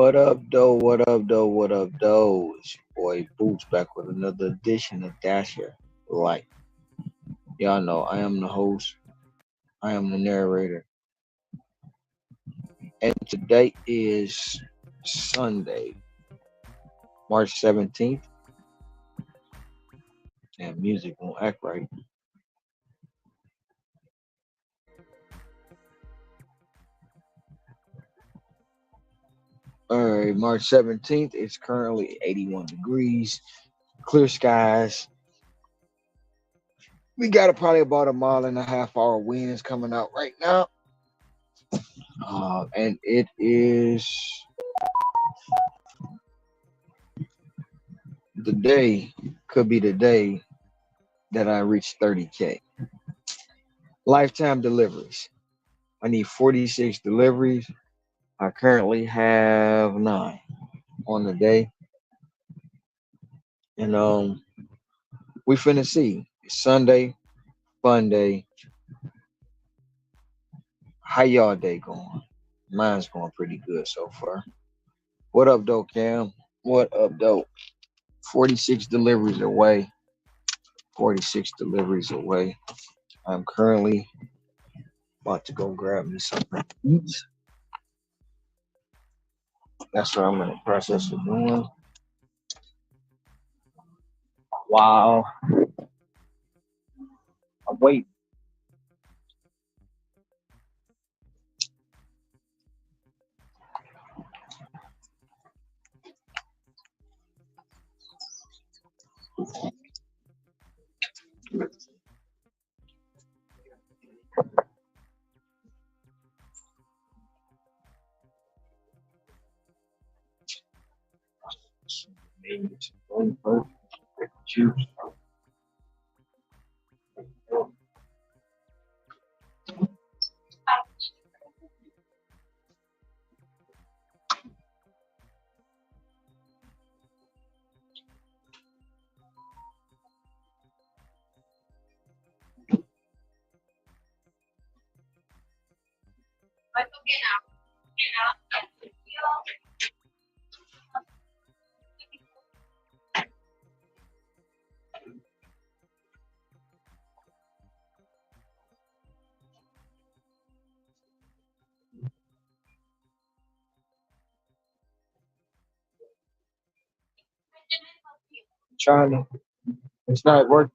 What up, though? What up, though? What up, though? It's your boy Boots back with another edition of Dasher Life. Y'all know I am the host, I am the narrator, and today is Sunday, March 17th, and music won't act right. All right, March 17th, it's currently 81 degrees, clear skies. We got probably about a mile and a half hour winds coming out right now. And it is the day, could be the day that I reach 30K. Lifetime Deliveries. I need 46 deliveries. I currently have 9 on the day. And we finna see. It's Sunday, fun day. How y'all day going? Mine's going pretty good so far. What up, though, Cam? What up, though? 46 deliveries away. 46 deliveries away. I'm currently about to go grab me something to eat. That's what I'm in the process of doing. Wow. I'm waiting. Trying to. It's not working.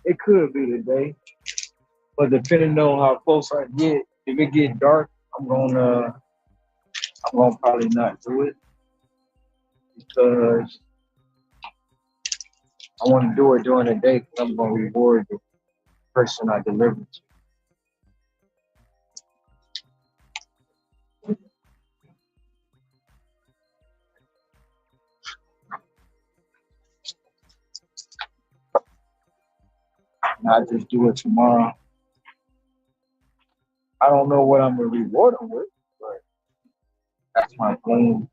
It could be today, but depending on how close I get, if it get dark, I'm gonna probably not do it because I want to do it during the day because I'm gonna reward the person I deliver to. Not just do it tomorrow. I don't know what I'm gonna reward them with, but that's my plan.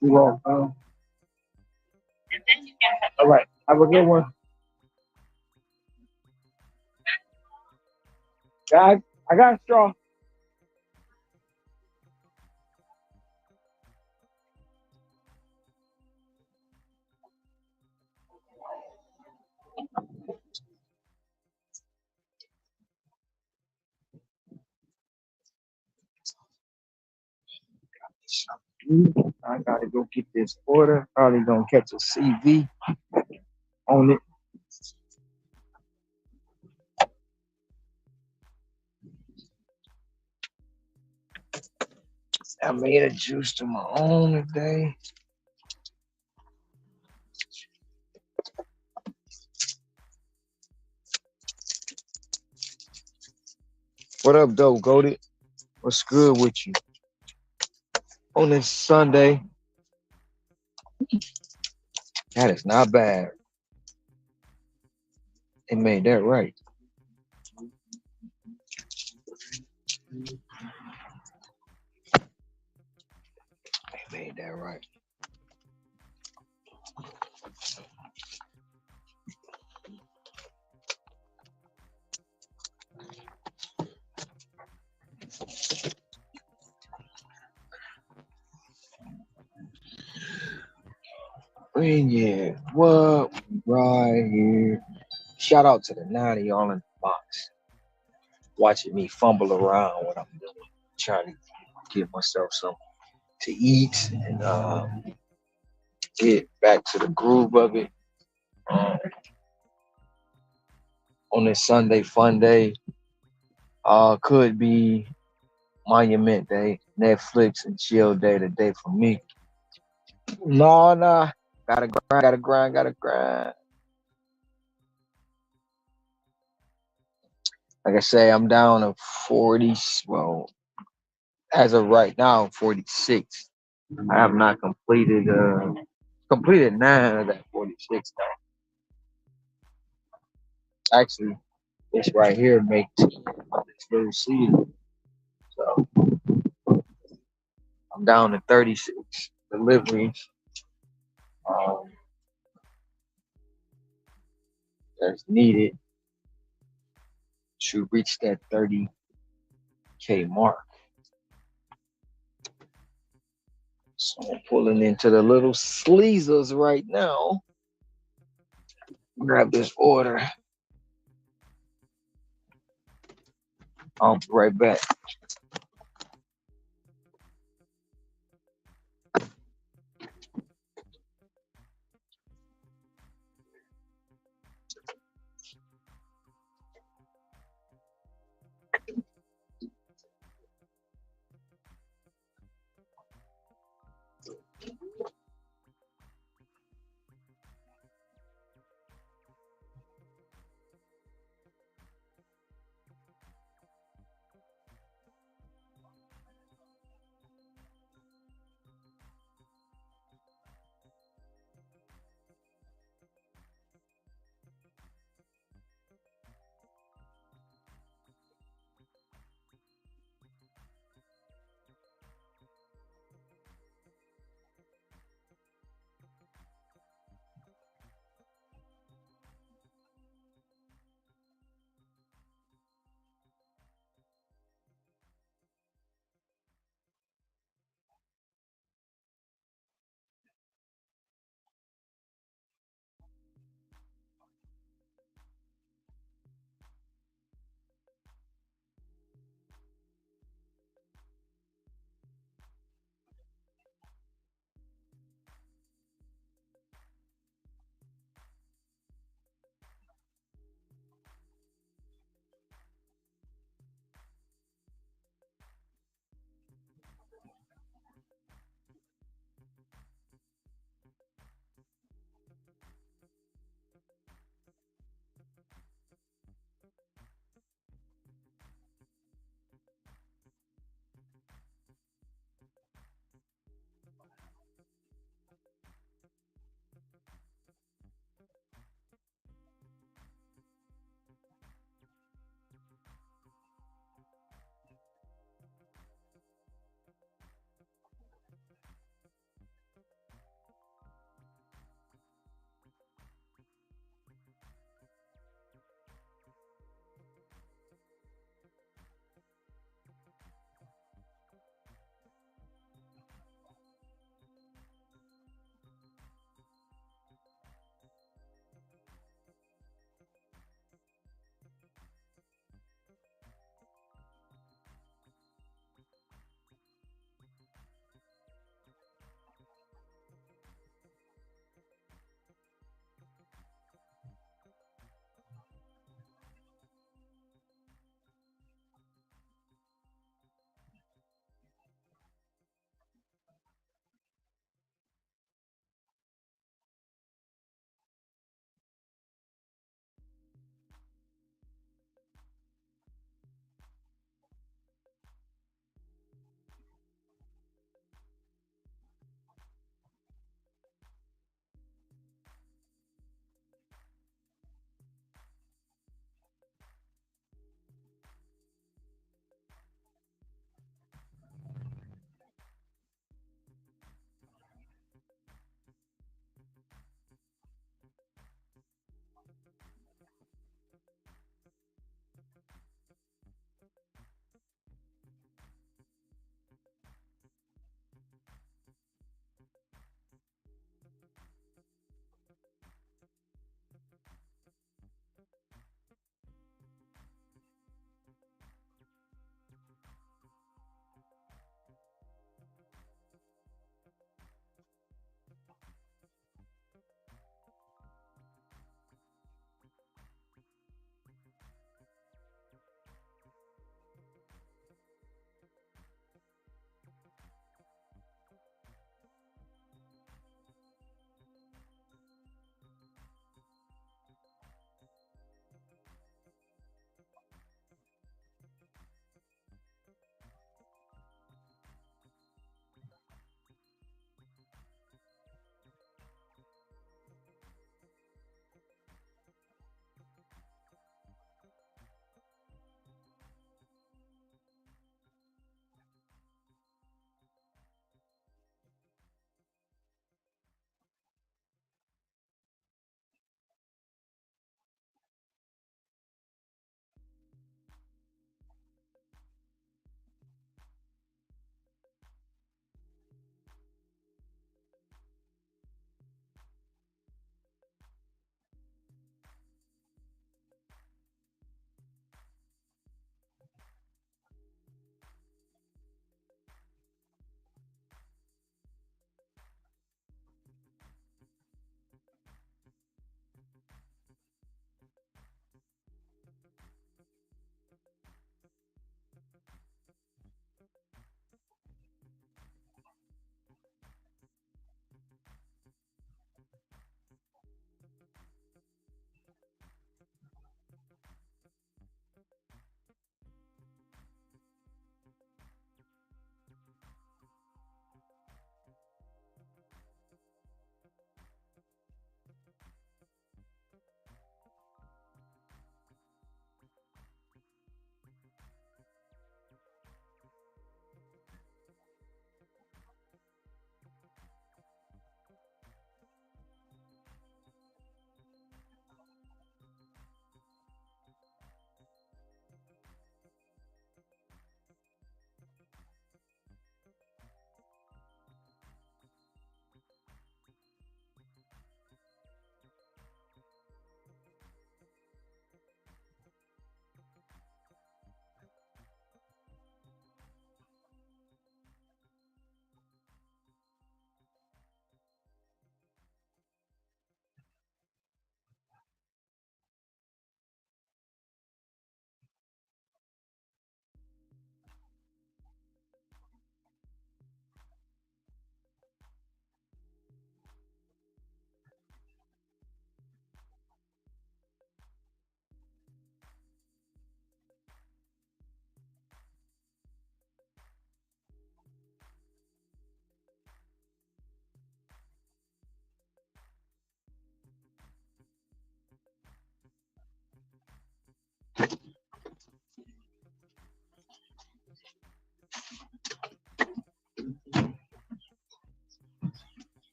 You want, all right. Have a good one. Guys, I got a straw. I gotta go get this order. Probably gonna catch a CV on it. I made a juice to my own today. What up, though, Goated? What's good with you? On this Sunday, that is not bad. They made that right. They made that right. And yeah, what right here? Shout out to the 90 y'all in the box, watching me fumble around what I'm doing, trying to give myself something to eat and get back to the groove of it. Um, on this Sunday fun day, could be Monument Day, Netflix and chill day today for me. No, nah, gotta grind. Like I say, I'm down to 40. Well, as of right now, 46. I have not completed 9 of that 46 now. Actually, this right here makes this little season. So I'm down to 36 deliveries. Um, that's needed to reach that 30K mark. So I'm pulling into the little sleezers right now. Grab this order. I'll be right back.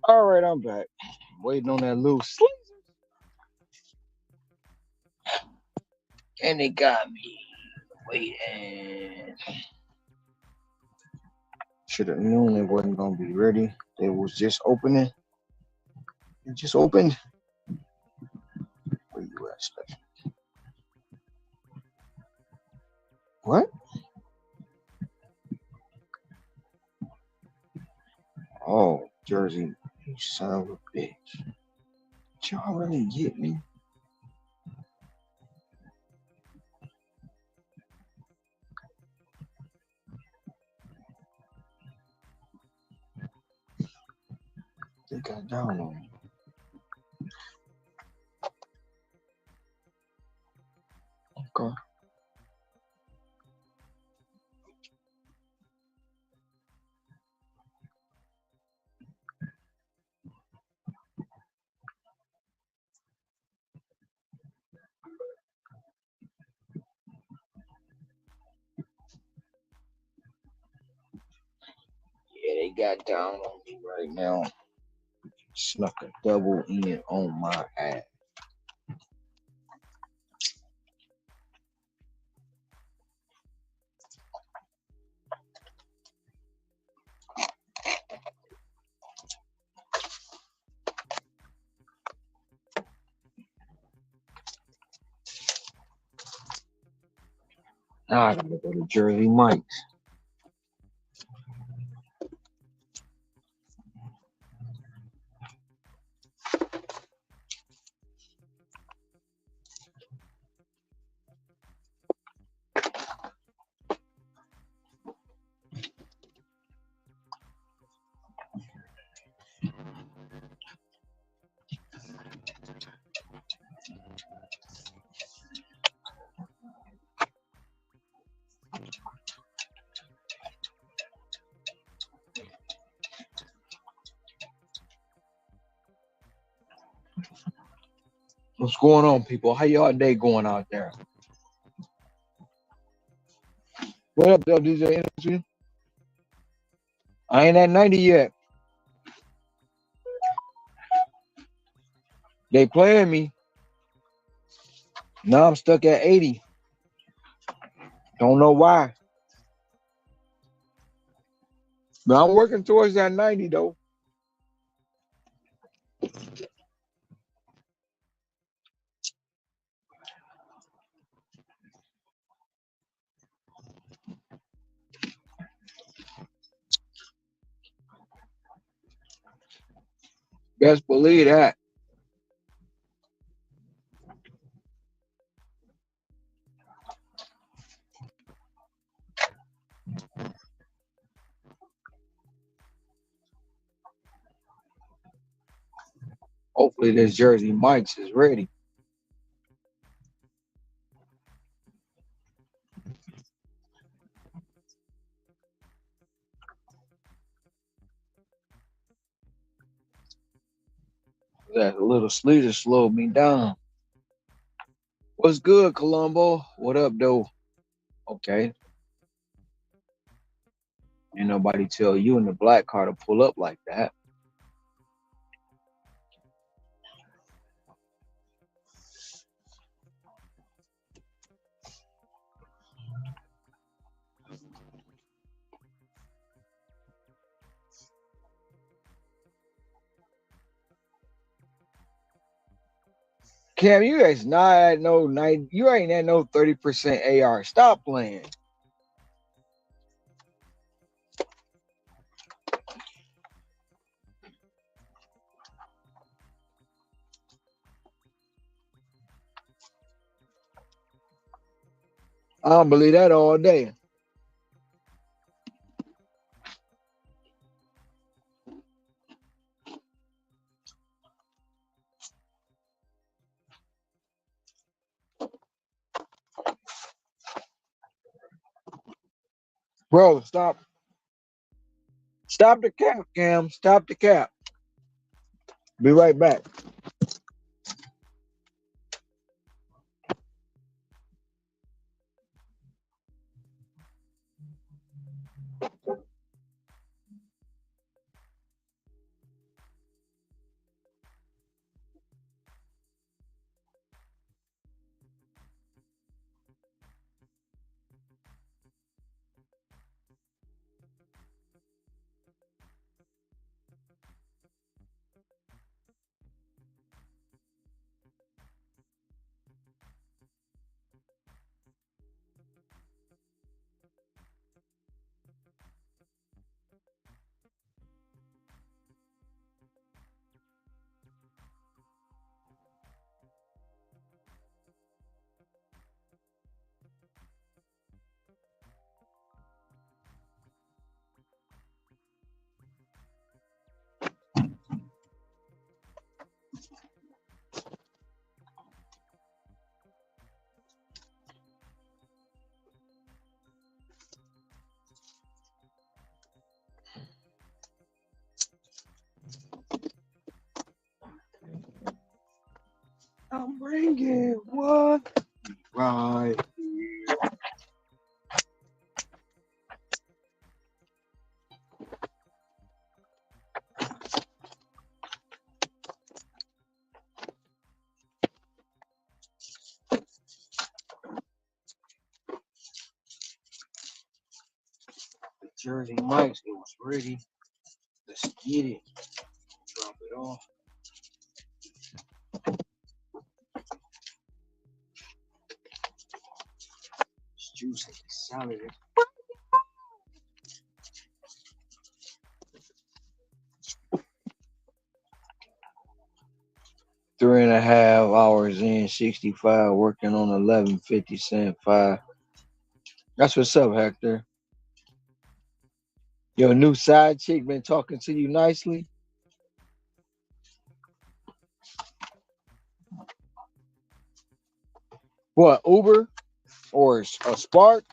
All right, I'm back. Waiting on that little sleep. And they got me waiting. Should have known it wasn't gonna be ready. It was just opening. It just opened. Where you at, Steph? What? Oh, Jersey, you son of a bitch. Did y'all really get me? They got down on me. Okay. Yeah, they got down on me right now. Snuck a double in on my ass. Now I gotta go to Jersey Mike's. What's going on, people? How y'all day going out there? What up, though, DJ Energy? I ain't at 90 yet. They playing me. Now I'm stuck at 80. Don't know why. But I'm working towards that 90, though. Best believe that. Hopefully this Jersey Mike's is ready. That little sleeter slowed me down. What's good, Colombo? What up, though? Okay. Ain't nobody tell you in the black car to pull up like that. Cam, you guys not at no 90. You ain't at no 30% AR. Stop playing. I don't believe that all day. Bro, stop. Stop the cap, Cam. Stop the cap. Be right back. I'm bringing what? Right. The Jersey Mike's, it was ready. Let's get it. Drop it off. It's juicy. It's solid. 3.5 hours in, 65, working on 11.50 cent 5. That's what's up, Hector. Your new side chick been talking to you nicely? What, Uber or a Spark?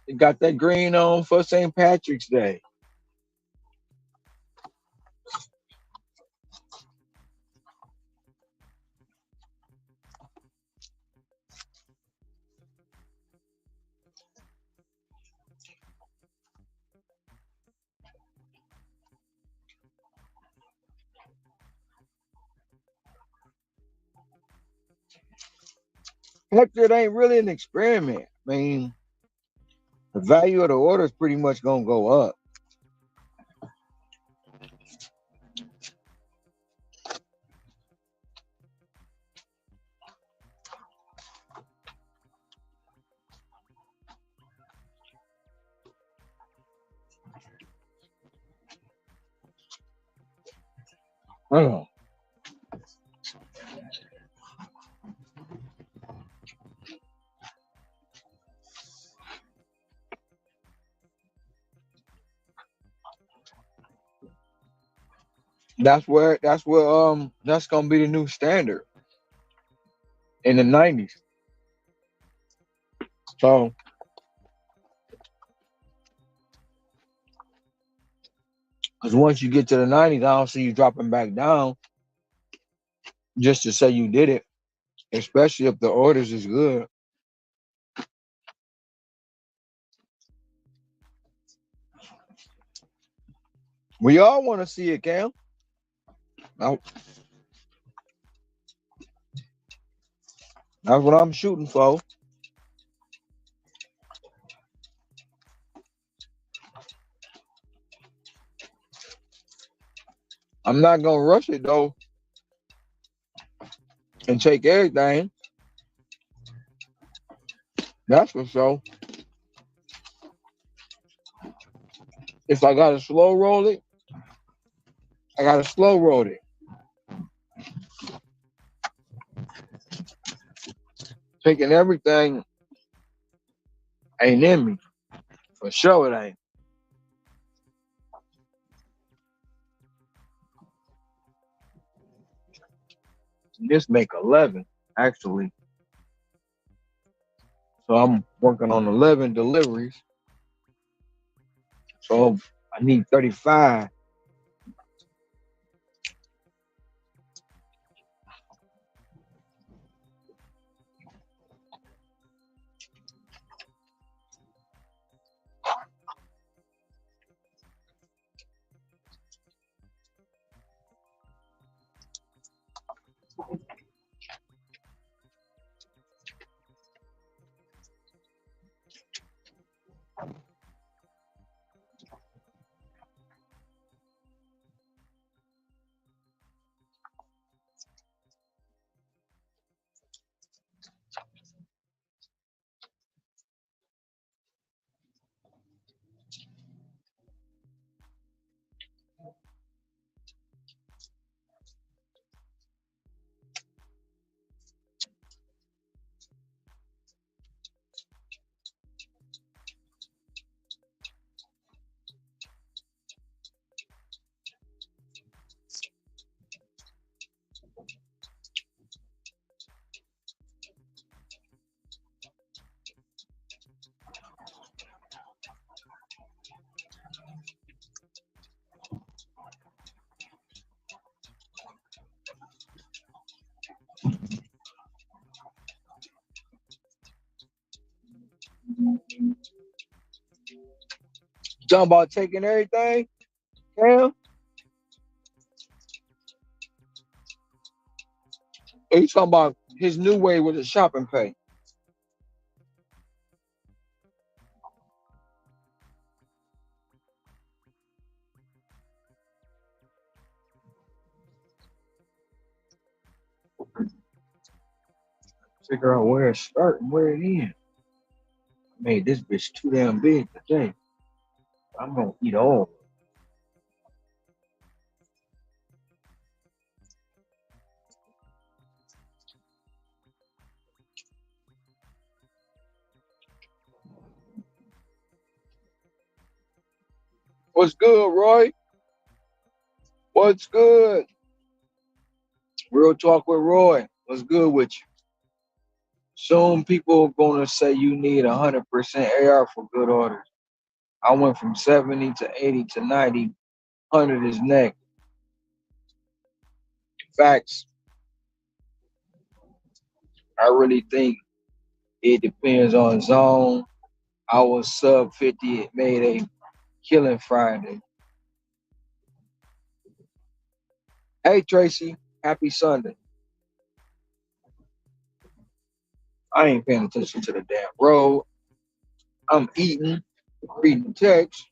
You got that green on for St. Patrick's Day. Hector, it ain't really an experiment. I mean, the value of the order is pretty much gonna go up. Oh, that's gonna be the new standard in the 90s. So, because once you get to the 90s, I don't see you dropping back down just to say you did it, especially if the orders is good. We all want to see it, Cam. Now, that's what I'm shooting for. I'm not gonna rush it though and take everything. That's for sure. If I gotta slow roll it, I gotta slow roll it. Taking everything ain't in me. For sure it ain't. This make 11, actually. So I'm working on 11 deliveries. So I need 35. Talking about taking everything, Cam? Or you talking about his new way with the shopping pay? Figure out where it start and where it end. I made this bitch too damn big today. I'm gonna eat all. What's good, Roy? What's good? Real talk with Roy. What's good with you? Soon people are gonna say you need 100% AR for good orders. I went from 70 to 80 to 90. 100 is next. Facts. I really think it depends on zone. I was sub 50. It made a killing Friday. Hey Tracy, happy Sunday. I ain't paying attention to the damn road. I'm eating, reading text.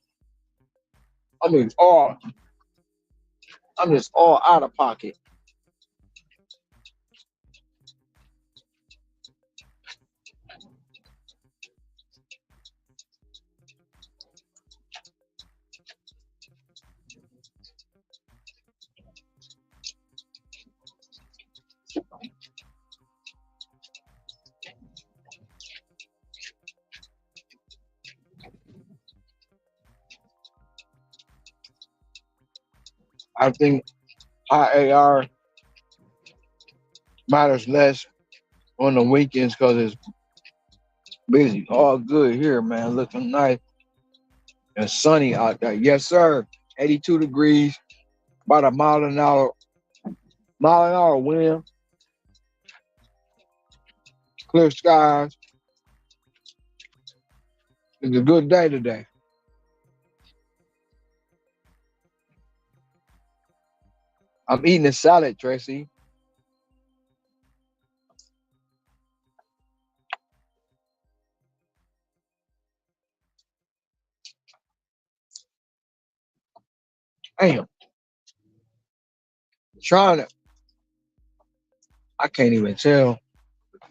I mean, all I'm just all out of pocket. I think high AR matters less on the weekends because it's busy. All good here, man. Looking nice and sunny out there. Yes, sir. 82 degrees, about a mile an hour wind, clear skies. It's a good day today. I'm eating a salad, Tracy. Damn, trying to. I can't even tell.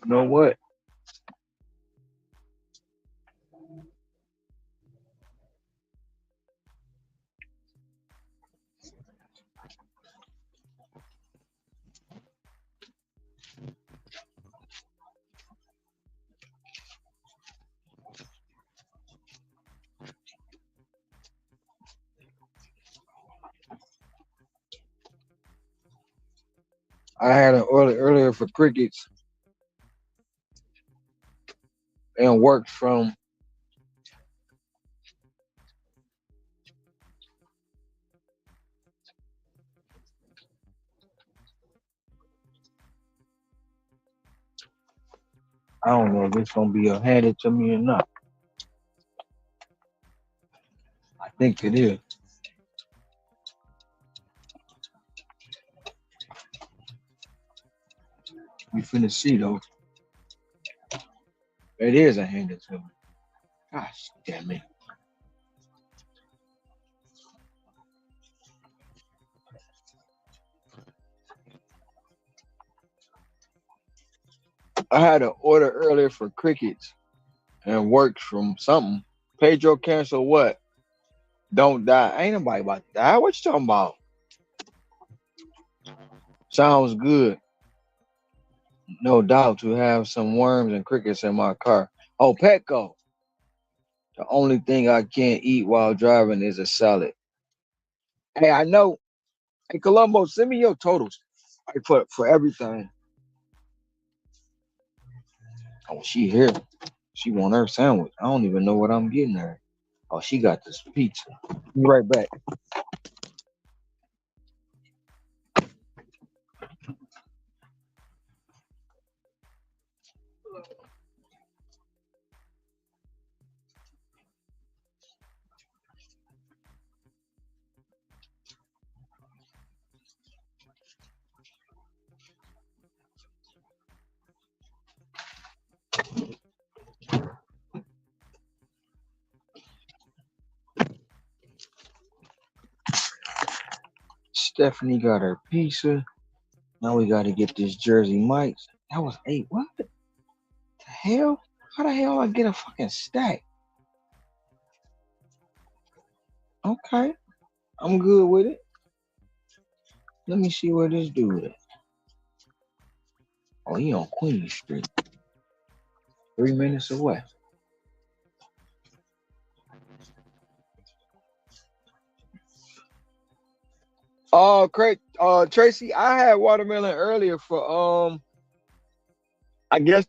You know what? I had an order earlier for crickets and worked from I don't know if it's gonna be handed to me or not. I think it is. We finna see though. It is a handed to me. Gosh damn it. I had an order earlier for crickets and works from something. Pedro cancel what? Don't die. Ain't nobody about to die. What you talking about? Sounds good. No doubt to have some worms and crickets in my car. Oh, Petco. The only thing I can't eat while driving is a salad. Hey, I know. Hey, Columbo, send me your totals. Like for everything. Oh, she here. She want her sandwich. I don't even know what I'm getting her. Oh, she got this pizza. Be right back. Stephanie got her pizza. Now we got to get this Jersey Mike's. That was 8. What the hell? How the hell I get a fucking stack? Okay, I'm good with it. Let me see where this dude is. Oh, he on Queen Street. 3 minutes away. Oh, Craig, Tracy, I had watermelon earlier for I guess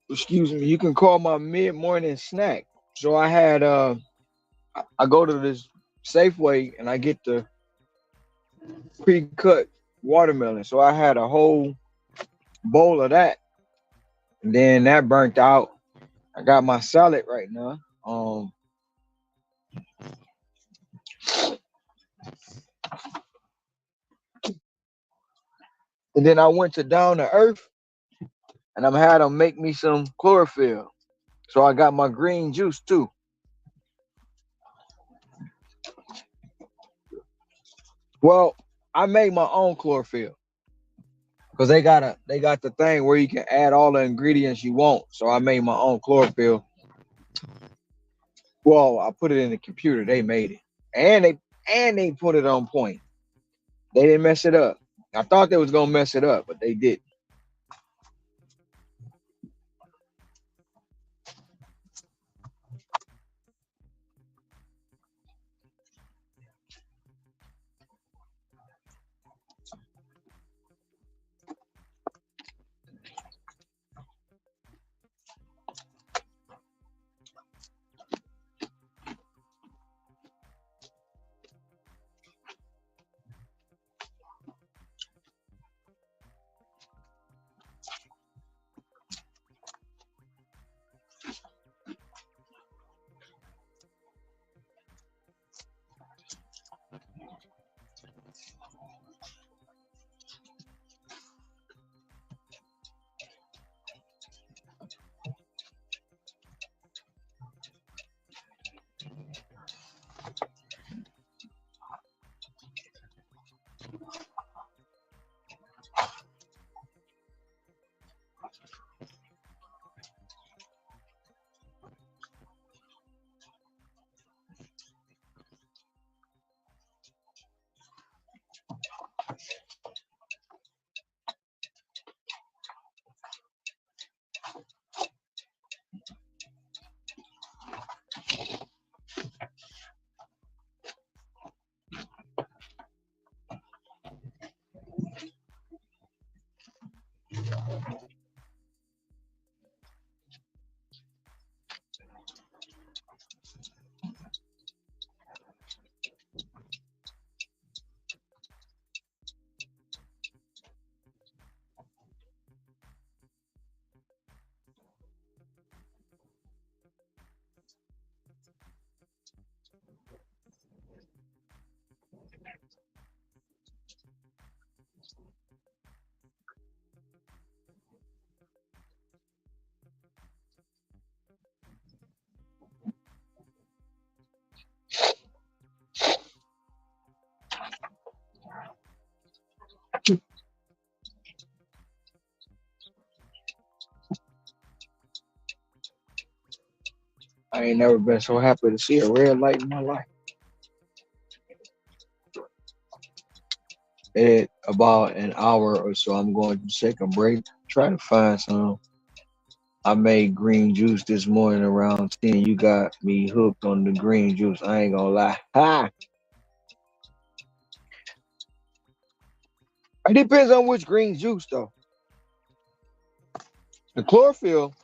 excuse me, you can call my mid-morning snack. So I had I go to this Safeway and I get the pre-cut watermelon. So I had a whole bowl of that. And then that burnt out. I got my salad right now. And then I went to Down to Earth and I'm had them make me some chlorophyll. So I got my green juice too. Well, I made my own chlorophyll because they got the thing where you can add all the ingredients you want. So I made my own chlorophyll. Well, I put it in the computer. They made it, and they put it on point. They didn't mess it up. I thought they was gonna mess it up, but they did. I ain't never been so happy to see a red light in my life. At about an hour or so, I'm going to take a break. Try to find some. I made green juice this morning around 10. You got me hooked on the green juice. I ain't gonna lie. Ha! It depends on which green juice though. The chlorophyll,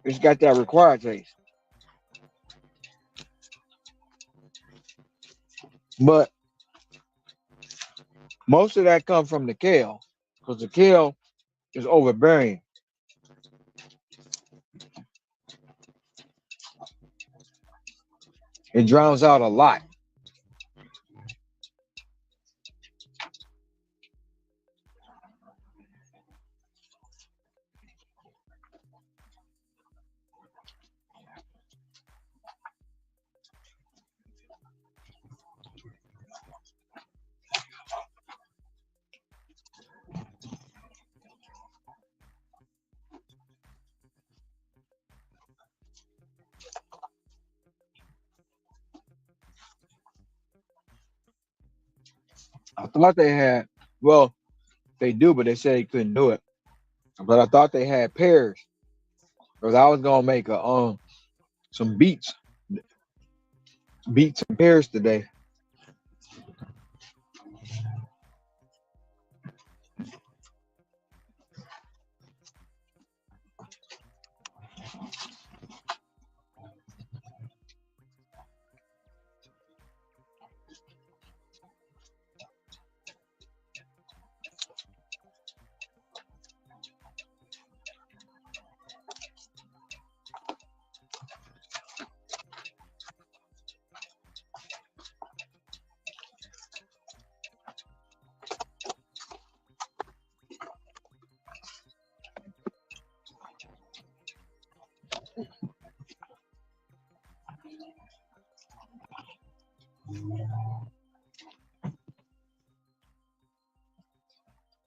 it's got that required taste. But most of that comes from the kale. Because the kale is overbearing. It drowns out a lot. I thought they had, well, they do, but they said they couldn't do it. But I thought they had pears. Because I was gonna make a some beets and pears today.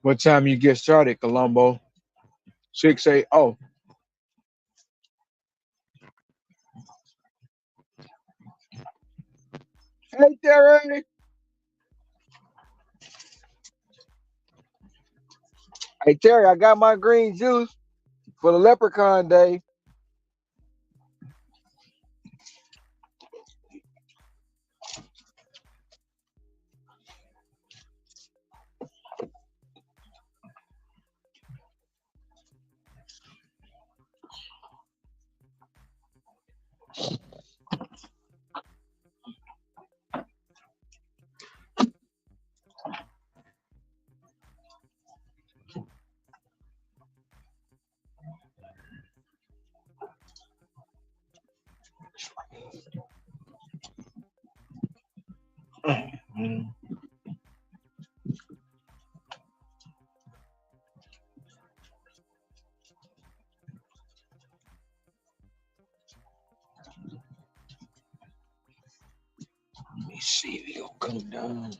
What time you get started, Colombo? 6 8. Oh, hey Terry. Hey Terry, I got my green juice for the leprechaun day. Mm. Let me see if it'll come down.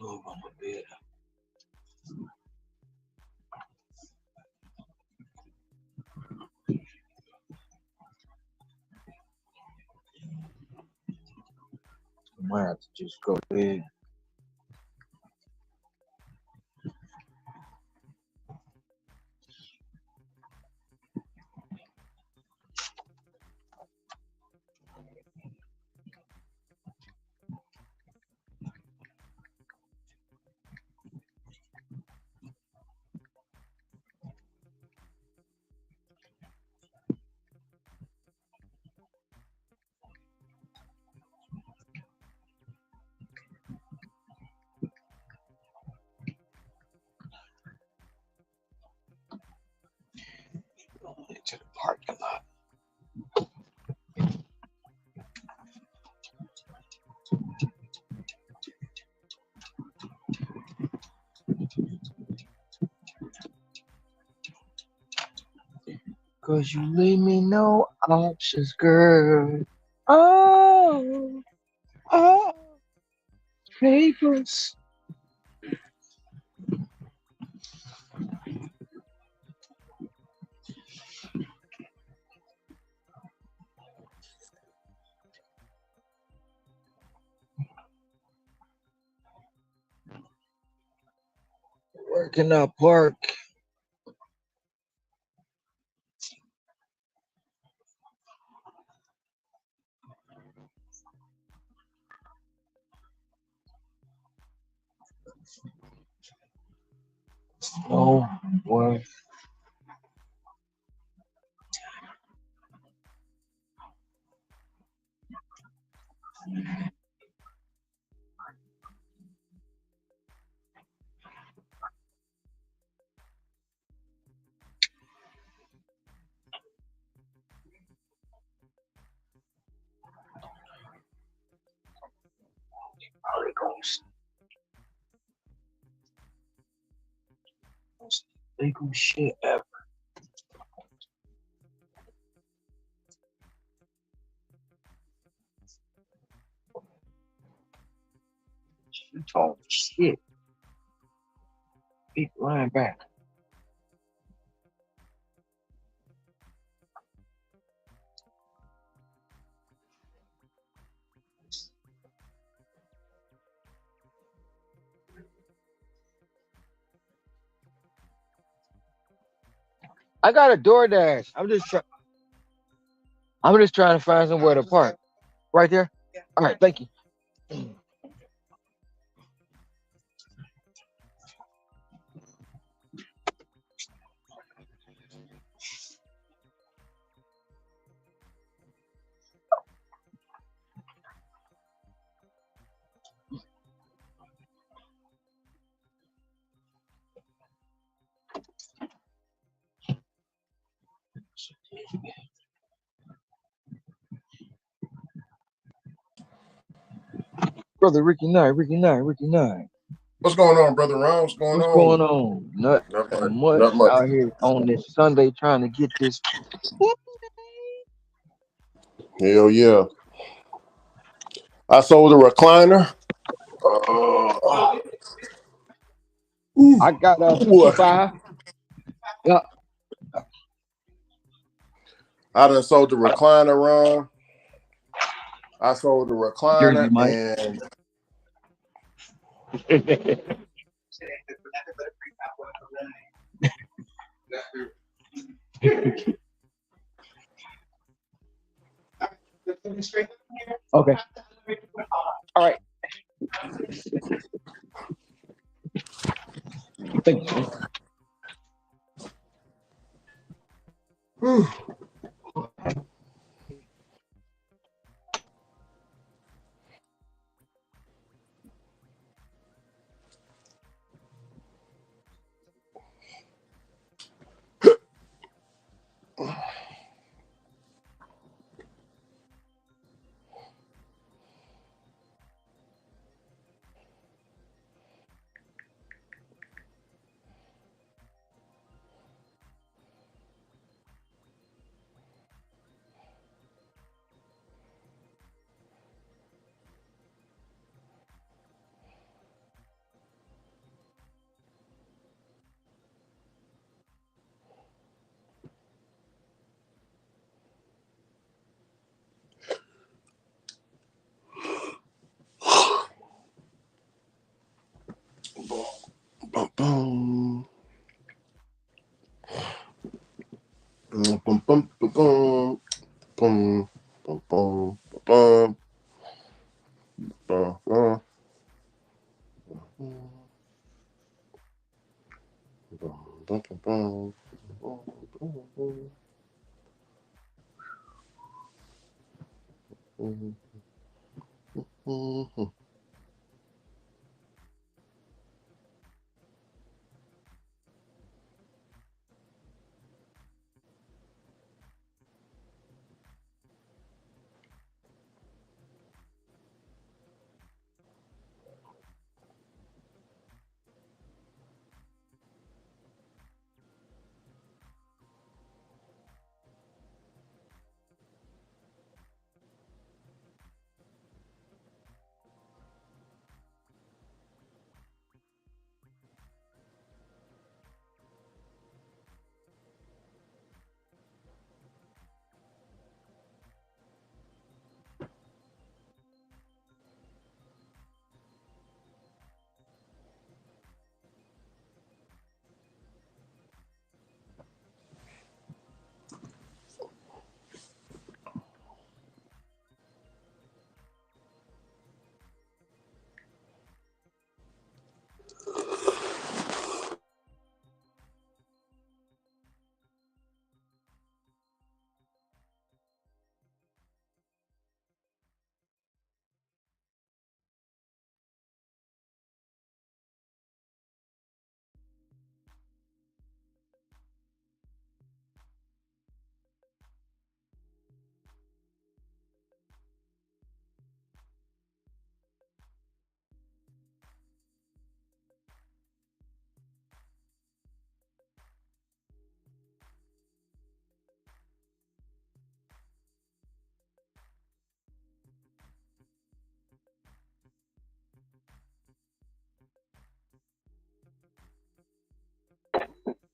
Move on my bed. I might have to just go to bed. parking lot. Cause you leave me no options, girl. Oh, oh, papers. Working up park. Oh, boy. Holy Ghost. Most legal shit ever. You talking shit. Big linebacker. I got a DoorDash. I'm just trying to find somewhere to park. Right there? All right, thank you. Brother Ricky Knight. What's going on, Brother Ron? What's going What's on? going on? Not Not much. much Not much. out here on this Sunday trying to get this. Hell yeah. I sold a recliner. I got a What? 55. Yeah. I done sold the recliner, Ron. I sold the Jersey recliner Mike. and Okay. All right. Thank you. boom, boom, boom, boom, boom, boom, boom, boom, boom, boom, boom, boom.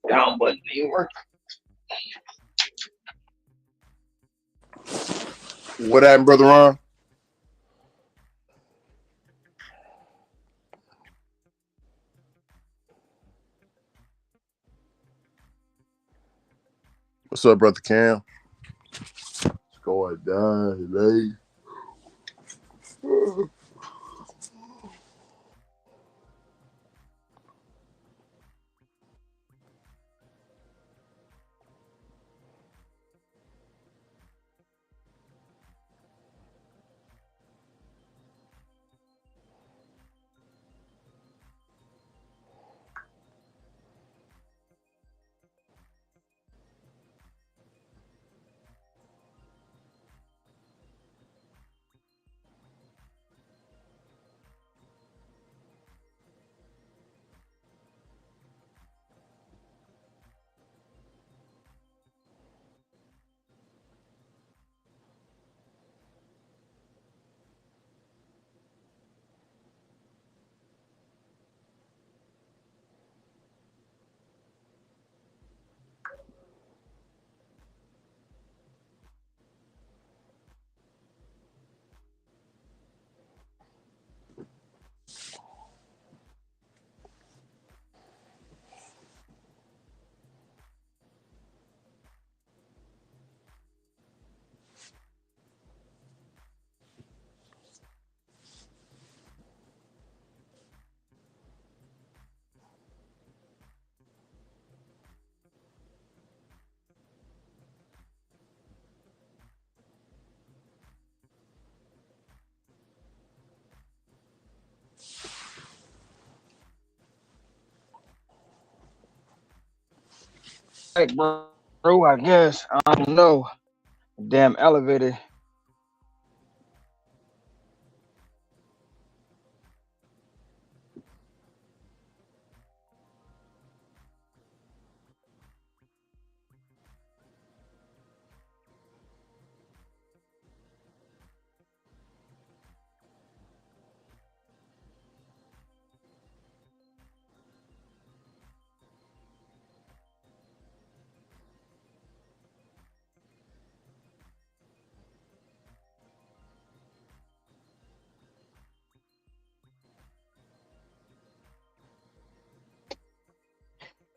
Down button didn't work. What happened, Brother Ron? What's up, Brother Cam? What's going down today? Hey, bro, I guess. I don't know. Damn elevator.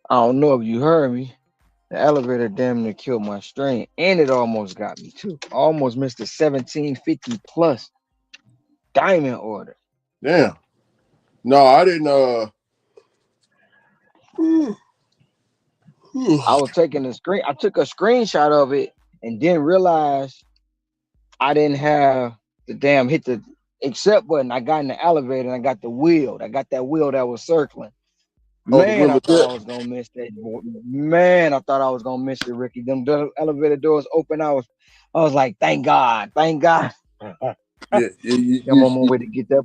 I don't know if you heard me. The elevator damn near killed my strain, and it almost got me too. I almost missed a 1750 plus diamond order. Damn. No, I didn't. I was taking a screen. I took a screenshot of it and didn't realize I didn't have the damn hit the accept button. I got in the elevator and I got the wheel. I got that wheel that was circling. Oh, the Man, wheel I of thought I death. was gonna miss that. Man, I thought I was gonna miss it, Ricky. Them elevator doors open. I was like, thank God. Yeah, I'm on my way to get that.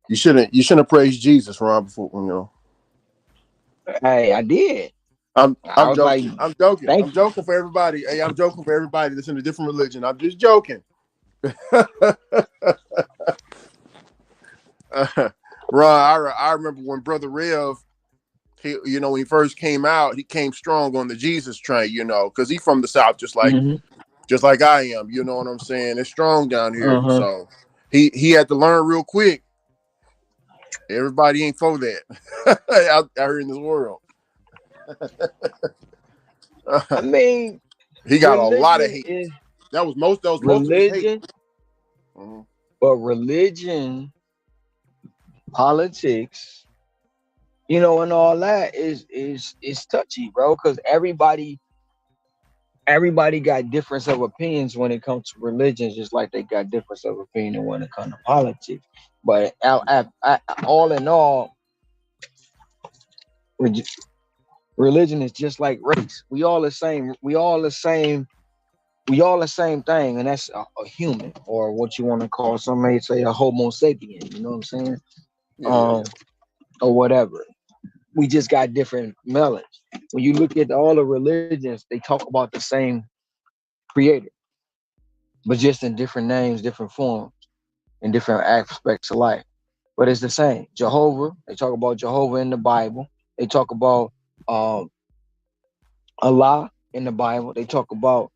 you shouldn't praise Jesus, Ron. Before you know. Hey, I did. I I'm was like, joking. I'm joking. thank I'm you. joking for everybody. Hey, I'm joking for everybody that's in a different religion. I'm just joking. Ron, I remember when Brother Rev, when he first came out, he came strong on the Jesus train, because he's from the South, Mm-hmm. just like I am. You know what I'm saying? It's strong down here, Uh-huh. so he had to learn real quick. Everybody ain't for that out here in this world. I mean, He got a lot of religion hate. is That was most of his hate. religion, Mm-hmm. but religion, politics, and all that is touchy, bro. Because everybody got difference of opinions when it comes to religions, just like they got difference of opinion when it comes to politics. But all in all, religion is just like race. We all the same. We all the same. We all the same thing, and that's a human, or what you want to call. Some may say a Homo sapien. You know what I'm saying? Yeah. Or whatever. We just got different melons. When you look at all the religions, they talk about the same creator, but just in different names, different forms, and different aspects of life. But it's the same. Jehovah, they talk about Jehovah in the Bible. They talk about um, Allah in the Bible. They talk about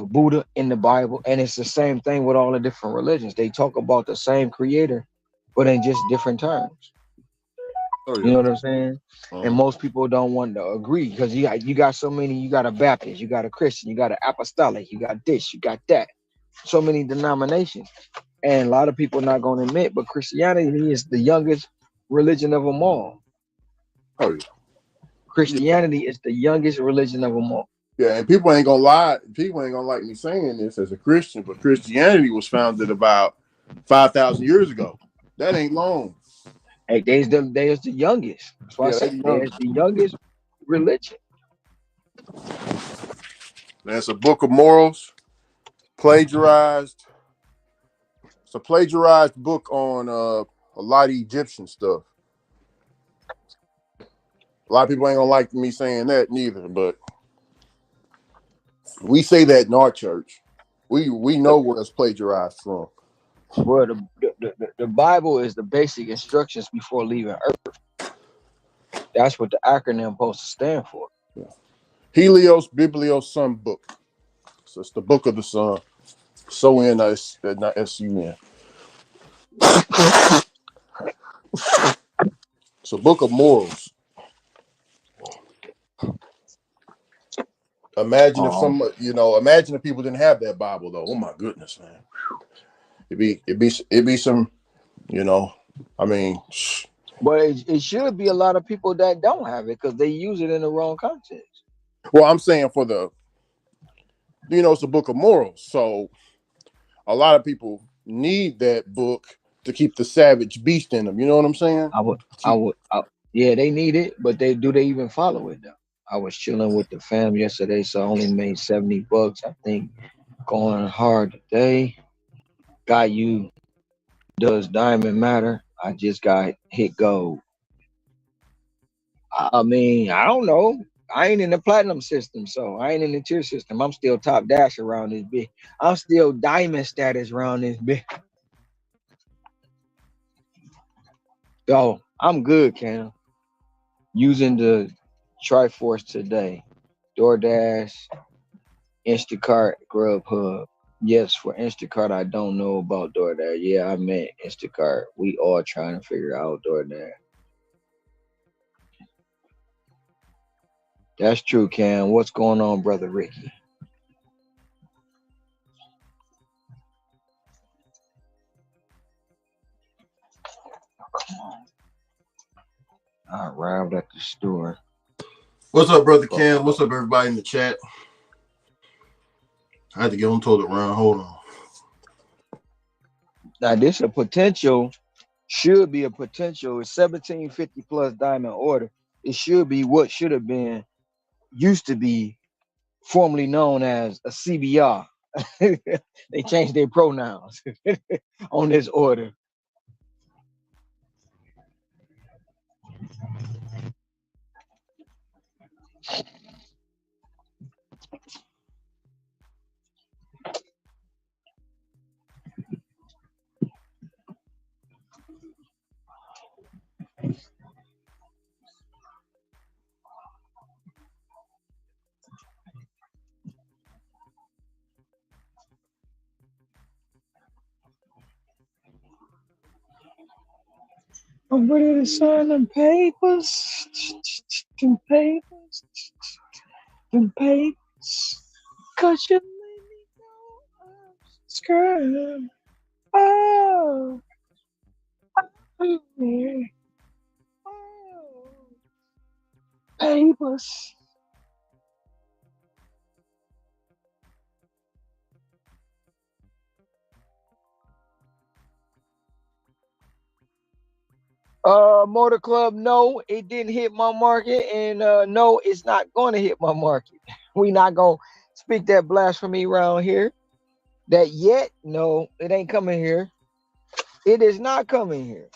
Buddha in the Bible, and it's the same thing with all the different religions. They talk about the same creator, but in just different terms. Oh You yeah. know what I'm saying? And Uh-huh. most people don't want to agree because you got so many. You got a Baptist, you got a Christian, you got an Apostolic, you got this, you got that. So many denominations, and a lot of people not going to admit, but Christianity is the youngest religion of them all. Oh yeah. Yeah. Christianity is the youngest religion of them all. Yeah, and people ain't gonna lie. People ain't gonna like me saying this as a Christian, but Christianity was founded about 5,000 years ago. That ain't long. Hey, there's the youngest. That's why I Yeah, said they young. there's the youngest religion. That's a book of morals, plagiarized. It's a plagiarized book on a lot of Egyptian stuff. A lot of people ain't gonna like me saying that neither, but we say that in our church. We The, know where it's plagiarized from. well, the Bible is the basic instructions before leaving Earth. That's what the acronym supposed to stand for. Helios Biblios Sun Book. So it's the book of the sun. So in not S-U-N. It's a book of morals. Imagine if Um, imagine if people didn't have that Bible though. Oh my goodness, man. It'd be some, you know, I mean, but it should be a lot of people that don't have it because they use it in the wrong context. well, I'm saying it's a book of morals. So a lot of people need that book to keep the savage beast in them. You know what I'm saying? I would, I Keep, would, I, yeah, they need it, but they even follow it though? I was chilling with the fam yesterday, so I only made $70. I think going hard today. Got you. Does diamond matter? I just got hit gold. I mean, I don't know. I ain't in the platinum system, so I ain't in the tier system. I'm still top dash around this bit. I'm still diamond status around this bit. So I'm good, Cam. Using the Triforce today. DoorDash, Instacart, Grubhub. Yes, for Instacart, I don't know about DoorDash. Yeah, I meant Instacart. We all trying to figure out DoorDash. That's true, Cam. What's going on, brother Ricky? I arrived at the store. what's up, brother Oh, Cam? What's up, everybody in the chat? I had to get on toilet run. Hold on. now this a potential, should be a potential. It's 1750 plus diamond order. It should be what should have been, used to be, formerly known as a CBR. They changed their pronouns on this order. I'm ready to sign them papers. Them papers. Them papers. Cause you made me know I'm subscribed. Oh, yeah. Oh, papers. Motor Club, no, it didn't hit my market, and no, it's not going to hit my market. We not gonna speak that blasphemy around here. That yet, no, it ain't coming here. It is not coming here.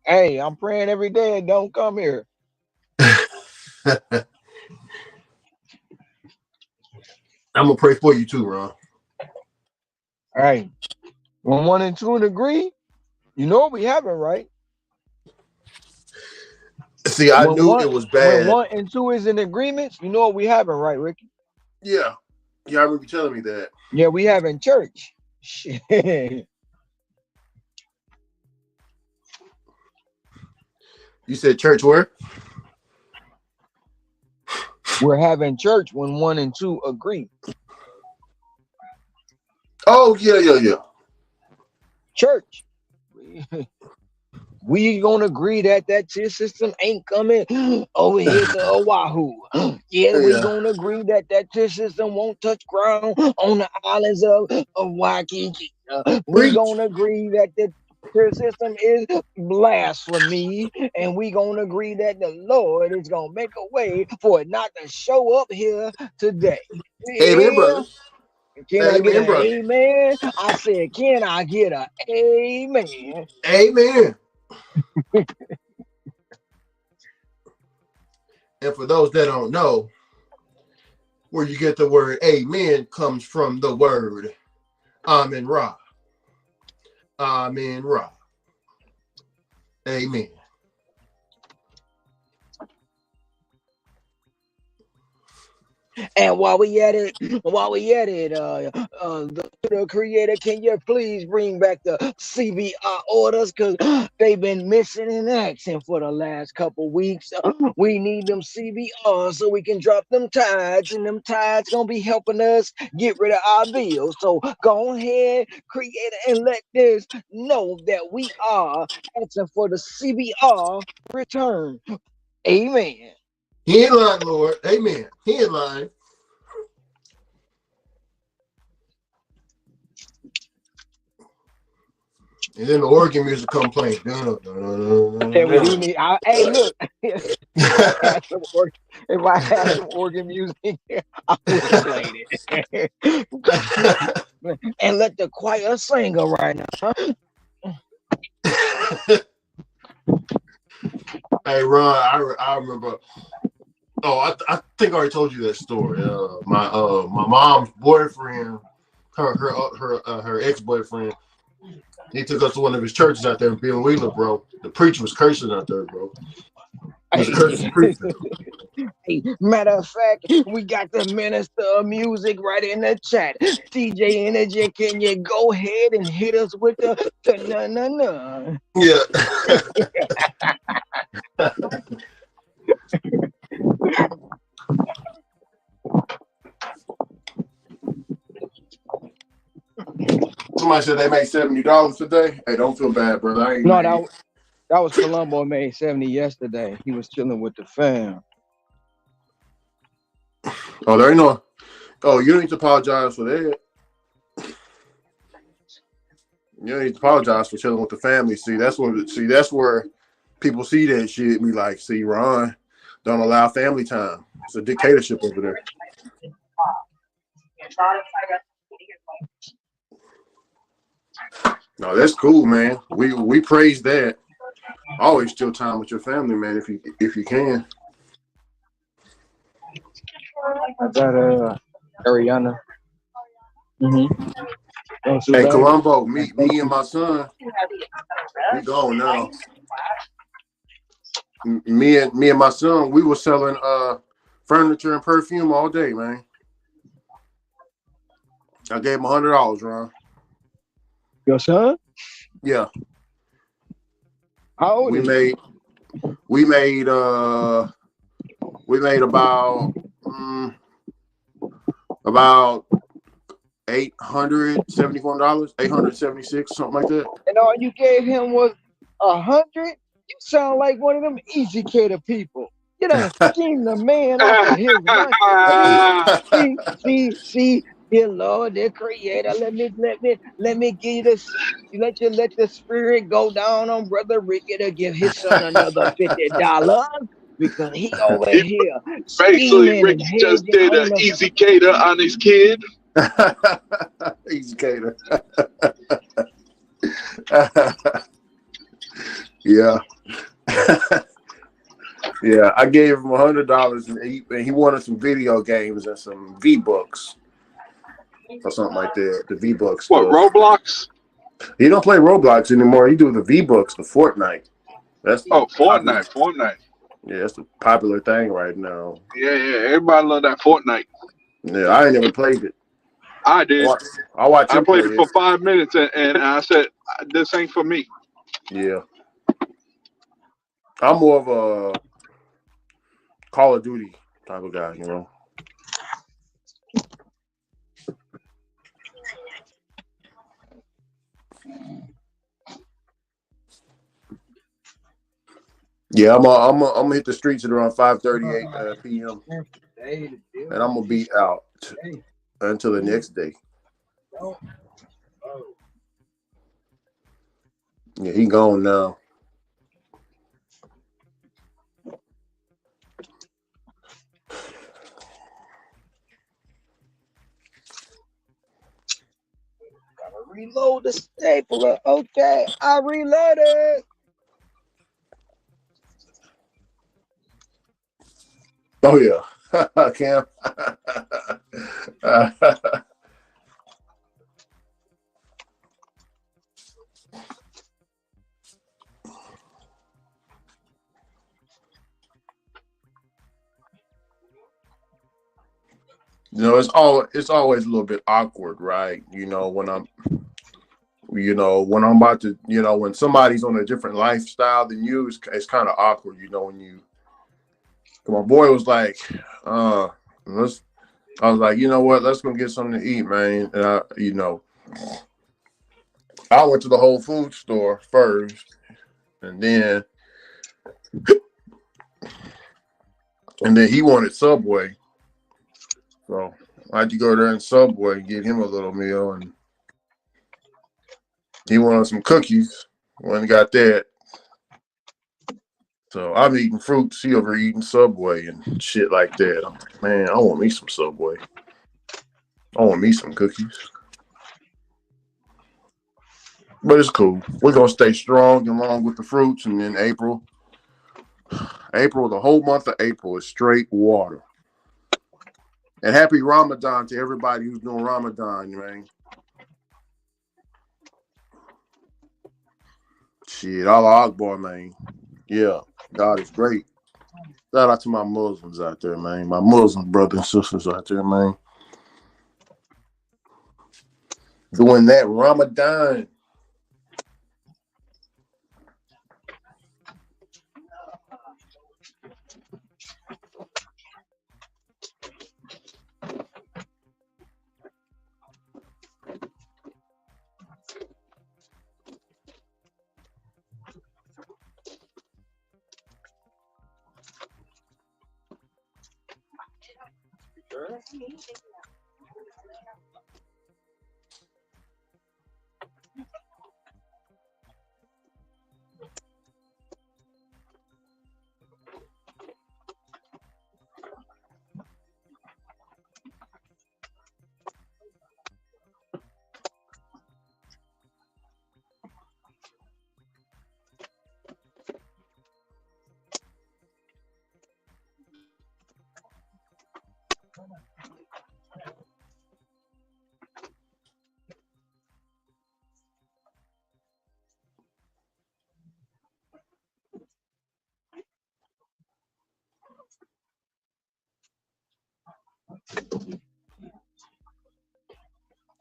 Hey, I'm praying every day and don't come here. I'm gonna pray for you too, Ron. All right. When 1 and 2 agree, you know what we having, right? See, I When knew one it was when bad. 1 and 2 is in agreements, you know what we having, right, Ricky? Yeah, yeah, I remember you telling me that. Yeah, we having church. Shit. You said church where? We're having church when 1 and 2 agree. Oh yeah, yeah, yeah. Church. We gonna agree that tier system ain't coming over here to Oahu. Yeah, we Yeah. gonna agree that tier system won't touch ground on the islands of Waikiki. We Preach. gonna agree that the tier system is blasphemy, and we gonna agree that the Lord is gonna make a way for it not to show up here today. Amen, Yeah. brother. Can I get Amen, an brother. amen? I said, can I get an amen? Amen. And for those that don't know, where you get the word amen comes from the word Amen Ra. Amen Ra. Amen. And while we at it, the creator, can you please bring back the CBR orders? Because they've been missing in action for the last couple weeks. We need them CBR so we can drop them tides, and them tides gonna be helping us get rid of our bills. So go ahead, creator, and let this know that we are asking for the CBR return. Amen. He in line, Lord. Amen. He in line. And then the organ music come playing. And we do need. Hey, look. If I had some organ music, I would have played it. And let the choir sing right now. Hey, Ron, I remember. Oh, I think I already told you that story. My mom's boyfriend, her ex boyfriend, he took us to one of his churches out there in Bill Wheeler, bro. The preacher was cursing out there, bro. He was a cursing preacher. Hey, matter of fact, we got the minister of music right in the chat. DJ Energy, can you go ahead and hit us with the na na na? Yeah. Somebody said they made $70 today. Hey, don't feel bad, brother. I ain't No, made. that was Columbo made 70 yesterday. He was chilling with the fam. Oh, there ain't no. Oh, you don't need to apologize for that. You don't need to apologize for chilling with the family. That's where people see that shit. Be like, see, Ron, don't allow family time. It's a dictatorship over there. No, that's cool, man. We praise that. Always steal time with your family, man, if you can. I got Ariana. Hey, Columbo, me and my son, we gone now. Me and my son, we were selling furniture and perfume all day, man. I gave him $100, Ron. Your son? Yeah. How old We is made about $871, $876, something like that. And all you gave him was 100? You sound like one of them easy cater people. You done schemed the man off of his lunch. See, dear Lord, dear Creator, let me give you this. Let the spirit go down on Brother Ricky to give his son another $50 because he over here Basically, scheming and Ricky just hedging did an on the. easy cater on his kid. Easy cater. Yeah. Yeah, I gave him $100 and he wanted some video games and some V-Bucks or something like that. The V-Bucks What, stuff. Roblox? He don't play Roblox anymore. He do the V-Bucks, the Fortnite. That's Oh, popular. Fortnite. Yeah, that's the popular thing right now. Yeah. Everybody love that Fortnite. Yeah, I ain't never played it. I did. I watch I him play played it it. for 5 minutes, and I said, "This ain't for me." Yeah, I'm more of a Call of Duty type of guy, you know. Yeah, I'm gonna hit the streets at around 5:38 p.m. and I'm gonna be out until the next day. Yeah, he gone now. Reload the stapler. Okay, I reloaded. Oh yeah, Cam. You know, it's always a little bit awkward, right? When I'm about to, when somebody's on a different lifestyle than you, it's kind of awkward, when you. My boy was like, let's. I was like, you know what? Let's go get something to eat, man. And I went to the Whole Foods store first, and then he wanted Subway, so I had to go there and Subway and get him a little meal, and he wanted some cookies. Went and got that. So I'm eating fruits. He over eating Subway and shit like that. I'm like, man, I want me some Subway. I want me some cookies. But it's cool. We're gonna stay strong along with the fruits, and then April, the whole month of April is straight water. And happy Ramadan to everybody who's doing Ramadan, man. Shit, Allah Akbar, man. Yeah, God is great. Shout out to my Muslims out there, man. My Muslim brothers and sisters out there, man. Doing that Ramadan.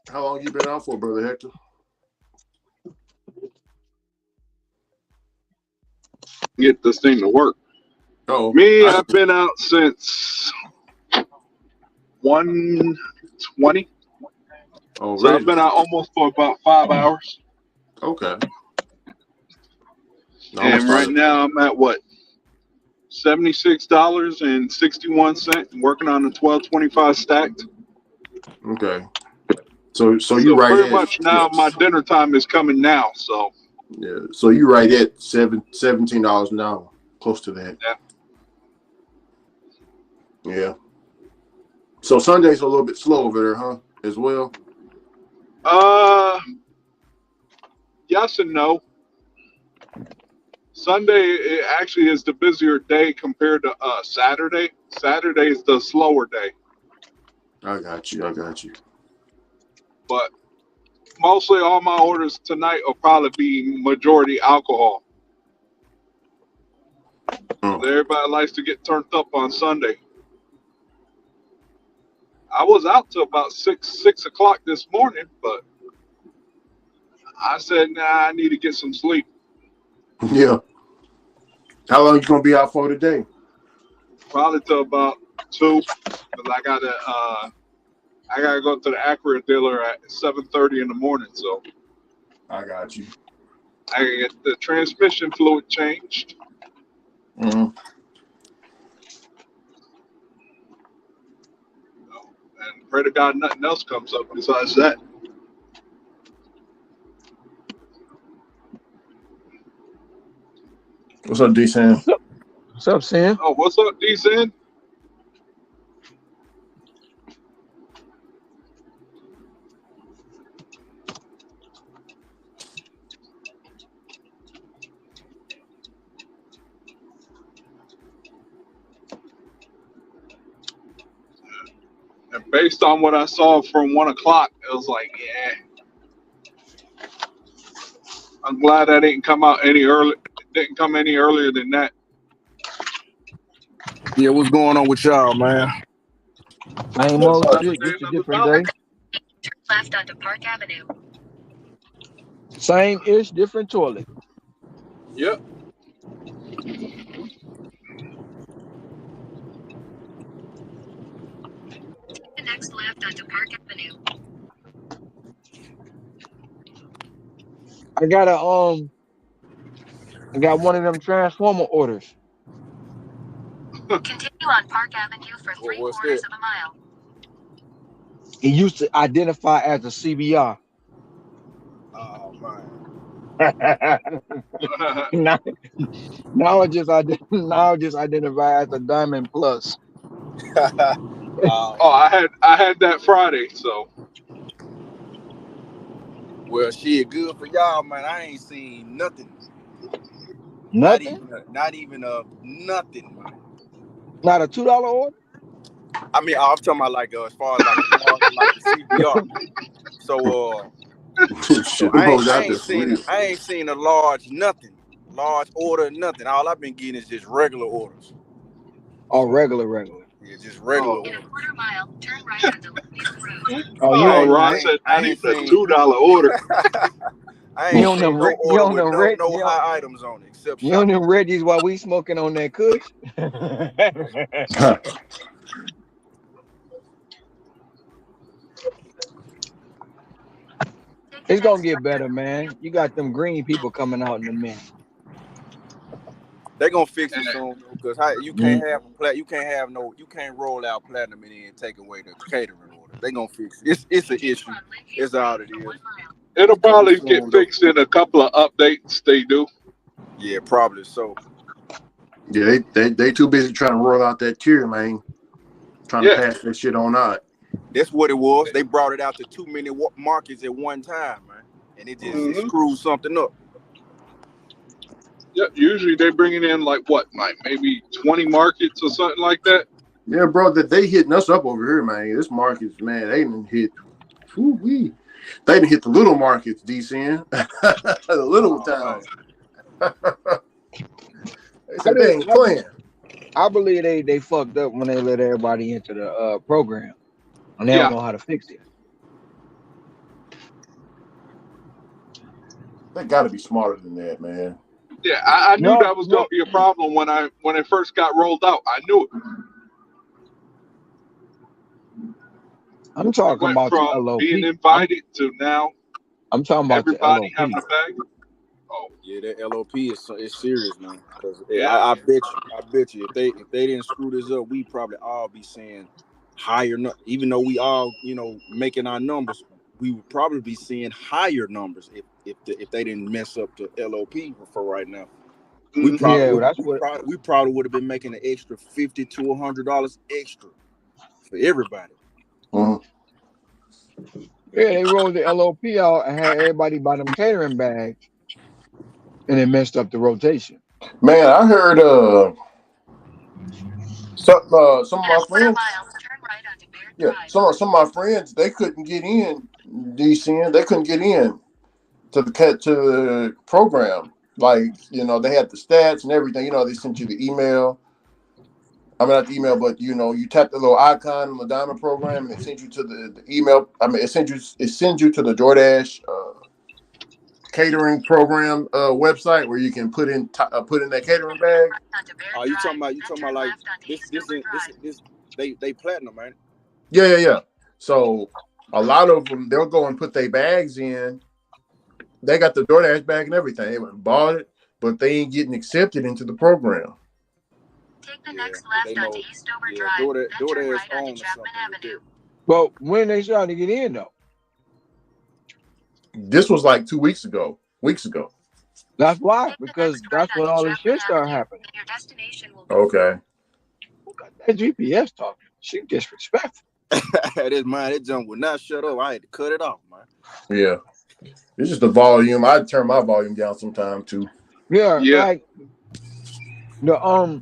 How long you been out for, Brother Hector? Get this thing to work. Oh, Me, I've been out since 1:20. Oh, So I've really? been out almost for about 5 hours. Okay. And right now I'm at what? $76.61, working on the 1225 stacked. Okay. So you So right pretty at much now my dinner time is coming now. So yeah. So you right at $17 an hour, close to that. Yeah. So Sunday's a little bit slow over there, huh? As well. Yes and no. Sunday it actually is the busier day compared to Saturday. Saturday is the slower day. I got you. But mostly all my orders tonight will probably be majority alcohol. Everybody likes to get turned up on Sunday. I was out till about six o'clock this morning, but I said, nah, I need to get some sleep. Yeah. How long you gonna be out for today? Probably till about 2, because I gotta go to the Acura dealer at 7:30 in the morning. So I got you. I gotta get the transmission fluid changed. Mm-hmm. And pray to God nothing else comes up besides that. What's up, D-Sam? What's up, Sam? Oh, what's up, D-Sin? And based on what I saw from 1 o'clock, it was like, yeah. I'm glad that didn't come out any early. It didn't come any earlier than that. Yeah, what's going on with y'all, man? Same What's old up, shit, man? just a Another different dollar? day. Turn left onto Park Avenue. Same ish, different toilet. Yep. The next left onto Park Avenue. I got one of them transformer orders. Continue on Park Avenue for What's 3/4 that? of a mile. It used to identify as a CBR. Oh man. now, now it just identify as a Diamond Plus. Oh, I had that Friday, so Well, shit, good for y'all, man. I ain't seen nothing. Nothing? Not even nothing, man. Not a $2 order? I mean, I'm talking about like as far as like the CPR. So Shit, I both out there sleep. ain't seen a large order, nothing. All I've been getting is just regular orders. Oh, So, regular. yeah, just regular In a orders. 1/4 mile, turn right onto Lakeview Road. Oh, you oh, on Ron them? said I I need ain't a seen $2 order. I You ain't on seen them? no You order on with them? no high items on it except You on shot. them Reggies while we smoking on that Kush? It's gonna get better, man. You got them green people coming out in a minute. They gonna fix it soon because you Mm. can't roll out platinum and then take away the catering order. They gonna fix it. It's an issue. It's all it is. It'll probably Soon, get though. fixed in a couple of updates they do. Yeah, probably so. Yeah, they too busy trying to roll out that tier, man. Trying to pass that shit on out. That's what it was. They brought it out to too many markets at one time, man, and it screwed something up. Yeah, usually they bring it in like maybe 20 markets or something like that. Yeah, bro, that they hitting us up over here, man. This market's, man, they didn't hit. They didn't hit the little markets, DCN. The little towns. They said they ain't playing. I believe they fucked up when they let everybody into the program, and they don't know how to fix it. They got to be smarter than that, man. Yeah, I knew that was going to be a problem when it first got rolled out. I knew it. I'm talking about from the LOP. being invited to now. I'm talking about everybody the LOP. having a bag. Oh yeah, that LOP is serious, man. Because I bet you if they didn't screw this up, we probably all be seeing higher. Even though we all making our numbers, we would probably be seeing higher numbers if they didn't mess up the LOP for right now. We probably would have been making an extra $50 to $100 extra for everybody. Mm-hmm. Yeah, they rolled the LOP out and had everybody buy them catering bags, and it messed up the rotation. Man, I heard some of In a my quarter friends, mile, turn right onto Baird yeah, Drive. some of my friends, they couldn't get in DCN. They couldn't get in to the program. Like, they had the stats and everything. They sent you the email. I mean, not the email, but you tap the little icon on the diamond program, and it sends you to the email. I mean, it sends you to the DoorDash catering program website where you can put in that catering bag. Onto Baird Are Drive, you then talking turn about like left onto this this Eastover this Drive. this they platinum, man. Yeah, yeah, yeah. So a lot of them, they'll go and put their bags in. They got the DoorDash bag and everything. They went and bought it, but they ain't getting accepted into the program. Take the Yeah, next but they left onto know. Eastover Yeah, Drive, then turn DoorDash right onto own or Chapman something with Avenue. that. But when they started to get in though, This was like 2 weeks ago, weeks ago. that's why Take the because next right that's when onto all this Chapman shit started Avenue, happening. and your destination will be. Okay. Who got that GPS talking? She disrespectful. This man, that jump would not shut up. I had to cut it off, man. Yeah. It's just the volume. I turn my volume down sometime too. Yeah, Yeah, like the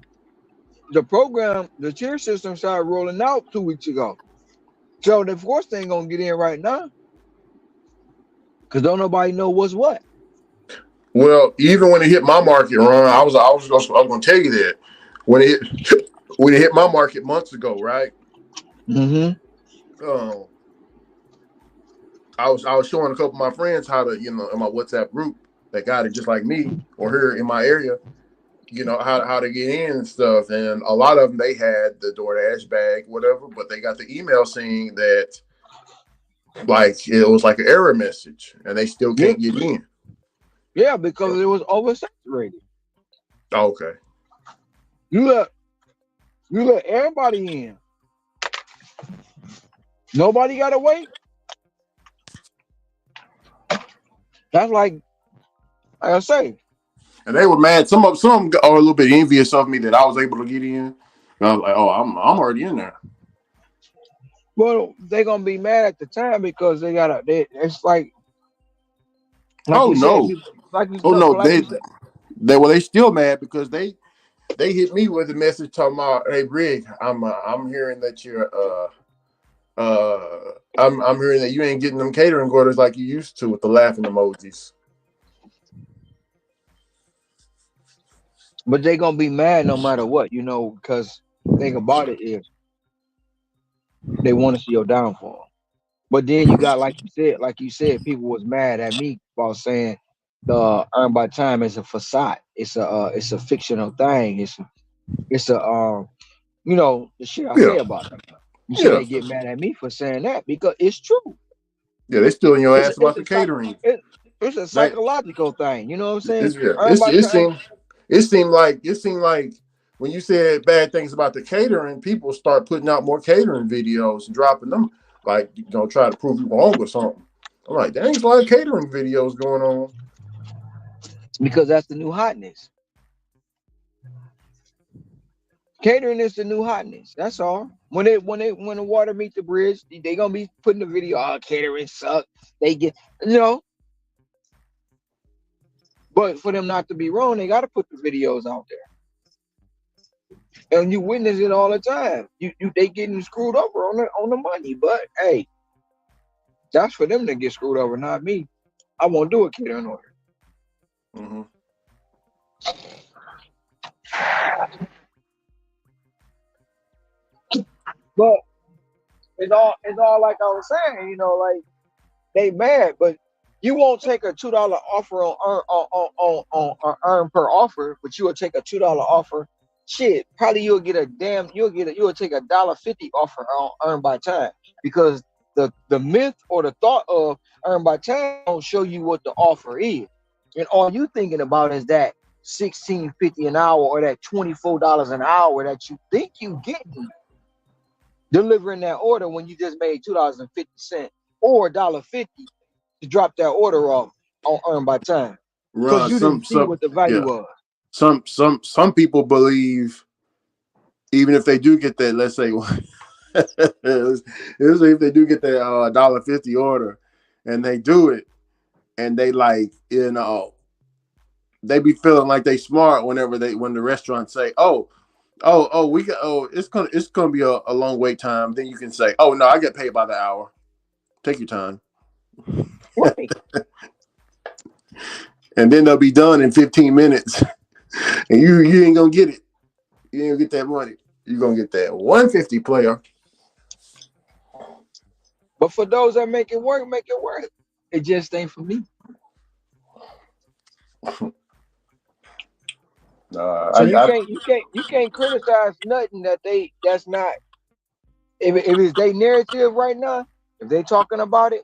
the program, the tier system started rolling out 2 weeks ago. So the course they ain't gonna get in right now because don't nobody know what's what. Well, even when it hit my market run, I was gonna tell you that when it when it hit my market months ago, right? Mm-hmm. Um, I was showing a couple of my friends how to, in my WhatsApp group that got it just like me or here in my area, how to get in and stuff. And a lot of them, they had the DoorDash bag, whatever, but they got the email saying that like it was like an error message and they still Yeah, can't get in. yeah, because it was oversaturated. Okay. You let you let everybody in. Nobody gotta wait. That's like I say. And they were mad. Some are a little bit envious of me that I was able to get in. And I was like, oh, I'm already in there. Well, they gonna be mad at the time because they gotta. It's like Oh you said. no. Like you Oh know, no. like They you said. they still mad because they hit me with a message talking about, hey Brig, I'm hearing that you're I'm hearing that you ain't getting them catering orders like you used to with the laughing emojis. But they gonna be mad no matter what, because thing about it is they want to see your downfall. But then you got like you said, people was mad at me about saying the earn by time is a facade. It's a fictional thing. It's the shit I Yeah, say about it. You see, yeah, they get mad at me for saying that because it's true. yeah. They still in your It's a, ass it's about a the psych- catering. it, it's a They psychological thing. You know what I'm saying? it's yeah. Earn by time. It seemed like when you said bad things about the catering, people start putting out more catering videos and dropping them, like try to prove you wrong or something. I'm like, dang, there's a lot of catering videos going on. Because that's the new hotness. Catering is the new hotness. That's all. When the water meet the bridge, they gonna be putting the video. Oh, catering suck. They get you know, but for them not to be wrong, they gotta put the videos out there, and you witness it all the time. You they getting screwed over on the money, but hey, that's for them to get screwed over, not me. I won't do a catering order. Hmm. But it's all like I was saying, like they mad, but you won't take a $2 offer on earn per offer, but you will take a $2 offer. Shit, probably you'll take $1.50 offer on earn by time because the myth or the thought of earn by time don't show you what the offer is, and all you thinking about is that 16.50 an hour or that $24 an hour that you think you getting delivering that order when you just made $2.50 or $1.50 to drop that order off on earn by time because Ron, you didn't see what the value yeah, was. some people believe even if they do get that, let's say, let's say if they do get that $1.50 order, and they do it, and they like they be feeling like they smart when the restaurants say, it's gonna be a long wait time. Then you can say, oh no, I get paid by the hour. Take your time. Right. And then they'll be done in 15 minutes. And you ain't gonna get it. You ain't gonna get that money. You're gonna get that 150 player. But for those that make it work, make it work. It just ain't for me. So you can't criticize nothing that's not if it's their narrative right now, if they talking about it,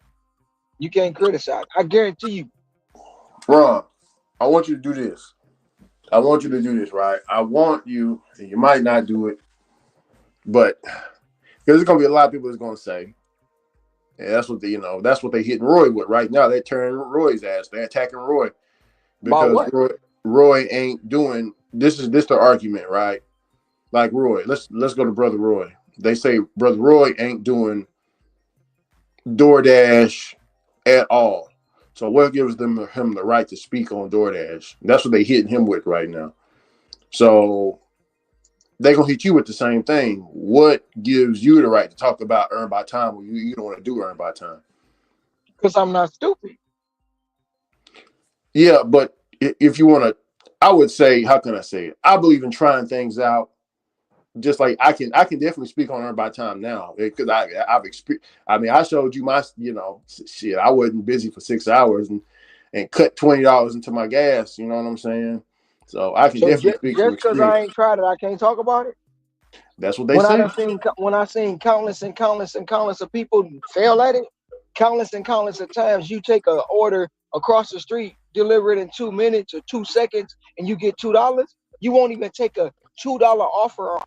you can't criticize. I guarantee you. Ron, I want you to do this. I want you to do this, right? I want you, and you might not do it, but because there's gonna be a lot of people that's gonna say, and that's what that's what they hitting Roy with right now. They're turning Roy's ass. They're attacking Roy About because what? Roy ain't doing this. Is this the argument, right? Like Roy, let's go to Brother Roy. They say Brother Roy ain't doing DoorDash at all. So what gives him the right to speak on DoorDash? That's what they hitting him with right now. So they're gonna hit you with the same thing. What gives you the right to talk about earn by time when you don't want to do earn by time? Because I'm not stupid. Yeah, but if you want to, I would say, how can I say it? I believe in trying things out. Just like I can definitely speak on earn by time now because I've experienced. I mean, I showed you my shit. I wasn't busy for 6 hours and cut $20 into my gas. You know what I'm saying? So I can So definitely just speak from because I experience. ain't tried it, I can't talk about it. That's what they say. When I seen countless and countless and countless of people fail at it, countless and countless of times you take an order across the street, deliver it in 2 minutes or 2 seconds, and you get $2. You won't even take a $2 offer on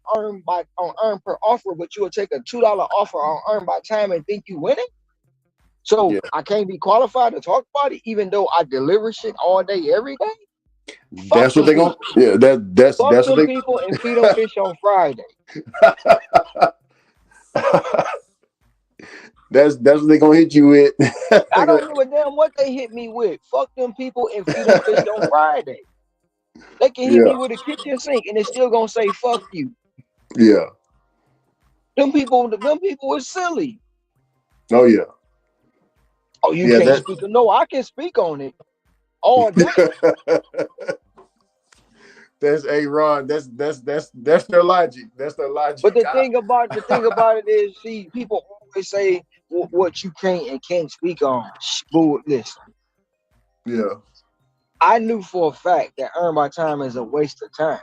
earn per offer, but you will take a $2 offer on earn by time and think you winning. So Yeah, I can't be qualified to talk about it, even though I deliver shit all day, every day. Fuck that's what them they gonna. people. Yeah, Fuck that's what them they. people and feed them fish on Friday. That's what they gonna hit you with. I don't give a damn what they hit me with. Fuck them people and feed them fish on Friday. They can hit Yeah, me with a kitchen sink and it's still gonna say fuck you. yeah. Them people is silly. Oh yeah, Oh, you yeah. can't speak. No, I can speak on it all day. That's Ron. That's their logic. That's their But logic. the thing about it is, see, people always say what you can't and can't speak on. Boo, listen, Yeah. I knew for a fact that earn my time is a waste of time.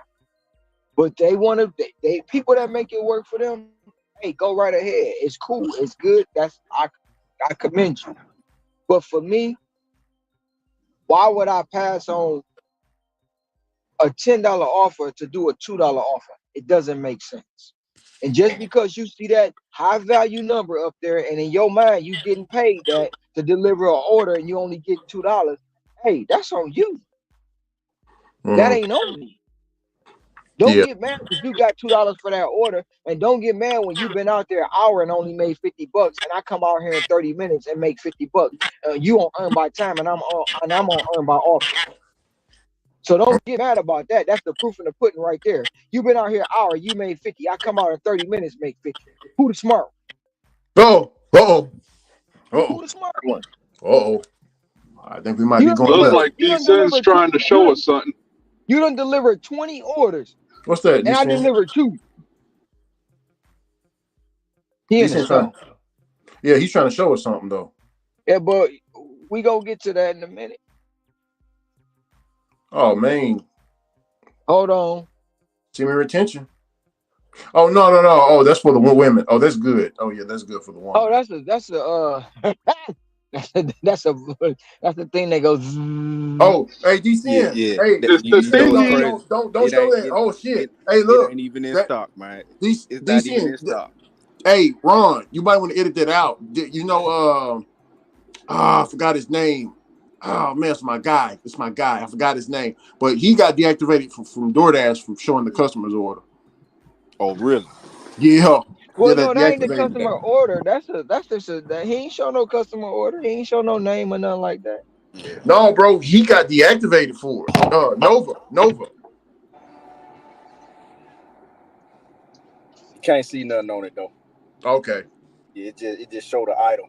But they want to, they people that make it work for them. Hey, go right ahead. It's cool. It's good. I commend you. But for me, why would I pass on a $10 offer to do a $2 offer? It doesn't make sense. And just because you see that high value number up there, and in your mind you getting paid that to deliver an order, and you only get $2, hey, that's on you. That Mhm. ain't on me. Don't Yeah. get mad if you got $2 for that order, and don't get mad when you've been out there an hour and only made $50, and I come out here in 30 minutes and make $50. You on earn by time, and I'm on earn by offer. So don't get mad about that. That's the proof in the pudding right there. You've been out here an hour, you made 50. I come out in 30 minutes, make 50. Who the smart Oh. Oh. one? Oh. Who the smart one? Oh. I think we might You be done going Look delivered. left. like You D done Sin's delivered two. trying to show us something. You done delivered 20 orders, What's that, and I Decent? delivered two. He in the Decent trying. store. Yeah, he's trying to show us something though. Yeah, but we gonna get to that in a minute. Oh man, Hold on. see me retention. Oh no. Oh, that's for the women. Oh, that's good. Oh yeah, that's good for the Oh, woman. that's a that's the thing that goes. Oh, hey, Yeah, Decent. yeah. Hey, It's the You know Decent. what's thingy. Don't It show ain't that. it Oh shit. it Hey, it look. ain't even in That stock, man. It's not even in Decent. stock. Hey, Ron, you might want to edit that out. You know, I forgot his name. Oh man, it's my guy. It's my guy. I forgot his name, but he got deactivated from DoorDash from showing the customer's order. Oh, really? Yeah, yeah, Well, that no, that ain't the deactivated. customer order. That's just that he ain't show no customer order. He ain't show no name or nothing like that. Yeah. No, bro, he got deactivated for it. Nova. You can't see nothing on it though. Okay. Yeah, it just showed the item.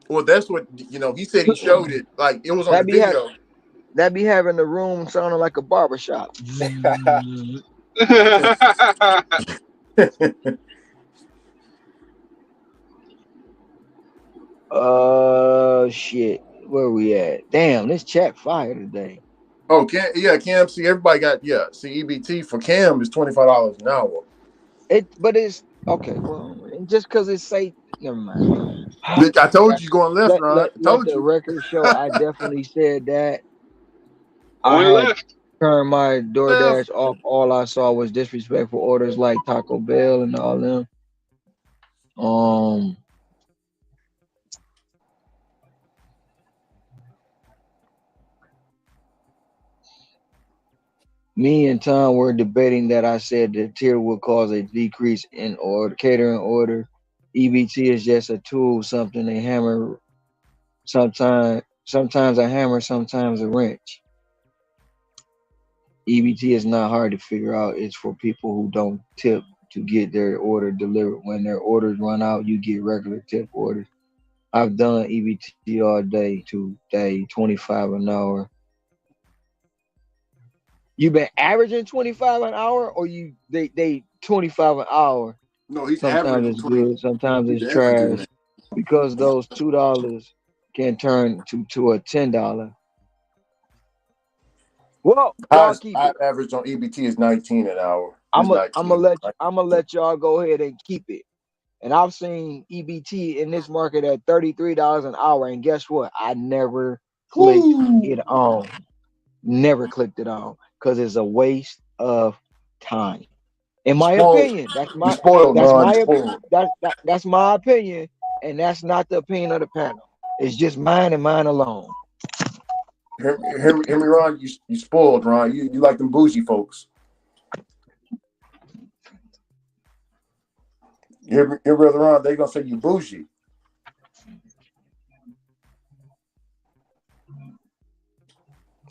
Well, that's what he said. He showed it like it was on the That be video. that be having the room sounding like a barbershop. Shit. Where we at? Damn, this chat fire today. Oh, Cam. See, everybody got See, EBT for Cam is $25 an hour. But it's okay. Well, just because it's say, never mind. I told you going left, Ron. I Let told the you. record show. I definitely said that. I Going had left. turned my Left. DoorDash off. All I saw was disrespectful orders like Taco Bell and all them. Me and Tom were debating that. I said the tier would cause a decrease in order catering order. EBT is just a tool, something they hammer. Sometimes a hammer, sometimes a wrench. EBT is not hard to figure out. It's for people who don't tip to get their order delivered. When their orders run out, you get regular tip orders. I've done EBT all day today, 25 an hour. You've been averaging 25 an hour, or they 25 an hour. No, he's Sometimes averaging it's 20. good, sometimes He's it's averaging trash, that. because those $2 can turn to a $10. Well, y'all keep I it. average on EBT is 19 an hour. It's I'm gonna 19. let y'all go ahead and keep it. And I've seen EBT in this market at $33 an hour, and guess what? I never clicked it on. Never clicked it on because it's a waste of time. In my opinion, You spoiled, Ron. You spoiled. that's my opinion, and that's not the opinion of the panel. It's just mine and mine alone. Hear me, Ron. You spoiled, Ron. You like them bougie folks. Your brother Ron, they gonna say you bougie.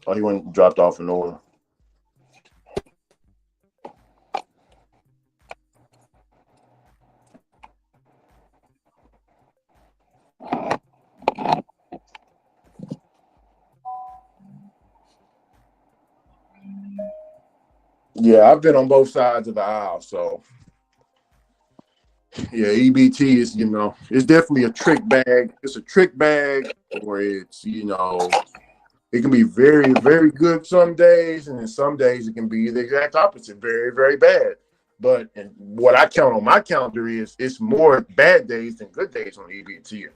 Oh, he went dropped off in order. Yeah, I've been on both sides of the aisle, so yeah, EBT is it's definitely a trick bag. It's a trick bag, or it's it can be very, very good some days, and then some days it can be the exact opposite, very, very bad. But what I count on my calendar is it's more bad days than good days on EBT,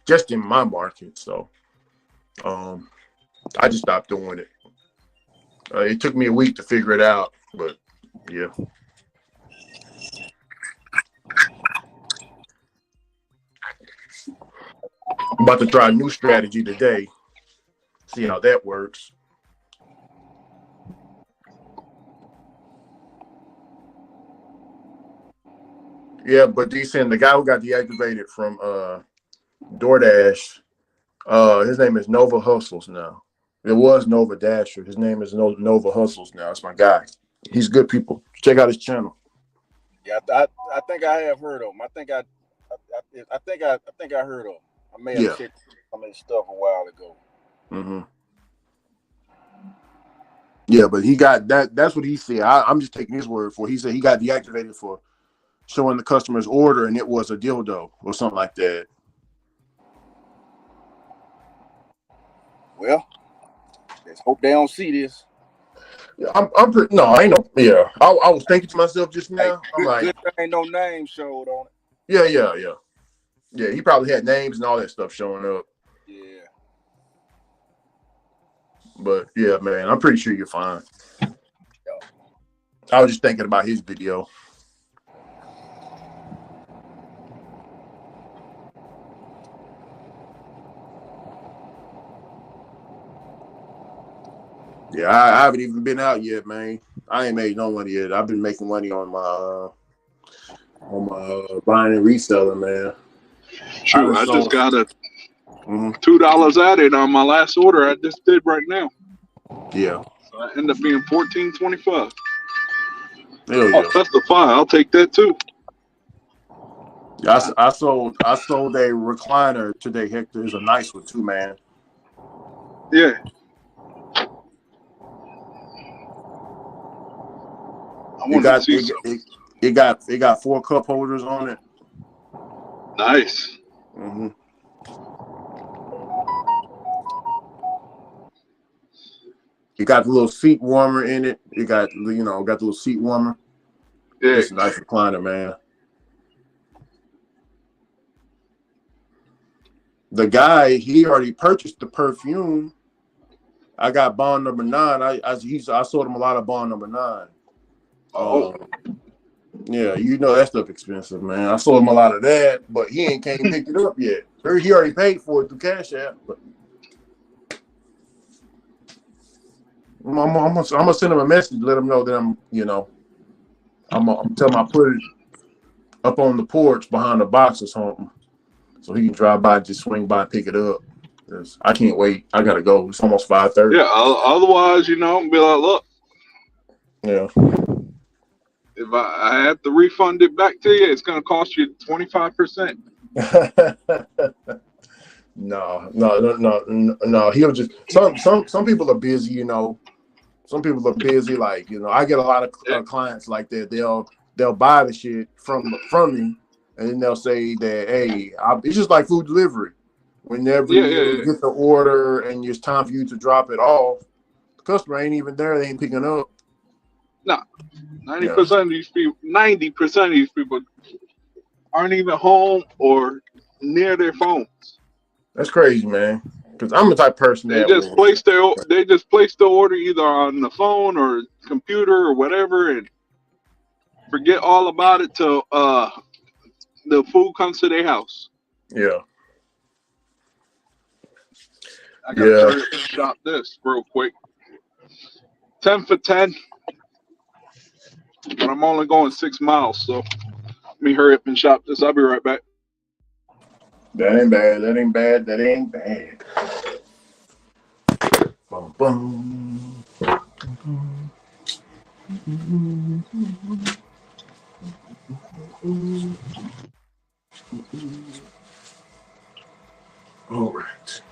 just in my market. So I just stopped doing it. It took me a week to figure it out, but yeah. I'm about to try a new strategy today. See how that works. Yeah, but decent. The guy who got deactivated from DoorDash, his name is Nova Hustles now. It was Nova Dasher. His name is Nova Hustles now. It's my guy. He's good people. Check out his channel. Yeah, I think I have heard of him. I think I heard of him. I may have checked some of his stuff a while ago. Mm-hmm. Yeah, but he got that. That's what he said. I'm just taking his word for it. He said he got deactivated for showing the customer's order, and it was a dildo or something like that. Well, let's hope they don't see this. Yeah, I'm pretty. No, I ain't no. Yeah, I was thinking to myself just now. I'm like, good thing no name showed on it. Yeah. He probably had names and all that stuff showing up. Yeah. But yeah, man, I'm pretty sure you're fine. I was just thinking about his video. Yeah, I haven't even been out yet, man. I ain't made no money yet. I've been making money on my buying and reselling, man. True. I just got a $2 added on my last order I just did right now. Yeah. So I end up being $14.25. Hell Oh, yeah. that's the fine. I'll take that too. I sold a recliner today, Hector. It's a nice one too, man. Yeah. I It wanted to got see it, something. it got 4 cup holders on it. Nice. Mm-hmm. It got the little seat warmer in it. It got got the little seat warmer. Yeah. It's a nice recliner, man. The guy, he already purchased the perfume. I got Bond number 9. I sold him a lot of Bond number 9. Oh. Yeah, that stuff expensive, man. I sold him a lot of that, but he ain't came and picked it up yet. He already paid for it through Cash App, but I'm gonna send him a message, let him know that I'm tell him I put it up on the porch behind the box or something, so he can drive by, just swing by, and pick it up. Cause I can't wait. I gotta go. It's almost 5:30. Yeah. Otherwise, be like, look, Yeah. if I have to refund it back to you, it's gonna cost you 25%. No. He'll just some people are busy. Some people are busy. Like I get a lot of clients like that. They'll buy the shit from me, and then they'll say that, hey, it's just like food delivery. Whenever you get the order and it's time for you to drop it off, the customer ain't even there. They ain't picking up. No, 90% of these people, 90% of these people aren't even home or near their phones. That's crazy, man. Because I'm the type of person They that just place the order either on the phone or computer or whatever, and forget all about it till the food comes to their house. Yeah. I gotta hurry up and shop this real quick. 10 for 10, but I'm only going 6 miles, so let me hurry up and shop this. I'll be right back. That ain't bad. That ain't bad. Bum, bum. All right.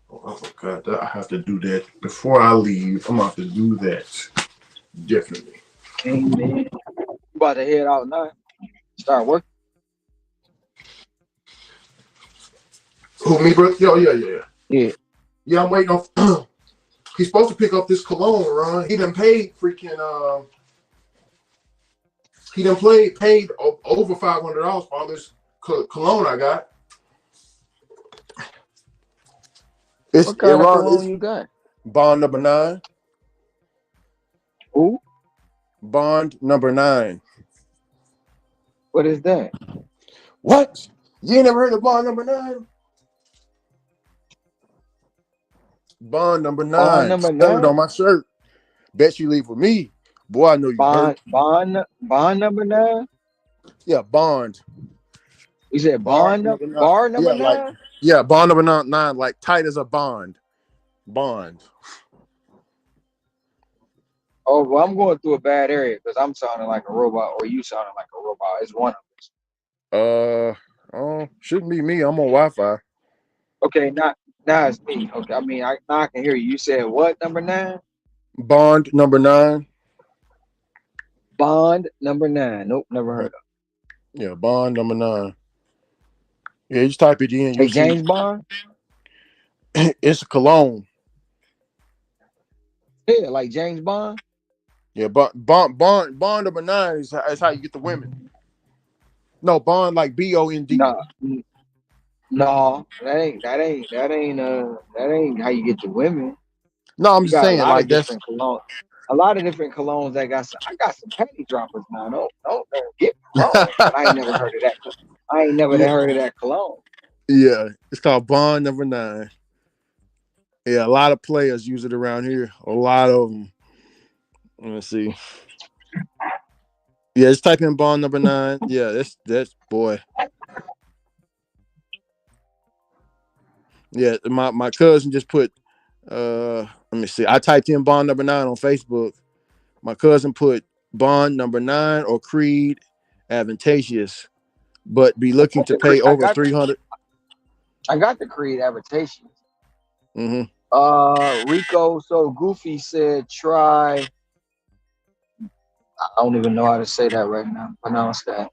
Oh, I forgot that I have to do that before I leave. I'm going to have to do that. Definitely. Amen. You about to head out now? Start working? Who, me, bro? Yeah. Yeah. Yeah, I'm waiting on. He's supposed to pick up this cologne, Ron. He done paid freaking. He done paid over $500 for all this cologne I got. What kind of cologne you got? Bond number 9. Who? Bond number 9. What is that? What? You ain't never heard of Bond number 9? Bond number 9. Bond number 9? Stand it on my shirt. Bet you leave with me. Boy, I know you heard. Bond number 9? Yeah, Bond. You said bar number 9? Yeah, Bond number 9, like tight as a bond. Bond. Oh, well, I'm going through a bad area because I'm sounding like a robot, or you sounding like a robot. It's one of us. Shouldn't be me. I'm on Wi-Fi. Okay, now it's me. Okay, I mean, now I can hear you. You said what number 9? Bond number 9. Bond number 9. Nope, never heard of it. Yeah, Bond number 9. Yeah, just type it in. Hey, James Bond? It's a cologne. Yeah, like James Bond? Yeah, Bond number 9 is how you get the women. No, Bond like BOND. No, that ain't how you get the women. No, I'm just saying, like that's a lot of different colognes. I got some panty droppers now. Don't get me wrong, but I ain't never heard of that. I ain't never heard of that cologne. Yeah, it's called Bond number 9. Yeah, a lot of players use it around here. A lot of them. Let me see. Yeah, just type in Bond number 9. Yeah, that's boy. Yeah, my cousin just put. Let me see. I typed in Bond number 9 on Facebook. My cousin put Bond number 9 or Creed advantageous, but be looking to pay I over got 300. I got the Creed adaptation. Mm-hmm. Rico so goofy said try. I don't even know how to say that right now. Pronounce that,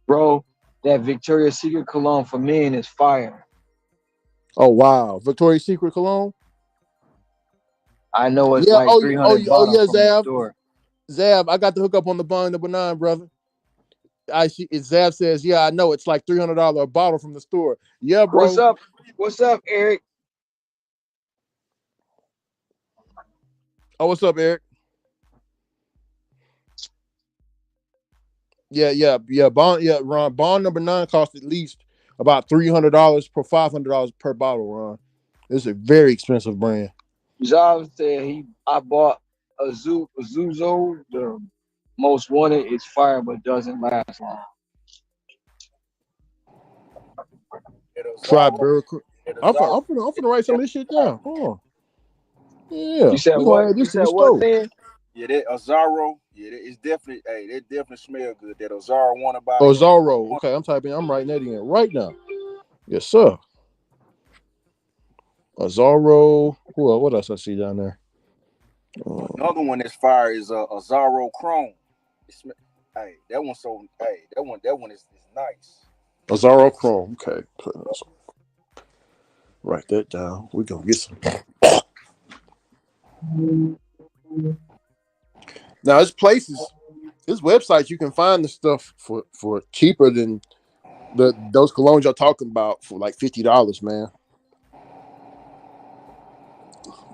bro. That Victoria's Secret cologne for men is fire. Oh wow, Victoria's Secret cologne. I know it's Yeah. like 300 Oh bottle yeah, from the Zav. store. Zav, I got the hook up on the Bond number 9, brother. Zav says, yeah, I know it's like $300 a bottle from the store. Yeah, What's bro. up? What's up, Eric? Oh, what's up, Eric? Yeah. Ron. Bond number 9 costs at least about $300 per $500 per bottle, Ron. It's a very expensive brand. Zav said I bought a Zuzo. The most wanted is fire, but doesn't last long. Try Barrel. I'm finna write some of this shit down. Oh, You yeah. said We're gonna what? add You this to said the what, stove. Lynn? Yeah, that Azaro. Yeah, it's definitely. Hey, that definitely smell good. That Azaro one about. Oh, Zorro. Okay, I'm writing that in right now. Yes, sir. Azaro. What else I see down there? Another one that's fire is Azaro Chrome. Hey, that one so. Hey, that one is nice. Azaro Chrome. Okay, write that down. We're gonna get some. Now, there's places, there's websites you can find the stuff for cheaper than those colognes y'all talking about for like $50, man.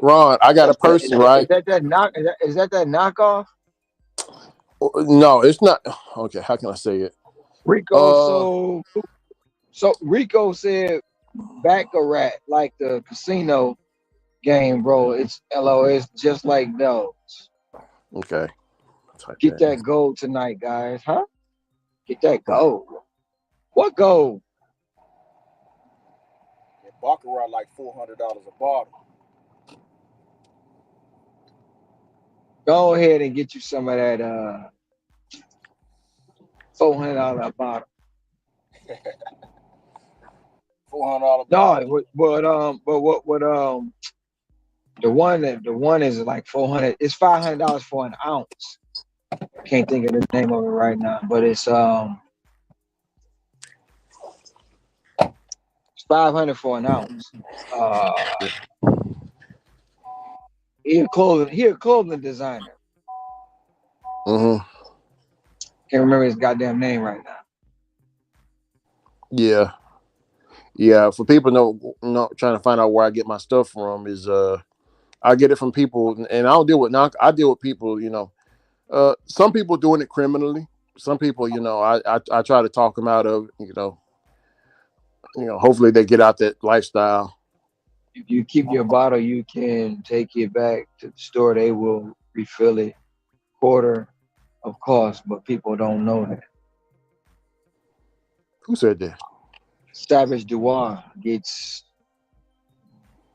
Ron, I got a person, right? Is that knockoff? No, it's not. Okay, how can I say it? Rico Uh, so Rico said Baccarat, like the casino game, bro. It's LOS just like those. okay. Type Get that in. that gold tonight, guys. Huh? Get that gold. What gold? Baccarat like $400 a bottle. Go ahead and get you some of that $400 bottle. $400 No, bottle. but what the one is like 400. It's $500 for an ounce. Can't think of the name of it right now, but it's 500 for an ounce. He a clothing designer. Mm-hmm. Can't remember his goddamn name right now. Yeah. For people trying to find out where I get my stuff from is I get it from people, and I don't deal with knock. I deal with people, some people doing it criminally. Some people, I try to talk them out of, hopefully they get out that lifestyle. If you keep your bottle, you can take it back to the store. They will refill it quarter of cost, but people don't know that. Who said that? Savage Duar gets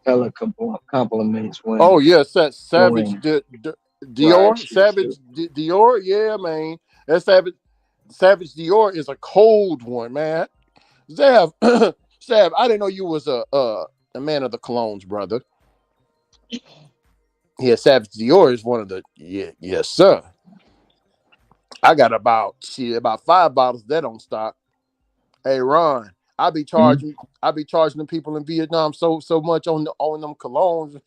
hella compliments Oh when yeah, Savage doing dry Dior. shit Savage too. Dior. Yeah, man. That Savage Dior is a cold one, man. Zav, Sav, I didn't know you was a man of the colognes, brother. Yeah, Savage Dior is one of the yes, sir. I got about 5 bottles that on stock. Hey Ron, Mhm. I be charging the people in Vietnam so much on them colognes,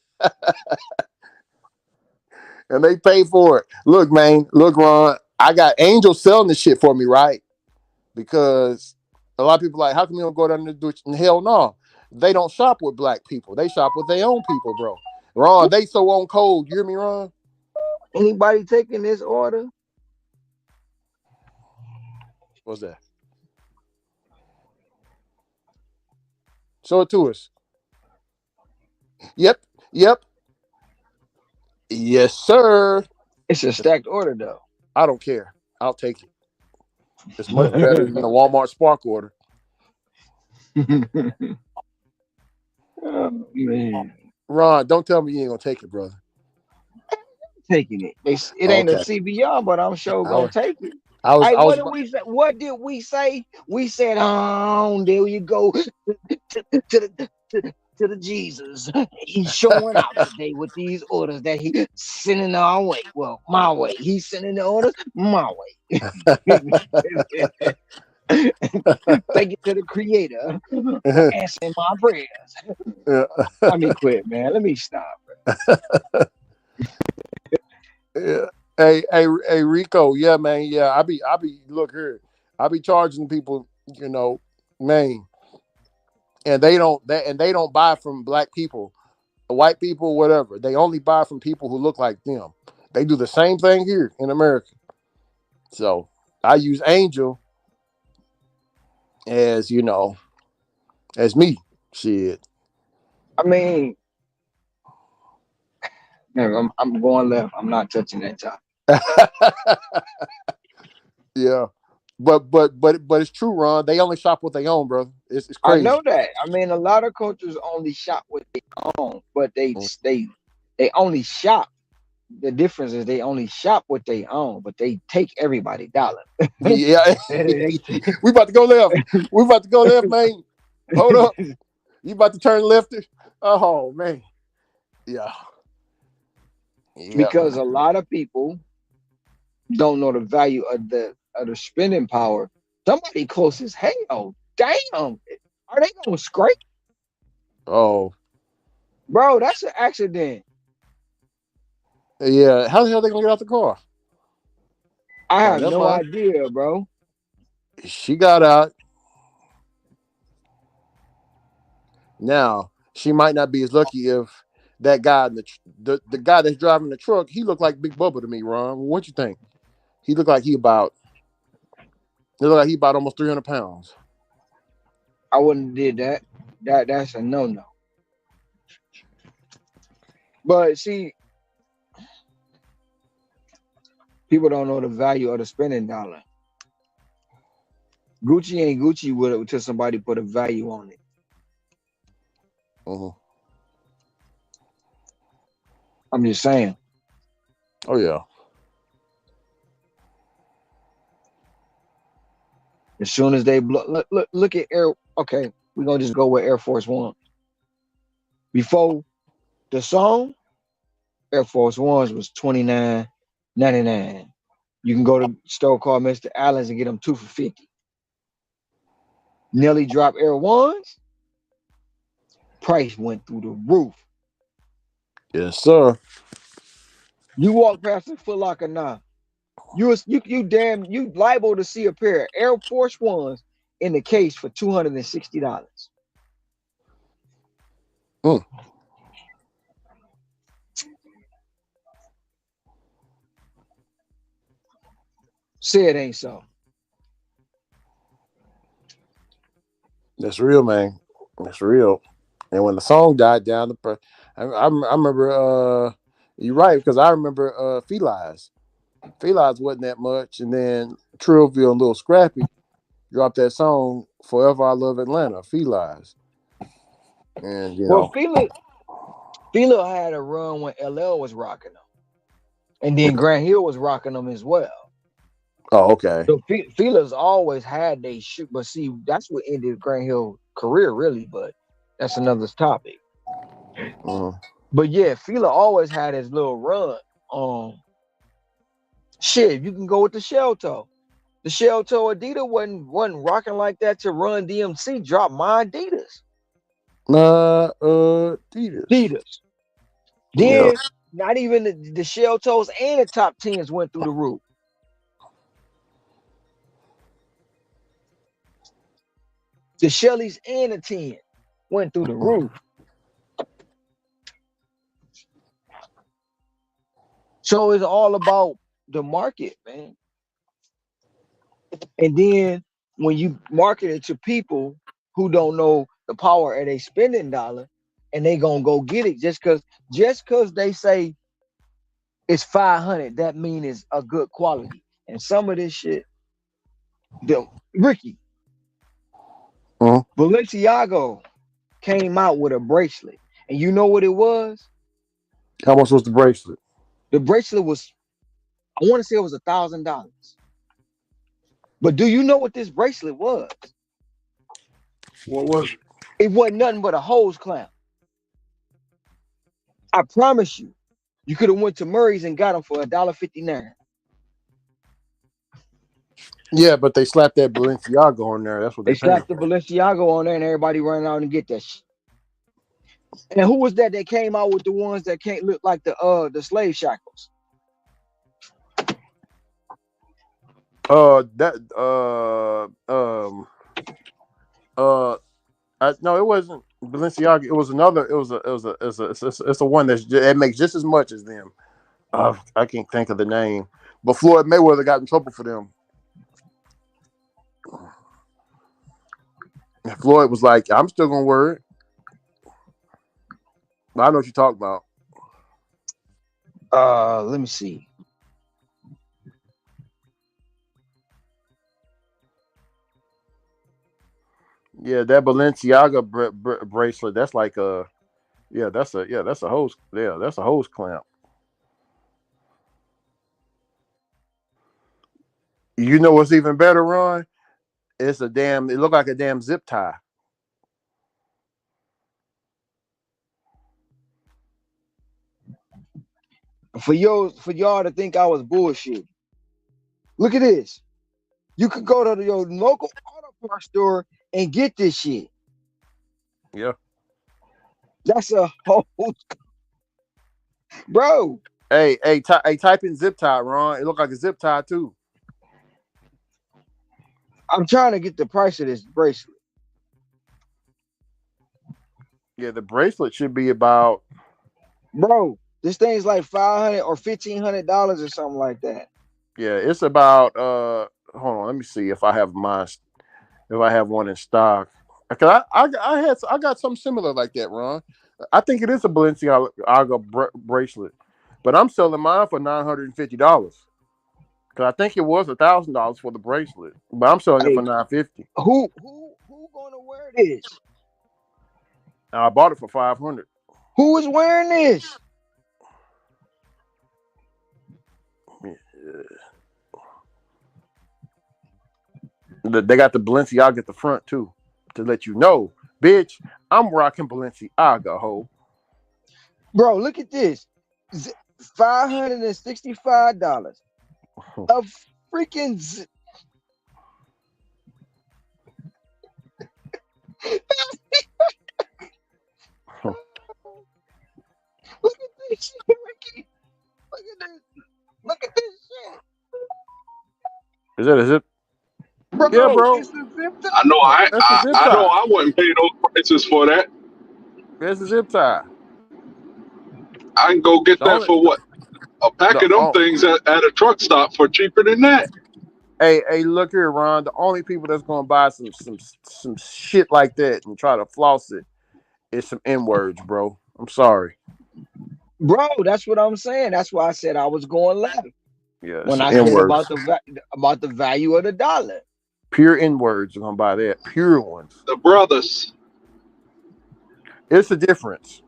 and they pay for it. Look, man, look, Ron, I got angels selling this shit for me, right? Because a lot of people like, how come you don't go down there and do it? And hell no, they don't shop with black people. They shop with their own people, bro. Ron, they so on code. You hear me, Ron? Anybody taking this order? What's that? Show it to us. Yep. Yes, sir. It's a stacked order though. I don't care. I'll take it. It's much better than a Walmart Spark order. Oh, man. Ron, don't tell me you ain't gonna take it, brother. Taking it. It ain't a Okay. CBR, but I'm sure I gonna was, take it. I was, Hey, I what was. did we say? What did we say? We said, oh, there you go to the Jesus. He's showing out today with these orders that he sending our way. Well, my way. He's sending the orders my way. Thank you to the Creator for answering my prayers. Let me quit, man. Let me stop. Yeah. Hey, Rico. Yeah, man. Yeah, I be. Look here. I be charging people. You know, man, and they don't buy from black people, white people, whatever. They only buy from people who look like them. They do the same thing here in America. So I use Angel as as me. Shit. I mean, man, I'm going left. I'm not touching that top. Yeah. But it's true, Ron. They only shop what they own, brother. It's I crazy. know that. I mean, a lot of cultures only shop what they own, but Mm. they only shop. The difference is they only shop what they own, but they take everybody dollar. Yeah. They We about to go left. We about to go left, man. Hold up. You about to turn left? Oh man. Yeah. Yeah, because man. a lot of people don't know the value of the spending power. Somebody close as hell. Damn. Are they gonna scrape? Oh. Bro, that's an accident. Yeah. How the hell they gonna get out the car? I Oh, have never no mind. idea, bro. She got out. Now she might not be as lucky if that guy in the guy that's driving the truck. He looked like Big Bubba to me, Ron. What you think? He looked like he looked like he about almost 300 pounds. I wouldn't have did that. That's a no no. But see, people don't know the value of the spending dollar. Gucci ain't Gucci with it until somebody put a value on it. Mhm. I'm just saying. Oh yeah. As soon as they look at Air. Okay, we're gonna just go with Air Force One. Before the song, Air Force Ones was $29.99. You can go to store called Mr. Allen's and get them two for 50. Nelly drop Air Ones, price went through the roof. Yes, sir. You walk past the Foot Locker now, you liable to see a pair of Air Force Ones in the case for $260. Mm, Say it ain't so. that's real, man. That's real. And when the song died down, I remember. You're right because I remember Felines. Felines wasn't that much, and then Trillville and Little Scrappy dropped that song "Forever I Love Atlanta." Felines, and Well, Fila had a run when LL was rocking them, and then Grant Hill was rocking them as well. oh, okay. So Fila's always had they shoot, but see, that's what ended Grant Hill's career really. But that's another topic. Mm. But yeah, Fila always had his little run. Shit, you can go with the shell toe. The shell toe Adidas wasn't rocking like that to run DMC. Drop my Adidas. Adidas. Adidas. Yeah. Then not even the shell toes and the top tens went through the roof. The Shellys and the 10 went through the roof. So it's all about the market, man. And then when you market it to people who don't know the power of a spending dollar, and they gonna go get it just cause they say it's 500. That mean it's a good quality. And some of this shit, the Ricky Mhm. Balenciaga came out with a bracelet, and you know what it was? How much was the bracelet? The bracelet was, I want to say it was $1,000. But do you know what this bracelet was? What was it? It wasn't nothing but a hose clamp. I promise you, you could have went to Murray's and got them for $1.59. Yeah, but they slapped that Balenciaga on there. That's what They they're paying slapped the for. Balenciaga on there, and everybody running out and get that shit. And who was that came out with the ones that can't look like the slave shackles? That no, it wasn't Balenciaga. It was another. It's a one it makes just as much as them. I can't think of the name, but Floyd Mayweather got in trouble for them. And Floyd was like, "I'm still gonna wear it." I know what you're talking about. Let me see. Yeah, that Balenciaga bracelet. That's like a that's a hose. Yeah, that's a hose clamp. You know what's even better, Ron? It's a damn. It looked like a damn zip tie. For y'all to think I was bullshit. Look at this. You could go to your local auto parts store and get this shit. Yeah. That's a whole bro. Hey, type in zip tie, Ron. It looked like a zip tie too. I'm trying to get the price of this bracelet. Yeah, the bracelet should be about. Bro, this thing's like $500 or $1,500 or something like that. Yeah, it's about. Hold on, let me see if I have mine. If I have one in stock, because I got something similar like that, Ron. I think it is a Balenciaga bracelet, but I'm selling mine for $950. Because I think it was $1,000 for the bracelet, but I'm selling it Hey, for $950. who gonna wear this? Now I bought it for $500. Who is wearing this? They got the Balenciaga at the front too, to let you know, bitch, I'm rocking Balenciaga, ho. Bro, look at this. $565. A freaking look at this shit, Ricky. Look at this. Look at this shit. Is that a zip? Yeah, Bro, bro. it's a zip I know tie. That's a zip I know tie. I wouldn't pay those prices for that. That's a zip tie. I can go get The that only, for what? A pack the of them things at a truck stop for cheaper than that. hey, look here, Ron. The only people that's gonna buy some shit like that and try to floss it is some N words, bro. I'm sorry. Bro, that's what I'm saying. That's why I said I was going left Yeah, when some I N said words. about the value of the dollar. Pure N words are gonna buy that. Pure ones. The brothers. It's a difference.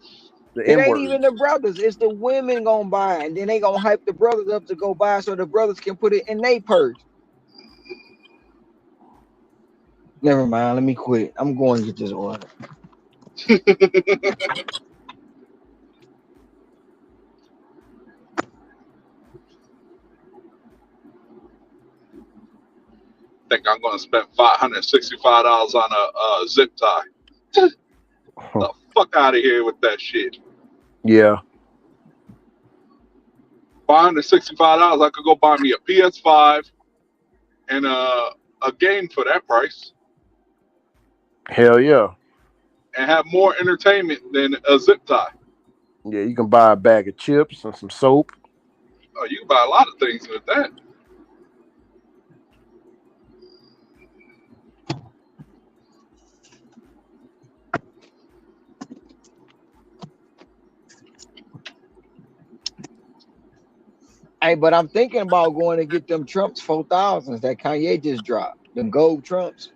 The It N ain't even words. the brothers. It's the women gonna buy, and then they gonna hype the brothers up to go buy, so the brothers can put it in their purse. Never mind. Let me quit. I'm going to get this order. Think I'm going to spend $565 on a zip tie. The fuck out of here with that shit. Yeah. $565, I could go buy me a PS5 and a game for that price Hell yeah. and have more entertainment than a zip tie. Yeah, you can buy a bag of chips and some soap. Oh, you can buy a lot of things with that. Hey, but I'm thinking about going to get them Trumps 4000s that Kanye just dropped. Them gold Trumps.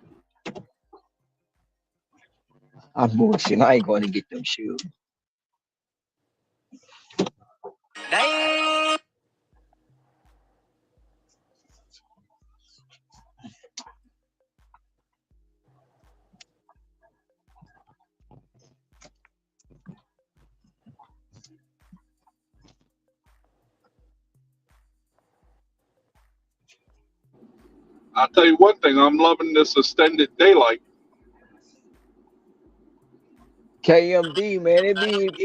I'm bullshit. I ain't going to get them shoes. I'll tell you one thing. I'm loving this extended daylight. KMD, man, it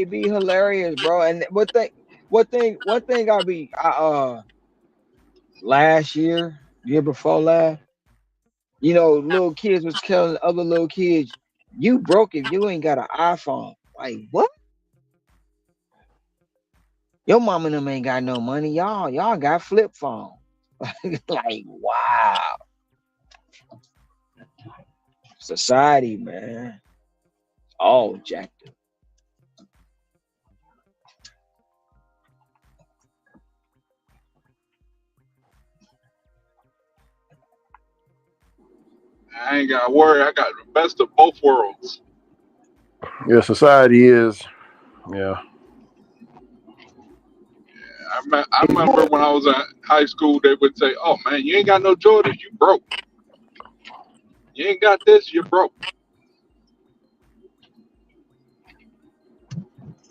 be hilarious, bro. And one thing last year before last, little kids was telling other little kids, you broke if you ain't got an iPhone. Like what? Your mom and them ain't got no money. Y'all got flip phone. Like, wow. Society, man. All jacked up. I ain't got to worry. I got the best of both worlds. Yeah, society is. Yeah. I remember when I was in high school, they would say, "Oh man, you ain't got no Jordans, you broke. You ain't got this, you're broke."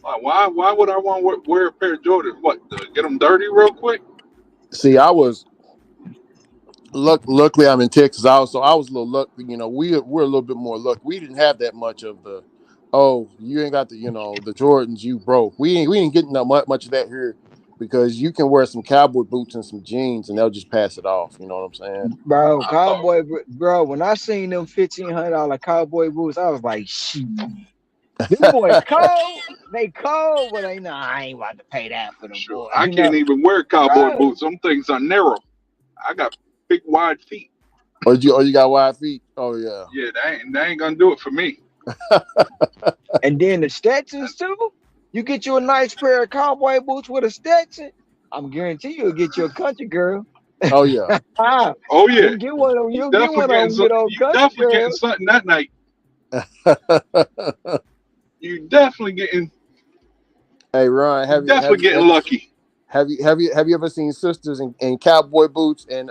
Like, why would I want to wear a pair of Jordans? What, to get them dirty real quick? See, I was luckily I'm in Texas. I was a little lucky. We're a little bit more lucky. We didn't have that much of the, oh, you ain't got the Jordans, you broke. We ain't getting that much of that here because you can wear some cowboy boots and some jeans and they'll just pass it off. You know what I'm saying? Bro, I thought, bro, when I seen them $1,500 cowboy boots, I was like, shit. Them boys cold. They cold, but I ain't about to pay that for them shoot, boys. I can't even wear cowboy Bro. boots. Them things are narrow. I got big, wide feet. Or you got wide feet? Oh yeah. Yeah, they ain't gonna do it for me. And then the Stetsons too. You get you a nice pair of cowboy boots with a Stetson. I'm guarantee you'll get you a country girl. Oh yeah. Ah, Oh yeah, you get one of them. you You get definitely one of getting them good old you country definitely getting girls. something that night. You definitely getting Hey Ron, you definitely getting lucky. have you ever seen sisters in cowboy boots and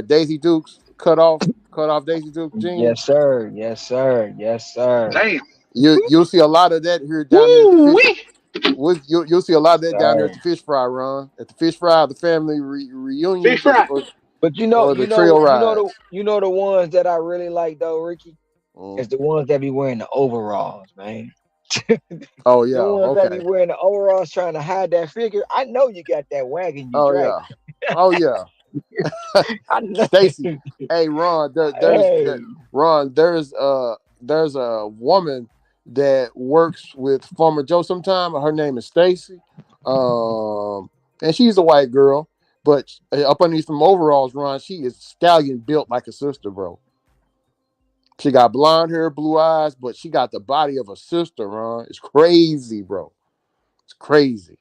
Daisy Dukes cut off Daisy Duke Yes, jeans? sir. Yes, sir. Yes, sir. Damn. You'll see a lot of that here down there at the Woo fish. wee. You'll see a lot of that down there at Sir. the fish fry run, at the fish fry, the family Fish reunions, or the fry. or, But or the trail rides. the ones that I really like though, Ricky, Mm. is the ones that be wearing the overalls, man. Oh yeah, The ones that be okay. wearing the overalls trying to hide that figure. I know you got that wagon you Oh driving. yeah, oh yeah. I know. Stacy, hey Ron, Hey, there's a woman that works with Farmer Joe sometime. Her name is Stacy, and she's a white girl, but up underneath some overalls, Ron, she is stallion built like a sister, bro. She got blonde hair, blue eyes, but she got the body of a sister, Ron. It's crazy, bro. It's crazy.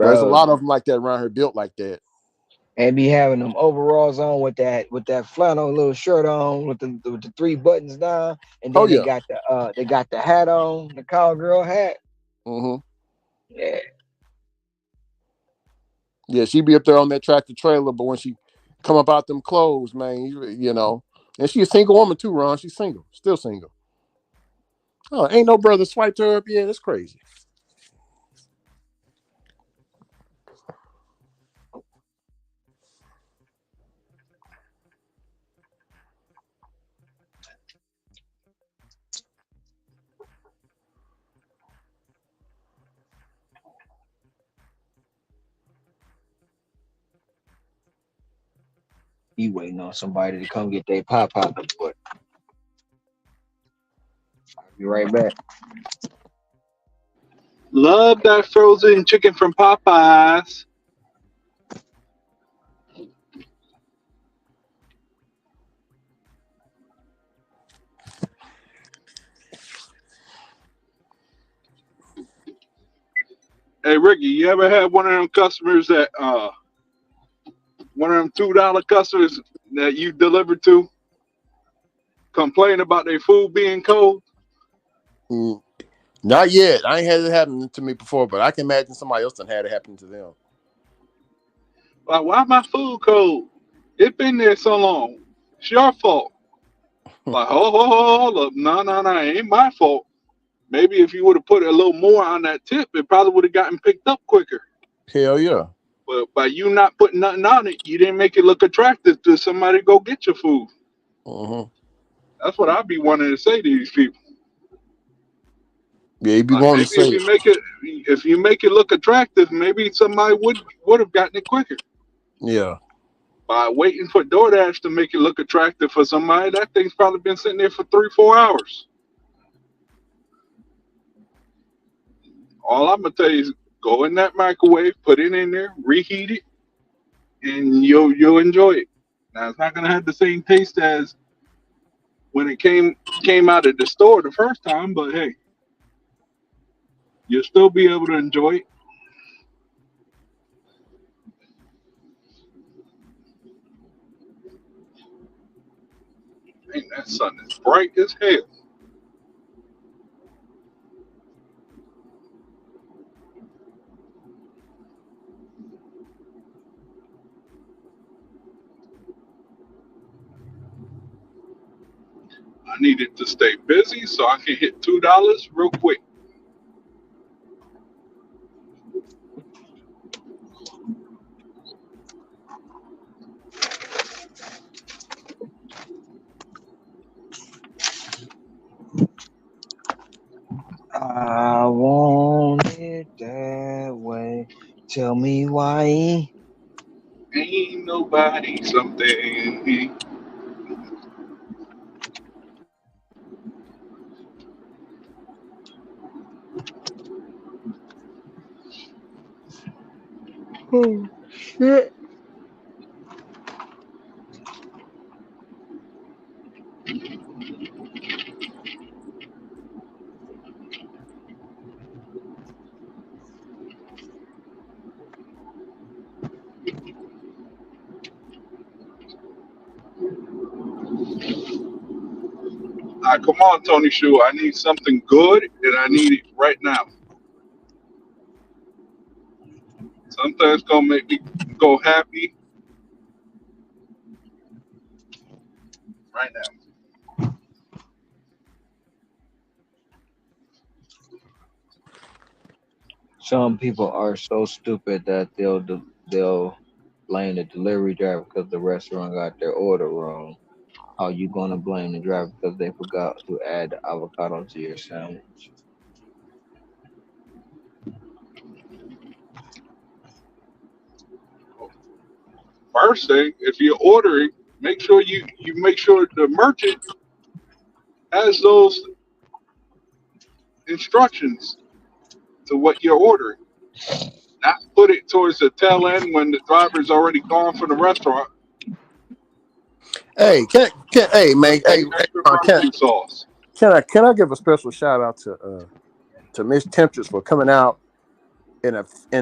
There's a bro, lot of them like that around here, built like that. and be having them overalls on with that flannel little shirt on with the three buttons down, and Oh then they yeah. got the hat on, the cowgirl hat. Mm-hmm. Yeah, Yeah, she be up there on that tractor trailer, but when she come up out them clothes, man, and she a single woman too, Ron. She's single, still single. Oh, ain't no brother swiped her up yet. That's crazy. he waiting on somebody to come get their pop out. But I'll be right back. Love that frozen chicken from Popeyes. Hey Ricky, you ever had one of them customers that one of them $2 customers that you delivered to complain about their food being cold? Mm, not yet. I ain't had it happen to me before, but I can imagine somebody else done had it happen to them. Like, why my food cold? It been there so long. It's your fault. Like, hold up. No, no, no, it ain't my fault. Maybe if you would have put a little more on that tip, it probably would have gotten picked up quicker. Hell yeah. But by you not putting nothing on it, you didn't make it look attractive to somebody to go get your food. Mm-hmm. That's what I'd be wanting to say to these people. Yeah, you be Like, wanting maybe to say it. if you make it look attractive, maybe somebody would have gotten it quicker. Yeah. By waiting for DoorDash to make it look attractive for somebody, that thing's probably been sitting there for 3-4 hours. All I'm gonna tell you is go in that microwave, put it in there, reheat it, and you'll enjoy it. Now it's not gonna have the same taste as when it came out of the store the first time, but hey, you'll still be able to enjoy it. Man, that sun is bright as hell. I needed to stay busy so I can hit $2 real quick. I want it that way. Tell me why. Ain't nobody something. Oh shit. Come on, Tony Shu. I need something good and I need it right now. Something's gonna make me go happy right now. Some people are so stupid that they'll blame the delivery driver because the restaurant got their order wrong. How you gonna blame the driver because they forgot to add the avocado to your sandwich? First thing, if you're ordering, make sure you make sure the merchant has those instructions to what you're ordering. Not put it towards the tail end when the driver's already gone from the restaurant. Hey, hey man, hey, Extra can barbecue sauce. can I give a special shout out to Miss Temptress for coming out in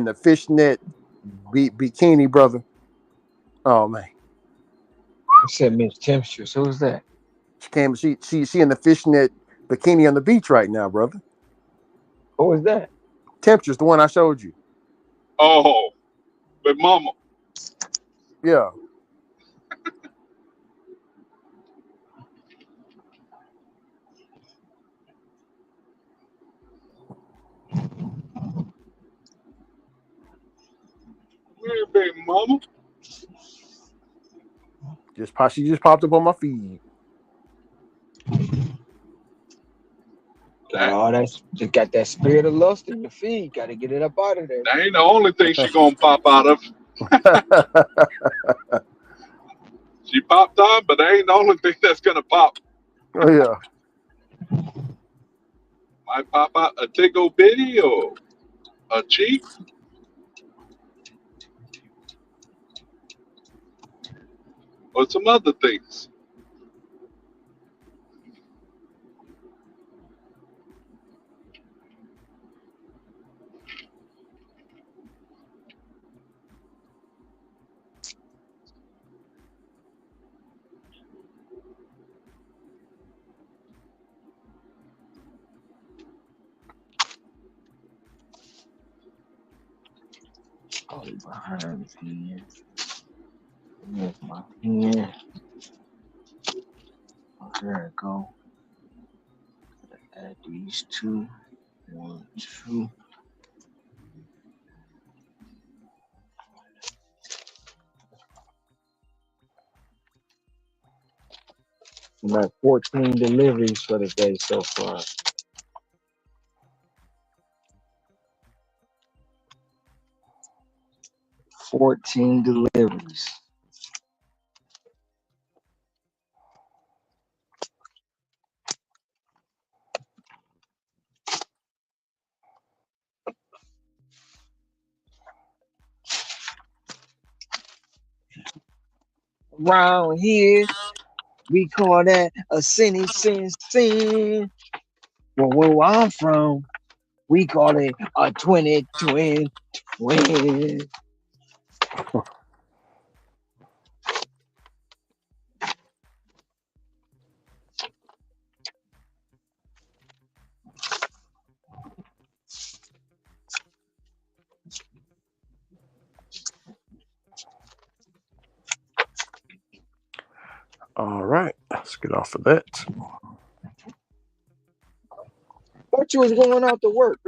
the fishnet bikini, brother. Oh man, I said Miss Temptress. Who's that? she came. She in the fishnet bikini on the beach right now, brother. Who is that? Temptress, the one I showed you. Oh, but mama, Yeah. where baby mama? She just popped up on my feed. Got That, all that. Just got that spirit of lust in your feet. Got to get it up out of there. that ain't the only thing she gonna pop out of. She popped on, but that ain't the only thing that's gonna pop. Oh yeah. Might pop out a tickle bitty or a cheek or some other things. Oh, behind here. Here's my pen. Oh, there it go. Add these two. One, two. I'm at 14 deliveries for the day so far. 14 deliveries. Around here, we call that a sinny sin. Well, where I'm from, we call it a 20 twin. All right, let's get off of that. Thought you was going out to work.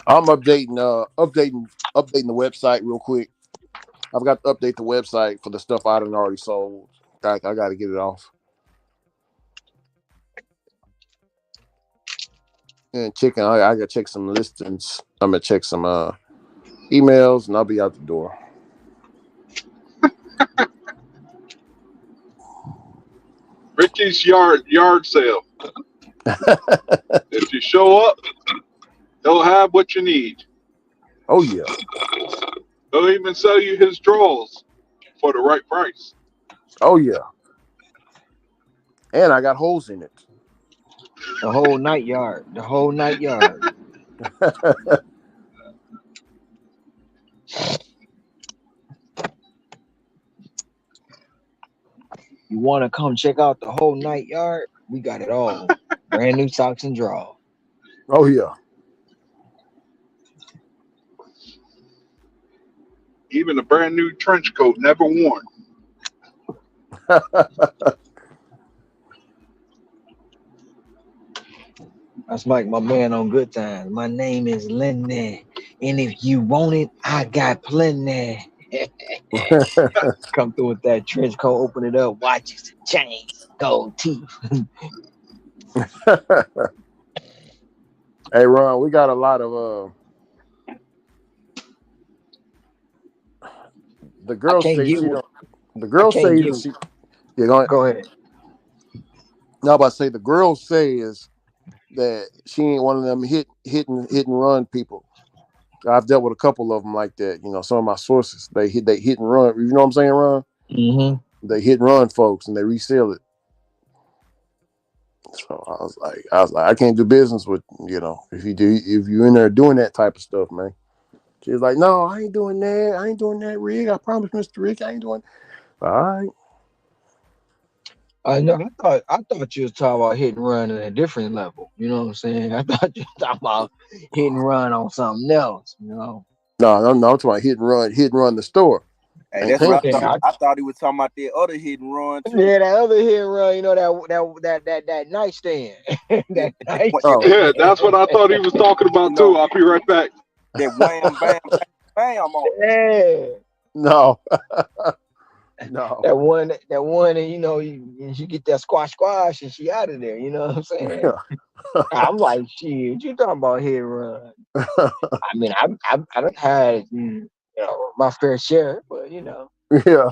I'm updating the website real quick. I've got to update the website for the stuff I done already sold. I got to get it off and checking. I got to check some listings. I'm gonna check some emails, and I'll be out the door. Richie's yard sale. If you show up, he'll have what you need. Oh yeah, He'll even sell you his drawers for the right price. oh yeah, and I got holes in it. The whole night yard. The whole night yard. You want to come check out the whole night yard? We got it all. Brand new socks and drawers. Oh yeah. Even a brand new trench coat, never worn. That's like my man on Good Times. My name is Lenny, and if you want it, I got plenty. Come through with that trench coat, open it up, watches, chains, gold teeth. Hey Ron, we got a lot of the I girls can't say get. she don't. The I girls can't say get. that she. Yeah, go ahead. Go ahead. Now, about to say the girls says that she ain't one of them hit and run people. I've dealt with a couple of them like that. You know, some of my sources they hit and run. You know what I'm saying, Ron? Mm-hmm. They hit and run folks and they resell it. So I can't do business with if you in there doing that type of stuff, man. She's like, no, I ain't doing that. I ain't doing that, Rick. I promise, Mr. Rick, I ain't doing. All right. I know. I thought you was talking about hit and run at a different level. You know what I'm saying? I thought you was talking about hit and run on something else. You know. No, I'm talking about hit and run the store. Hey, Ain't that's what I paying for Okay. thought. shit. I thought he was talking about that other hit and run too. Yeah, that other hit and run. You know that nightstand. Yeah, That Oh, Yeah, that's what nightstand. I thought he was talking you about too. know I'll be right back. that wham bam bam bam on it. Yeah. no, no. That one, and you get that squash, and she out of there. You know what I'm saying? I'm like, shit, you talking about hit and run? I mean, I don't had my fair share, but Yeah.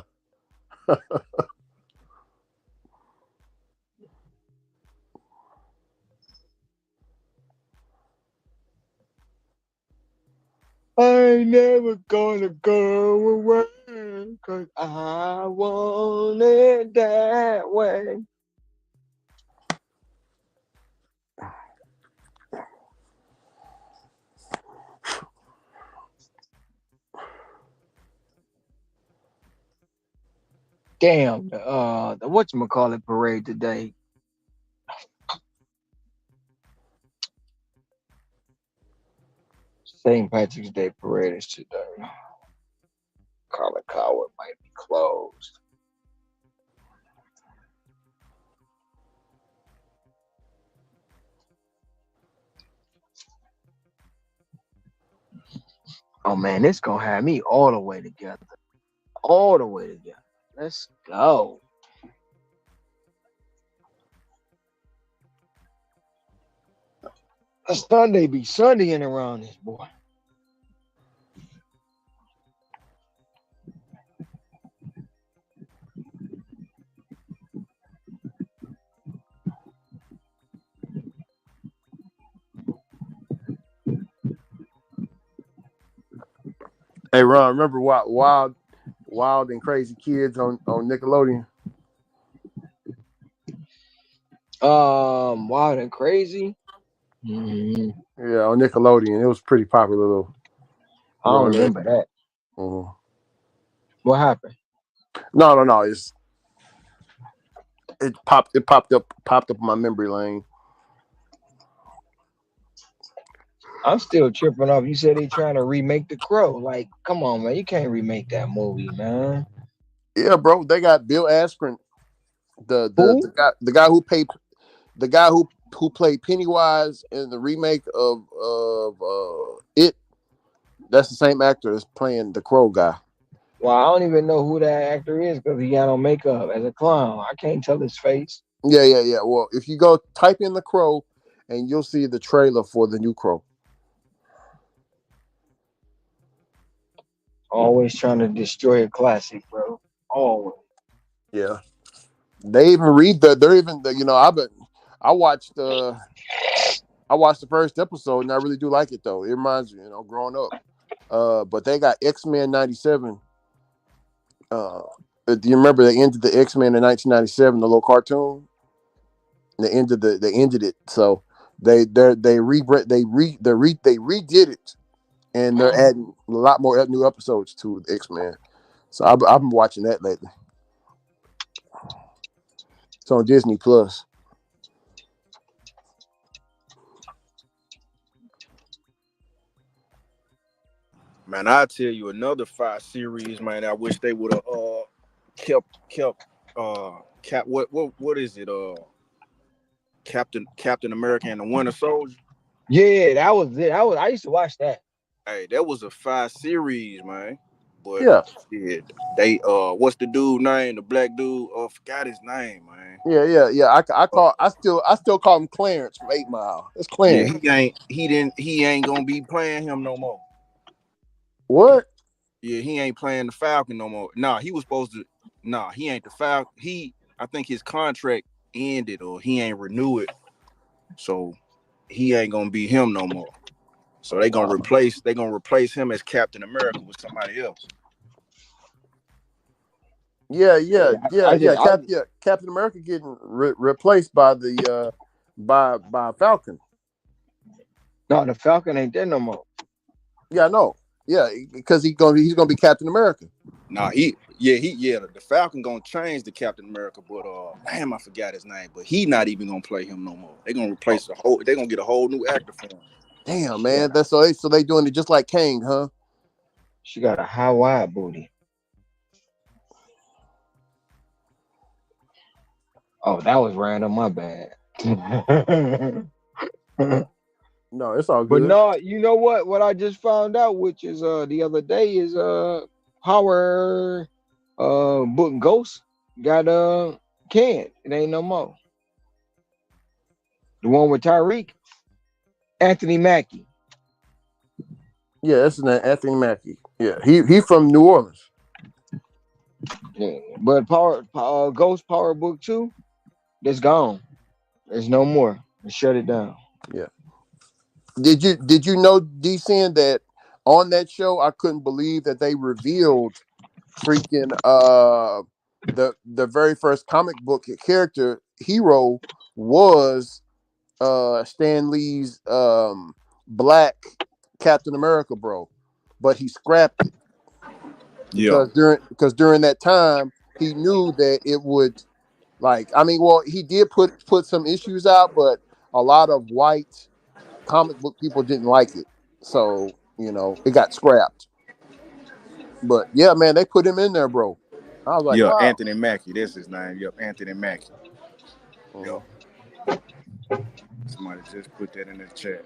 I ain't never gonna go away 'cause I want it that way. Damn, the whatchamacallit parade today. St. Patrick's Day parade is today. Colin Coward might be closed. Oh man, this gonna have me all the way together. All the way together. Let's go. A Sunday be Sunday in around this boy. Hey, Ron, remember Wild and Crazy Kids on Nickelodeon? Wild and Crazy. hmm Yeah, on Nickelodeon. It was pretty popular though. I don't Growing up. remember that. Mhm. What happened? No. It popped up in my memory lane. I'm still tripping off. You said they trying to remake The Crow. Like, come on, man. You can't remake that movie, man. Yeah, bro. They got Bill Askren, the Who? guy who played Pennywise in the remake of It. That's the same actor that's playing the Crow guy. Well, I don't even know who that actor is because he got on makeup as a clown. I can't tell his face. Yeah. Well, if you go type in the Crow, and you'll see the trailer for the new Crow. Always trying to destroy a classic, bro. Always. Yeah, they even read the. They're even the. I watched I watched the first episode, and I really do like it though. It reminds me, growing up. But they got X-Men '97. Uh, do you remember they ended the X-Men in 1997, the little cartoon? They ended it. So they redid it, and they're adding a lot more new episodes to X-Men. So I've been watching that lately. It's on Disney Plus. Man, I tell you another 5 series, man. I wish they would have kept cap what is it? Captain America and the Winter Soldier. Yeah, that was it. I used to watch that. Hey, that was a 5 series, man. But Yeah, shit, they what's the dude name? The black dude? Oh, forgot his name, man. yeah. I Uh, call I still call him Clarence from 8 Mile. It's yeah, Clarence. he ain't gonna be playing him no more. What? Yeah, he ain't playing the Falcon no more. Nah, he was supposed to. Nah, he ain't the Falcon. I think his contract ended or he ain't renew it, so he ain't gonna be him no more. So they gonna replace him as Captain America with somebody else. Yeah. Captain America getting replaced by the by Falcon. No, the Falcon ain't there no more. Yeah, I know. Yeah, because he's gonna be Captain America. Nah, the Falcon gonna change the Captain America, but damn, I forgot his name. But he not even gonna play him no more. They gonna replace the whole. They gonna get a whole new actor for him. Damn, She got man. a That's so they doing it just like Kang, huh? she got a high wide booty. Oh, that was random. My bad. No, it's all But good. no, you know what? What I just found out, which is the other day, is Power book Ghost got canned. It ain't no more. The one with Tyreek, Anthony Mackie. Yeah, that's his name, Anthony Mackie. Yeah, he from New Orleans. Yeah. But Ghost Power Book 2, that's gone. There's no more. They shut it down. Yeah. Did you know, DCN, that on that show I couldn't believe that they revealed freaking the very first comic book character hero was Stan Lee's black Captain America, bro. But he scrapped it Yeah, because during that time he knew that it would, like, I mean, well, he did put some issues out, but a lot of white comic book people didn't like it. So It got scrapped. But yeah, man, they put him in there, bro. I was like, Yeah, wow. Anthony Mackie. That's his name. Yep, Anthony Mackie. Mhm. Yep. Somebody just put that in the chat.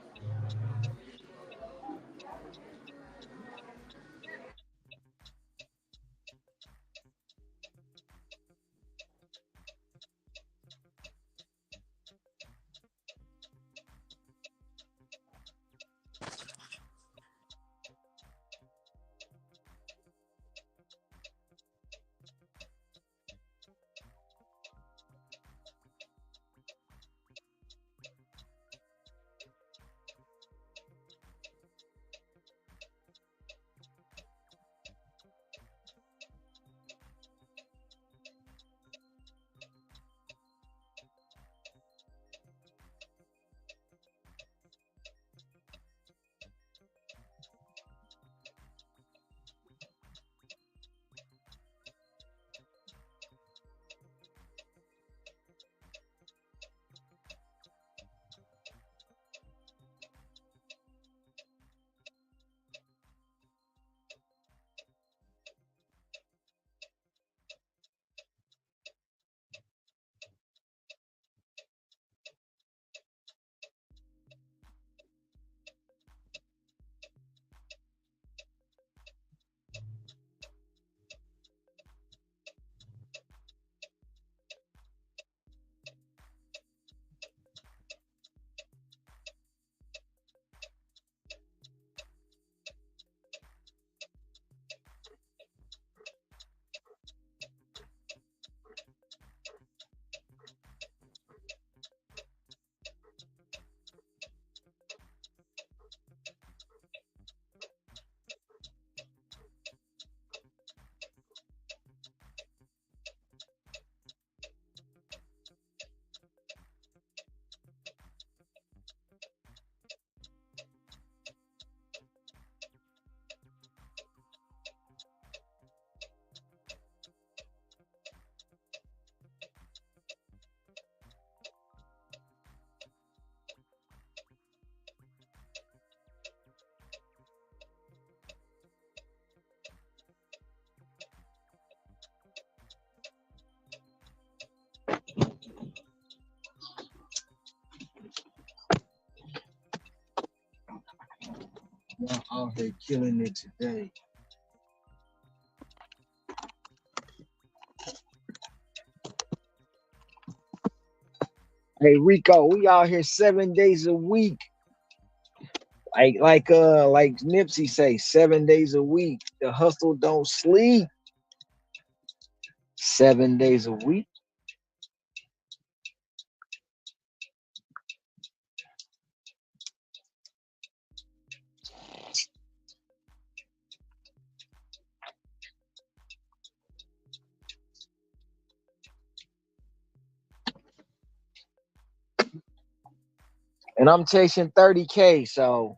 Y'all out here killing it today. Hey Rico, we out here 7 days a week. Like Nipsey say, 7 days a week. The hustle don't sleep. 7 days a week. And I'm chasing 30K, so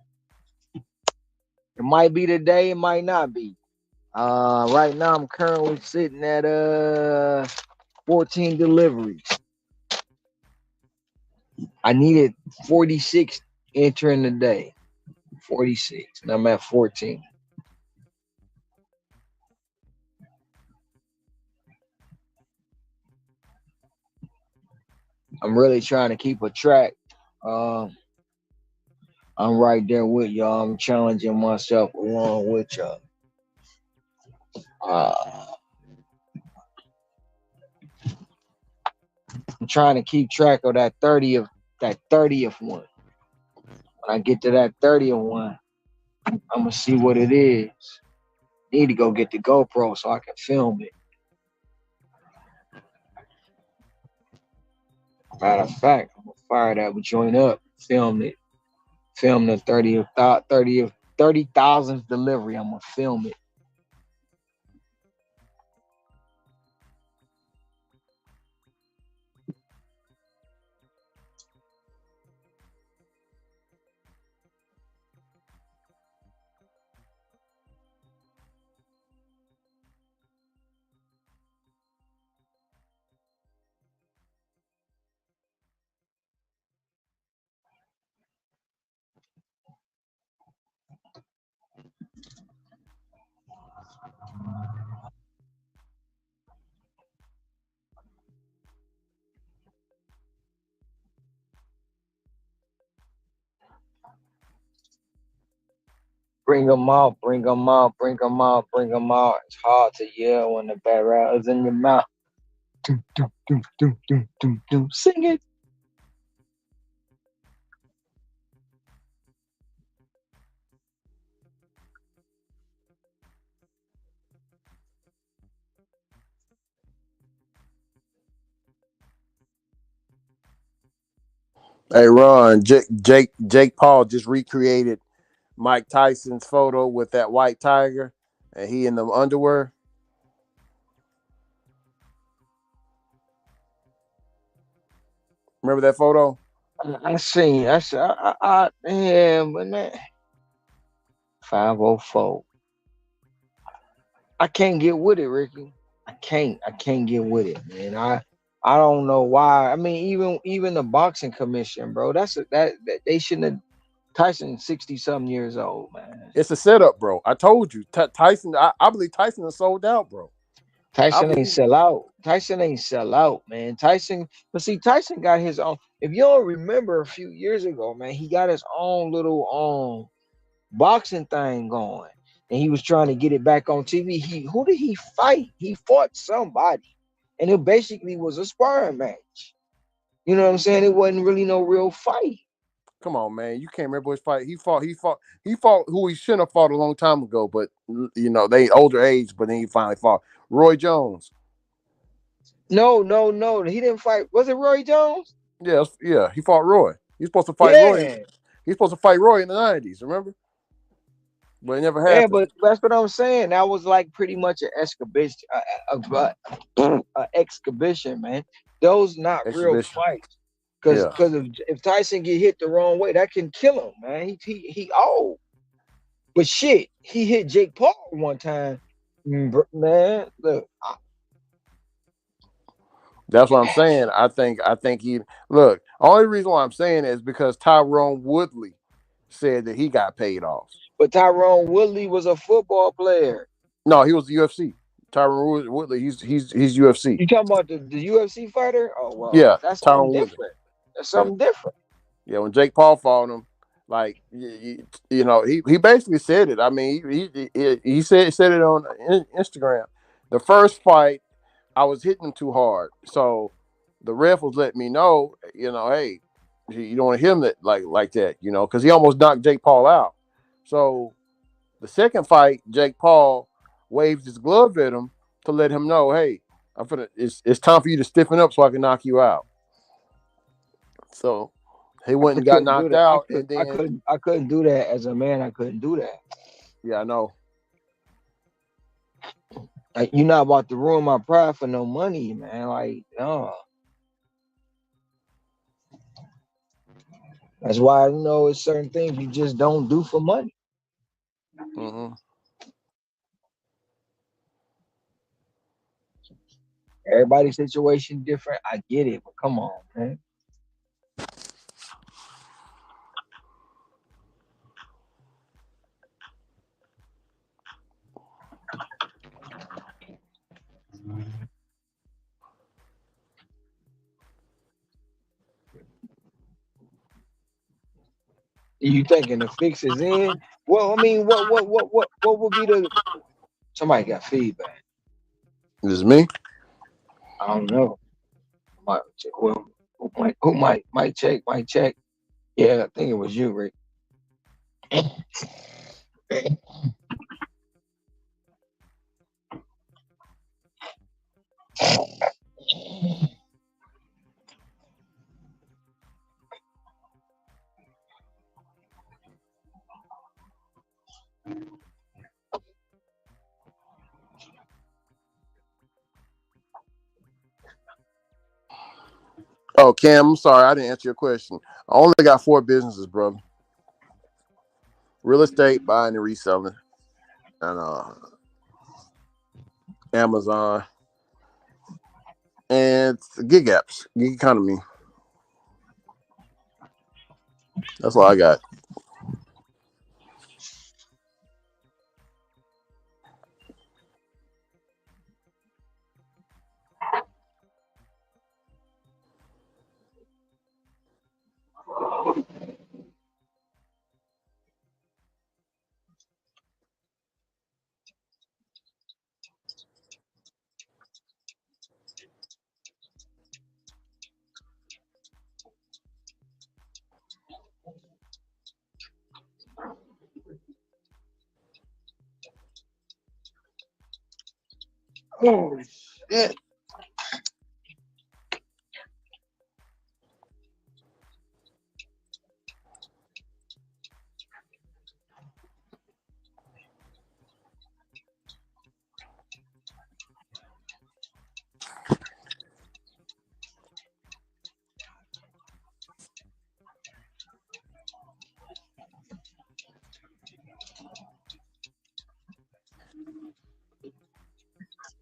it might be today, it might not be. Right now I'm currently sitting at 14 deliveries. I needed 46 entering the day. 46, and I'm at 14. I'm really trying to keep a track. Um, I'm right there with y'all. I'm challenging myself along with y'all. Uh, I'm trying to keep track of that 30th one. When I get to that 30th one, I'm gonna see what it is. Need to go get the GoPro so I can film it. Matter of fact, I'm gonna fire that joint up, film it, film the 30,000th delivery. I'm gonna film it. Bring them out, bring them out, bring them out, bring them out. It's hard to yell when the barrel is in your mouth. Doom, doom, doom, doom, doom, doom, doom. Sing it. Hey, Ron, Jake Paul just recreated Mike Tyson's photo with that white tiger, and he in the underwear. Remember that photo? Yeah, but that 504. I can't get with it, Ricky. I can't get with it, man. I don't know why. I mean, even the boxing commission, bro. That they shouldn't have. Tyson 60 something years old, man. It's a setup, bro. I told you, Tyson. I believe Tyson is sold out, bro. I Tyson ain't believe. sell out. Tyson ain't sell out, man. But see, Tyson got his own. If you don't remember a few years ago, man, he got his own little boxing thing going, and he was trying to get it back on TV. Who did he fight? He fought somebody, and it basically was a sparring match. You know what I'm saying? It wasn't really no real fight. Come on, man. You can't remember his fight. He fought who he shouldn't have fought a long time ago, but they older age, but then he finally fought Roy Jones. No, no, no. He didn't fight. Was it Roy Jones? Yeah, he fought Roy. He's supposed to fight Roy. Yeah. He's supposed to fight Roy in the '90s. Remember? But it never Yeah, happened. but that's what I'm saying. That was like pretty much an exhibition, man. Those not real Exhibition. fights. Cause, Yeah. cause if Tyson get hit the wrong way, that can kill him, man. He old. But shit, he hit Jake Paul one time. Man, look, That's what I'm saying. I think he look. Only reason why I'm saying it is because Tyrone Woodley said that he got paid off. but Tyrone Woodley was a football player. No, he was UFC. Tyrone Woodley, he's UFC. You talking about the UFC fighter? Oh well, Yeah, that's something Tyrone Woodley. different. That's Yeah, something different. yeah. When Jake Paul fought him, like he basically said it. I mean, he said it on Instagram. The first fight, I was hitting him too hard, so the ref was letting me know, hey, you don't want to hit him like that, because he almost knocked Jake Paul out. So the second fight, Jake Paul waved his glove at him to let him know, hey, it's time for you to stiffen up so I can knock you out. So he went and got Couldn't do knocked that. out, and then I couldn't do that as a man. I couldn't do that. yeah, I know. Like, you're not about to ruin my pride for no money, man. Like, no. That's why I know it's certain things you just don't do for money. Mm-hmm. Everybody's situation different. I get it, but come on, man. You thinking the fix is in? Well, I mean, what would be the? Somebody got feedback. This is me. I don't know. Might check. Well, who might check? Might check. Yeah, I think it was you, Rick. Oh, Cam, I'm sorry, I didn't answer your question. I only got 4 businesses, brother. Real estate, buying and reselling, and Amazon, and gig apps, gig economy. That's all I got. Oh shit.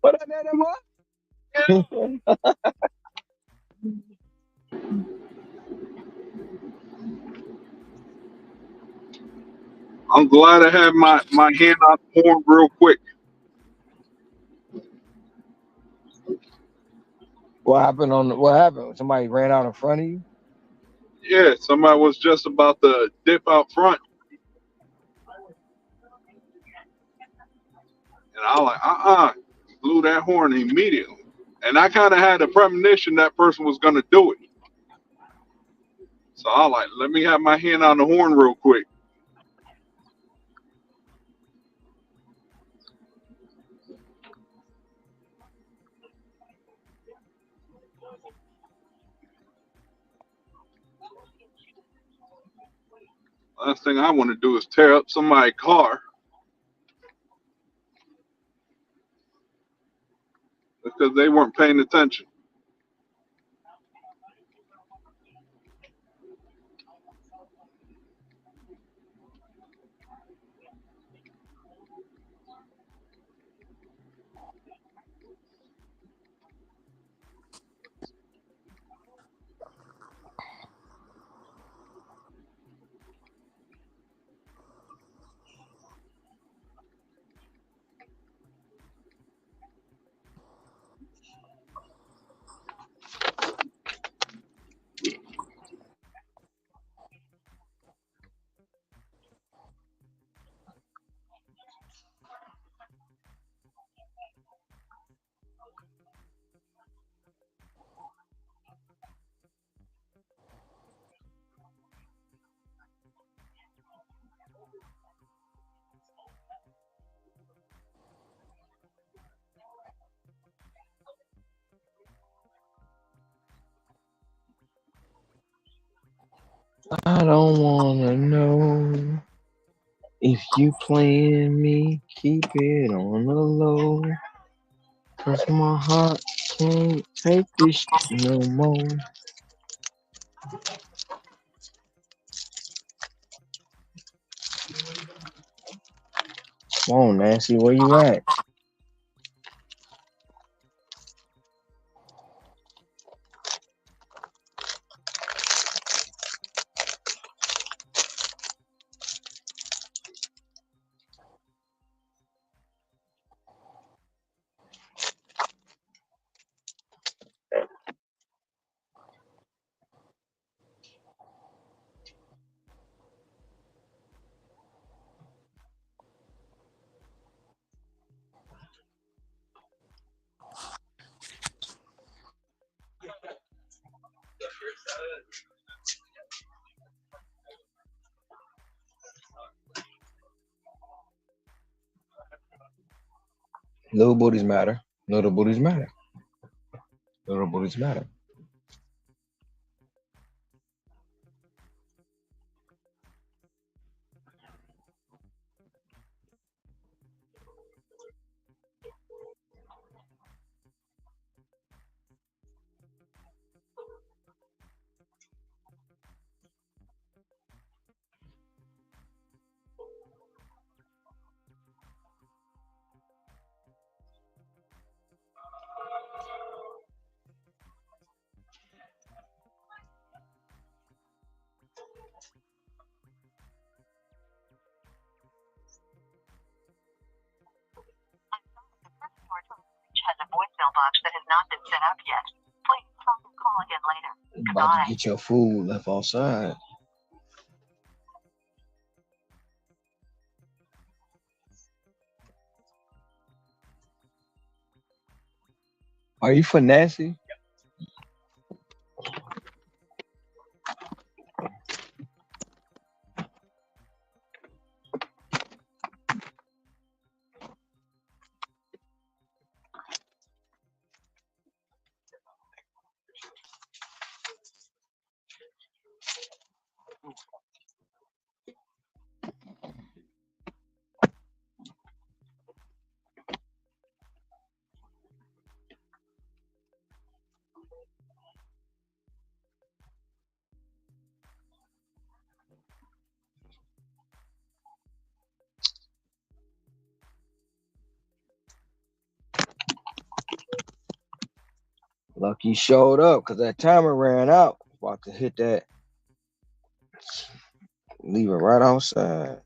What I did, what? I'm glad I had my hand on the horn real quick. What happened what happened? Somebody ran out in front of you? Yeah, somebody was just about to dip out front, and I was like, blew that horn immediately. And I kind of had a premonition that person was gonna do it. So I was like, let me have my hand on the horn real quick. Last thing I want to do is tear up somebody's car because they weren't paying attention. I don't wanna know if you playing me. Keep it on the low, 'cause my heart can't take this no more. Come on, Nancy, where you at? Little booties matter. Little booties matter. Little booties matter. Has a voicemail box that has not been set up yet. Please try to call again later. You about to get your food left outside. Are you for Nancy? Lucky showed up because that timer ran out. About to hit that. Leave it right outside.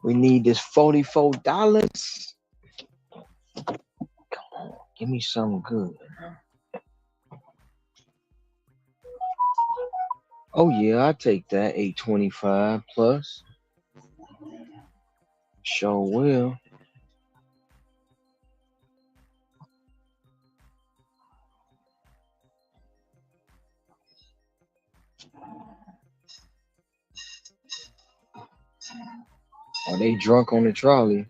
We need this $44. Come on, give me something good. Oh yeah, I take that 825 plus. Sure will. Are they drunk on the trolley?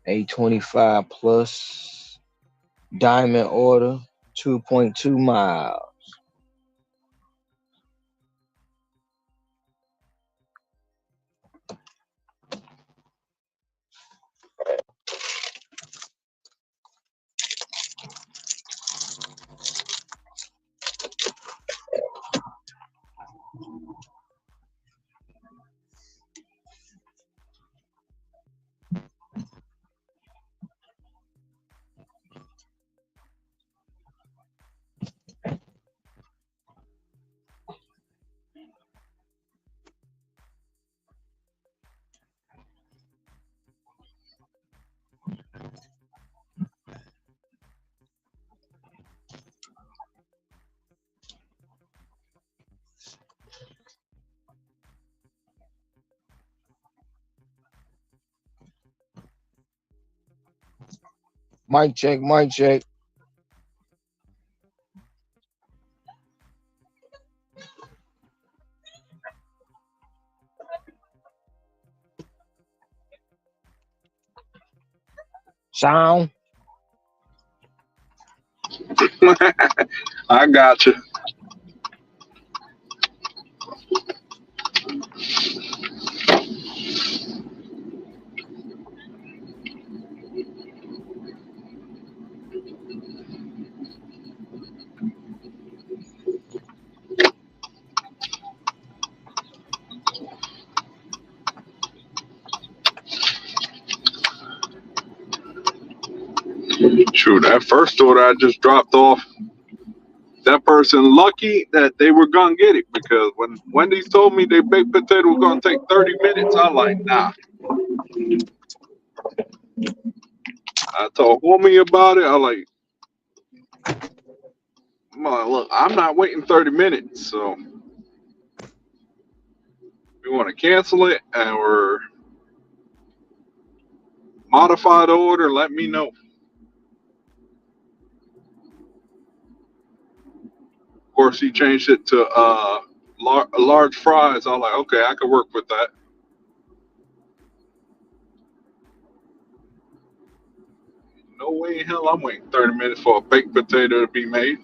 825 plus diamond order, 2.2 miles. Mic check, mic check. Sound. I got you. True, that first order I just dropped off, that person lucky that they were gonna get it because when Wendy's told me their baked potato was gonna take 30 minutes, I'm like, nah. I told homie about it. I'm like, look, I'm not waiting 30 minutes, so if you want to cancel it or modify the order, let me know. Of course, he changed it to large fries. I'm like, okay, I could work with that. No way in hell I'm waiting 30 minutes for a baked potato to be made.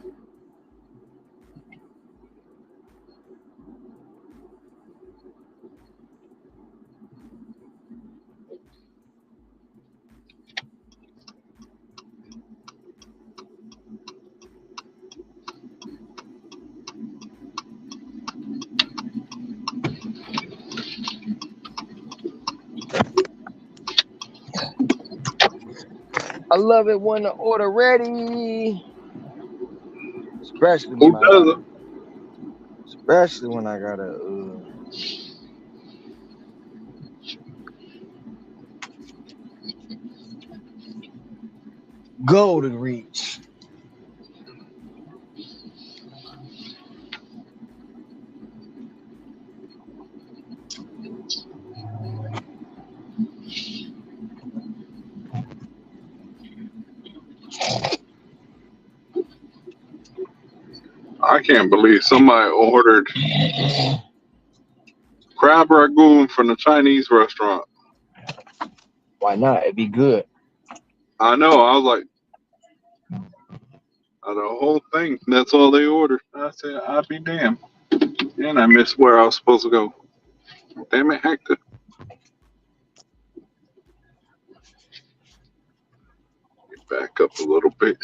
I love it when the order ready. Especially Who when I gotta doesn't? especially when I gotta goal to reach. I can't believe somebody ordered crab ragoon from the Chinese restaurant. Why not? It'd be good. I know. I was like, the whole thing. That's all they ordered. I said, I'd be damned. And I missed where I was supposed to go. Damn it, Hector. Back up a little bit.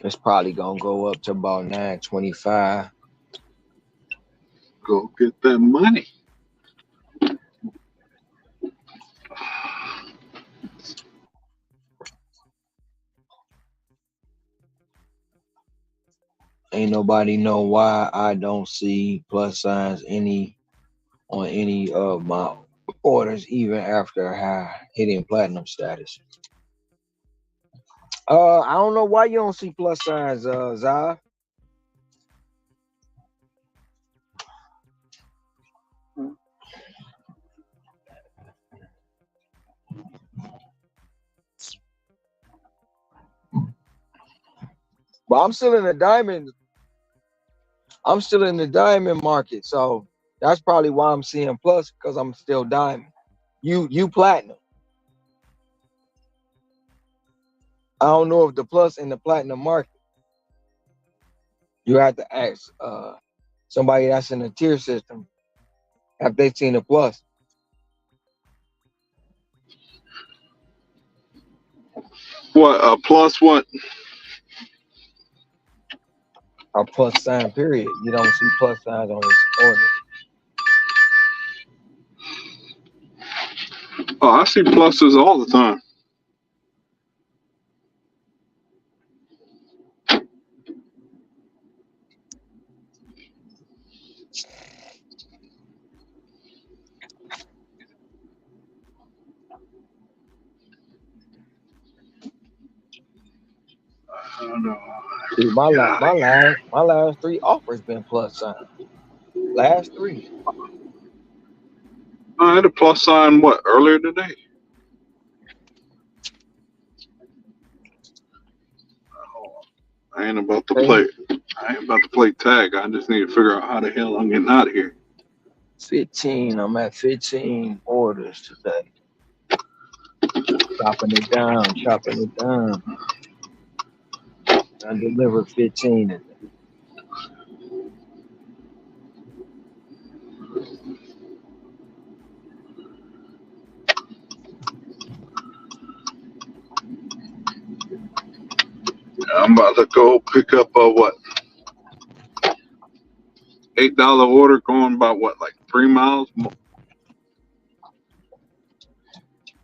It's probably gonna go up to about 925. Go get that money. Ain't nobody know why I don't see plus signs on any of my orders, even after hitting platinum status. I don't know why you don't see plus signs, Zah. But I'm still in the diamond. I'm still in the diamond market, so that's probably why I'm seeing plus, because I'm still diamond. You platinum. I don't know if the plus in the platinum market. You have to ask somebody that's in the tier system have they seen a plus. What, a plus what? A plus sign, period. You don't see plus signs on this order. Oh, I see pluses all the time. I don't know. See, my Get last out of here. my last three offers been plus sign. Last three. I had a plus sign, what, earlier today? I ain't about to Okay. play. I ain't about to play tag. I just need to figure out how the hell I'm getting out of here. 15. I'm at 15 orders today. Chopping it down, chopping it down. I delivered 15 today. I'm about to go pick up a what, $8 order going about what, like 3 miles?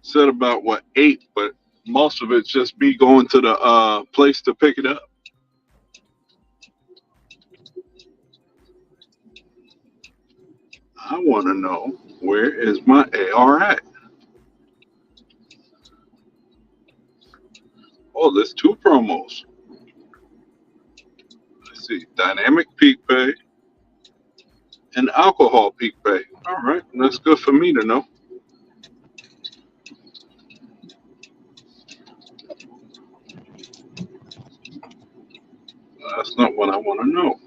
Said about what, 8, but most of it's just me going to the place to pick it up. I want to know, where is my AR at? Oh, there's 2 promos. Let's see, dynamic peak pay and alcohol peak pay. All right, that's good for me to know. That's not what I want to know.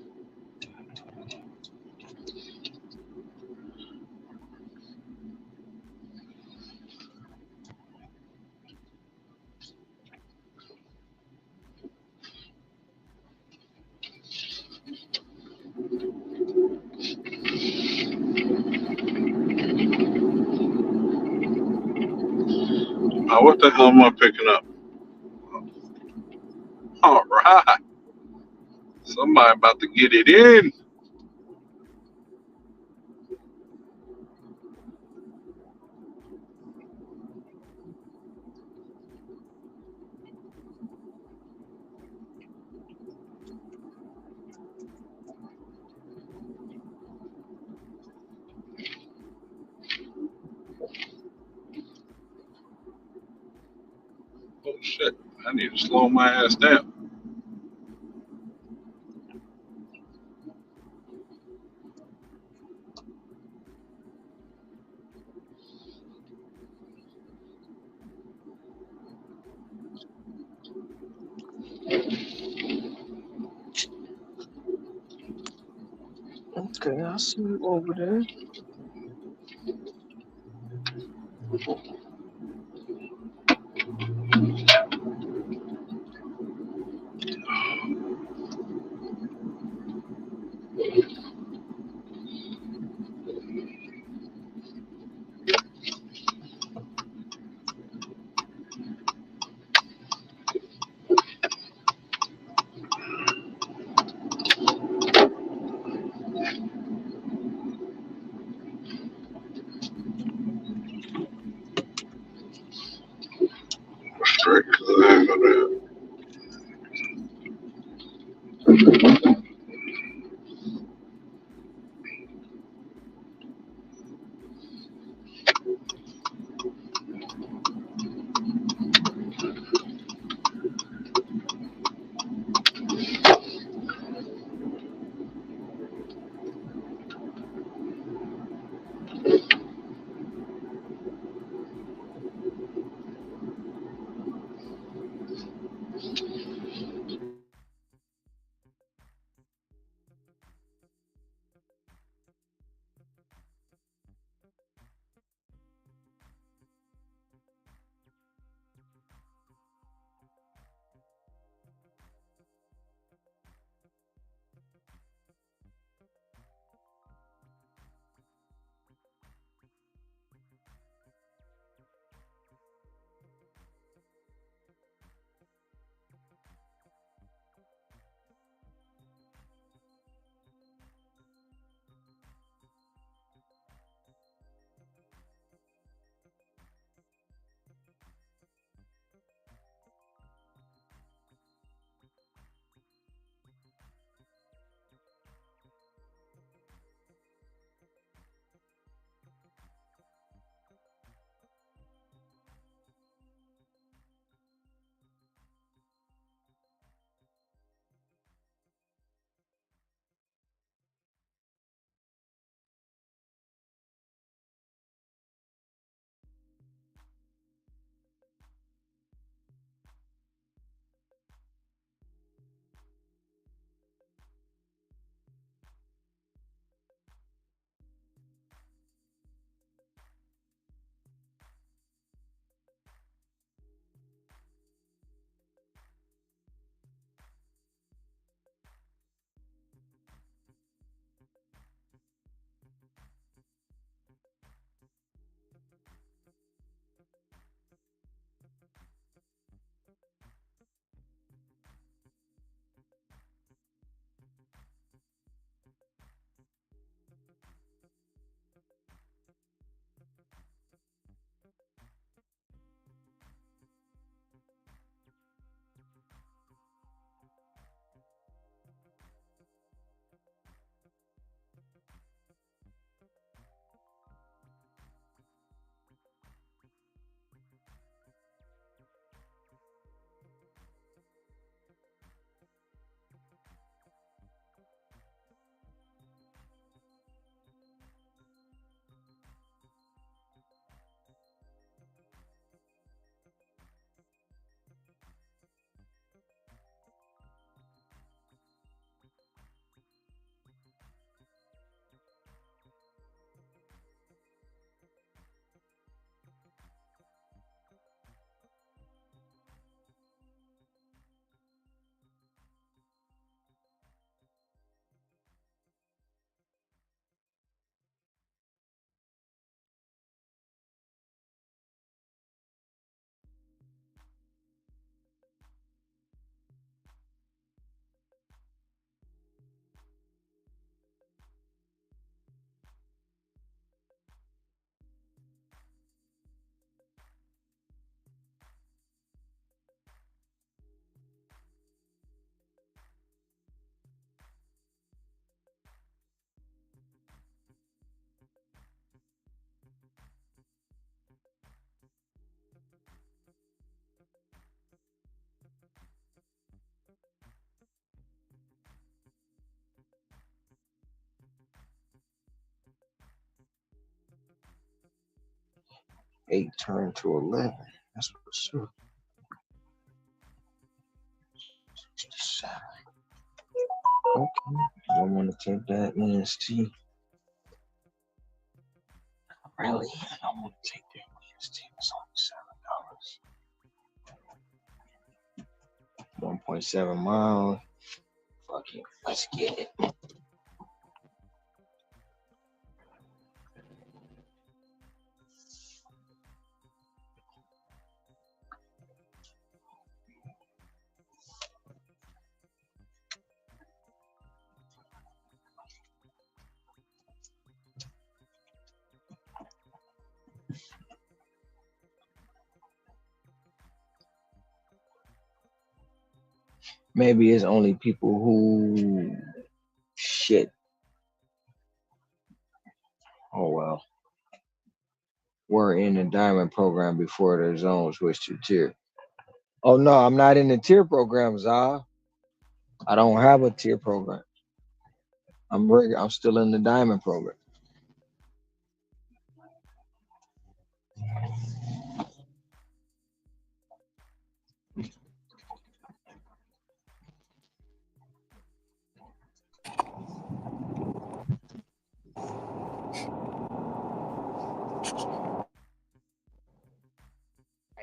What the hell am I picking up? All right, somebody about to get it in. shit. I need to slow my ass down. Okay, I see you over there. 8 turned to 11. That's what's up. 67. Okay. I want to take that NST. Really? I don't want to take that NST. It's only $7. 1.7 miles. Fuck it. Let's get it. Maybe it's only people who shit. Oh well. Were in the diamond program before their zone switched to tier. Oh no, I'm not in the tier program, Zah. I don't have a tier program. I'm still in the diamond program.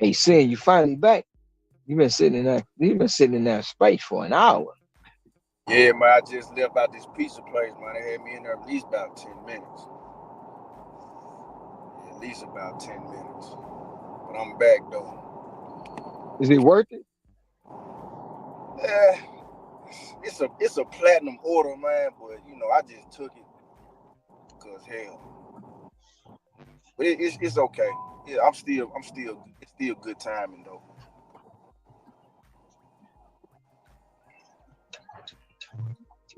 Hey, Sin, you finally back. You've been sitting in that space for an hour. Yeah, man, I just left out this pizza place, man. They had me in there at least about 10 minutes. Yeah, at least about 10 minutes. But I'm back, though. Is it worth it? Yeah, it's a platinum order, man, but, you know, I just took it because, hell. But it's okay. Yeah, it's still good timing, though.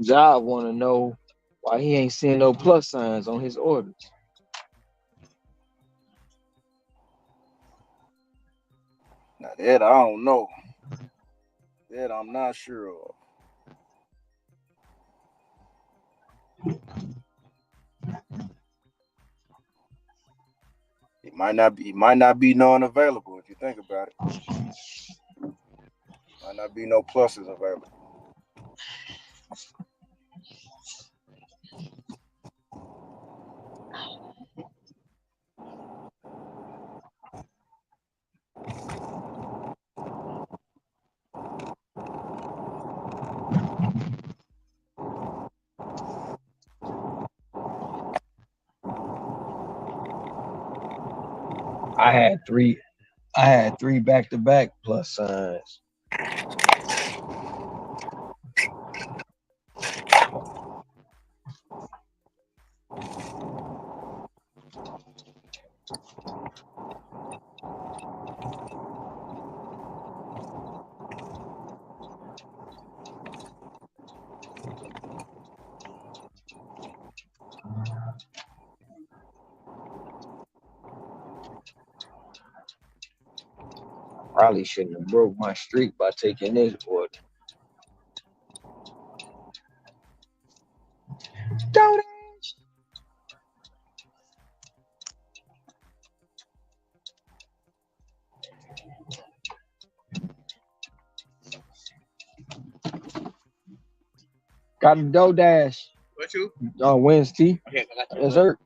Job want to know why he ain't seeing no plus signs on his orders. Now, that I don't know. That I'm not sure of. It might not be non-available if you think about it. Might not be no pluses available. I had three. I had three back-to-back plus signs. Probably shouldn't have broke my streak by taking this order. Don't. Got a dough dash. What you? Wednesday. Okay, I got you. Dessert.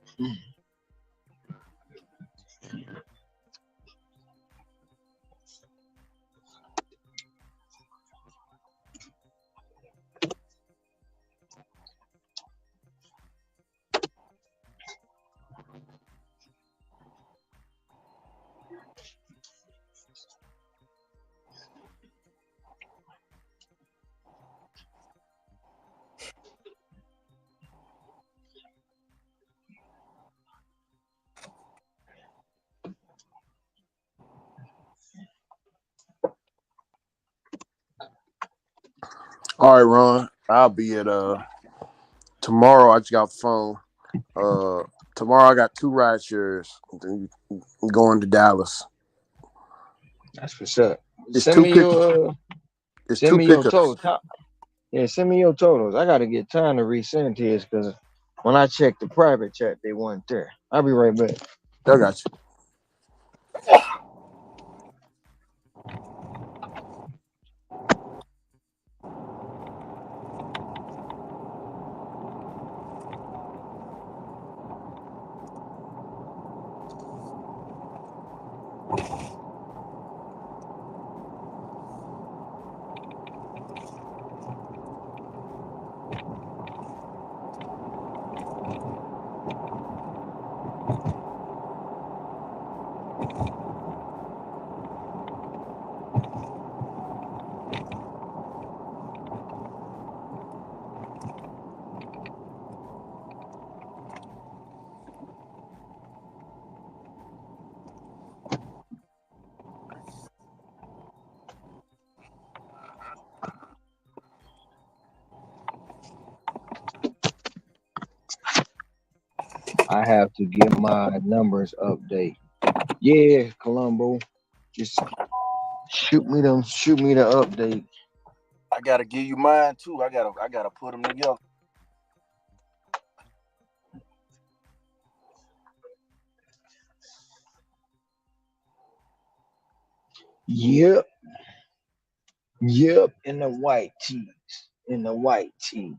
All right, Ron. I'll be at tomorrow. I just got the phone. Tomorrow I got 2 ride shares. I'm going to Dallas. That's what's up. It's Send 2 me pickups. your It's send 2 me your pickups. totals. Yeah, send me your totals. I gotta get time to resend his because when I checked the private chat, they weren't there. I'll be right back. I got you. I have to get my numbers update. Yeah, Columbo. Just shoot me the update. I gotta give you mine too. I gotta put them together. Yep. Yep. In the white tees. In the white tee.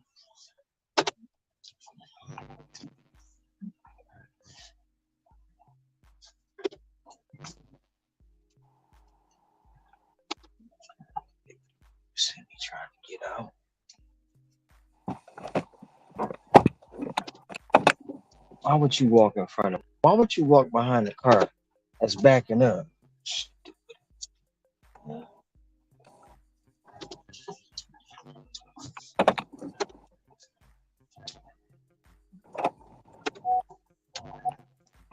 See me trying to get out. Why would you walk in front of? Why would you walk behind the car that's backing up?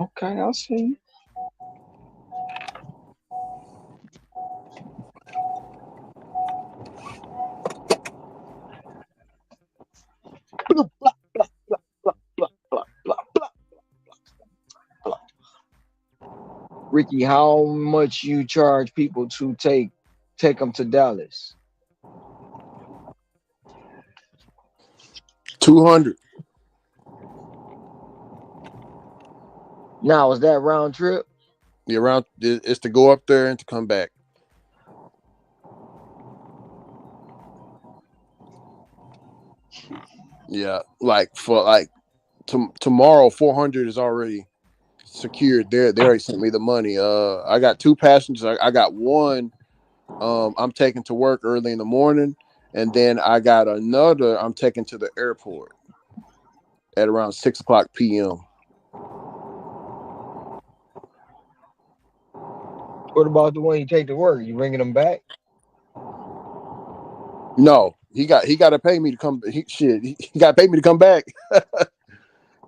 Okay, I'll see. Blah, blah, blah, blah, blah, blah, blah, blah, blah, blah. Ricky, how much you charge people to take them to Dallas? 200. Now, is that round trip? Yeah, around it's to go up there and to come back. Yeah, like for like tomorrow, 400 is already secured. They already sent me the money. I got 2 passengers. I got one. I'm taking to work early in the morning, and then I got another. I'm taking to the airport at around 6:00 p.m. What about the one you take to work? You bringing them back? No, he got to pay me to come. He got to pay me to come back.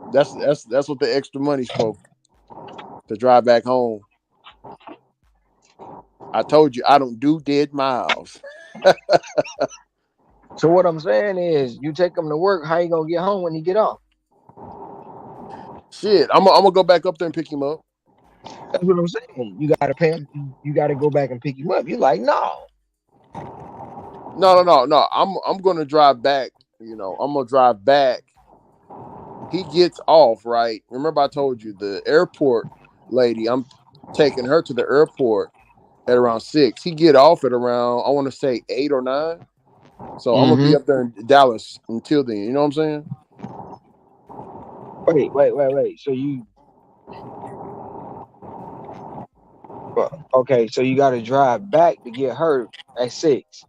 That's what the extra money's for, to drive back home. I told you I don't do dead miles. So what I'm saying is, you take them to work. How you gonna get home when you get off? Shit, I'm gonna go back up there and pick him up. That's what I'm saying. You gotta pay him. You gotta go back and pick him up. You're like, no. No. I'm gonna drive back. I'm gonna drive back. He gets off, right? Remember I told you the airport lady. I'm taking her to the airport at around 6. He get off at around, I want to say 8 or 9. So I'm gonna be Mm-hmm. up there in Dallas until then. You know what I'm saying? Wait. Okay, so you gotta drive back to get her at 6.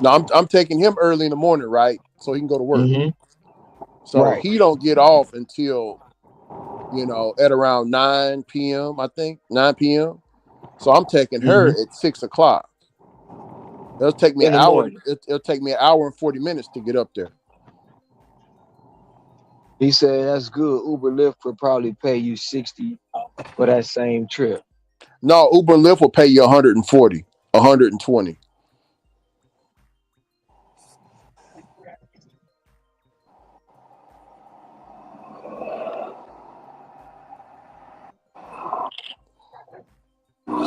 No, I'm taking him early in the morning, right? So he can go to work. Mm-hmm. So Right. he don't get off until at around 9 p.m. I think 9 p.m. So I'm taking her Mm-hmm. at 6:00. It'll take me In an the hour. morning. It'll take me an hour and 40 minutes to get up there. He said that's good. Uber Lyft would probably pay you 60 for that same trip. No, Uber and Lyft will pay you 140, 120.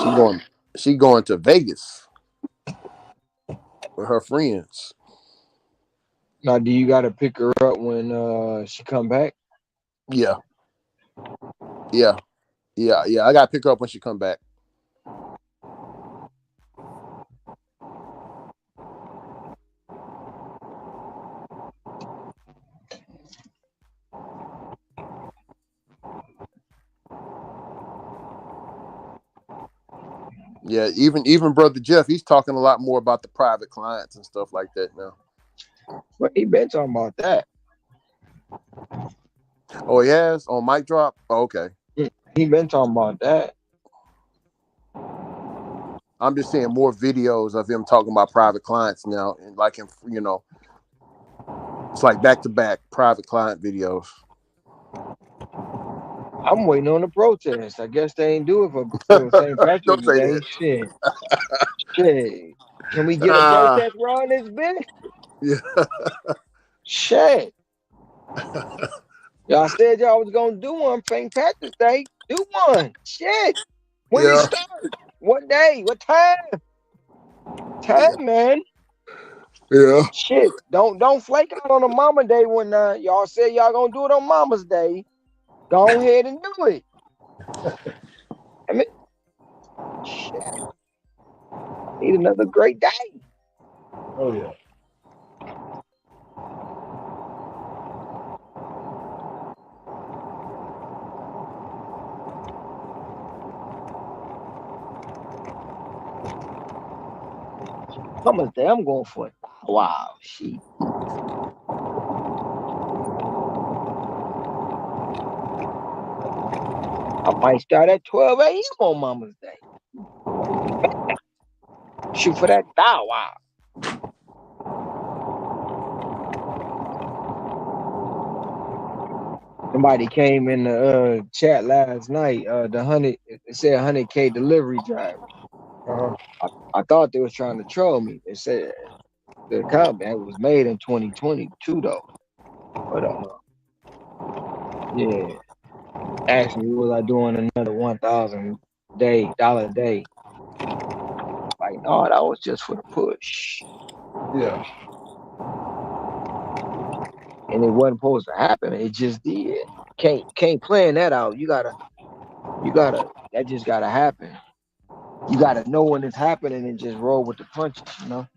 She going she going to Vegas with her friends. Now, do you gotta pick her up when she come back? Yeah, yeah, yeah. I gotta pick her up when she come back. Yeah, even brother Jeff, he's talking a lot more about the private clients and stuff like that now. Well, he been talking about that. Oh, he has on Mic Drop. Oh, okay. He been talking about that. I'm just seeing more videos of him talking about private clients now, and like him, it's like back to back private client videos. I'm waiting on the protest. I guess they ain't do it for St. Don't Patrick's say Day. that. Shit. Can we get a Ah, protest run this bitch? yeah, Shit. Y'all said y'all was gonna do one for St. Patrick's Day. Do one. Shit. When it yeah, start? What day? What time? Time, man. yeah. Shit. Don't flake out on a Mama Day when y'all said y'all gonna do it on Mama's Day. Go ahead and do it. I mean, shit. Need another great day. Oh yeah. Mama's Day, I'm going for it. Wow, shit. I might start at 12 a.m. on Mama's Day. Shoot for that wow. Somebody came in the chat last night. The 100K delivery driver. Uh-huh. I thought they was trying to troll me. They said the comment was made in 2022 though. But yeah, asked me was I doing another 1,000 dollar day. Like no, that was just for the push, Yeah. and it wasn't supposed to happen. It just did. Can't plan that out. You gotta. That just gotta happen. You gotta know when it's happening and just roll with the punches. You know.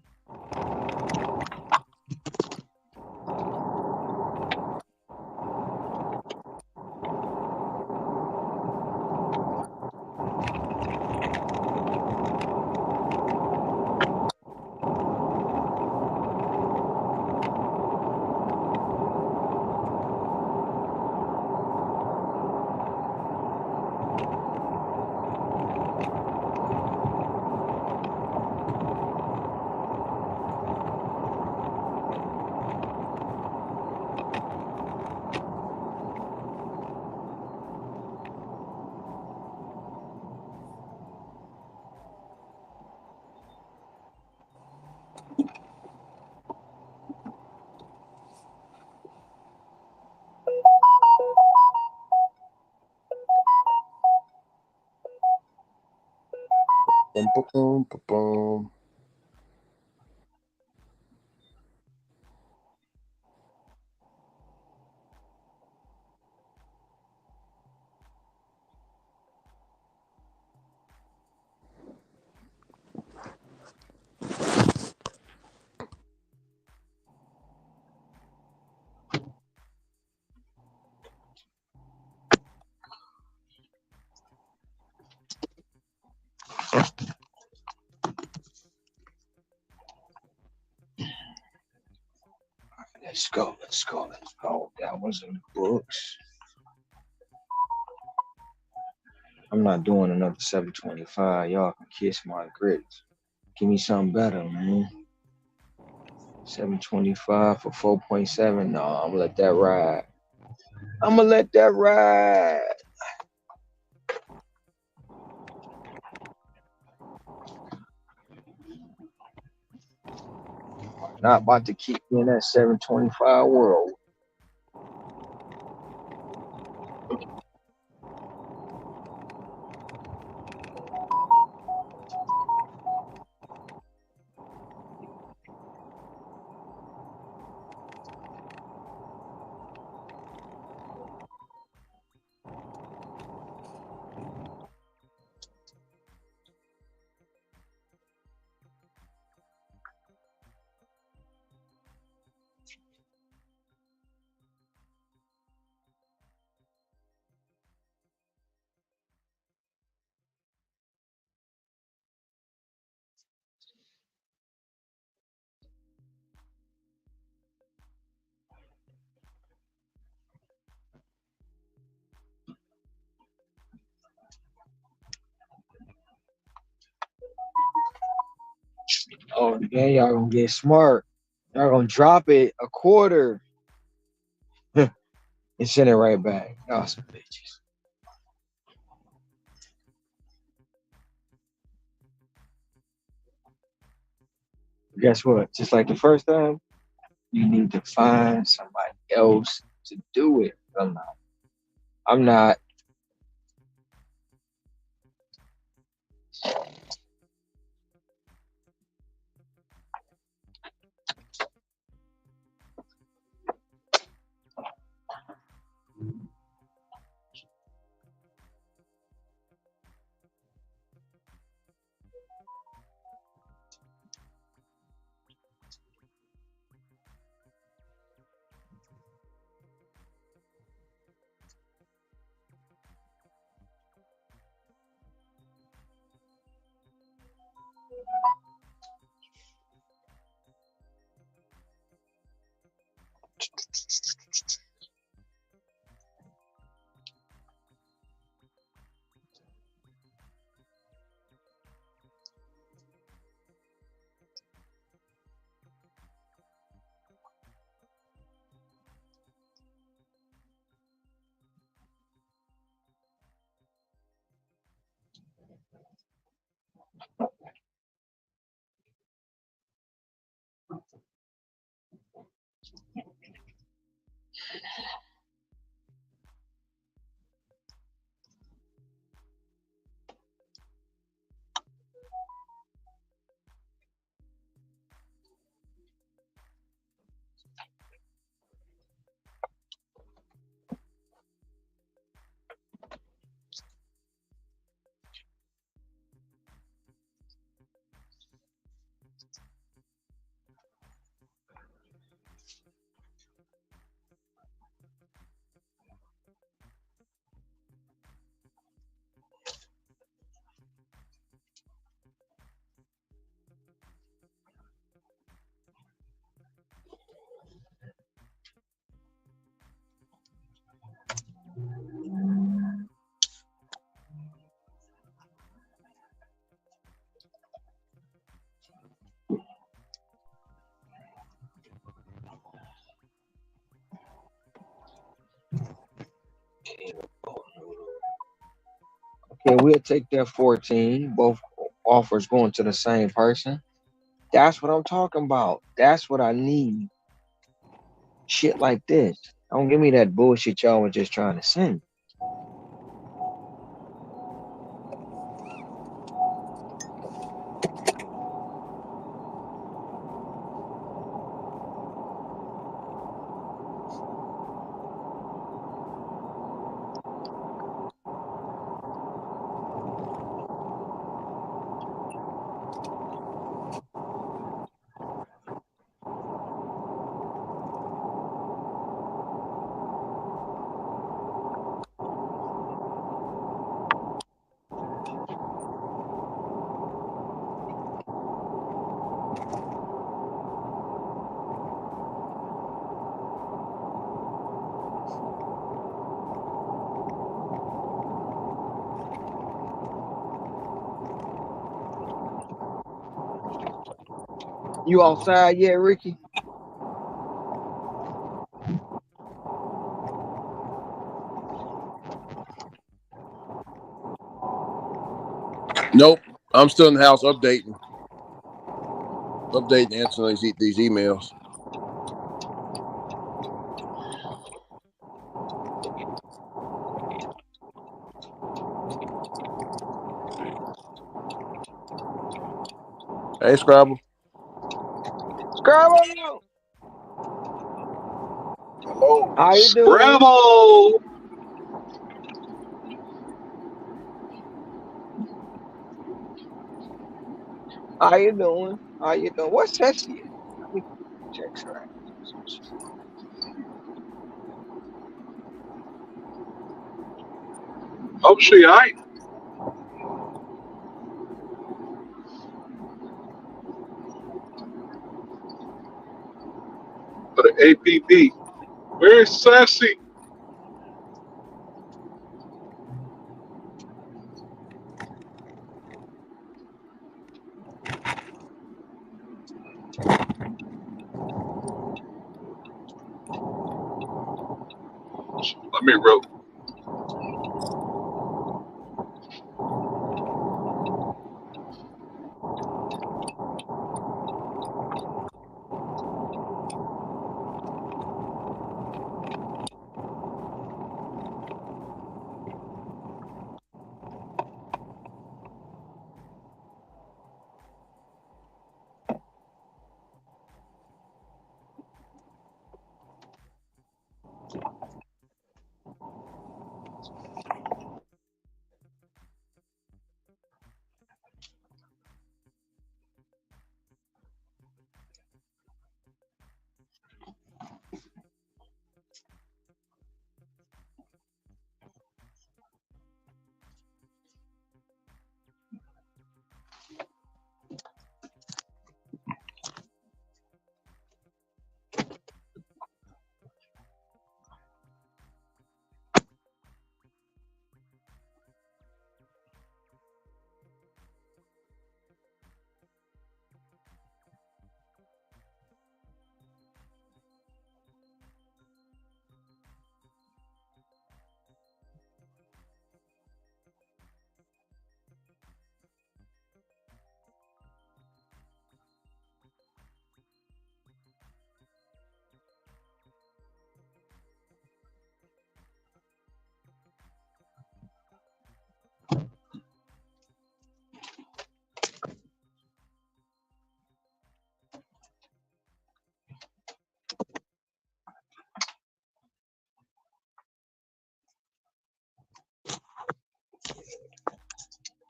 Boom, boom, boom, boom, boom. Let's go. Let's go. Let's go. That was in the books. I'm not doing another 725. Y'all can kiss my grits. Give me something better, man. 725 for 4.7. No, I'm gonna let that ride. I'm gonna let that ride. Not about to keep me in that 725 world. Oh, yeah, y'all gonna get smart. Y'all gonna drop it a quarter and send it right back. Y'all some bitches. Guess what? Just like the first time, you need to find somebody else to do it. I'm not. I'm not. Okay, we'll take that 14. Both offers going to the same person. That's what I'm talking about. That's what I need. Shit like this. Don't give me that bullshit y'all were just trying to send. You outside yet, Ricky? Nope. I'm still in the house updating, answering these emails. Hey, Scrabble. Scrabble! Hello. How you doing? Scrabble! How you doing? How you doing? What's Tessie? Let me text her. Oh, she aight. For the APB. Where's Sassy? Let me roll.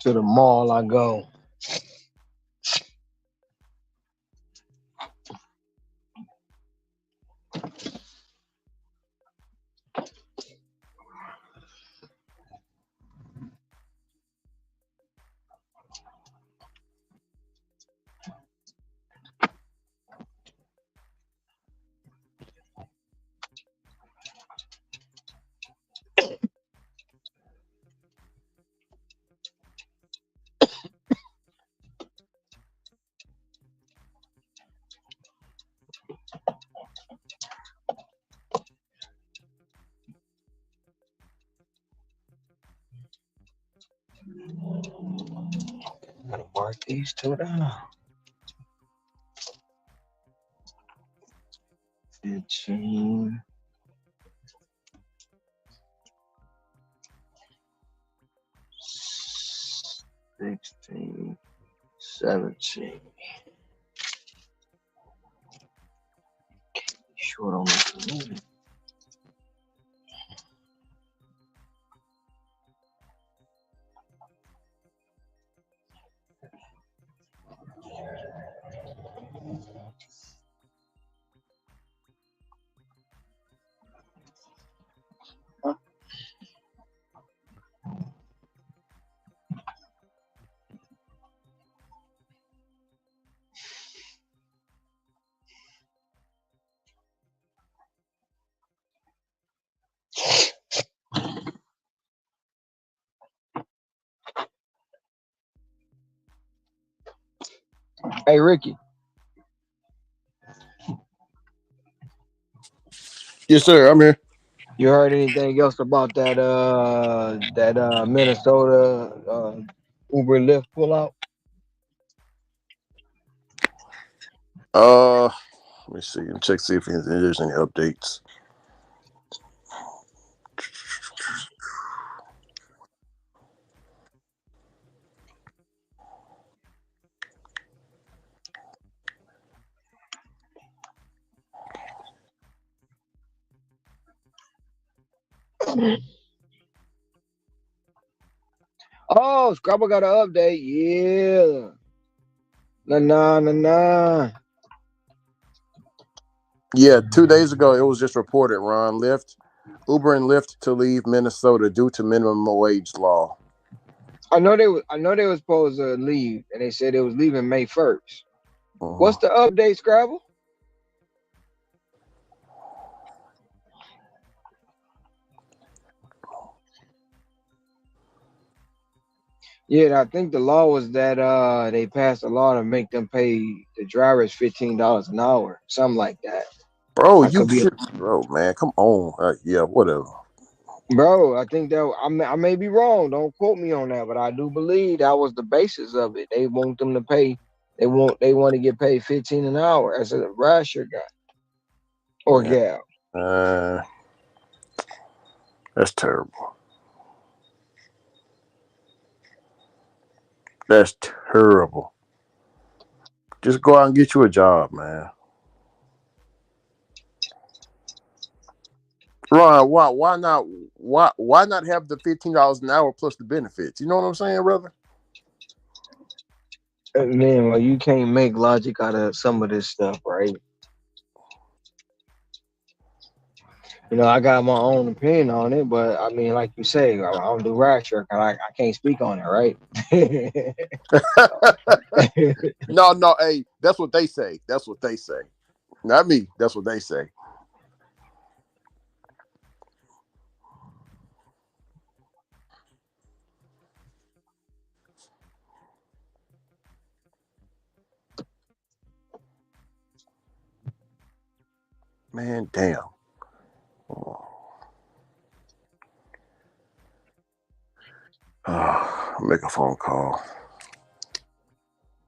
To the mall I go. Gotta mark these two down. 15, 16, 17. Short on the Hey Ricky, Yes, sir. I'm here. you heard anything else about that Minnesota Uber Lyft pullout? Let me see. Check see if there's any updates. Oh, Scrabble got an update. Yeah. Nah. Yeah, 2 days ago it was just reported. Ron Uber and Lyft to leave Minnesota due to minimum wage law. I know they was supposed to leave, and they said it was leaving May 1st. Mhm. What's the update, Scrabble? Yeah, I think the law was that they passed a law to make them pay the drivers $15 an hour, something like that. Bro, I you could be, should, bro, man, come on. Yeah, whatever. bro. I think that I may be wrong. Don't quote me on that, but I do believe that was the basis of it. They want them to pay. They want to get paid 15 an hour as a rasher guy or Yeah, gal. uh, that's terrible. That's terrible. Just go out and get you a job, man. Ron, why not have the $15 an hour plus the benefits? You know what I'm saying, brother? Man, well, you can't make logic out of some of this stuff, right? I got my own opinion on it, but I mean, like you say, I don't do rasher, I can't speak on it, right? No, no, hey, that's what they say. That's what they say. Not me. That's what they say. Man, damn. Make a phone call.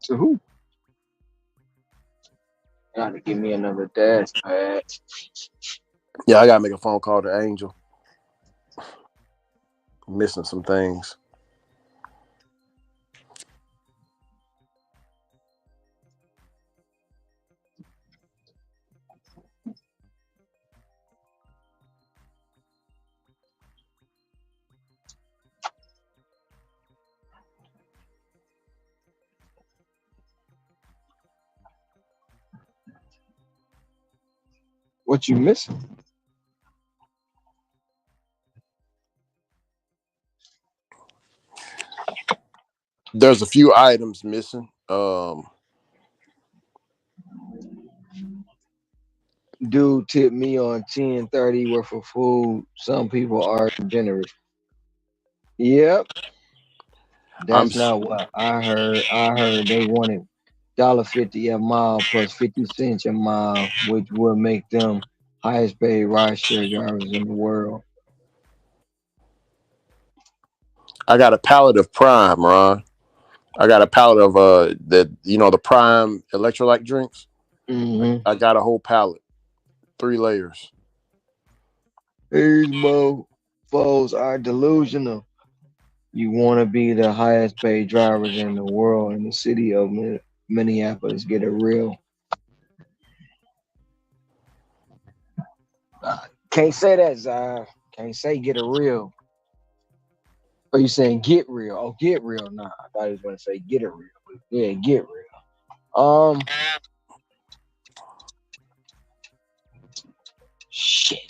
So who? Gotta give me another dash pad. Yeah, I gotta make a phone call to Angel. Missing some things. What you missing? There's a few items missing. Dude tipped me on 10.30 worth of food. Some people are generous. Yep, I'm that's not what I heard. I heard they wanted $1.50 a mile plus 50 cents a mile, which would make them highest paid ride share drivers in the world. I got a pallet of Prime, Ron. I got a pallet of the Prime electrolyte drinks. Mm-hmm. I got a whole pallet, 3 layers. These mofos are delusional. You want to be the highest paid drivers in the world in the city of Minneapolis. Get it real. Can't say that, Zai. Can't say get it real. Are you saying get real? Oh, get real. Nah, I thought he was going to say get it real. Yeah, get real. Shit.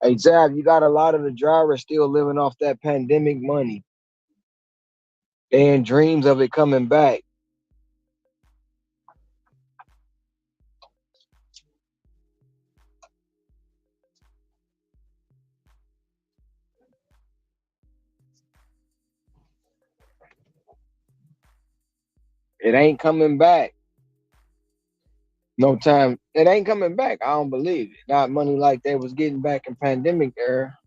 Hey, Zab, you got a lot of the drivers still living off that pandemic money and dreams of it coming back. It ain't coming back. No time. It ain't coming back. I don't believe it. Not money like they was getting back in pandemic era.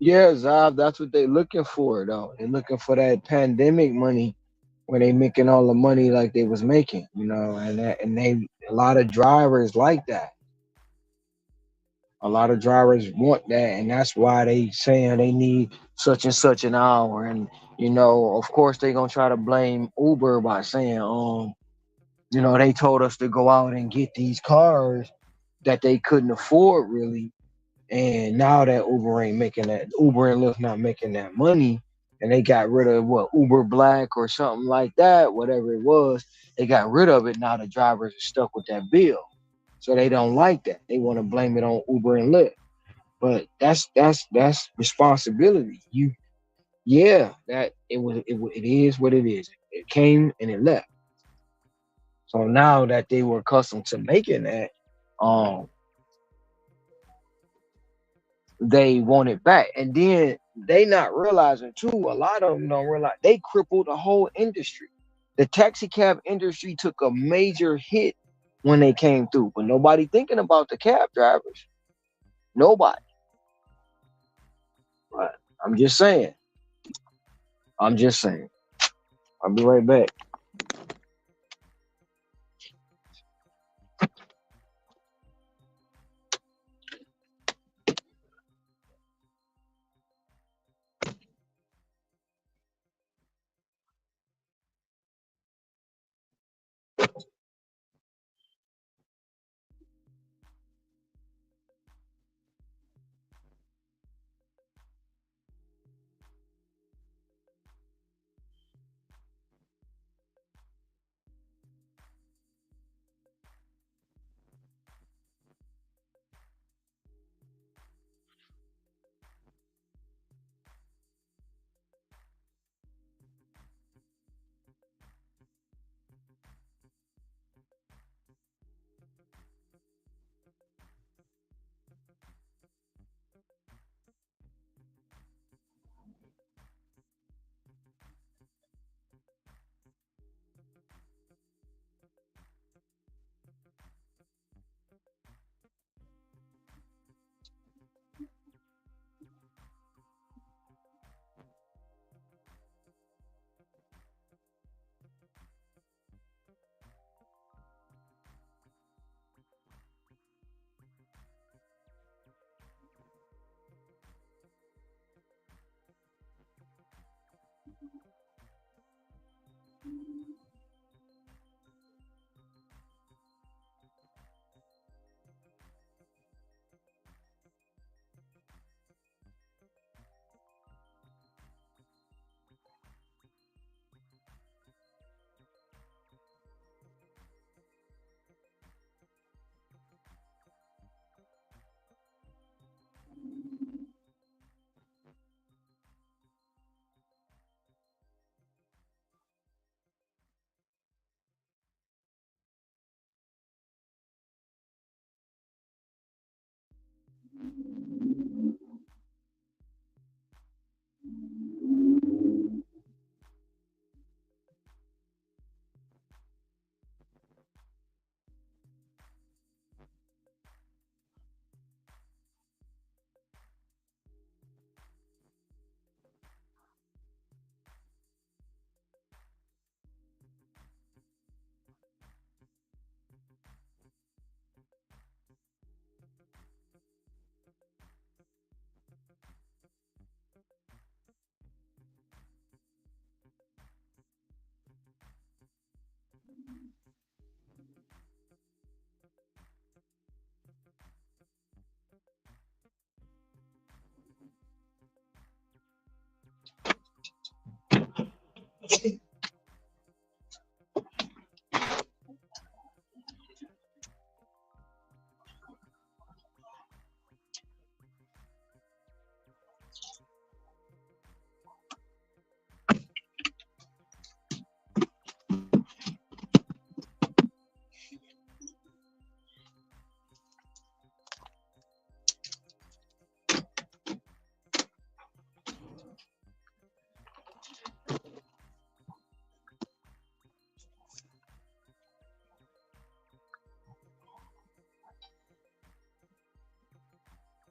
Yeah, Zav, that's what they looking for though. They're looking for that pandemic money where they making all the money like they was making, and they a lot of drivers like that. A lot of drivers want that, and that's why they saying they need such and such an hour. And of course, they gonna try to blame Uber by saying, they told us to go out and get these cars that they couldn't afford really, and now that Uber and Lyft not making that money, and they got rid of what Uber Black or something like that, whatever it was, they got rid of it. Now the drivers are stuck with that bill, so they don't like that. They want to blame it on Uber and Lyft, but that's responsibility. Yeah, that it is what it is. It came and it left. So now that they were accustomed to making that, um, they want it back. And then they not realizing too, a lot of them don't realize they crippled the whole industry. The taxi cab industry took a major hit when they came through, but nobody thinking about the cab drivers. Nobody. But I'm just saying. I'm just saying. I'll be right back.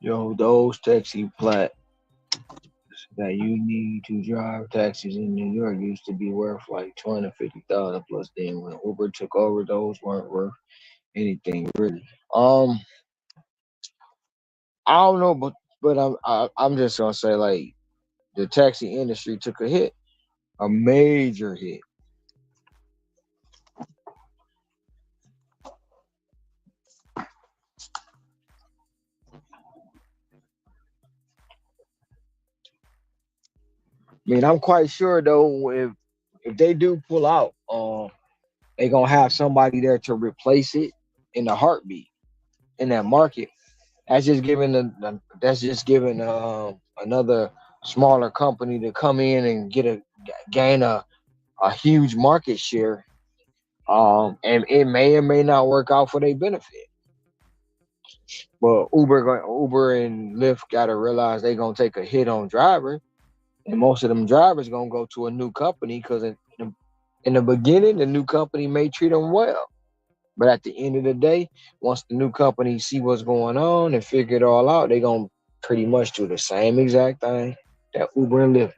Yo, those taxi that you need to drive taxis in New York used to be worth like 250,000 plus. Then when Uber took over, those weren't worth anything really. I don't know, but I'm just gonna say like the taxi industry took a hit, a major hit. I mean, I'm quite sure though if they do pull out, they gonna have somebody there to replace it in a heartbeat in that market. That's just giving another smaller company to come in and gain a huge market share. And it may or may not work out for their benefit. But Uber and Lyft gotta realize they gonna take a hit on drivers, and most of them drivers gonna go to a new company because in the beginning the new company may treat them well. But at the end of the day, once the new company see what's going on and figure it all out, they gonna pretty much do the same exact thing that Uber and Lyft.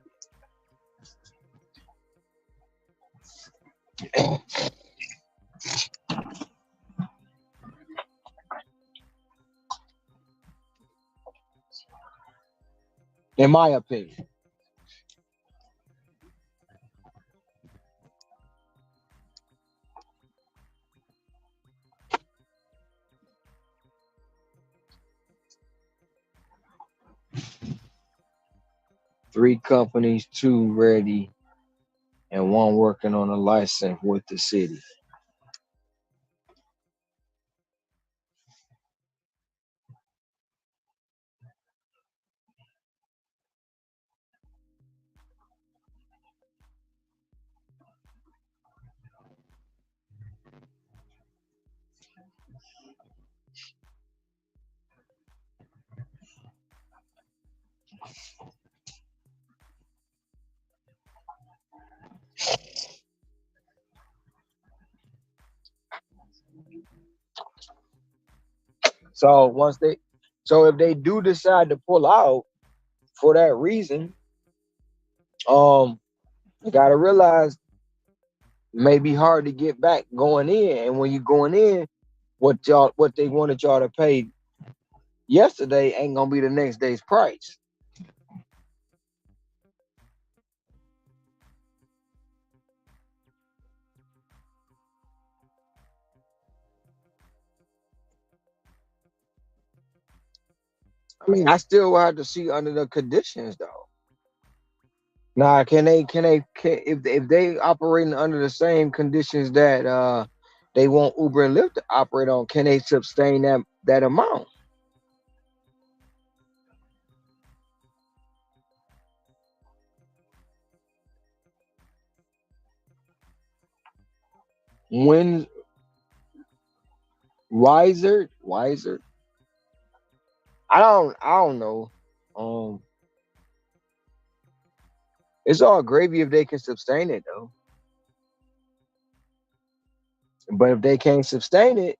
In my opinion. 3 companies, 2 ready, and 1 working on a license with the city. So once they so if they do decide to pull out for that reason, um you gotta realize it may be hard to get back going in. And when you're going in, what they wanted y'all to pay yesterday ain't gonna be the next day's price. I mean, I still have to see under the conditions though. Now, if they operating under the same conditions that they want Uber and Lyft to operate on, can they sustain that amount? When wiser, I don't know. Um, it's all gravy if they can sustain it though. But if they can't sustain it,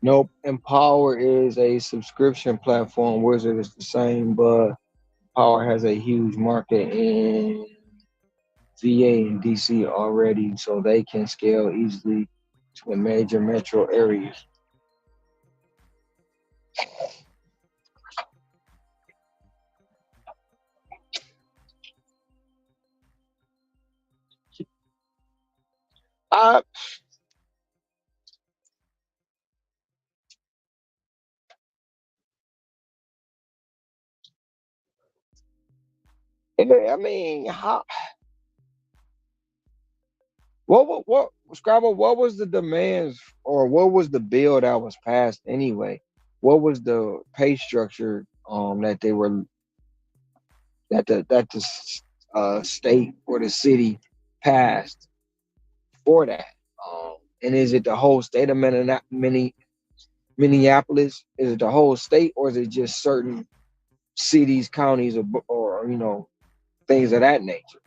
Nope. Empower is a subscription platform. Wizard is the same, but Power has a huge market in VA and DC already, so they can scale easily to the major metro areas. I, I mean, how? What? Scrabble? What was the demands, or what was the bill that was passed anyway? What was the pay structure that they were that the state or the city passed for that? And is it the whole state of Minneapolis? Is it the whole state, or is it just certain cities, counties, or things of that nature?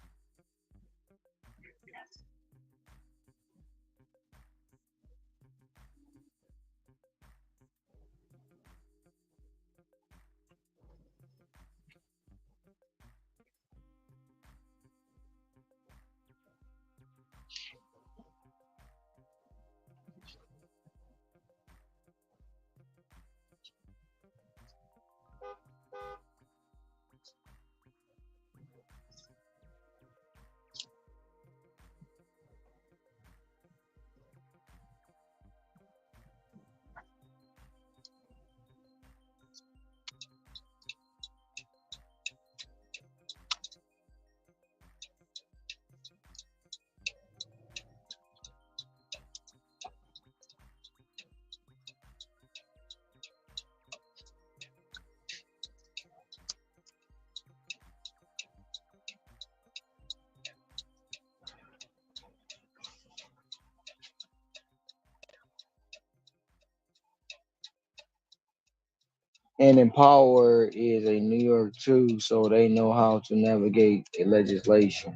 And Empower is a New York too, so they know how to navigate a legislation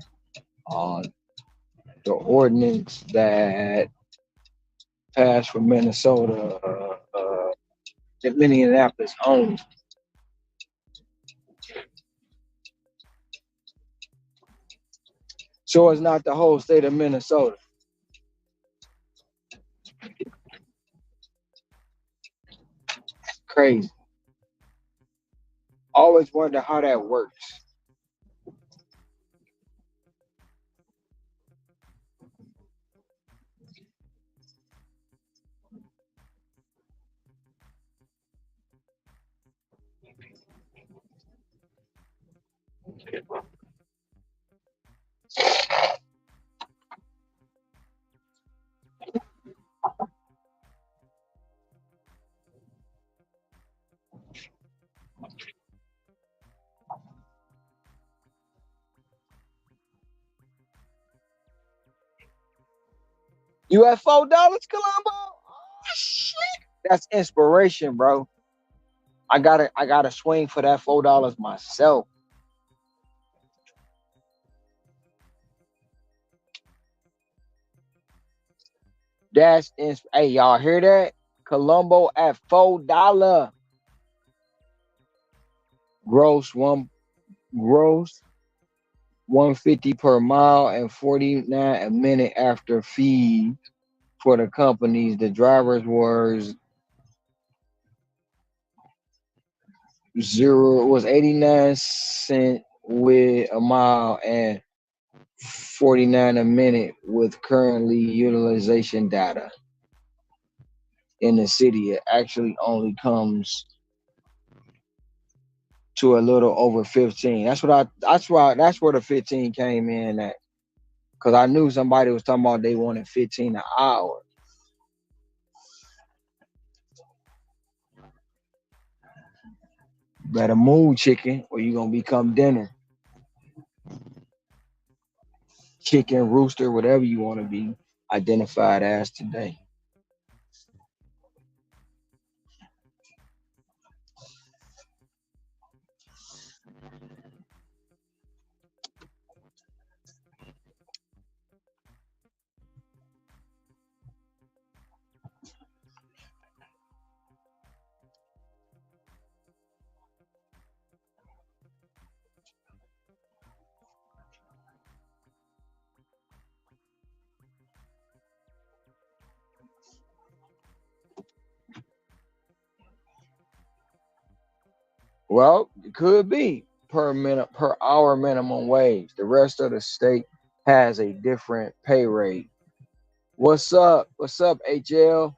on the ordinance that passed for Minnesota, that Minneapolis owns. So it's not the whole state of Minnesota. Crazy. Always wonder how that works. You at $4, Colombo? Oh, shit. That's inspiration, bro. I gotta swing for that $4 myself. Hey, y'all hear that? Colombo at $4. Gross one gross 150 per mile and 49 a minute after fee for the companies. The drivers was 89 cent with a mile and 49 a minute with currently utilization data in the city. It actually only comes to a little over 15. That's where the 15 came in at. Cause I knew somebody was talking about they wanted 15 an hour. Better move, chicken, or you gonna become dinner. Chicken, rooster, whatever you want to be identified as today. Well, it could be per minute per hour minimum wage. The rest of the state has a different pay rate. What's up? What's up, HL?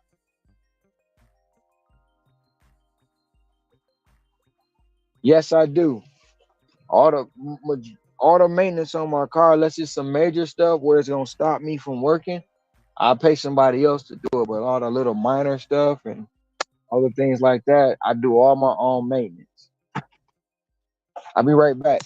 Yes, I do. All the all the maintenance on my car, unless it's some major stuff where it's gonna stop me from working, I'll pay somebody else to do it. But all the little minor stuff and other things like that, I do all my own maintenance. I'll be right back.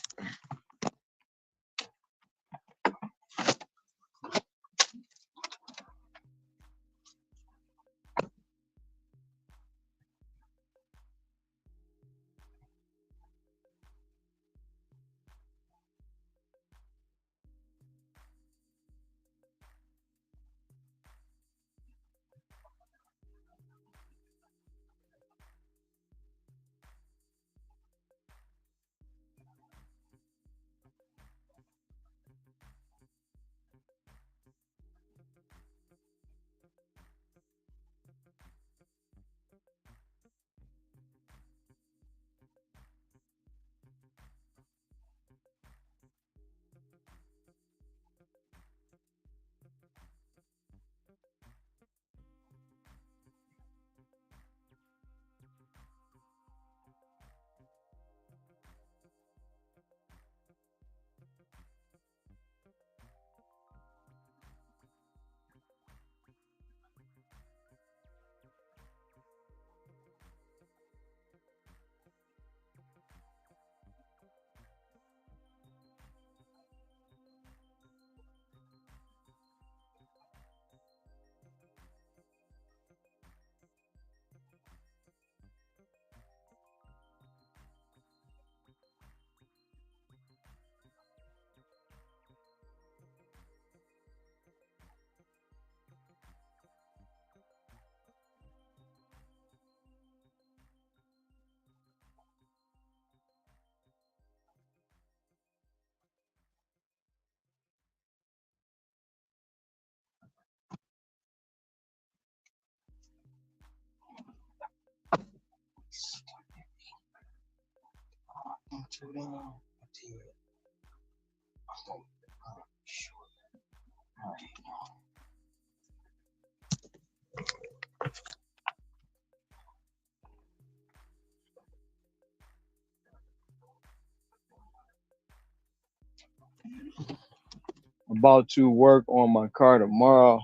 About to work on my car tomorrow,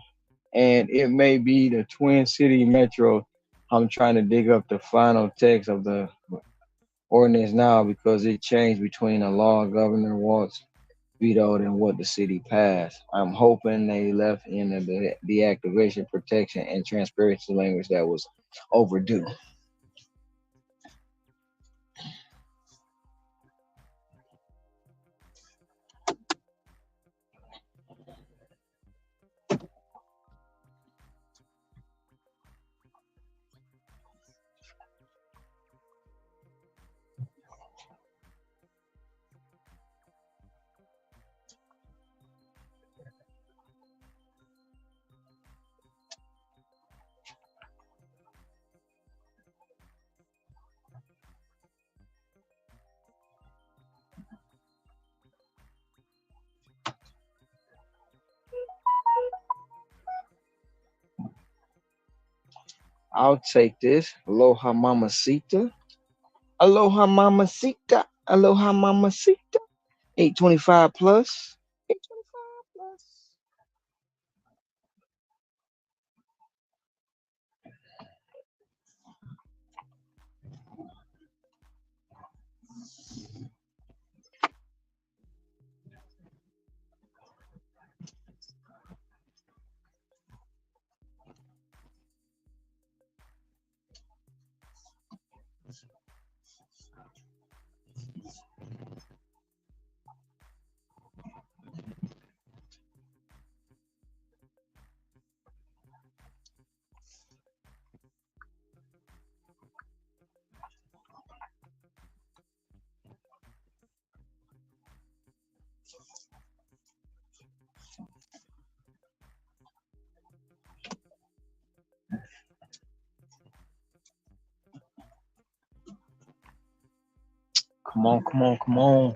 and it may be the Twin City Metro. I'm trying to dig up the final text of the ordinance now because it changed between a law Governor Waltz vetoed and what the city passed. I'm hoping they left in the deactivation protection and transparency language that was overdue. I'll take this. Aloha mamacita. Aloha mamacita. Aloha mamacita. 825 plus. 825 plus. Come on, come on, come on.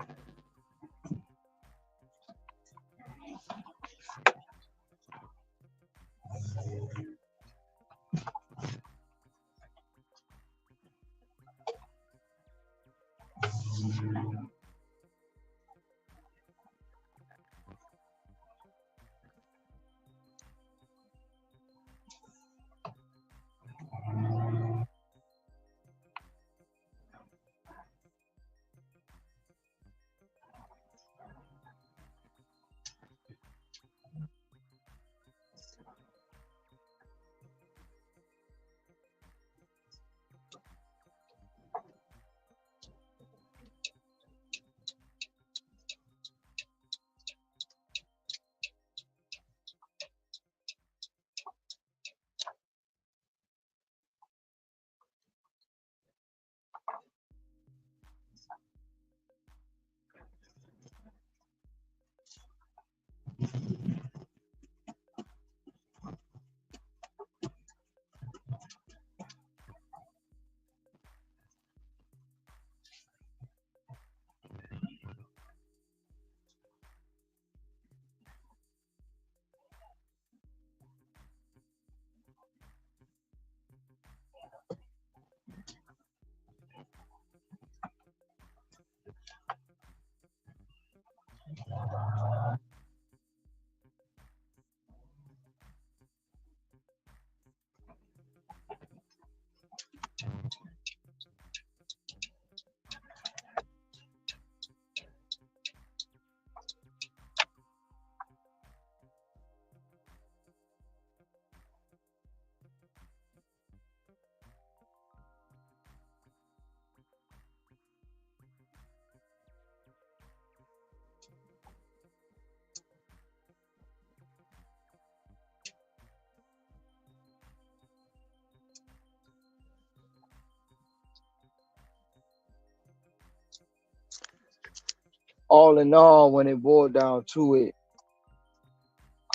All in all, when it boiled down to it,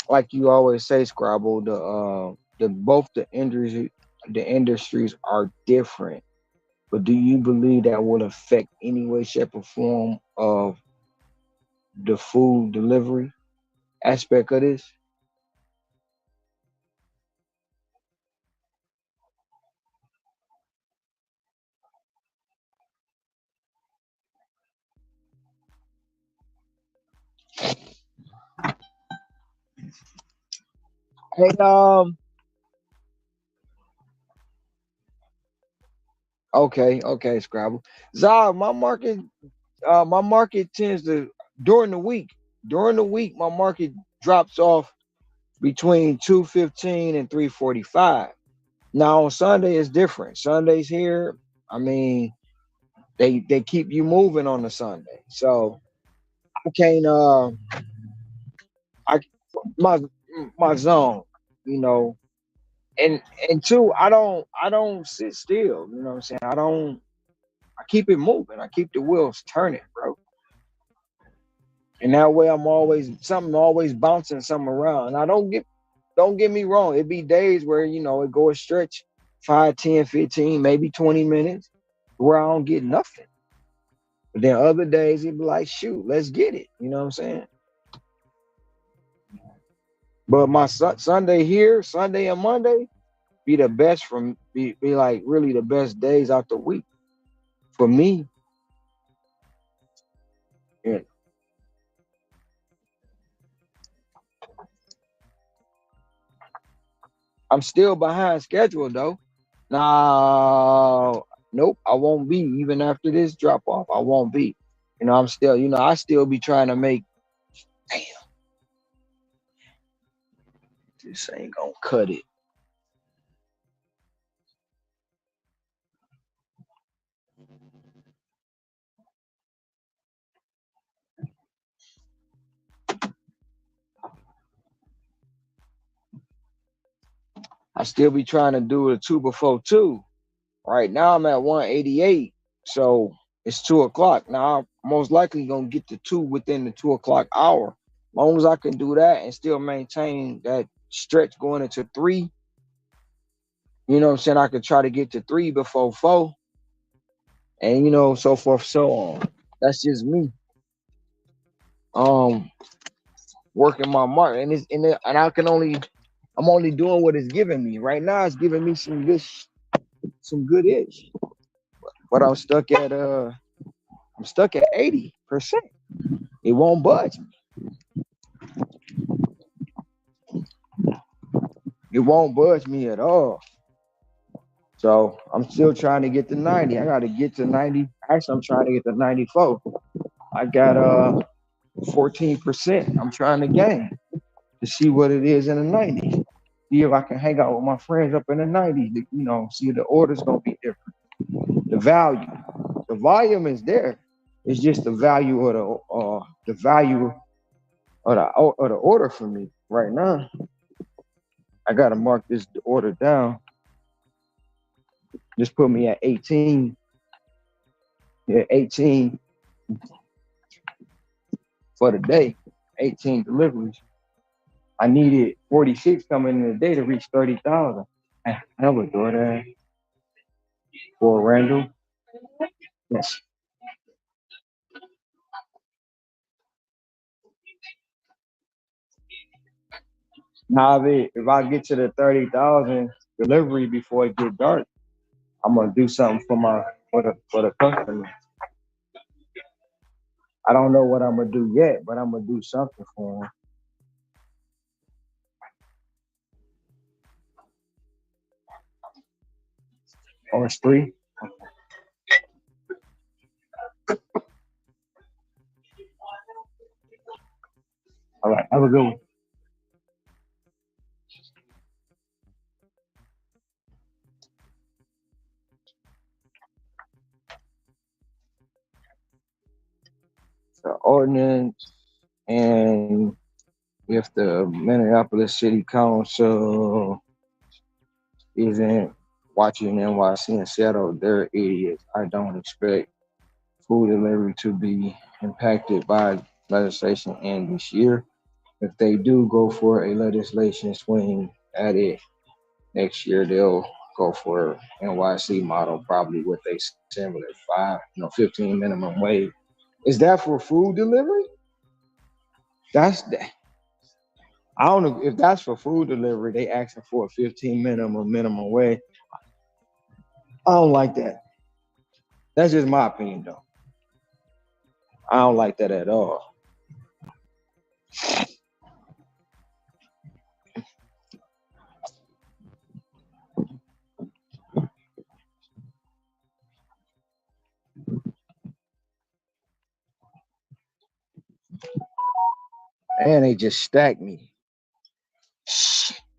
like you always say, Scrabble, the both the industries are different. But do you believe that will affect any way, shape, or form of the food delivery aspect of this? Hey, okay, Scrabble. Zah, my market tends to during the week. During the week, my market drops off between 2:15 and 3:45. Now on Sunday is different. Sundays here, I mean, they keep you moving on the Sunday. So I can't I my my zone, you know, and two, I don't sit still. You know what I'm saying? I keep it moving. I keep the wheels turning, bro. And that way I'm always bouncing something around. Now don't get me wrong. It be days where, it go a stretch 5, 10, 15, maybe 20 minutes where I don't get nothing. But then other days it be like, shoot, let's get it. You know what I'm saying? But my Sunday here, Sunday and Monday be the best from be like really the best days out the week for me. And I'm still behind schedule though. Now, nope, I won't be even after this drop off. I won't be. I'm still, I still be trying to make. Damn, this ain't gonna cut it. I still be trying to do it 2 before 2. Right now I'm at 188, so it's 2 o'clock. Now I'm most likely gonna get to 2 within the 2 o'clock hour. Long as I can do that and still maintain that stretch going into 3, you know what I'm saying? I could try to get to 3 before 4, and so forth, so on. That's just me. Um, Working my mark, and and I'm only doing what it's giving me right now. It's giving me some good ish, but I'm stuck at 80%. It won't budge. It won't budge me at all. So I'm still trying to get to 90. I got to get to 90. Actually, I'm trying to get to 94. I got 14%. I'm trying to gain to see what it is in the 90s. See if I can hang out with my friends up in the 90s. See if the order's gonna be different. The value, the volume is there. It's just the value of the order for me right now. I gotta mark this order down. Just put me at 18. Yeah, 18 for the day. 18 deliveries. I needed 46 coming in the day to reach 30,000. I would do that for Randall. Yes. Now, if I get to the 30,000 delivery before it get dark, I'm gonna do something for the customer. I don't know what I'm gonna do yet, but I'm gonna do something for them. Oh, it's three. All right, have a good one. The ordinance, and if the Minneapolis City Council isn't watching NYC and Seattle, they're idiots. I don't expect food delivery to be impacted by legislation in this year. If they do go for a legislation swing at it next year, they'll go for NYC model, probably with a similar 15 minimum wage. Is that for food delivery? That's I don't know if that's for food delivery. They asking for a 15 minimum wage. I don't like that. That's just my opinion, though. I don't like that at all. And they just stacked me.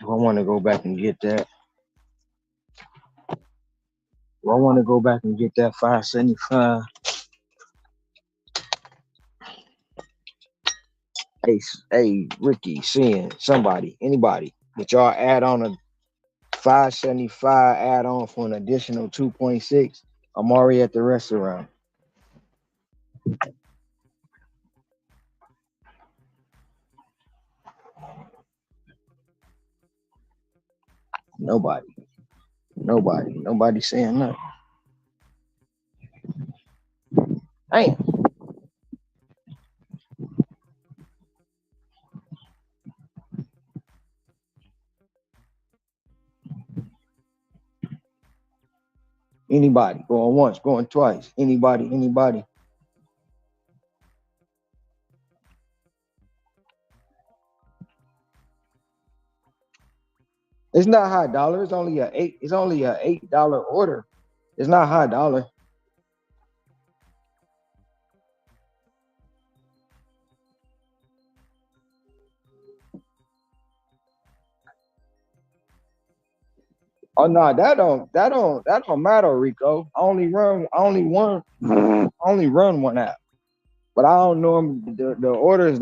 Do I want to go back and get that? Do I want to go back and get that 575? Hey, Ricky, seeing somebody, anybody, but y'all add on a 575 add on for an additional 2.6. I'm already at the restaurant. Nobody, nobody saying nothing. Ain't anybody going once, going twice. Anybody. It's not high dollar. It's only a eight. It's only a $8 order. It's not high dollar. Oh no, that don't matter, Rico. I only run one app, but I don't know the orders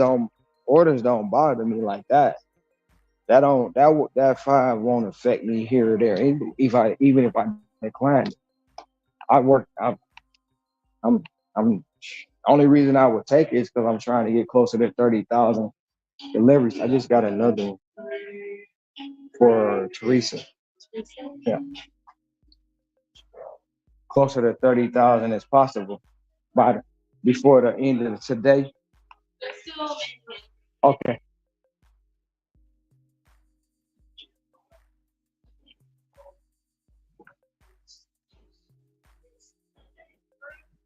don't bother me like that. That 5 won't affect me here or there. Even if I decline it, I work. I'm only reason I would take it is because I'm trying to get closer to 30,000 deliveries. I just got another one for Teresa. Yeah, closer to 30,000 as possible. Bye. before the end of today. Okay.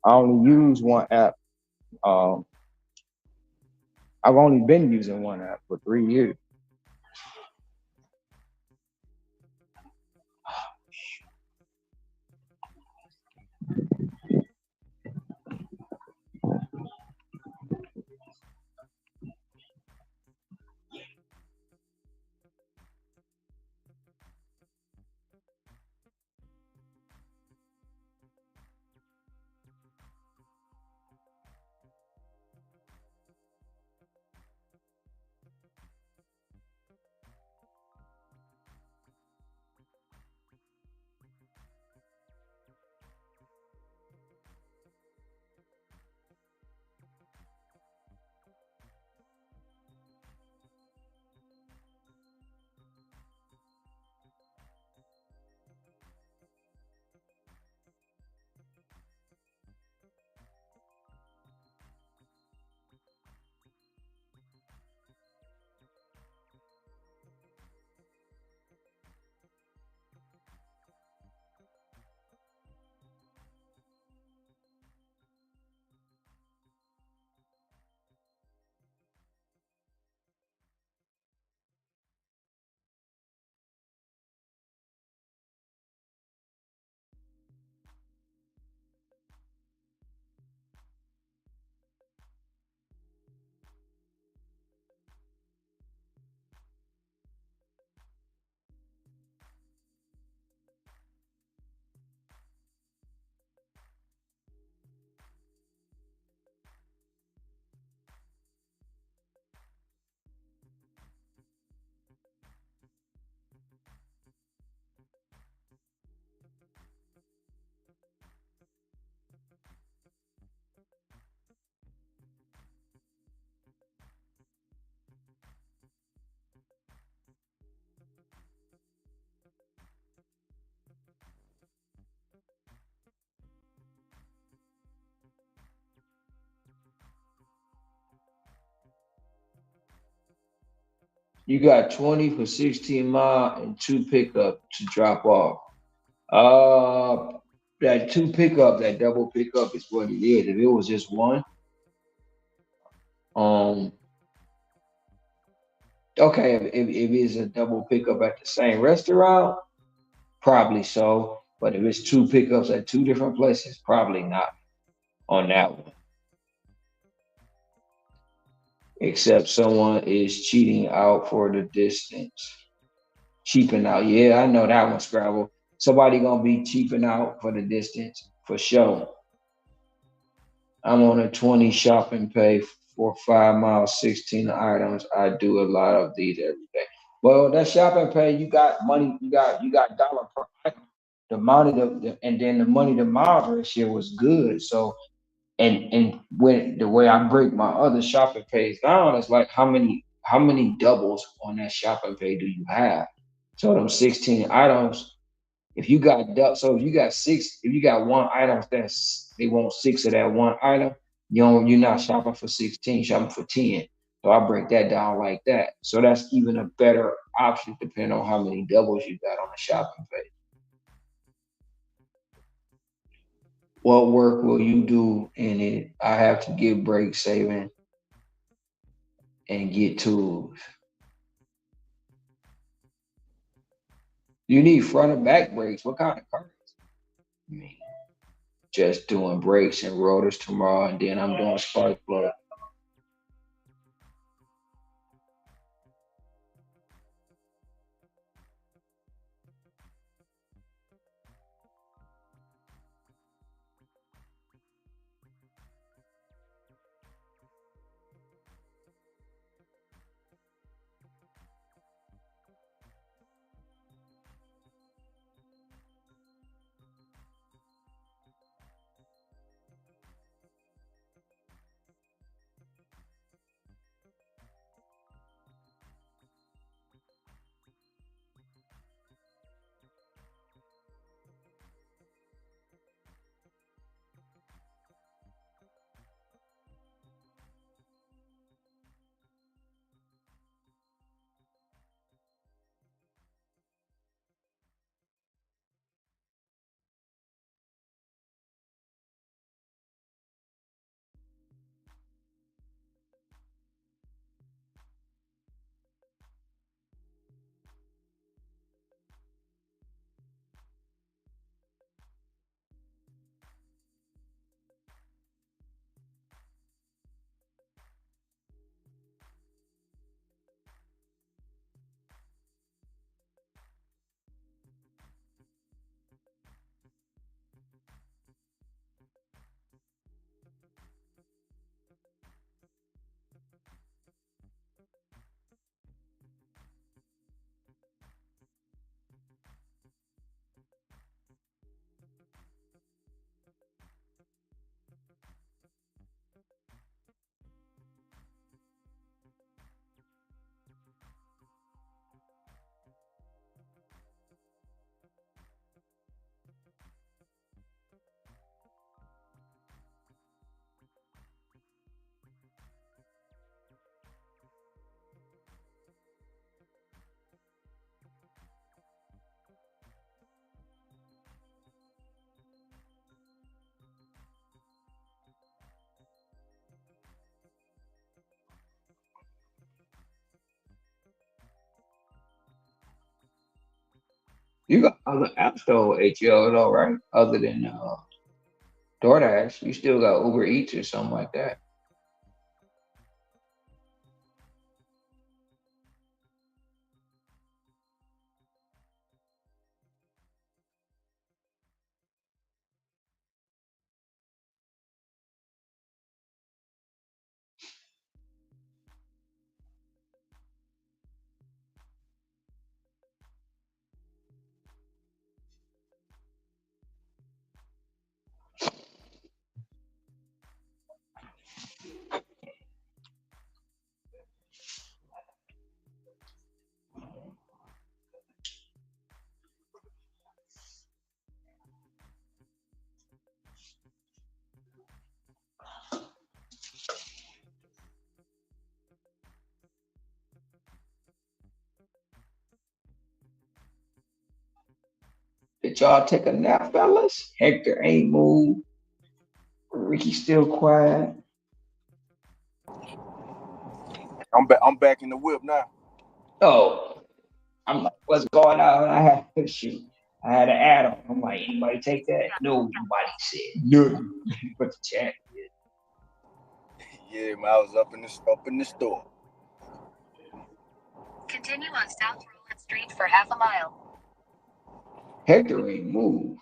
I only use one app. Um, I've only been using one app for 3 years. You got 20 for 16 mile and two pickup to drop off. That two pickup, that double pickup is what it is. If it was just one, um, okay, if it's a double pickup at the same restaurant, probably so. But if it's two pickups at two different places, probably not on that one. Except someone is cheating out for the distance. Cheaping out. Yeah, I know that one, Scrabble. Somebody gonna be cheaping out for the distance for sure. I'm on a 20 shopping pay for 5 miles, 16 items. I do a lot of these every day. Well, that shopping pay, you got money, you got dollar per item. The money and then the money to miles ratio was good. So and when the way I break my other shopping pays down is like how many doubles on that shopping pay do you have? So them 16 items, if you got so if you got six, if you got one item that's they want six of that one item, you're not shopping for 16, you're shopping for 10. So I break that down like that. So that's even a better option depending on how many doubles you got on the shopping page. What work will you do in it? I have to get break saving and get tools. You need front and back brakes. What kind of car? I mean, just doing brakes and rotors tomorrow, and then I'm doing spark plug. You got other apps though, HL though, right? Other than DoorDash, you still got Uber Eats or something like that. Did y'all take a nap, fellas? Hector ain't moved. Ricky still quiet. I'm back in the whip now. Oh, I'm like, what's going on? I had to shoot. I had an add on. I'm like, anybody take that? No, nobody said nothing. But the chat. Yeah, man, I was up in the store. Continue on South Roland Street for half a mile. Hector ain't moved.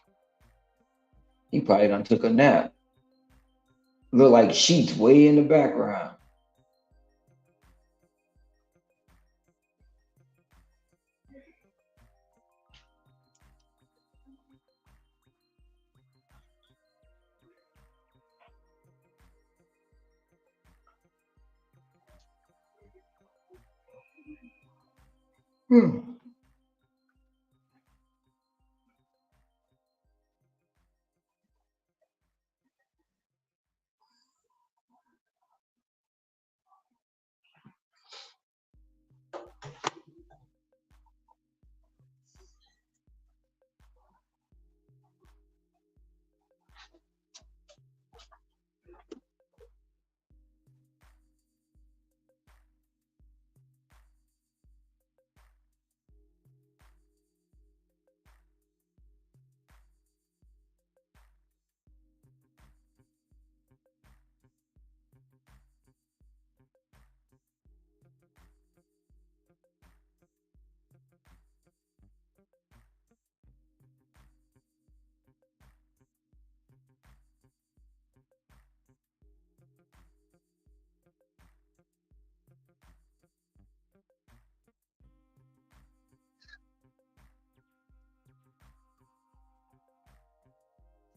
He probably done took a nap. Look like sheets way in the background. Hmm.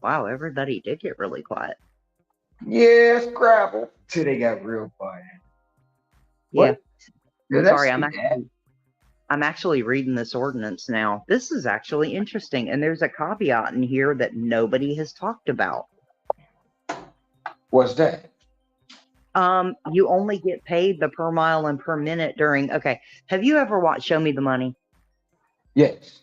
Wow, everybody did get really quiet. Yeah, Scrabble. Till they got real quiet. Yeah. What? Did I Sorry, say that? I'm actually reading this ordinance now. This is actually interesting, and there's a caveat in here that nobody has talked about. What's that? You only get paid the per mile and per minute during. Okay, have you ever watched Show Me the Money? Yes.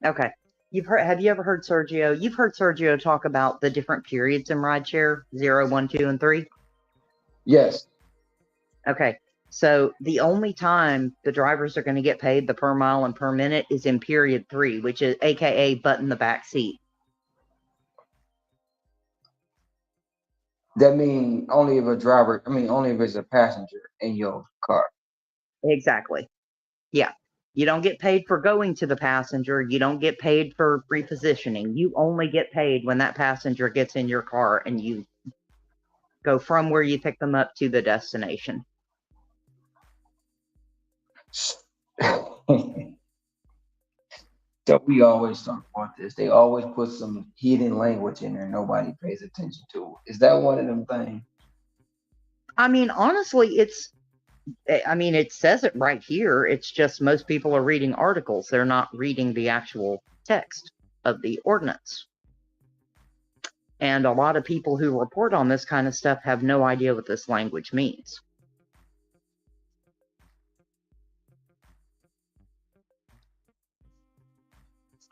Okay, Have you ever heard Sergio? You've heard Sergio talk about the different periods in rideshare: 0, 1, 2, and 3. Yes. Okay, so the only time the drivers are going to get paid the per mile and per minute is in period 3, which is AKA butt in the back seat. That means only if only if it's a passenger in your car. Exactly. Yeah. You don't get paid for going to the passenger. You don't get paid for repositioning. You only get paid when that passenger gets in your car and you go from where you pick them up to the destination. So we always talk about this. They always put some hidden language in there nobody pays attention to. Is that one of them things? I mean, honestly, it says it right here. It's just most people are reading articles. They're not reading the actual text of the ordinance. And a lot of people who report on this kind of stuff have no idea what this language means.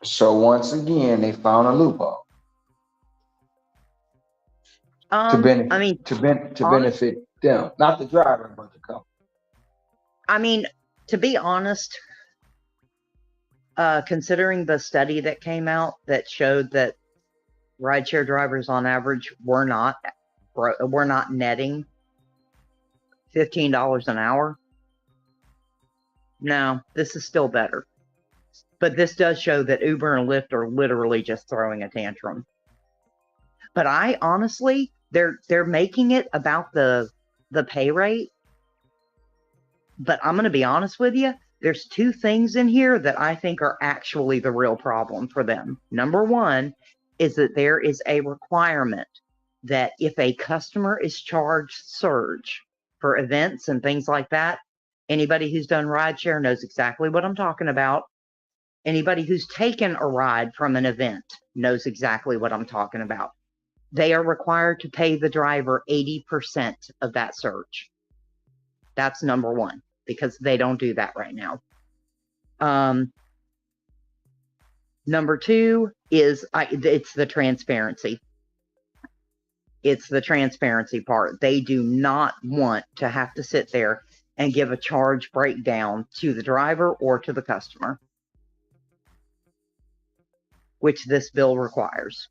So once again, they found a loophole to benefit them, not the driver, but the company. I mean, to be honest, considering the study that came out that showed that rideshare drivers on average were not netting $15 an hour. No, this is still better. But this does show that Uber and Lyft are literally just throwing a tantrum. But I honestly, they're making it about the pay rate. But I'm going to be honest with you. There's two things in here that I think are actually the real problem for them. Number one is that there is a requirement that if a customer is charged surge for events and things like that, anybody who's done rideshare knows exactly what I'm talking about. Anybody who's taken a ride from an event knows exactly what I'm talking about. They are required to pay the driver 80% of that surge. That's number one, because they don't do that right now. Number two is it's the transparency. It's the transparency part. They do not want to have to sit there and give a charge breakdown to the driver or to the customer, which this bill requires.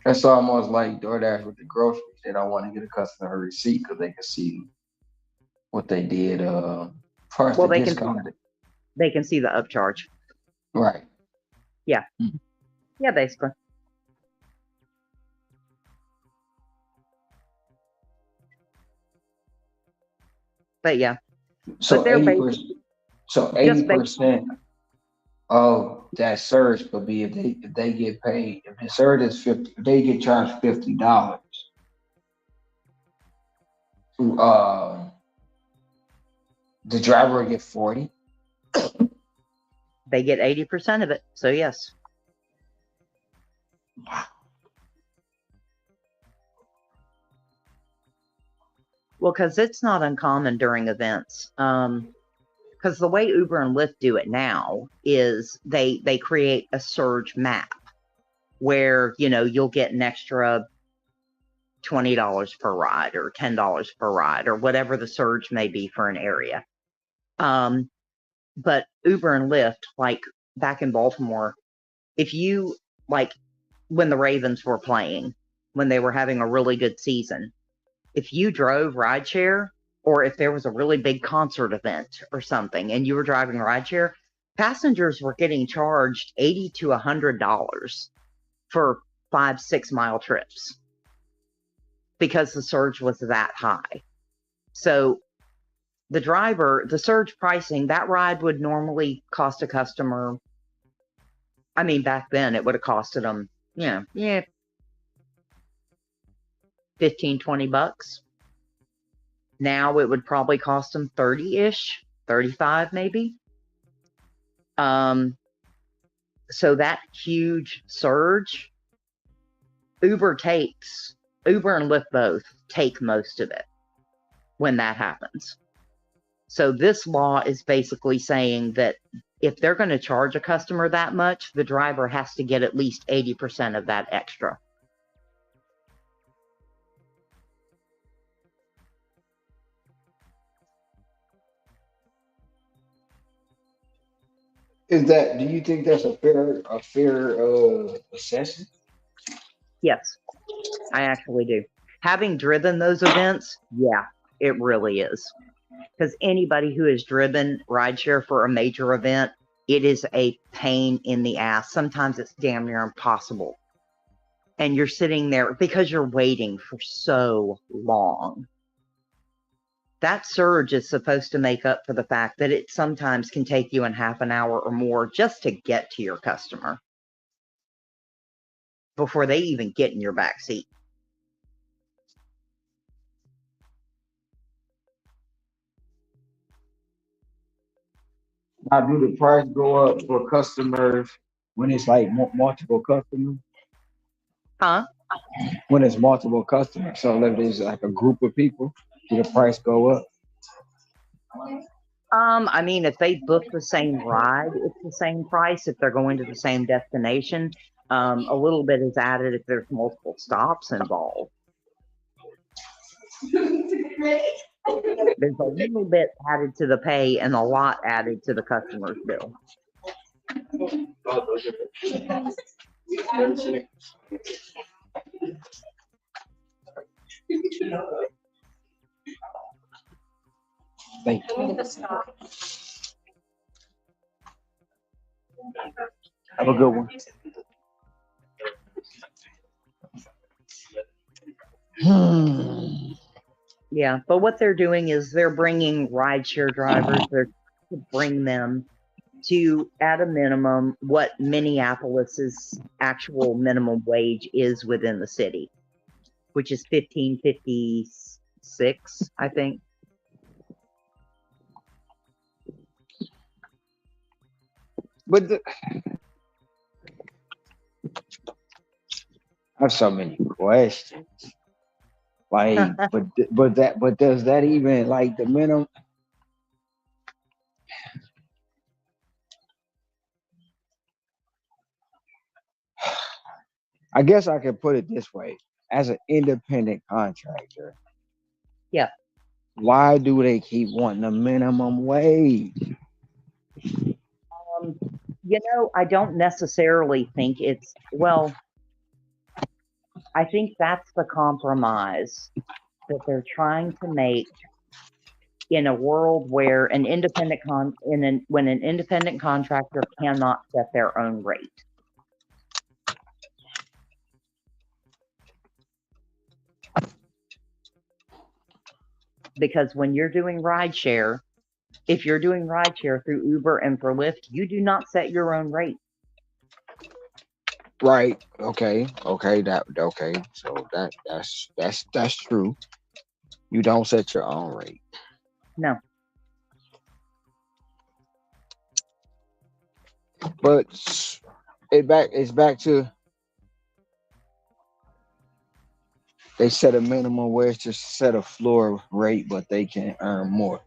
That's almost like DoorDash with the groceries. They don't want to get a customer a receipt because they can see what they did. First, Well, the discount. they can see the upcharge. Right. Yeah. Mm-hmm. Yeah, basically. But yeah. So 80%. So 80% of that surge could be if they get paid. If the surge is 50, if they get charged $50. The driver will get 40. They get 80% of it. So yes. Wow. Well, because it's not uncommon during events. Because the way Uber and Lyft do it now is they create a surge map where, you'll get an extra $20 per ride or $10 per ride or whatever the surge may be for an area. But Uber and Lyft, like back in Baltimore, if you, like when the Ravens were playing, when they were having a really good season, if you drove rideshare, or if there was a really big concert event or something and you were driving rideshare, passengers were getting charged $80 to $100 for 5-6 mile trips because the surge was that high. So the surge pricing, that ride would normally cost a customer, back then it would have costed them, 15, $20. Now it would probably cost them 30-ish, 35 maybe. So that huge surge, Uber and Lyft both take most of it when that happens. So this law is basically saying that if they're going to charge a customer that much, the driver has to get at least 80% of that extra. Do you think that's a fair assessment? Yes, I actually do. Having driven those events, yeah, it really is. Because anybody who has driven rideshare for a major event, it is a pain in the ass. Sometimes it's damn near impossible. And you're sitting there because you're waiting for so long. That surge is supposed to make up for the fact that it sometimes can take you in half an hour or more just to get to your customer before they even get in your back seat. Now, do the price go up for customers when it's like multiple customers? Huh? When it's multiple customers. So if there's like a group of people, do the price go up? If they book the same ride, it's the same price if they're going to the same destination. A little bit is added if there's multiple stops involved. There's a little bit added to the pay and a lot added to the customer's bill. Thank you. Have a good one. Yeah, but what they're doing is they're bringing rideshare drivers. They're to bring them to, at a minimum, what Minneapolis's actual minimum wage is within the city, which is 15.56, I think. But I have so many questions. Like, but does that even like the minimum? I guess I could put it this way: as an independent contractor, Yeah. why do they keep wanting a minimum wage? I don't necessarily think it's, well, I think that's the compromise that they're trying to make in a world where when an independent contractor cannot set their own rate. Because when you're doing rideshare, if you're doing rideshare through Uber and for Lyft, you do not set your own rate. Right. Okay. Okay. Okay. So that's true. You don't set your own rate. No. But it's back to they set a minimum wage to set a floor rate, but they can earn more.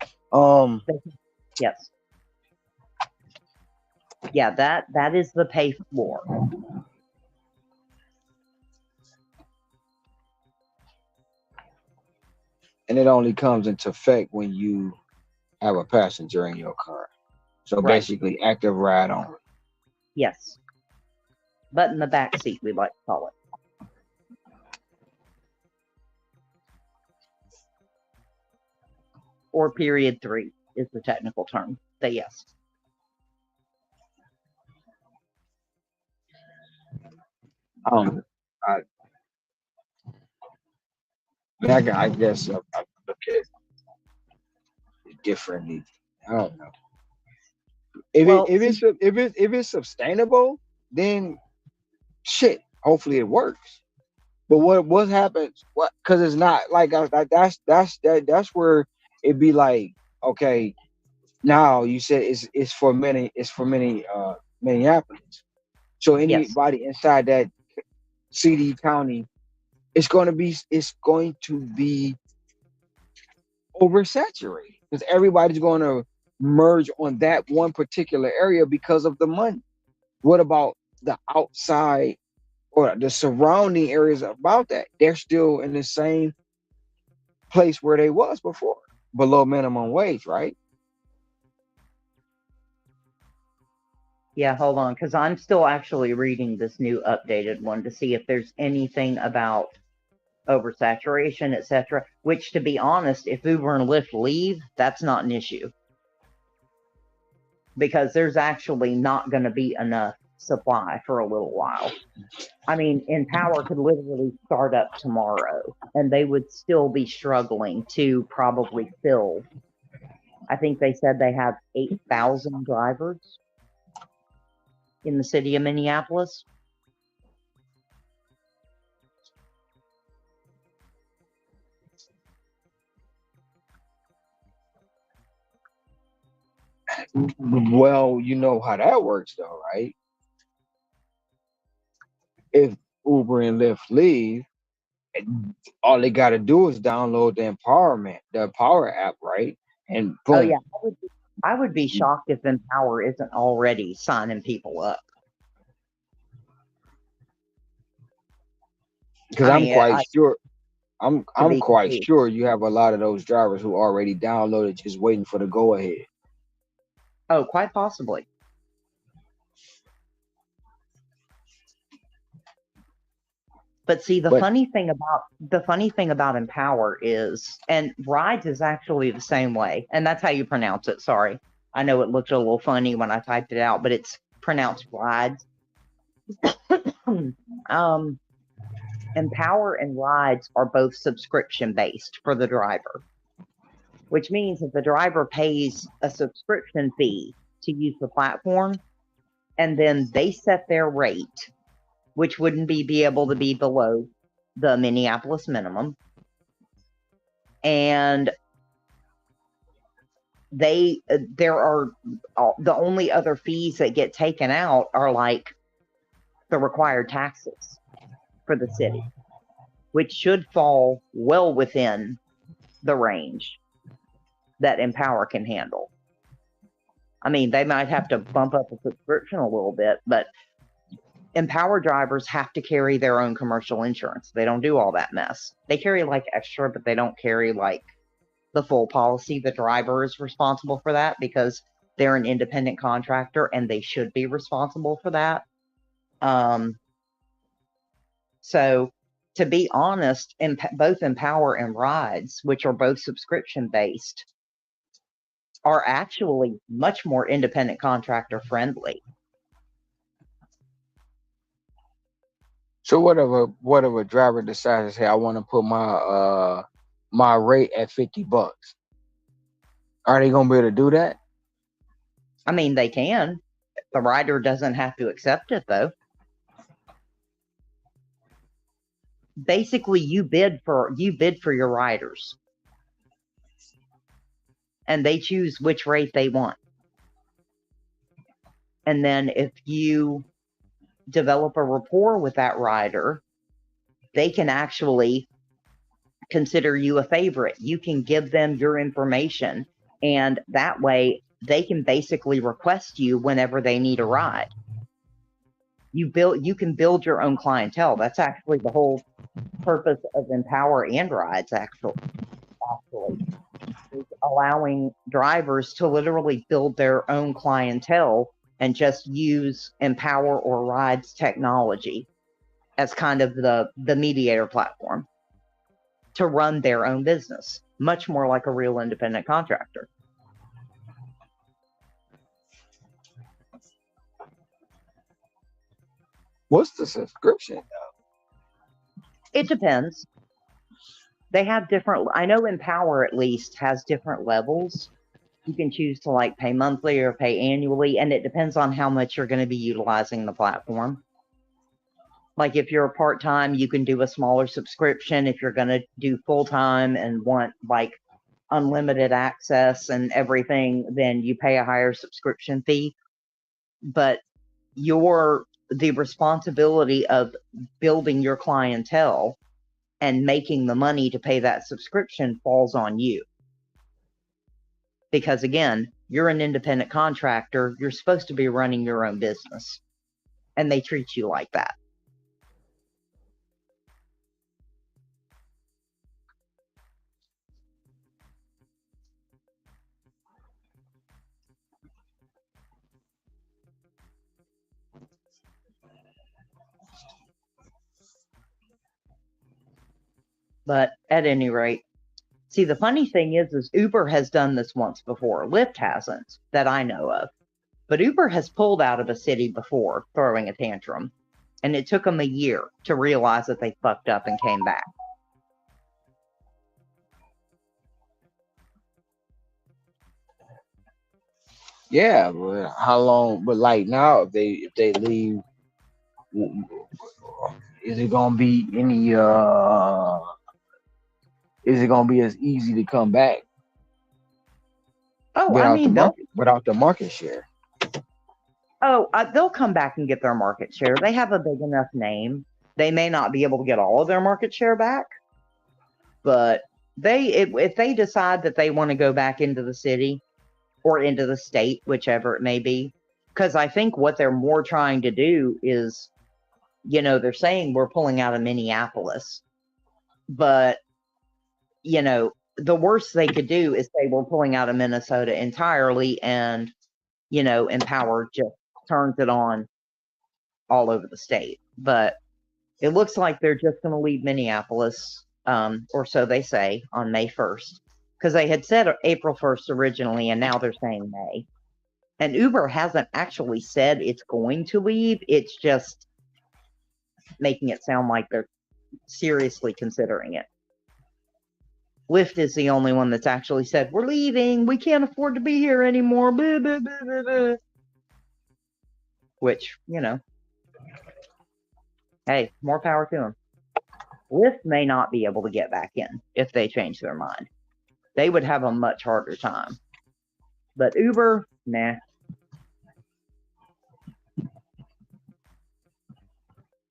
Yes. Yeah, that is the pay floor. And it only comes into effect when you have a passenger in your car. So Right. basically active ride on. Yes. But in the back seat, we like to call it. Or period 3 is the technical term. But yes. I, I guess I look at it differently. I don't know. If it's sustainable, then shit. Hopefully it works. But what happens? What? Because it's not like that's where it be like, okay, now you said it's for many Minneapolis. So Yes. anybody inside that CD county, it's going to be oversaturated because everybody's going to merge on that one particular area because of the money. What about the outside or the surrounding areas about that? They're still in the same place where they was before, below minimum wage, right? Yeah, hold on, because I'm still actually reading this new updated one to see if there's anything about oversaturation, etc. Which, to be honest, if Uber and Lyft leave, that's not an issue. Because there's actually not going to be enough supply for a little while. I mean, Empower could literally start up tomorrow, and they would still be struggling to probably fill. I think they said they have 8,000 drivers in the city of Minneapolis. Well, you know how that works, though, right? If Uber and Lyft leave, all they got to do is download the Empower app, right? And boom. Oh yeah, I would be shocked if Empower isn't already signing people up. Because I'm quite sure. I'm quite sure you have a lot of those drivers who already downloaded, just waiting for the go ahead. Oh, quite possibly. But see, But the funny thing about Empower is, and Rides is actually the same way, and that's how you pronounce it. Sorry, I know it looked a little funny when I typed it out, but it's pronounced Rides. Empower and Rides are both subscription based for the driver, which means that the driver pays a subscription fee to use the platform, and then they set their rate, which wouldn't be able to be below the Minneapolis minimum. And there are the only other fees that get taken out are like the required taxes for the city, which should fall well within the range that Empower can handle. I mean, they might have to bump up the subscription a little bit, but Empower drivers have to carry their own commercial insurance. They don't do all that mess. They carry like extra, but they don't carry like the full policy. The driver is responsible for that because they're an independent contractor and they should be responsible for that. So to be honest, both Empower and Rides, which are both subscription based, are actually much more independent contractor friendly. so what if a driver decides to say, I want to put my rate at $50? Are they gonna be able to do that? I mean, they can. The rider doesn't have to accept it though. Basically, you bid for your riders, and they choose which rate they want. And then if you develop a rapport with that rider, they can actually consider you a favorite. You can give them your information, and that way they can basically request you whenever they need a ride. You can build your own clientele. That's actually the whole purpose of Empower and Rides, actually is allowing drivers to literally build their own clientele and just use Empower or Rides technology as kind of the mediator platform to run their own business, much more like a real independent contractor. What's the subscription? It depends. They have different, I know Empower at least has different levels. You can choose to like pay monthly or pay annually, and it depends on how much you're going to be utilizing the platform. Like if you're a part-time, you can do a smaller subscription. If you're going to do full-time and want like unlimited access and everything, then you pay a higher subscription fee. But the responsibility of building your clientele and making the money to pay that subscription falls on you. Because again, you're an independent contractor. You're supposed to be running your own business, and they treat you like that. But at any rate, see, the funny thing is Uber has done this once before. Lyft hasn't, that I know of. But Uber has pulled out of a city before, throwing a tantrum. And it took them a year to realize that they fucked up and came back. Yeah, but how long? But like now, if they leave, is it gonna be any? Is it gonna be as easy to come back Oh, I mean, without the market share? They'll come back and get their market share. They have a big enough name. They may not be able to get all of their market share back, but if they decide that they want to go back into the city or into the state, whichever it may be, because I think what they're more trying to do is, they're saying we're pulling out of Minneapolis, but, the worst they could do is say we're pulling out of Minnesota entirely, and, Empower just turns it on all over the state. But It looks like they're just going to leave Minneapolis, or so they say, on May 1st. Because they had said April 1st originally, and now they're saying May. And Uber hasn't actually said it's going to leave. It's just making it sound like they're seriously considering it. Lyft is the only one that's actually said, we're leaving. We can't afford to be here anymore. Blah, blah, blah, blah, blah. Which, you know, hey, more power to them. Lyft may not be able to get back in if they change their mind. They would have a much harder time. But Uber, nah.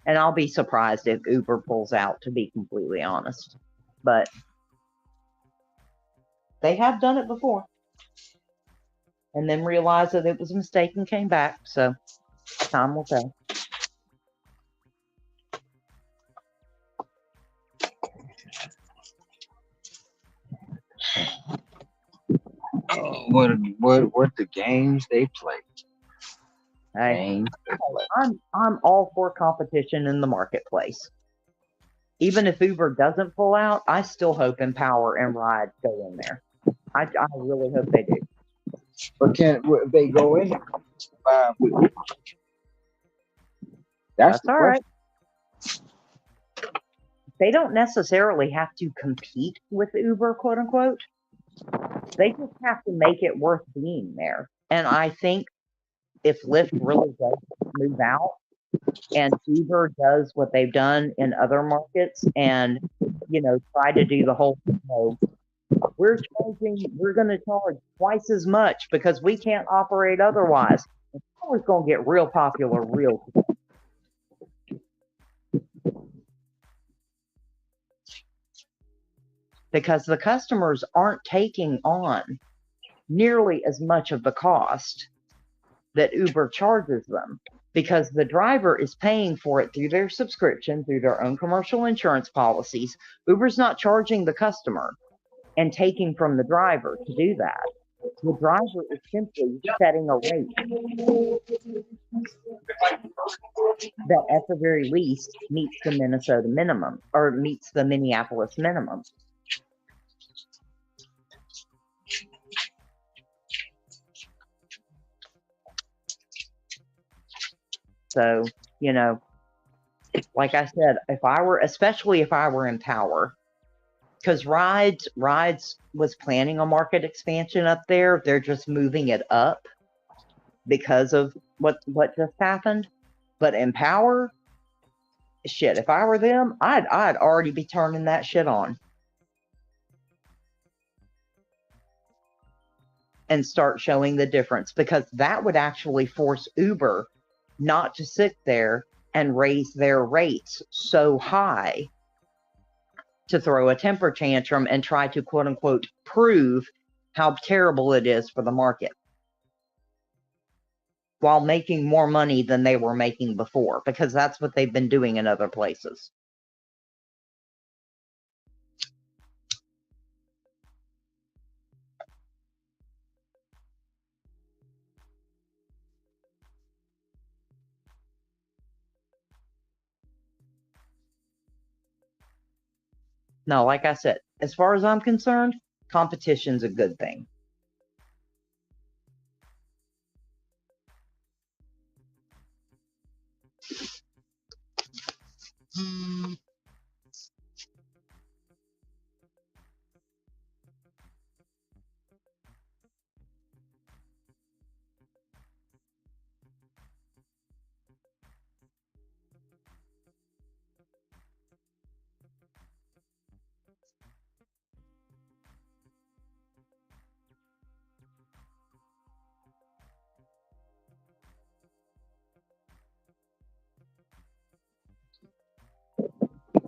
And I'll be surprised if Uber pulls out, to be completely honest. But they have done it before. And then realized that it was a mistake and came back. So time will tell. What the games they play? Hey, I'm all for competition in the marketplace. Even if Uber doesn't pull out, I still hope Empower and Ride go in there. I really hope they do. But if they go in with Uber? That's all right. They don't necessarily have to compete with Uber, quote unquote. They just have to make it worth being there. And I think if Lyft really does move out and Uber does what they've done in other markets and, you know, try to do the whole, you know, we're going to charge twice as much because we can't operate otherwise. It's always going to get real popular real quick. Because the customers aren't taking on nearly as much of the cost that Uber charges them, because the driver is paying for it through their subscription, through their own commercial insurance policies. Uber's not charging the customer and taking from the driver to do that. The driver is simply setting a rate that at the very least meets the Minnesota minimum or meets the Minneapolis minimum. So, you know, like I said, especially if I were in Power, because Rides was planning a market expansion up there. They're just moving it up because of what just happened. But in Power, shit, if I were them, I'd already be turning that shit on and start showing the difference, because that would actually force Uber not to sit there and raise their rates so high to throw a temper tantrum and try to, quote unquote, prove how terrible it is for the market while making more money than they were making before, because that's what they've been doing in other places. No, like I said, as far as I'm concerned, competition's a good thing.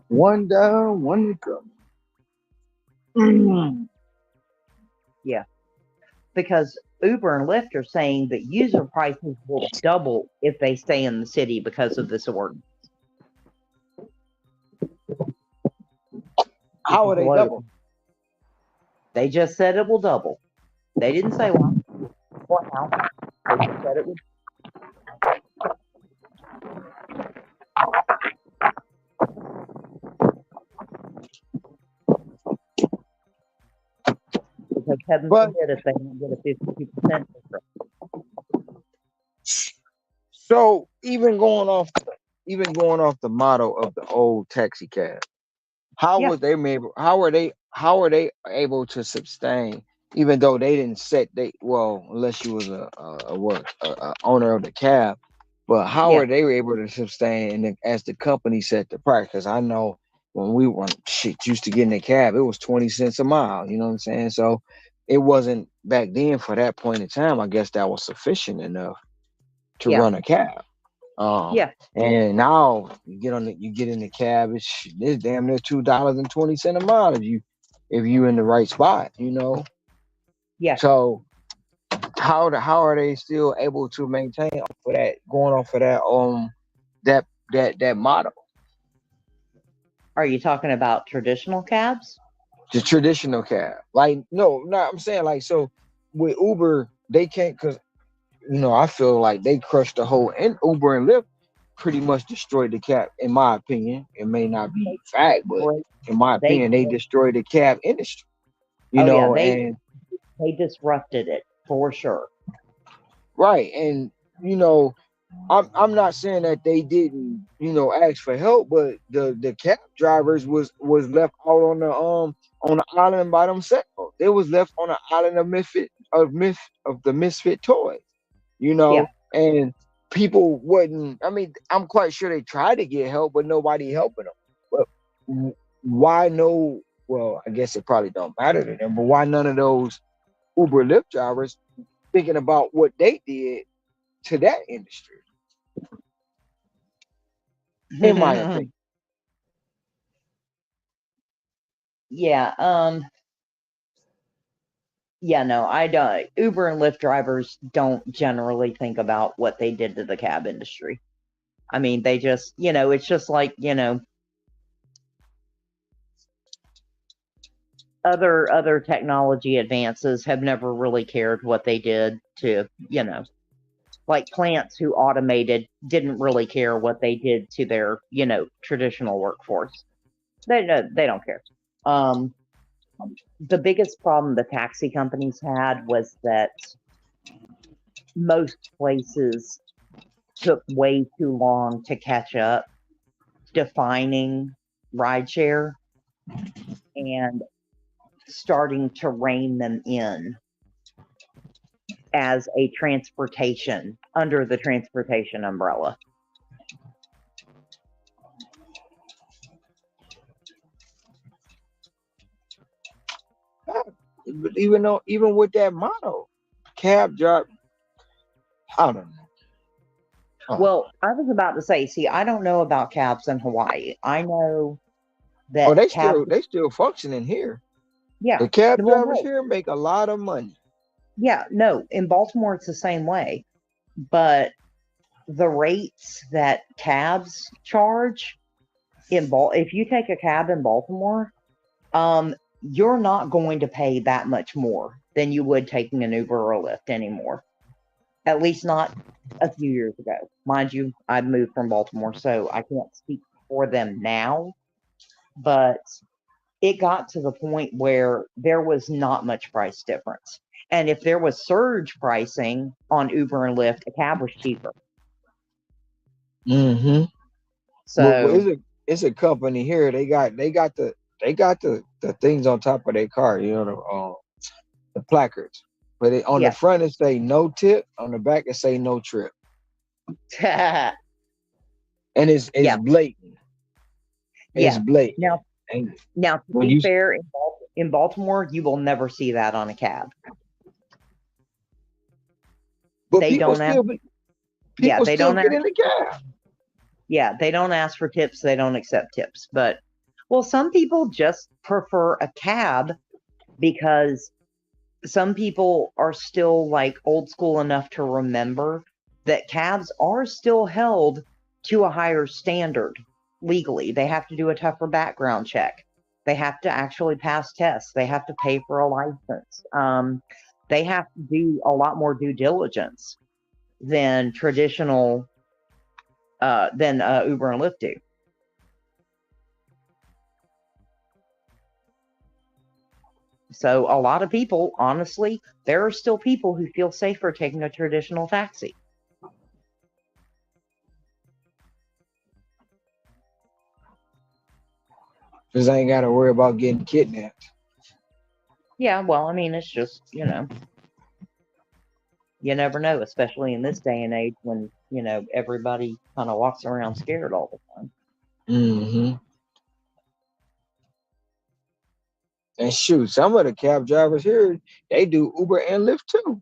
One down, one to come. Yeah. Because Uber and Lyft are saying that user prices will double if they stay in the city because of this ordinance. How will they double? They just said it will double. They didn't say why or how. They just said it would. Heaven But forbid if they don't get a 52% difference. so even going off the motto of the old taxi cab, how Yeah, was they able how are they able to sustain, even though they didn't set they well, unless you was a owner of the cab, but how yeah, are they able to sustain, and as the company set the price? Because I know when we were shit used to get in the cab, it was 20 cents a mile, you know what I'm saying? So it wasn't back then, for that point in time, I guess that was sufficient enough to yeah, run a cab. Um, yeah, and now you get in the cab, it's damn near $2.20 a mile if you in the right spot, you know. yeah. So how are they still able to maintain off of that, going off of that model, Are you talking about traditional cabs? the traditional cab? Like, no, I'm saying, like, so with Uber, they can't, because I feel like they crushed the whole, and Uber and Lyft pretty much destroyed the cab, in my opinion. It may not be fact, but Break. in my They, opinion, they destroyed the cab industry. oh yeah, And they disrupted it for sure. right, and you know, I'm not saying that they didn't, ask for help, but the cab drivers was left out on the island by themselves. They was left on an island of the misfit toys, Yeah. and people wouldn't. I mean, I'm quite sure they tried to get help, but nobody helping them. But why no? Well, I guess it probably don't matter to them. But why none of those Uber Lyft drivers thinking about what they did to that industry? In my opinion. Yeah. Yeah, no, I don't. Uber and Lyft drivers don't generally think about what they did to the cab industry. I mean, they just, it's just like, other technology advances have never really cared what they did to, like plants who automated didn't really care what they did to their, traditional workforce. They don't care. Um, the biggest problem the taxi companies had was that most places took way too long to catch up defining rideshare and starting to rein them in as a transportation under the transportation umbrella. But even with that motto, cab driver, I don't know. Well, I was about to say, see, I don't know about cabs in Hawaii. I know Oh, that cabs, they still functioning here. yeah, The cab well, drivers no, here make a lot of money. yeah, no, in Baltimore it's the same way, but the rates that cabs charge if you take a cab in Baltimore, you're not going to pay that much more than you would taking an Uber or a Lyft anymore. At least not a few years ago. Mind you, I moved from Baltimore, so I can't speak for them now, but it got to the point where there was not much price difference. And if there was surge pricing on Uber and Lyft, a cab was cheaper. Mm-hmm. But So it's a company here. They got the things on top of their car. The placards. But on the yeah, front it say no tip. On the back it say no trip, yeah, and it's blatant. It's yeah. blatant. Now, And now to when be you fair, in Baltimore, you will never see that on a cab. but They don't ask. Yeah, people they still don't get ask. in the cab. Yeah, they don't ask for tips. They don't accept tips. But well, some people just prefer a cab because some people are still like old school enough to remember that cabs are still held to a higher standard legally. They have to do a tougher background check. They have to actually pass tests. They have to pay for a license. They have to do a lot more due diligence than traditional than Uber and Lyft do. So a lot of people, honestly, there are still people who feel safer taking a traditional taxi. Because I ain't got to worry about getting kidnapped. Yeah, well, I mean, it's just, you never know, especially in this day and age when, everybody kind of walks around scared all the time. Mm-hmm. And shoot, some of the cab drivers here, they do Uber and Lyft too.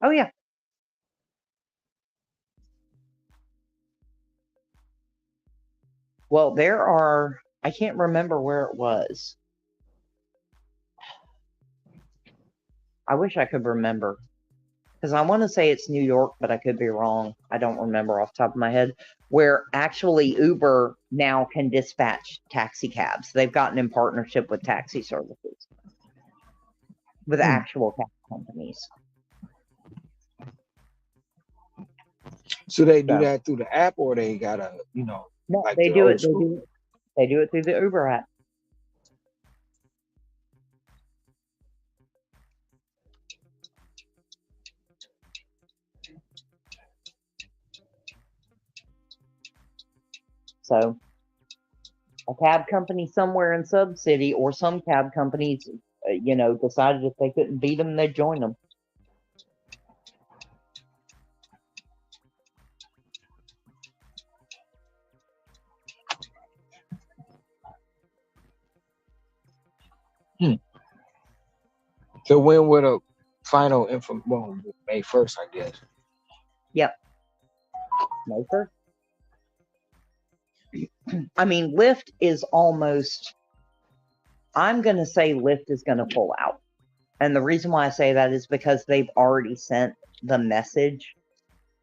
Oh, yeah. Well, I can't remember where it was. I wish I could remember. Because I want to say it's New York, but I could be wrong. I don't remember off the top of my head. Where actually Uber now can dispatch taxi cabs. They've gotten in partnership with taxi services, with actual cab companies. So they do that through the app, or they gotta, No, like they the do old it. school? They do it through the Uber app. So a cab company somewhere in Sub City, or some cab companies, decided if they couldn't beat them, they'd join them. So when would a final info? Well, May 1st, I guess. Yep. May 1st. I mean, Lyft is almost, I'm going to say Lyft is going to pull out. And the reason why I say that is because they've already sent the message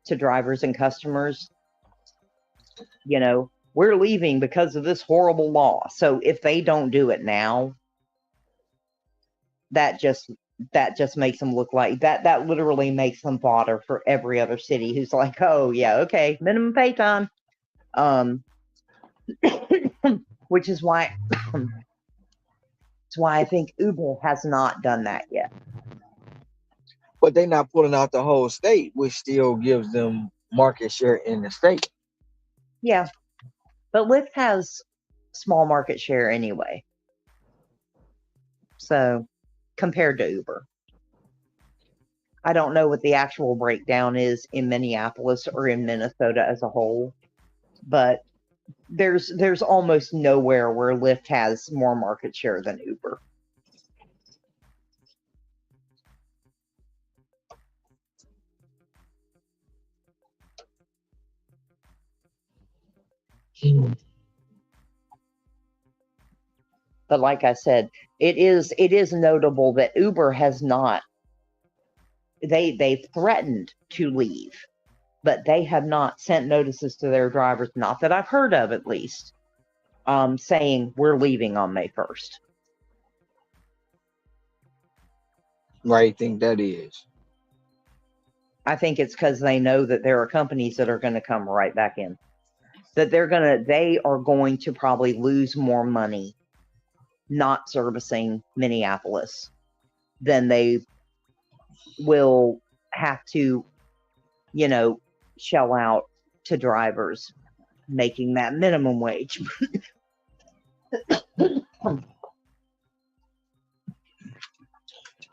to drivers and customers, we're leaving because of this horrible law. So if they don't do it now, that just makes them look like that literally makes them fodder for every other city who's like, oh yeah, okay, minimum pay time. Which is why it's why I think Uber has not done that yet. But they're not pulling out the whole state, which still gives them market share in the state. Yeah. But Lyft has small market share anyway. So compared to Uber. I don't know what the actual breakdown is in Minneapolis or in Minnesota as a whole, but there's almost nowhere where Lyft has more market share than Uber. But like I said, it is notable that Uber has not. They've threatened to leave, but they have not sent notices to their drivers, not that I've heard of at least, saying we're leaving on May 1st. Why do you think that is? I think it's because they know that there are companies that are going to come right back in. That they are going to probably lose more money not servicing Minneapolis than they will have to, shell out to drivers making that minimum wage.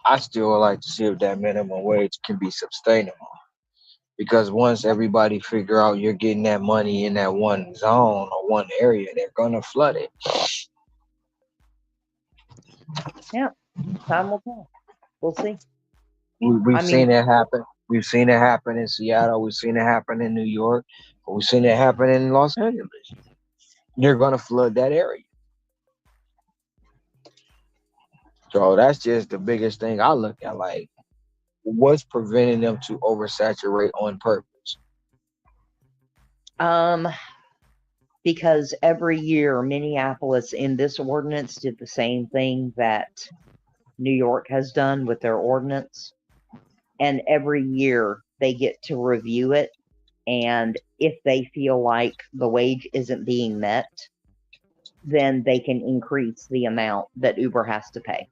I still would like to see if that minimum wage can be sustainable. Because once everybody figure out you're getting that money in that one zone or one area, they're gonna flood it. Yeah, time will tell. We'll see. We've seen it happen. We've seen it happen in Seattle. We've seen it happen in New York. We've seen it happen in Los Angeles. They're gonna flood that area. So that's just the biggest thing I look at. Like, what's preventing them to oversaturate on purpose? Because every year Minneapolis in this ordinance did the same thing that New York has done with their ordinance. And every year they get to review it. And if they feel like the wage isn't being met, then they can increase the amount that Uber has to pay.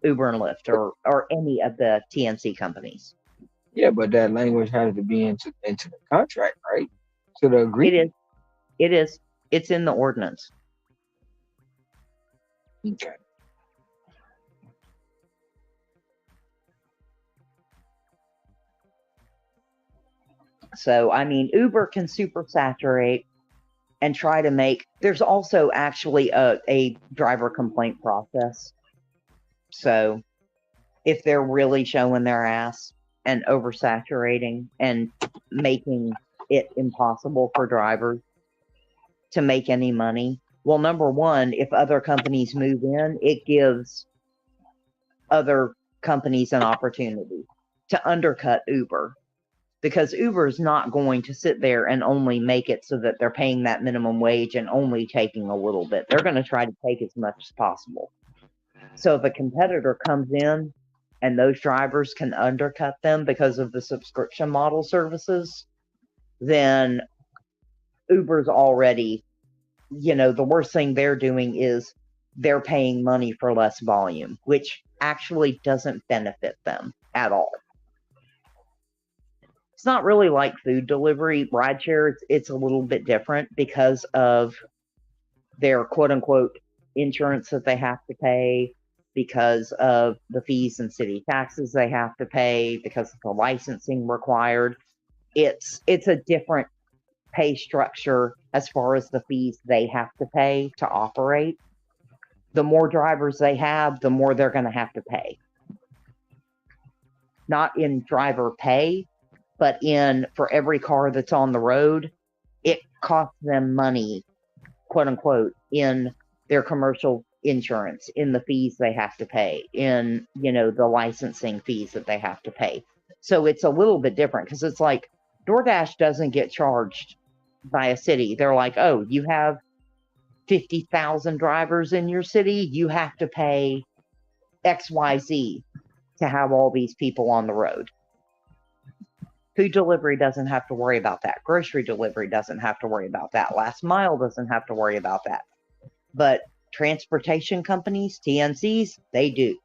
Uber and Lyft or any of the TNC companies. Yeah, but that language has to be into the contract, right? To the It agreement. is. It is. It's in the ordinance. Okay. So, I mean, Uber can super saturate and try to make. There's also actually a driver complaint process. So, if they're really showing their ass and oversaturating and making it impossible for drivers to make any money, well, number one, if other companies move in, it gives other companies an opportunity to undercut Uber, because Uber is not going to sit there and only make it so that they're paying that minimum wage and only taking a little bit. They're going to try to take as much as possible. So if a competitor comes in and those drivers can undercut them because of the subscription model services, then Uber's already, the worst thing they're doing is they're paying money for less volume, which actually doesn't benefit them at all. It's not really like food delivery. Rideshare, it's a little bit different because of their quote unquote insurance that they have to pay, because of the fees and city taxes they have to pay, because of the licensing required. It's a different pay structure as far as the fees they have to pay to operate. The more drivers they have, the more they're going to have to pay. Not in driver pay, but for every car that's on the road, it costs them money, quote unquote, in their commercial insurance, in the fees they have to pay, in, the licensing fees that they have to pay. So it's a little bit different, because it's like DoorDash doesn't get charged by a city. They're like, oh, you have 50,000 drivers in your city, you have to pay XYZ to have all these people on the road. Food delivery doesn't have to worry about that. Grocery delivery doesn't have to worry about that. Last mile doesn't have to worry about that. But transportation companies, TNCs, they do.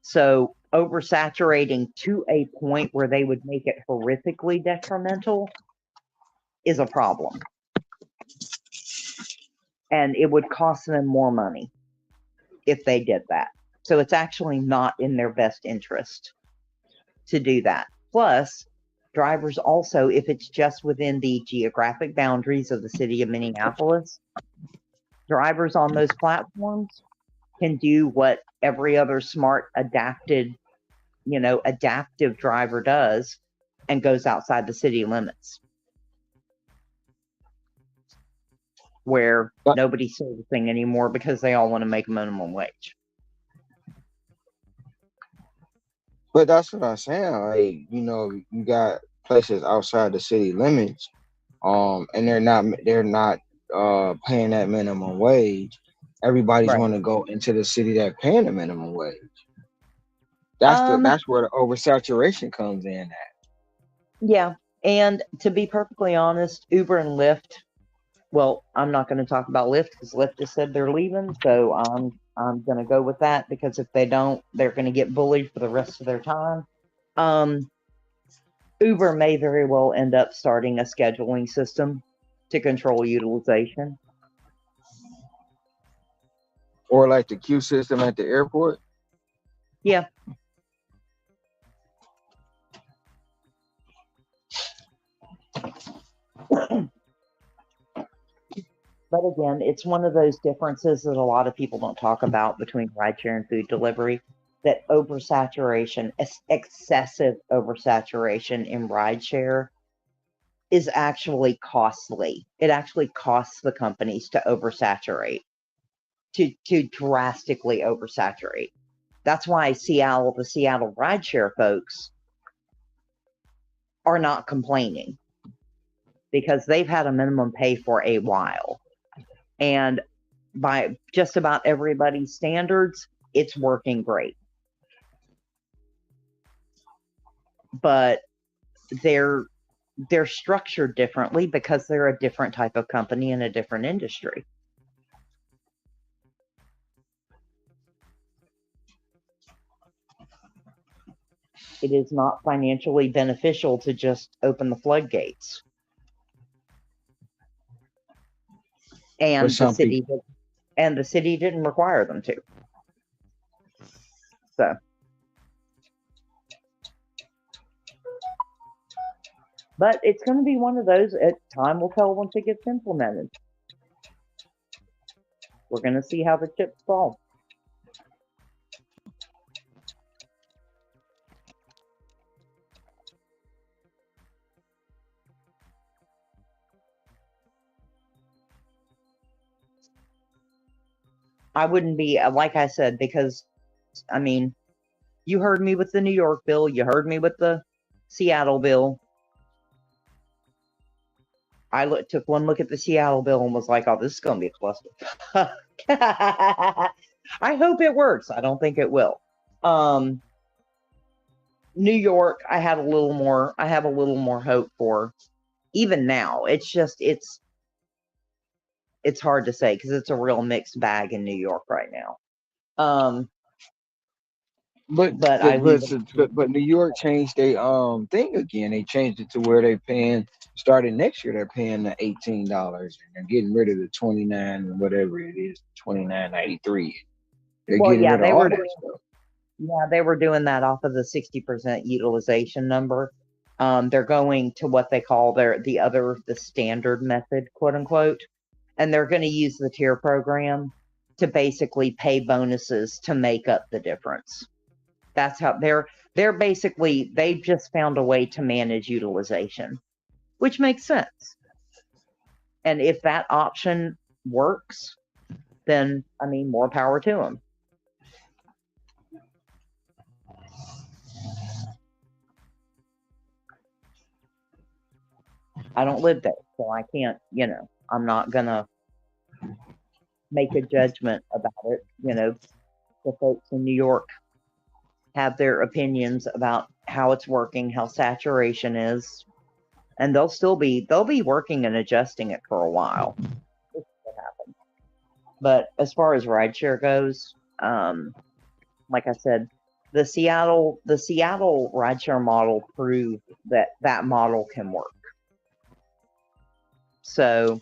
So oversaturating to a point where they would make it horrifically detrimental is a problem. And it would cost them more money if they did that. So it's actually not in their best interest to do that. Plus, drivers also, if it's just within the geographic boundaries of the city of Minneapolis, drivers on those platforms can do what every other smart, adaptive driver does, and goes outside the city limits, where nobody's servicing anymore because they all want to make minimum wage. But that's what I'm saying. Like, you got places outside the city limits, and they're not paying that minimum wage. Everybody's Right. going to go into the city that paying the minimum wage. That's where the oversaturation comes in at. Yeah, and to be perfectly honest, Uber and Lyft. Well, I'm not going to talk about Lyft because Lyft has said they're leaving, so I'm going to go with that, because if they don't, they're going to get bullied for the rest of their time. Uber may very well end up starting a scheduling system to control utilization. Or like the queue system at the airport. Yeah. But again, it's one of those differences that a lot of people don't talk about between rideshare and food delivery, that oversaturation, excessive oversaturation in rideshare is actually costly. It actually costs the companies to oversaturate, to drastically oversaturate. That's why the Seattle rideshare folks are not complaining, because they've had a minimum pay for a while. And by just about everybody's standards, it's working great. But they're structured differently because they're a different type of company in a different industry. it is not financially beneficial to just open the floodgates. But And the some city people, didn't require them to. So, but it's going to be one of those. Time will tell once it gets implemented. We're going to see how the chips fall. I wouldn't be, like I said, because, I mean, you heard me with the New York bill, you heard me with the Seattle bill. I took one look at the Seattle bill and was like, oh, this is going to be a cluster. I hope it works. I don't think it will. New York, I have a little more hope for. Even now, it's hard to say because it's a real mixed bag in New York right now. But I leave it. but New York changed their thing again. They changed it to where they paying starting next year. They're paying the $18 and they're getting rid of the 29 whatever it is, 29.93. They're Well, getting yeah, rid of all that stuff. they were doing that off of the 60% utilization number. They're going to what they call the standard method, quote unquote, and they're going to use the tier program to basically pay bonuses to make up the difference. That's how they're basically, they've just found a way to manage utilization, which makes sense. And if that option works, then I mean, more power to them. I don't live there, so I can't, I'm not gonna make a judgment about it. The folks in New York have their opinions about how it's working, how saturation is, and they'll be working and adjusting it for a while. This is what happens. But as far as rideshare goes, like I said, the Seattle rideshare model proved that model can work. So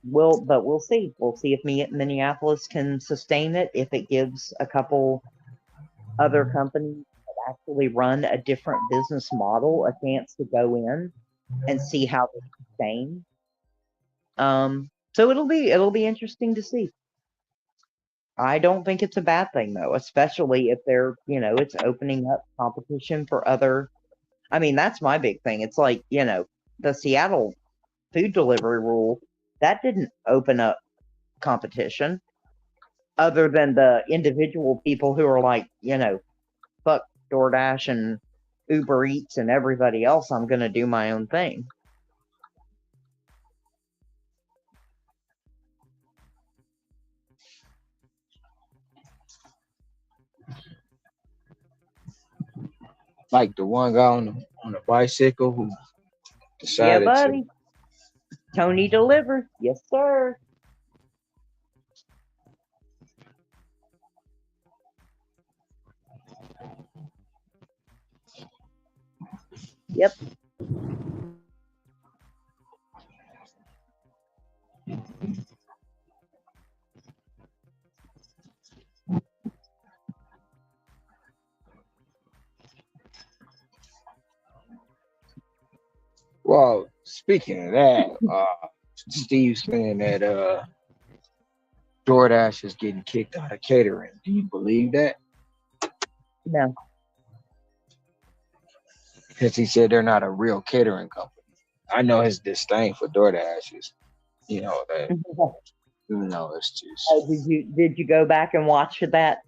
we'll see. We'll see if Minneapolis can sustain it, if it gives a couple other companies that actually run a different business model a chance to go in and see how they sustain. So it'll be interesting to see. I don't think it's a bad thing though, especially if it's opening up competition for other. I mean, that's my big thing. It's like, the Seattle food delivery rule, that didn't open up competition other than the individual people who are like, fuck DoorDash and Uber Eats and everybody else. I'm going to do my own thing. Like the one guy on the bicycle who Yeah, decided to. buddy. Tony delivers. Yes, sir. Yep. Well, speaking of that, Steve saying that DoorDash is getting kicked out of catering. Do you believe that? No. Because he said they're not a real catering company. I know his disdain for DoorDash is, that it's just. Oh, did you go back and watch that?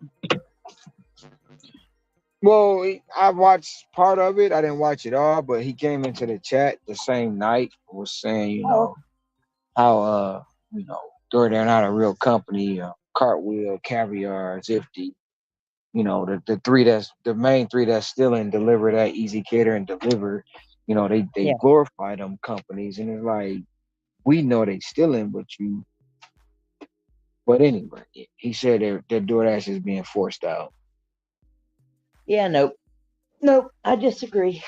Well, I watched part of it. I didn't watch it all, but he came into the chat the same night and was saying, how they're not a real company. Cartwheel, Caviar, Zifty. The main three that's still in Deliver, that Easy Cater and Deliver. They glorify them companies, and it's like we know they still in, but anyway, he said that DoorDash is being forced out. Yeah, nope. Nope, I disagree.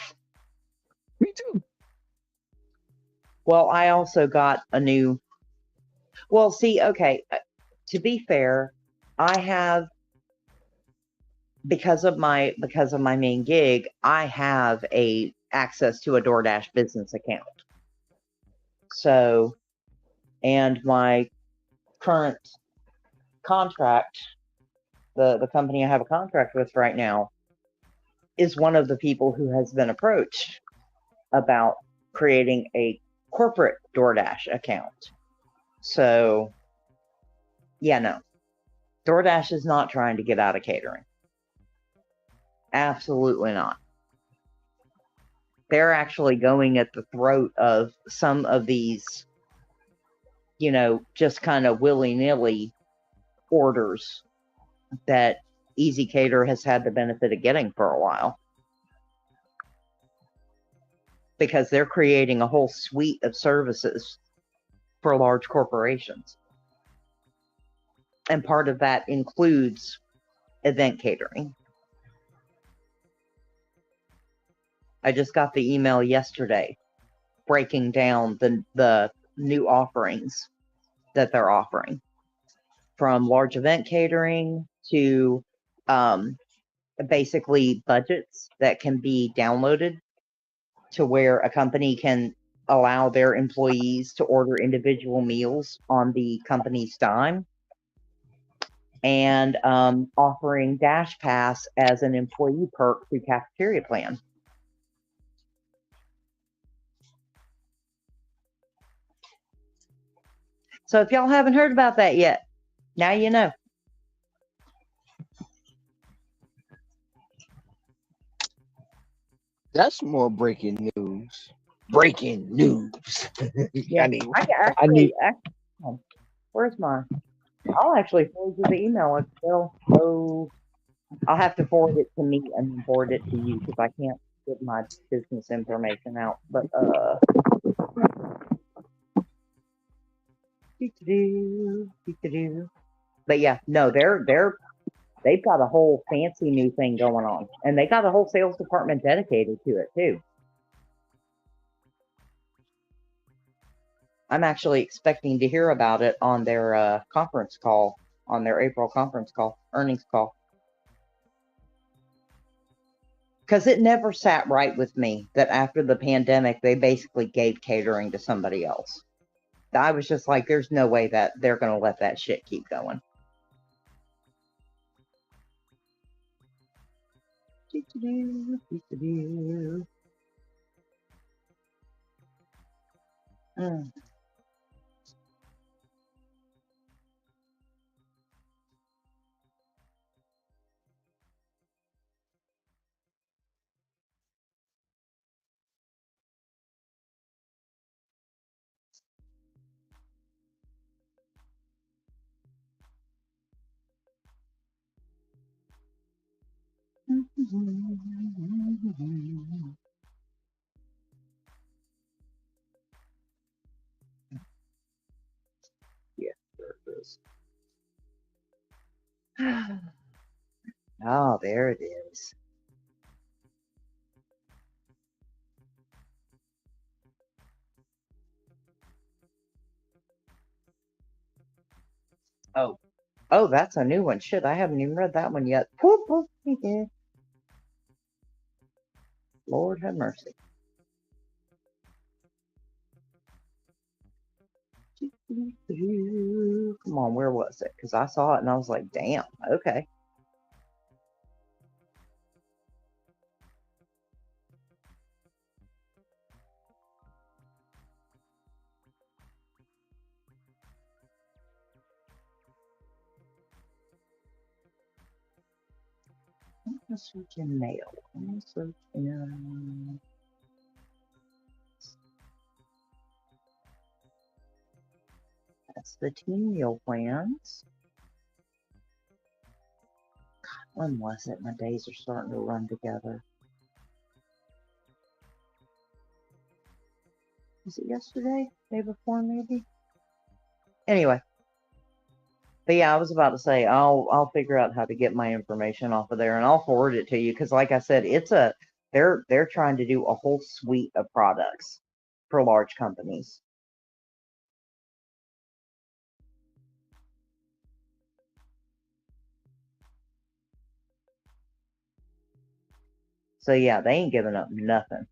Me too. Well, I also got a new. Well, see, okay, to be fair, I have because of my main gig, I have a access to a DoorDash business account. So, and my current contract, the company I have a contract with right now, is one of the people who has been approached about creating a corporate DoorDash account. So, yeah, no. DoorDash is not trying to get out of catering. Absolutely not. They're actually going at the throat of some of these, just kind of willy-nilly orders that Easy Cater has had the benefit of getting for a while. Because they're creating a whole suite of services for large corporations. And part of that includes event catering. I just got the email yesterday breaking down the new offerings that they're offering, from large event catering to basically budgets that can be downloaded to where a company can allow their employees to order individual meals on the company's dime, and offering Dash Pass as an employee perk through cafeteria plan. So if y'all haven't heard about that yet, now you know. That's more breaking news. Breaking news. Yeah, I need. I I need. actually, where's mine? I'll actually forward you the email. So I'll have to forward it to me and then forward it to you because I can't get my business information out. But but yeah, no, they've got a whole fancy new thing going on, and they got a whole sales department dedicated to it too. I'm actually expecting to hear about it on their conference call, on their April conference call, earnings call. Because it never sat right with me that after the pandemic, they basically gave catering to somebody else. I was just like, there's no way that they're going to let that shit keep going. Mm. Yeah, there it is. Oh, there it is. Oh, that's a new one. Shit, I haven't even read that one yet. Whoop, whoop, yeah. Lord have mercy. Come on, where was it? Because I saw it and I was like, damn, okay. I'm gonna search in mail. I'm gonna search in. That's the team meal plans. When was it? My days are starting to run together. Was it yesterday? Day before, maybe? Anyway, But yeah, I was about to say I'll figure out how to get my information off of there and I'll forward it to you because like I said, they're trying to do a whole suite of products for large companies. So yeah, they ain't giving up nothing.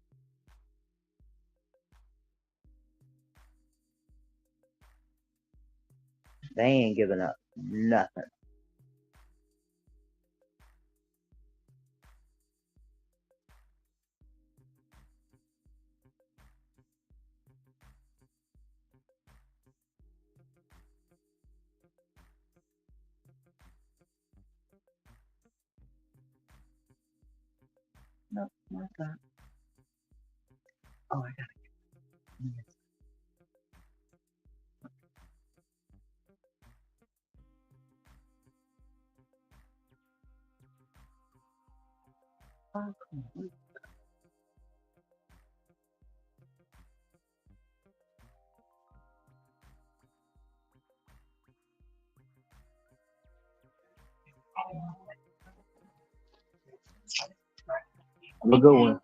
They ain't giving up nothing. No, not that. Oh, I got it. Oh, cool. Have a good one.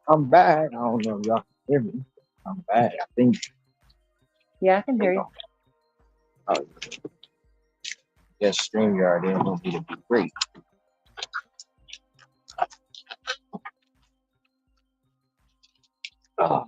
I'm back. I don't know if y'all can hear me. I'm back. I think. Yeah, I can hear you. Oh, yes, StreamYard ain't gonna be great. Oh.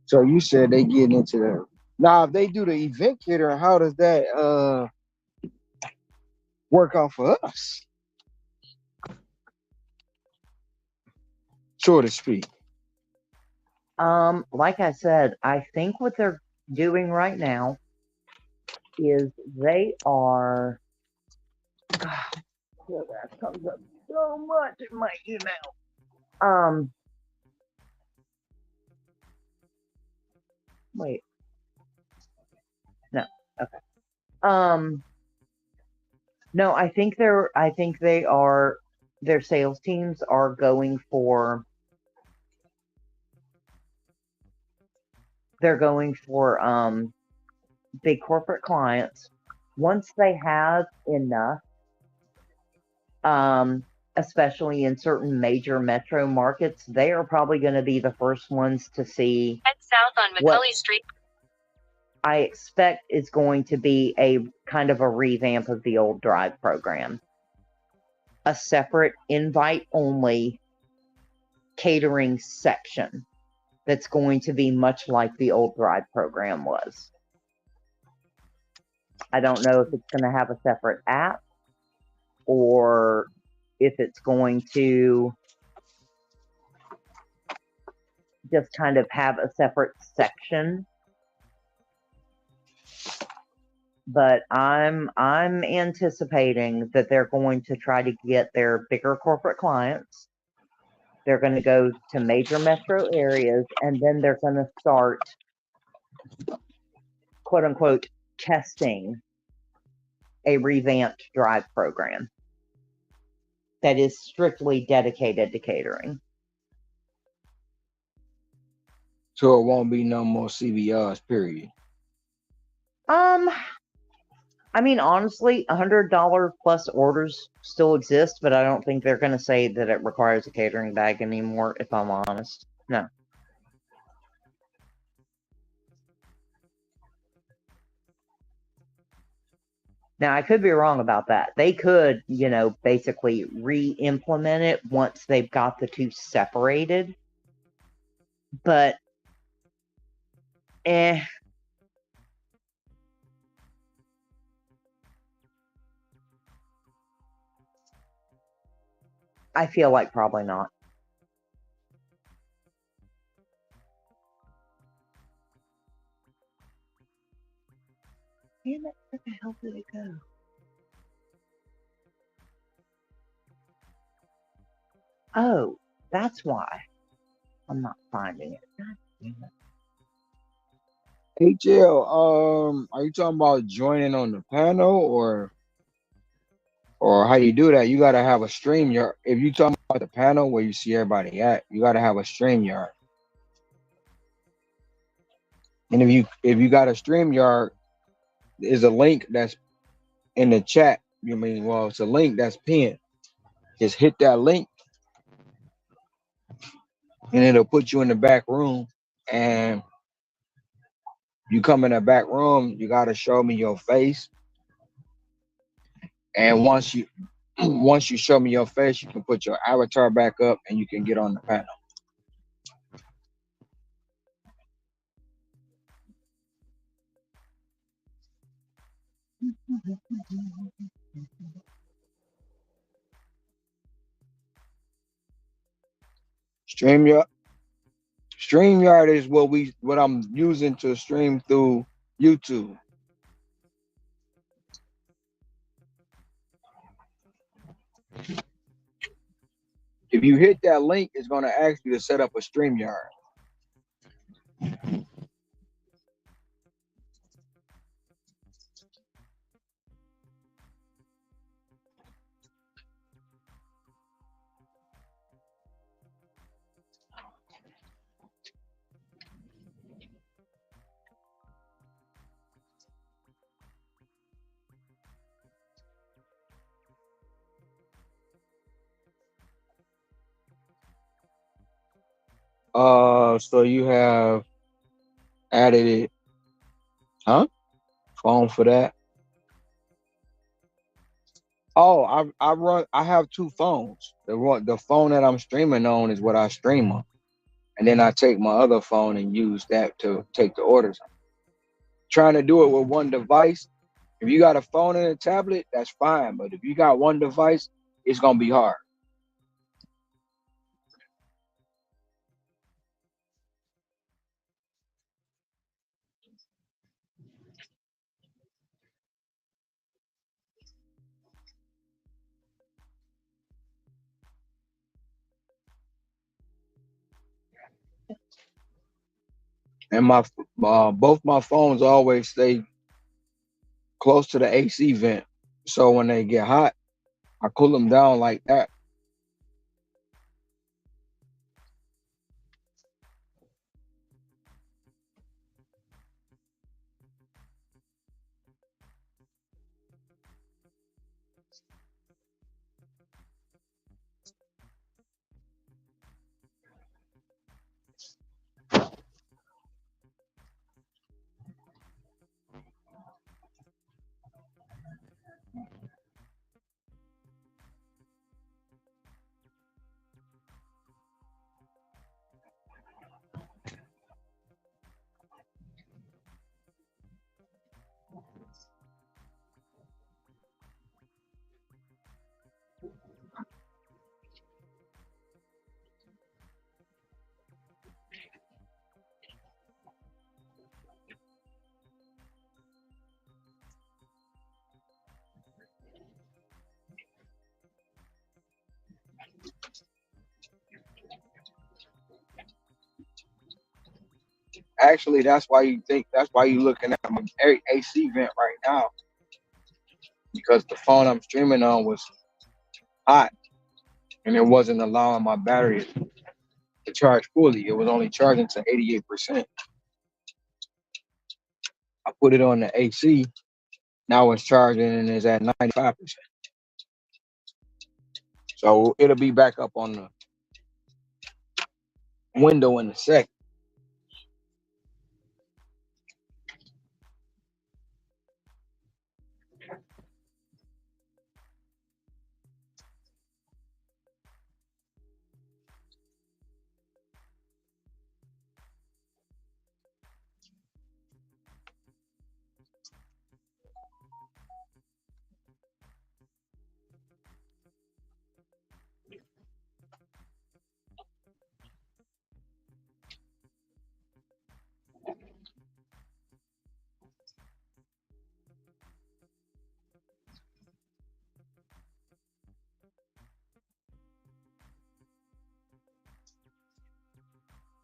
So you said they getting into the now if they do the event cater, how does that work out for us? So to speak. Like I said, I think what they're doing right now is they are that comes up so much in my email. Wait. No. Okay. No, I think their sales teams are going for big corporate clients. Once they have enough, especially in certain major metro markets, they are probably going to be the first ones to see Head south on what McCulley Street. I expect is going to be a kind of a revamp of the old drive program. A separate invite only catering section that's going to be much like the old drive program was. I don't know if it's going to have a separate app or if it's going to just kind of have a separate section. But I'm anticipating that they're going to try to get their bigger corporate clients. They're going to go to major metro areas and then they're going to start, quote unquote, testing a revamped drive program that is strictly dedicated to catering. So it won't be no more CBRs, period. I mean, honestly, $100 plus orders still exist, but I don't think they're going to say that it requires a catering bag anymore, if I'm honest. No. Now, I could be wrong about that. They could, basically re-implement it once they've got the two separated. But, I feel like probably not. Damn it, where the hell did it go? Oh, that's why. I'm not finding it. God damn it. HL, are you talking about joining on the panel or how you do that? You gotta have a stream yard. If you talking about the panel where you see everybody at, you gotta have a stream yard. And if you got a stream yard, there's a link that's in the chat. You mean well, it's a link that's pinned. Just hit that link and it'll put you in the back room. And you come in the back room, you gotta show me your face. And once you show me your face, you can put your avatar back up and you can get on the panel. StreamYard StreamYard is what I'm using to stream through YouTube. If you hit that link, it's gonna ask you to set up a StreamYard. So you have added it, huh? Phone for that. Oh, I have two phones. The phone that I'm streaming on is what I stream on. And then I take my other phone and use that to take the orders. Trying to do it with one device. If you got a phone and a tablet, that's fine. But if you got one device, it's gonna be hard. And my both my phones always stay close to the AC vent. So when they get hot, I cool them down like that. Actually, that's why you looking at my AC vent right now because the phone I'm streaming on was hot and it wasn't allowing my battery to charge fully. It was only charging to 88%. I put it on the AC. Now it's charging and it's at 95%. So it'll be back up on the window in a second.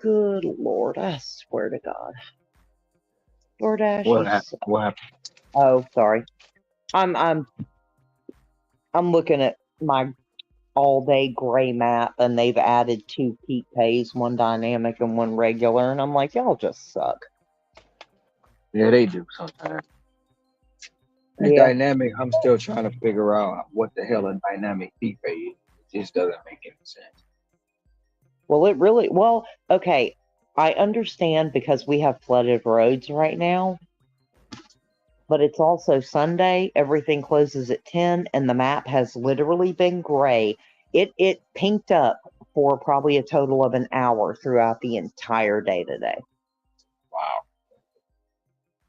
Good Lord, I swear to God. DoorDash What happened? is. What happened? Oh, sorry. I'm looking at my all day gray map, and they've added 2 peak pays, one dynamic and one regular, and I'm like, y'all just suck. Yeah, they do sometimes. And Yeah. dynamic, I'm still trying to figure out what the hell a dynamic peak pay is. It just doesn't make any sense. Well, okay. I understand because we have flooded roads right now, but it's also Sunday. Everything closes at 10, and the map has literally been gray. It pinked up for probably a total of an hour throughout the entire day today. Wow.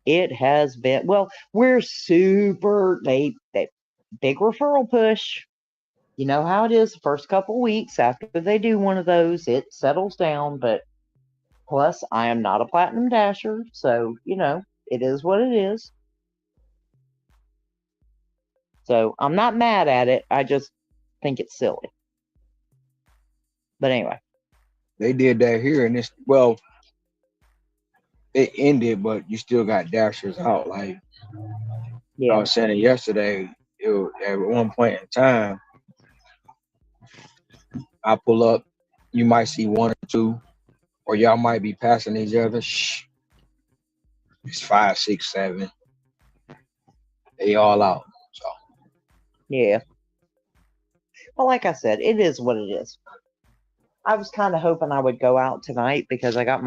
It has been, well, we're super, they big referral push. You know how it is the first couple weeks after they do one of those, it settles down, but plus I am not a platinum dasher, so, it is what it is. So I'm not mad at it. I just think it's silly. But anyway, They did that here, and well, it ended, but you still got dashers out. Like I yeah. was saying it yesterday, at one point in time, I pull up, you might see one or two, or y'all might be passing each other. Shh, it's five, six, seven. They all out. So Yeah. Well, like I said, it is what it is. I was kind of hoping I would go out tonight because I've got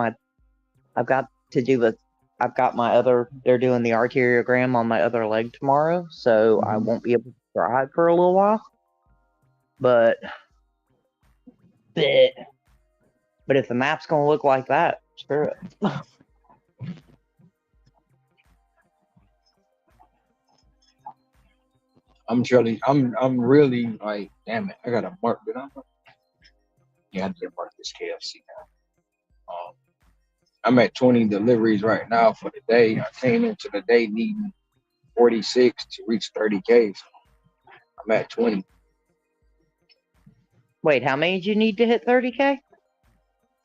to do the, I've got my other, they're doing the arteriogram on my other leg tomorrow, so I won't be able to drive for a little while. But if the map's going to look like that, screw it. I'm really like, damn it, I gotta mark it up. Yeah, I did mark this KFC now. I'm at 20 deliveries right now for the day. I came into the day needing 46 to reach 30K. So I'm at 20. Wait, how many do you need to hit 30K?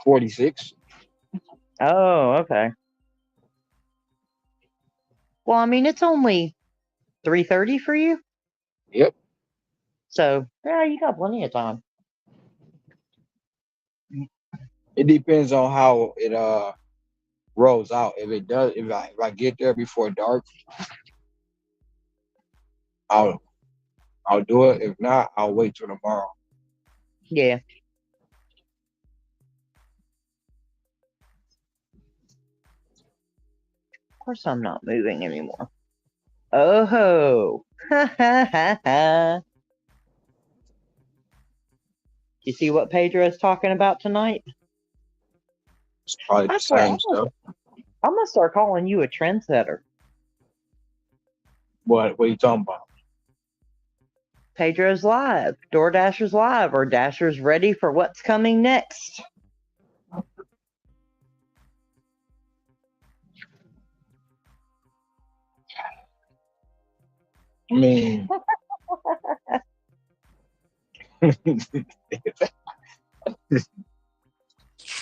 46. Oh, okay. Well, I mean, it's only 3:30 for you, Yep. so yeah, you got plenty of time. It depends on how it rolls out. If it does, if I get there before dark, I'll I'll do it. If not, I'll wait till tomorrow. Yeah. Of course, I'm not moving anymore. Oh ho! You see what Pedro's talking about tonight? It's probably the I swear, same stuff. I'm gonna start calling you a trendsetter. What are you talking about? Pedro's live, DoorDashers live, or Dashers ready for what's coming next. I mean,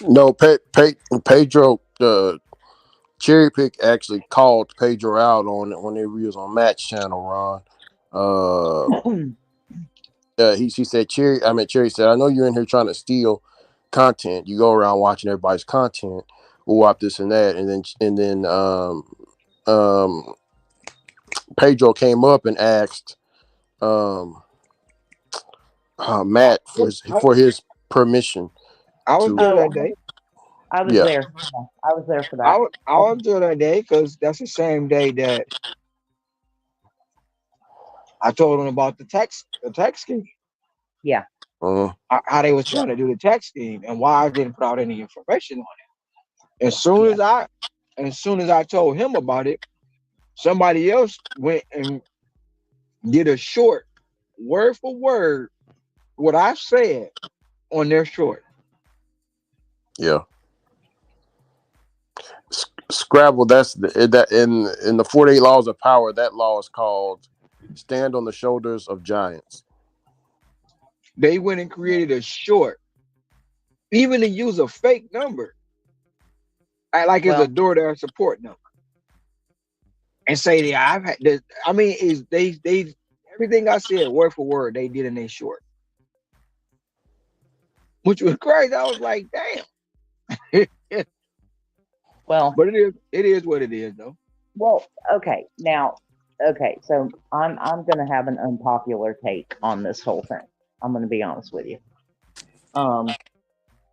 No, Pedro, Cherry Pick actually called Pedro out on it when he was on Match Channel, Ron. She said, Cherry said, I know you're in here trying to steal content. You go around watching everybody's content, wop this and that, and then Pedro came up and asked Matt for his permission I was there to. that day. I was Yeah. there. I was there for I that. was, I was there that day because that's the same day that I told him about the tax scheme. Yeah. How they was trying to do the tax scheme and why I didn't put out any information on it. As soon as I told him about it, somebody else went and did a short word for word what I said on their short. Yeah. Scrabble. That in the 48 Laws of Power. That law is called "Stand on the Shoulders of Giants." They went and created a short, even to use a fake number. I like it's a Well, DoorDash support number and say that I've had this. I mean, is they everything I said word for word they did in a short, which was crazy. I was like, damn. well, But it is what it is though. well. Okay, now, okay. So I'm gonna have an unpopular take on this whole thing. I'm gonna be honest with you. Um.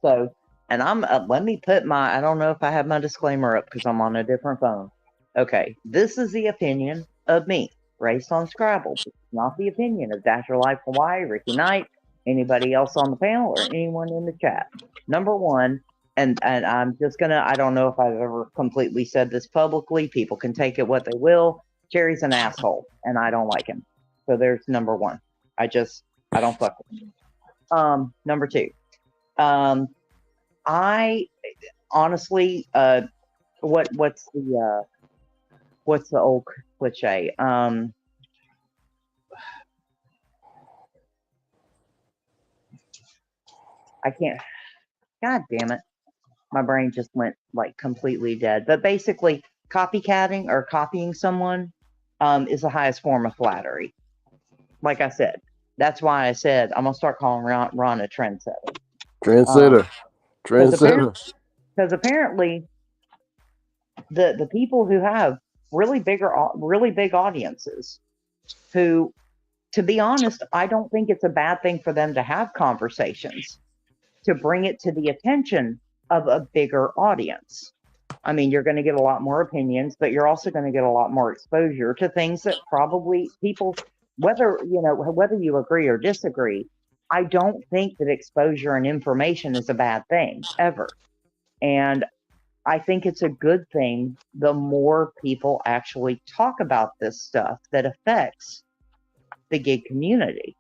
So, and I'm let me put my. I don't know if I have my disclaimer up because I'm on a different phone. Okay, this is the opinion of me, raised on Scrabble. It's not the opinion of Dasher Life Hawaii, Ricky Knight, anybody else on the panel, or anyone in the chat. Number one, and I'm just gonna. I don't know if I've ever completely said this publicly. People can take it what they will. Jerry's an asshole, and I don't like him. So there's number one. I don't fuck with him. Number two. Um, I honestly, what's the old cliche? I can't. God damn it, my brain just went like completely dead. But basically, copycatting or copying someone is the highest form of flattery. Like I said, that's why I said I'm gonna start calling Ron a trendsetter. Trendsetter. Because Trendsetter. apparently the people who have really big audiences, who, to be honest, I don't think it's a bad thing for them to have conversations, to bring it to the attention of a bigger audience. I mean, you're going to get a lot more opinions, but you're also going to get a lot more exposure to things that probably people, whether you agree or disagree, I don't think that exposure and information is a bad thing ever. And I think it's a good thing the more people actually talk about this stuff that affects the gig community.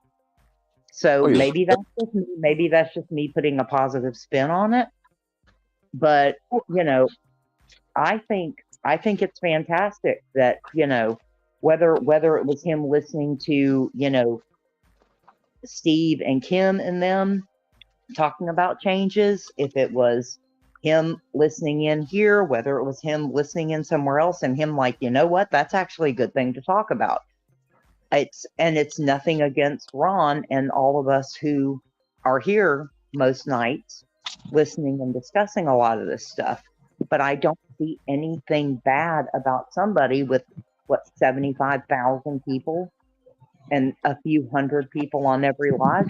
So Oh yeah. maybe that's just me putting a positive spin on it. But you know, I think it's fantastic that whether it was him listening to Steve and Kim and them talking about changes, if it was him listening in here, whether it was him listening in somewhere else, and him like, you know what, that's actually a good thing to talk about. It's nothing against Ron and all of us who are here most nights listening and discussing a lot of this stuff. But I don't see anything bad about somebody with 75,000 people and a few hundred people on every live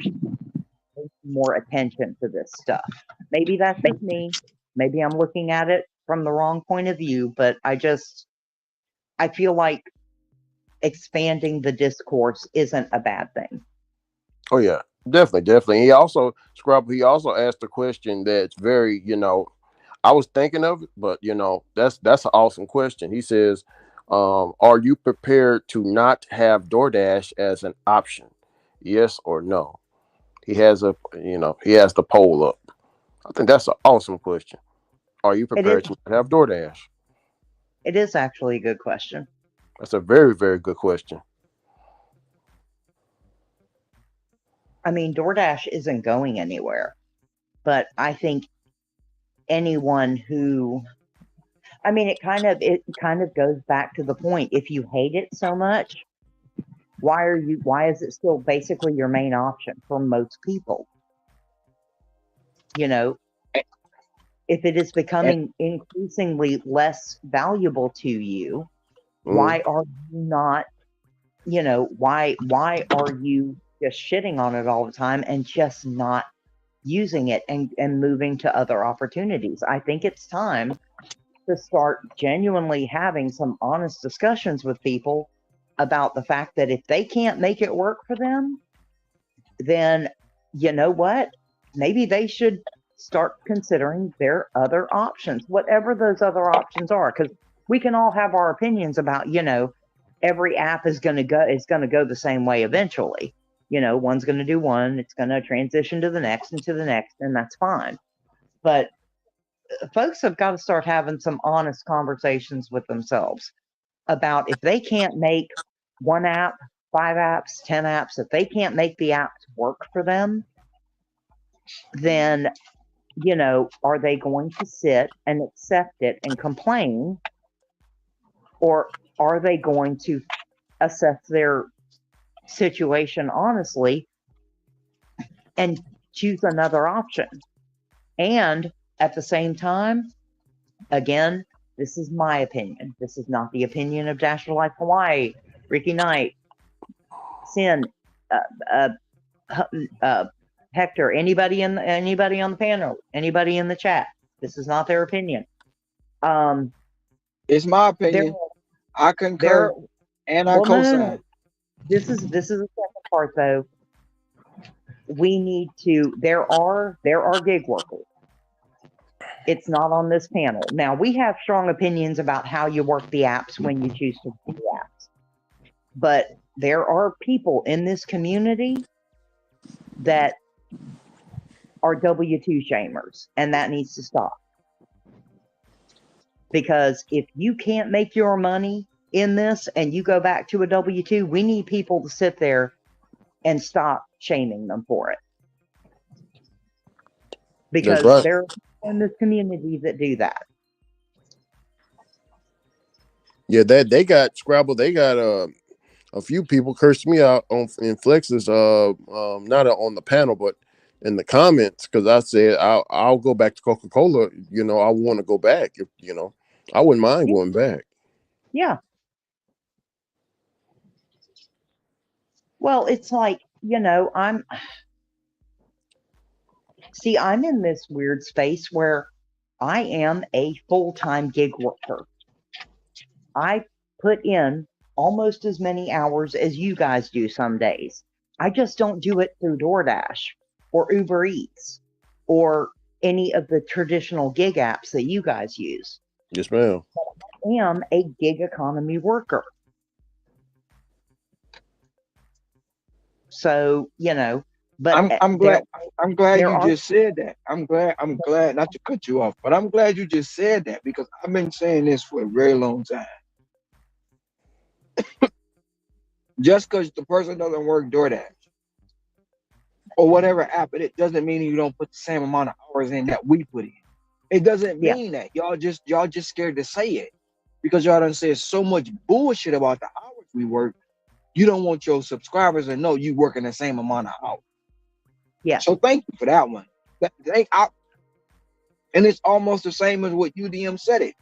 more attention to this stuff. Maybe that's just me. Maybe I'm looking at it from the wrong point of view, but I feel like expanding the discourse isn't a bad thing. Oh yeah. Definitely, definitely. He also asked a question that's very, I was thinking of it, but that's an awesome question. He says, are you prepared to not have DoorDash as an option? Yes or no? He has the poll up. I think that's an awesome question. Are you It is prepared to not have DoorDash? it is actually a good question. That's a very, very good question. I mean, DoorDash isn't going anywhere, but I think anyone who I mean, it kind of goes back to the point. If you hate it so much, why is it still basically your main option for most people? You know, if it is And, becoming increasingly less valuable to you, Mm. why are you not, why are you just shitting on it all the time and just not using it and moving to other opportunities? I think it's time to start genuinely having some honest discussions with people about the fact that if they can't make it work for them, then you know what? Maybe they should start considering their other options, whatever those other options are, because we can all have our opinions about, every app is going to go the same way eventually. One's going to do one, it's going to transition to the next and to the next, and that's fine. But folks have got to start having some honest conversations with themselves about if they can't make one app, 5 apps, 10 apps, if they can't make the apps work for them, then are they going to sit and accept it and complain, or are they going to assess their situation honestly and choose another option? And at the same time, again, this is my opinion. This is not the opinion of Dash for Life Hawaii, Ricky Knight, Sin, uh, Hector, anybody on the panel, anybody in the chat. This is not their opinion. It's my opinion. I concur and I co-sign. No. This is the second part though. We need to. There are gig workers. It's not on this panel. Now we have strong opinions about how you work the apps when you choose to do the apps, but there are people in this community that are W-2 shamers, and that needs to stop. Because if you can't make your money in this and you go back to a W-2, we need people to sit there and stop shaming them for it. Because right. there are people in this community that do that. Yeah, they got Scrabble. They got a few people cursed me out in Flex's not on the panel, but in the comments, because I said I'll go back to Coca-Cola. I want to go back. If I wouldn't mind going back. Yeah. Well, it's like, I'm in this weird space where I am a full-time gig worker. I put in almost as many hours as you guys do some days. I just don't do it through DoorDash or Uber Eats or any of the traditional gig apps that you guys use. Yes, ma'am. I am a gig economy worker. So, but I'm glad you just said that. I'm glad not to cut you off, but I'm glad you just said that, because I've been saying this for a very long time. Just because the person doesn't work DoorDash or whatever app it doesn't mean you don't put the same amount of hours in that we put in. It doesn't mean that. Y'all just scared to say it because y'all done said so much bullshit about the hours we work. You don't want your subscribers to know you working the same amount of hours. Yeah. So thank you for that one. And it's almost the same as what UDM said it.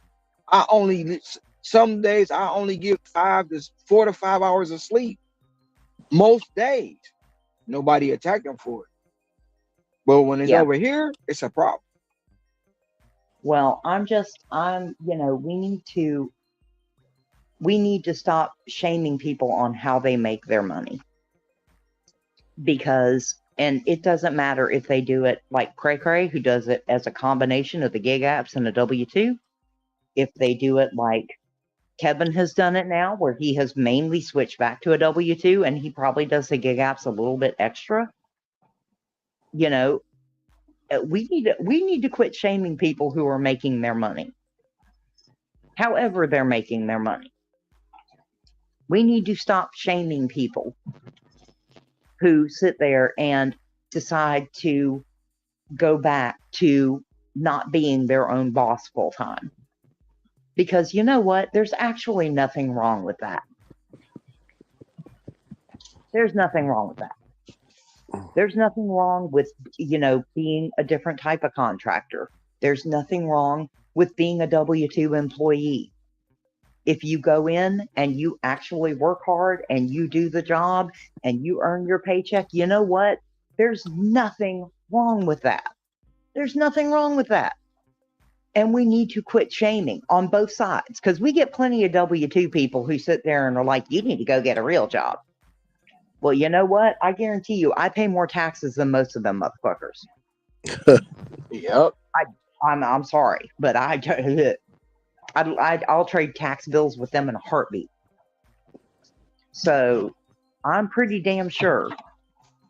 Some days I only give 4 to 5 hours of sleep. Most days, nobody attacked them for it. But when it's over here, it's a problem. Well, we need to stop shaming people on how they make their money. And it doesn't matter if they do it like Cray Cray, who does it as a combination of the gig apps and a W-2. If they do it like Kevin has done it now, where he has mainly switched back to a W-2 and he probably does the gig apps a little bit extra. We need to quit shaming people who are making their money. However they're making their money. We need to stop shaming people who sit there and decide to go back to not being their own boss full time. Because you know what? There's actually nothing wrong with that. There's nothing wrong with that. There's nothing wrong with, being a different type of contractor. There's nothing wrong with being a W-2 employee. If you go in and you actually work hard and you do the job and you earn your paycheck, you know what? There's nothing wrong with that. There's nothing wrong with that. And we need to quit shaming on both sides, because we get plenty of W-2 people who sit there and are like, you need to go get a real job. Well, you know what? I guarantee you, I pay more taxes than most of them motherfuckers. Yep. I'm sorry, but I'll trade tax bills with them in a heartbeat. So I'm pretty damn sure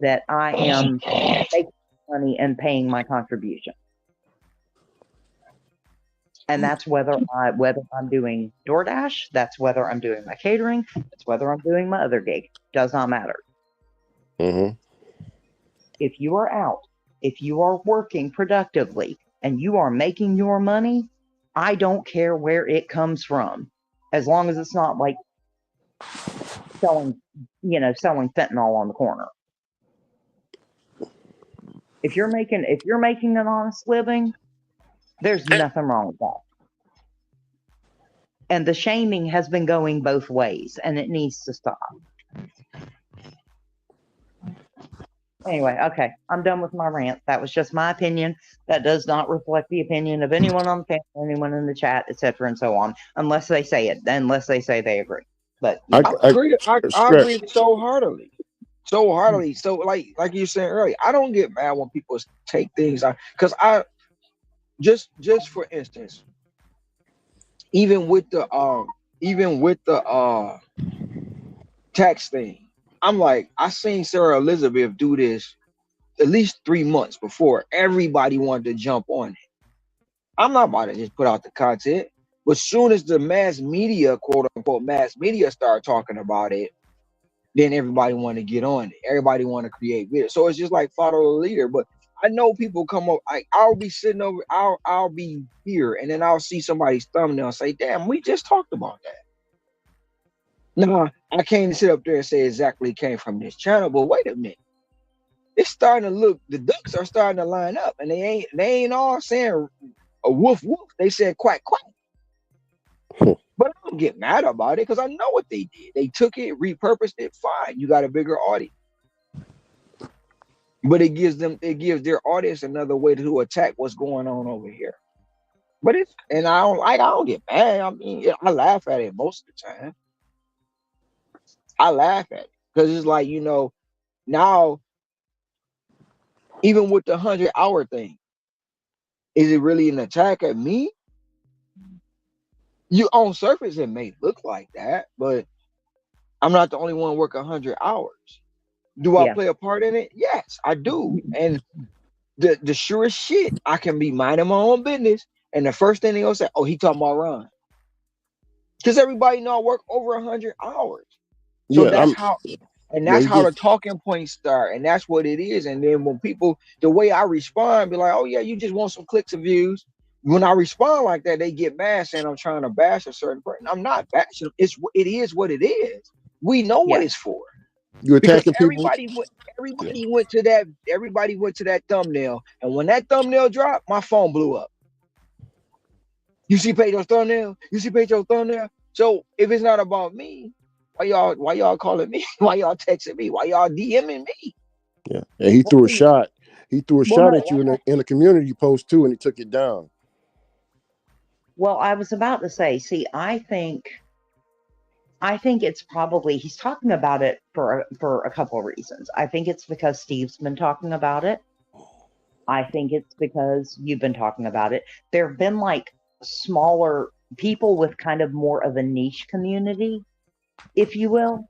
that I am making money and paying my contribution. And that's whether I'm doing DoorDash, that's whether I'm doing my catering, that's whether I'm doing my other gig. Does not matter. Mm-hmm. If you are out if you are working productively and you are making your money, I don't care where it comes from, as long as it's not like selling, selling fentanyl on the corner. If you're making an honest living, there's nothing wrong with that. And the shaming has been going both ways, and it needs to stop. Anyway, okay, I'm done with my rant. That was just my opinion. That does not reflect the opinion of anyone on the panel, anyone in the chat, etc., and so on, unless they say it, unless they say they agree. But I, I agree. I Stretch. agree so heartily. So heartily. So like you said earlier, I don't get mad when people take things out, because I just for instance, even with the tax thing, I'm like, I seen Sarah Elizabeth do this at least 3 months before everybody wanted to jump on it. I'm not about to just put out the content, but soon as the mass media, quote unquote mass media, start talking about it, then everybody want to get on it. Everybody want to create videos. So it's just like follow the leader. But I know people come up, I'll be sitting over, I'll be here, and then I'll see somebody's thumbnail and say, damn, we just talked about that. Now, I can't sit up there and say exactly came from this channel, but wait a minute. It's starting to look, the ducks are starting to line up, and they ain't all saying a woof woof. They said quack quack. But I don't get mad about it, because I know what they did. They took it, repurposed it, fine. You got a bigger audience. But it gives their audience another way to attack what's going on over here. But I don't get mad. I mean, I laugh at it most of the time. I laugh at it because it's like, now, even with the 100-hour thing, is it really an attack at me? You on surface, it may look like that, but I'm not the only one work 100 hours. Do I play a part in it? Yes, I do. And the surest shit, I can be minding my own business, and the first thing they gonna say, oh, he talking about Ron. Because everybody know I work over 100 hours. So that's how the talking points start, and that's what it is. And then when people, the way I respond, be like, oh yeah, you just want some clicks and views. When I respond like that, they get mad saying I'm trying to bash a certain person. I'm not bashing. It is what it is. We know what it's for. You attacking because people? everybody went to that thumbnail, and when that thumbnail dropped, my phone blew up. You see Pedro's thumbnail? You see Pedro's thumbnail? So if it's not about me, why y'all calling me? Why y'all texting me? Why y'all DMing me? Yeah, and he threw a shot. He threw a shot at you in a community post too, and he took it down. Well, I was about to say, see, I think it's probably, he's talking about it for a couple of reasons. I think it's because Steve's been talking about it. I think it's because you've been talking about it. There have been like smaller people with kind of more of a niche community, if you will.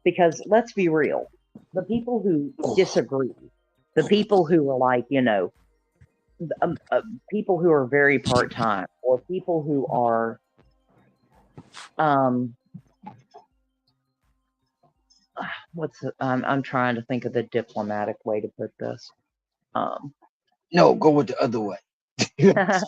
Because let's be real, the people who disagree, the people who are like, people who are very part-time, or people who are, I'm trying to think of the diplomatic way to put this. No, go with the other way. Well, no,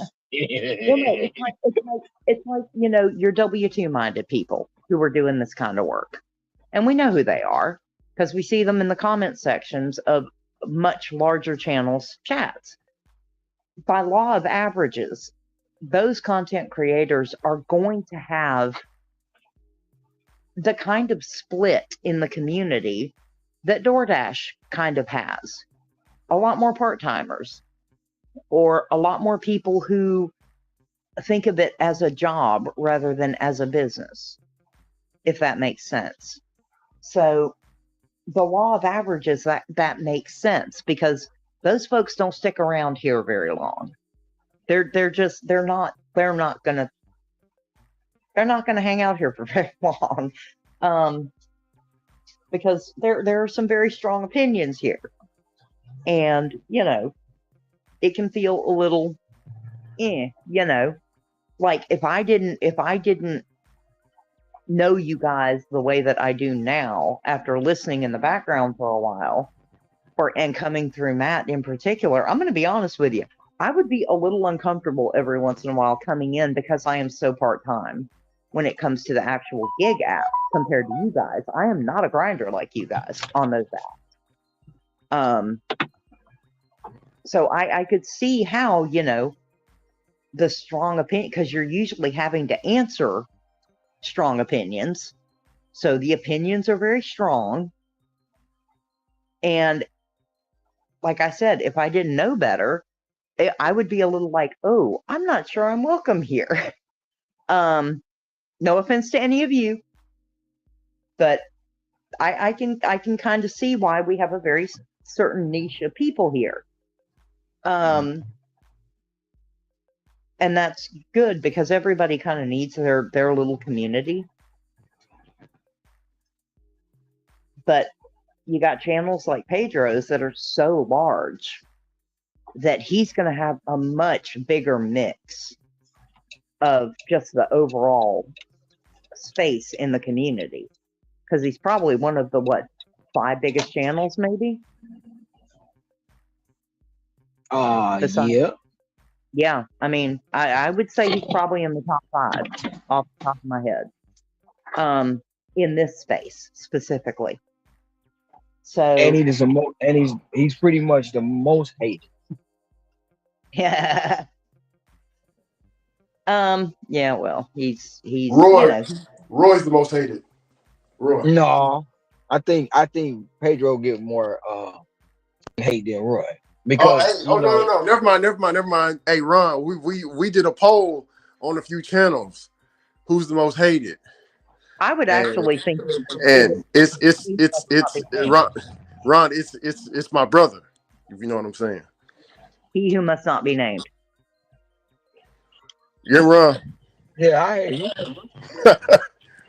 it's like your W-2 minded people who are doing this kind of work, and we know who they are because we see them in the comment sections of much larger channels' chats. By law of averages, those content creators are going to have the kind of split in the community that DoorDash kind of has. A lot more part-timers, or a lot more people who think of it as a job rather than as a business, if that makes sense. So the law of averages, that makes sense, because those folks don't stick around here very long. They're not gonna hang out here for very long, because there are some very strong opinions here, and it can feel a little, like if I didn't know you guys the way that I do now after listening in the background for a while, and coming through Matt in particular, I'm going to be honest with you. I would be a little uncomfortable every once in a while coming in because I am so part-time when it comes to the actual gig app compared to you guys. I am not a grinder like you guys on those apps. So I could see how, the strong opinion, because you're usually having to answer strong opinions. So the opinions are very strong. And like I said, if I didn't know better, I would be a little like, oh, I'm not sure I'm welcome here. No offense to any of you, but I can kind of see why we have a very certain niche of people here. And that's good because everybody kind of needs their little community. But you got channels like Pedro's that are so large that he's going to have a much bigger mix of just the overall space in the community, because he's probably one of the 5 biggest channels, maybe. Yeah. Yeah, I mean, I would say he's probably in the top 5 off the top of my head, in this space specifically. So, And he's pretty much the most hated. yeah. Yeah, well, he's Roy. Roy's the most hated. Roy. No, I think Pedro get more hate than Roy because no. Never mind. Hey, Ron, we did a poll on a few channels. Who's the most hated? I would actually think, and it's Ron. It's my brother. If you know what I'm saying. He who must not be named. Yeah, Ron. Yeah, I hear you.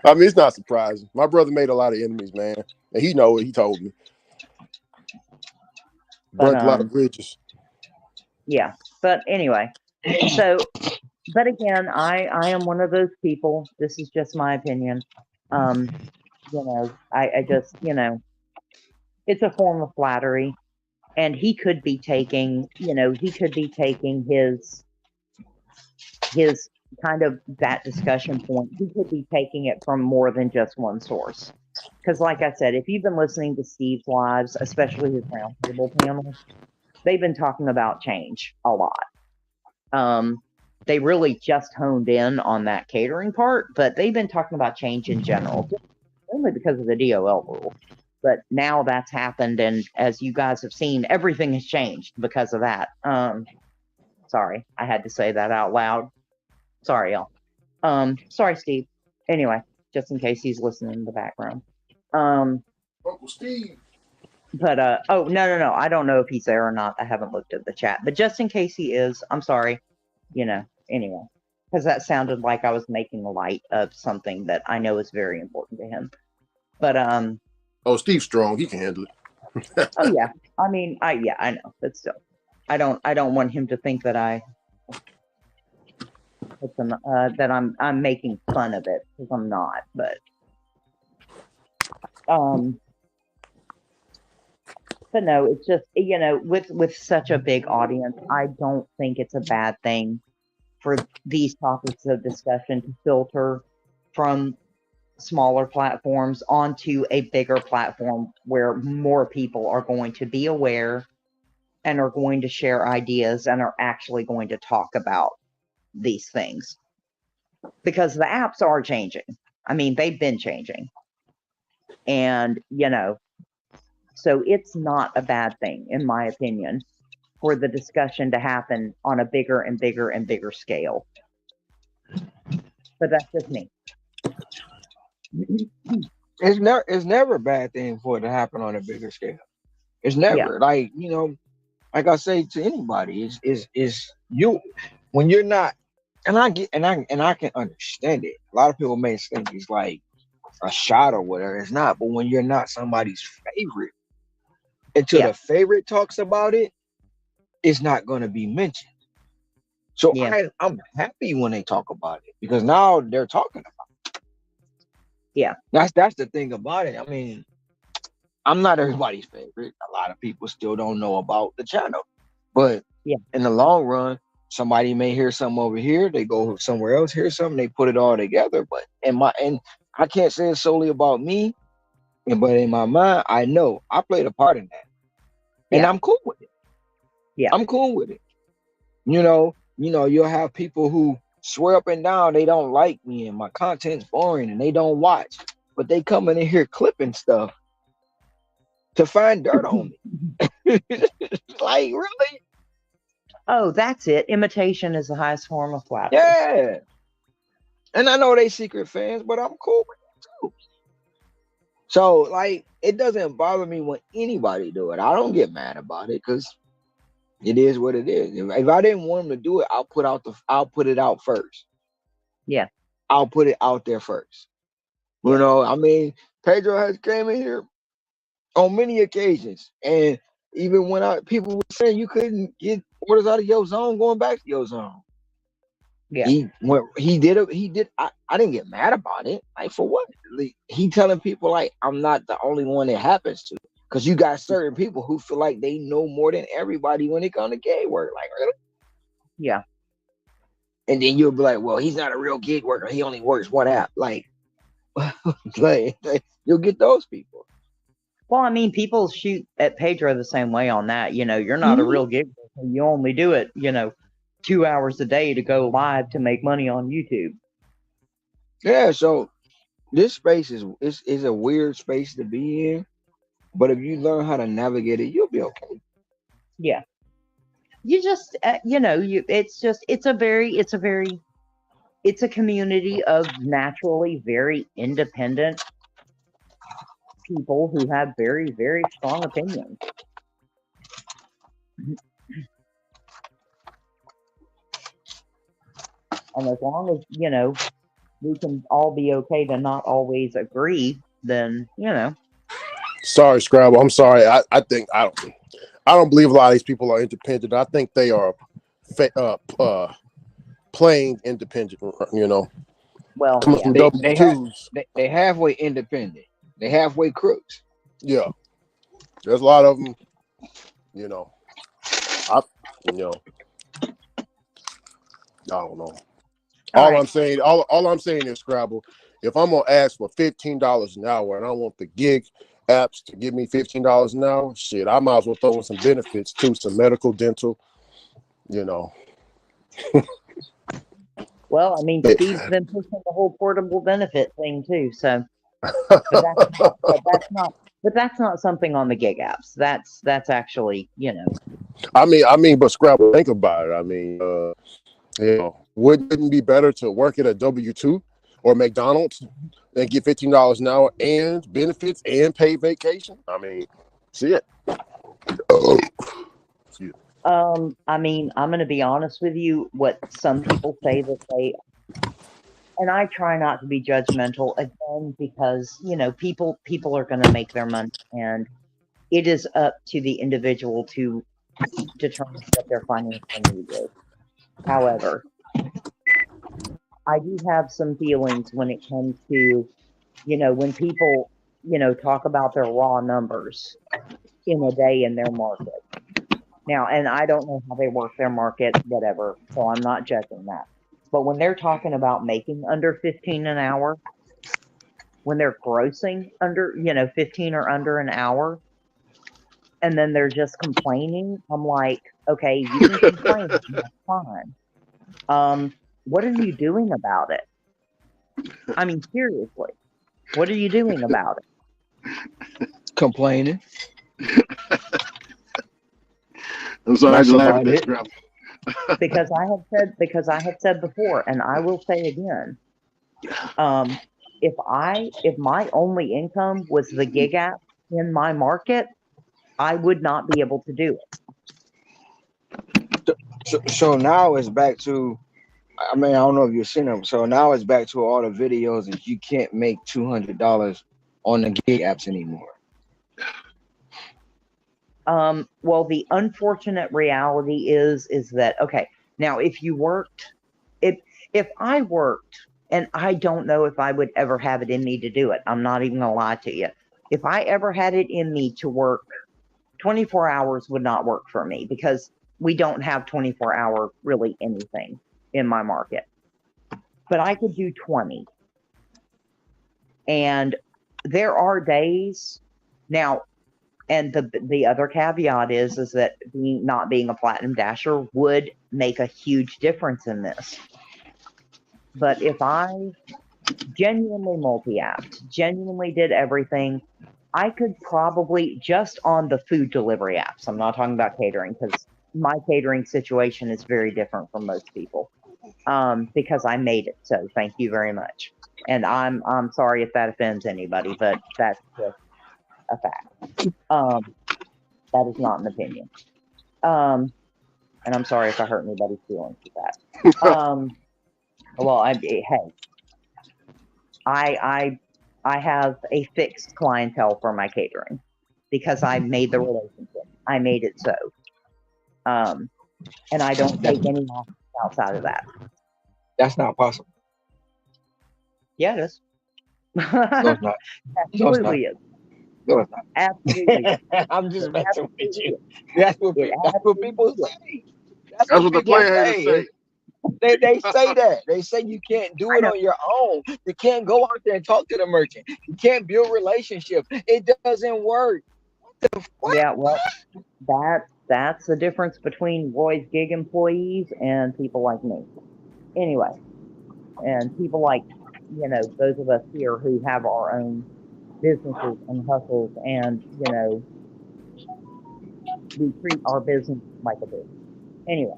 I mean, it's not surprising. My brother made a lot of enemies, man, and he know it. He told me. Burnt a lot of bridges. Yeah, but anyway, so, but again, I am one of those people. This is just my opinion. I just, it's a form of flattery, and he could be taking, his kind of that discussion point. He could be taking it from more than just one source. Because, like I said, if you've been listening to Steve's lives, especially his roundtable panel, they've been talking about change a lot. They really just honed in on that catering part, but they've been talking about change in general, only because of the DOL rule. But now that's happened, and as you guys have seen, everything has changed because of that. Sorry, I had to say that out loud. Sorry, y'all. Sorry, Steve. Anyway, just in case he's listening in the background. Uncle Steve. But oh no, I don't know if he's there or not. I haven't looked at the chat. But just in case he is, I'm sorry. Anyway, because that sounded like I was making light of something that I know is very important to him. But oh, Steve's strong. He can handle it. Oh yeah. I mean, I know, but still, I don't want him to think that that I'm making fun of it, because I'm not. But no, it's just, with such a big audience, I don't think it's a bad thing for these topics of discussion to filter from smaller platforms onto a bigger platform where more people are going to be aware and are going to share ideas and are actually going to talk about these things. Because the apps are changing. I mean, they've been changing. And, so it's not a bad thing, in my opinion, for the discussion to happen on a bigger and bigger and bigger scale. But that's just me. It's never a bad thing for it to happen on a bigger scale. It's never like I say to anybody, is you when you're not, and I can understand it. A lot of people may think it's like a shot or whatever. It's not, but when you're not somebody's favorite, until the favorite talks about it, it's not going to be mentioned. So I'm happy when they talk about it, because now they're talking about it. Yeah, that's the thing about it. I mean, I'm not everybody's favorite. A lot of people still don't know about the channel. But Yeah. in the long run, somebody may hear something over here, they go somewhere else, hear something, they put it all together. But and I can't say it's solely about me, but in my mind, I know I played a part in that. And Yeah. I'm cool with it. Yeah. I'm cool with it. You'll have people who swear up and down they don't like me and my content's boring and they don't watch, but they come in here clipping stuff to find dirt on me. Like, really? Oh, that's it. Imitation is the highest form of flattery. Yeah. And I know they secret fans, but I'm cool with it too. So, like, it doesn't bother me when anybody do it. I don't get mad about it because it is what it is. If I didn't want them to do it, I'll put it out first. Yeah. I'll put it out there first. You Yeah. know, I mean, Pedro has came in here on many occasions, and even when people were saying you couldn't get orders out of your zone, going back to your zone, Yeah. he did it. He did. I didn't get mad about it. Like, for what? Like, he telling people like I'm not the only one it happens to, because you got certain people who feel like they know more than everybody when it comes to gig work. Like, really? Yeah. And then you'll be like, well, he's not a real gig worker. He only works one app. Like, you'll get those people. Well, I mean, people shoot at Pedro the same way on that. You're not a Mhm. real gig worker. You only do it, 2 hours a day to go live to make money on YouTube. Yeah. So this space is a weird space to be in, but if you learn how to navigate it, you'll be okay. Yeah. You just, it's a community of naturally very independent people who have very, very strong opinions. And as long as, we can all be okay to not always agree, then, Sorry, Scrabble. I'm sorry. I think I don't believe a lot of these people are independent. I think they are playing independent. well, Coming yeah. from They W they have twos. they halfway independent. They halfway crooks. Yeah, there's a lot of them. You know, I you know I don't know. All All right. I'm saying, all I'm saying is Scrabble. If I'm gonna ask for $15 an hour and I want the gig apps to give me $15 an hour, shit, I might as well throw in some benefits too, some medical, dental. You know, Well, I mean, yeah. Steve's been pushing the whole portable benefit thing too. So, but that's not something on the gig apps. That's actually, I mean, but Scrabble, think about it. I mean, wouldn't it be better to work at a W-2 or McDonald's and get $15 an hour and benefits and paid vacation? I mean, shit. Oh, excuse me. I mean, I'm going to be honest with you. What some people say that they, and I try not to be judgmental again because people are going to make their money, and it is up to the individual to determine what their financial need is. However, I do have some feelings when it comes to, when people, talk about their raw numbers in a day in their market. Now, and I don't know how they work their market, whatever, so I'm not judging that. But when they're talking about making under 15 an hour, when they're grossing under, 15 or under an hour, and then they're just complaining, I'm like, okay, you can complain, that's fine. What are you doing about it? I mean, seriously, what are you doing about it? Complaining. I'm sorry That's to laugh at about that it. scrap. Because I have said before, and I will say again, if my only income was the gig app in my market, I would not be able to do it. So now it's back to. I mean, I don't know if you've seen them. So now it's back to all the videos that you can't make $200 on the gig apps anymore. Well, the unfortunate reality is that okay. Now, if I worked, and I don't know if I would ever have it in me to do it. I'm not even gonna lie to you. if I ever had it in me to work 24 hours would not work for me because we don't have 24-hour really anything in my market. But I could do 20. And there are days now, and the other caveat is that not being a platinum dasher would make a huge difference in this. But if I genuinely multi-apped, genuinely did everything, I could probably, just on the food delivery apps, I'm not talking about catering because my catering situation is very different from most people, because I made it. So thank you very much. And I'm sorry if that offends anybody, but that's just a fact. That is not an opinion. And I'm sorry if I hurt anybody's feelings with that. Well, hey, I have a fixed clientele for my catering because I made the relationship. I made it so. And I don't take any outside of that. That's not possible. Yeah, it is. No, it's not. Absolutely is. No, it's not. Absolutely is. I'm just messing with you. It That's what people say. That's That's what the people player haters say. They say that. They say you can't do it on your own. You can't go out there and talk to the merchant. You can't build relationships. It doesn't work. What? Yeah, well, that's the difference between Roy's gig employees and people like me. Anyway, and people like, those of us here who have our own businesses and hustles, and we treat our business like a business. Anyway,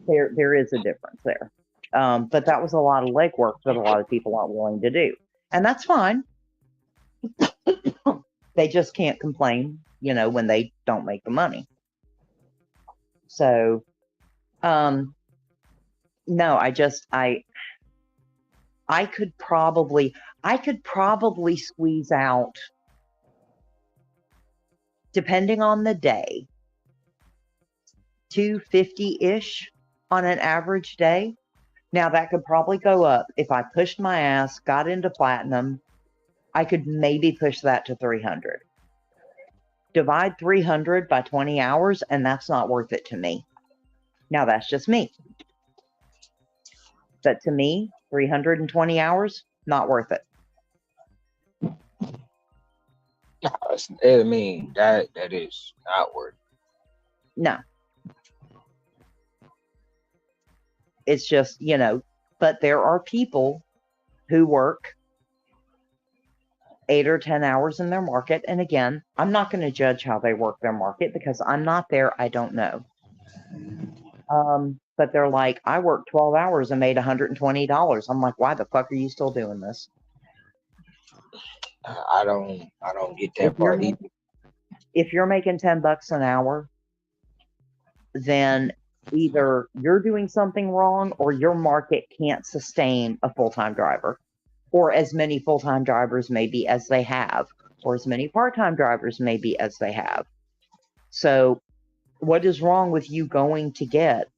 there is a difference there. But that was a lot of legwork that a lot of people aren't willing to do, and that's fine. They just can't complain, when they don't make the money. So, no, I could probably squeeze out, depending on the day, 250-ish on an average day. Now that could probably go up if I pushed my ass, got into platinum. I could maybe push that to 300. Divide 300 by 20 hours, and that's not worth it to me. Now that's just me. But to me, 320 hours, not worth it. I mean, that is not worth it. No. It's just, but there are people who work 8 or 10 hours in their market. And again, I'm not going to judge how they work their market because I'm not there. I don't know. But they're like, I worked 12 hours and made $120. I'm like, why the fuck are you still doing this? I don't get that part either. If you're making $10 an hour, then either you're doing something wrong or your market can't sustain a full-time driver, or as many full-time drivers maybe as they have, or as many part-time drivers maybe as they have. So what is wrong with you going to get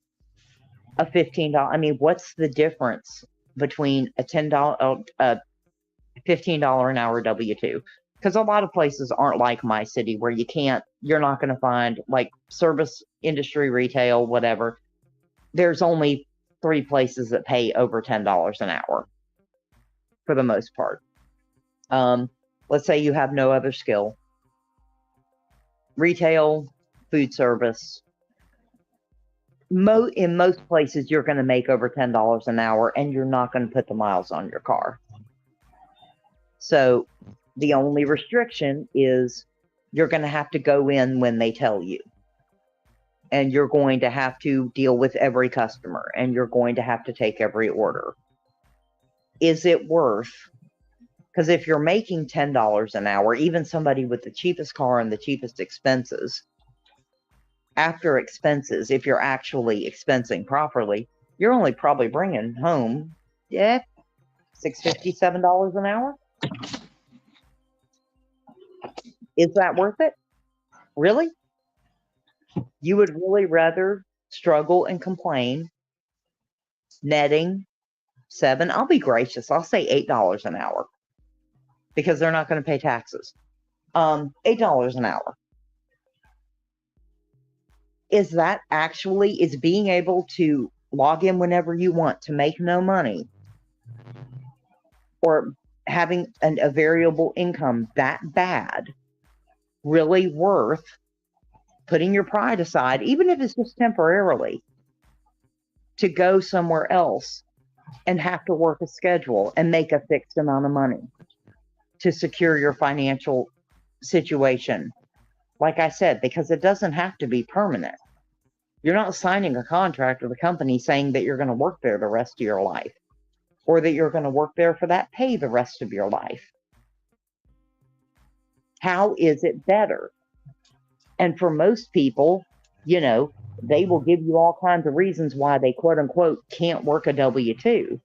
a $15? I mean, what's the difference between a $15 an hour W-2? Because a lot of places aren't like my city where you're not going to find, like, service industry, retail, whatever. There's only 3 places that pay over $10 an hour for the most part. Let's say you have no other skill. Retail, food service. In most places, you're going to make over $10 an hour, and you're not going to put the miles on your car. So the only restriction is you're going to have to go in when they tell you. And you're going to have to deal with every customer, and you're going to have to take every order. Is it worth? Because if you're making $10 an hour, even somebody with the cheapest car and the cheapest expenses, after expenses, if you're actually expensing properly, you're only probably bringing home, $6.50, $7 an hour. Is that worth it? Really? You would really rather struggle and complain, netting $7? I'll be gracious. I'll say $8 an hour. because they're not going to pay taxes. $8 an hour. Is being able to log in whenever you want to make no money, or having a variable income that bad, really worth putting your pride aside, even if it's just temporarily, to go somewhere else and have to work a schedule and make a fixed amount of money to secure your financial situation? Like I said, because it doesn't have to be permanent. You're not signing a contract with a company saying that you're going to work there the rest of your life, or that you're going to work there for that pay the rest of your life. How is it better? And for most people, they will give you all kinds of reasons why they quote unquote can't work a W-2.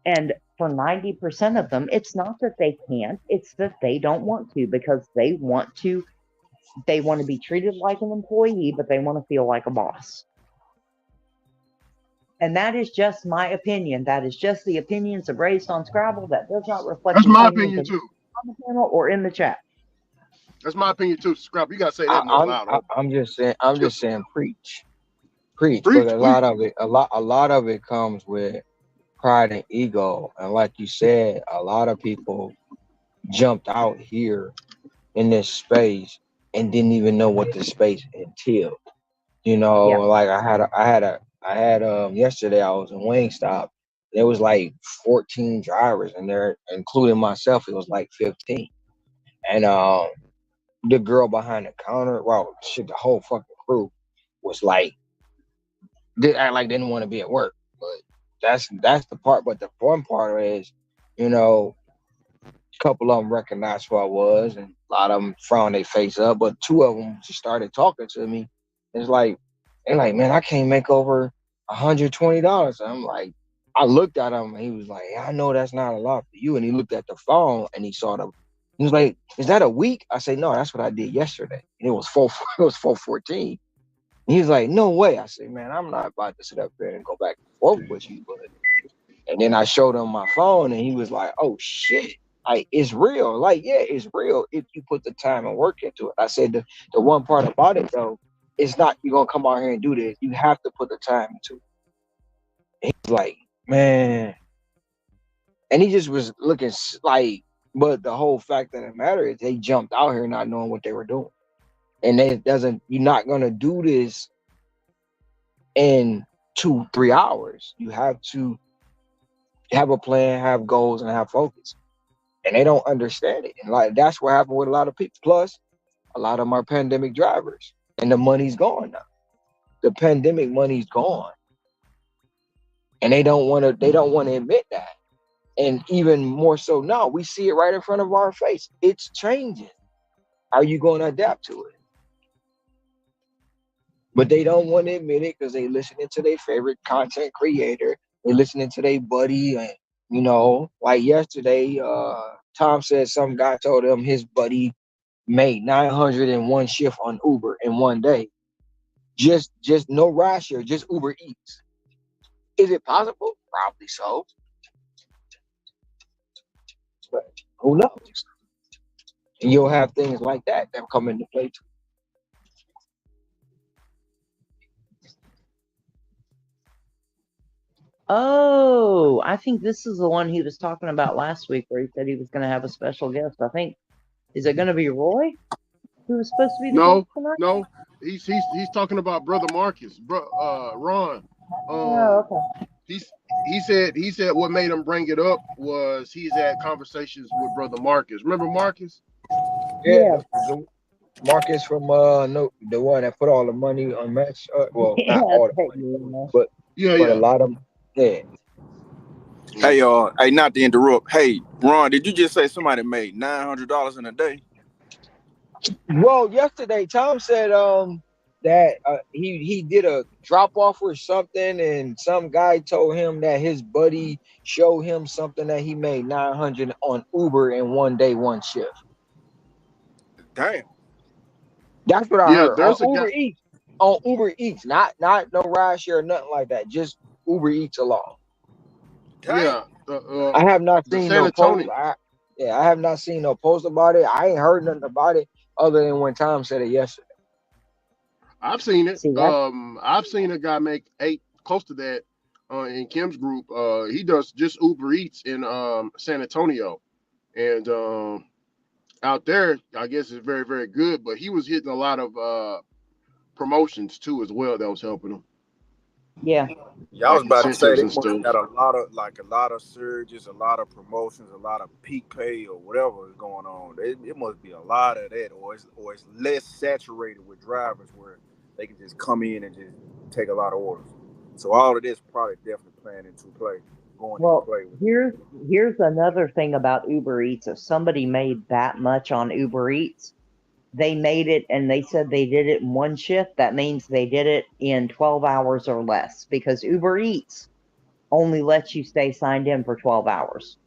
And for 90% of them, it's not that they can't, it's that they don't want to, because they want to be treated like an employee, but they want to feel like a boss. And that is just my opinion. That is just the opinions of Raised on Scrabble. That does not reflect That's my opinion too. On the panel or in the chat. That's my opinion too. Scrabble, you gotta say that more loud. I'm just saying, preach. But a lot of it comes with pride and ego. And like you said, a lot of people jumped out here in this space and didn't even know what the space entailed. Like I had yesterday I was in Wingstop. There was like 14 drivers in there, including myself. It was like 15. And the girl behind the counter, well, shit, the whole fucking crew was like, they act like they didn't want to be at work. But that's the part. But the fun part is, a couple of them recognized who I was, and a lot of them frowned their face up. But two of them just started talking to me. It's like, they're like, man, I can't make over $120. I'm like, I looked at him and he was like, yeah, I know that's not a lot for you. And he looked at the phone and he was like, is that a week? I said, no, that's what I did yesterday. And it was 414. And he was like, no way. I said, man, I'm not about to sit up there and go back and forth with you. And then I showed him my phone and he was like, oh shit. Like, it's real. Like, yeah, it's real if you put the time and work into it. I said the one part about it though, it's not you're gonna come out here and do this. You have to put the time into it. And he's like, man. And he just was looking like, but the whole fact of the matter is they jumped out here not knowing what they were doing. And you're not gonna do this in 2-3 hours. You have to have a plan, have goals, and have focus. And they don't understand it. And like that's what happened with a lot of people. Plus, a lot of them are pandemic drivers. And the money's gone now. The pandemic money's gone. And they don't want to admit that. And even more so now, we see it right in front of our face. It's changing. Are you going to adapt to it? But they don't want to admit it because they listening to their favorite content creator. They listening to their buddy. And, like yesterday, Tom said some guy told him his buddy made 901 shift on Uber in one day. Just no ride share, just Uber Eats. Is it possible? Probably so. But who knows? And you'll have things like that come into play too. Oh, I think this is the one he was talking about last week, where he said he was going to have a special guest. I think, is it going to be Roy, who was supposed to be the guest tonight? No, he's talking about Brother Marcus, Ron. Okay. He said what made him bring it up was he's had conversations with Brother Marcus. Remember Marcus? Yeah. Marcus from the one that put all the money on match. Well, not all the money, but a lot of them. Yeah. Hey, not to interrupt. Hey, Ron, did you just say somebody made $900 in a day? Well, yesterday Tom said that he did a drop off or something, and some guy told him that his buddy showed him something that he made 900 on Uber in one day, one shift. Damn. That's what I heard. There's on Uber Eats, not no ride share, nothing like that. Just Uber Eats alone. Yeah. I have not seen no post. Yeah, I have not seen no post about it. I ain't heard nothing about it other than when Tom said it yesterday. I've seen it. See, that I've seen a guy make eight close to that in Kim's group. He does just Uber Eats in San Antonio, and out there, I guess it's very very good. But he was hitting a lot of promotions too as well that was helping him, yeah. Yeah, I was like about to say incentives they and must have stuff. got a lot of surges, a lot of promotions, a lot of peak pay or whatever is going on. It must be a lot of that, or it's less saturated with drivers where they can just come in and just take a lot of orders. So all of this probably definitely going into Well, play with. here's another thing about Uber Eats. If somebody made that much on Uber Eats, they made it and they said they did it in one shift. That means they did it in 12 hours or less because Uber Eats only lets you stay signed in for 12 hours.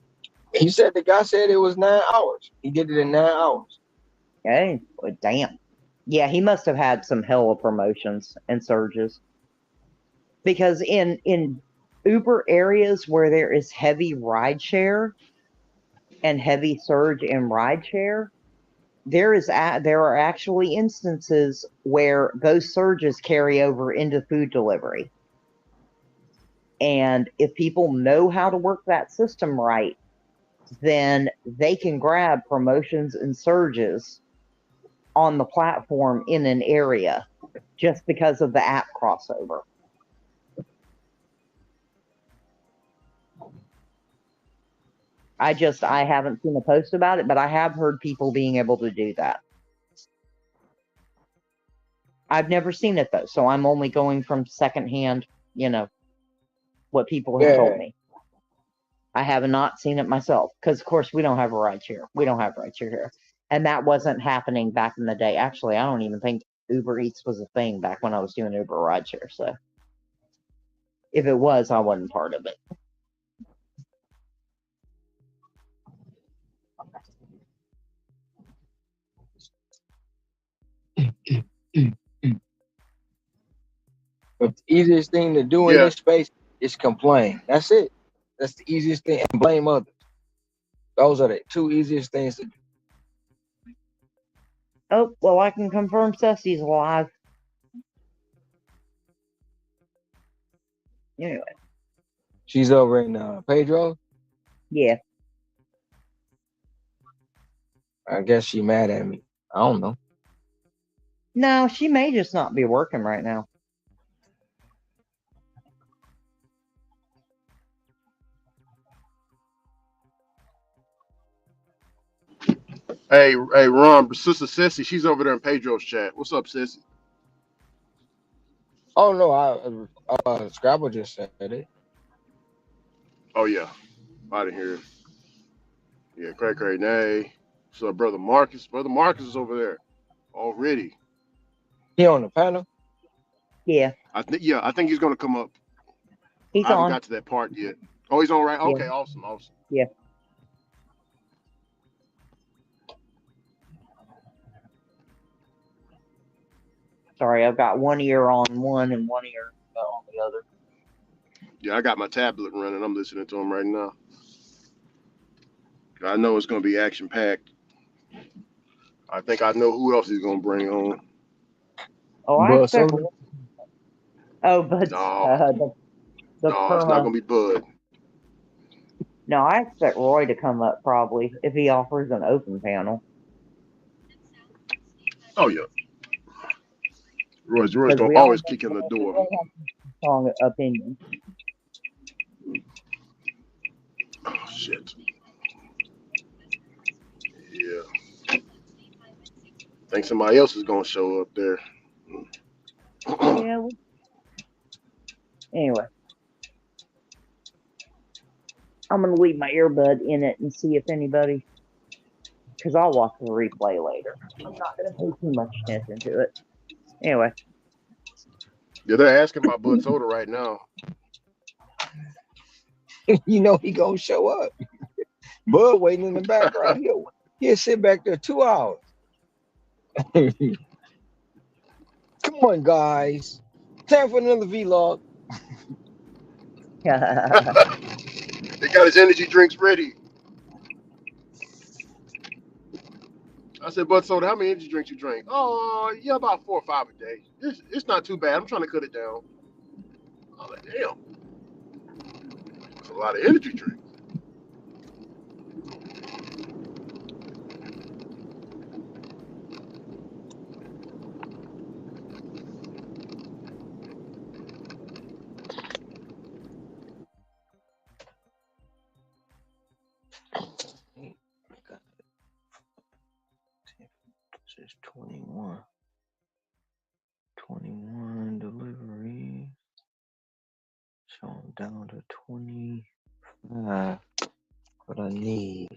He said the guy said it was 9 hours. He did it in 9 hours. Okay, well, damn. Yeah, he must have had some hella promotions and surges because in Uber areas where there is heavy rideshare and heavy surge in rideshare, there are actually instances where those surges carry over into food delivery. And if people know how to work that system right, then they can grab promotions and surges on the platform in an area just because of the app crossover. I haven't seen a post about it, but I have heard people being able to do that. I've never seen it though, so I'm only going from secondhand, what people have told Yeah. me. I have not seen it myself because, of course, we don't have a rideshare. We don't have rideshare here, and that wasn't happening back in the day. Actually, I don't even think Uber Eats was a thing back when I was doing Uber rideshare. So if it was, I wasn't part of it. But the easiest thing to do in Yeah, this space is complain. That's it. That's the easiest thing, and blame others. Those are the two easiest things to do. Oh well, I can confirm Ceci's alive. Anyway, She's over in Pedro. yeah. I guess she mad at me. I don't know. No, she may just not be working right now. hey, Ron, Sister Sissy, she's over there in Pedro's chat. What's up, Sissy? Oh no, I Scrabble just said it. Oh yeah, I didn't hear it. Yeah, cray, nay. So brother Marcus, is over there already. He on the panel. Yeah, I think he's gonna come up. he's I haven't on. got to that part yet. Oh, he's on right. Yeah, Okay, awesome. yeah. Sorry, I've got one ear on one and one ear on the other. Yeah, I got my tablet running. I'm listening to him right now. I know it's gonna be action packed. I think I know who else he's gonna bring on. Oh, I Buzz expect. Soda. Oh, but No, the no, it's not perma. gonna be Bud. No, I expect Roy to come up probably if he offers an open panel Oh yeah, Roy's because gonna we all always kick in the we door. all have strong opinions. Oh shit. Yeah, I think somebody else is gonna show up there. Yeah. Anyway, I'm gonna leave my earbud in it and see if anybody, because I'll watch the replay later. I'm not gonna pay too much attention to it. Anyway, Yeah, they're asking about Bud Soda right now. You know he gonna show up. Bud waiting in the background. He'll sit back there 2 hours. Come on, guys. Time for another vlog. They got his energy drinks ready. I said, but so how many energy drinks you drink? Oh, yeah, about 4 or 5 a day. It's not too bad. I'm trying to cut it down. I'm like, damn, that's a lot of energy drinks. Says 21. 21 deliveries. So I'm down to 25. What I need.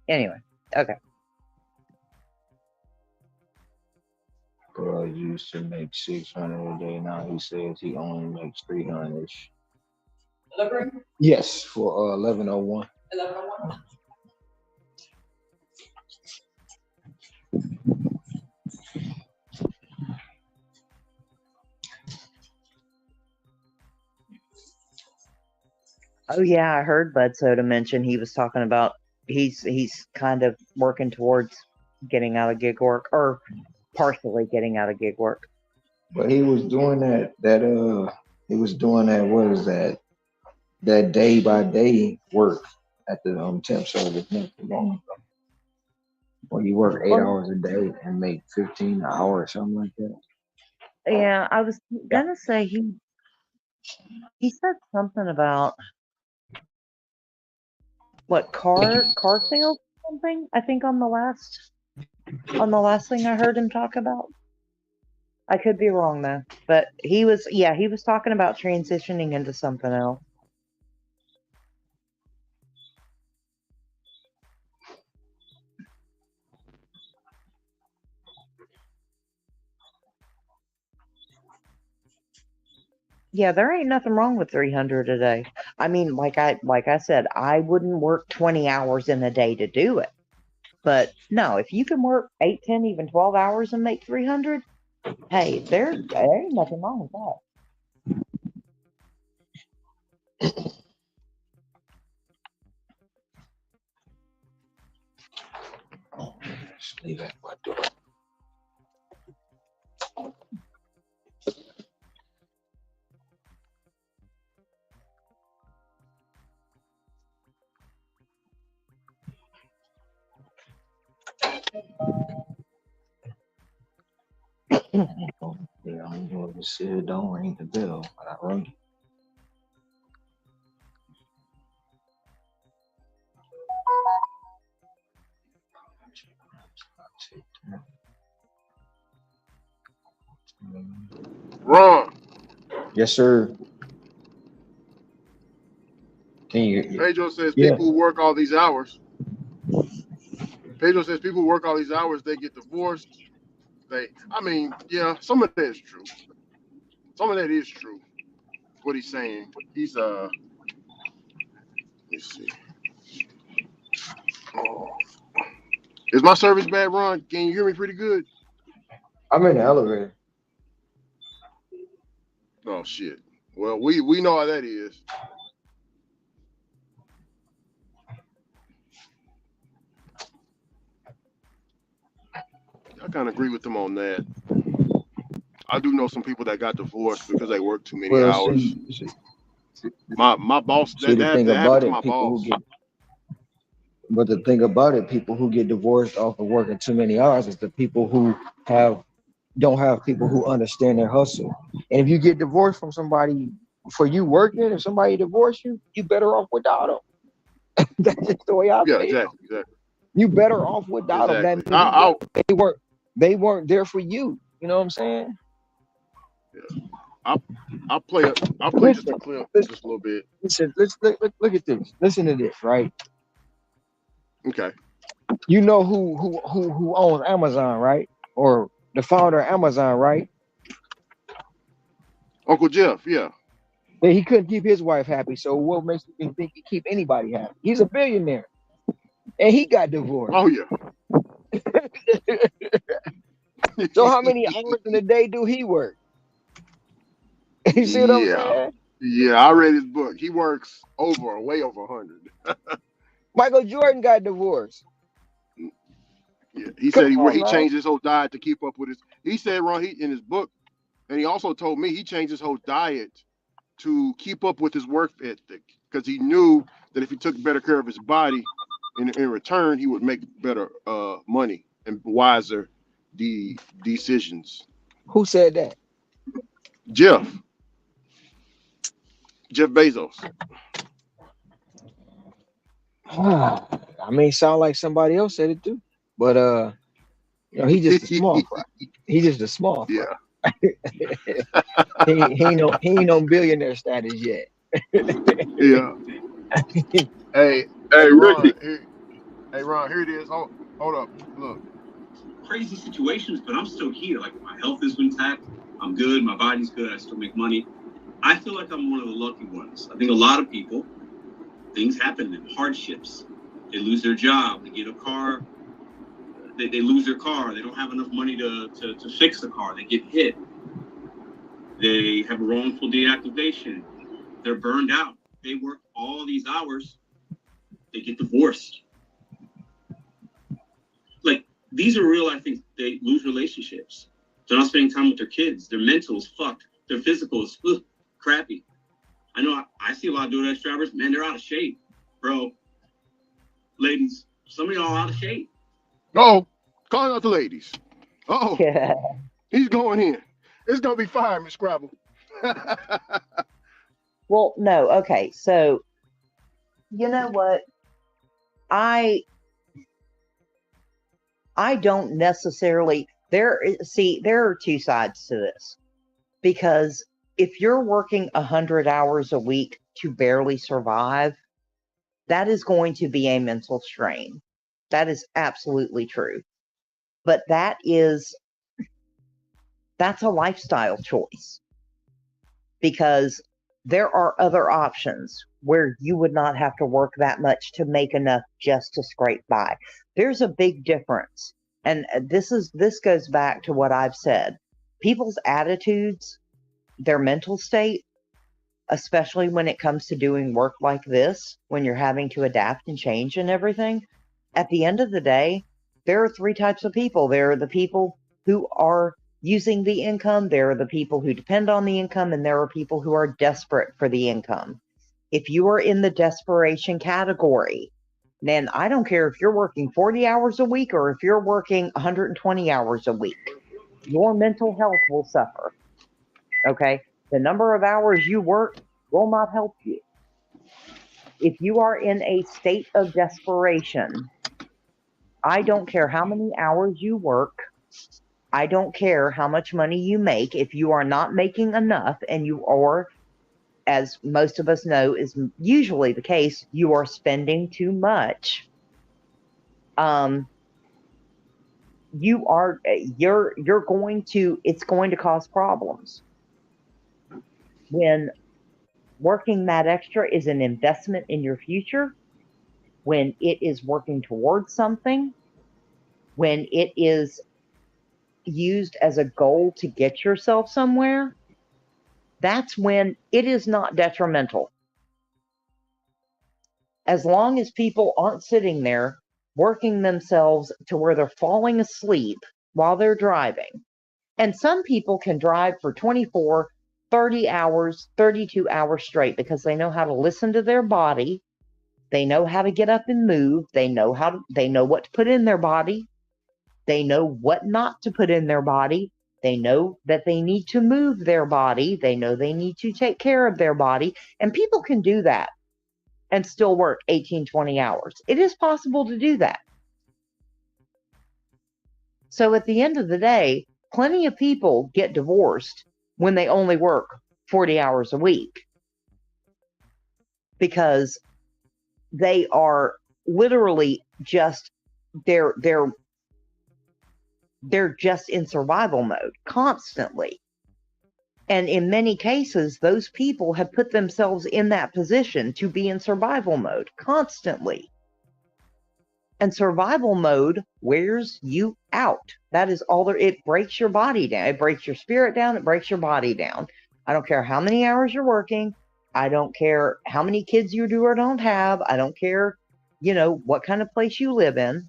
Anyway, okay. Girl used to make 600 a day. Now he says he only makes 300. Yes, for 1101. Oh yeah, I heard Bud Soda mention he was talking about he's kind of working towards getting out of gig work or partially getting out of gig work. But he was doing he was doing that, what is that? That day by day work at the temp service not too long ago. Where you work 8 hours a day and make 15 an hour or something like that. Yeah, I was gonna say he said something about what car sales or something, I think on the last thing I heard him talk about. I could be wrong though, but he was talking about transitioning into something else. Yeah, there ain't nothing wrong with 300 a day. I mean, like I said, I wouldn't work 20 hours in a day to do it. But no, if you can work 8, 10, even 12 hours and make 300, hey, there ain't nothing wrong with that. Just leave that by door. Yeah, I'm going to sit. Don't ring the bell, but I rung it. Ron, Yes, sir. Can you? Pedro says Yeah. people who work all these hours. Pedro says people who work all these hours, they get divorced. I mean, yeah, some of that is true. Some of that is true. What he's saying. Let's see. Oh. Is my service bad, Ron? Can you hear me pretty good? I'm in the elevator. Oh shit. Well, we know how that is. I kind of agree with them on that. I do know some people that got divorced because they worked too many Well, hours. see, My boss see, the that thing happened about to it, my boss. but the thing about it, people who get divorced off of working too many hours is the people who don't have people who understand their hustle. And if you get divorced from somebody for you working, if somebody divorced you, you better off without them. That's just the way I Yeah, feel. exactly. You better off without them. That Exactly. means they weren't there for you. You know what I'm saying? I'll play just a Listen, clip, listen, just a little bit. listen. Let's look at this. Listen to this, right? Okay. You know who owns Amazon, right? Or the founder of Amazon, right? Uncle Jeff, yeah. That he couldn't keep his wife happy. So what makes you think he keep anybody happy? He's a billionaire, and he got divorced. Oh yeah. So how many hours in a day do he work? You see what I'm Yeah. saying? Yeah, I read his book. He works way over 100. Michael Jordan got divorced. Yeah, he Come said on, he man. changed his whole diet to keep up with his. He said, Ron, he in his book, and he also told me he changed his whole diet to keep up with his work ethic because he knew that if he took better care of his body, in return he would make better money and wiser decisions. Who said that? Jeff Bezos. I mean, sound like somebody else said it too, but he just a small fry. He just a small fry. Yeah. He ain't no billionaire status yet. Yeah. Hey, Hey, Ron. Ricky. Hey, Ron. Here it is. Hold up. Look. Crazy situations, but I'm still here. Like my health is intact. I'm good. My body's good. I still make money. I feel like I'm one of the lucky ones. I think a lot of people, things happen to them, hardships. They lose their job. They get a car. They lose their car. They don't have enough money to fix the car. They get hit. They have a wrongful deactivation. They're burned out. They work all these hours. They get divorced. Like, these are real life things. They lose relationships. They're not spending time with their kids. Their mental is fucked. Their physical is crappy. I know I see a lot of DoorDash drivers. Man, they're out of shape, bro. Ladies, some of y'all out of shape. Oh, calling out the ladies. Oh, Yeah. he's going in. It's gonna be fire, Miss Scrabble. Well, no. Okay. So, you know what? I don't necessarily there are two sides to this, because if you're working 100 hours a week to barely survive, that is going to be a mental strain. That is absolutely true. But that's a lifestyle choice, because there are other options where you would not have to work that much to make enough just to scrape by. There's a big difference. And this goes back to what I've said. People's attitudes, their mental state, especially when it comes to doing work like this, when you're having to adapt and change and everything, at the end of the day, there are three types of people. There are the people who are using the income, there are the people who depend on the income, and there are people who are desperate for the income. If you are in the desperation category, then I don't care if you're working 40 hours a week or if you're working 120 hours a week, your mental health will suffer. Okay? The number of hours you work will not help you. If you are in a state of desperation, I don't care how many hours you work. I don't care how much money you make. If you are not making enough, and you are, as most of us know is usually the case, you are spending too much. It's going to cause problems. When working that extra is an investment in your future, when it is working towards something, when it is used as a goal to get yourself somewhere, that's when it is not detrimental. As long as people aren't sitting there working themselves to where they're falling asleep while they're driving. And some people can drive for 24, 30 hours, 32 hours straight because they know how to listen to their body. They know how to get up and move. They know what to put in their body. They know what not to put in their body. They know that they need to move their body. They know they need to take care of their body. And people can do that and still work 18, 20 hours. It is possible to do that. So at the end of the day, plenty of people get divorced when they only work 40 hours a week because they are literally just they're just in survival mode constantly. And in many cases, those people have put themselves in that position to be in survival mode constantly. And survival mode wears you out. That is all there. It breaks your body down. It breaks your spirit down. It breaks your body down. I don't care how many hours you're working. I don't care how many kids you do or don't have. I don't care, what kind of place you live in.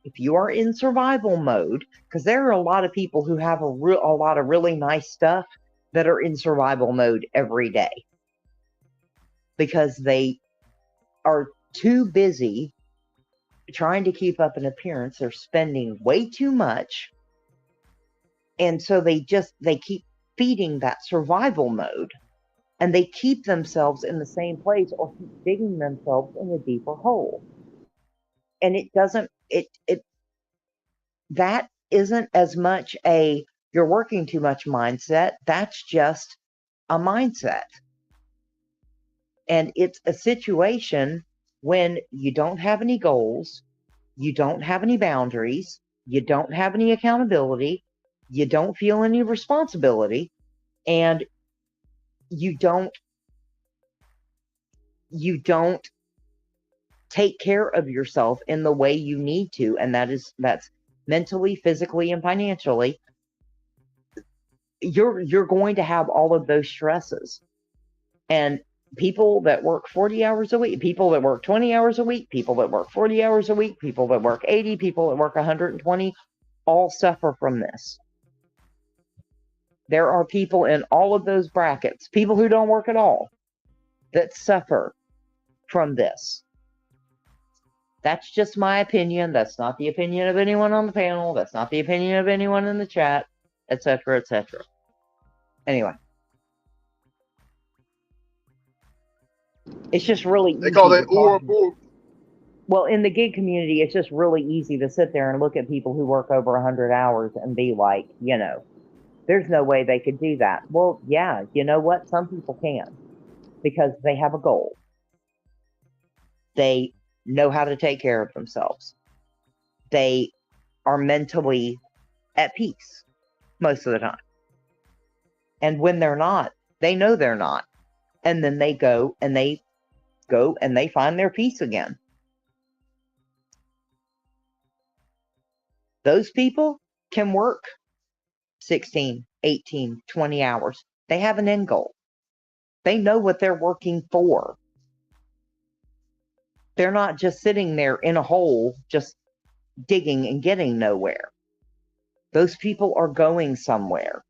If you are in survival mode, because there are a lot of people who have a lot of really nice stuff that are in survival mode every day because they are too busy trying to keep up an appearance. They're spending way too much. And so they keep feeding that survival mode, and they keep themselves in the same place or keep digging themselves in a deeper hole. And that isn't as much a you're working too much mindset. That's just a mindset. And it's a situation when you don't have any goals, you don't have any boundaries, you don't have any accountability, you don't feel any responsibility, and you don't take care of yourself in the way you need to, and that's mentally, physically, and financially. You're going to have all of those stresses. And people that work 40 hours a week, people that work 20 hours a week, people that work 40 hours a week, people that work 80, people that work 120, all suffer from this. There are people in all of those brackets, people who don't work at all, that suffer from this. That's just my opinion. That's not the opinion of anyone on the panel. That's not the opinion of anyone in the chat, etc., etc. Anyway. It's just really easy. They call that Ouroboros. Well, in the gig community, it's just really easy to sit there and look at people who work over 100 hours and be like, there's no way they could do that. Well, yeah, you know what? Some people can because they have a goal. They know how to take care of themselves. They are mentally at peace most of the time. And when they're not, they know they're not. And then they go and they find their peace again. Those people can work 16, 18, 20 hours. They have an end goal. They know what they're working for. They're not just sitting there in a hole, just digging and getting nowhere. Those people are going somewhere.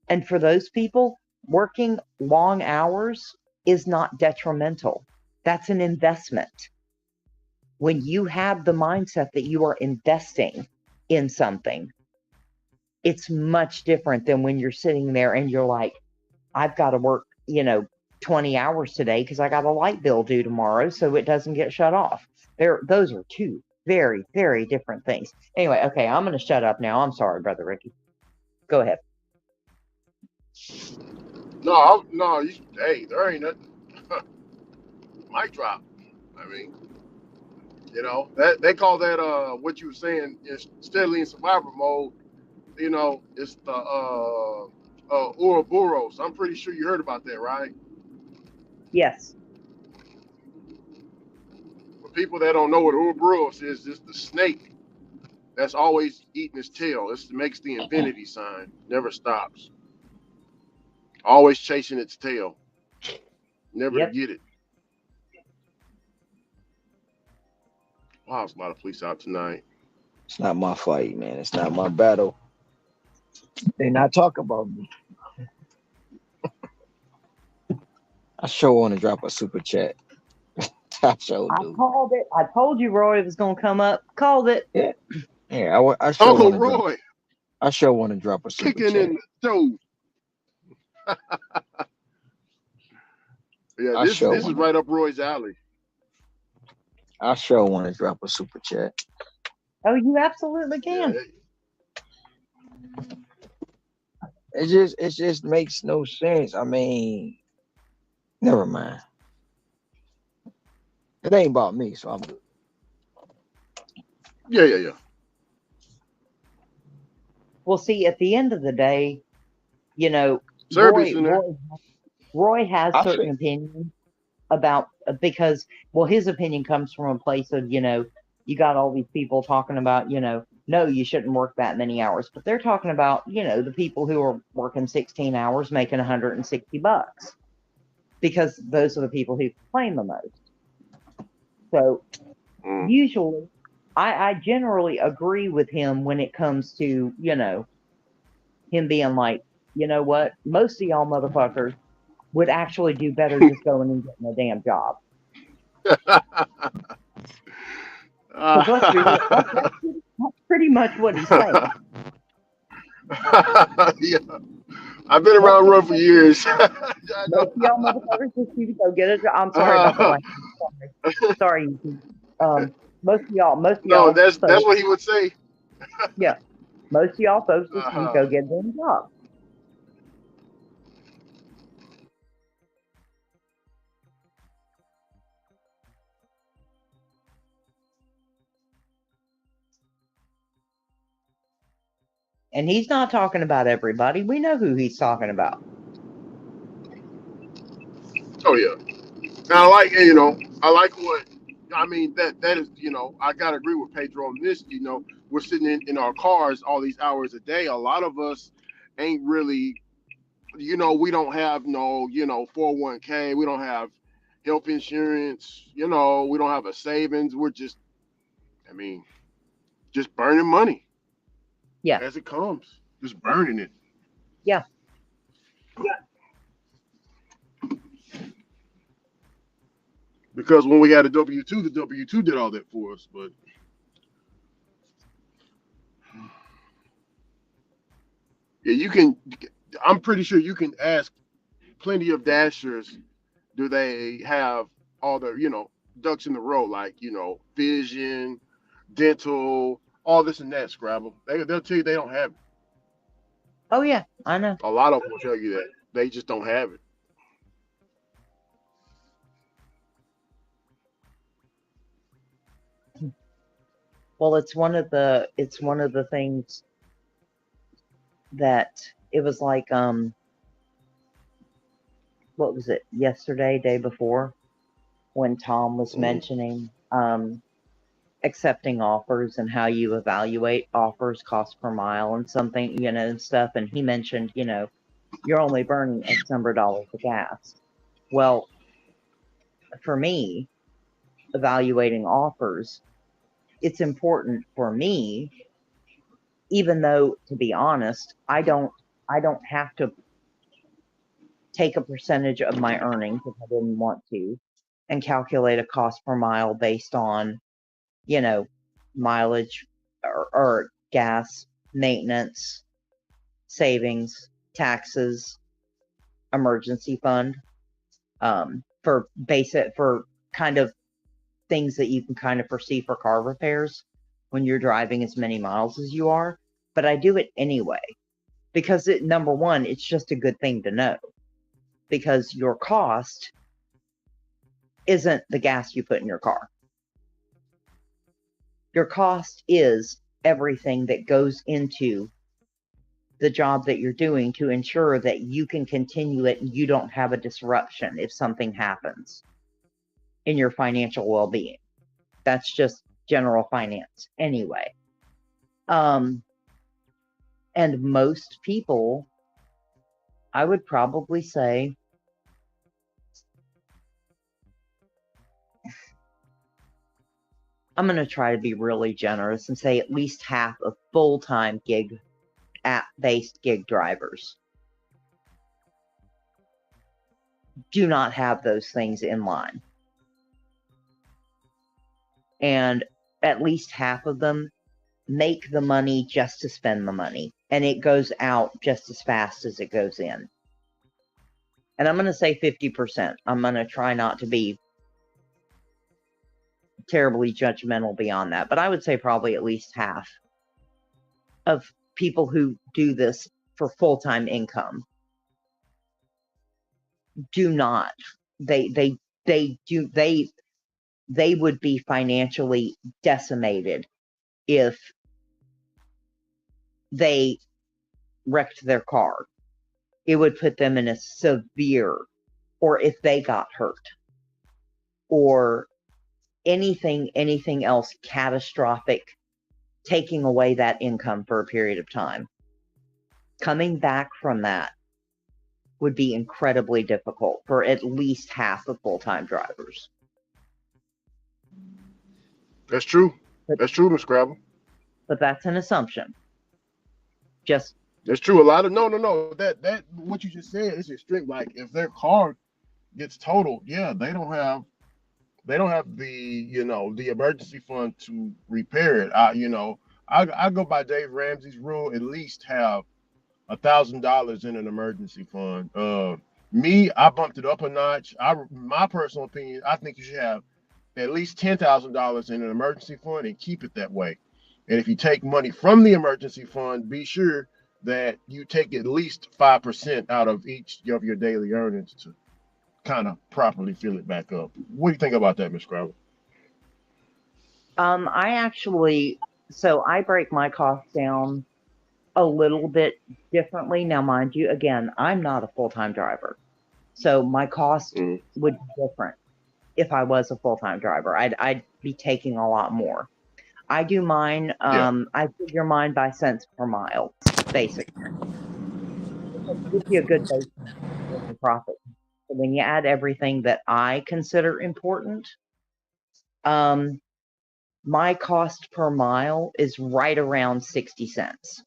And for those people, working long hours is not detrimental. That's an investment. When you have the mindset that you are investing in something, it's much different than when you're sitting there and you're like, I've got to work, 20 hours today because I got a light bill due tomorrow so it doesn't get shut off. Those are two very, very different things. Anyway, okay, I'm going to shut up now. I'm sorry, Brother Ricky. Go ahead. No, hey, there ain't nothing. Mic drop. I mean, that they call that what you were saying is steadily in survival mode. It's the Ouroboros. I'm pretty sure you heard about that, right? Yes. For people that don't know what Ouroboros is, it's the snake that's always eating its tail. It makes the infinity sign. Never stops. Always chasing its tail. Never to get it. Wow, there's a lot of police out tonight. It's not my fight, man. It's not my battle. They not talk about me. I sure want to drop a super chat. I sure do. I called it. I told you Roy was going to come up. Called it. Yeah. I sure Uncle Roy. I sure want to drop a super kicking chat. in the show. Yeah, this is right up Roy's alley. I sure want to drop a super chat. Oh, you absolutely Yeah. can. It just makes no sense. I mean, never mind. It ain't about me, so I'm good. Yeah. Well, see, at the end of the day, you know, Serbians in there. Roy has I certain think opinions about because well, his opinion comes from a place of you got all these people talking about no, you shouldn't work that many hours, but they're talking about the people who are working 16 hours making $160 because those are the people who complain the most. So Mm. usually, I generally agree with him when it comes to him being like, you know what, most of y'all motherfuckers would actually do better just going and getting a damn job. Because let's be real, that's pretty much what he's saying. Yeah. I've been Most around of, Run for years. I most know. of y'all motherfuckers just need to go get a job. I'm sorry about the language. Sorry. Most of No, y'all that's folks, what he would say. yeah, most of y'all folks just need to Uh-huh. go get a damn job. And he's not talking about everybody. We know who he's talking about. Oh yeah. Now I like I like what I mean that is I gotta agree with Pedro on this. We're sitting in our cars all these hours a day. A lot of us ain't really we don't have no 401k. We don't have health insurance. We don't have a savings. We're just I mean just burning money Yeah, as it comes. Just burning it. yeah. Because when we had a W-2, the W-2 did all that for us. But yeah, you can. I'm pretty sure you can ask plenty of dashers. Do they have all the ducks in the row, like vision, dental, all this and that? Scrabble. They'll tell you they don't have it. Oh yeah, I know. A lot of them will tell you that they just don't have it. Well, it's one of the things that it was like what was it yesterday, day before, when Tom was Mm-hmm. mentioning accepting offers and how you evaluate offers cost per mile and something and stuff, and he mentioned you're only burning X number of dollars of gas. Well, for me, evaluating offers, it's important for me, even though to be honest, I don't have to take a percentage of my earnings if I didn't want to and calculate a cost per mile based on, you know, mileage or gas, maintenance, savings, taxes, emergency fund, for basic, for kind of things that you can kind of foresee for car repairs when you're driving as many miles as you are. But I do it anyway because number one, it's just a good thing to know because your cost isn't the gas you put in your car. Your cost is everything that goes into the job that you're doing to ensure that you can continue it and you don't have a disruption if something happens in your financial well-being. That's just general finance anyway. Um, and most people, I would probably say, I'm going to try to be really generous and say at least half of full-time gig app-based gig drivers do not have those things in line. And at least half of them make the money just to spend the money. And it goes out just as fast as it goes in. And I'm going to say 50%. I'm going to try not to be terribly judgmental beyond that, but I would say probably at least half of people who do this for full-time income do not. They would be financially decimated if they wrecked their car. It would put them in a severe, or if they got hurt, or anything else catastrophic, taking away that income for a period of time. Coming back from that would be incredibly difficult for at least half of full-time drivers. That's true. That's true, Miss Scrabble. But that's an assumption. Just that's true. A lot of no. That what you just said is extreme. Like if their car gets totaled, yeah, they don't have the the emergency fund to repair it. I go by Dave Ramsey's rule. At least have $1,000 in an emergency fund. Me, I bumped it up a notch. My personal opinion, I think you should have at least $10,000 in an emergency fund and keep it that way. And if you take money from the emergency fund, be sure that you take at least 5% out of each of your daily earnings to kind of properly fill it back up. What do you think about that, Ms. Scrabble? I break my costs down a little bit differently. Now, mind you, again, I'm not a full-time driver, so my cost would be different if I was a full-time driver. I'd be taking a lot more. I do mine. I figure mine by cents per mile, basically. It gives you a good base profit. So when you add everything that I consider important, my cost per mile is right around 60 cents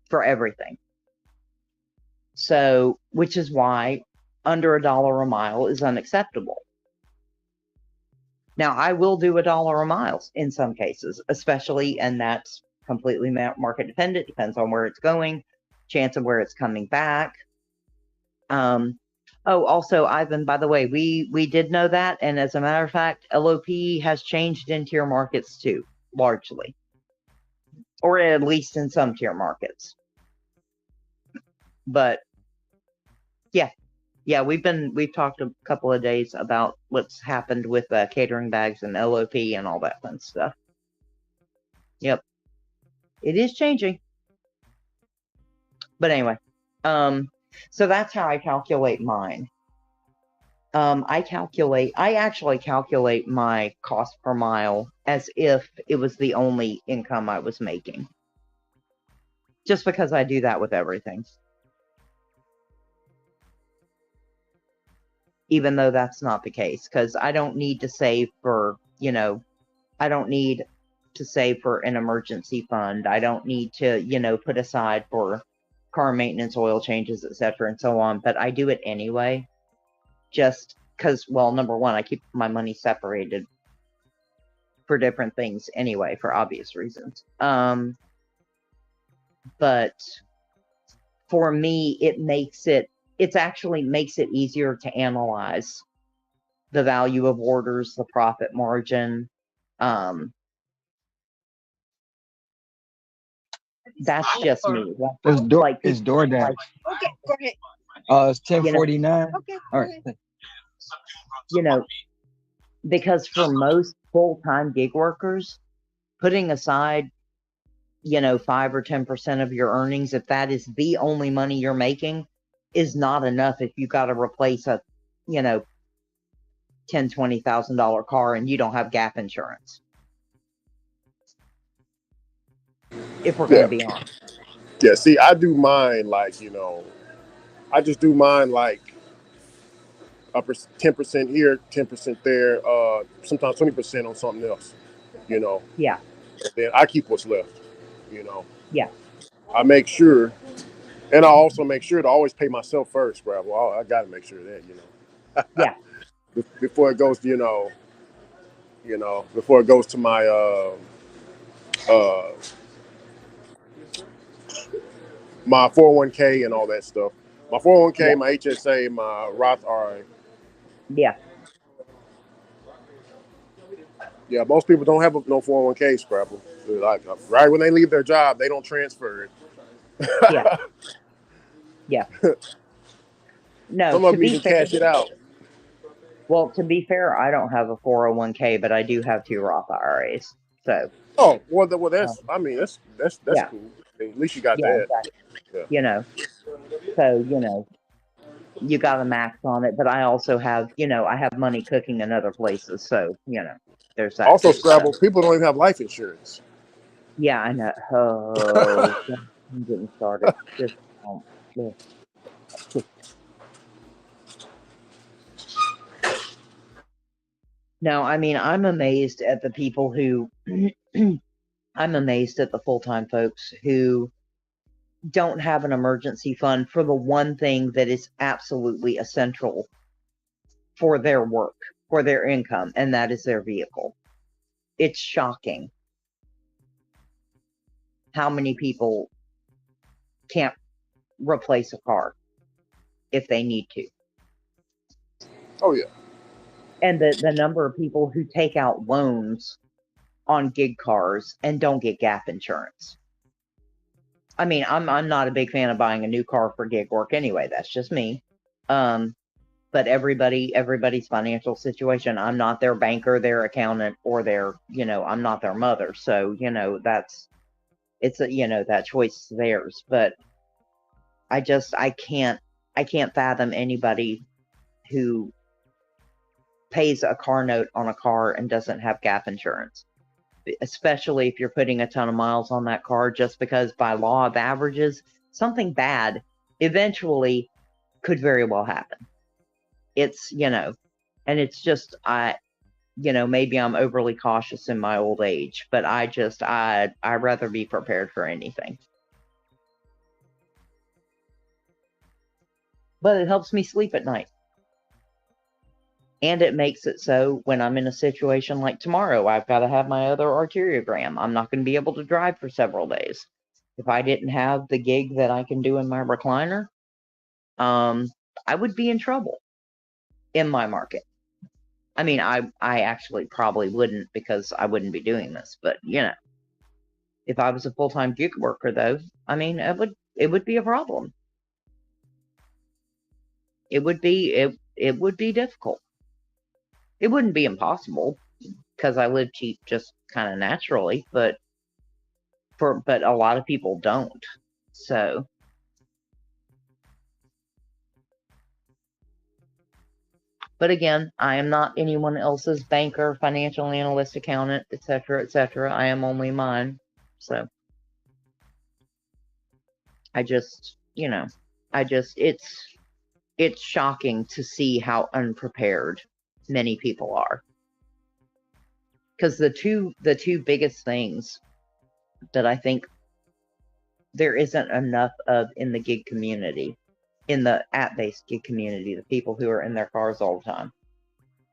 for everything. So, which is why under $1 a mile is unacceptable. Now, I will do $1 a mile in some cases, especially, and that's completely market dependent, depends on where it's going, chance of where it's coming back. Also, Ivan, by the way, we did know that, and as a matter of fact, LOP has changed in tier markets too, largely, or at least in some tier markets. But yeah, we've talked a couple of days about what's happened with catering bags and LOP and all that fun stuff. Yep, it is changing. But anyway, so that's how I calculate mine. I actually calculate my cost per mile as if it was the only income I was making. Just because I do that with everything. Even though that's not the case, because I don't need to save for, I don't need to save for an emergency fund. I don't need to, put aside for car maintenance, oil changes, etc., and so on. But I do it anyway, just because, well, number one, I keep my money separated for different things anyway, for obvious reasons. But for me, it actually makes it easier to analyze the value of orders, the profit margin. That's just me. It's DoorDash. Okay, go ahead. It's 10:49. Okay, All right. Because for most full-time gig workers, putting aside 5 or 10% of your earnings, if that is the only money you're making, is not enough if you got to replace a $10,000-$20,000 car and you don't have gap insurance. If we're going to be honest. Yeah, see, I do mine like, I just do mine like 10% here, 10% there, sometimes 20% on something else, Yeah. And then I keep what's left, Yeah. I make sure, and I also make sure to always pay myself first, Scrabble. I got to make sure of that, Yeah. Before it goes, before it goes to my my 401k and all that stuff. My 401k, my HSA, my Roth IRA. Yeah. Yeah, most people don't have no 401k, Scrabble. Like right when they leave their job, they don't transfer it. Yeah, yeah. No, Some to of them be even fair, cash it out. well, to be fair, I don't have a 401k, but I do have 2 Roth IRAs. So, Oh, well, um, that's. I mean, that's yeah, cool. I mean, at least you got yeah, that. exactly. Yeah. You know, so, you got a max on it, but I also have, I have money cooking in other places. So, there's that Also, too. So, Scrabble, people don't even have life insurance. yeah, I know. Oh, I'm getting started. Just, ugh. No, I mean, I'm amazed at the people who, I'm amazed at the full-time folks who don't have an emergency fund for the one thing that is absolutely essential for their work, for their income, and that is their vehicle. It's shocking how many people can't replace a car if they need to. Oh yeah. And the number of people who take out loans on gig cars and don't get gap insurance. I mean, I'm not a big fan of buying a new car for gig work anyway. That's just me. But everybody's financial situation. I'm not their banker, their accountant, or their, I'm not their mother. So, that choice is theirs. But I can't fathom anybody who pays a car note on a car and doesn't have gap insurance, especially if you're putting a ton of miles on that car, just because by law of averages, something bad eventually could very well happen. It's, and it's just, maybe I'm overly cautious in my old age, but I'd rather be prepared for anything. But it helps me sleep at night. And it makes it so when I'm in a situation like tomorrow, I've got to have my other arteriogram. I'm not going to be able to drive for several days. If I didn't have the gig that I can do in my recliner, I would be in trouble in my market. I mean, I actually probably wouldn't, because I wouldn't be doing this. But if I was a full-time gig worker, though, I mean, it would be a problem. It would be difficult. It wouldn't be impossible, because I live cheap just kind of naturally, but a lot of people don't. So, but again, I am not anyone else's banker, financial analyst, accountant, etc., etc. I am only mine. So, I just, it's shocking to see how unprepared many people are. Because the two biggest things that I think there isn't enough of in the gig community, in the app-based gig community, the people who are in their cars all the time,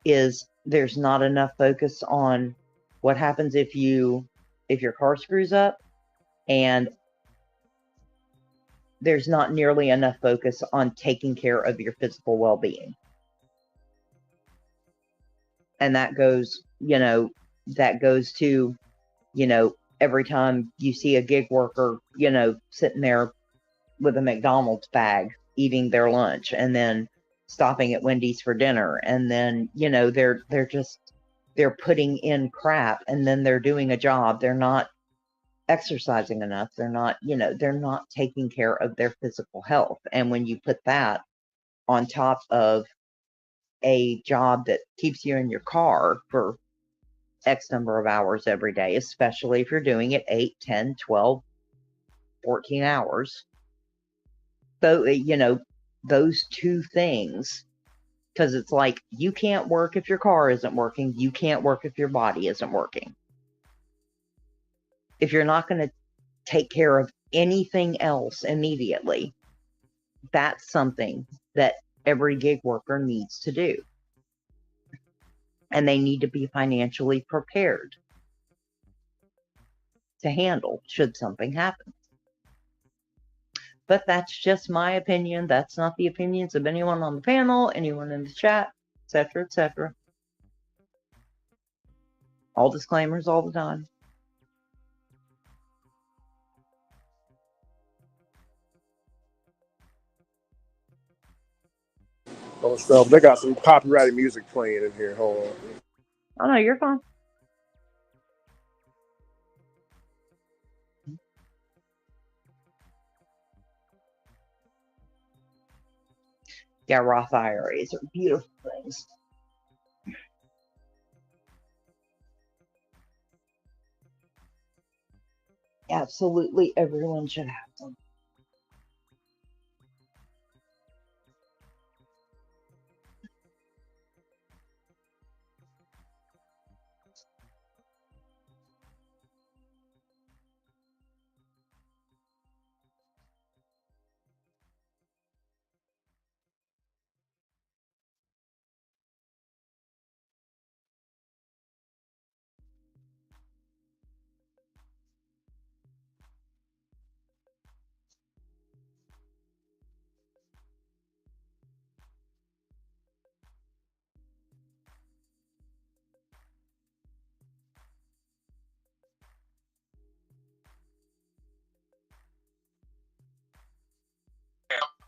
is there's not enough focus on what happens if your car screws up, and there's not nearly enough focus on taking care of your physical well-being. And that goes to, every time you see a gig worker, sitting there with a McDonald's bag eating their lunch, and then stopping at Wendy's for dinner, and then they're putting in crap, and then they're doing a job. They're not exercising enough. They're not taking care of their physical health. And when you put that on top of a job that keeps you in your car for X number of hours every day, especially if you're doing it 8, 10, 12, 14 hours. So, those two things, because it's like, you can't work if your car isn't working. You can't work if your body isn't working. If you're not going to take care of anything else immediately, that's something that every gig worker needs to do. And they need to be financially prepared to handle should something happen. But that's just my opinion. That's not the opinions of anyone on the panel, anyone in the chat, etc., etc. All disclaimers all the time. Oh, stuff. They got some copyrighted music playing in here. Hold on. Oh no, you're fine. Yeah, Roth IRAs are beautiful things. Absolutely everyone should have them.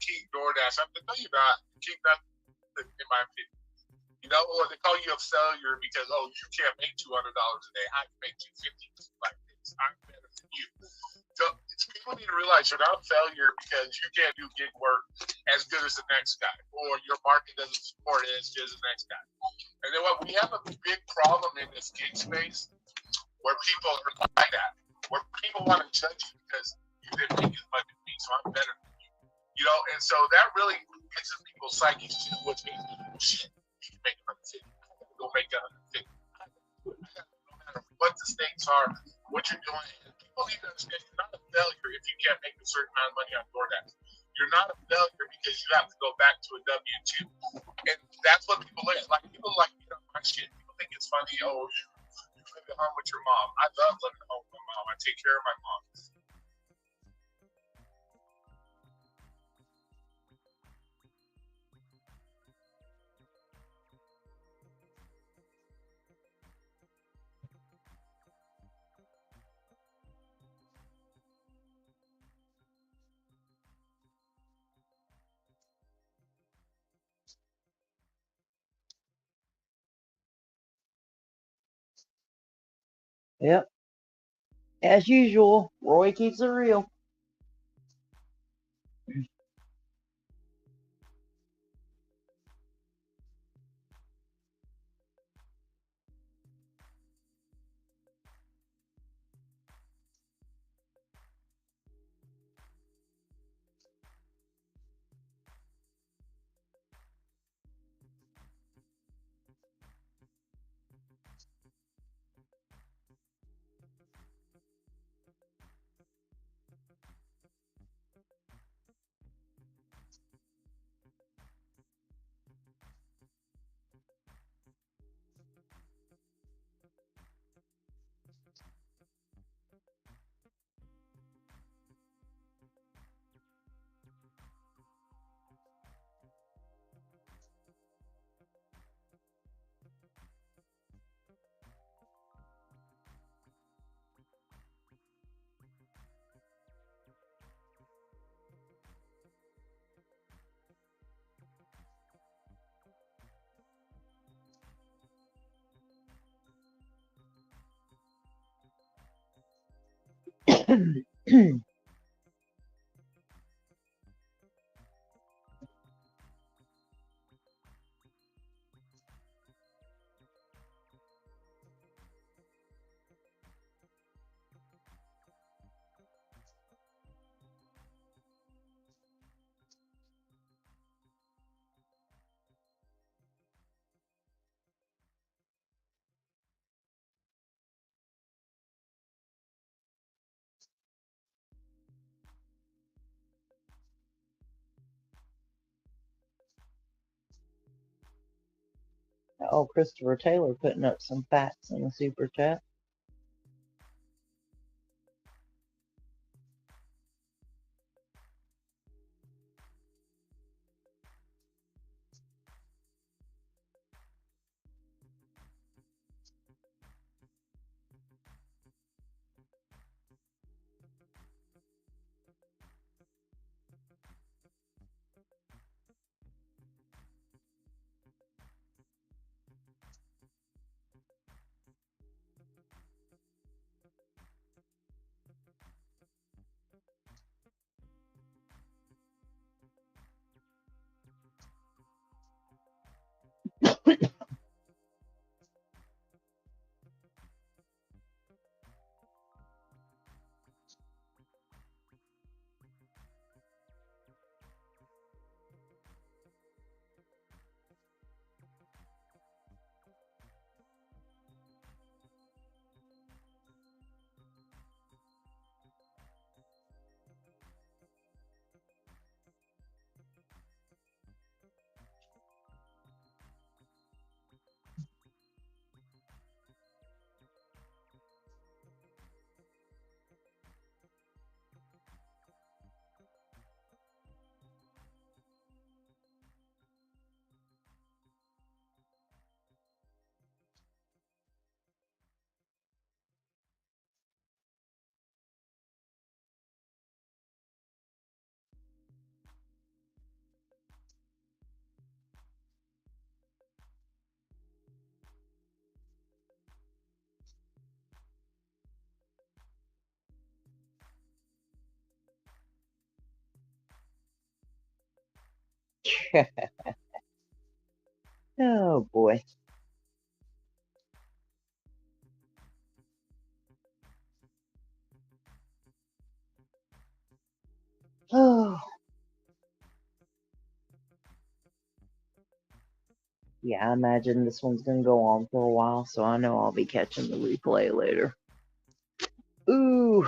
Keep DoorDash. I'm to tell you not keep that in my opinion. You know, or they call you a failure because you can't make $200 a day. I can make $250 like this. I'm better than you. So people need to realize you're not a failure because you can't do gig work as good as the next guy, or your market doesn't support it as good as the next guy. And then what we have a big problem in this gig space where people are like that, where people want to judge you because you didn't make as much as me, so I'm better than you. You know, and so that really gets in people's psyches too, which means, shit, you can make 150. Go make 150. No matter what the stakes are, what you're doing, and people need to understand you're not a failure if you can't make a certain amount of money on DoorDash. You're not a failure because you have to go back to a W-2. And that's what people like. Like, people like, my shit. People think it's funny, you live at home with your mom. I love living at home with my mom. I take care of my mom. Yep. As usual, Roy keeps it real. Oh, Christopher Taylor putting up some facts in the super chat. Oh boy. Oh. Yeah, I imagine this one's gonna go on for a while, so I know I'll be catching the replay later. Ooh.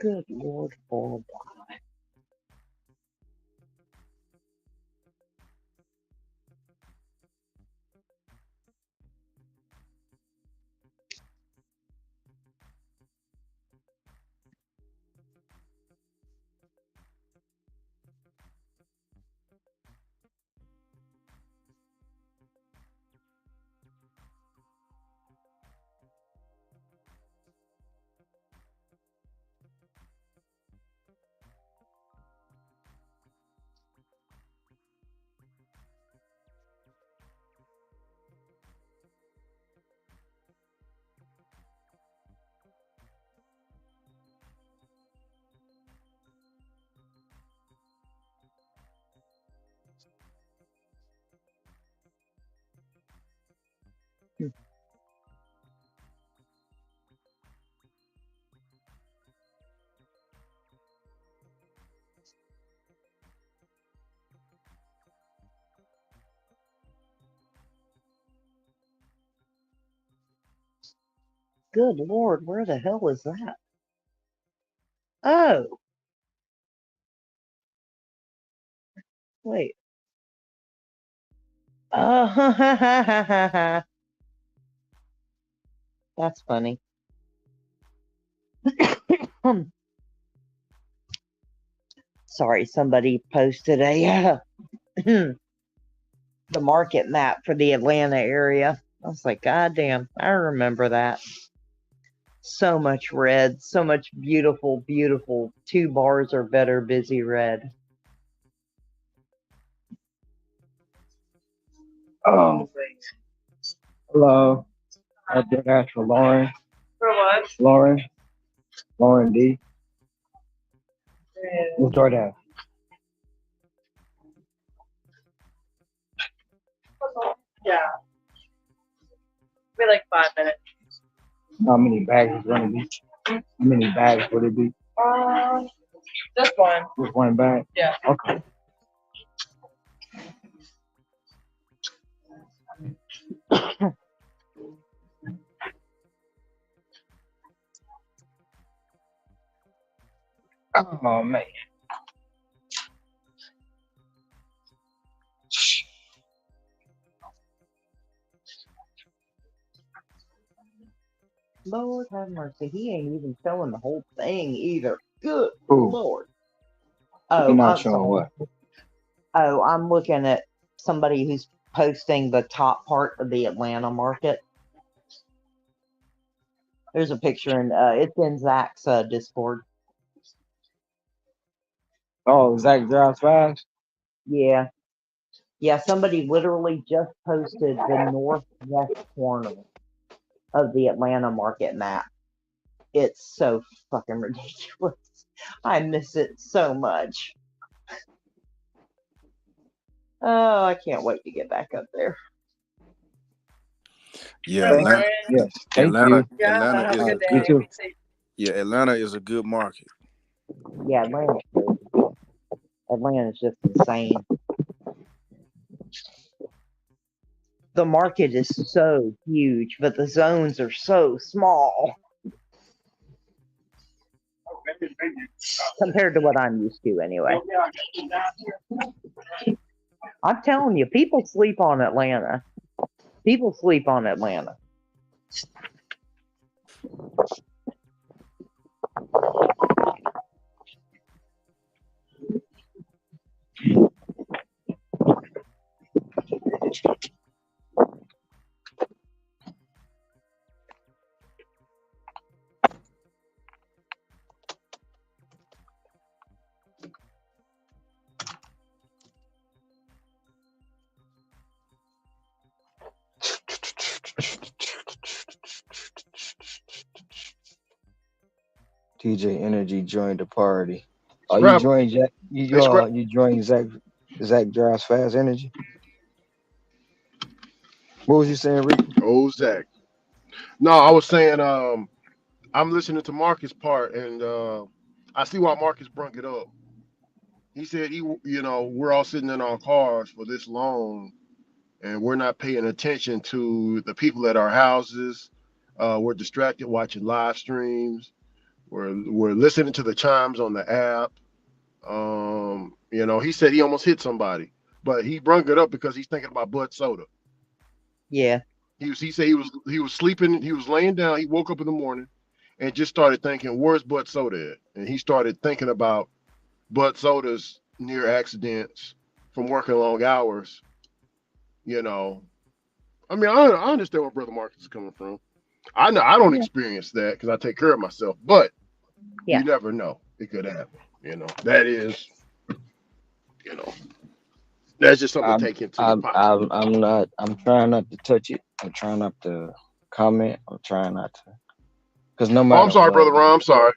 Good Lord, Bob. Good Lord, where the hell is that? Oh, wait. Oh, that's funny. Sorry, somebody posted a the market map for the Atlanta area. I was like, God damn, I remember that. So much red, so much beautiful, beautiful 2 bars or better busy red. Oh, hello. I did ask for Lauren. For what? Lauren D. With DoorDash. Yeah. Be like 5 minutes. How many bags is gonna be? How many bags would it be? Just one. Just one bag? Yeah. Okay. Oh man. Lord have mercy. He ain't even showing the whole thing either. Good Ooh. Lord. You're Oh, not showing what? Oh, I'm looking at somebody who's posting the top part of the Atlanta market. There's a picture and it's in Zach's Discord. Oh, Zach drives fast? Yeah, Yeah, somebody literally just posted the northwest corner of the Atlanta market map. It's so fucking ridiculous. I miss it so much. Oh, I can't wait to get back up there. Yeah, All right, Thank, Atlanta, Lauren. yes, thank you. Yeah, Atlanta have a is All a right, good you good. day. too. Be safe. Yeah, Atlanta is a good market. Yeah, Atlanta's just insane. The market is so huge, but the zones are so small compared to what I'm used to anyway. I'm telling you, people sleep on Atlanta. People sleep on Atlanta. TJ Energy joined the party. Oh, you Scrap. joined Jack? Hey, Scrap. You joined Zach Drives Fast Energy. What was you saying, Ricky? Oh, Zach. No, I was saying, I'm listening to Marcus' part, and I see why Marcus brung it up. He said we're all sitting in our cars for this long, and we're not paying attention to the people at our houses. We're distracted watching live streams. We're listening to the chimes on the app. He said he almost hit somebody, but he brung it up because he's thinking about Bud Soda. Yeah. He said he was sleeping, he was laying down, he woke up in the morning and just started thinking, where's Bud Soda at? And he started thinking about Bud Soda's near accidents from working long hours. You know, I mean, I understand where Brother Marcus is coming from. I know I don't Yeah. experience that because I take care of myself, but Yeah. you never know. It could happen. That is, you know, that's just something to I'm take into the pot. I'm not. I'm trying not to touch it. I'm trying not to comment. I'm trying not to, because no Oh, I'm matter sorry, what. Brother Ron. I'm sorry.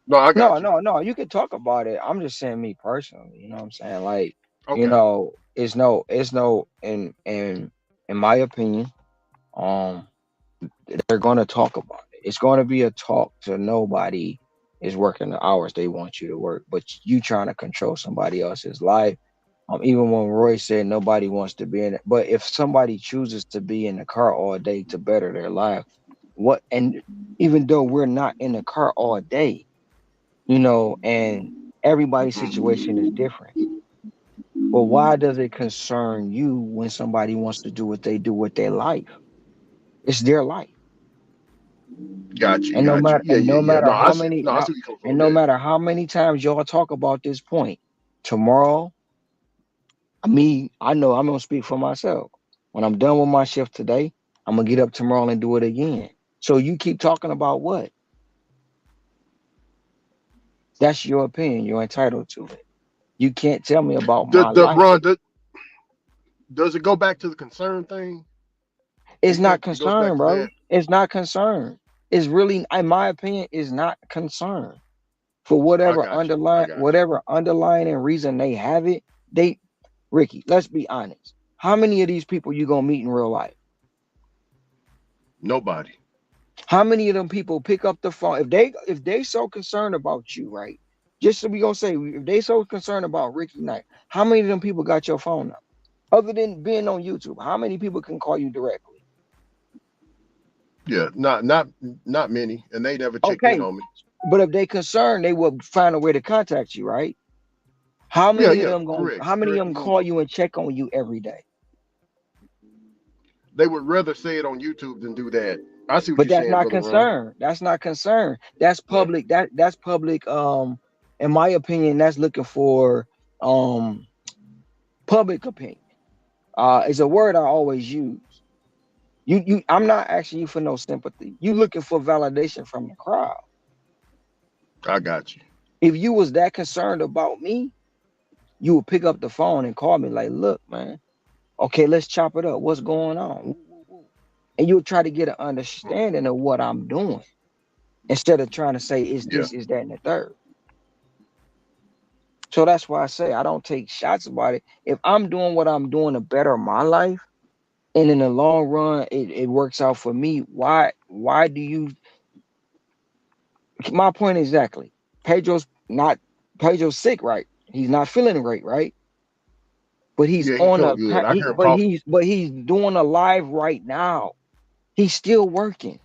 No, I No, got you. no, no. You can talk about it. I'm just saying me personally. You know what I'm saying? Like, Okay. it's no. In my opinion, um, they're going to talk about it. It's going to be a talk to nobody is working the hours they want you to work, but you trying to control somebody else's life. Even when Roy said nobody wants to be in it, but if somebody chooses to be in the car all day to better their life, what? And even though we're not in the car all day, and everybody's situation is different. Well, why does it concern you when somebody wants to do what they do with their life? It's their life. Got you. And no Got you. matter Yeah, and yeah, no yeah. matter No, I how see. many No, I how see where you come and from. no Yeah. matter how many times y'all talk about this point, tomorrow, I know I'm gonna speak for myself. When I'm done with my shift today, I'm gonna get up tomorrow and do it again. So you keep talking about what? That's your opinion. You're entitled to it. You can't tell me about my The life. Ron, does it go back to the concern thing? You It's not think it goes back concern, to that? bro. It's not concern. It's really, in my opinion, is not concern. For I got you. I got you. whatever underlying reason they have it, they Ricky, let's be honest. How many of these people you gonna meet in real life? Nobody. How many of them people pick up the phone if they so concerned about you, right? Just so we gonna say if they so concerned about Ricky Knight, how many of them people got your phone number? Other than being on YouTube, how many people can call you directly? Yeah, not many, and they never checked in Okay, on me. but if they concerned, they will find a way to contact you, right? How Yeah, many of yeah, them correct, how many of correct. them call you and check on you every day? They would rather say it on YouTube than do that. I see what But you're that's saying, not Brother Ron. concern. That's not concern. That's Yeah, public. That's public. In my opinion, that's looking for um public opinion. It's a word I always use. I'm not asking you for no sympathy. You looking for validation from the crowd. I got you. If you was that concerned about me, you would pick up the phone and call me like, look, man. Okay, let's chop it up. What's going on? And you'll try to get an understanding of what I'm doing instead of trying to say it's Yeah. this, is that, and the third. So that's why I say I don't take shots about it. If I'm doing what I'm doing to better my life, and in the long run it works out for me, why do you? My point exactly. Pedro's not Pedro's sick, right? He's not feeling great, right? But he's Yeah, he on felt a good. I he, heard him coughing. but he's doing a live right now. He's still working.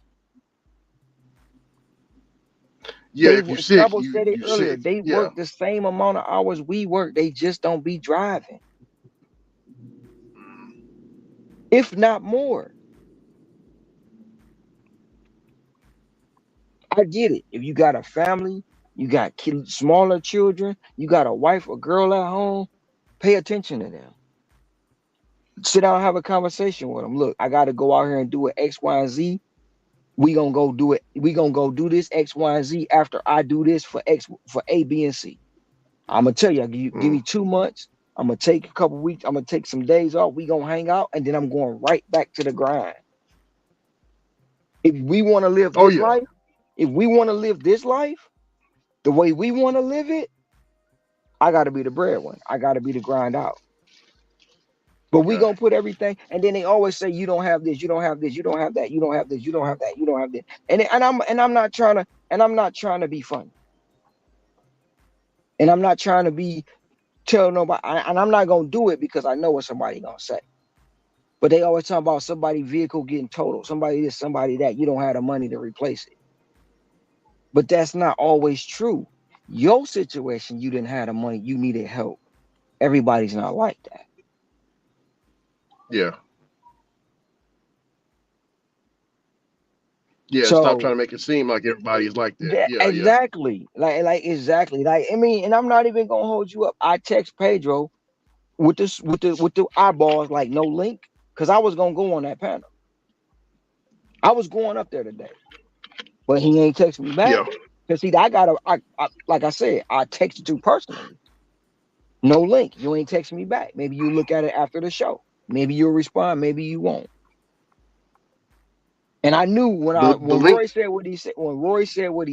Yeah, if you're sick, Trouble said it you earlier. sick. They Yeah. work the same amount of hours we work. They just don't be driving, if not more. I get it. If you got a family, you got smaller children, you got a wife or girl at home, pay attention to them. Sit down and have a conversation with them. Look, I got to go out here and do it X, Y, and Z. We gonna go do it. We gonna go do this X, Y, and Z after I do this for X, for A, B, and C. I'm gonna tell you, give me 2 months. I'm gonna take a couple weeks. I'm gonna take some days off. We gonna hang out, and then I'm going right back to the grind. If we want to live Oh this yeah. life, if we want to live this life the way we want to live it, I got to be the breadwinner. I got to be the grind out. But we Okay. gonna put everything, and then they always say you don't have this, you don't have this, you don't have that, you don't have this, you don't have that, you don't have this, and I'm not trying to, be funny, and I'm not trying to be tell nobody, and I'm not gonna do it because I know what somebody gonna say. But they always talk about somebody vehicle getting totaled, somebody this, somebody that. You don't have the money to replace it, but that's not always true. Your situation, you didn't have the money, you needed help. Everybody's not like that. Yeah. Yeah. Stop So trying to make it seem like everybody is like that. Yeah. Yeah. exactly, like exactly, like I mean, and I'm not even gonna hold you up. I text Pedro with this with the eyeballs like no link because I was gonna go on that panel. I was going up there today, but he ain't text me back Yeah. because see, I like I said, I texted you personally. No link. You ain't text me back. Maybe you look at it after the show. Maybe you'll respond. Maybe you won't. And I knew The when Roy link. said what he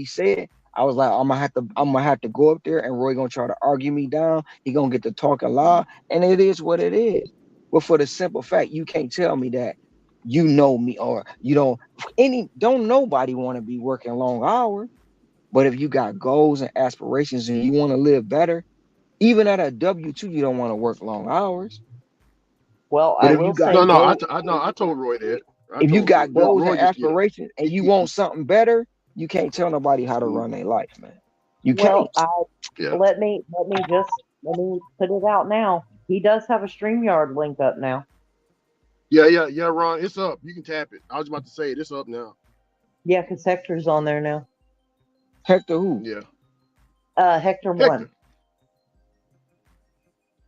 said, I was like, I'm gonna have to go up there, and Roy gonna try to argue me down. He gonna get to talking loud, and it is what it is. But for the simple fact, you can't tell me that you know me or you don't nobody want to be working long hours. But if you got goals and aspirations and you want to live better, even at a W-2, you don't want to work long hours. Well, But I if you will got say No, no. this. I told Roy that. I if you told Roy. got Well, goals and Roy just, aspirations and you want something better, you can't tell nobody how to run their life, man. You can't. well, I yeah. let me put it out now. He does have a StreamYard link up now. Yeah. Yeah. Yeah. Ron, it's up. You can tap it. I was about to say it. It's up now. Yeah, because Hector's on there now. Hector who? Yeah. Hector Hector. won.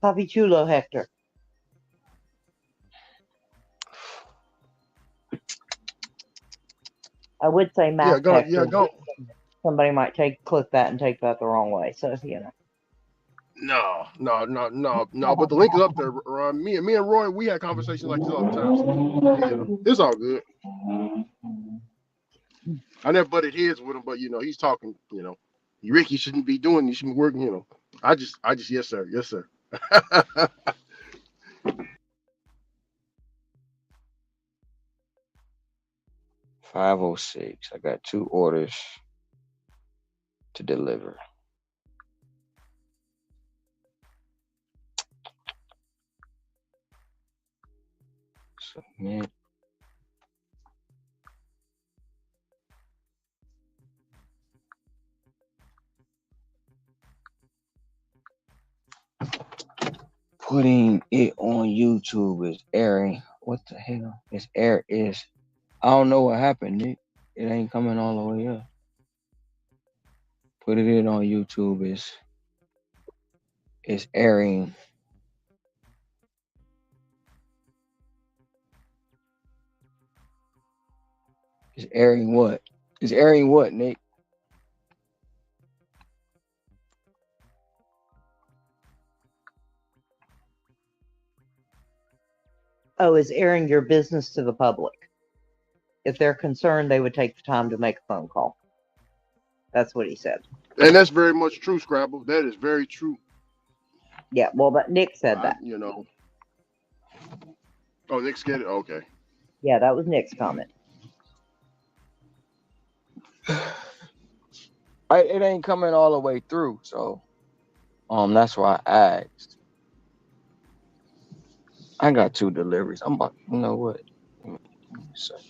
Papi Chulo Hector. I would say Yeah. Math Go. Yeah. Hector, but Go. somebody might click that and take that the wrong way. So No. No. No. No. No. But the link is up there, Ron. Me and Roy, we had conversations like this all the time. So yeah, it's all good. I never butted heads with him, but he's talking. Rick, you shouldn't be doing. You should be working. I just, yes sir, yes sir. 506. I got 2 orders to deliver. Submit. Putting it on YouTube is airing. What the hell? I don't know what happened, Nick. It ain't coming all the way up. Putting it on YouTube is airing. Is airing what? Is airing what, Nick? Oh, is airing your business to the public. If they're concerned, they would take the time to make a phone call. That's what he said. And that's very much true, Scrabble. That is very true. Yeah, well, but Nick said that. You know. Oh, Nick's get it? Okay. Yeah, that was Nick's comment. It ain't coming all the way through, so that's why I asked. I got 2 deliveries. I'm about, you know what? Give me a second.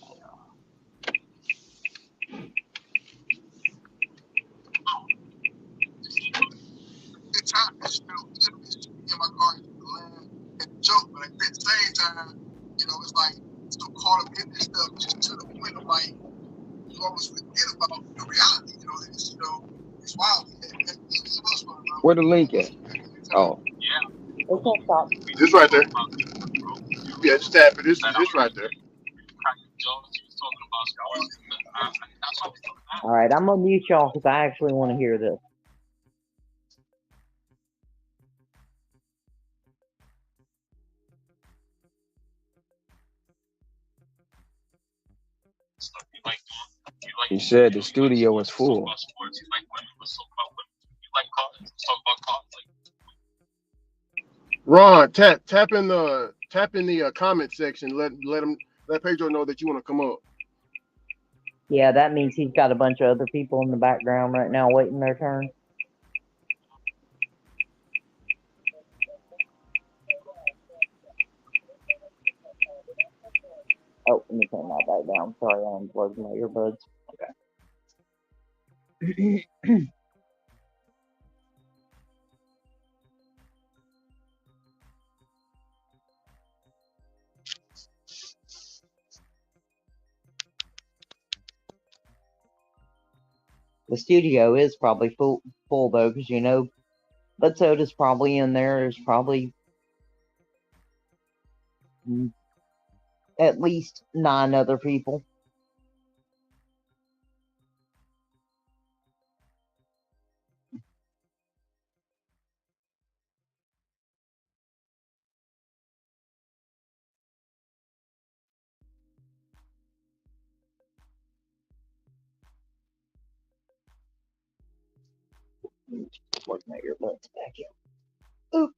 Good time, because you know, in my car and laugh at the joke, but at the same time, you know, it's like so caught up in this stuff to the point of like you almost forget about the reality. You know, it's wild. Where the link at? Oh, Okay, stop. This right there. Yeah, just tap it. This right there. All right, I'm gonna mute y'all because I actually want to hear this. he said the studio was full. Ron, tap in the comment section. Let Pedro know that you want to come up. Yeah, that means he's got a bunch of other people in the background right now waiting their turn. Oh, let me turn that back down. Sorry, I unplugged my earbuds. Okay. The studio is probably full though, because you know, Bud Soda's probably in there. There's probably at least 9 other people. Plug my earbuds back in. Oop.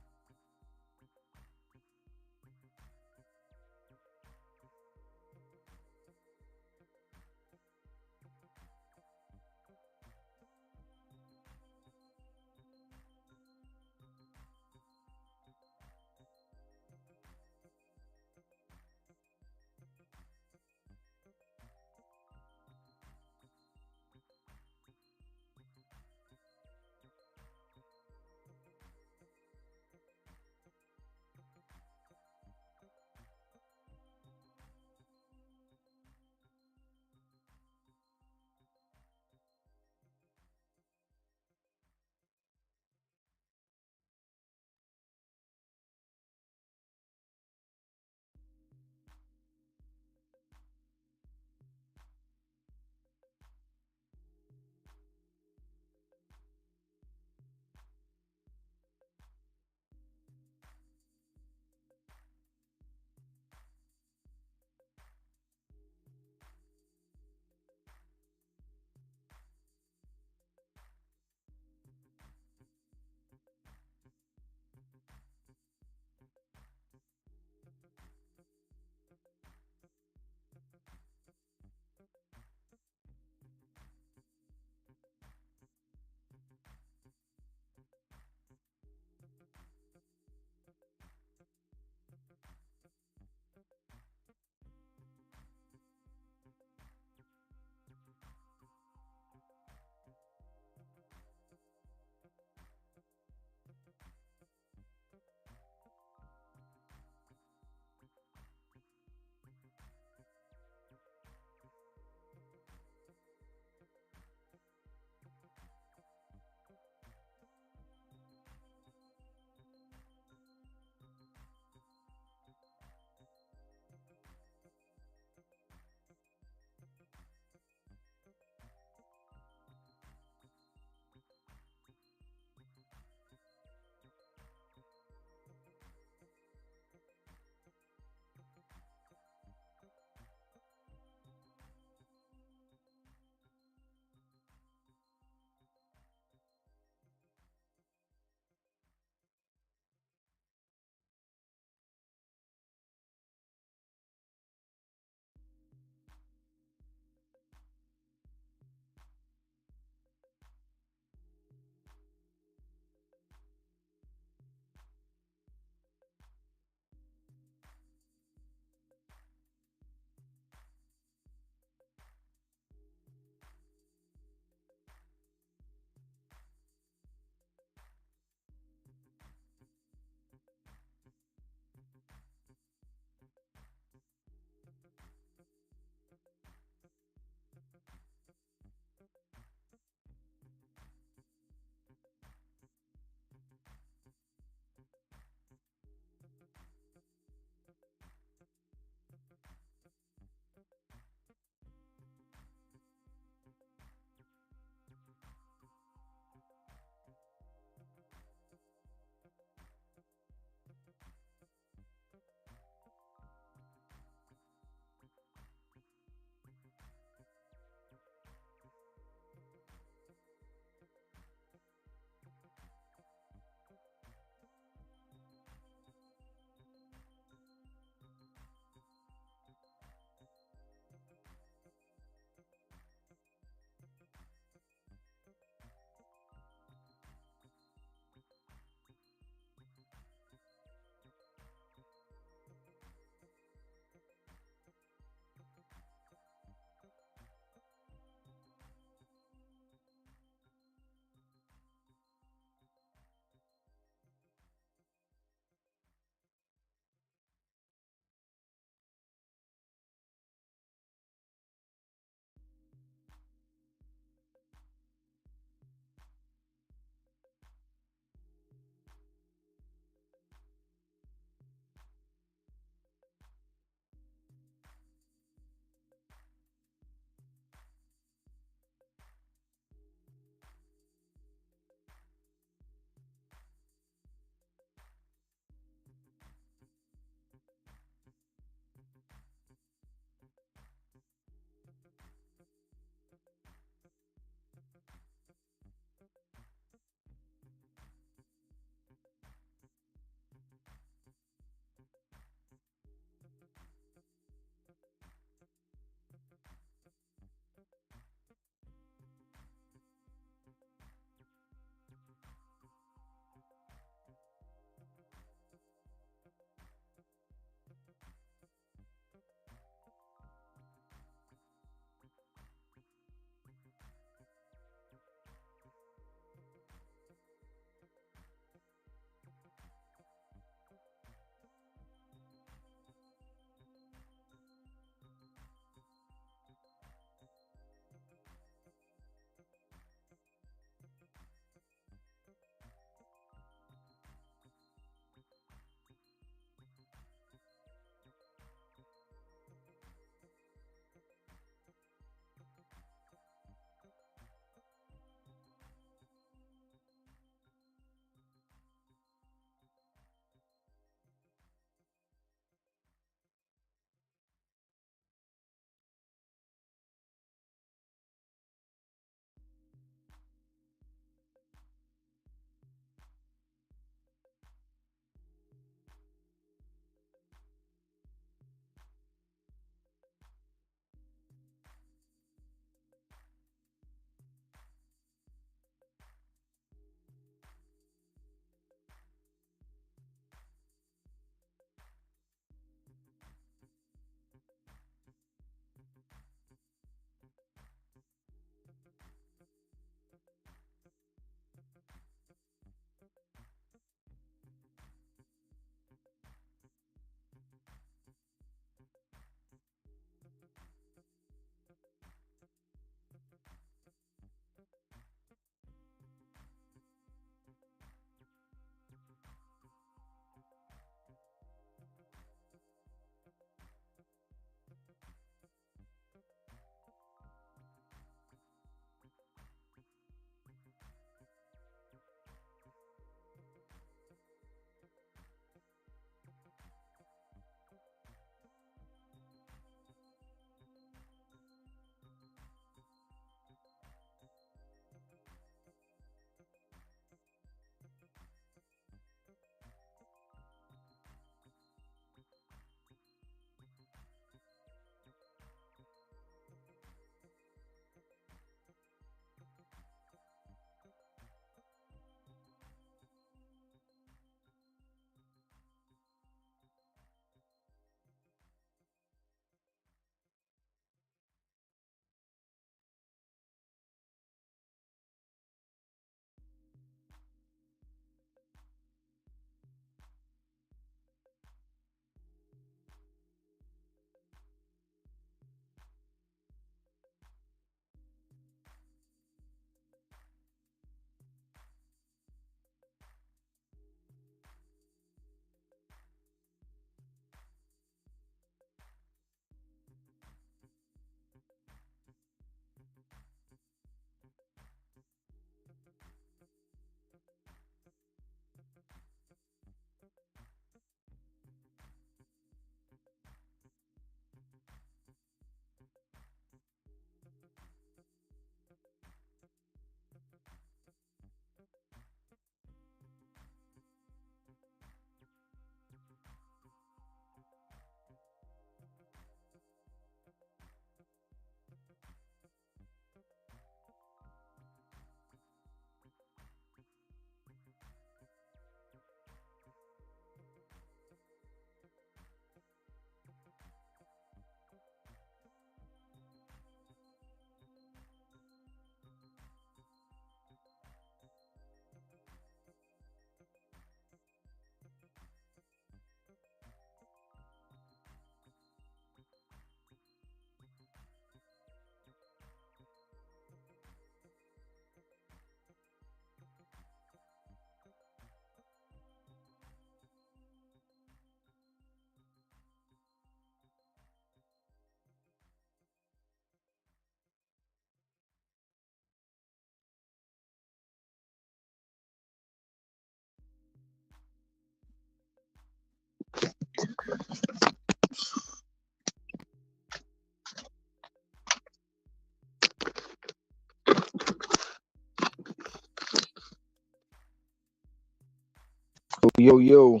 Yo, yo.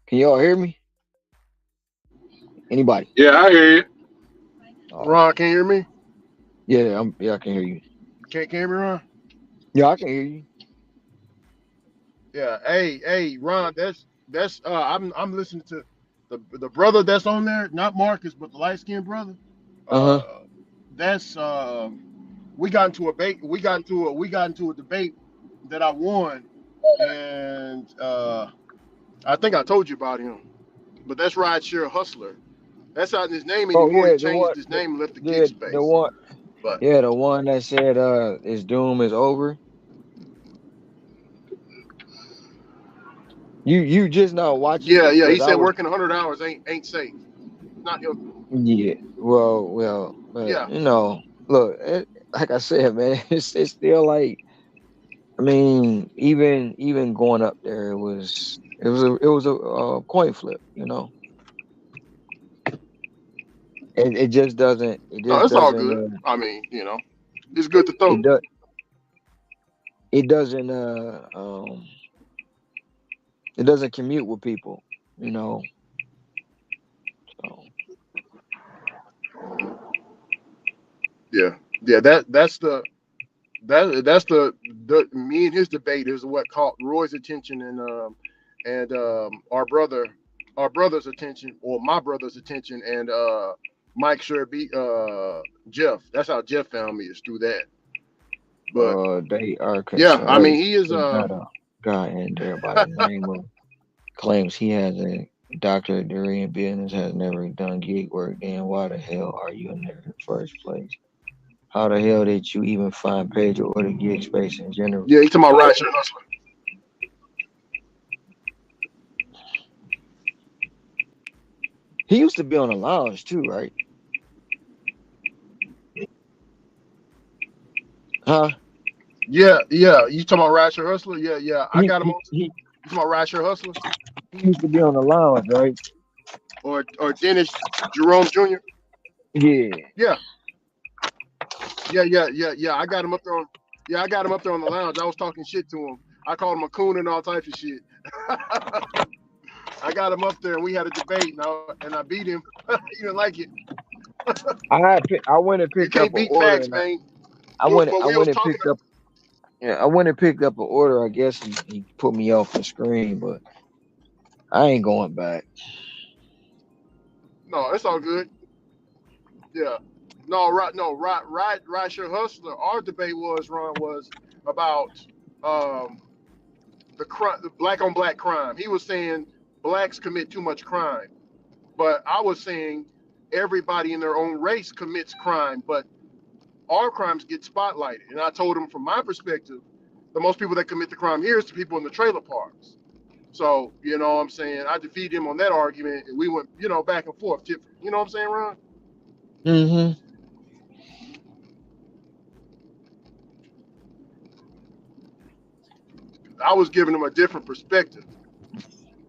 Can y'all hear me? Anybody? Yeah, I hear you. All Ron, right. can you hear me? Yeah, I can hear you. Can you hear me, Ron? Yeah, I can hear you. Yeah. Hey, Ron, that's I'm listening to the brother that's on there, not Marcus, but the light skinned brother. Uh-huh. Uh that's we got into a debate we got into a debate that I won, and I think I told you about him. But that's Rideshare Hustler. That's not his name Oh anymore. He yeah, the changed one his name and left the yeah, gig the space. one But the one that said his doom is over. You just not watching yeah, it yeah, he because I said was working 100 hours ain't safe. Not healthy. yeah. Well, but Yeah. look, like I said, man, it's still like I mean, even going up there, it was a coin flip. It No, just it's all doesn't good. I mean, it's good to throw. it does it doesn't it doesn't commute with people. You know, so Yeah. Yeah, that's the me and his debate is what caught Roy's attention and our brother's attention, or my brother's attention, and Mike Sherby Jeff. That's how Jeff found me, is through that. But they are yeah, I mean concerned. he is They got a guy in there by the name of claims he has a doctorate degree in business, has never done gig work. Then why the hell are you in there in the first place? How the hell did you even find page or order gig space in general? yeah, he's talking about Rideshare Hustler. He used to be on the lounge too, right? Huh? Yeah, you talking about Rideshare Hustler? Yeah, I He got him he on. he, You talking about Rideshare Hustler he used to be on the lounge, right? or Dennis Jerome Jr.? Yeah. Yeah, yeah. I got him up there on. Yeah, I got him up there on the lounge. I was talking shit to him. I called him a coon and all types of shit. I got him up there and we had a debate, and I beat him. He didn't like it. I went and You picked up can't an beat order, facts, and man. I went But I we was went and talking. picked up yeah I went and picked up an order. I guess he put me off the screen, but I ain't going back. No, it's all good. Yeah. No, right. No, right. Sure, Hustler. Our debate was about um, the black on black crime. He was saying blacks commit too much crime, but I was saying everybody in their own race commits crime, but our crimes get spotlighted. And I told him from my perspective, the most people that commit the crime here is the people in the trailer parks. So, what I'm saying, I defeated him on that argument, and we went, back and forth different. You know what I'm saying, Ron? Mm-hmm. I was giving him a different perspective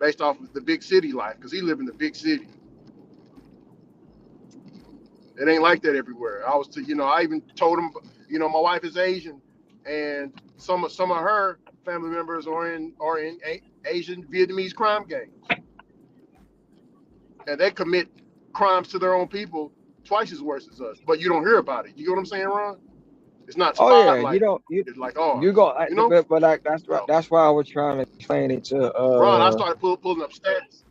based off of the big city life, because he lived in the big city. It ain't like that everywhere. I even told him, my wife is Asian, and some of her family members are in Asian Vietnamese crime gangs, and they commit crimes to their own people twice as worse as us. But you don't hear about it. You get what I'm saying, Ron? It's not Oh yeah, you spotlighted. don't It's like you ours. go You know? So, that's why I was trying to explain it to Ron, I started pulling up stats.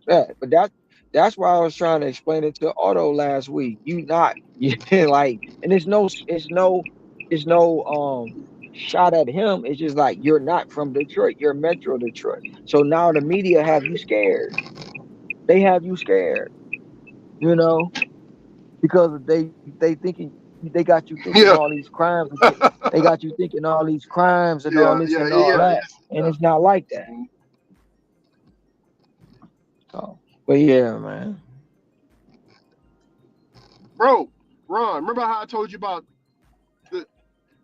yeah, but that's why I was trying to explain it to Otto last week. You not you like, and it's no shot at him. It's just like you're not from Detroit. You're Metro Detroit. So now the media have you scared. They have you scared. You know because they thinking they got you thinking Yeah, all these crimes. They got you thinking all these crimes and all yeah, this yeah, and all yeah, that, and yeah. it's not like that. Mhm. So, but yeah, man. Bro, Ron, remember how I told you about the?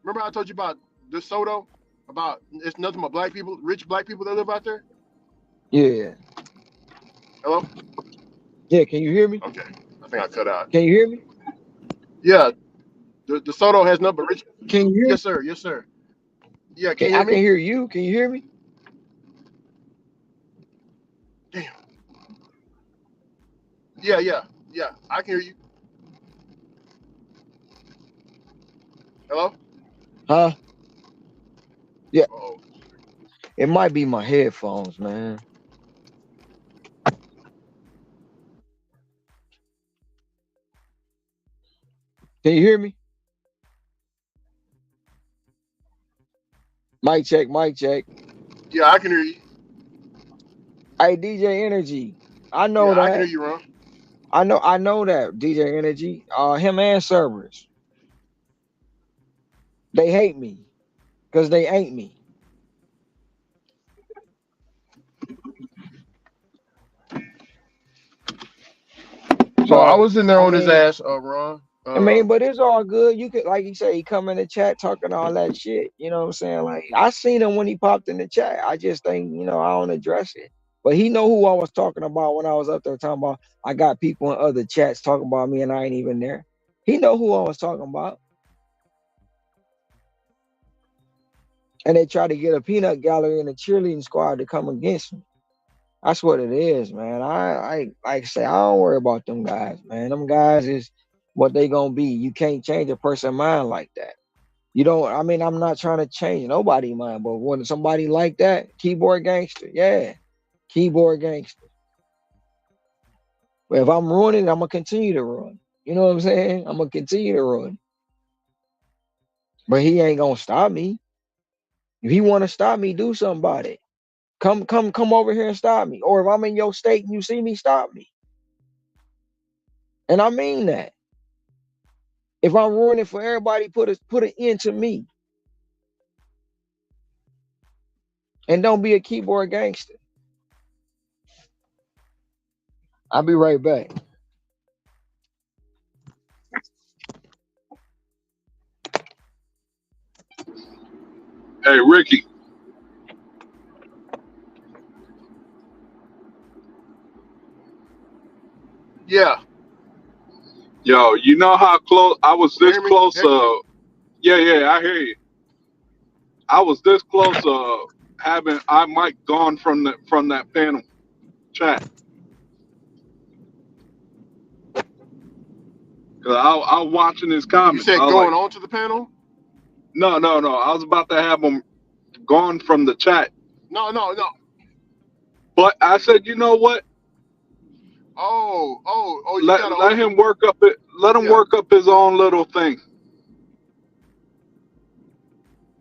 Remember how I told you about DeSoto? about it's nothing but black people, rich black people that live out there? Yeah. Hello? Yeah, can you hear me? Okay. I think I cut out. Can you hear me? Yeah, the DeSoto has nothing but rich. Can you hear Yes, sir. Yes, sir. Yeah, can you hear I can me? hear you. Can you hear me? Damn. Yeah. I can hear you. Hello? Huh? Yeah. Oh. It might be my headphones, man. Can you hear me? Mic check, mic check. Yeah, I can hear you. Hey, DJ Energy. I know Yeah, I can that. hear you, Ron. I know that, DJ Energy. Him and servers. They hate me because they ain't me. Oh, I So was in there I on his mean, ass, Ron. but it's all good. You could, like you say, he come in the chat talking all that shit. You know what I'm saying? Like I seen him when he popped in the chat. I just think, I don't address it. But he know who I was talking about when I was up there talking about I got people in other chats talking about me and I ain't even there. He know who I was talking about. And they try to get a peanut gallery and a cheerleading squad to come against me. That's what it is, man. I like I say, I don't worry about them guys, man. Them guys is what they gonna be. You can't change a person's mind like that. You don't. I mean, I'm not trying to change nobody's mind, but when somebody like that, keyboard gangster, yeah, keyboard gangster. But if I'm ruining, I'm gonna continue to ruin. You know what I'm saying? I'm gonna continue to ruin. But he ain't gonna stop me. If he want to stop me, do something about it. Come over here and stop me. Or if I'm in your state and you see me, stop me. And I mean that. If I'm ruining for everybody, put an end to me. And don't be a keyboard gangster. I'll be right back. Hey, Ricky. Yeah. Yo, you know how close I was You this hear me? close? Yeah, I hear you. I was this close having I might gone from that panel chat. Cause I was watching his You comments. I said was going like, on to the panel? no. I was about to have him gone from the chat, No. but I said, you know what? You gotta Let open. him work up it. Let him Yeah. work up his own little thing.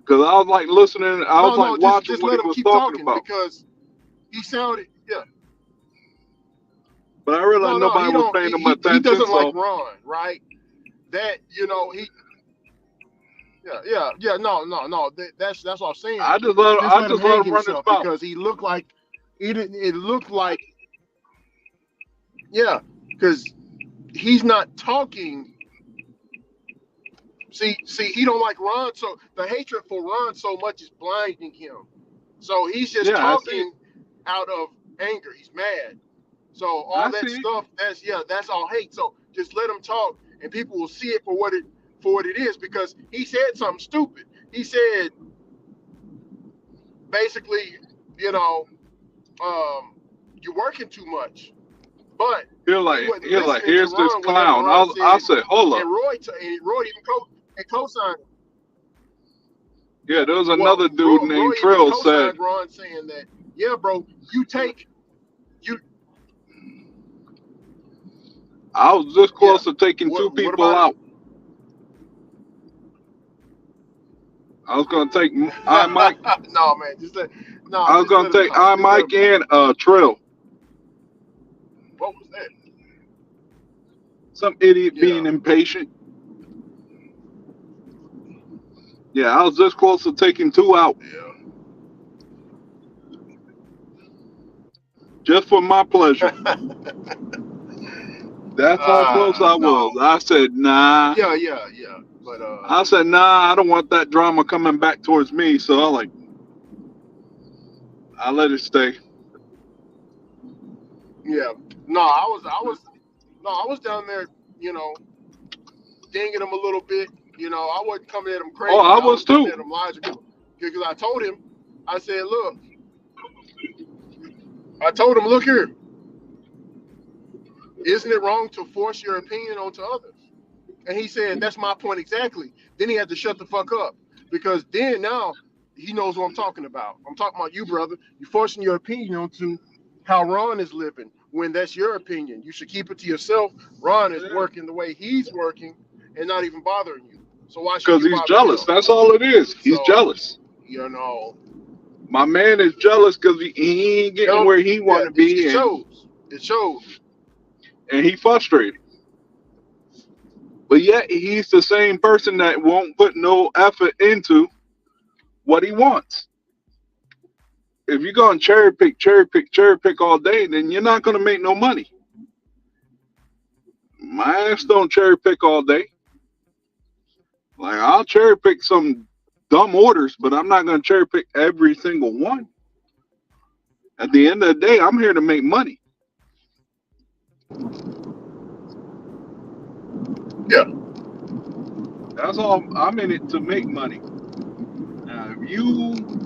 Cause I was like listening. I was like No, watching just what he let him was keep talking talking about. because he sounded But I realized No, nobody he was don't paying him he attention. doesn't like So Ron, right? That he no. That's what I'm saying. Just I let him just let hang him run his himself mouth. because he looked like he didn't it looked like because he's not talking. See, he don't like Ron, so the hatred for Ron so much is blinding him. So he's just Yeah, I see. talking out of anger. He's mad. So all I that see. stuff, that's all hate. So just let him talk, and people will see it for what it is. Because he said something stupid. He said basically, you know, you're working too much. But he wasn't He was like, listening to here's this Ron whenever clown. Ron I said, said, hold up. and Roy even co-signed. Yeah, there was Well, another dude Roy named even Trill said, co-signed Ron saying that, yeah, bro, you. I was this Yeah. close to taking two What people about it? out. I was gonna take I Mike. No, man, just I was gonna let him take talk. I Just let Mike him talk. and Trill. What was that? Some idiot Yeah. being impatient. Yeah, I was this close to taking two out just for my pleasure. Yeah. That's how close I was. No. I said, nah. Yeah. But I said, nah, I don't want that drama coming back towards me. So I let it stay. yeah, no, I was down there, you know, dinging him a little bit. You know, I wasn't coming at him Oh, crazy. I I was was coming too. at him logical because I told him, look here, isn't it wrong to force your opinion onto others? And he said, that's my point exactly. Then he had to shut the fuck up because then now he knows what I'm talking about. I'm talking about you, brother. You're forcing your opinion onto how Ron is living when that's your opinion. You should keep it to yourself. Ron is working the way he's working and not even bothering you. So why should Because you he's bother jealous. him? That's all it is. He's So, jealous. you know, My man is jealous because he ain't getting where he want yeah, to it be, shows. It shows. and he frustrated. But yet he's the same person that won't put no effort into what he wants. If you're going to cherry pick all day, then you're not going to make no money. My ass don't cherry pick all day. Like, I'll cherry pick some dumb orders, but I'm not going to cherry pick every single one. At the end of the day, I'm here to make money. Yeah, That's all. I'm in it to make money. Now, if you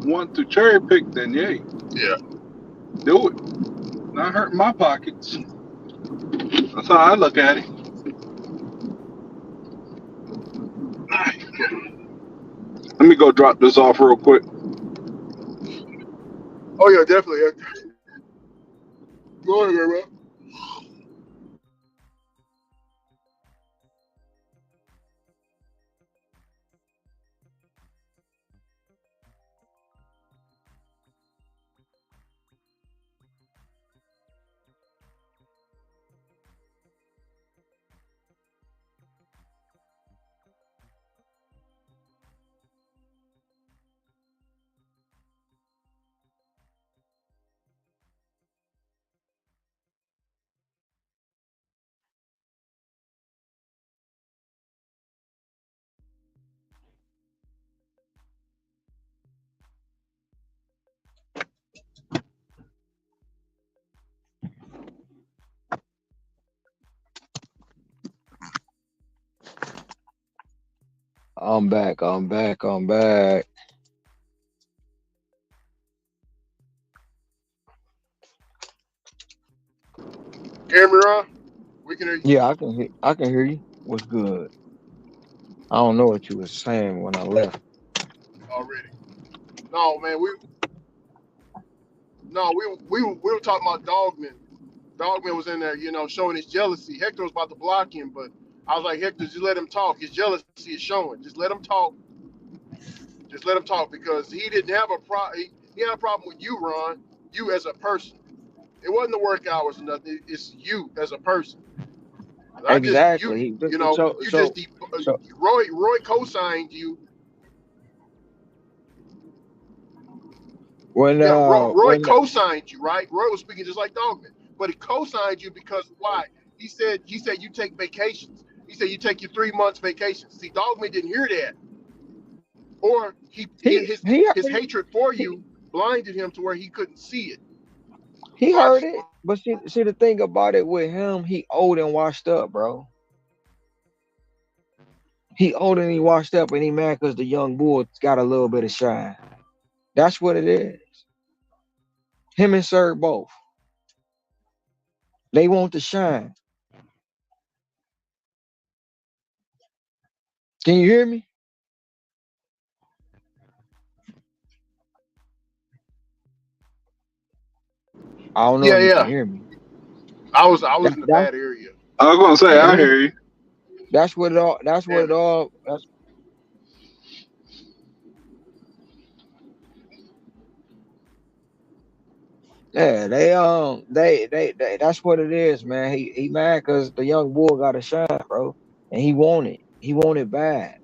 want to cherry pick, then yay, yeah. do it. Not hurting my pockets. That's how I look at it. Let me go drop this off real quick. Oh yeah, definitely. Go ahead, man. I'm back. I'm back. I'm back. Hear me, Ron? We can hear you Yeah, I can hear. I can hear you. What's good? I don't know what you was saying when I left. already. No, man, we were talking about Dogman. Dogman was in there, you know, showing his jealousy. Hector was about to block him, but I was like, Hector, just let him talk. His jealousy is showing. Just let him talk. Just let him talk because he didn't have a problem. He had a problem with you, Ron. You as a person. It wasn't the work hours or nothing. It's you as a person. Not just you. Exactly. You know, So you just so so Roy co-signed you. when Yeah, Roy when co-signed you, right? Roy was speaking just like Dogman, but he co-signed you because why? He said you take vacations. He said you take your 3 months vacation. See, Dogman didn't hear that, or he he his hatred for he you blinded him to where he couldn't see it. he heard Watch. it, but see the thing about it with him, he old and washed up, bro. He old and he washed up, and he mad because the young bull got a little bit of shine. That's what it is. Him and Sir both. They want to shine. Can you hear me? I don't know Yeah, if you can yeah. hear me. I was That in a that bad area. I was gonna say, I yeah. hear you. That's what it all. That's what it And all. That's yeah. They. That's what it is, man. He mad because the young bull got a shine, bro, and he want it. He want it bad.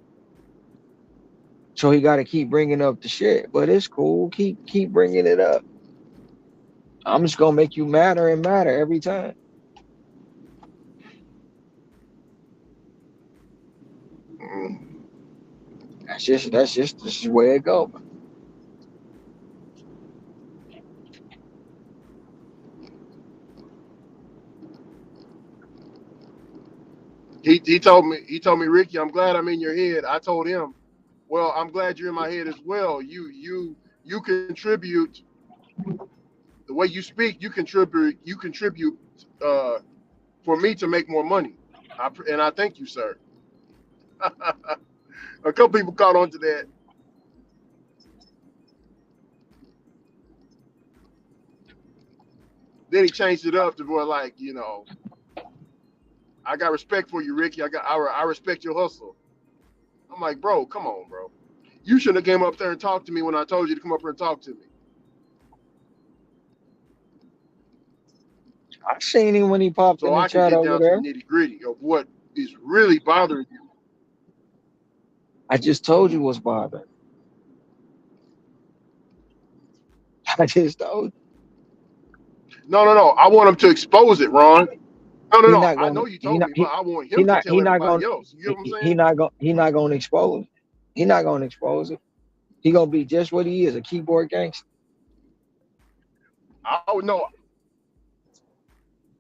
So he got to keep bringing up the shit. But it's cool. Keep bringing it up. I'm just gonna make you madder and madder every time. Mm. That's just this is where it go. He told me, Ricky, I'm glad I'm in your head. I told him, well, I'm glad you're in my head as well. You contribute the way you speak. You contribute uh, for me to make more money. And I thank you, sir. A couple people caught on to that. Then he changed it up to more like, I got respect for you, Ricky. I respect your hustle. I'm like, bro, come on, bro. You shouldn't have came up there and talked to me when I told you to come up here and talk to me. I seen him when he popped in So the I can chat get over down to the there. nitty gritty of what is really bothering you. I just told you what's bothering. I just told you. No. I want him to expose it, Ron. No, no, He no. not I gonna know you he told not me, but I want he him to not tell he not everybody gonna else. You get what I'm he saying? not gonna he not gonna expose it. He not gonna expose it. He gonna be just what he is, a keyboard gangster. I would know.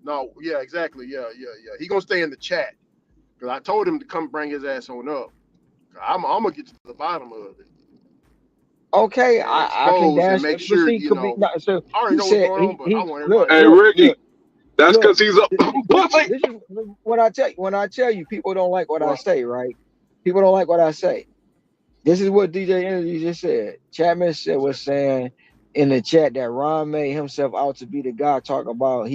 No, yeah, exactly. Yeah. He gonna stay in the chat because I told him to come bring his ass on up. I'm gonna get to the bottom of it Okay, and I can expose and dash, make but sure. see, could be not. So I already he know what's said going on, but I he want look everybody to Hey, know. look look Ricky, that's look. because he's a pussy. This is when I tell you what I What? say, right? People don't like what I say. This is what DJ Energy just said. Chapman said was saying in the chat that Ron made himself out to be the guy. Talk about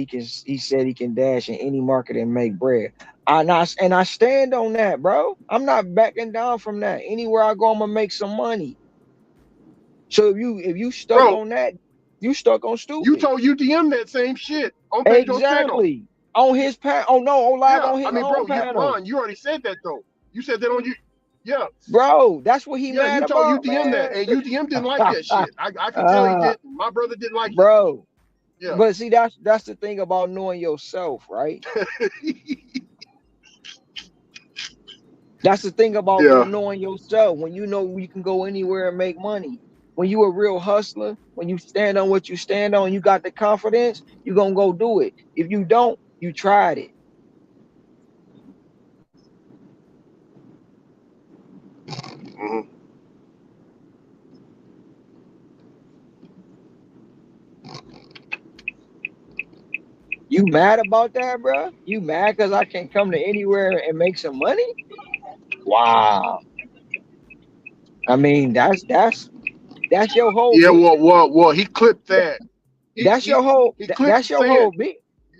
he said he can dash in any market and make bread. I stand on that, bro. I'm not backing down from that. Anywhere I go, I'm gonna make some money. So if you stuck Bro, on that, you stuck on you stupid. told UDM that same shit on Pedro's channel. Exactly. On his panel. Oh no, on live Yeah, on I his mean, own bro, panel. Ron, you already said that though. You said that on you. Yeah, Bro, that's what he yeah, mad you told about, UDM man. that, and UDM didn't like that shit. I could tell he uh, didn't. My brother didn't like it. bro. Yeah. But see, that's the thing about knowing yourself, right? That's the thing about Yeah. knowing yourself. When you know you can go anywhere and make money. When you a real hustler, when you stand on what you stand on, you got the confidence, you're gonna go do it. If you don't, you tried it. Mhm. You mad about that, bro? You mad because I can come to anywhere and make some money? Wow. I mean, that's your whole Yeah. beat. Well. He clipped that. He That's he your whole he clipped that's you your saying, whole beat.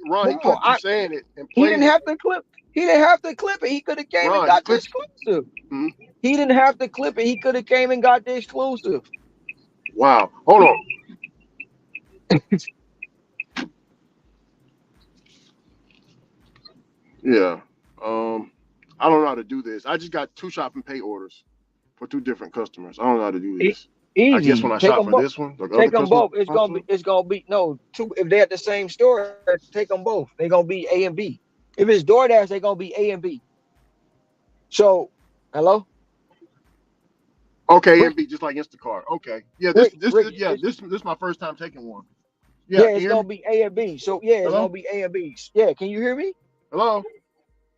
Ron. He Bro, clipped you saying it and he played didn't it. have to clip. He didn't have to clip it. He could have came and Ron, he got the clipped. exclusive. Mhm. He didn't have to clip it. He could have came and got the exclusive. Wow. Hold on. Yeah. Um, I don't know how to do this. I just got two shop and pay orders for two different customers. I don't know how to do E- this. I guess when Easy. I shop for this one, the other Take them customer both. also. It's gonna be no two. If they're at the same store, take them both. They're gonna be A and B. If it's DoorDash, they're gonna be A and B. So, hello, Okay, Rick, and be just like Instacart. Okay. Yeah. This Rick, this Rick. is yeah. This is my first time taking one. Yeah. Yeah, Can it's you hear me? gonna be A and B. So yeah, it's gonna Hello. be A and B. Yeah, can you hear me? Hello.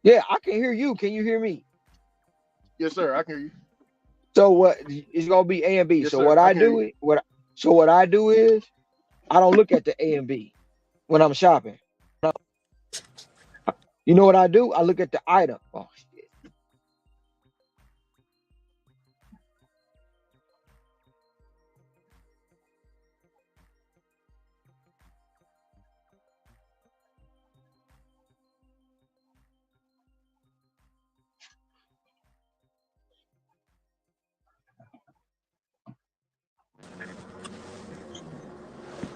Yeah, I can hear you. Can you hear me? Yes, sir. I can hear you. So what? It's gonna be A and B. Yes, So sir. what I I can hear do you. is what I do is I don't look at the A and B when I'm shopping. You know what I do? I look at the item. Oh, shit.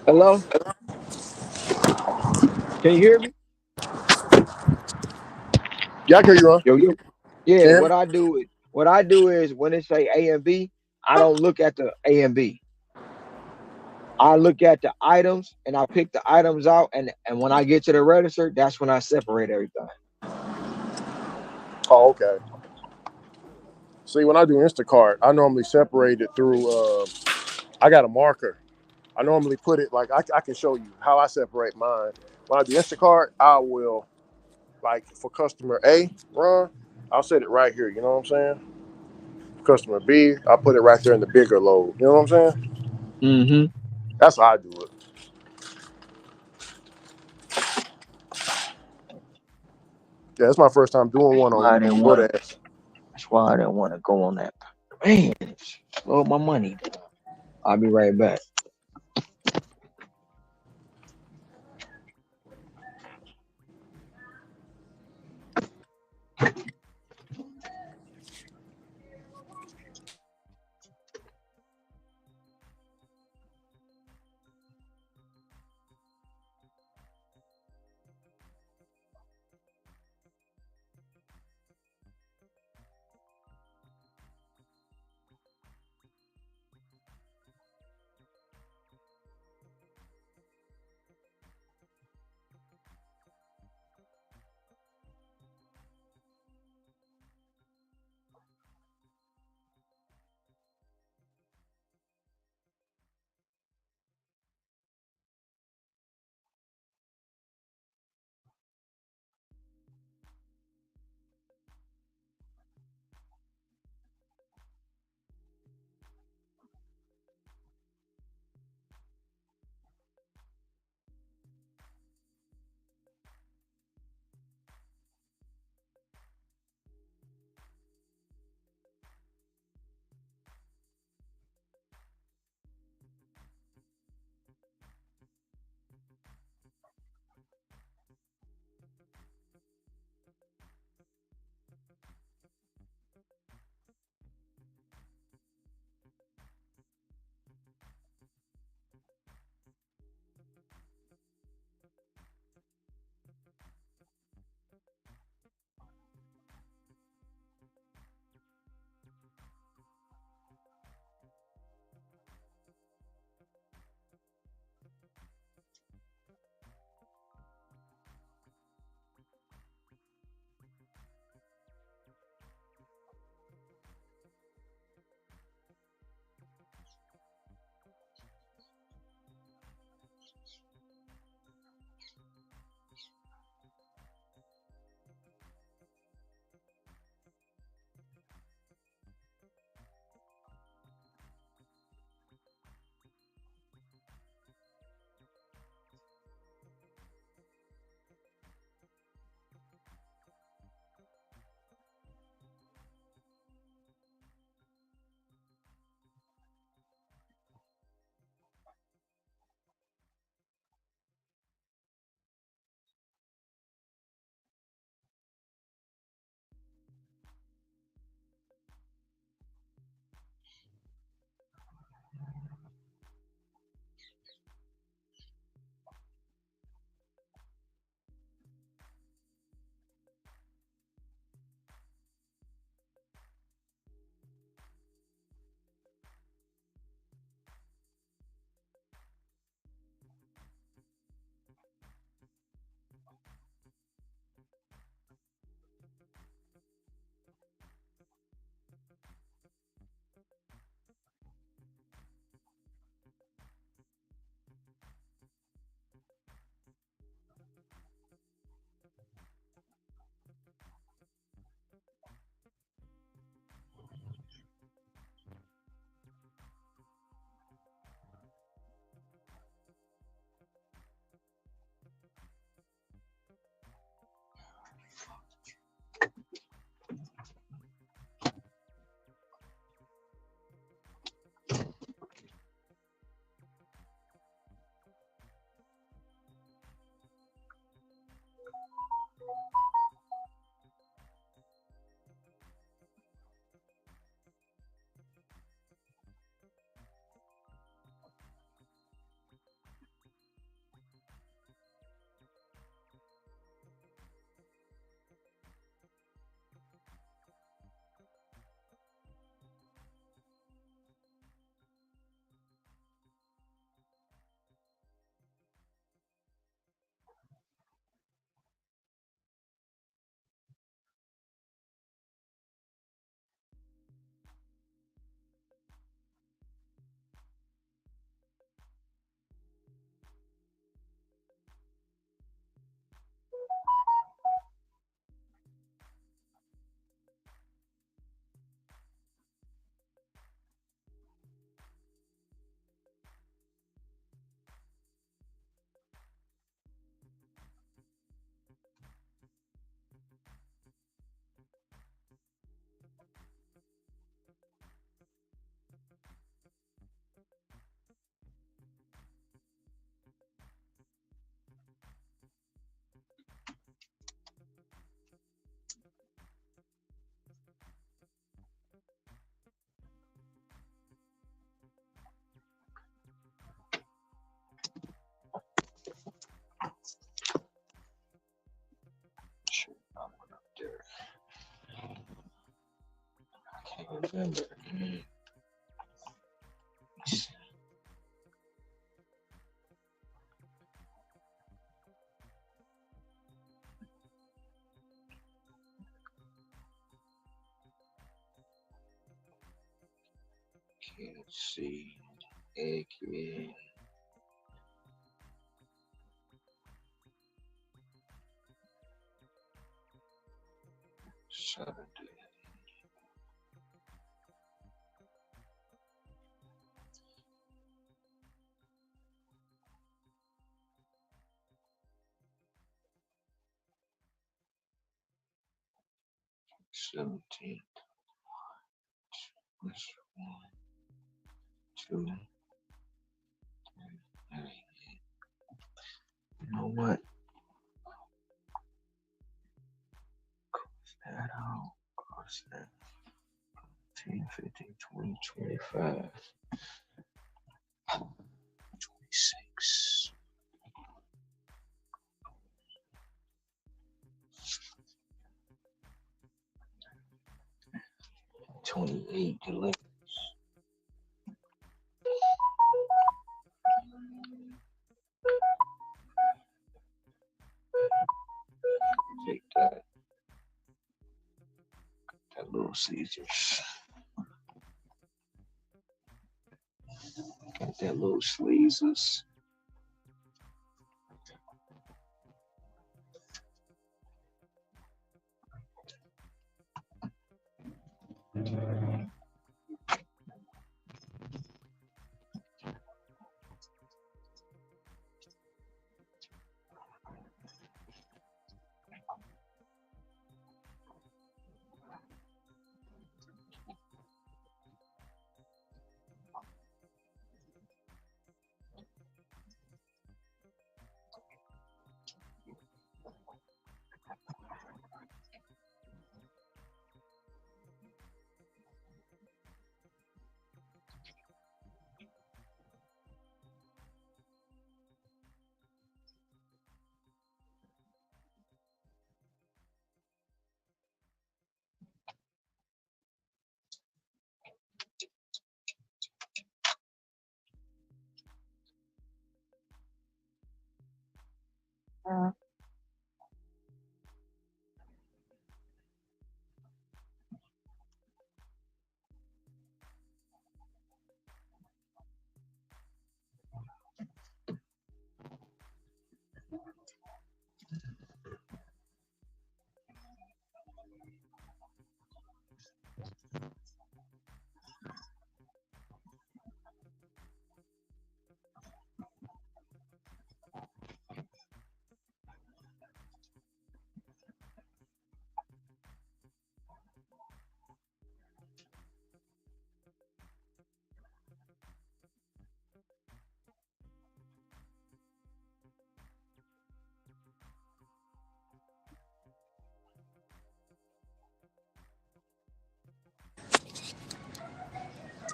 Hello? Can you hear me? Yeah, I can hear you, Ron. Yo. Can Yeah, you hear me? what I do is when it say A and B, I don't look at the A and B. I look at the items and I pick the items out and when I get to the register, that's when I separate everything. Oh, okay. See, when I do Instacart, I normally separate it through. I got a marker. I normally put it like I can show you how I separate mine. When I do Instacart, I will like for customer A run, I'll set it right here. You know what I'm saying? Customer B, I'll put it right there in the bigger load. You know what I'm saying? Mm-hmm. That's how I do it. Yeah, it's my first time doing That's one why on I didn't want to. DoorDash. That's why I didn't want to go on that. Man, slow my money down. I'll be right back. November. Can't see. Egghead. Saturday. '17. That's 1, 2, 3. You know what? Cross that out. Cross that. 10, 15, 20, 25, 26. 28 deliveries. Take that. That little Caesars. Got that little Caesars.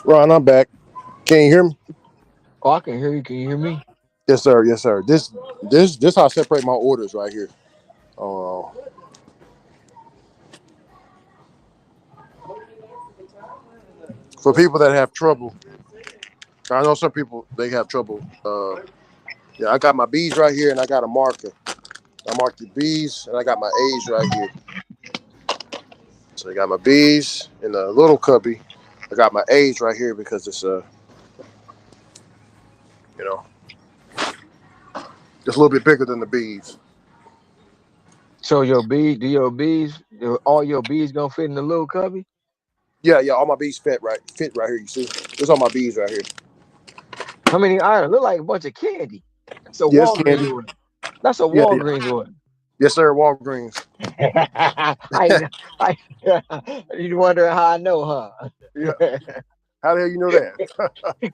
Ron, I'm back. Can you hear me? Oh, I can hear you. Can you hear me? Yes, sir. Yes, sir. This how I separate my orders right here. Uh, for people that have trouble, I know some people they have trouble. Yeah, I got my B's right here, and I got a marker. I marked the B's, and I got my A's right here. So I got my B's in the little cubby. I got my A's right here because it's you know, just a little bit bigger than the B's. So your bees, all your bees gonna fit in the little cubby? Yeah, yeah, all my B's fit right here. You see, there's all my B's right here. How many items? Look like a bunch of candy. That's a Yes, Walgreens candy. order. That's a Yeah, yeah. Walgreens order. Yes, sir. Walgreens. I, I, you wondering how I know, huh? Yeah. How the hell you know that?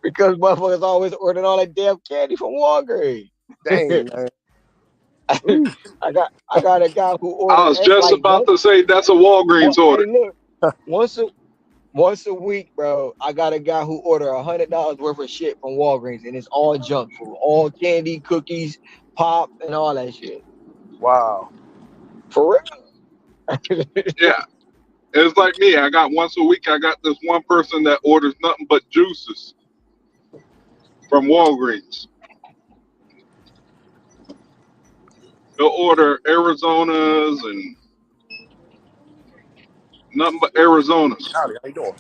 Because motherfuckers always ordering all that damn candy from Walgreens. Dang, man. Ooh. I got a guy who I ordered was just like about to say that's a Walgreens order. hey look, once a once a week, bro, I got a guy who order $100 worth of shit from Walgreens, and it's all junk food, all candy, cookies, pop, and all that shit. Wow. For real. Yeah. It's like me. I got once a week. I got this one person that orders nothing but juices from Walgreens. He'll order Arizonas and nothing but Arizonas. Howdy, how you doing?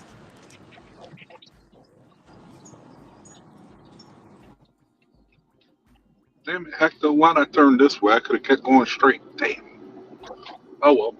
Damn it, Hector, why'd I turn this way? I could have kept going straight. Damn. Oh well.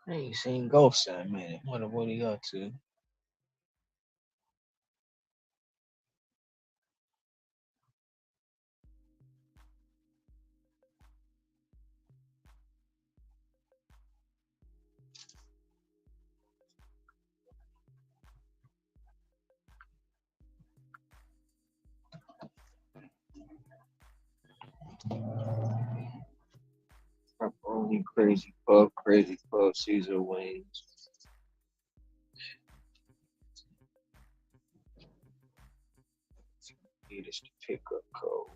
I ain't seen Ghost in a minute. What he up to? Pepperoni, crazy puff, Caesar wings. Need us to pick up code.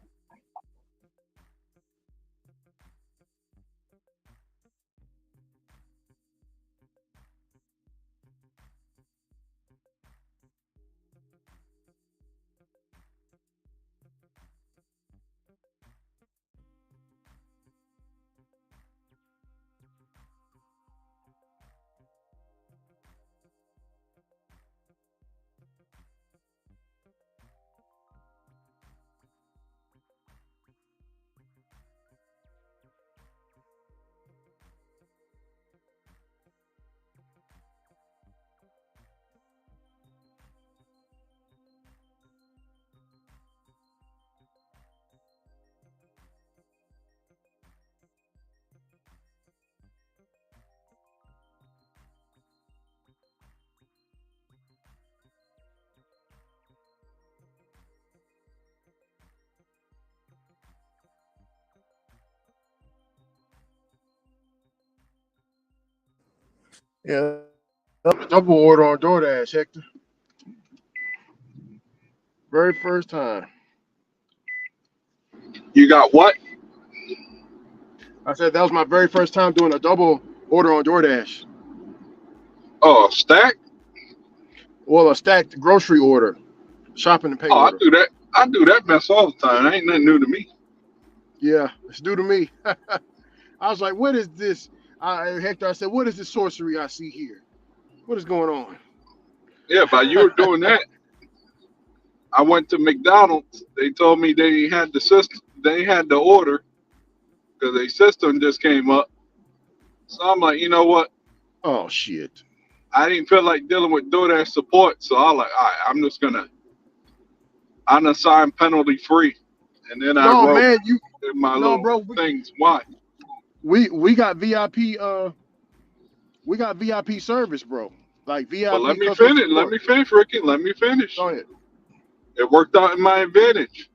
Yeah, double order on DoorDash, Hector. Very first time. You got what? I said that was my very first time doing a double order on DoorDash. Oh, stack? Well, a stacked grocery order, shopping and pay Oh, I order. do that. I do that mess all the time. Ain't nothing new to me. Yeah, it's due to me. I was like, what is this? Hector, I said, what is this sorcery I see here? What is going on? Yeah, but you were doing that. I went to McDonald's. They told me they had the system. They had the order because a system just came up. So I'm like, you know what? Oh shit. I didn't feel like dealing with DoorDash support. So I was like, all right, I'm just gonna unassign penalty free. And then I No wrote man, in my no little bro. things why. We got VIP we got VIP service, bro. Like But let VIP me customer finish. Let support. me finish, Ricky. Let me finish. Go ahead. It worked out in my advantage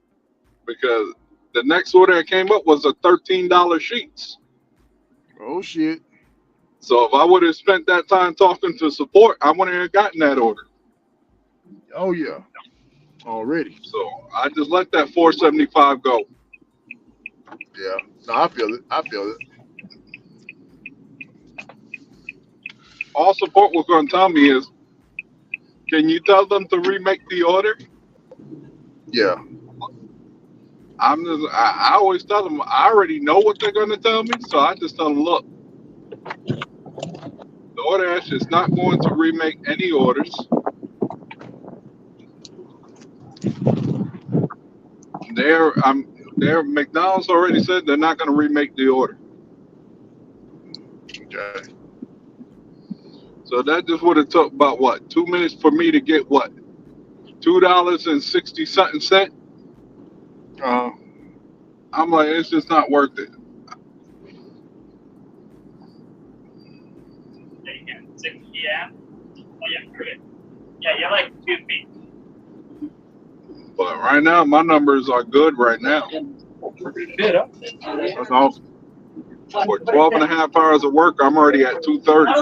because the next order that came up was a $13 sheets. Oh shit. So if I would have spent that time talking to support, I wouldn't have gotten that order. Oh yeah. Already. So I just let that 475 go. Yeah. No, I feel it. I feel it. All support was going to tell me is, can you tell them to remake the order? Yeah. I always tell them I already know what they're going to tell me, so I just tell them, look, the DoorDash is not going to remake any orders. Their McDonald's already said they're not going to remake the order. Okay. So that just would have took about what, 2 minutes for me to get what, $2.60 something cent. Uh I'm like, it's just not worth it. Yeah. Oh yeah, great. Yeah, you're like 2 feet. But right now, my numbers are good right now. that's awesome. For 12 and a half hours of work, I'm already at 230.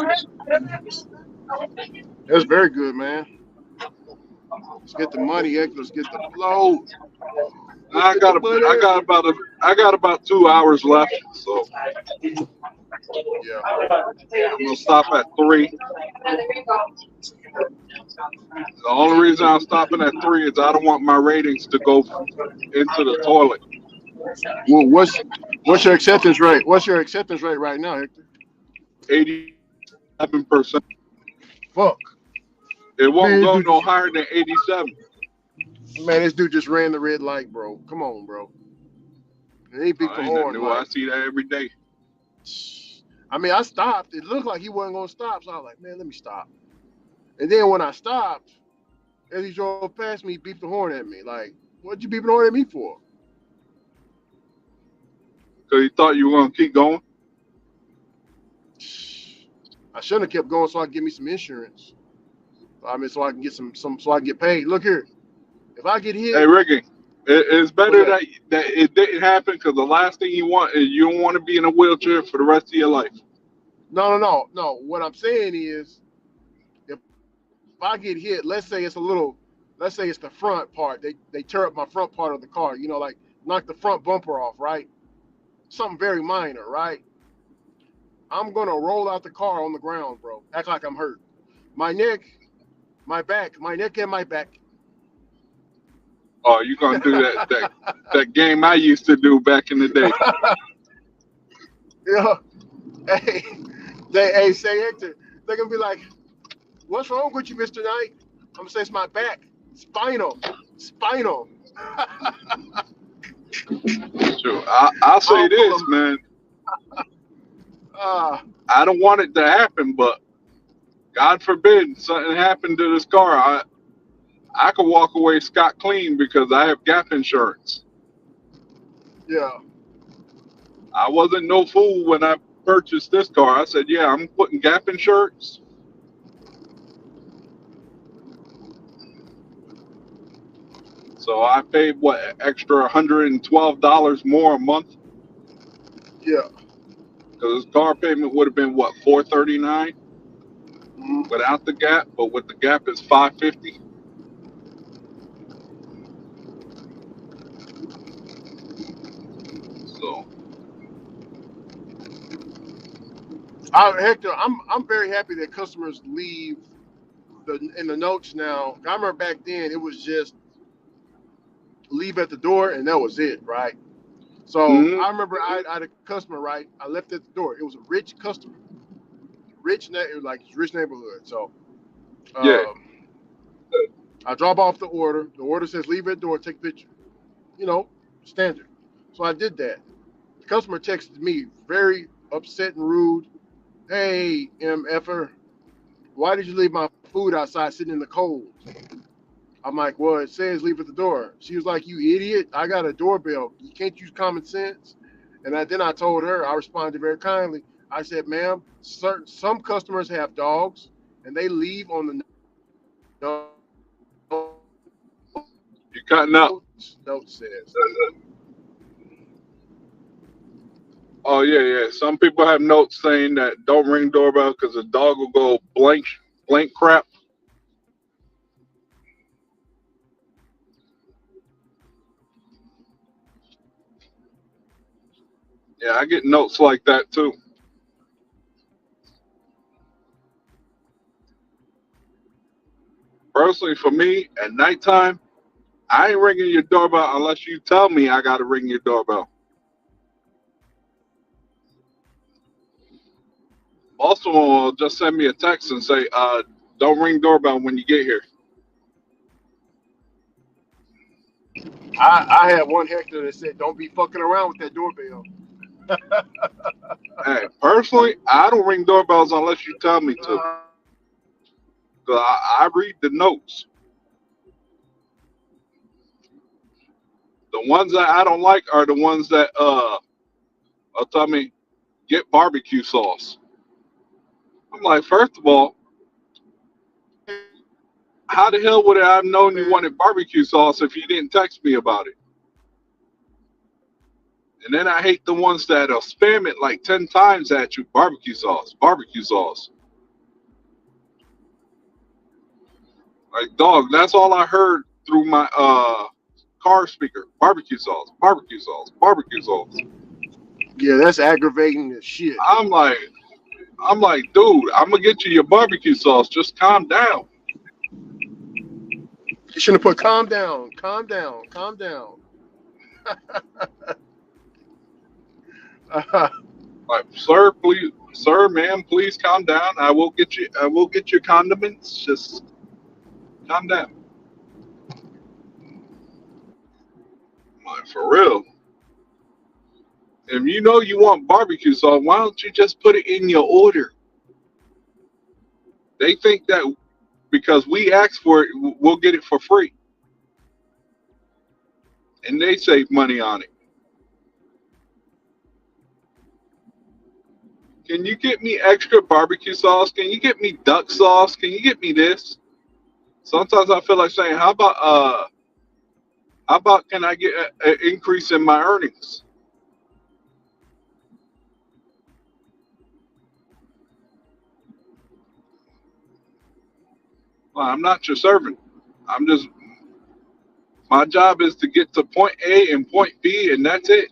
That's very good, man. Let's get the money, Hector. Let's get the flow. Let's I get the got money. I got about 2 hours left, so Yeah. I'm gonna stop at 3. The only reason I'm stopping at 3 is I don't want my ratings to go into the toilet. Well, what's your acceptance rate? What's your acceptance rate right now, Hector? 87%. Fuck. It won't Man, go no higher than 87. this dude just ran the red light, bro. Come on, bro. And he beat the I ain't nothing horn new. I like. see that every day. I mean, I stopped. It looked like he wasn't gonna stop, so I was like, man, let me stop. And then when I stopped, as he drove past me, he beeped the horn at me. Like, what'd you beep the horn at me for? Because he thought you were gonna keep going. I shouldn't have kept going so I could get me some insurance. I mean, so I can get some so I can get paid. Look here, if I get Hey, hit, Ricky, it's what's better that? that it didn't happen because the last thing you want is you don't want to be in a wheelchair for the rest of your life. No. What I'm saying is, if I get hit, let's say it's the front part. They tear up my front part of the car. You know, like knock the front bumper off, right? Something very minor, right? I'm gonna roll out the car on the ground, bro. Act like I'm hurt. My neck, my back, my neck and my back. Oh, you're gonna do that game I used to do back in the day. Yeah. Hey, hey, say Hector. They're gonna be like, "What's wrong with you, Mr. Knight?" I'm gonna say it's my back, spinal. Sure. I'll say I'll pull this, them. man. Uh, I don't want it to happen, but God forbid something happened to this car. I could walk away scot clean because I have gap insurance. yeah. I wasn't no fool when I purchased this car. I said, yeah, I'm putting gap insurance. So I paid what, extra $112 more a month Yeah. because this car payment would have been what, $439 Mhm. without the gap, but with the gap it's $550. So Hector, I'm very happy that customers leave in the notes now. I remember back then it was just leave at the door and that was it, right? So Mm-hmm. I remember I had a customer, right? I left at the door. It was a rich customer, it was like rich neighborhood. So Yeah. um, I drop off the order. The order says leave at the door, take a picture. You know, standard. So I did that. The customer texted me, very upset and rude. Hey, MFer, why did you leave my food outside sitting in the cold? I'm like, well, it says leave at the door. She was like, you idiot. I got a doorbell. You can't use common sense. And then I told her, I responded very kindly. I said, ma'am, some customers have dogs and they leave on the You're cutting up. note says. Oh yeah, yeah. Some people have notes saying that don't ring doorbell because the dog will go blank crap. Yeah, I get notes like that too. Personally, for me, at nighttime, I ain't ringing your doorbell unless you tell me I got to ring your doorbell. Also, just send me a text and say, don't ring doorbell when you get here. I had one Hector that said, don't be fucking around with that doorbell. Hey, personally, I don't ring doorbells unless you tell me to. Uh, 'Cause I read the notes. The ones that I don't like are the ones that tell me get barbecue sauce. I'm like, first of all, how the hell would I have known you wanted barbecue sauce if you didn't text me about it? And then I hate the ones that'll spam it like 10 times at you. Barbecue sauce, barbecue sauce. Like, dog, that's all I heard through my car speaker. Barbecue sauce, barbecue sauce, barbecue sauce. yeah, that's aggravating as shit. I'm like, dude, I'm gonna get you your barbecue sauce. Just calm down. You shouldn't have put calm down, calm down, calm down. Like, sir, please, sir, ma'am, please calm down. I will get your condiments. Just calm down. Like, for real. If you know you want barbecue sauce, why don't you just put it in your order? They think that because we ask for it, we'll get it for free, and they save money on it. Can you get me extra barbecue sauce? Can you get me duck sauce? Can you get me this? Sometimes I feel like saying, how about can I get an increase in my earnings? Well, I'm not your servant. I'm just my job is to get to point A and point B, and that's it.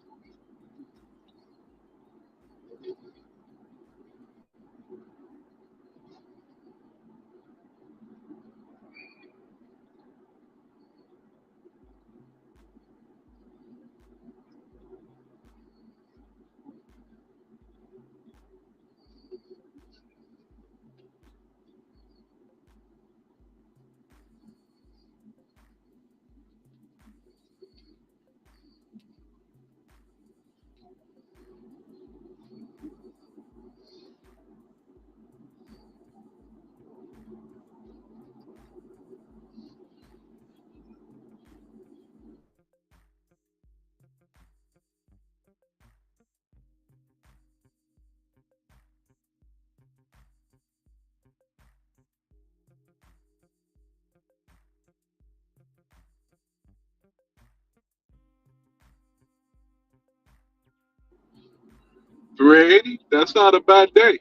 $380. That's not a bad day.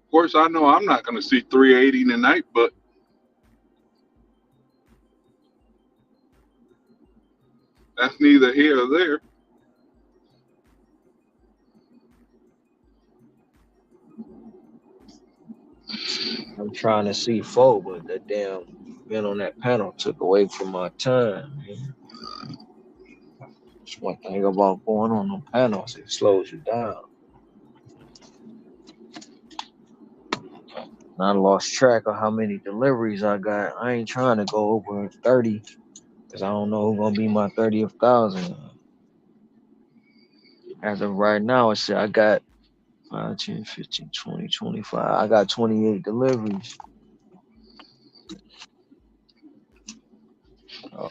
Of course, I know I'm not going to see 380 tonight, but that's neither here or there. I'm trying to see four, but the damn being on that panel took away from my time. Man. That's one thing about going on the panels, it slows you down. And I lost track of how many deliveries I got. I ain't trying to go over 30 because I don't know who's gonna be my 30th thousand. As of right now, I said I got 5, 10, 15, 20, 25. I got 28 deliveries. Uh,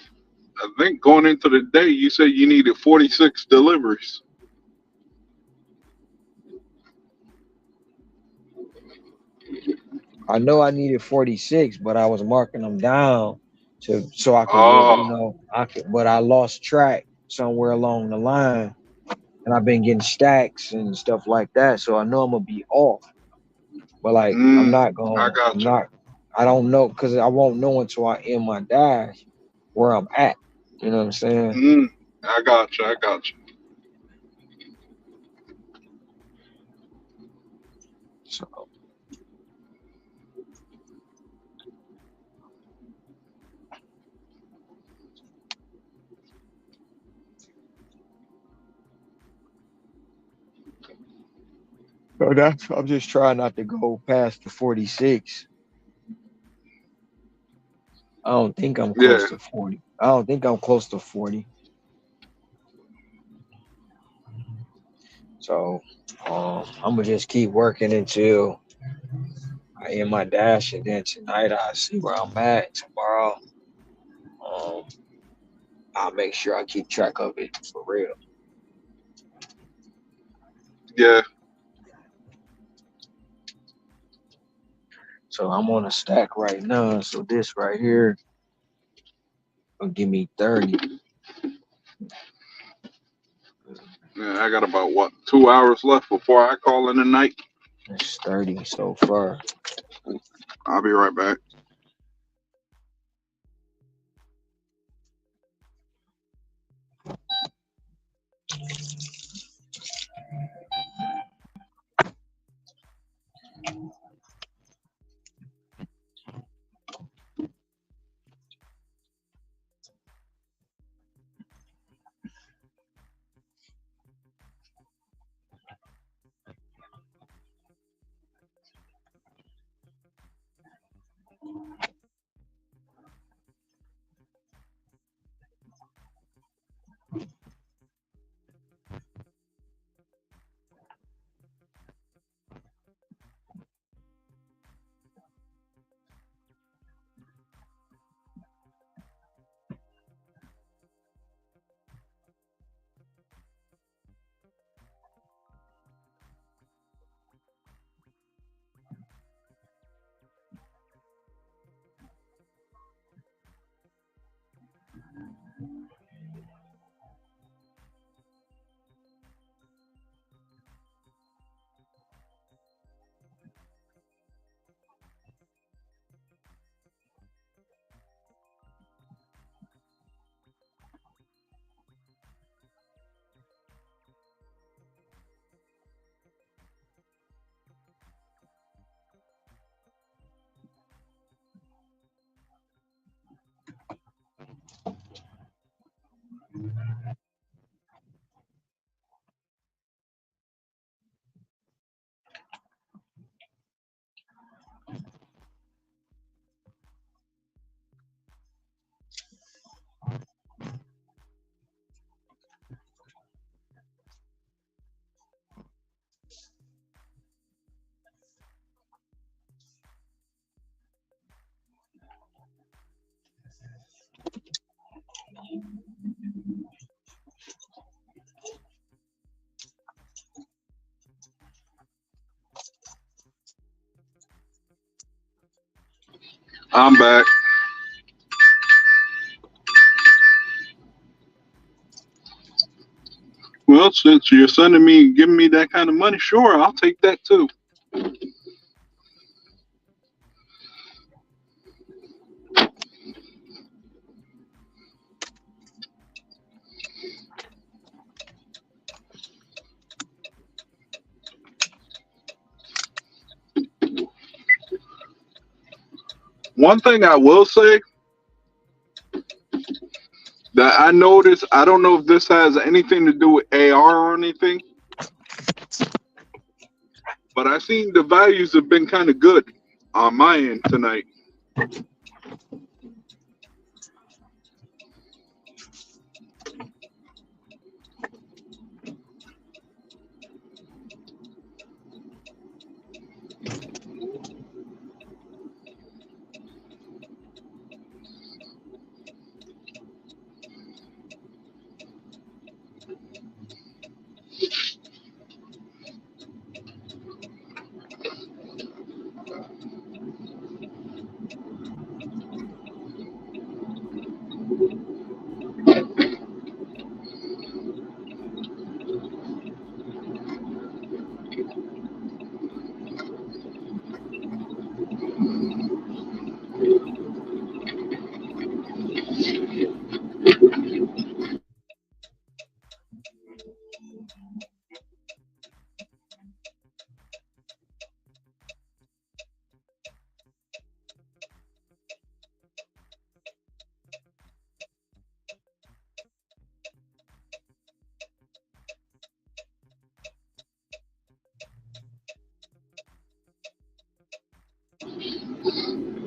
I think going into the day, you said you needed 46 deliveries. I know I needed 46, but I was marking them down to so I could get, Oh, I could, but I lost track somewhere along the line, and I've been getting stacks and stuff like that. So I know I'm gonna be off, but like I got you. I don't know because I won't know until I end my dash where I'm at. You know what I'm saying? I got you. I got you. So that's I'm just trying not to go past the 46. I don't think I'm close Yeah, to 40. I don't think I'm close to 40. So I'm gonna just keep working until I end my dash, and then tonight I'll see where I'm at. Tomorrow, um, I'll make sure I keep track of it for real. yeah. So I'm on a stack right now. So this right here will give me 30. Yeah, I got about 2 hours left before I call in the night. That's 30 so far. I'll be right back. I'm back. Well, since you're sending me, giving me that kind of money, sure, I'll take that too. One thing I will say that I noticed, I don't know if this has anything to do with AR or anything, but I seen the values have been kind of good on my end tonight.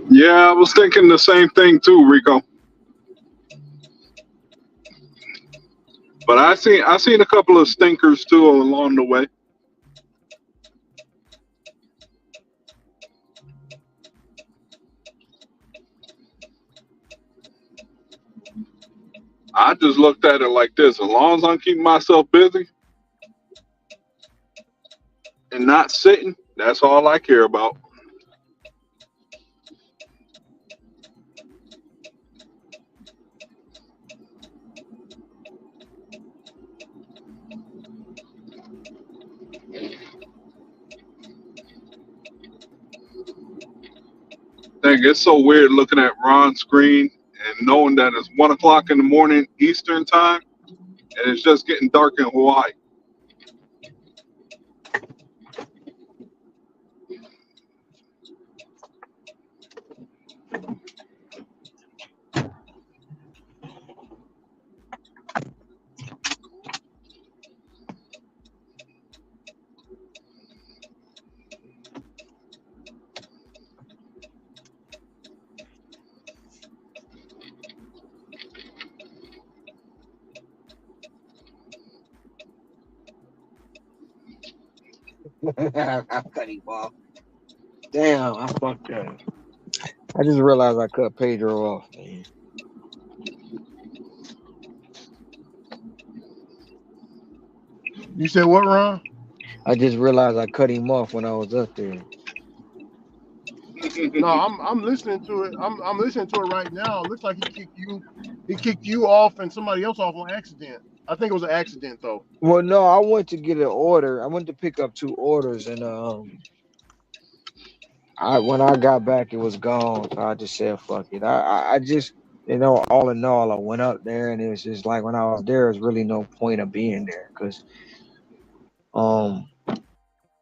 Yeah, I was thinking the same thing too, Rico. But I seen a couple of stinkers too along the way. I just looked at it like this: as long as I'm keeping myself busy and not sitting, that's all I care about. Dang, it's so weird looking at Ron's screen and knowing that it's 1 o'clock in the morning Eastern time and it's just getting dark in Hawaii. I cut him off. Damn, I fucked up. I just realized I cut Pedro off, man. You said what, Ron? I just realized I cut him off when I was up there. No, I'm listening to it. I'm listening to it right now. It looks like he kicked you off and somebody else off on accident. I think it was an accident though. Well, no, I went to get an order. I went to pick up 2 orders, and I when I got back, it was gone. So I just said, "Fuck it." I just, all in all, I went up there, and it was just like when I was there, there's really no point of being there because um,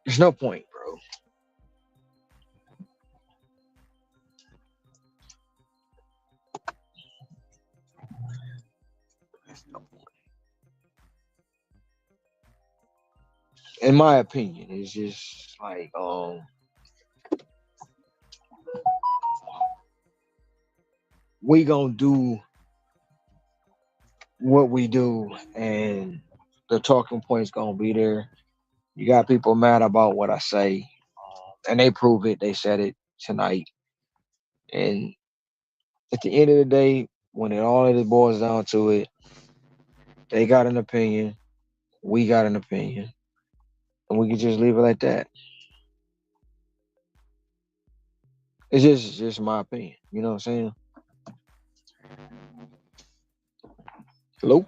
there's no point, bro. There's no point. In my opinion, it's just like we gonna do what we do, and the talking point's gonna be there. You got people mad about what I say, and they prove it. They said it tonight. And at the end of the day, when it all of it boils down to it, they got an opinion, we got an opinion, and we can just leave it like that. It's just my opinion. You know what I'm saying? Hello?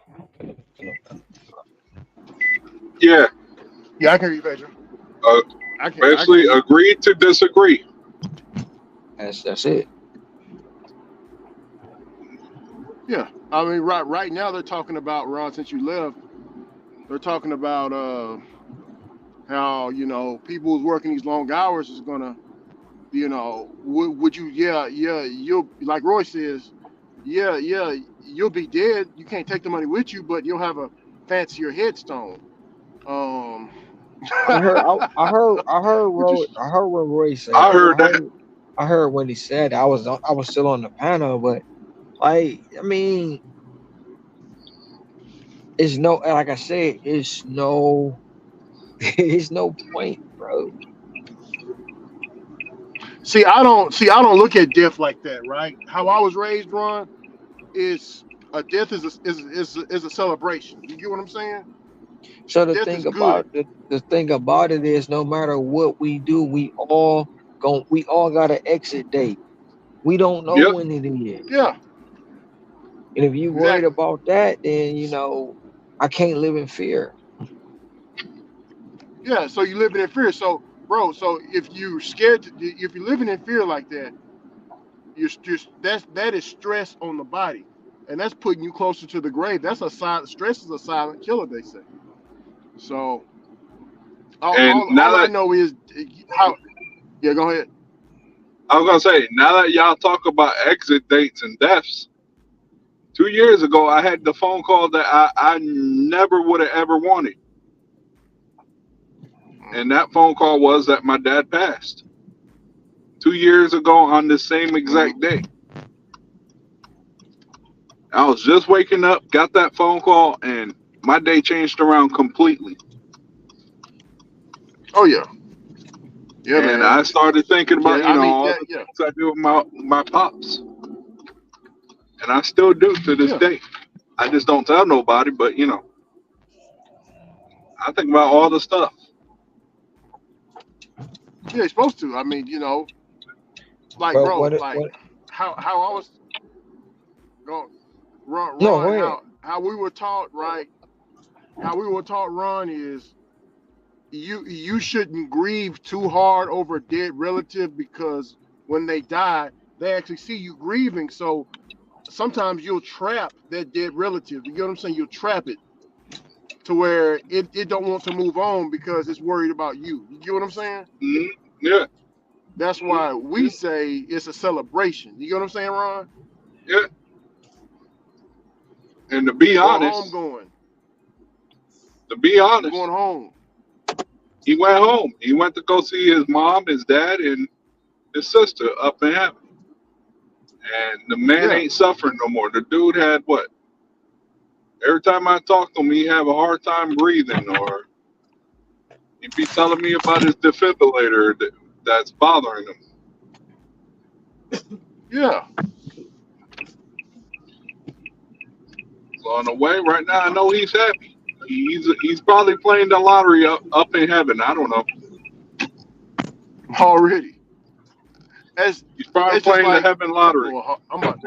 Yeah, Yeah, I can hear you, Pedro. uh, I can basically hear you. agree to disagree. That's it. Yeah, I mean, right now they're talking about Ron. Since you left, they're talking about how people who's working these long hours is gonna would you? Yeah, you'll like Roy says. Yeah, you'll be dead. You can't take the money with you, but you'll have a fancier headstone. Um, I heard which Roy, is I heard what Roy I said. heard that. I heard when he said I was still on the panel, but like I mean, it's no like I said, it's no it's no point, bro. I don't look at death like that, right? How I was raised, Ron, is a death is a celebration. You get what I'm saying? So Death is good. the thing about it is no matter what we do, we all got an exit date. We don't know Yep. when it is. Yeah, And if you worried exactly. about that, then I can't live in fear. Yeah, so you living in fear. So, bro, so if you scared, if you're living in fear like that, you're just that is stress on the body, and that's putting you closer to the grave. That's a silent stress is a silent killer, they say. So And now all I that know is how. Yeah, go ahead. I was gonna say, now that y'all talk about exit dates and deaths, 2 years ago I had the phone call that I never would have ever wanted. And that phone call was that my dad passed 2 years ago on the same exact day. I was just waking up, got that phone call, and my day changed around completely. Oh yeah, yeah, And man. I started thinking Yeah, about, I mean, all yeah, the yeah, things I do with my pops. And I still do to this yeah. day. I just don't tell nobody, but I think about all the stuff. Yeah, you're supposed to. I mean, like, But bro, like what how I was going, no, go Ron, ahead. how we were taught, right? How we were taught, Ron, is you shouldn't grieve too hard over a dead relative because when they die, they actually see you grieving. So sometimes you'll trap that dead relative. You get what I'm saying? You'll trap it to where it don't want to move on because it's worried about you. You get what I'm saying? Mhm. Yeah, That's why we say it's a celebration. You get what I'm saying, Ron? yeah. And to be Or home honest, going. to be You honest, going home. he went home. He went to go see his mom, his dad, and his sister up in heaven. And the man Yeah. ain't suffering no more. The dude had what? Every time I talk to him, he have a hard time breathing, or he'd be telling me about his defibrillator that's bothering him. Yeah. So in a way, right now, I know he's happy. He's probably playing the lottery up in heaven. I don't know. Already. It's He's probably it's just playing the like, heaven lottery. well, I'm about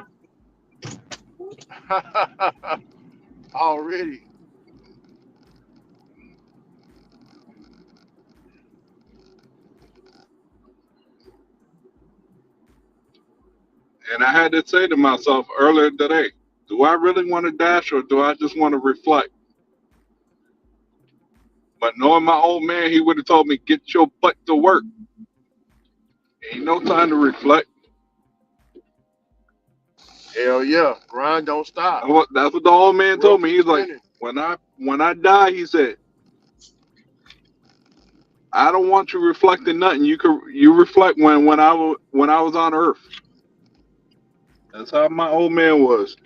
already. And I had to say to myself earlier today, do I really want to dash or do I just want to reflect? But knowing my old man, he would have told me, get your butt to work. Ain't no time to reflect. Hell yeah. Grind don't stop. That's what the old man World told me. keeps He's like, spinning. when I die, he said, I don't want you reflecting nothing. You reflect when I was on earth. That's how my old man was.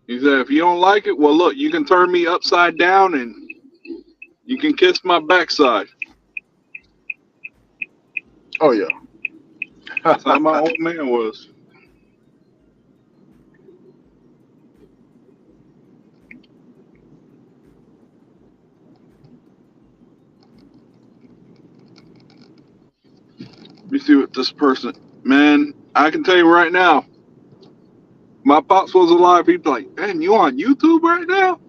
He said, if you don't like it, well, look, you can turn me upside down and you can kiss my backside. Oh yeah. That's how my old man was. Let me see what this person, man, I can tell you right now, my pops was alive. He'd be like, man, you on YouTube right now?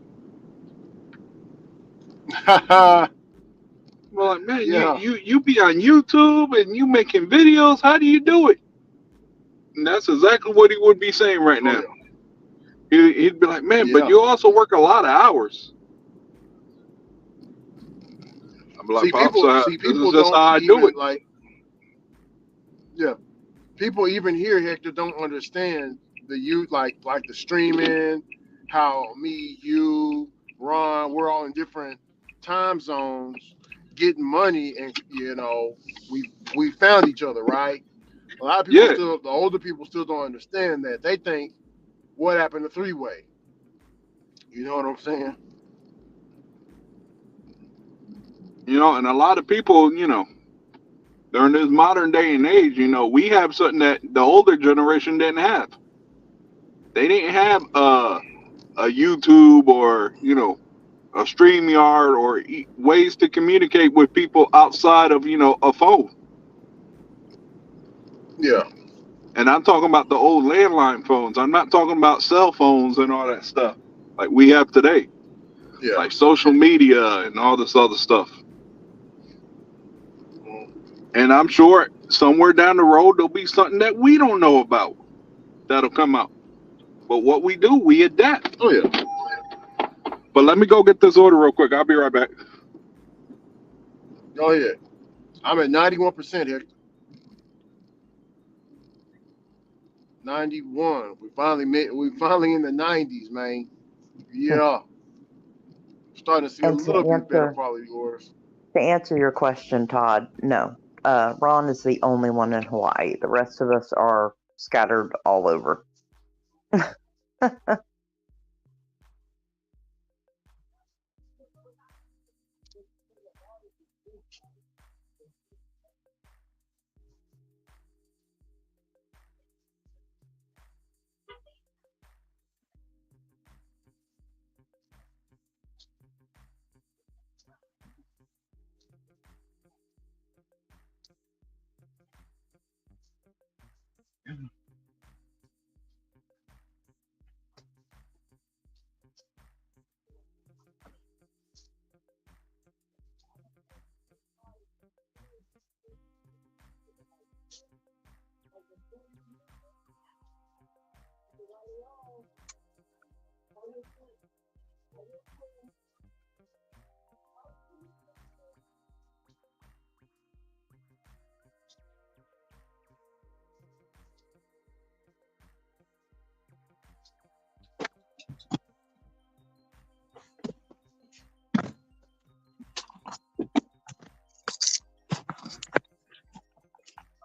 We're like, man, you, Yeah. you, you be on YouTube and you making videos. How do you do it? And that's exactly what he would be saying right Oh now. yeah. He'd be like, man, but Yeah. you also work a lot of hours. I'm like, See, pops, see, this is people just don't how I do even it. like. Yeah, people even here, Hector, don't understand the like the streaming, how me, you, Ron, we're all in different time zones, getting money, and we found each other, right? A lot of people Yeah, still, the older people still don't understand that. They think, what happened to three-way? You know what I'm saying? and a lot of people, during this modern day and age, we have something that the older generation didn't have. They didn't have a YouTube or a StreamYard or ways to communicate with people outside of a phone. Yeah, And I'm talking about the old landline phones. I'm not talking about cell phones and all that stuff like we have today, yeah. like social media and all this other stuff. Mm. And I'm sure somewhere down the road there'll be something that we don't know about that'll come out. But what we do, we adapt. Oh yeah. But let me go get this order real quick. I'll be right back. Go ahead. I'm at 91%, Hector. 91. We finally in the 90s, man. Yeah. Starting to see a And little bit better quality orders. to answer your question, Todd, no. Ron is the only one in Hawaii. The rest of us are scattered all over.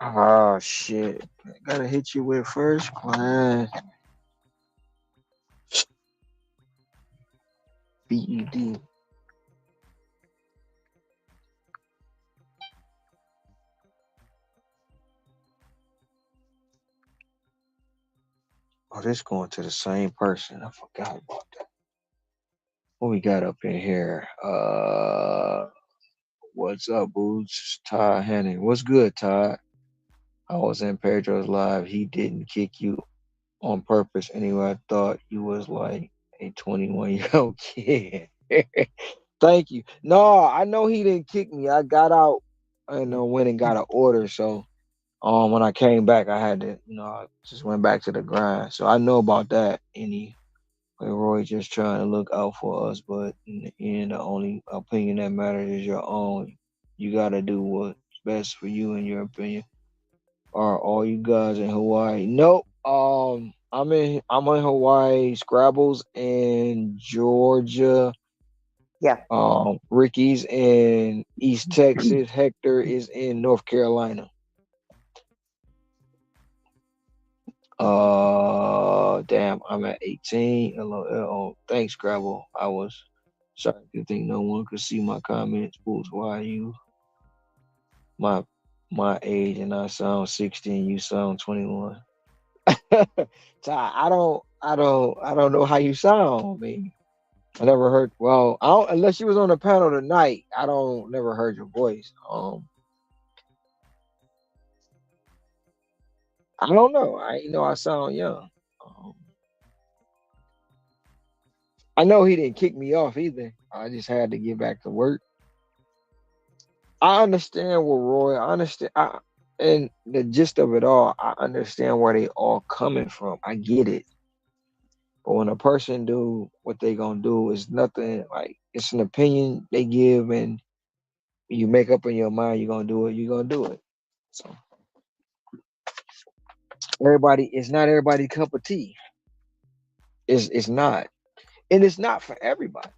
Oh shit! I gotta hit you with first class BED. Oh, this going to the same person. I forgot about that. What we got up in here? What's up, Boots? Todd Henning. What's good, Todd? I was in Pedro's live. He didn't kick you on purpose anyway. I thought you was like a 21-year-old kid. Thank you. No, I know he didn't kick me. I got out and went and got an order. So when I came back, I had to, I just went back to the grind. So I know about that. Any Roy just trying to look out for us, but in the end, the only opinion that matters is your own. You gotta do what's best for you, in your opinion. Are all you guys in Hawaii? Nope. I'm in Hawaii. Scrabbles in Georgia. Yeah. Ricky's in East Texas. Hector is in North Carolina. Damn, I'm at 18. LOL. Thanks, Scrabble. I was sorry to think no one could see my comments. Boots, why you my age and I sound 16, you sound 21. Ty, I don't know how you sound. I mean, I never heard. Well, I don't, unless you was on the panel tonight. I don't never heard your voice. I don't know. I sound young. Um, I know he didn't kick me off either. I just had to get back to work. I understand what Roy. I understand. And the gist of it all, I understand where they all coming from. I get it. But when a person do what they gonna do is nothing like it's an opinion they give, and You make up in your mind you're gonna do it, you're gonna do it. So it's not everybody's cup of tea. It's not. And it's not for everybody.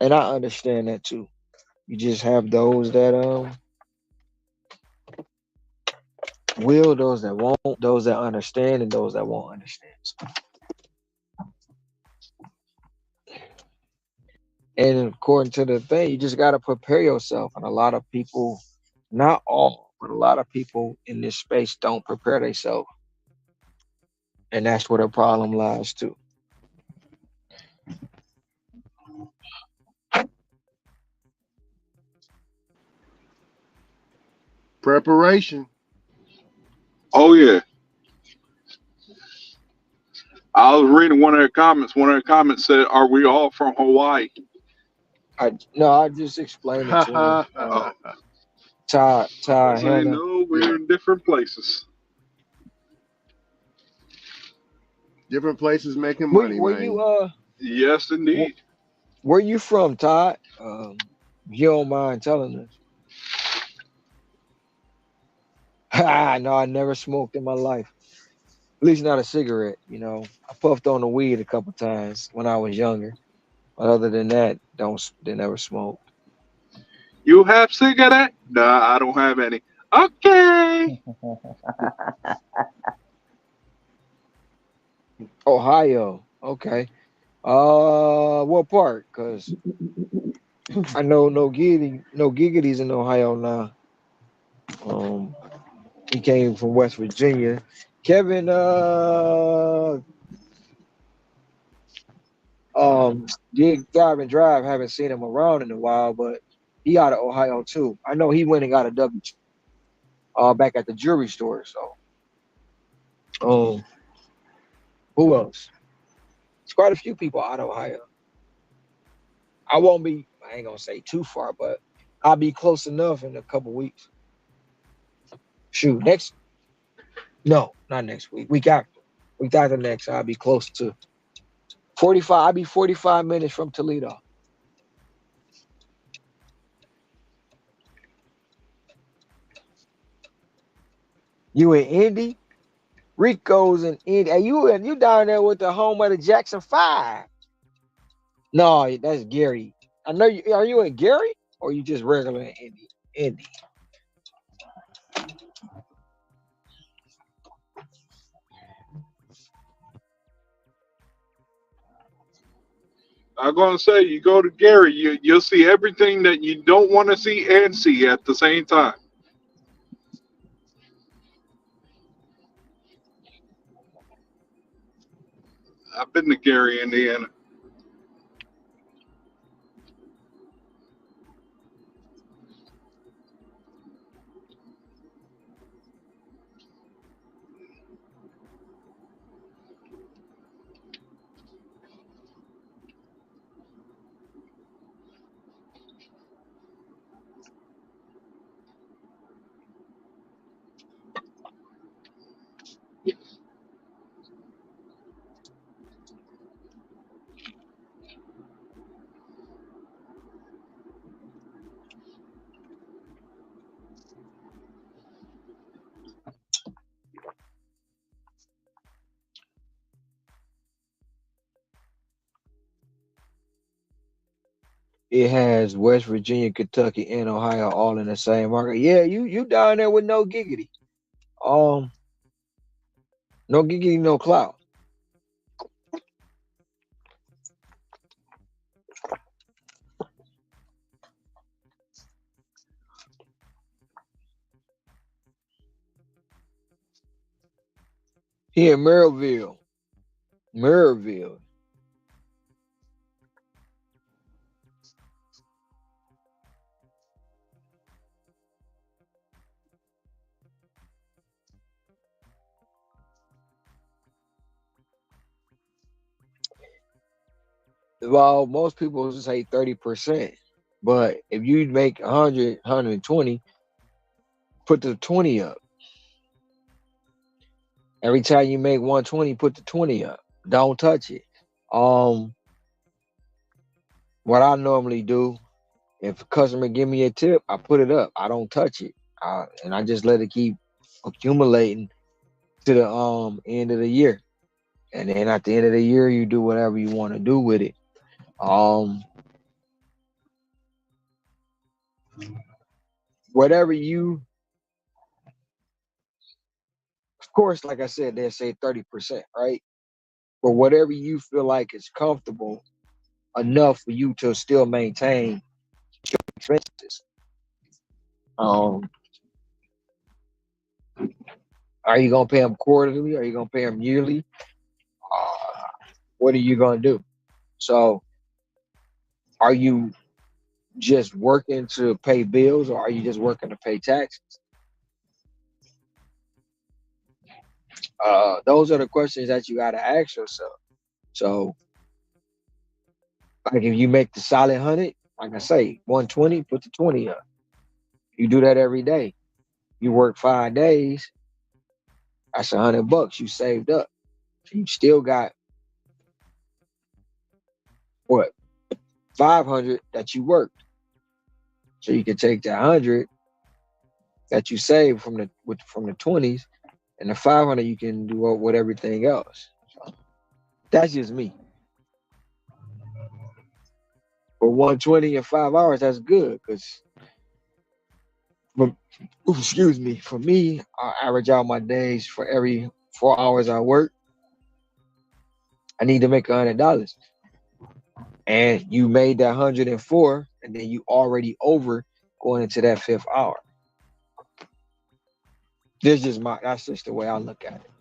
And I understand that too. You just have those that will, those that won't, those that understand, and those that won't understand. And according to the thing, you just got to prepare yourself. And a lot of people, not all, but a lot of people in this space don't prepare themselves. And that's where the problem lies too. Preparation. Oh yeah, I was reading one of their comments. One of their comments said, "Are we all from Hawaii?" I just explained it to him. Oh, I Ty say Hannah. no. Yeah. We're in different places. Different places making Where, money, where you man. Yes, wh- indeed. where you from, Todd? If you don't mind telling us. No, I never smoked in my life. At least not a cigarette. I puffed on the weed a couple times when I was younger. But other than that, they never smoke. You have cigarette? Nah, I don't have any. Okay. Ohio. Okay. What part? Cause I know no giggities in Ohio now. Um, he came from West Virginia. Kevin, did Gavin Drive. Haven't seen him around in a while, but he out of Ohio too. I know he went and got a W back at the jewelry store. So, um, who else? It's quite a few people out of Ohio. I won't be. I ain't gonna say too far, but I'll be close enough in a couple weeks. Shoot, next. No, not next week. Week after. Week after next, I'll be close to 45. I'll be 45 minutes from Toledo. You in Indy? Rico's in Indy. And you down there with the home of the Jackson Five? No, that's Gary. I know you. Are you in Gary or you just regular in Indy? Indy. I'm gonna say you go to Gary, you'll see everything that you don't want to see and see at the same time. I've been to Gary, Indiana. It has West Virginia, Kentucky, and Ohio all in the same market. Yeah, you down there with no giggity. Um, no giggity, no clout. Here in Maryville. Maryville. Well, most people say 30%. But if you make 100, 120, put the 20 up. Every time you make 120, put the 20 up. Don't touch it. Um, what I normally do If a customer give me a tip, I put it up. I don't touch it, and I just let it keep accumulating to the end of the year. And then at the end of the year, you do whatever you want to do with it. Um, whatever you, of course, like I said, they say 30%, right? But whatever you feel like is comfortable enough for you to still maintain expenses. Um, are you gonna pay them quarterly? Are you gonna pay them yearly? Uh, what are you gonna do? So, are you just working to pay bills, or are you just working to pay taxes? Those are the questions that you got to ask yourself. So, like if you make the solid 100, like I say, 120, put the 20 up. You do that every day. You work 5 days. That's $100 you saved up. So you still got what 500 that you worked. So you can take the 100 that you saved from the 20s, and the 500 you can do with everything else. So that's just me. For 120 in 5 hours, that's good because, excuse me, for me, I average out my days for every 4 hours I work. I need to make $100, and you made that 104, and then you already over going into that fifth hour. That's just the way I look at it.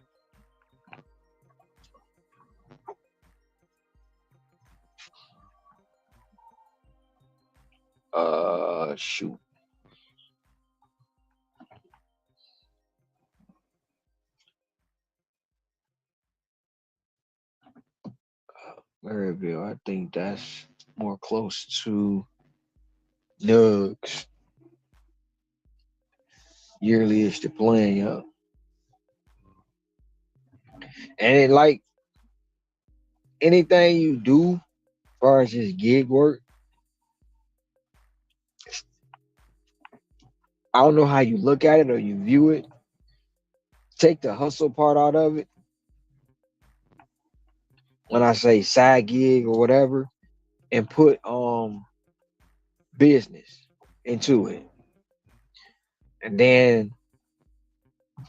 Shoot. Maryville, I think that's more close to Nugs. Yearly is the plan, yeah. And it, like anything you do, as far as just gig work, I don't know how you look at it or you view it. Take the hustle part out of it. When I say side gig or whatever, and put business into it, and then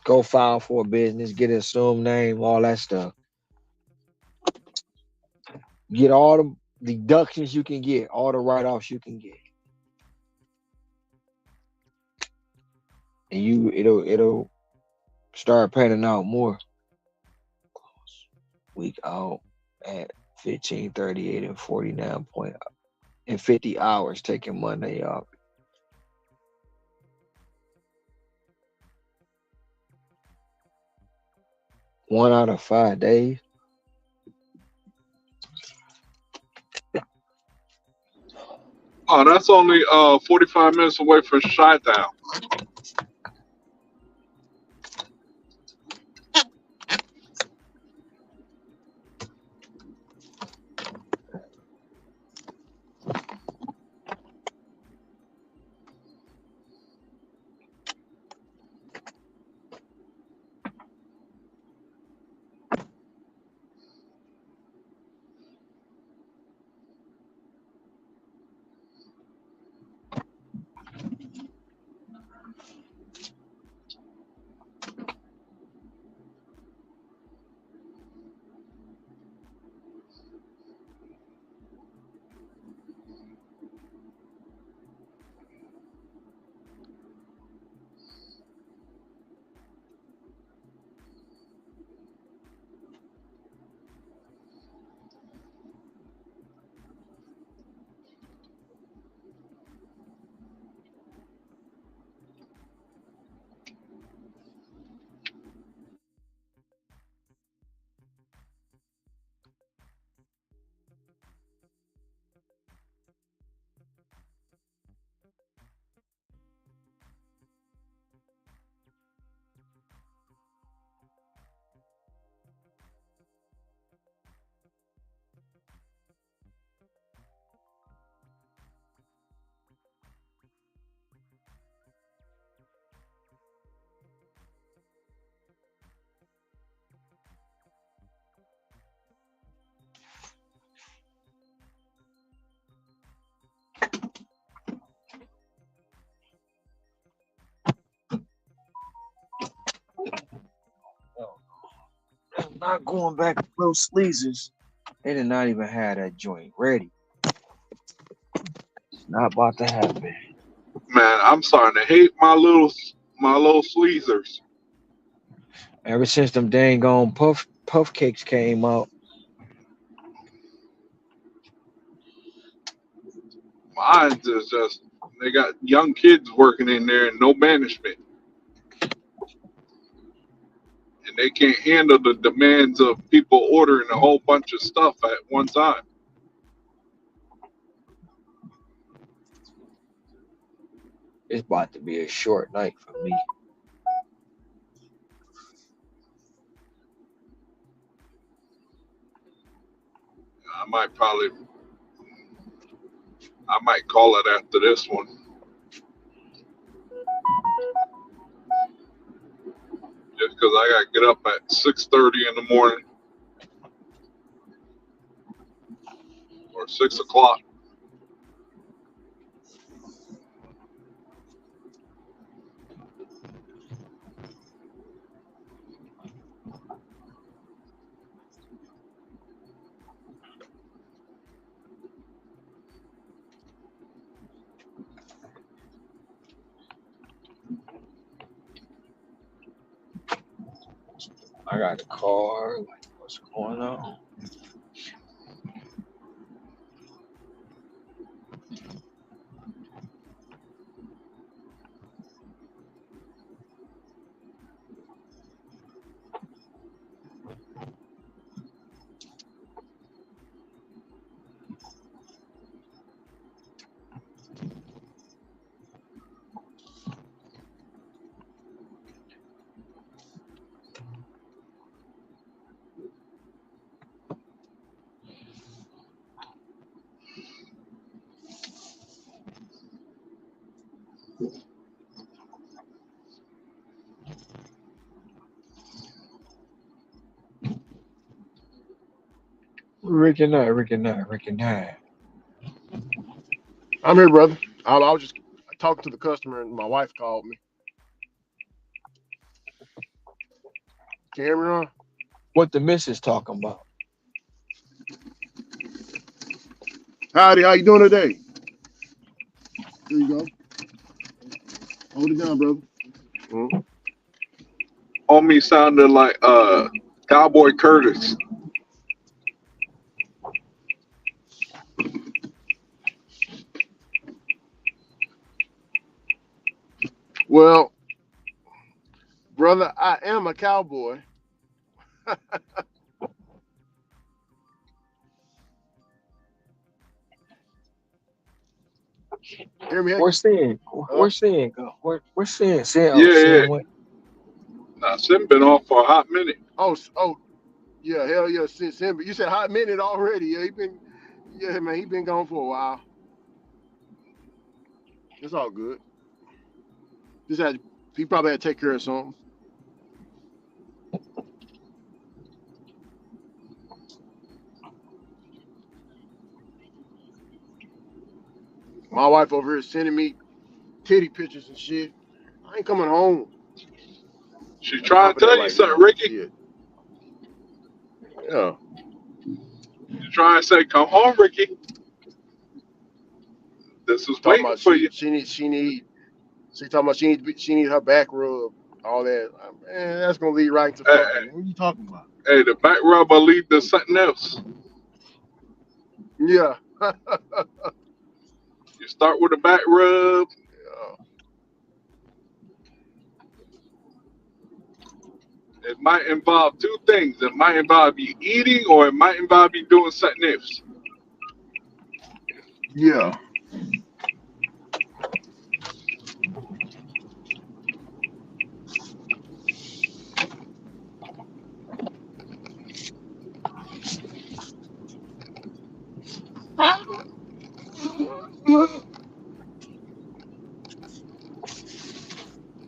go file for a business, get an assumed name, all that stuff. Get all the deductions you can get, all the write-offs you can get, and it'll start panning out more. Week out at 1538 and 49 point in 50 hours taking Monday off. One out of 5 days. Oh, that's only 45 minutes away from Chi-Town. not going back to Little Sleezers. They did not even have that joint ready. It's not about to happen. Man, I'm starting to hate my little sleezers. Ever since them dang on puff cakes came out, Mine is just they got young kids working in there and no management, and they can't handle the demands of people ordering a whole bunch of stuff at one time. it's about to be a short night for me. I might probably I might call it after this one, just because I got to get up at 6:30 in the morning or 6 o'clock. I got a car. Like, what's going on? Rick and I, Rick and I. I'm here, brother. I was just talking to the customer, and my wife called me. Can you hear me, Ron? What the missus talking about? Howdy, how you doing today? There you go. Hold it down, brother. Mm-hmm. Homie sounded like Cowboy Curtis. Well, brother, I am a cowboy. Hear me? Where's Sin? Hello? Where's Sin? Where's Sin? Sin, Yeah, yeah. Sin went. Now, Sim been off for a hot minute. Oh, yeah, hell yeah, since him. You said hot minute already. Yeah, man, he been gone for a while. It's all good. He probably had to take care of something. My wife over here is sending me titty pictures and shit. I ain't coming home. She On trying top to of that tell you right something, now. Ricky. Shit. Yeah. She trying to say, "Come home, Ricky. This is Talking waiting about for you." she talking about she need her back rub, all that. Man, that's gonna lead right to Hey, fucking. What are you talking about? hey, the back rub will lead to something else. Yeah. You start with a back rub. Yeah. It might involve two things. It might involve you eating, or it might involve you doing something else. Yeah.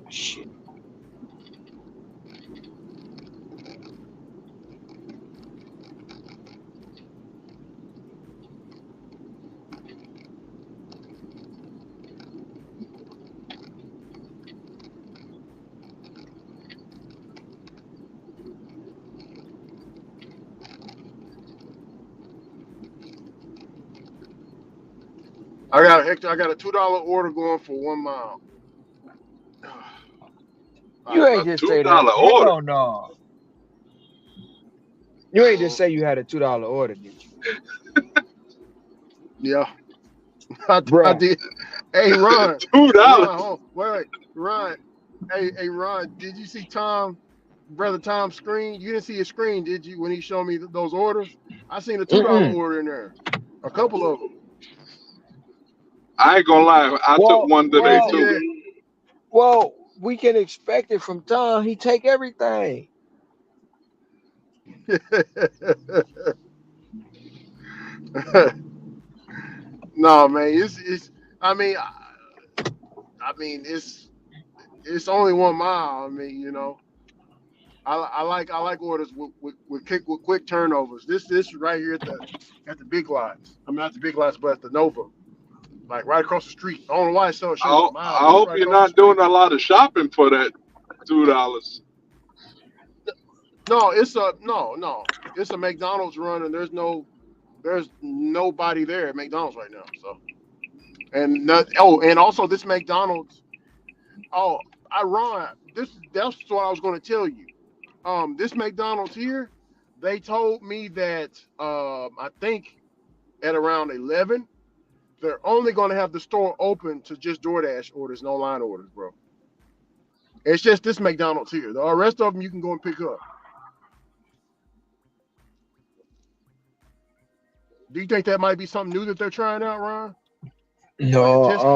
Shit. I got a $2 order going for 1 mile. All You right. ain't A just say that. $2 order. Hell no. You ain't just say you had a $2 order, did you? Yeah, I Bruh. did. Hey, Ron. $2. Ron, wait. Ron. Hey, Ron. Did you see brother Tom's screen? You didn't see his screen, did you? When he showed me those orders, I seen a $2 Mm-mm. order in there. A couple of them. I ain't gonna lie. I took Well, one You today didn't see too. well, that? well, we can expect it from Tom. He take everything. No, man. It's. I mean, it's only 1 mile. I mean, I like orders with quick turnovers. This right here at the big lots. I mean, not the big lots, but at the Nova, like right across the street. I don't know why it shows a mile, I but it's hope right you're across the not doing street. a lot of shopping for that $2. No, no. It's a McDonald's run, and there's nobody there at McDonald's right now. So and also this McDonald's. Oh, that's what I was going to tell you. This McDonald's here, they told me that I think at around 11, they're only going to have the store open to just DoorDash orders, no line orders, bro. It's just this McDonald's here. The rest of them you can go and pick up. Do you think that might be something new that they're trying out, Ron? Like a test?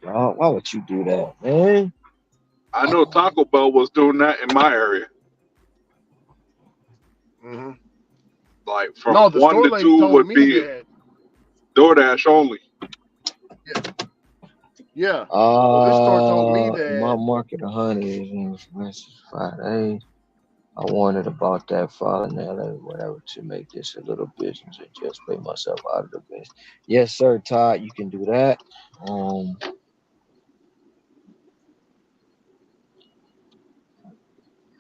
No, why would you do that, man? I know Taco Bell was doing that in my area. Mm-hmm. Like from No, the 1 store to lady 2 told would me be that. DoorDash only. Yeah. Well, this store told me My that. market 100 is in Friday. I wondered about that filing LA, whatever, to make this a little business and just pay myself out of the business. Yes, sir, Todd, you can do that. Um,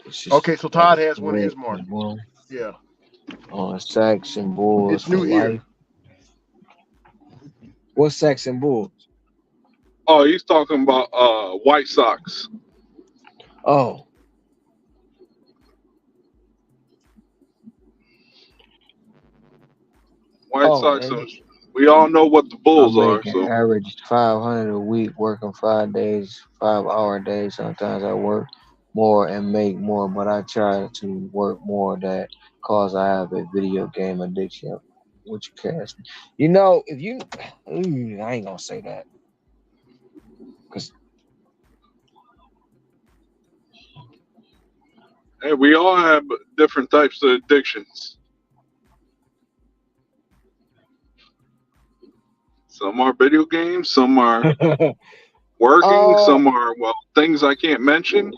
this is Okay, so Todd has one of his correct. markets. Yeah, Sacks and Bulls it's for new here. life. What's Sacks and Bulls? Oh, he's talking about White Sox. Oh, White Sox. and We all know what the I Bulls are. make an So average 500 a week, working 5 days, 5-hour days. Sometimes I work more and make more, but I try to work more that cause I have a video game addiction. Which cast, if you, I ain't gonna say that because hey, we all have different types of addictions. Some are video games. Some are working. uh, Some are things I can't mention.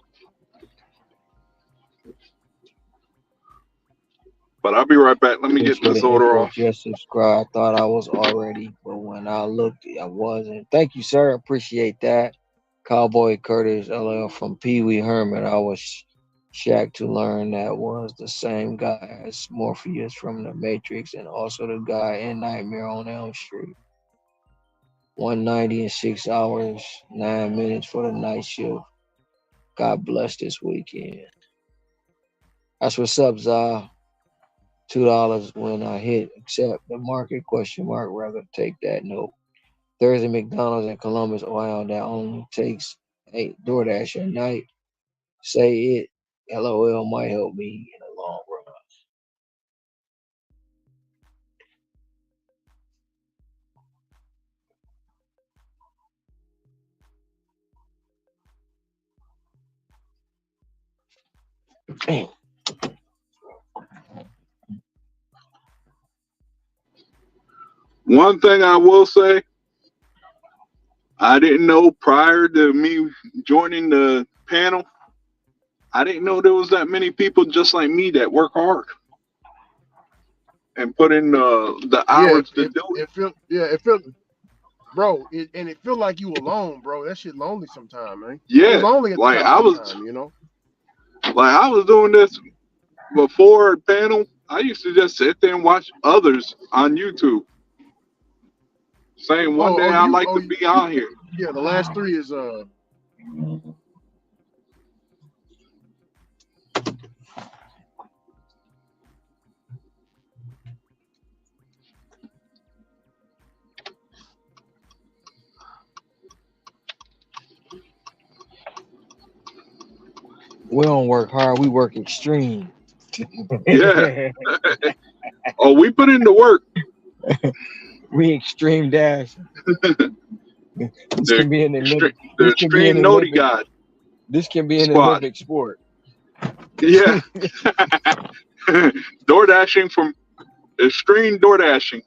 But I'll be right back. Let me thanks get for this the order info. off. Just subscribe. I thought I was already, but when I looked, I wasn't. Thank you, sir. Appreciate that. Cowboy Curtis LL from Pee Wee Herman. I was shocked to learn that was the same guy as Morpheus from the Matrix and also the guy in Nightmare on Elm Street. 190 in 6 hours, 9 minutes for the night shift. God bless this weekend. That's what's up, Zah. $2 when I hit accept the market question mark. Rather take that note. Thursday McDonald's in Columbus, Ohio. That only takes 8 DoorDash at night. Say it. LOL might help me in the long run. Damn. One thing I will say, I didn't know prior to me joining the panel, I didn't know there was that many people just like me that work hard and put in the Yeah, hours to do it. it feel, bro, it feel like you alone, bro. That shit lonely sometimes, man. You Yeah, lonely at the like top sometimes, I was doing this before panel. I used to just sit there and watch others on YouTube saying one day I'd like to be on here. Yeah, the last three is We don't work hard. We work extreme. Yeah. Oh, we put in the work. We extreme dash. This The can be an Olympic. the This can be an extreme Noti Olympic. God This can be an squad. Olympic sport. Yeah. Door dashing from extreme door dashing.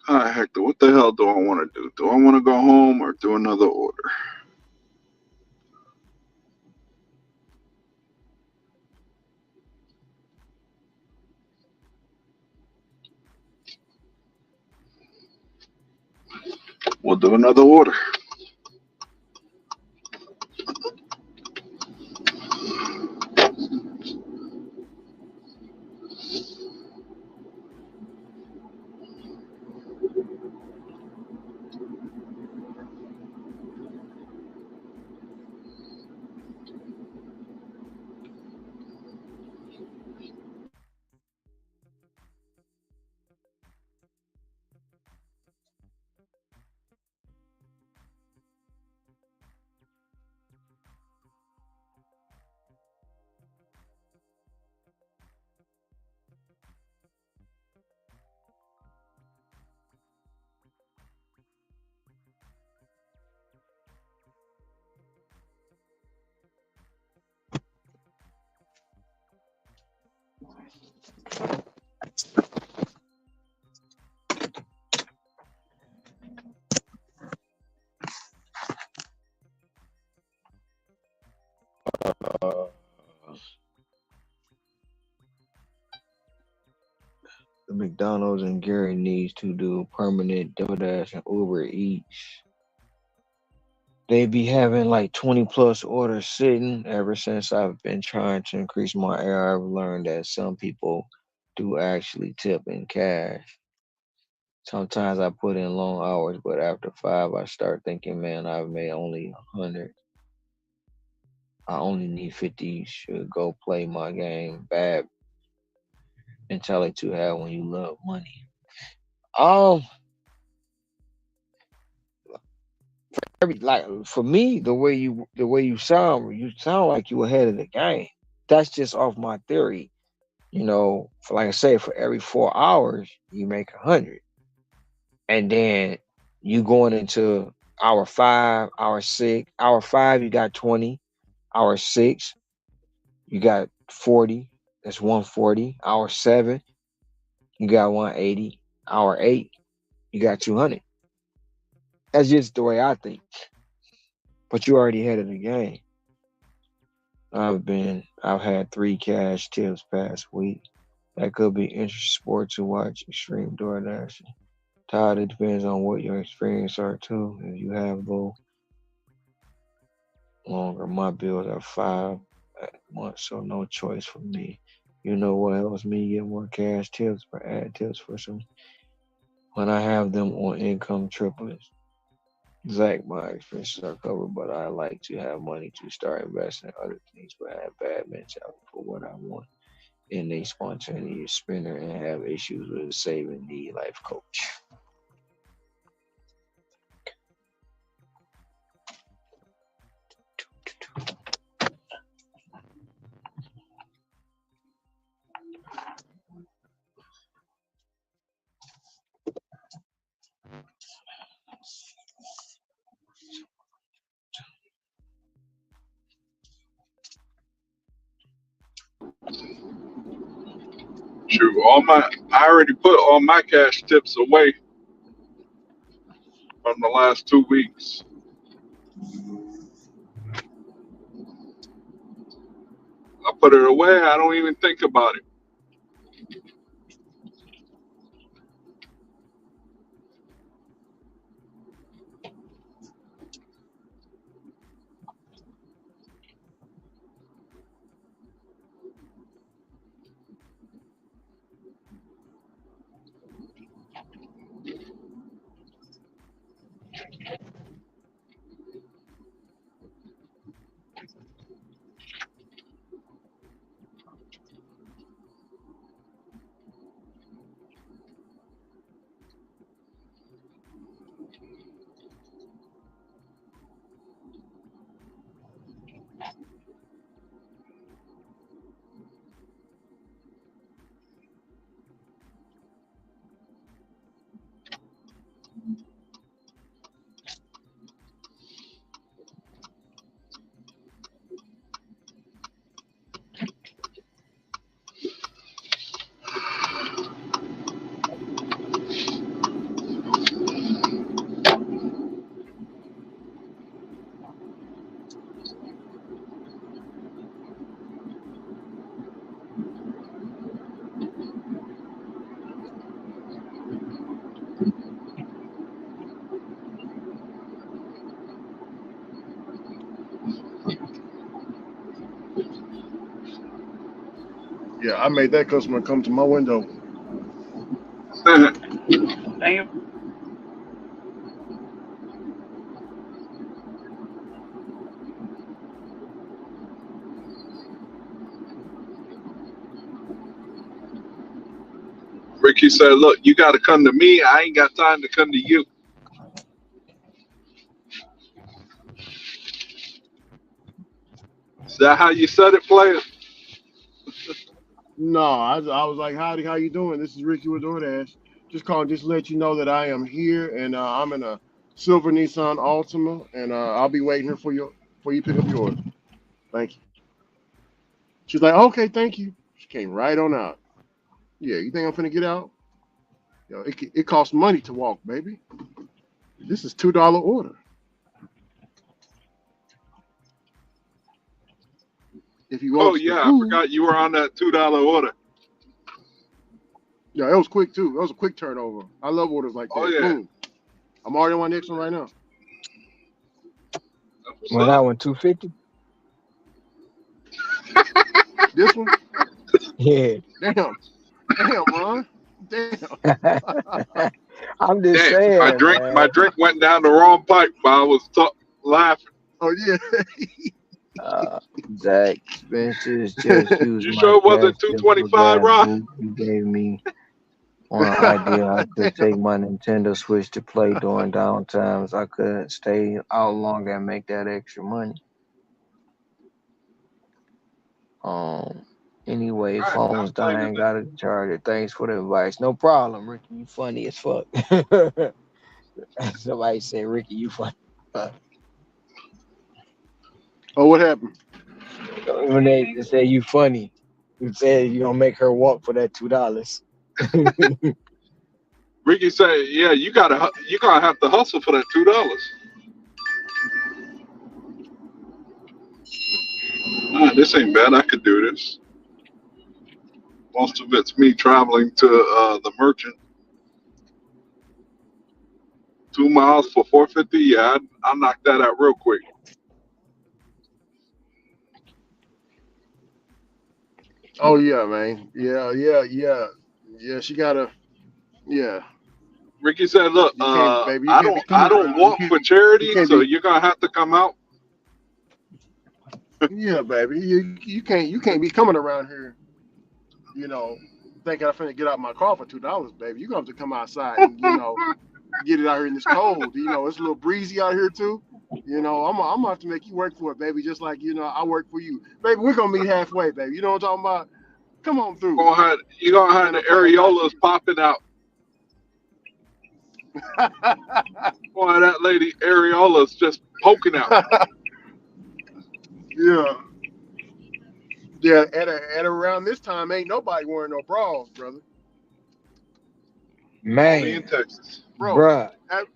Ah, Hector, what the hell do I want to do? Do I want to go home or do another order? We'll do another order. Uh, the McDonald's and Gary needs to do permanent DoorDash and Uber Eats. They be having like 20 plus orders sitting ever since I've been trying to increase my air. I've learned that some people do actually tip in cash. Sometimes I put in long hours, but after 5, I start thinking, man, I've made only 100. I only need 50. Should go play my game. Bad mentality to have when you love money. Um, like for me, the way you sound like you ahead of the game. That's just off my theory. For like I say, for every 4 hours you make 100, and then you going into hour 5, hour 6, hour 5 you got 20, hour 6 you got 40. That's 140. Hour 7 you got 180. Hour 8 you got 200. That's just the way I think. But you already ahead of the game. I've had 3 cash tips past week. That could be interesting sport to watch. Extreme DoorDash. Todd, it depends on what your experience are too. If you have low longer, my bills are 5 at once, so no choice for me. You know what helps me get more cash tips or add tips for some when I have them on income triplets. Zach, my expenses are covered, but I like to have money to start investing in other things, but I have bad mentality for what I want and a spontaneous spender and have issues with a saving need life coach. True. I already put all my cash tips away from the last 2 weeks. I put it away. I don't even think about it. Yeah, I made that customer come to my window. Thank you. Ricky said, "Look, you got to come to me. I ain't got time to come to you." Is that how you said it, player? No, I was like, howdy, how you doing? This is Ricky with DoorDash. Just calling, just to let you know that I am here, and I'm in a silver Nissan Altima, and I'll be waiting here for you to pick up your order. Thank you. She's like, okay, thank you. She came right on out. Yeah, you think I'm finna get out? Yo, it costs money to walk, baby. This is $2 order. If he Oh wants the yeah, I food, forgot you were on that $2 order. yeah, it was quick too. It was a quick turnover. I love orders like Oh that. yeah, Boom. I'm already on my next one right now. that's what's Well, that up. one 250. This one, Yeah. damn, damn, Ron, damn. I'm just Damn, saying, my man. drink went down the wrong pipe while I was laughing. Oh yeah. Uh, Zach Spencer's just used You my sure it wasn't cash gift for 225, gas Ron? boost. You gave me one idea. I could take my Nintendo Switch to play during downtimes. I could stay out longer and make that extra money. Um. Anyway, Right, phone's I'll tell you dying. that. Got a charger. Thanks for the advice. No problem, Ricky. You funny as fuck. Somebody said, Ricky, you funny. Oh, what happened? When they say you funny, you said you gonna make her walk for that $2. Ricky said, "Yeah, you gotta have to hustle for that $2." This ain't bad. I could do this. Most of it's me traveling to the merchant. 2 miles for 450. Yeah, I'll knock that out real quick. Oh yeah, man. Yeah, yeah, yeah, yeah. She gotta. Yeah, Ricky said, "Look, you can't, baby. You I can't be don't I coming don't around. walk for You charity, can't so be. you're gonna have to come out." Yeah, baby. You can't be coming around here. You know, thinking I'm finna get out my car for $2, baby. You gonna have to come outside and get it out here in this cold. It's a little breezy out here too. I'm gonna have to make you work for it, baby. Just like I work for you, baby. We're gonna meet halfway, baby. You know what I'm talking about? Come on through. You're gonna have Ain't the no playing about areolas popping out. Boy, that lady areolas just poking out. Yeah, yeah. At around this time, ain't nobody wearing no bras, brother. Only in Man, Texas. Bro, bruh. have,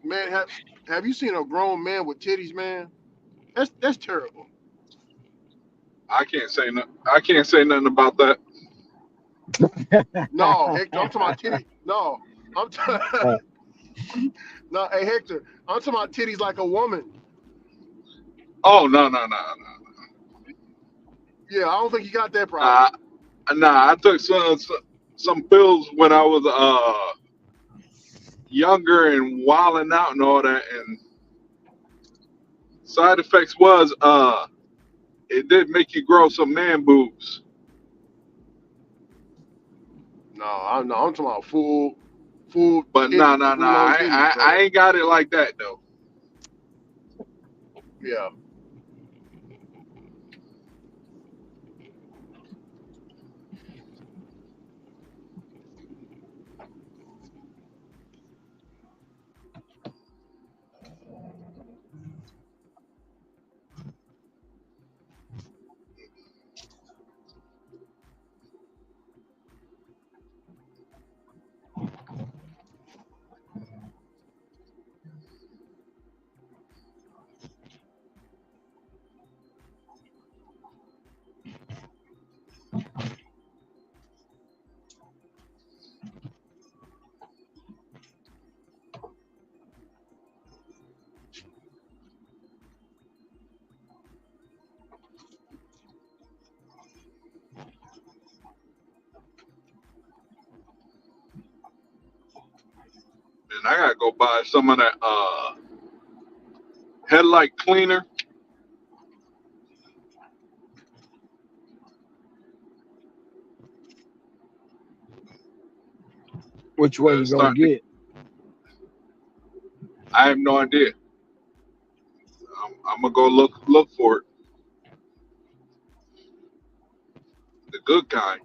man, have you seen a grown man with titties, man? That's terrible. I can't say nothing about that. No, Hector, I'm talking about titties. No, I'm t- no, hey Hector, I'm talking about titties like a woman. Oh no no no no. Yeah, I don't think you got that problem. Nah, nah. I took some pills when I was younger and wilding out and all that, and side effects was it did make you grow some man boobs. No, I'm talking about full But nah titties, nah nah. full on titties, I brother. ain't got it like that though. Yeah. I gotta go buy some of that headlight cleaner. Which way you gonna Starting to, get? I have no idea. I'm gonna go look for it. The good kind.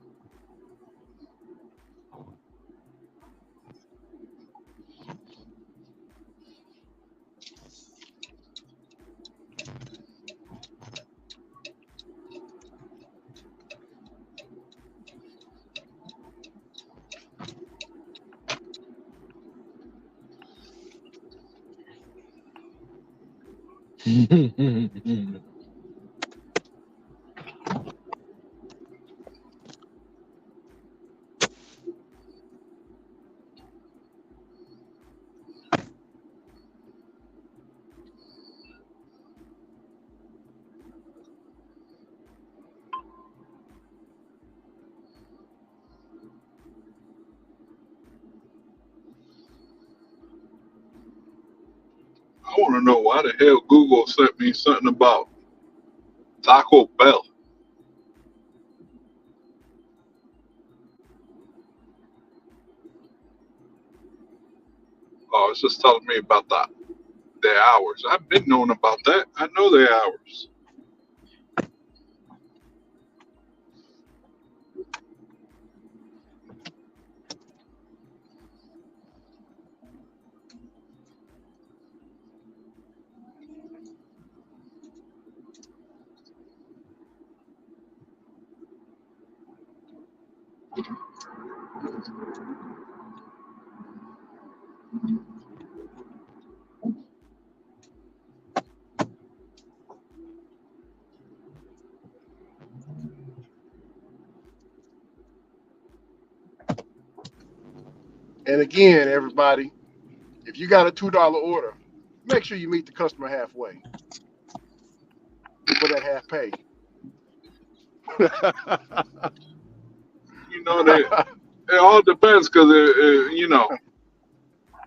I want to know why the hell Google sent me something about Taco Bell. Oh, it's just telling me about their hours. I've been knowing about that. I know their hours. And again, everybody, if you got a $2 order, make sure you meet the customer halfway for that half pay. You know, it all depends because, you know,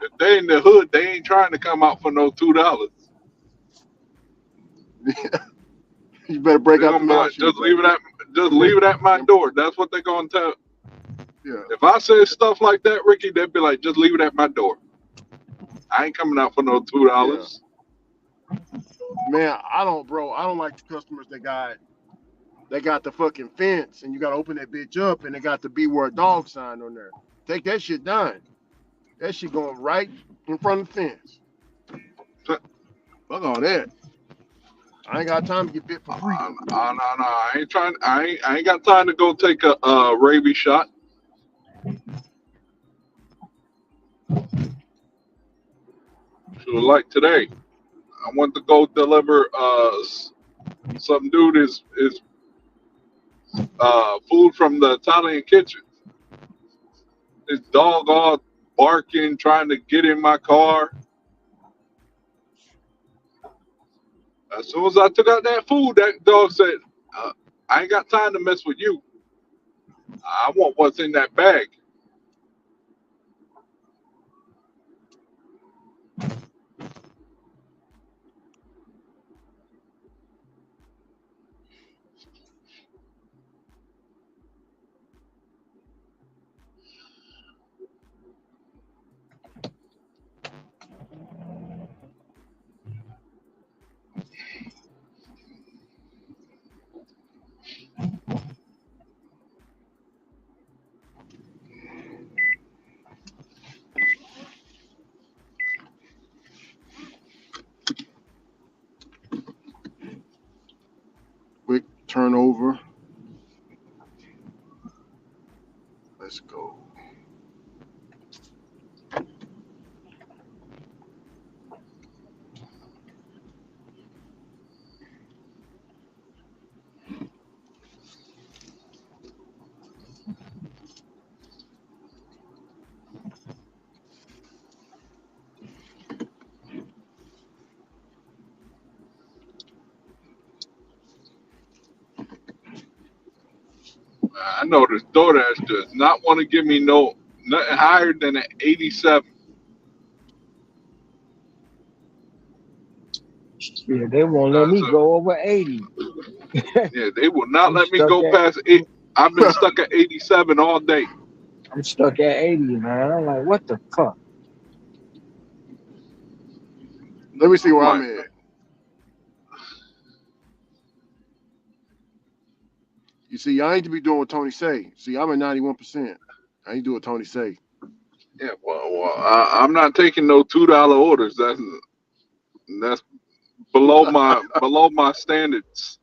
if they in the hood, they ain't trying to come out for no $2. You better break They're out the gonna be like, mouth shoot, baby. just leave it at my door. That's what they're gonna tell. Yeah. If I say stuff like that, Ricky, they'd be like, just leave it at my door. I ain't coming out for no $2. Man, I don't like the customers that got the fucking fence and you gotta open that bitch up and they got the beware dog sign on there. Take that shit down. That shit going right in front of the fence. Fuck all that. I ain't got time to get bit for free. No. I ain't trying. I ain't got time to go take a rabies shot. So like today, I went to go deliver some dude is food from the Italian kitchen. His dog all barking, trying to get in my car. As soon as I took out that food, that dog said, I ain't got time to mess with you. I want what's in that bag. Quick turnover. Let's go. I know this DoorDash does not want to give me nothing higher than an 87. Yeah, they won't let me So go over 80. yeah, they will not I'm let me stuck go at past it. I've been stuck at 87 all day. I'm stuck at 80, man. I'm like, what the fuck? Let me see where My I'm at. You see, I ain't to be doing what Tony say. See, I'm at 91%. I ain't do what Tony say. yeah, I'm not taking no $2 orders. That's below my standards.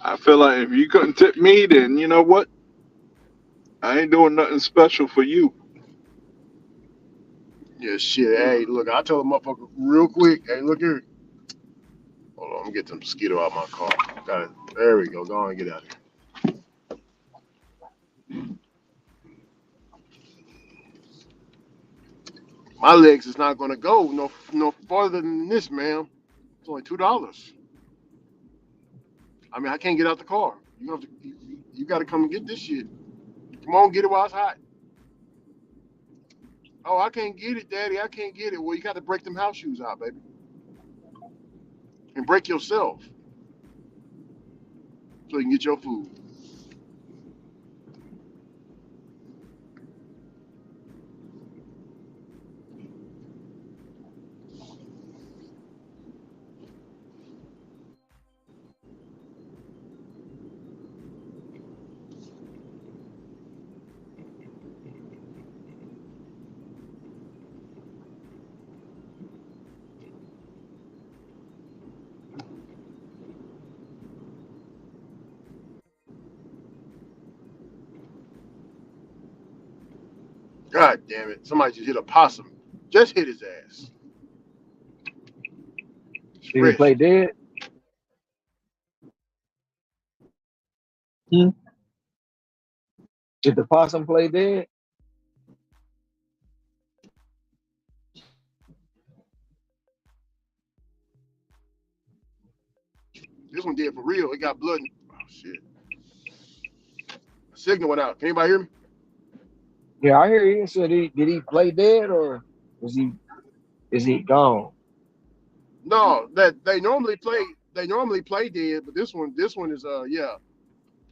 I feel like if you couldn't tip me, then you know what? I ain't doing nothing special for you. Yeah, shit. Hey, look, I told the motherfucker real quick. Hey, look here. Hold on, I'm gonna get some mosquito out my car. Got it. There we go. Go on and get out of here. My legs is not gonna go no farther than this, ma'am. It's only $2. I mean, I can't get out the car. You got to come and get this shit. Come on, get it while it's hot. Oh, I can't get it, Daddy. I can't get it. Well, you got to break them house shoes out, baby, and break yourself so you can get your food. God damn it! Somebody just hit a possum. Just hit his ass. Did he play Stretched. dead? Hmm? Did the possum play dead? This one did for real. It got blood. Oh shit! The signal went out. Can anybody hear me? Yeah, I hear you. So did he play dead or was he is he gone? No, that they normally play. They normally play dead, but this one is yeah.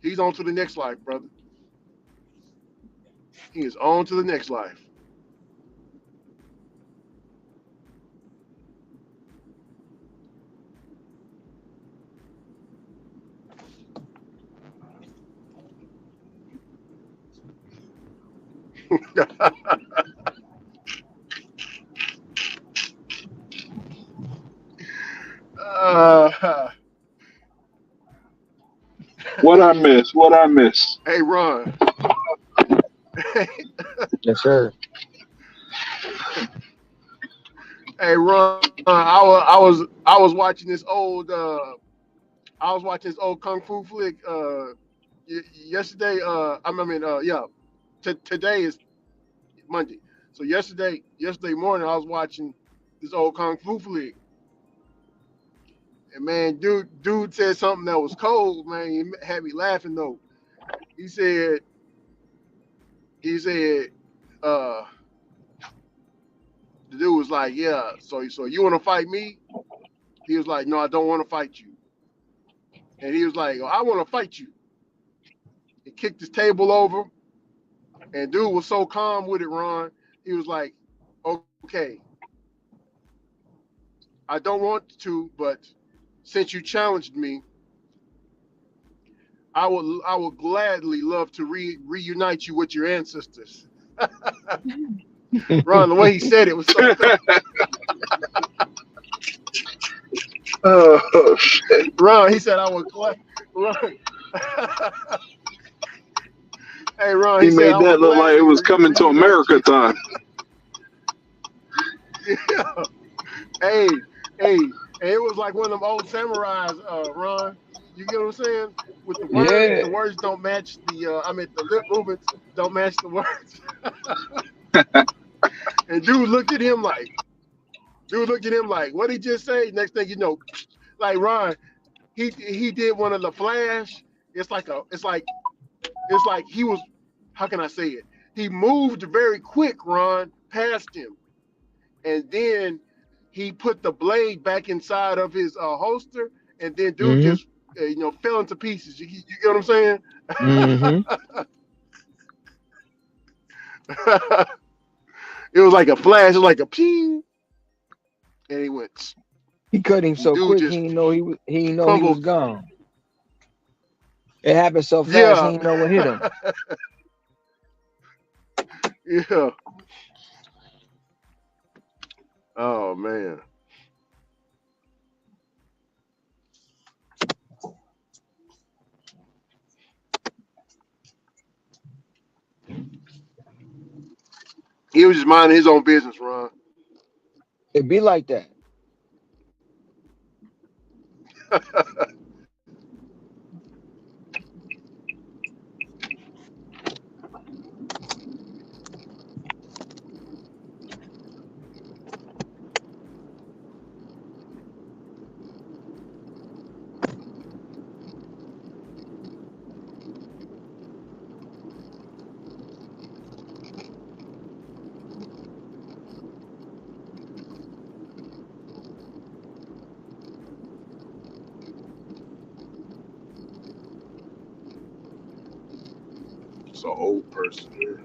He's on to the next life, brother. He is on to the next life. uh, What I miss? What I miss? hey, Ron. Yes, sir. Hey, Ron. I was watching this old kung fu flick yesterday. Yeah. Today is Monday. So yesterday morning, I was watching this old kung fu flick, and man, dude said something that was cold. Man, he had me laughing though. He said he said uh the dude was like, yeah. So you want to fight me? He was like, no, I don't want to fight you. And he was like, oh, I want to fight you. He kicked his table over, and dude was so calm with it, Ron. He was like, okay, I don't want to, but since you challenged me, I would gladly love to reunite you with your ancestors. Ron, the way he said it was so Oh shit! Ron, he said I would glad Ron. Hey Ron, He he said made I that would look like it gladly was coming to reunite America you. time. Yeah. Hey, and it was like one of them old samurais, Ron. You get what I'm saying? With Yeah. the words don't match the lip movements don't match the words. And dude looked at him like, what he just say? Next thing you know, like Ron, he did one of the flash. It's like It's like he was, how can I say it? He moved very quick, Ron, past him. And then he put the blade back inside of his holster, and then dude Mm-hmm. just, fell into pieces. You get what I'm saying? Mm-hmm. It was like a flash, it was like a ping, and he went. He cut him And so dude quick just he didn't know he was crumbled. gone. It happened so fast he Yeah, didn't know what hit him. yeah. Oh man. He was just minding his own business, Ron. It be like that. It's an old person, man.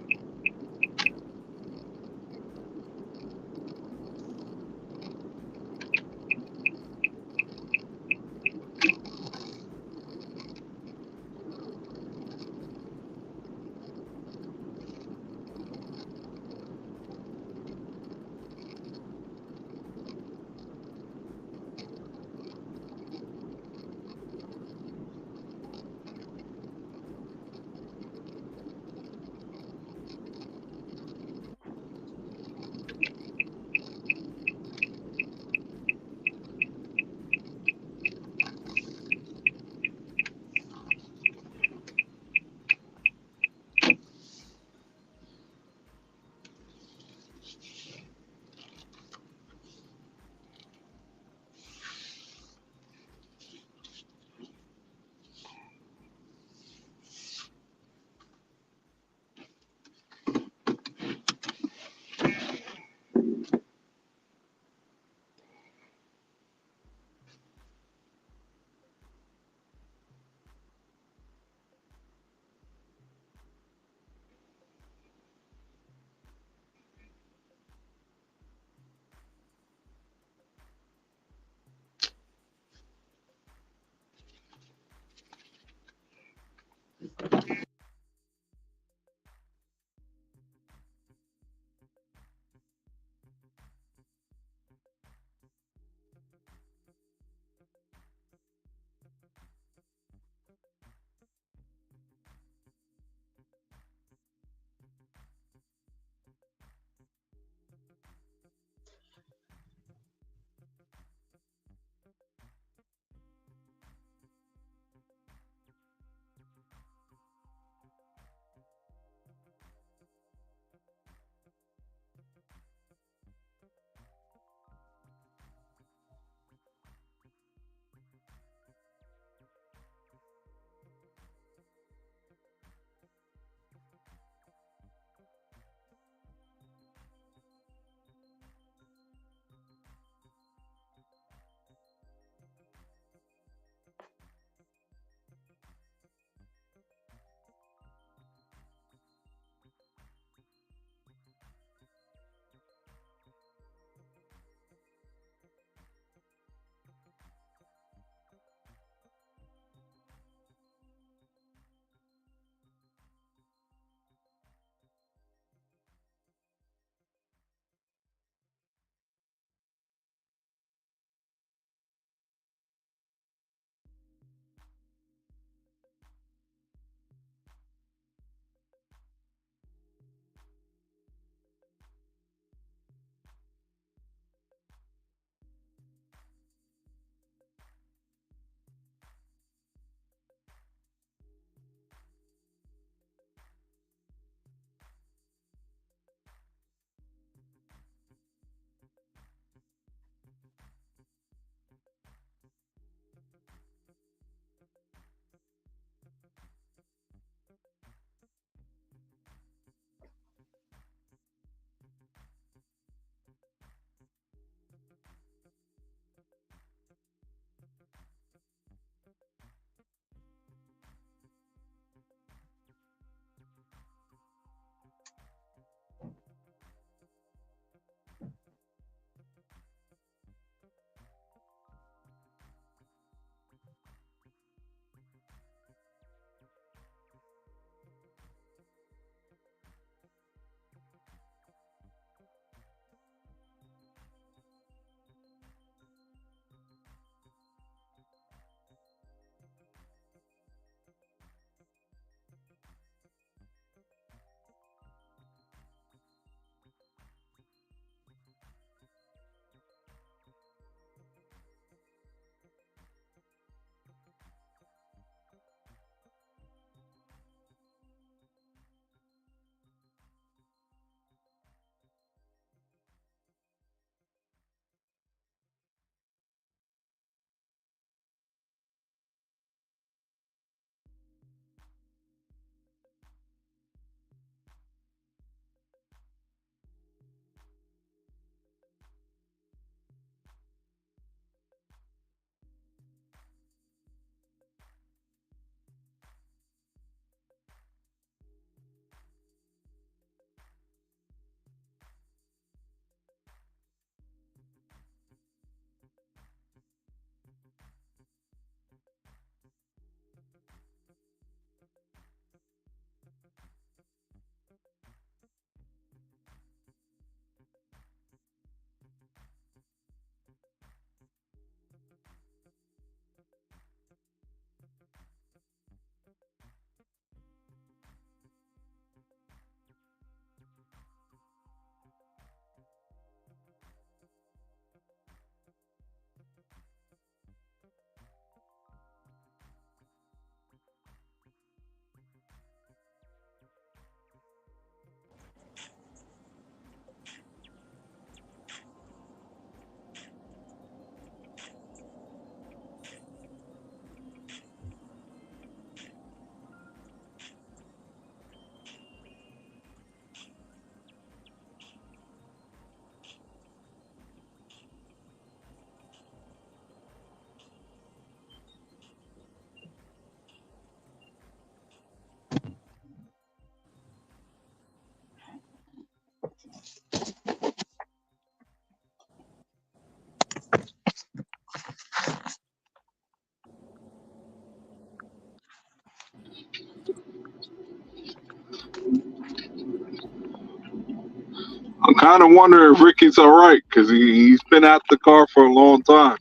kind of wondering if Ricky's all right because he's been out the car for a long time.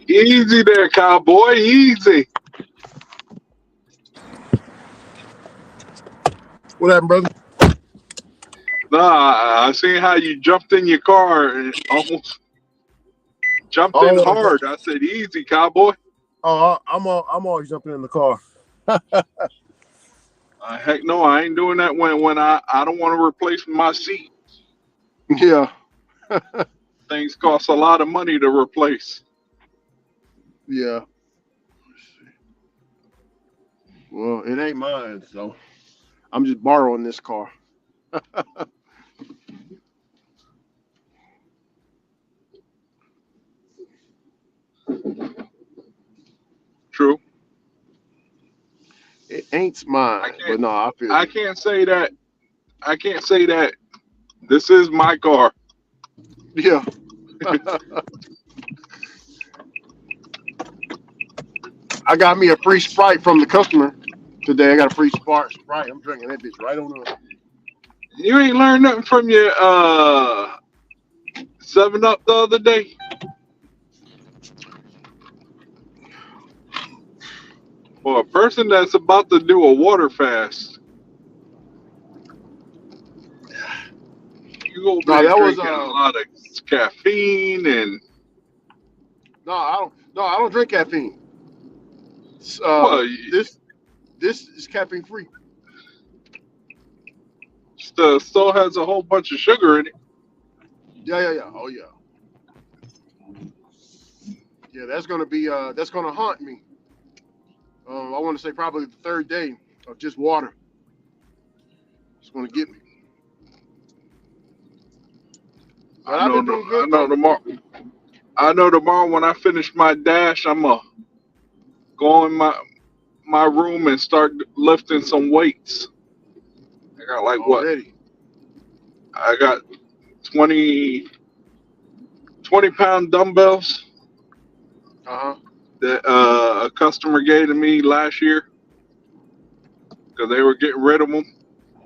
Easy there, cowboy. Easy. What happened, brother? Nah, I seen how you jumped in your car and almost jumped in Oh, hard. I said, easy, cowboy. I'm always jumping in the car. Heck no, I ain't doing that when I don't want to replace my seat. Yeah, Things cost a lot of money to replace. yeah. Well, it ain't mine, so I'm just borrowing this car. True. It ain't mine, but no, I feel I you. can't say that. I can't say that. This is my car. Yeah. I got me a free Sprite from the customer today. I got a free Sprite. I'm drinking that bitch right on up. You ain't learned nothing from your 7-Up the other day. For a person that's about to do a water fast, you over No, there that was drinking a lot of caffeine and I don't drink caffeine. well, This is caffeine free. still has a whole bunch of sugar in it. Yeah. Oh yeah. Yeah, that's gonna haunt me. I want to say probably the third day of just water. It's gonna get me. But I've been doing I good know though. tomorrow. I know tomorrow when I finish my dash, I'ma go in my room and start lifting some weights. I got like what? Already. I got 20 20-pound dumbbells Uh-huh. that a customer gave to me last year because they were getting rid of them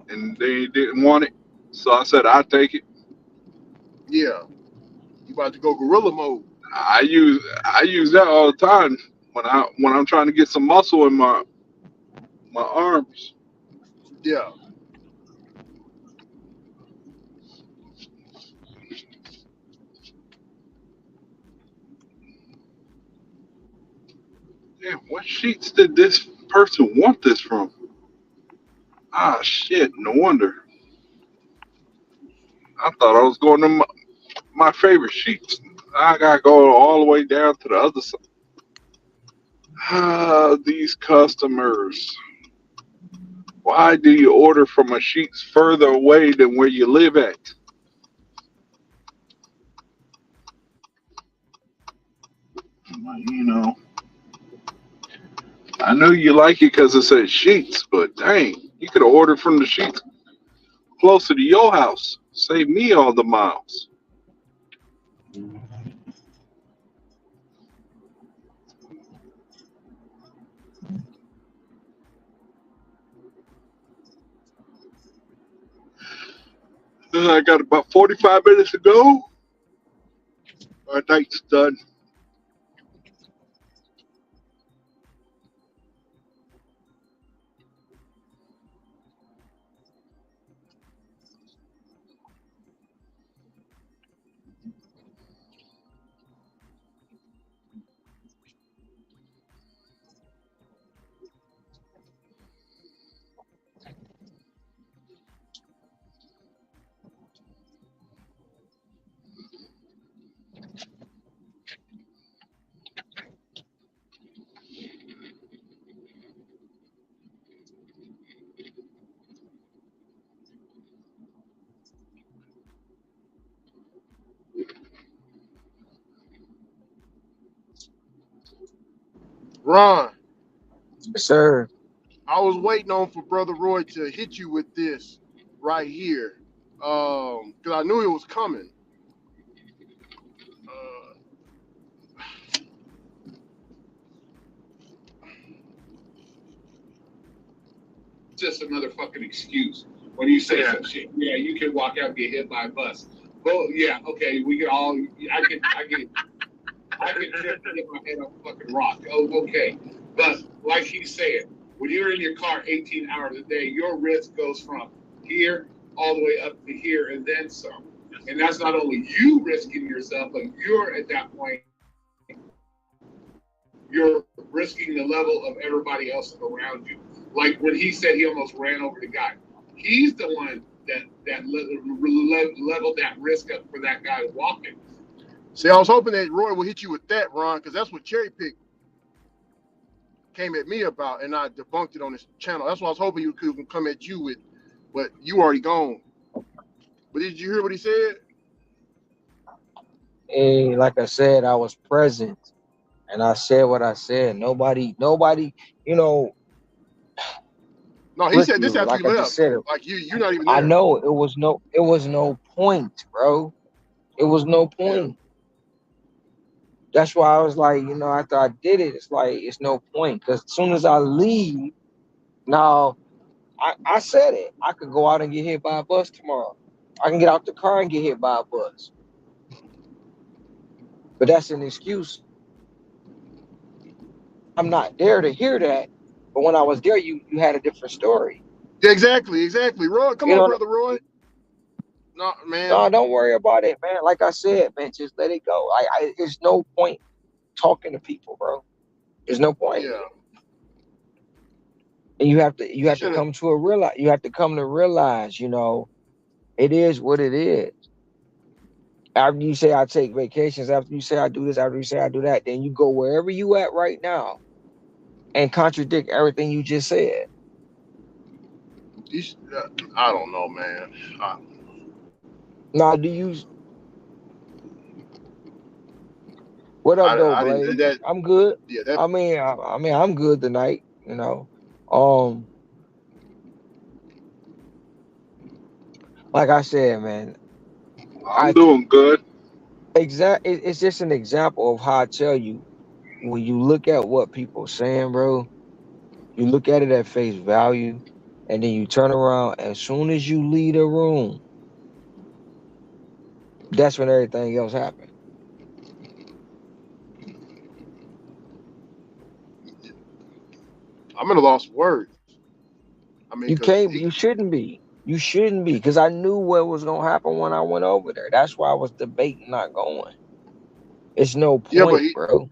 and they didn't want it. So I said I take it. Yeah. You about to go gorilla mode. I use that all the time when I'm trying to get some muscle in my arms. Yeah. Damn, what sheets did this person want this from? Ah, shit. No wonder. I thought I was going to my favorite sheets. I gotta go all the way down to the other side. Ah, these customers. Why do you order from a sheets further away than where you live at? You know, I know you like it because it says sheets, but dang, you could have ordered from the sheets closer to your house. Save me all the miles. I got about 45 minutes to go. Our night's done. Ron, Sir. I was waiting on for Brother Roy to hit you with this right here. Because I knew it was coming. Uh, Just another fucking excuse. When you say some shit, yeah, you can walk out and get hit by a bus. Well, yeah, okay, we can all. I can trip and hit my head on a fucking rock. Oh, okay, but like he's saying, when you're in your car 18 hours a day, your risk goes from here all the way up to here and then some. And that's not only you risking yourself, but you're at that point, you're risking the level of everybody else around you. Like when he said he almost ran over the guy, he's the one that leveled that risk up for that guy walking. See, I was hoping that Roy would hit you with that, Ron, because that's what Cherry Pick came at me about, and I debunked it on this channel. That's why I was hoping you could come at you with, but you already gone. But did you hear what he said? And like I said, I was present and I said what I said. Nobody, you know, No, he said Ricky, this after like you I just left. said, Like you're not even I there. know it was no point, bro. It was no Yeah. point. That's why I was like, after I did it, it's like it's no point. Because as soon as I leave, now I said it. I could go out and get hit by a bus tomorrow. I can get out the car and get hit by a bus. But that's an excuse. I'm not there to hear that. But when I was there, you had a different story. Yeah, exactly. Roy, come You on, know, brother Roy. No, man. no, don't worry about it, man. Like I said, man, just let it go. There's no point talking to people, bro. There's no point. Yeah. And you have You to shouldn't. come to a realize. You have to come to realize, it is what it is. After you say I take vacations, after you say I do this, after you say I do that, then you go wherever you at right now and contradict everything you just said. You should, I don't know, man. Now, what up, though, I didn't. Blaze? That. I'm good. Yeah. That. I mean, I'm good tonight. Um, like I said, man, I'm I doing good. it's just an example of how I tell you when you look at what people saying, bro. You look at it at face value, and then you turn around. As soon as you leave the room, that's when everything else happens. I'm at a loss for words. I mean, You cause can't. he. You shouldn't be. You shouldn't be, because I knew what was gonna happen when I went over there. That's why I was debating not going. It's no Yeah, but point, he. bro.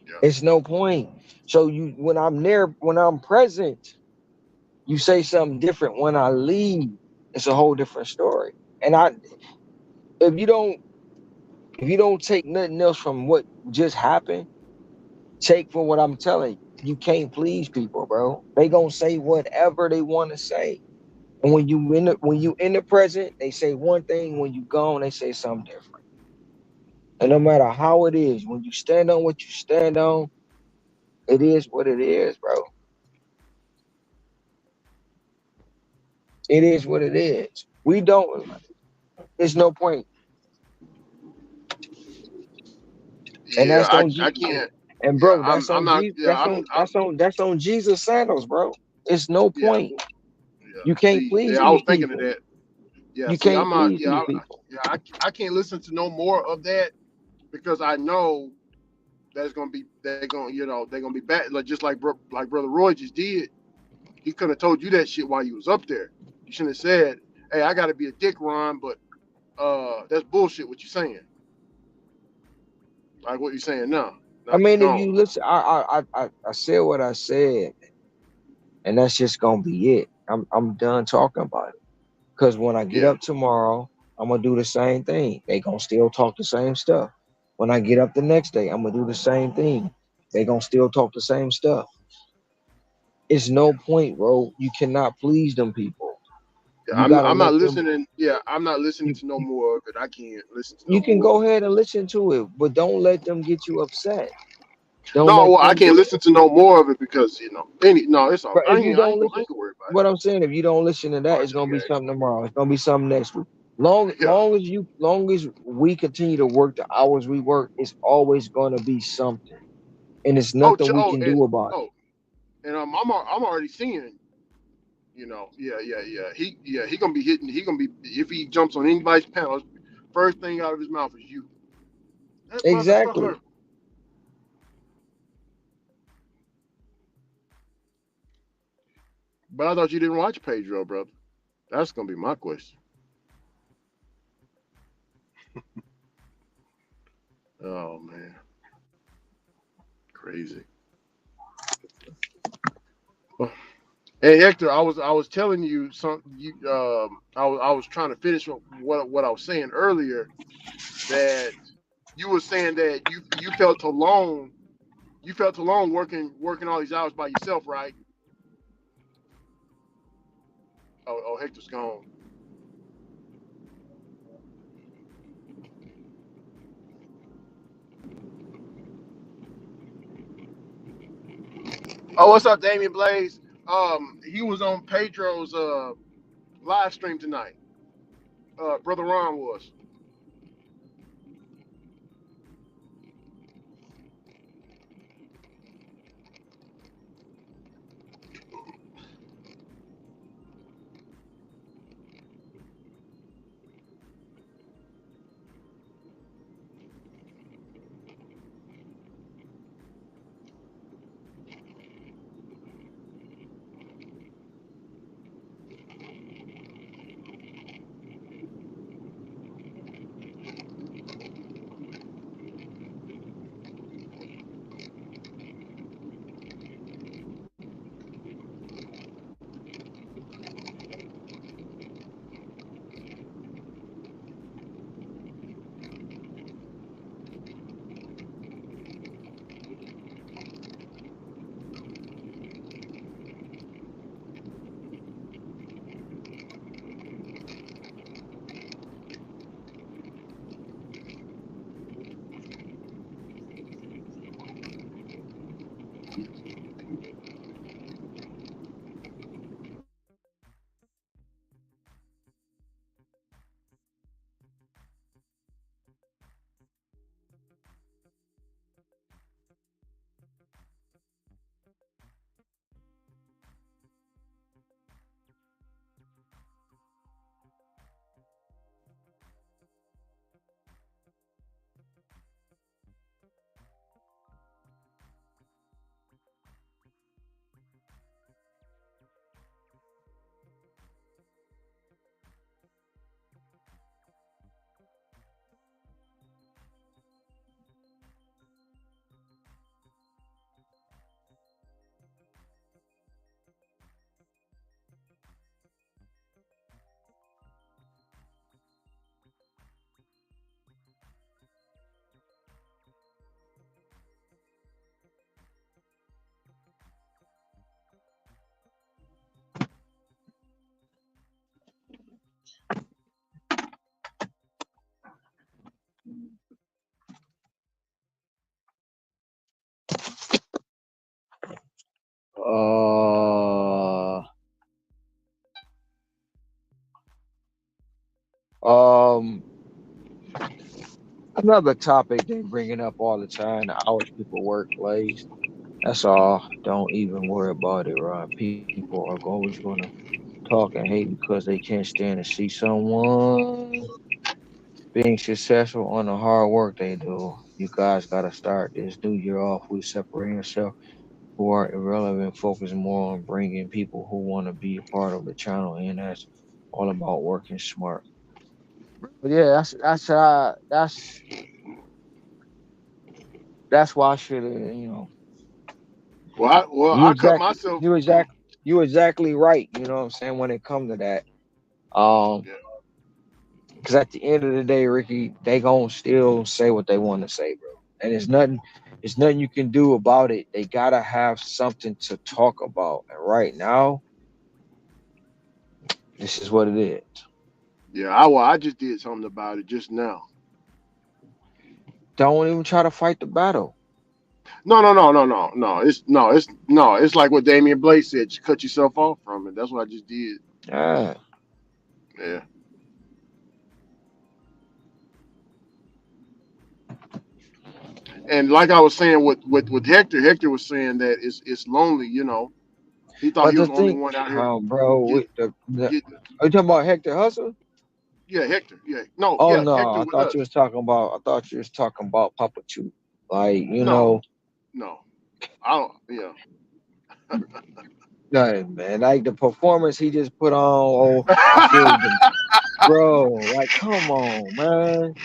Yeah. It's no point. So when I'm there, when I'm present, you say something different. When I leave, it's a whole different story. And if you don't, if you don't take nothing else from what just happened, take for what I'm telling you. You can't please people, bro. They gonna say whatever they want to say. And when you in the present, they say one thing. When you gone, they say something different. And no matter how it is, when you stand on what you stand on, it is what it is, bro. It is what it is. We don't. There's no point. And Yeah. that's on I G. can't. And Yeah. bro, that's I'm on not. G. Yeah. I'm. That's on Jesus sandals, bro. It's no Yeah. point. Yeah. You can't See. please Yeah. I was these thinking of people. that. Yeah. You See. can't I'm not. please Yeah. these people. Yeah. I can't listen to no more of that because I know that's gonna be. They're gonna. They're gonna be bad. Like just like brother Roy just did. He could have told you that shit while you was up there. You shouldn't have said, "Hey, I got to be a dick, Ron," but that's bullshit. What you saying? Like what you saying now? I Now you mean, if gone. you listen, I said what I said, and that's just gonna be it. I'm done talking about it. Cause when I get Yeah, up tomorrow, I'm gonna do the same thing. They gonna still talk the same stuff. When I get up the next day, I'm gonna do the same thing. They gonna still talk the same stuff. It's yeah, no point, bro. You cannot please them people. yeah. You gotta I'm not let them. listening. Yeah, I'm not listening You to no more of it. I can't listen to no you can more. go ahead and listen to it, but don't let them get you upset. Don't No, let well, I them. can't listen to no more of it because no, it's all. But if you don't I listen, ain't gonna worry about it. what I'm saying, if you don't listen to that, it's Bunch of gonna be gay. something tomorrow. It's gonna be something next week. Yeah. Long as we continue to work the hours we work, it's always gonna be something, and it's Oh, nothing we can do about it. and I'm already seeing. He gonna be hitting. He gonna be if he jumps on anybody's panel, first thing out of his mouth is you. That Exactly. motherfucker. But I thought you didn't watch Pedro, brother. That's gonna be my question. Oh man, crazy. Well, hey Hector, I was telling you something. I was trying to finish what I was saying earlier. That you were saying that you felt alone. You felt alone working all these hours by yourself, right? Oh, Hector's gone. Oh, what's up, Damian Blaze? He was on Pedro's live stream tonight. Brother Ron was. Uh, um, Another topic they bringing up all the time: the hours people work, plays. That's all. Don't even worry about it, right? People are always gonna talk and hate because they can't stand to see someone being successful on the hard work they do. You guys gotta start this new year off with separating yourself who are irrelevant, focus more on bringing people who want to be a part of the channel, and that's all about working smart. But yeah, that's why I should have, you I cut exactly myself. you exactly right. You know what I'm saying when it comes to that. Um, Yeah, because at the end of the day, Ricky, they gonna still say what they want to say, bro. And there's nothing you can do about it. They gotta have something to talk about. And right now, this is what it is. yeah. I just did something about it just now. Don't even try to fight the battle. No. It's like what Damian Blake said. You cut yourself off from it. That's what I just did. Ah, Yeah. And like I was saying with Hector, Hector was saying that it's lonely. He thought but he was the the only thing, one out here oh, bro, get get. are you talking about Hector Hustle? Yeah, Hector. Yeah, no, Oh yeah, no, Hector I with thought you us. was talking about. I thought you was talking about Papa Chu. Like No, no, I don't. Yeah. nothing, man. Like the performance he just put on. Oh, I feel the bro. Like, come on, man.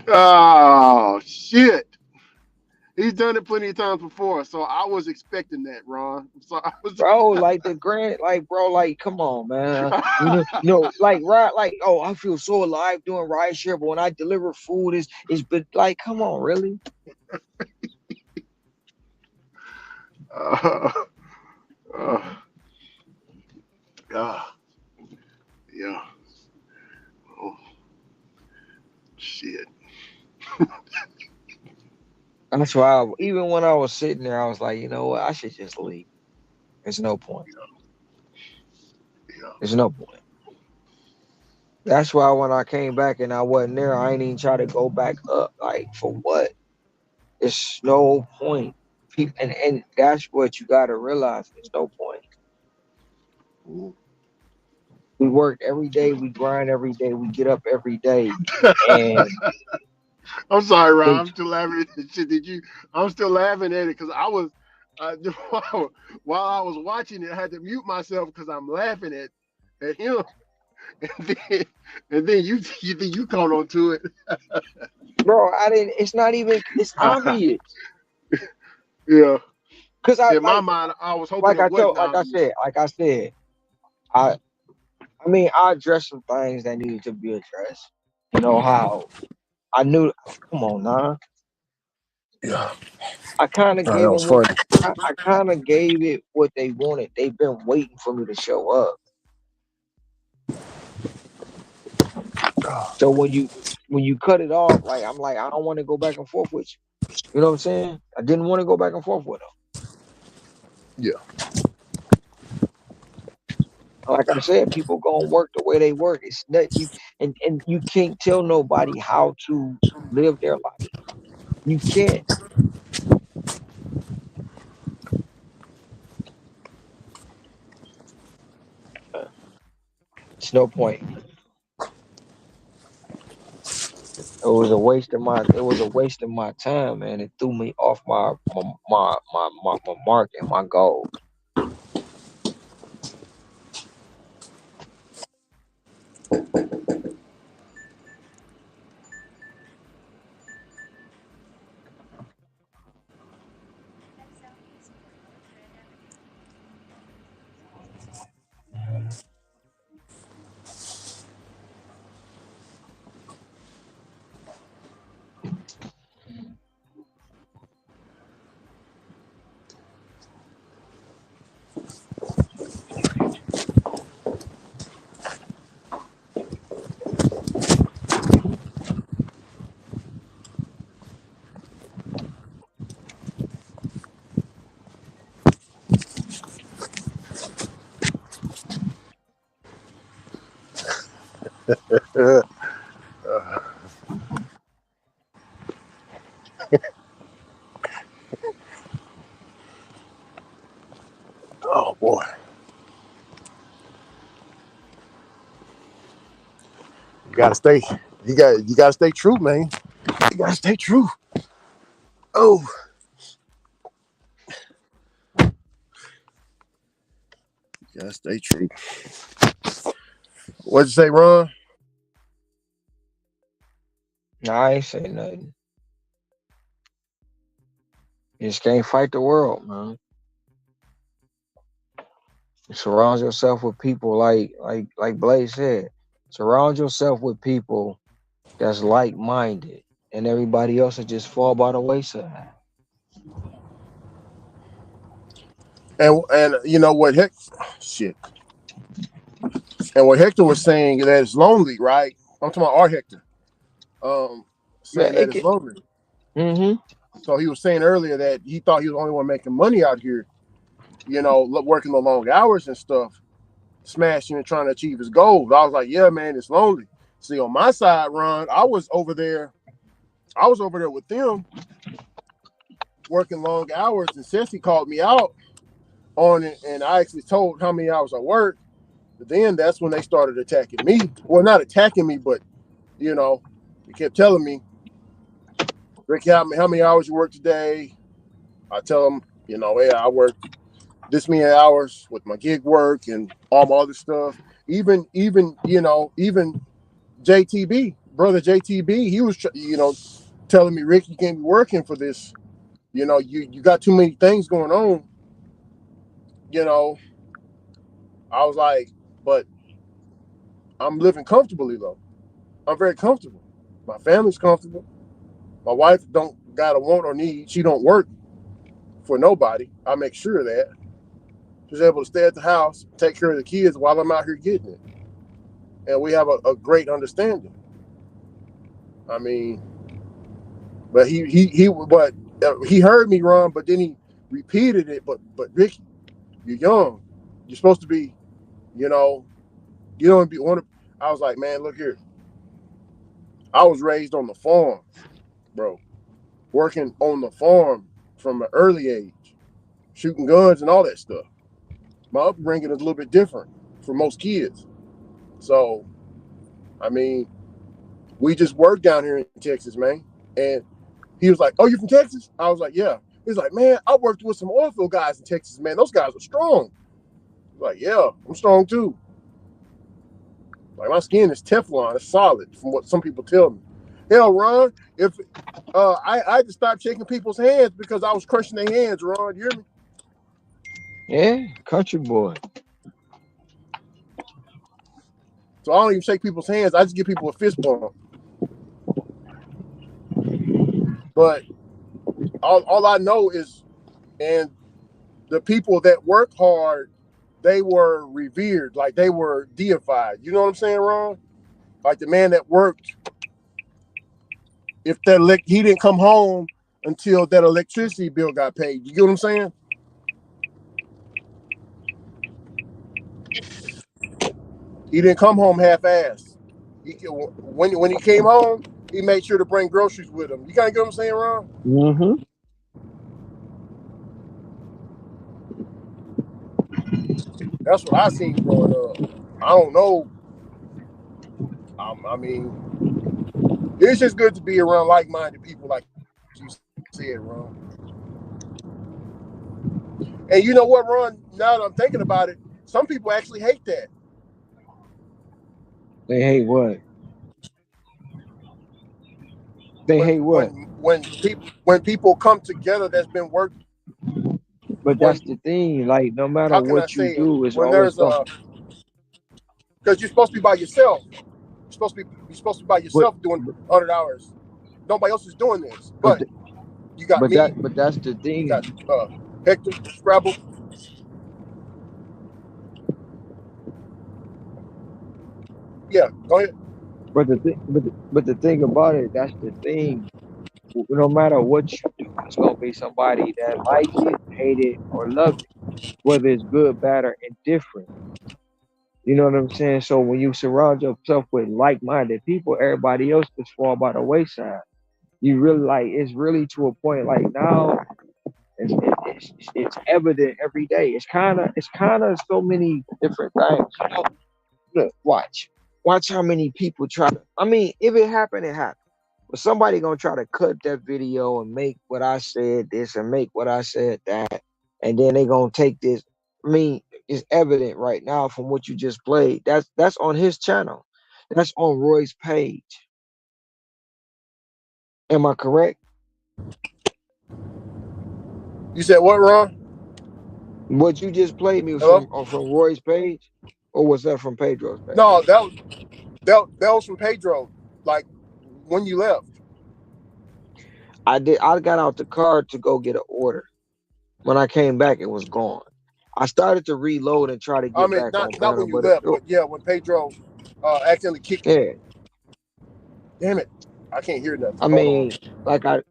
Oh shit. He's done it plenty of times before, so I was expecting that, Ron. So I was. Bro, like the grand, like bro, like come on, man. Like right, like oh, I feel so alive doing ride share, but when I deliver food, it's but like, come on, really? uh, uh, uh, yeah. Oh shit. That's why even when I was sitting there, I was like, you know what, I should just leave. There's no point. Yeah. There's no point. That's why when I came back and I wasn't there, I ain't even try to go back up. Like for what? It's no point. People, and that's what you got to realize. There's no point. We work every day. We grind every day. We get up every day, and I'm sorry, Ron. it, I'm still laughing at this shit. Did you? I'm still laughing at it because I was while I was watching it, I had to mute myself because I'm laughing at him, and then you caught on to it. bro, I didn't. It's not even. It's obvious Yeah. because I In my mind, I was hoping like it I wasn't told, obvious. like I said, I I mean, I addressed some things that needed to be addressed. You know how I knew. Come on, nah. Yeah. I kind of Oh, gave that was them what funny. I kind of gave it what they wanted. They've been waiting for me to show up. So when you cut it off, like I'm like I don't want to go back and forth with you. You know what I'm saying? I didn't want to go back and forth with them. Yeah. Like I said, people gonna work the way they work. It's not you, and you can't tell nobody how to live their life. You can't. It's no point. It was a waste of my time, man. It threw me off my mark and my goal. Oh boy. You gotta stay. You gotta stay true, man. You gotta stay true. Oh, you gotta stay true. What'd you say, Ron? Nah, I ain't saying nothing. You just can't fight the world, man. You surround yourself with people like Blaze said. Surround yourself with people that's like minded, and everybody else will just fall by the wayside. And you know what Hector? Shit. And what Hector was saying that it's lonely, right? I'm talking about our Hector. Man, saying that it's lonely. Mm-hmm. So he was saying earlier that he thought he was the only one making money out here, working the long hours and stuff, smashing and trying to achieve his goals. I was like, yeah, man, it's lonely. See, on my side, Ron, I was over there with them working long hours, and Ceci called me out on it, and I actually told how many hours I worked. But then that's when they started attacking me. Well, not attacking me, but they kept telling me, Ricky, how many hours you work today? I tell them, yeah, I worked this many hours with my gig work and all my other stuff. Even JTB, brother JTB, he was, telling me, Rick, you can't be working for this. You got too many things going on. I was like, but I'm living comfortably though. I'm very comfortable. My family's comfortable. My wife don't got a want or need. She don't work for nobody. I make sure of that. She's able to stay at the house, take care of the kids while I'm out here getting it. And we have a great understanding. I mean, but he heard me, Ron, but then he repeated it. But Ricky, you're young. You're supposed to be, you know, you don't be want to. I was like, man, look here. I was raised on the farm, bro. Working on the farm from an early age, shooting guns and all that stuff. My upbringing is a little bit different for most kids. So, I mean, we just work down here in Texas, man. And he was like, "Oh, you from Texas?" I was like, "Yeah." He's like, "Man, I worked with some oil field guys in Texas, man. Those guys are strong." I was like, "Yeah, I'm strong too. Like my skin is Teflon, it's solid, from what some people tell me." Hell, Ron, if I had to stop shaking people's hands because I was crushing their hands, Ron. You hear me? Yeah, country boy. So I don't even shake people's hands. I just give people a fist bump. But all I know is, and the people that work hard, they were revered, like they were deified. You know what I'm saying, Ron? Like the man that worked, if he didn't come home until that electricity bill got paid. You get what I'm saying? He didn't come home half-assed. When he came home, he made sure to bring groceries with him. You kind of get what I'm saying, Ron? Mm-hmm. That's what I seen growing up. I don't know. I mean, it's just good to be around like-minded people, like you said, Ron. And you know what, Ron? Now that I'm thinking about it, some people actually hate that. They hate what? They When hate what? when people come together that's been worked. But When that's the thing. Like, no matter How can I what you say it? do, it's When always there's going. because you're supposed to be by yourself. You're supposed to be by But yourself doing 100 hours. Nobody else is doing this. but But you got me. but that's the You thing. got Hector, Scrabble. Yeah, go ahead. But the thing about it, that's the thing. No matter what you do, it's gonna be somebody that like it, hate it, or love it, whether it's good, bad, or indifferent. You know what I'm saying? So when you surround yourself with like-minded people, everybody else just fall by the wayside. You really like it's really to a point like now it's evident every day. It's kind of so many different things. Look, watch how many people try to. I mean, if it happened, it happened. But somebody gonna try to cut that video and make what I said this and make what I said that, and then they gonna take this. I mean, it's evident right now from what you just played. That's on his channel. That's on Roy's page. Am I correct? You said what, Ron? What you just played me was Hello? from Roy's page, or was that from Pedro's page? No, that was from Pedro. Like when you left. I did. I got out the car to go get an order. When I came back, it was gone. I started to reload and try to I get mean, back on not panel, when you but left, but yeah, when Pedro accidentally kicked me. yeah, Damn it! I can't hear nothing. I Hold on. mean, like I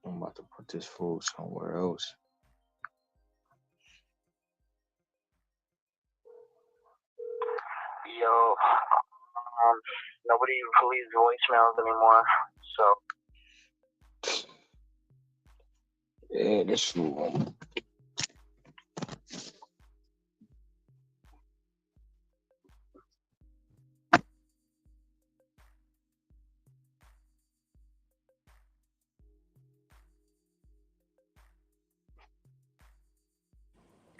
I'm about to put this food somewhere else. Yo, nobody leaves voicemails anymore, so. Yeah, this food.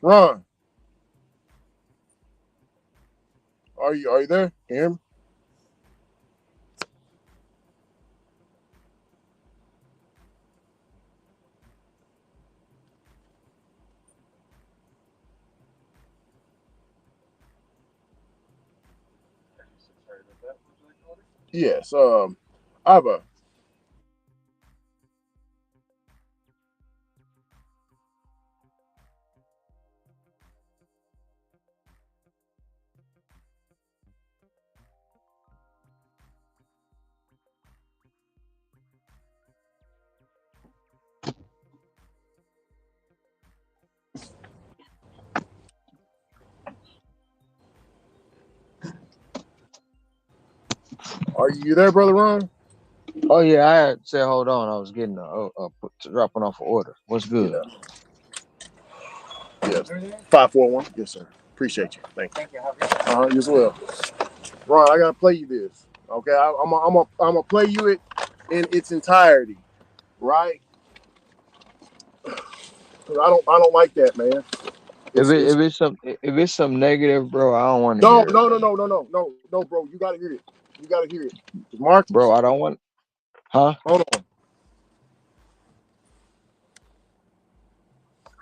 Ron, are you there? Can you hear me? Yes. I have a. Are you there, brother Ron? Oh yeah, I had said hold on. I was getting dropping off an order. What's Yeah. good? Yes. 541. Yes, sir. Appreciate you. Thank you. You as well. Ron, I gotta play you this. Okay, I'm gonna play you it in its entirety, right? 'Cause I don't like that, man. If It's if it's some negative, bro, I don't want to no hear it, no bro. no no no no no no, bro. You gotta hear it. You gotta hear it. Marcus, Bro, I don't want. Huh? hold on.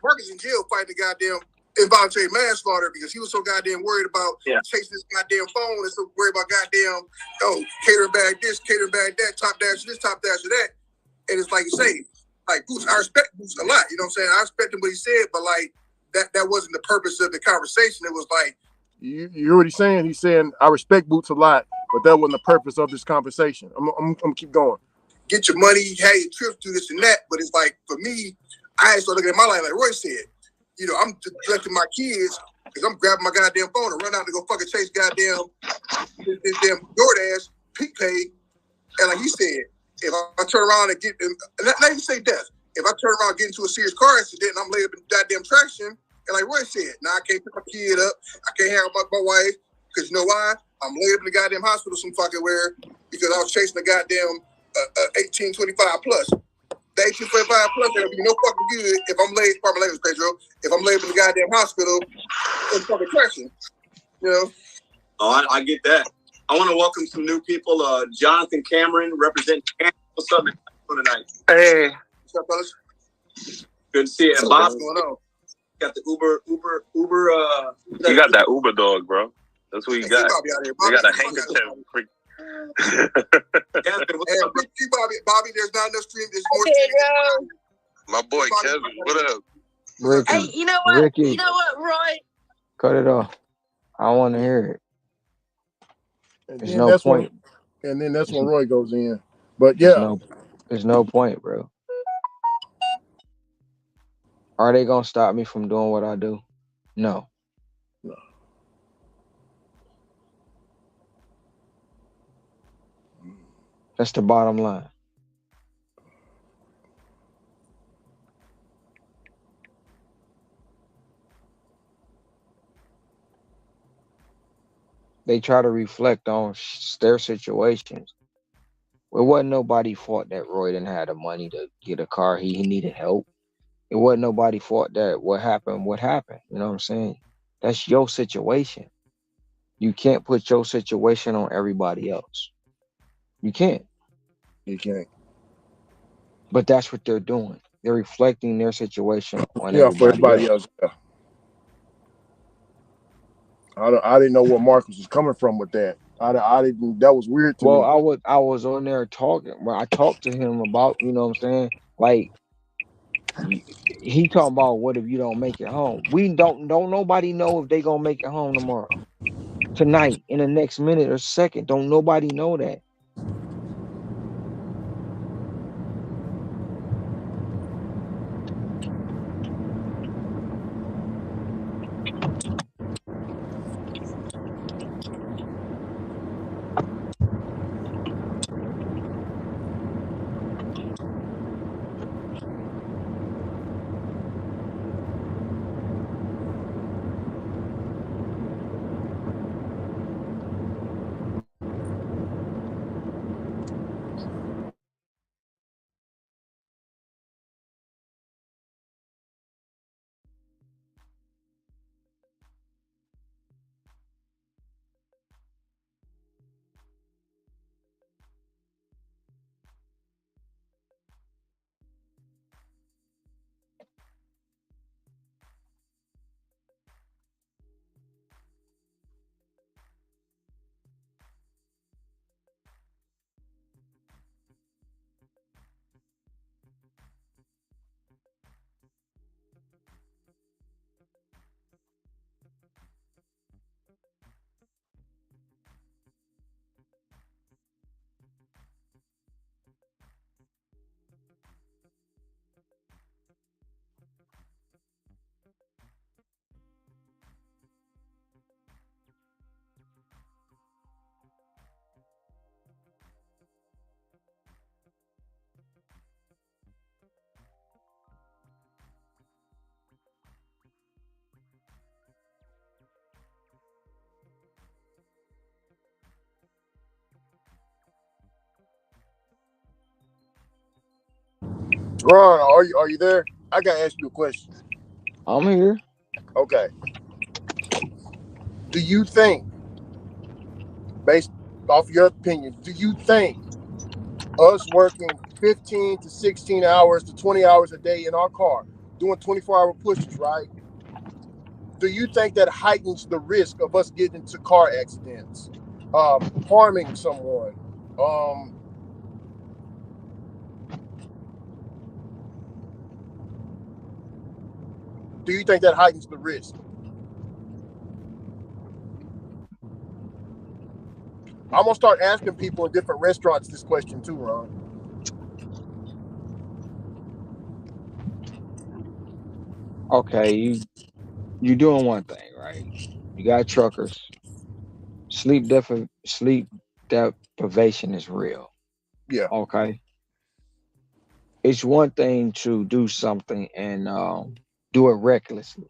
Marcus in jail fighting the goddamn involuntary manslaughter because he was so goddamn worried about chasing this goddamn phone and so worried about goddamn catering bag this, catering bag that, top dash this, top dash that. And it's like you say, like Boots, I respect Boots a lot. You know what I'm saying? I respect him what he said, but like that wasn't the purpose of the conversation. It was like You hear what he's saying? He's saying I respect Boots a lot, but that wasn't the purpose of this conversation. I'm gonna keep going. get your money, have your trips, do this and that. But it's like for me, I started looking at my life like Roy said. You know, I'm directing my kids because I'm grabbing my goddamn phone and run out to go fucking chase goddamn this damn DoorDash, peak pay. And like he said, if I turn around and get, not even say death, if I turn around and get into a serious car accident and I'm laid up in goddamn traction, and like Roy said, now I can't pick my kid up, I can't hang out with my wife, because you know why? I'm laid up in the goddamn hospital some fucking where because I was chasing the goddamn 1825 plus. The 1825 plus ain't gonna be no fucking good if I'm laid, pardon my language, Pedro, if I'm laid up in the goddamn hospital in fucking traction, you know? Oh, I get that. I want to welcome some new people. Jonathan Cameron, representing Canada. What's up, man? Tonight? Hey. What's up, fellas? Good to see you. And Bob, what's going on? Got the Uber. You got that Uber dog, bro. That's what you got. You got a handkerchief. Bobby, there's not enough stream. There's more stream. My boy Kevin, what up? Ricky, Hey, you know what? Ricky, You know what, Roy? cut it off. I want to hear it. And There's then no point. that's when Roy goes in. But There's no point, bro. Are they gonna stop me from doing what I do? No. That's the bottom line. They try to reflect on their situations. It wasn't nobody fault that Roy didn't have the money to get a car. He needed help. It wasn't nobody fault that what happened, what happened. You know what I'm saying? That's your situation. You can't put your situation on everybody else. You can't. You can't. But that's what they're doing. They're reflecting their situation on Yeah, for everybody everybody else. else. Yeah. I didn't know where Marcus was coming from with that. I didn't. That was weird to Well, me. I was on there talking. Well, I talked to him about, you know what I'm saying? Like he talking about what if you don't make it home? We don't nobody know if they gonna make it home tomorrow, tonight, in the next minute or second. Don't nobody know that. Ron, are you there? I gotta ask you a question. I'm here. Okay. Do you think, based off your opinion, do you think us working 15 to 16 hours to 20 hours a day in our car, doing 24-hour pushes, right? Do you think that heightens the risk of us getting into car accidents, harming someone? Um, do you think that heightens the risk? I'm gonna start asking people in different restaurants this question too, Ron. Okay, you doing one thing, right? You got truckers. Sleep deprivation is real. Yeah. Okay. It's one thing to do something and do it recklessly.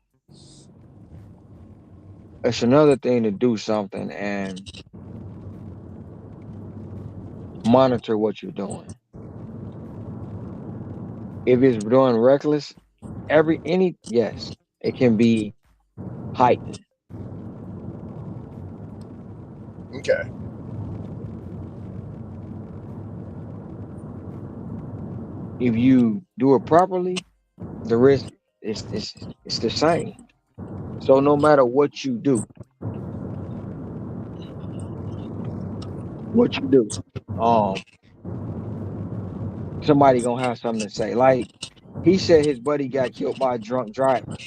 It's another thing to do something and monitor what you're doing. If it's doing reckless, yes, it can be heightened. Okay. If you do it properly, the risk is the same. So no matter what you do, um, somebody gonna have something to say. Like he said, his buddy got killed by a drunk driver.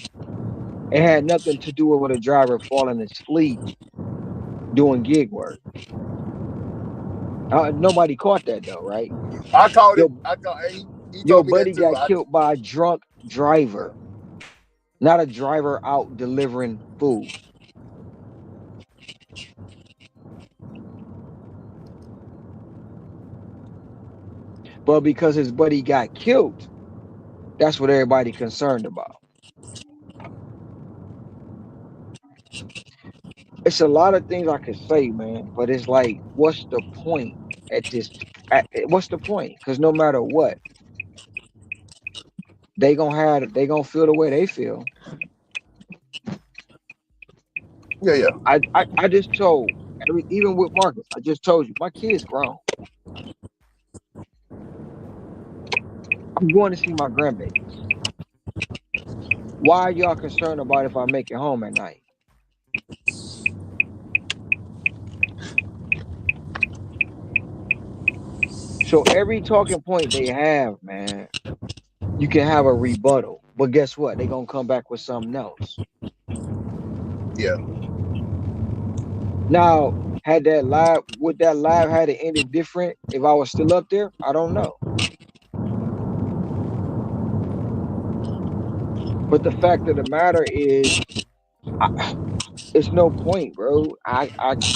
It had nothing to do with a driver falling asleep doing gig work. Nobody caught that though, right? I called it. Your I call. He your told me that buddy too. got killed by a drunk driver, not a driver out delivering food. But because his buddy got killed, that's what everybody concerned about. It's a lot of things I could say, man, but it's like, what's the point at this? What's the point? Because no matter what, they gonna feel the way they feel. Yeah. I just told even with Marcus, I just told you my kid's grown. I'm going to see my grandbaby. Why are y'all concerned about if I make it home at night? So every talking point they have, man, you can have a rebuttal. But guess what? They're gonna come back with something else. Yeah. Now, would that live had it ended different if I was still up there? I don't know. But the fact of the matter is, it's no point, bro.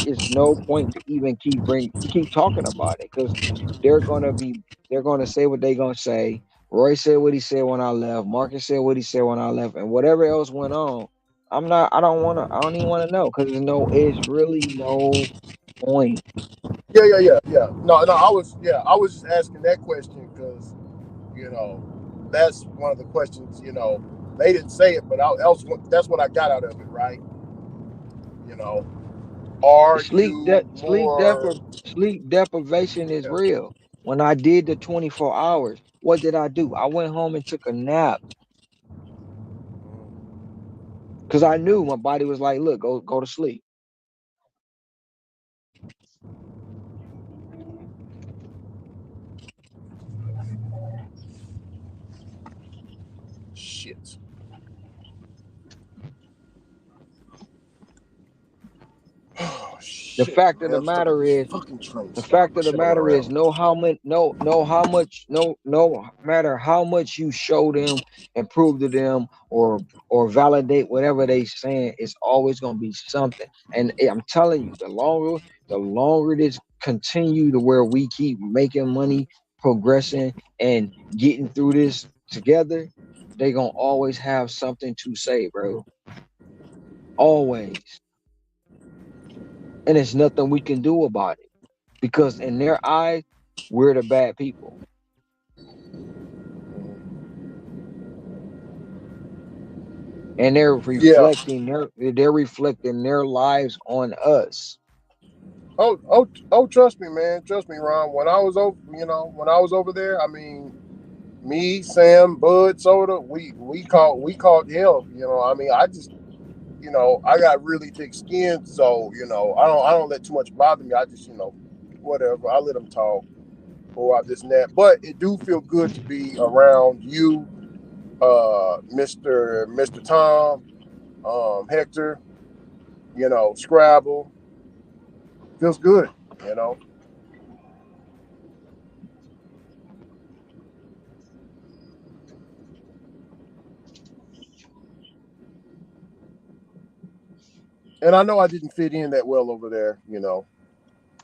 It's no point to even keep talking about it because they're gonna be, they're gonna say what they're gonna say. Roy said what he said when I left. Marcus said what he said when I left, and whatever else went on, I'm not. I don't want to. I don't even want to know because it's really no point. Yeah. No, I was just asking that question because that's one of the questions. They didn't say it, but that's what I got out of it, right? You know, are you more? Sleep deprivation is Yeah. real. When I did the 24 hours, what did I do? I went home and took a nap because I knew my body was like, look, go to sleep. Shit. Oh The shit, fact of man! the I'm stuck at matter this is, fucking train the stop. fact I of the should have went matter is, around. no matter how much you show them and prove to them or validate whatever they saying, it's always gonna be something. And I'm telling you, the longer this continue to where we keep making money, progressing, and getting through this together, they gonna always have something to say, bro. Always. And there's nothing we can do about it because in their eyes, we're the bad people, and Yeah. they're reflecting their lives on us. Oh, trust me, man. Trust me, Ron. When I was over there, I mean, me, Sam, Bud, Soda, we caught hell. I mean, I got really thick skin, so I don't let too much bother me. I just, whatever. I let them talk or this and that. But it do feel good to be around you, Mister Tom, Hector. Scrabble. Feels good. You know. And I know I didn't fit in that well over there.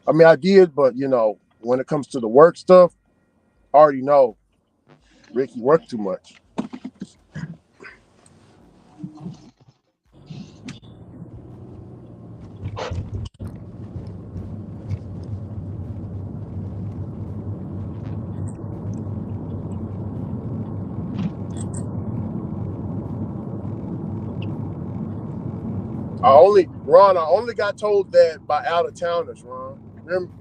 I mean, I did, but when it comes to the work stuff, I already know Ricky worked too much. I only got told that by out of towners, Ron. Remember?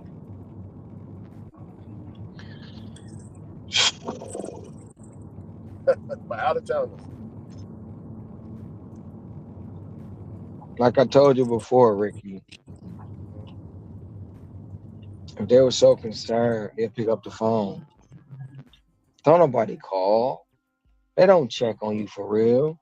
By out of towners. Like I told you before, Ricky, if they were so concerned, they'd pick up the phone. Don't nobody call. They don't check on you for real.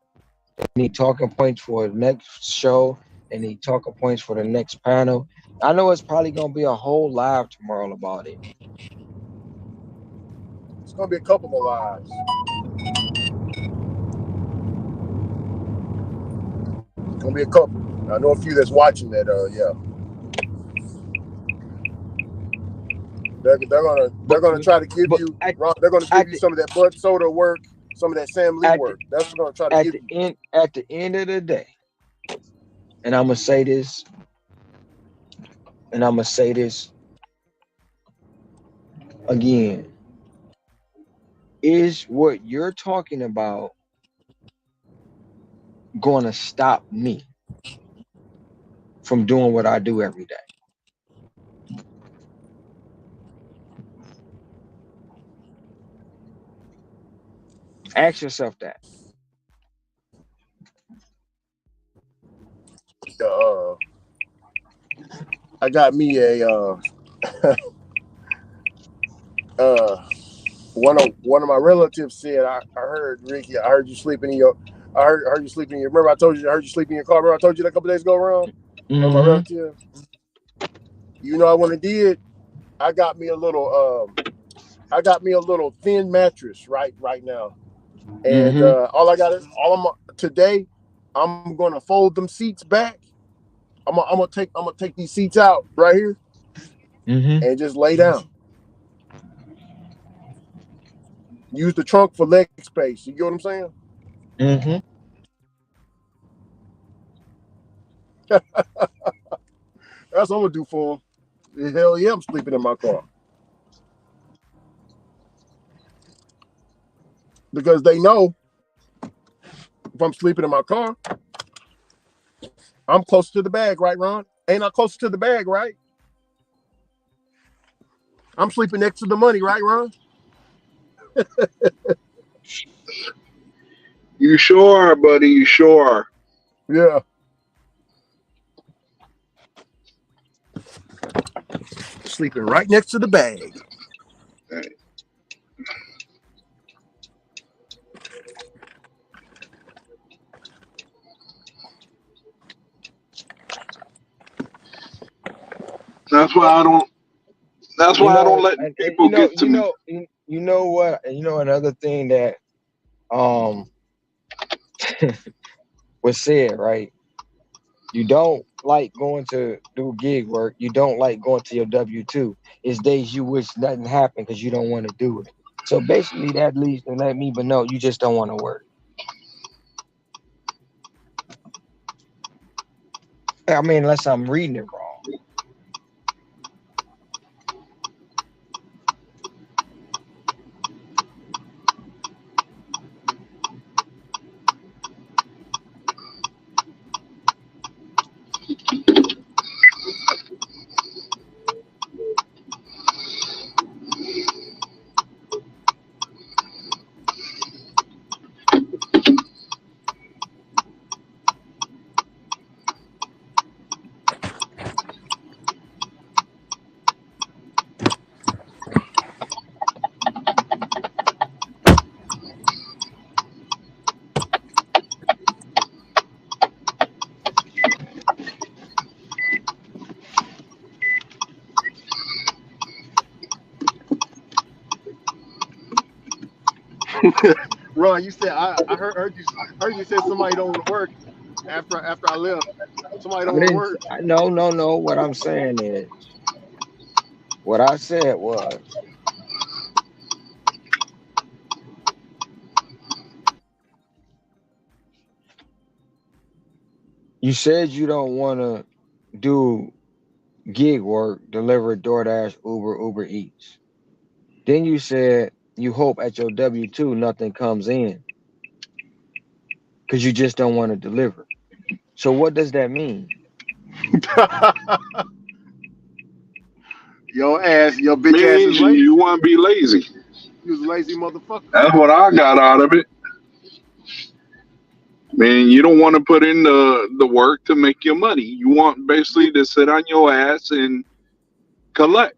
They need talking points for the next show. They need talking points for the next panel. I know it's probably gonna be a whole live tomorrow about it. It's gonna be a couple more lives. It's gonna be a couple. I know a few that's watching that. Yeah. They're gonna try to give but you, at, Ron, they're gonna give at you the some of that Bud Soda work, some of that Sam Lee at the work. That's what they're gonna try to give you. at the end of the day, and I'm gonna say this, and I'm gonna say this again, is what you're talking about going to stop me from doing what I do every day? Ask yourself that. Uh, I got me a uh one of my relatives said, I heard Ricky, I heard you sleeping in your I heard you sleeping in your, remember I told you I heard you sleeping in your car. Remember I told you that a couple days ago, around one of my Mm-hmm. relatives. You know I went and did. I got me a little I got me a little thin mattress right now. And Mm-hmm. all I got is today I'm gonna fold them seats back. I'm gonna take these seats out right here Mm-hmm. and just lay down. Use the trunk for leg space. You get what I'm saying? Mm-hmm. That's what I'm gonna do for them. Hell yeah, I'm sleeping in my car because they know if I'm sleeping in my car, I'm closer to the bag, right, Ron? Ain't I closer to the bag, right? I'm sleeping next to the money, right, Ron? You sure are, buddy? You sure are. Yeah, sleeping right next to the bag. That's why I don't. That's You why I don't know, let and people get to me. you know what? You know another thing that um was said, right? You don't like going to do gig work. You don't like going to your W-2. It's days you wish nothing happened because you don't want to do it. So basically, that leads to let me but know you just don't want to work. I mean, unless I'm reading it wrong. Ron, you said I heard you said somebody don't want to work after I left. Somebody I don't want to didn't. work. No, no, no. What I'm saying is, what I said was, you said you don't want to do gig work, deliver DoorDash, Uber Eats. Then you said you hope at your W-2 nothing comes in because you just don't want to deliver. So what does that mean? Your bitch ass is Means you lazy. want to be lazy. You was a lazy motherfucker. That's what I got out of it. Man, you don't want to put in the work to make your money. You want basically to sit on your ass and collect.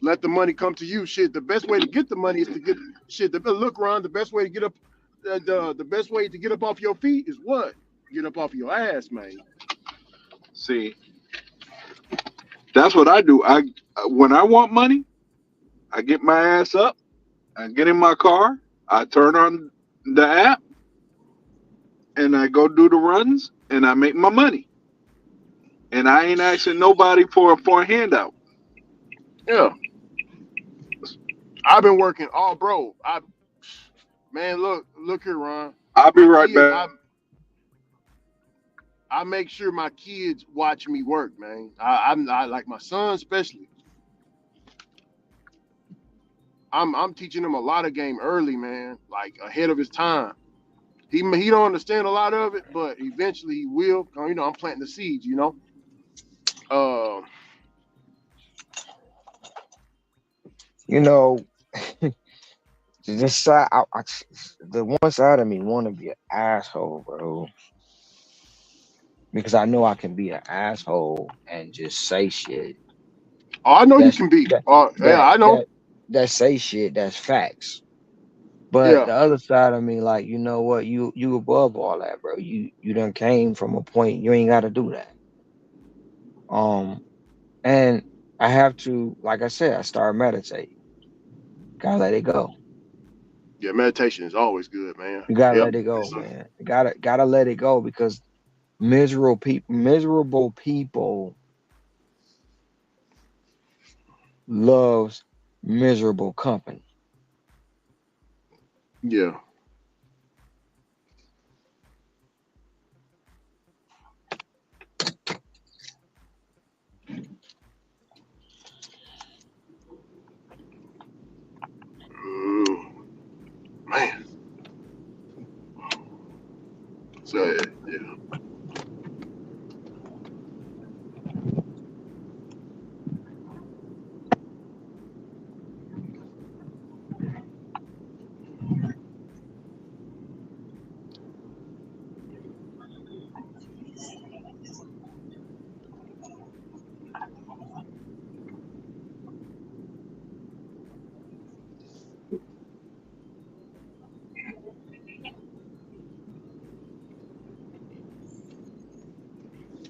Let the money come to you. Shit, the best way to get the money is to get shit. Look, Ron, the best way to get up, the best way to get up off your feet is what? Get up off your ass, man. See, that's what I do. I when I want money, I get my ass up, I get in my car, I turn on the app, and I go do the runs, and I make my money. And I ain't asking nobody for a handout. Yeah. I've been working all bro. Man, look here, Ron. I'll be My right kids, back. I make sure my kids watch me work, man. I like my son especially. I'm teaching him a lot of game early, man, like ahead of his time. He don't understand a lot of it, but eventually he will. You know, I'm planting the seeds. You know, uh, You know, this side, the one side of me want to be an asshole, bro, because I know I can be an asshole and just say shit. oh, I know you That's can be. that Yeah, that I know. that that say shit. That's facts. But Yeah, the other side of me, like, you know what, you above all that, bro. You done came from a point you ain't got to do that. Um, and I have to, like I said, I start meditating. Gotta let it go. yeah. Meditation is always good, man. You gotta Yep. let it go, man. You gotta let it go because miserable people loves miserable company. Yeah. Mm, man. So yeah.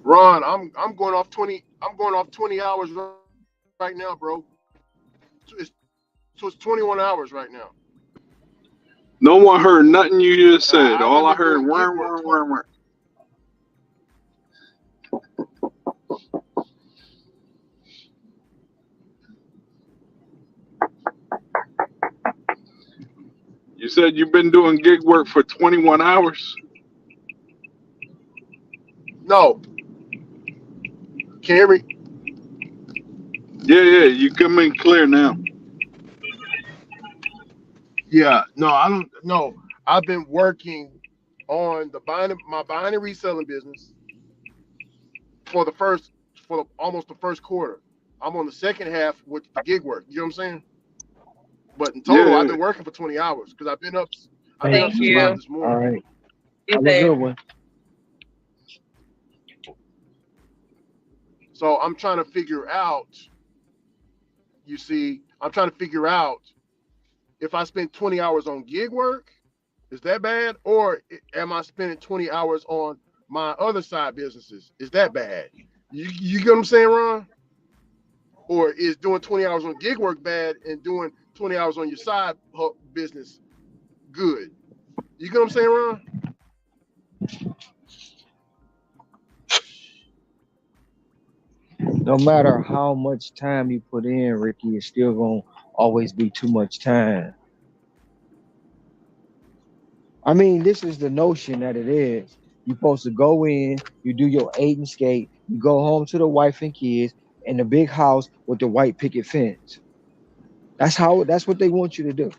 Ron, I'm going off 20. I'm going off 20 hours right now, bro. So it's 21 hours right now. No one heard nothing you just And said. I've All I been heard, doing gig worm, work. worm, worm, worm. You said you've been doing gig work for 21 hours? No, can you hear me? Yeah, yeah, you come in clear now. Yeah, no, I don't. No, I've been working on my buying and reselling business for the first almost the first quarter. I'm on the second half with the gig work. You know what I'm saying? But in Yeah, total, I've yeah. been working for 20 hours because I've been up. I've been Hey, up Thank since 5 you. this all morning. right. Be Have a safe. good one. So I'm trying to figure out. You see, I'm trying to figure out if I spend 20 hours on gig work, is that bad? Or am I spending 20 hours on my other side businesses? Is that bad? You get what I'm saying, Ron? Or is doing 20 hours on gig work bad and doing 20 hours on your side business good? You get what I'm saying, Ron? No matter how much time you put in, Ricky, it's still gonna always be too much time. I mean, this is the notion that it is. You're supposed to go in, you do your 8 and skate, you go home to the wife and kids in the big house with the white picket fence. That's what they want you to do.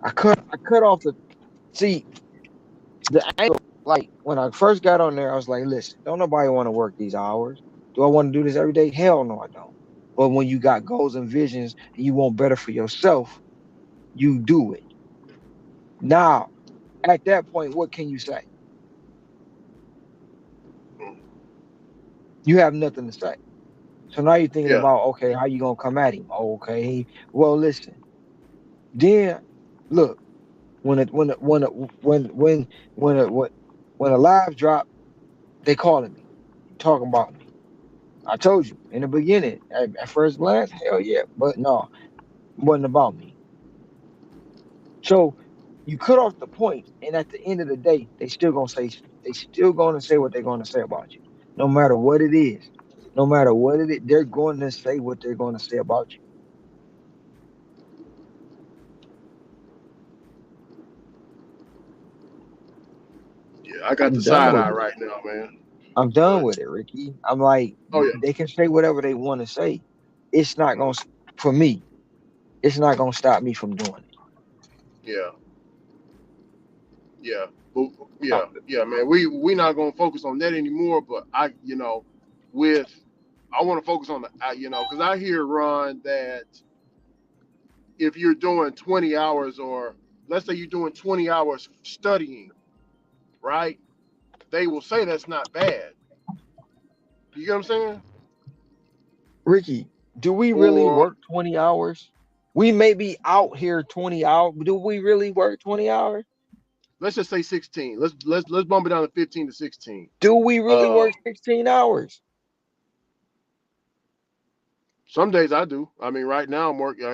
I cut off the see the angle. Like when I first got on there, I was like, listen, don't nobody want to work these hours. Do I want to do this every day? Hell no, I don't. But when you got goals and visions and you want better for yourself, you do it. Now, at that point, what can you say? You have nothing to say. So now you're thinking Yeah. about, okay, how you gonna come at him? Okay, well, listen. Then look, when it when it, when a live drop, they calling me, talking about me. I told you in the beginning, at first glance, hell yeah, but no, it wasn't about me. So You cut off the point, and at the end of the day, they still gonna say what they're gonna say about you, no matter what it is, no matter what it is, they're going to say what they're gonna say about you. Yeah, I got the I'm done side with eye it. right now, man. I'm done But with it, Ricky. I'm like, oh they can say whatever they want to say. It's not yeah, gonna, for me, it's not gonna stop me from doing it. yeah, yeah, but, Uh, yeah, man. We not gonna focus on that anymore. But with I want to focus on because I hear Ron that if you're doing 20 hours, or let's say you're doing 20 hours studying, right? They will say that's not bad. You get what I'm saying? Ricky, do we really Or work 20 hours? We may be out here 20 hours, but do we really work 20 hours? let's just say 16. Let's bump it down to 15 to 16. Do we really Uh, work 16 hours? some days I do. I mean, right now I'm working.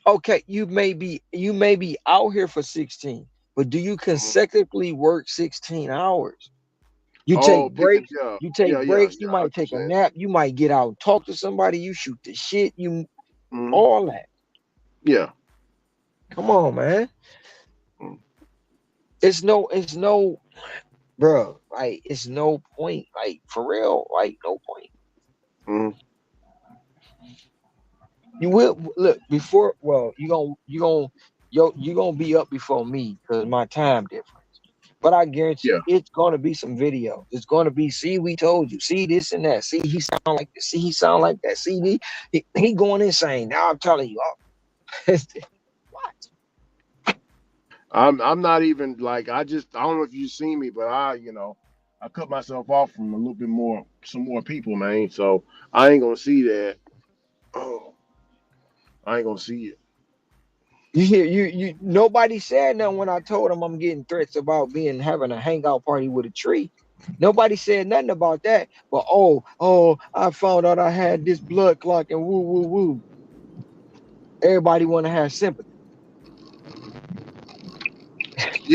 Okay, you may be out here for 16, but do you Mhm. consecutively work 16 hours? You Oh, take picking. breaks, Yeah, you take yeah, yeah, breaks, you yeah. I might take a understand. nap, you might get out and talk to somebody, you shoot the shit, you Hmm. all that. Yeah. Come on, man. Mm-hmm. It's no, bro. Like it's no point. Like for real. Like no point. Mm-hmm. You will look before. Well, you gonna be up before me because my time difference. But I guarantee Yeah. you, it's gonna be some videos. It's gonna be, see, we told you, see this and that. See, he sound like this. See, he sound like that. See, he going insane. Now I'm telling you, what? I'm not even like I don't know if you've seen me, but I cut myself off from a little bit more some more people, man. So I ain't gonna see that. Oh, I ain't gonna see it. You hear you nobody said nothing when I told him I'm getting threats about being having a hangout party with a tree. Nobody said nothing about that. But I found out I had this blood clot and woo woo woo. Everybody want to have sympathy.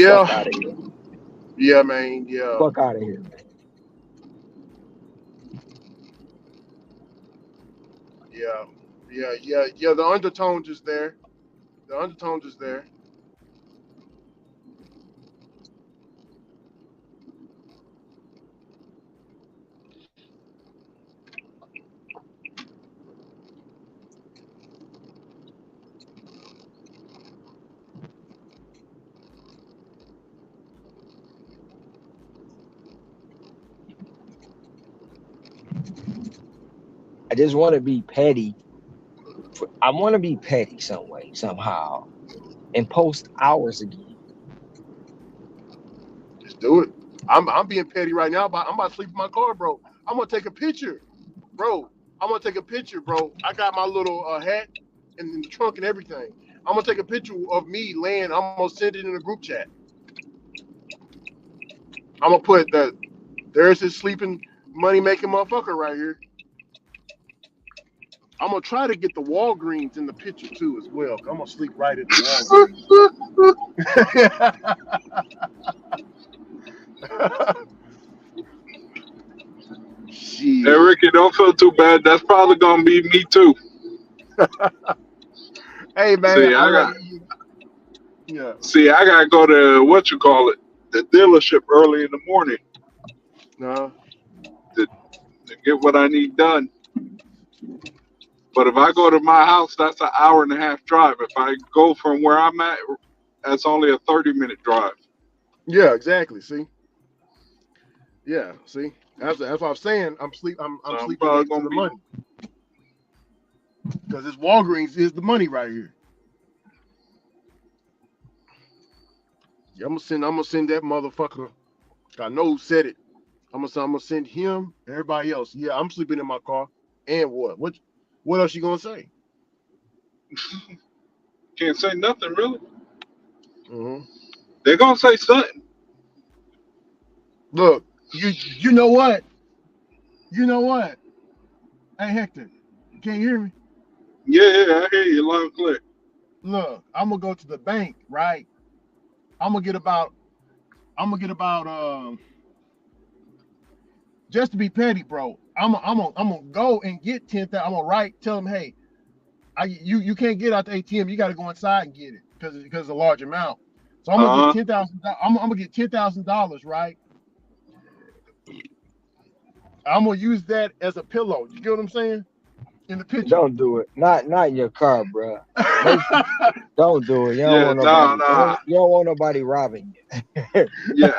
Fuck Yeah. out of here. Yeah, man. Yeah. Fuck out of here, man. Yeah. Yeah. The undertones is there. The undertones is there. I just want to be petty. I want to be petty some way, somehow, and post hours again. Just do it. I'm being petty right now, but I'm about to sleep in my car, bro. I'm gonna take a picture, bro. I'm gonna take a picture, bro. I got my little hat in the trunk and everything. I'm gonna take a picture of me laying. I'm gonna send it in a group chat. I'm gonna put that. There's this sleeping money making motherfucker right here. I'm gonna try to get the Walgreens in the picture too as well. I'm gonna sleep right at the Walgreens. Hey, Shit. Ricky, don't feel too bad. That's probably gonna be me too. Hey man, See, I I love got you. Yeah. I gotta go to what you call it, the dealership early in the morning No. to, to get what I need done. But if I go to my house, that's an hour and a half drive. If I go from where I'm at, that's only a 30-minute drive. Yeah. Exactly. See. Yeah. See. That's what I'm saying. So I'm I'm sleeping probably next to gonna the be. money because this Walgreens is the money right here. Yeah, I'm gonna send that motherfucker. I know who said it. I'm gonna send him. Everybody else. Yeah, I'm sleeping in my car. And what? What else you gonna say? Can't say nothing really. Hmm. They're gonna say something. Look, you know what? You know what? Hey Hector, can you hear me? Yeah, I hear you loud and clear. look, I'm gonna go to the bank, right? I'm gonna get about just to be petty, bro. I'm gonna go and get 10,000. I'm gonna tell them, hey, you can't get out the ATM. You got to go inside and get it because it's a large amount. So I'm gonna get 10,000. I'm gonna get $10,000, right? I'm gonna use that as a pillow. You get what I'm saying? In the picture. Don't do it. Not in your car, bro. Don't do it. You don't Yeah, want nobody. nah. You don't want nobody robbing you. Yeah.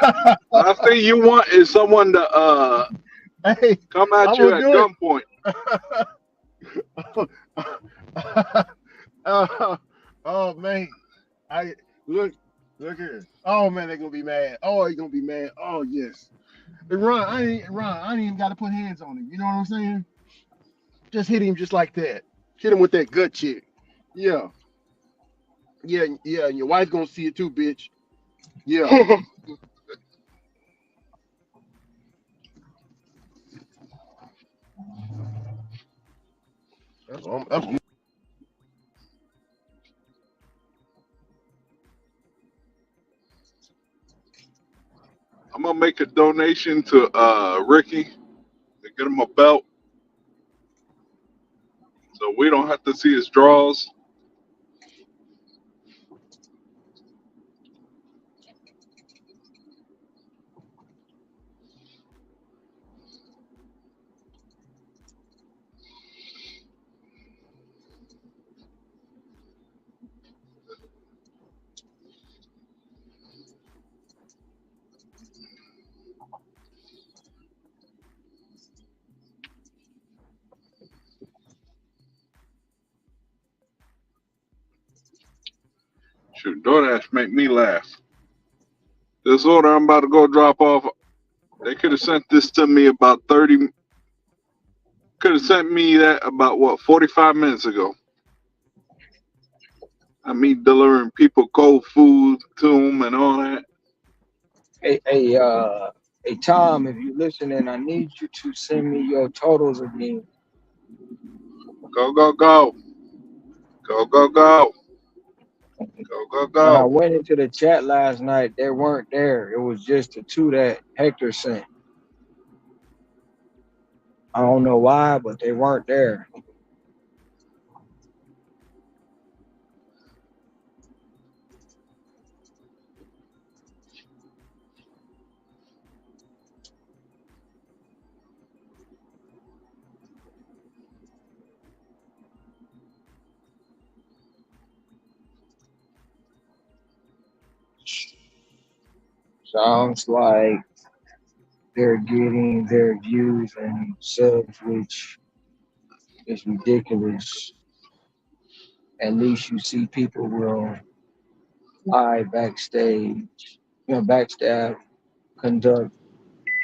Last thing you want is someone to Hey, come at I'm you gonna at do it. gunpoint. Oh man, I look here. Oh man, they're gonna be mad. Oh, he's gonna be mad. Oh yes. And Ron, I ain't even got to put hands on him. You know what I'm saying? Just hit him just like that. Hit him with that gut check. Yeah, yeah. And your wife's gonna see it too, bitch. Yeah. That's I'm gonna make a donation to Ricky to get him a belt, so we don't have to see his draws. Shoot, DoorDash make me laugh. This order I'm about to go drop off, they could have sent this to me about 30. Could have sent me that about 45 minutes ago. I mean, delivering people cold food to them and all that. Hey, Tom, if you're listening, I need you to send me your totals again. Go, go, go. Go, go, go. Go, go, When I go. went into the chat last night, they weren't there. It was just the two that Hector sent. I don't know why, but they weren't there. Sounds like they're getting their views and subs, which is ridiculous. At least you see people will lie backstage, backstab, conduct,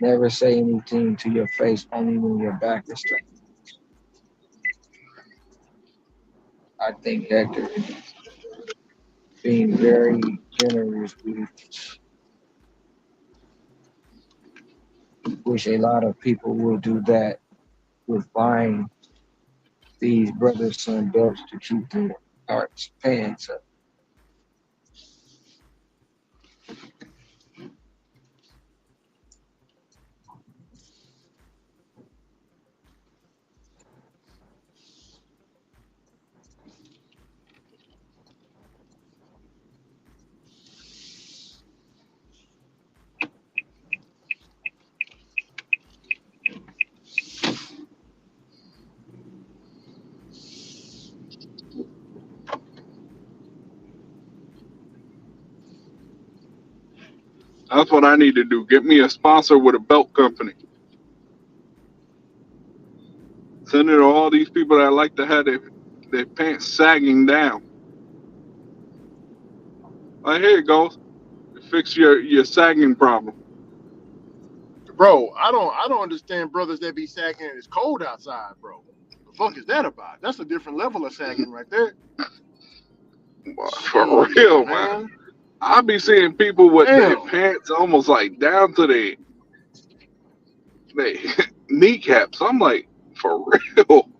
never say anything to your face, only when your back is turned. I think Hector is being very generous with, which a lot of people will do that with buying these brothers some belts to keep their hearts pants up. That's what I need to do. Get me a sponsor with a belt company. Send it to all these people that like to have their pants sagging down. Like, here it goes. Fix your sagging problem. bro. I don't understand brothers that be sagging and it's cold outside, bro. The fuck is that about? That's a different level of sagging right there. For Jeez, real, man. I be seeing people with their pants almost like down to their kneecaps. I'm like, for real.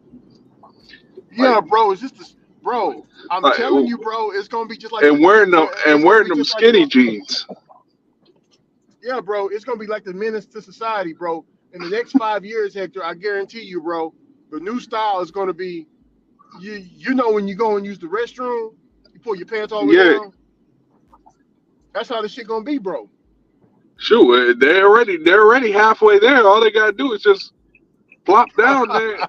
Yeah, bro. Is this bro, I'm Like, telling you, bro, it's gonna be just like and wearing them it's and gonna wearing be them just like skinny jeans. yeah, bro, it's gonna be like the menace to society, bro. In the next 5 years, Hector, I guarantee you, bro, the new style is gonna be you know when you go and use the restroom, you pull your pants all the way Yeah, down. That's how the shit gonna be, bro. sure. They're already halfway there. All they gotta do is just plop down there.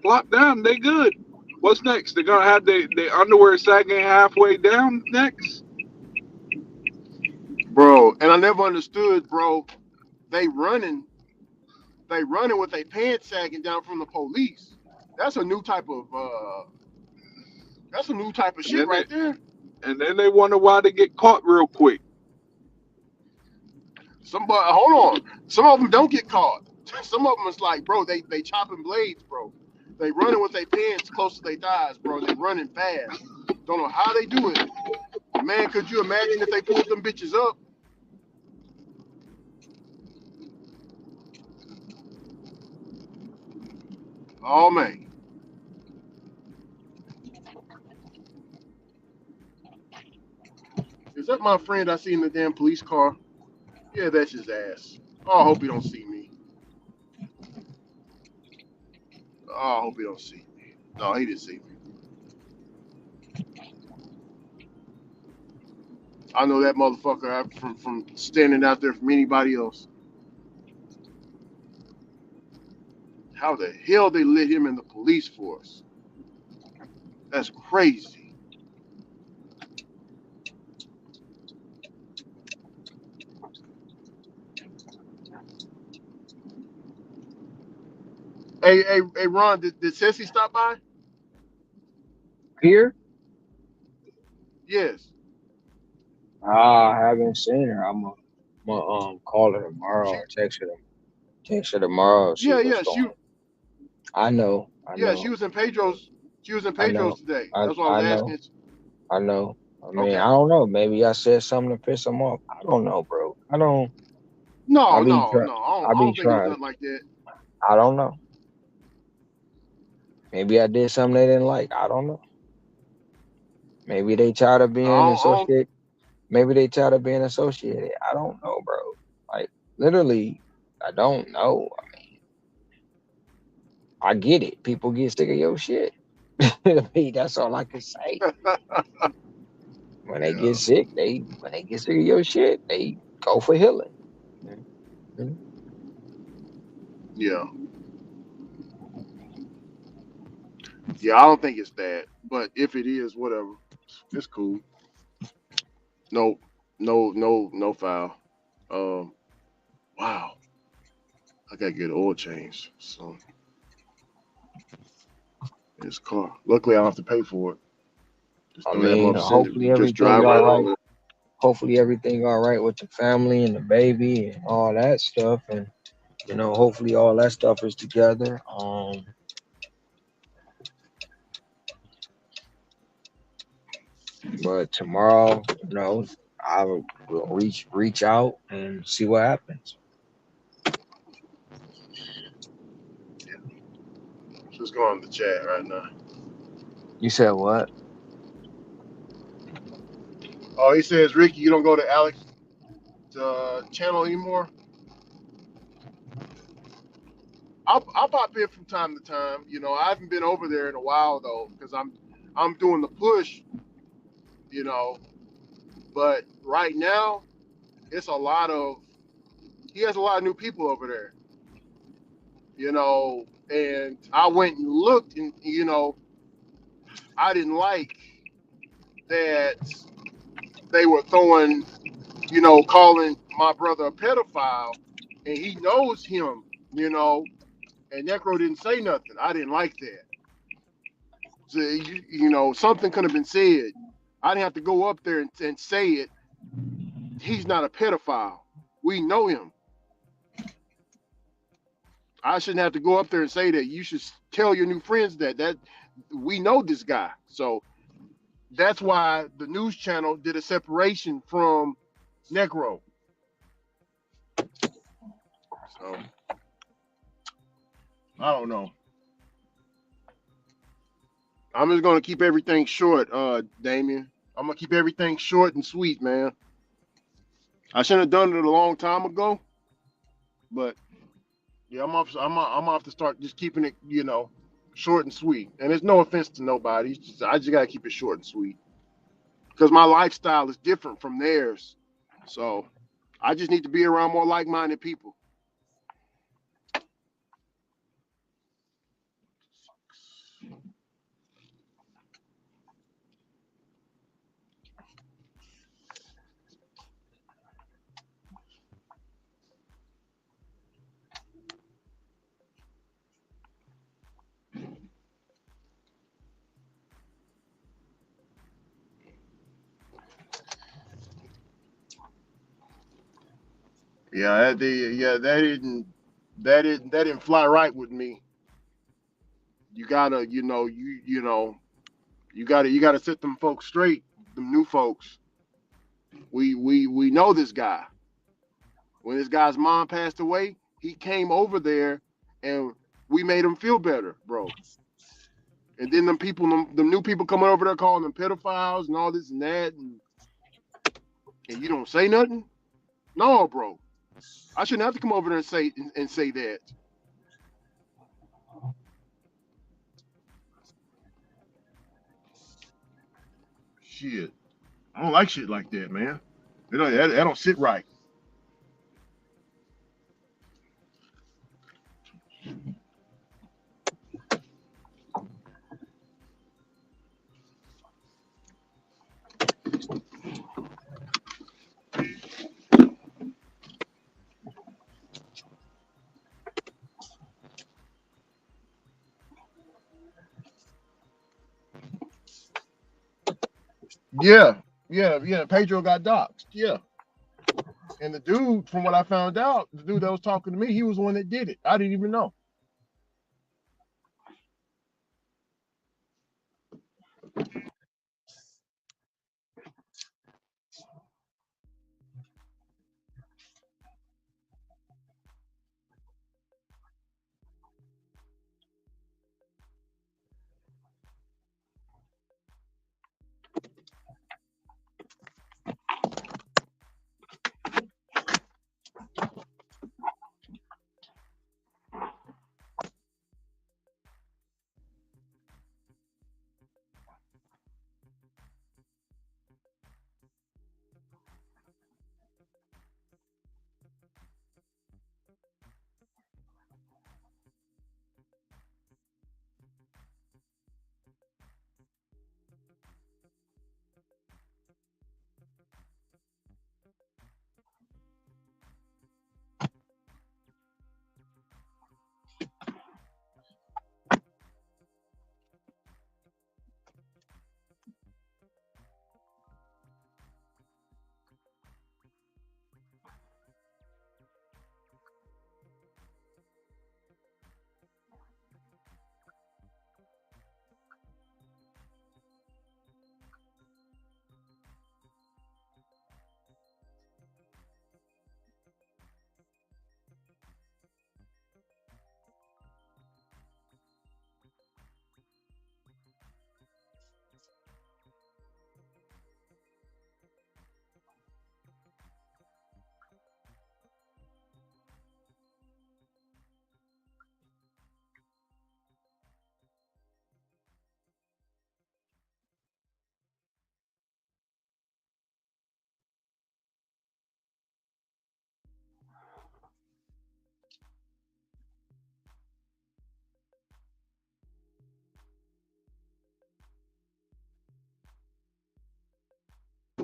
Plop down. They good. What's next? They're gonna have their underwear sagging halfway down next. Bro, and I never understood, bro. They running, they running with their pants sagging down from the police. That's a new type of that's a new type of And shit then right there. they wonder why they get caught real quick. Somebody, hold on. Some of them don't get caught. Some of them is like, bro, they chopping blades, bro. They running with their pants close to their thighs, bro. They running fast. Don't know how they do it. Man, could you imagine if they pulled them bitches up? Oh man. Is that my friend I see in the damn police car? Yeah, that's his ass. Oh, I hope he don't see me. Oh, I hope he don't see me. No, he didn't see me. I know that motherfucker from standing out there from anybody else. How the hell they let him in the police force? That's crazy. Hey, Ron, did Ceci stop by? Here? Yes. I haven't seen her. Call her tomorrow She, or text her tomorrow, see what's yeah, going on. I know, I yeah, she know, was in Pedro's. She was in I know, Pedro's today. I That's why I was I asking. know, I know. I mean, I Okay. don't know. Maybe I said something to piss him off. I don't know, bro. I don't. I No, be no, try. no. I I be don't think it was trying. nothing like that. I don't know. Maybe I did something they didn't like. I don't know. Maybe they tired of No, being I don't. associated. Maybe they tired of being associated. I don't know, bro. Like literally, I don't know. I get it. People get sick of your shit. I mean, that's all I can say. When they Yeah, get sick, when they get sick of your shit, they go for healing. Mhm. yeah, yeah. I don't think it's that, but if it is, whatever. It's cool. No, no foul. Um, wow. I gotta get an oil change. So his car. Luckily, I don't have to pay for it. Just I don't have mean, much send it. hopefully Just everything drive all right right. on it. Hopefully everything all right with the family and the baby and all that stuff, and hopefully all that stuff is together. But tomorrow, I will reach out and see what happens. Just go on the chat right now. You said what? Oh, he says, Ricky, you don't go to Alex channel anymore. I'll pop in from time to time. I haven't been over there in a while though, because I'm doing the push. You know, but right now it's a lot of he has a lot of new people over there. And I went and looked, and I didn't like that they were throwing, calling my brother a pedophile, and he knows him, and Necro didn't say nothing. I didn't like that. So, something could have been said. I didn't have to go up there and say it. He's not a pedophile. We know him. I shouldn't have to go up there and say that. You should tell your new friends that we know this guy. So that's why the news channel did a separation from Negro. So I don't know. I'm just gonna keep everything short, Damien. I'm gonna keep everything short and sweet, man. I should have done it a long time ago, but yeah, I'm off to start just keeping it, short and sweet. And there's no offense to nobody. I just gotta keep it short and sweet because my lifestyle is different from theirs. So I just need to be around more like-minded people. Yeah, that didn't fly right with me. You gotta, you gotta set them folks straight, them new folks. We know this guy. When this guy's mom passed away, he came over there and we made him feel better, bro. And then them new people coming over there calling them pedophiles and all this and that, and you don't say nothing? No, bro. I shouldn't have to come over there and say that. Shit. I don't like shit like that, man. That don't sit right. Yeah. Pedro got doxxed. Yeah. And the dude, from what I found out, the dude that was talking to me, he was the one that did it. I didn't even know.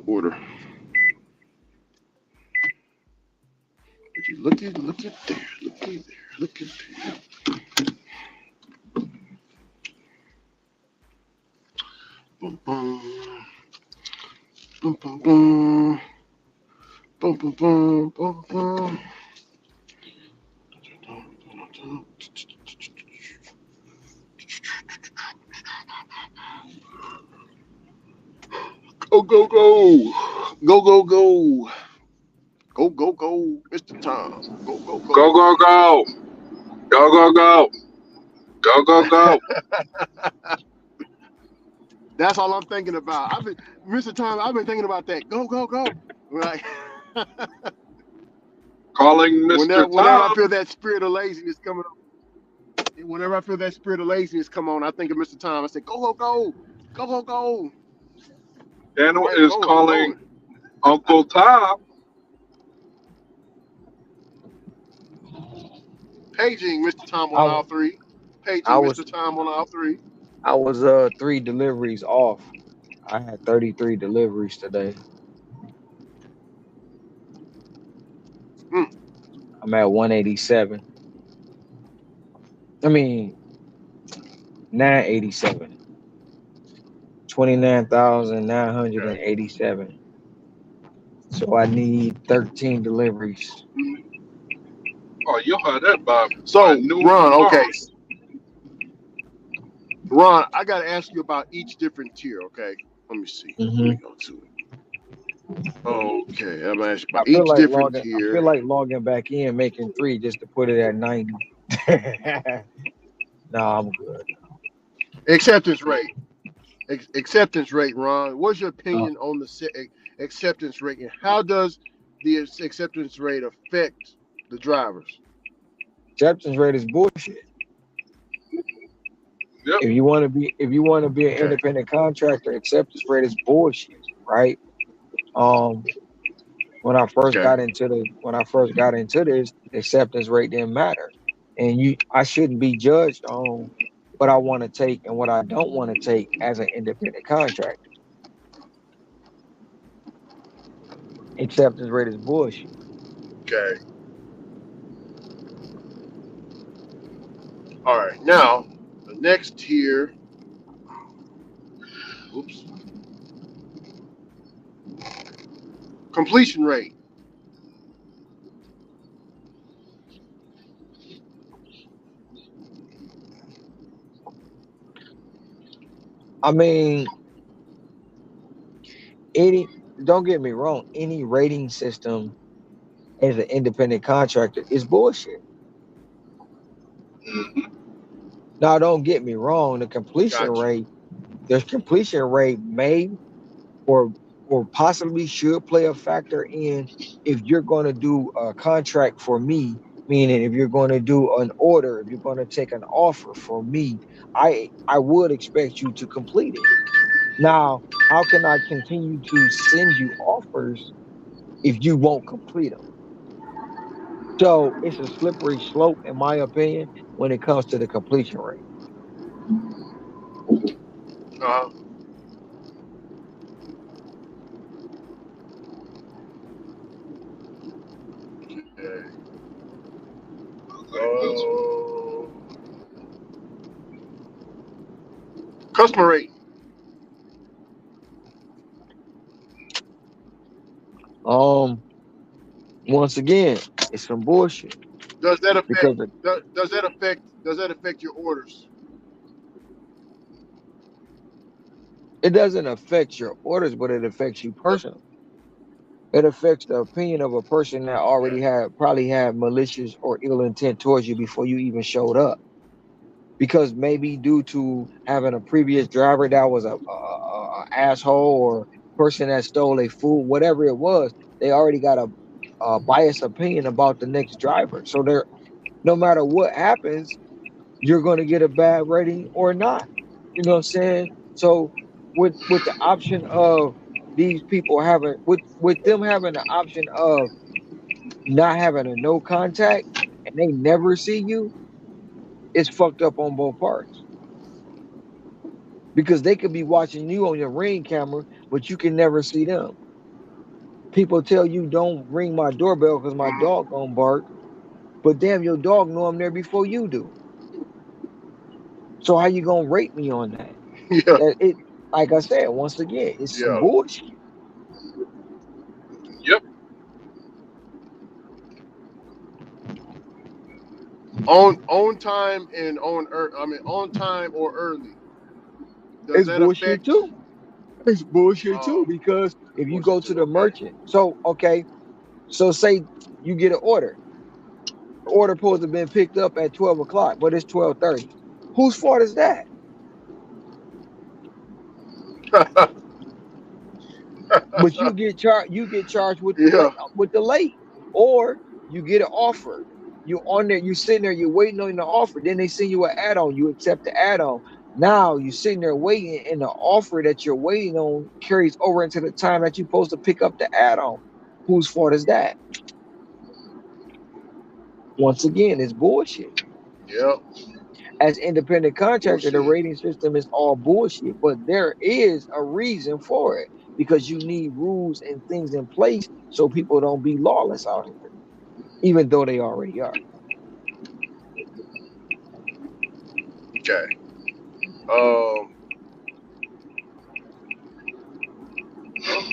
Order. Would you look at there, look at there, look at there. Boom, boom, boom, boom, boom, boom, boom, boom, boom, boom. Go, go, go. Go, go, go. Go, go, go, Mr. Tom. Go, go, go. Go, go, go. Go, go, go. Go, go, go. That's all I'm thinking about. Mr. Tom, I've been thinking about that. Go, go, go. Right. Calling Mr. Whenever I Tom. feel that spirit of laziness coming on, I think of Mr. Tom. I say, go, go, go. Go, go, go. Daniel Right, is going, calling going. Uncle Tom. Paging Mr. Tom on I aisle was 3. I Paging Mr. was Tom on aisle 3. I was 3 deliveries off. I had 33 deliveries today. Mm. I'm at 187. I mean 987. Okay. 29,987. So I need 13 deliveries. Oh, you'll have that by So, noon Ron, tomorrow. okay. Ron, I got to ask you about each different tier, okay? Let me see. Let Hmm. me go to it. Okay, I'm going to ask you I about feel each like different logging. I feel tier. like logging back in, making 3 just to put it at 90. No, I'm good. Acceptance rate. Acceptance rate, Ron. What's your Uh, opinion on the acceptance rate, and how does the acceptance rate affect the drivers? Acceptance rate is bullshit. Yep. If you want to be an Okay. independent contractor, acceptance rate is bullshit, right? Um, Okay. when I first got into this, acceptance rate didn't matter, and I shouldn't be judged on what I want to take and what I don't want to take as an independent contractor. Acceptance rate is bullshit. Okay. All right. Now, the next tier. Oops. Completion rate. I mean, any don't get me wrong, any rating system as an independent contractor is bullshit. Now, don't get me wrong, Gotcha. there's completion rate may or possibly should play a factor in if you're going to do a contract for me, meaning if you're going to do an order, if you're going to take an offer for me, I would expect you to complete it. Now, how can I continue to send you offers if you won't complete them? So it's a slippery slope, in my opinion, when it comes to the completion rate. Uh, okay. Uh, Customer rate. Um, Once again, it's some bullshit Does that affect? because Does that affect your orders? it doesn't affect your orders, but it affects you personally. It affects the opinion of a person that already Okay. probably had malicious or ill intent towards you before you even showed up. Because maybe due to having a previous driver that was a asshole or person that stole a food, whatever it was, they already got a biased opinion about the next driver. So they're no matter what happens, you're going to get a bad rating or not. You know what I'm saying? So with the option of these people having with them having the option of not having a no contact and they never see you, it's fucked up on both parts. Because they could be watching you on your ring camera, but you can never see them. People tell you don't ring my doorbell because my Mhm. dog gonna bark, but damn, your dog know I'm there before you do. So how you gonna rate me on that? Yeah. That it, like I said, once again, it's some Yeah. bullshit. Yep. On time and on time or early. Does It's that bullshit affect? too. It's bullshit too Oh, because if you go bullshit to too. the Okay. merchant, so okay, so say you get an order. The order supposed to have been picked up at 12 o'clock, but it's 12:30. Whose fault is that? But you get charged with Yeah. the late, or you get an offer. You on there, you sitting there, you're waiting on the offer. Then they send you an add-on. You accept the add-on. Now you sitting there waiting, and the offer that you're waiting on carries over into the time that you're supposed to pick up the add-on. Whose fault is that? Once again, it's bullshit. Yeah. As independent contractor, the Bullshit. rating system is all bullshit, but there is a reason for it because you need rules and things in place so people don't be lawless out here, even though they already are. Okay. Um. Well,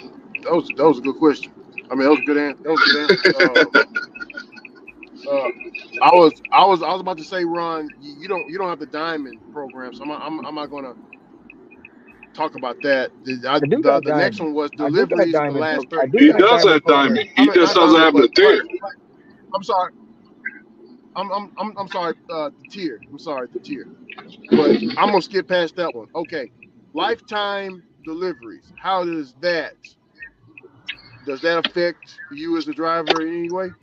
that was a good question. I mean, that was a good answer. That was a good answer. I was about to say, Ron, you don't have the diamond program, so I'm not gonna talk about that. I do got The next diamond. one was I do got deliveries for the diamond. last I 30. do He got does diamond have program. diamond. He just Not doesn't diamond, have the but tier. I'm sorry. I'm sorry. The tier. I'm sorry, the tier. But I'm gonna skip past that one. Okay, lifetime deliveries. How does that affect you as a driver in any way?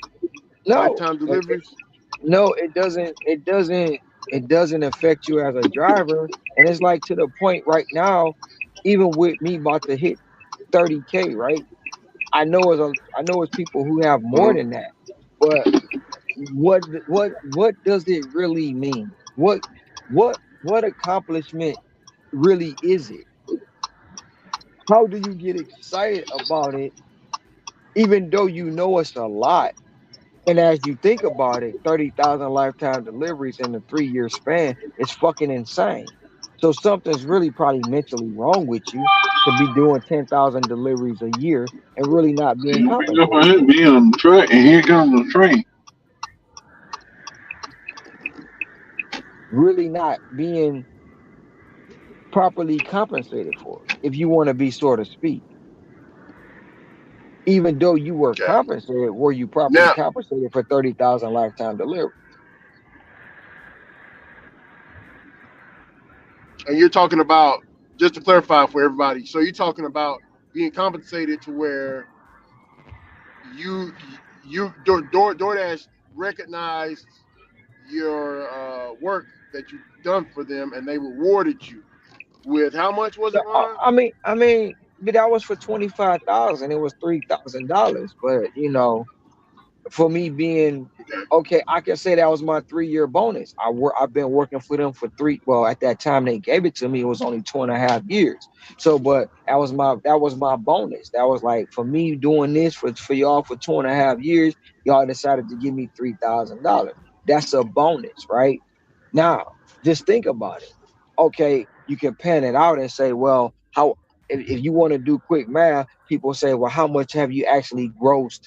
No, Lifetime deliveries. no, it doesn't. It doesn't. It doesn't affect you as a driver, and it's like to the point right now. Even with me about to hit 30K, right? I know it's people who have more Uh-huh. than that, but what does it really mean? What accomplishment really is it? How do you get excited about it even though you know it's a lot? And as you think about it, 30,000 lifetime deliveries in a 3-year span is fucking insane. So something's really probably mentally wrong with you to be doing 10,000 deliveries a year and really not being You pick up compensated and hit for it. me on the track, and here comes the train. Really not being properly compensated for it, if you want to be sort of speak. Even though you were Okay. compensated, were you properly Now, compensated for 30,000 lifetime delivery? and you're talking about, just to clarify for everybody. So you're talking about being compensated to where you DoorDash recognized your work that you've done for them, and they rewarded you with how much was it, So, Ron? but that was for 25,000. It was $3,000. But for me being Okay. okay, I can say that was my 3-year bonus. I've been working for them for three. Well, at that time they gave it to me, it was only 2.5 years. So, but that was my bonus. That was like for me doing this for y'all for 2.5 years. Y'all decided to give me $3,000. That's a bonus, right? Now, just think about it. Okay, you can pan it out and say, well, how if you want to do quick math, people say, well, how much have you actually grossed?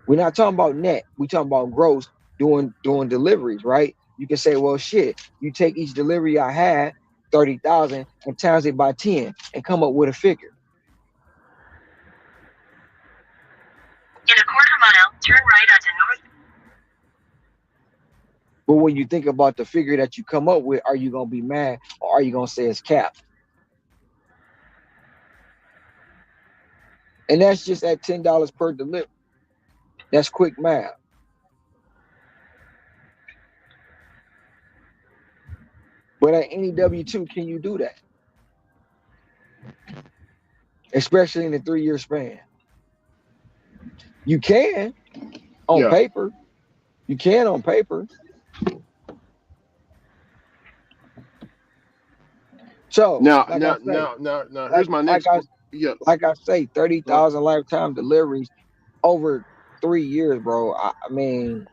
We're not talking about net. We're talking about gross doing deliveries, right? You can say, well, shit, you take each delivery I had, 30,000, and times it by 10 and come up with a figure. In a quarter mile, turn right onto North. But when you think about the figure that you come up with, are you gonna be mad or are you gonna say it's capped? And that's just at $10 per delivery. That's quick math. But at any W2, can you do that? Especially in a 3-year span. You can on Yeah. paper. You can on paper. So, Now, like I now, say, now, now, now. like Here's my like next. I Yeah. like I say, thirty Go ahead. thousand lifetime deliveries over 3 years, bro. I mean,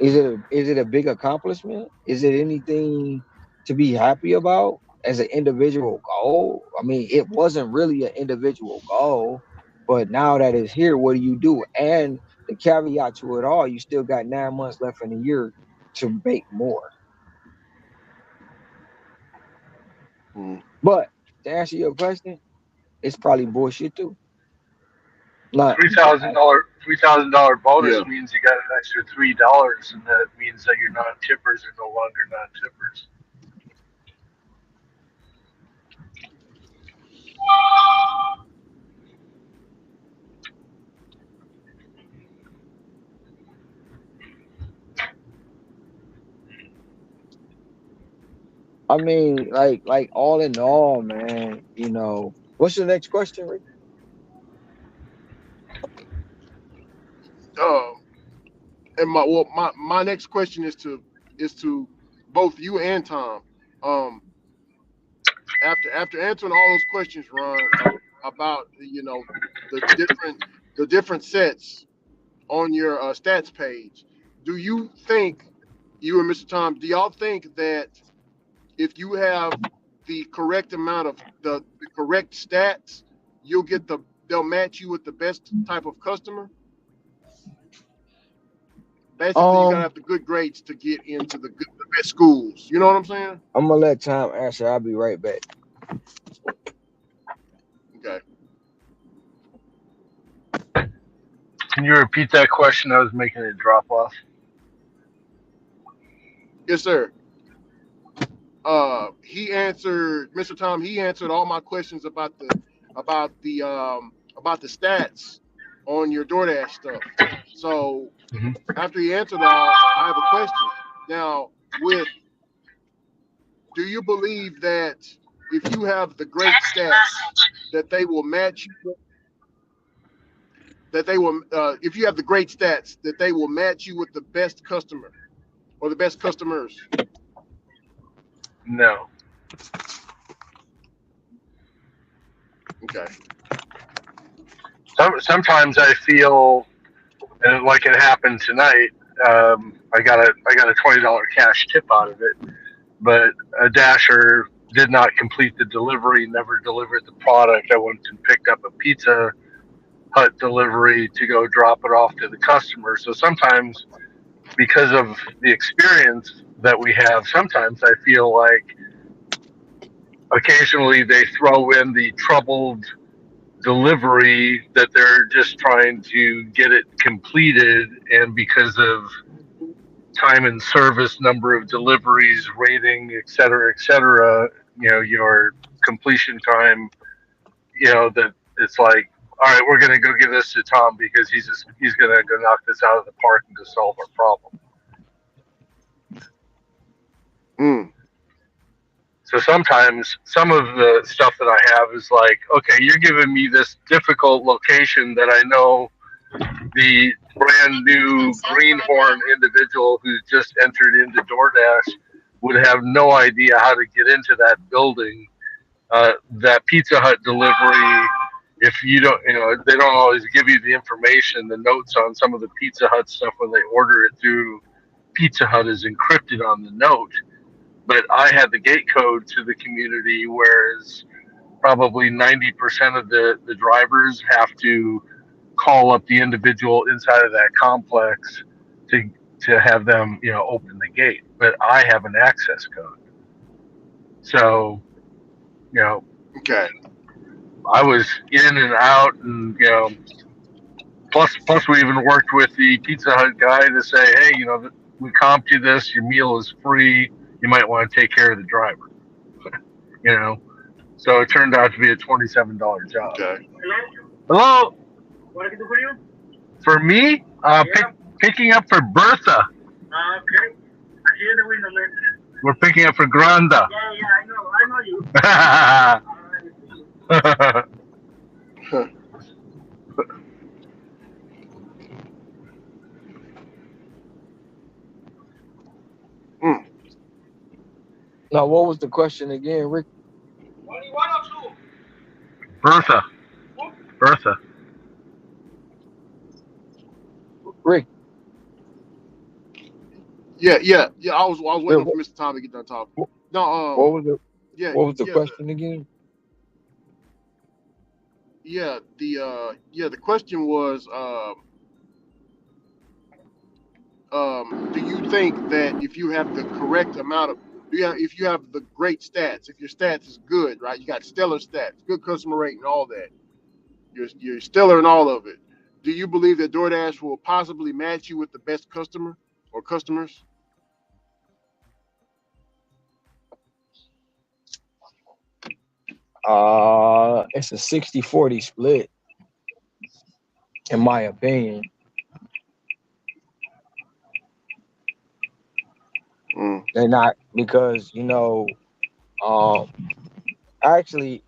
is it a big accomplishment? Is it anything to be happy about as an individual goal? I mean, it wasn't really an individual goal, but now that it's here, what do you do? And the caveat to it all, you still got 9 months left in the year to make more. Mhm. But to answer your question, it's probably bullshit too. Not $3,000 bonus Yeah. means you got an extra $3, and that means that your non-tippers are no longer non-tippers. I mean, like all in all, man. What's the next question, Rick? And my next question is to both you and Tom. Um, after answering all those questions, Ron, about the different sets on your stats page, do you think, you and Mr. Tom, do y'all think that if you have the correct amount of the correct stats, they'll match you with the best type of customer? Basically, you gotta Um, have the good grades to get into the best schools. You know what I'm saying? I'm gonna let Tom answer. I'll be right back. Okay. Can you repeat that question? I was making it drop off. Yes, sir. Mr. Tom. He answered all my questions about the stats on your DoorDash stuff. So Mhm. after he answered all, I have a question. Now, do you believe that if you have the great stats, that they will match you? That they will, if you have the great stats, that they will match you with the best customer or the best customers? No. Okay. Sometimes I feel, and like it happened tonight. I got a $20 cash tip out of it, but a dasher did not complete the delivery, never delivered the product. I went and picked up a Pizza Hut delivery to go drop it off to the customer. So sometimes, because of the experience that we have, sometimes I feel like occasionally they throw in the troubled delivery that they're just trying to get it completed, and because of time and service, number of deliveries, rating, et cetera, your completion time, that it's like, all right, we're gonna go give this to Tom because he's gonna go knock this out of the park and just solve our problem. Mm. So sometimes some of the stuff that I have is like, okay, you're giving me this difficult location that I know the brand new greenhorn individual who's just entered into DoorDash would have no idea how to get into that building. That Pizza Hut delivery, if you don't, they don't always give you the information. The notes on some of the Pizza Hut stuff when they order it through Pizza Hut is encrypted on the note. But I had the gate code to the community, whereas probably 90% of the drivers have to call up the individual inside of that complex to to have them, open the gate. But I have an access code. So, you know, Okay. I was in and out, and plus we even worked with the Pizza Hut guy to say, hey, we comped you this, your meal is free. You might want to take care of the driver. you know. So it turned out to be a $27 job. Okay. Hello, What can I do for you? for me, picking up for Bertha. Okay. I see you in the window, man. We're picking up for Granda. Yeah, I know you. Mm. Now, what was the question again, Rick? Only one or two? Bertha. Bertha. Rick, Yeah. I was Rick, waiting for Mr. Tom to get done talking. what, No. what was the Yeah. what was the Yeah. question again? The question was, do you think that if you have the correct amount of, if you have the great stats, if your stats is good, right? You got stellar stats, good customer rating, all that. You're stellar in all of it. Do you believe that DoorDash will possibly match you with the best customer or customers? It's a 60-40 split, in my opinion. They're not because actually,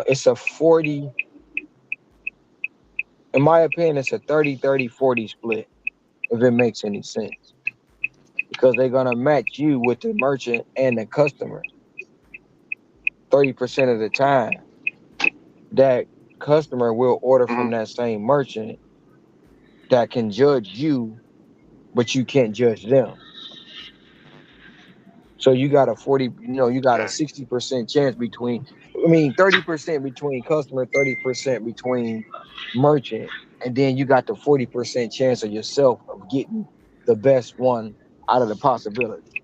it's a 40. In my opinion, it's a 30-30-40 split. If it makes any sense, because they're gonna match you with the merchant and the customer 30% of the time. That customer will order from that same merchant that can judge you, but you can't judge them. So you got a 40, you got a 60% chance between, 30% between customer, 30% between merchant, and then you got the 40% chance of yourself of getting the best one out of the possibility.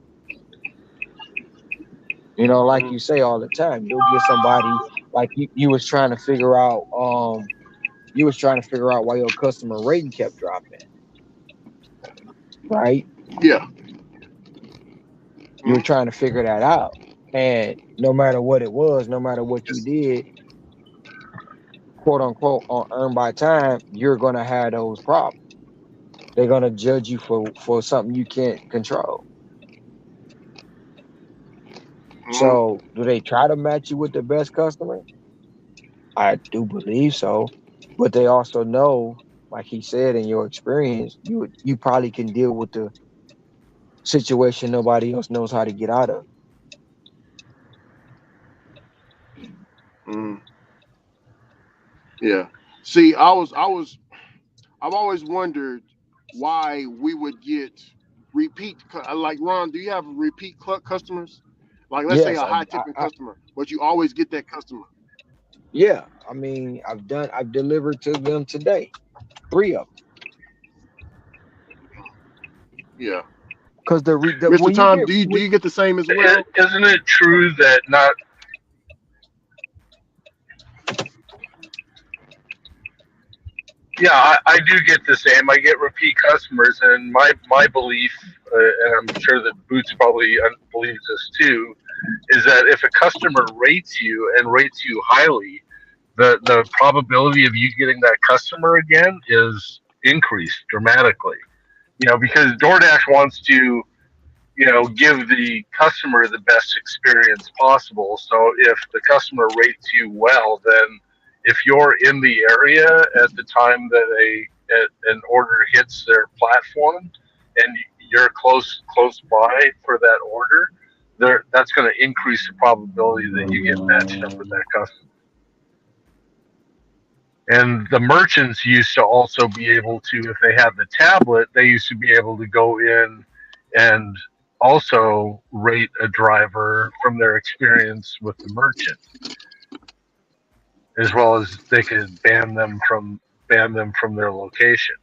Like you say all the time, you'll get somebody like you was trying to figure out, why your customer rating kept dropping, right? Yeah. You were trying to figure that out. And no matter what it was, no matter what you did, quote unquote, on earn by time, you're gonna have those problems. They're gonna judge you for something you can't control. So do they try to match you with the best customer? I do believe so. But they also know, like he said, in your experience, you probably can deal with the situation nobody else knows how to get out of. Yeah. See, I've always wondered why we would get like Ron. Do you have repeat customers? Like, let's say Yes, a high tipping customer, but you always get that customer. yeah. I've delivered to them today, 3 of them. Yeah. Because Mr. when you Tom, get do you get the same as well? Isn't it true that not? Yeah, I do get the same. I get repeat customers, and my belief, and I'm sure that Boots probably believes this too, is that if a customer rates you and rates you highly, the probability of you getting that customer again is increased dramatically. Because DoorDash wants to give the customer the best experience possible. So if the customer rates you well, then if you're in the area at the time that an order hits their platform and you're close by for that order, that's going to increase the probability that you get matched up with that customer. And the merchants used to also be able to, if they had the tablet, they used to be able to go in and also rate a driver from their experience with the merchant, as well as they could ban them from their location.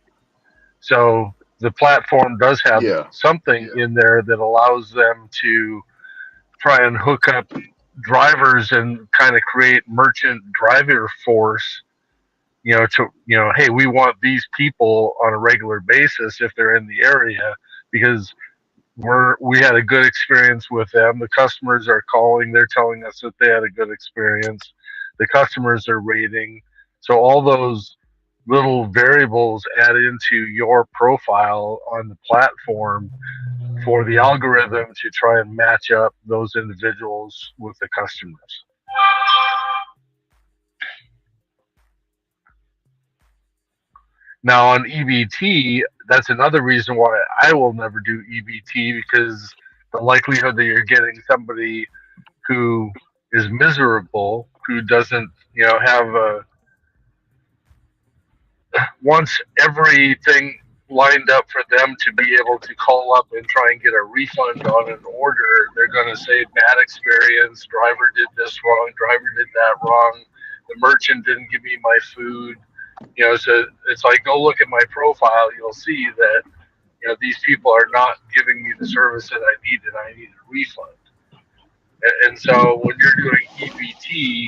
So the platform does have something in there that allows them to try and hook up drivers and kind of create merchant driver force, hey, we want these people on a regular basis if they're in the area because we had a good experience with them. The customers are calling, they're telling us that they had a good experience. The customers are rating. So all those little variables add into your profile on the platform for the algorithm to try and match up those individuals with the customers. Now on EBT, that's another reason why I will never do EBT, because the likelihood that you're getting somebody who is miserable, who doesn't, have wants everything lined up for them to be able to call up and try and get a refund on an order. They're going to say bad experience, driver did this wrong, driver did that wrong, the merchant didn't give me my food. So it's like, go look at my profile. You'll see that, these people are not giving me the service that I need, and I need a refund. And so when you're doing EBT,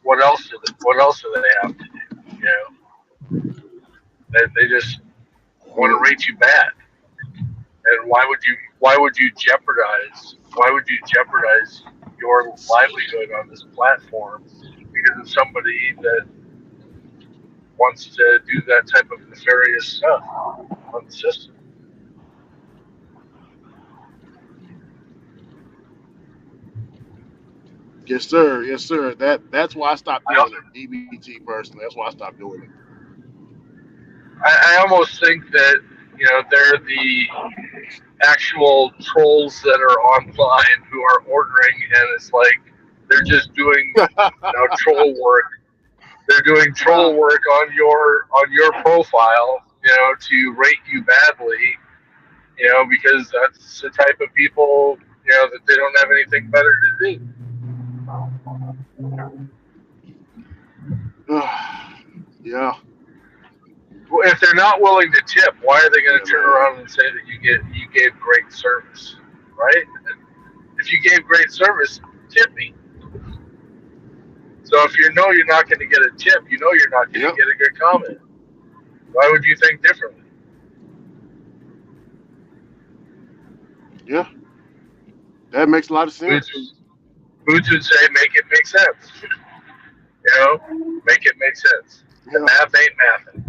what else do they have to do? They just want to rate you bad. And why would you jeopardize Why would you jeopardize your livelihood on this platform because of somebody that wants to do that type of nefarious stuff on the system? Yes, sir. Yes, sir. That's why I stopped I, doing it. DBT personally. That's why I stopped doing it. I almost think that, you know, they're the actual trolls that are online who are ordering, and it's like they're just doing, you know, troll work. They're doing troll work on your profile, you know, to rate you badly, you know, because that's the type of people, you know, that they don't have anything better to do. Yeah. Well, if they're not willing to tip, why are they going to Yeah, turn man. around and say that you gave great service, right? If you gave great service, tip me. So if you know you're not going to get a tip, you know you're not going to Yep. get a good comment. Why would you think differently? Yeah. That makes a lot of Boots, sense. Boots would say, make it make sense. You know, make it make sense. The Yeah. math ain't mathing.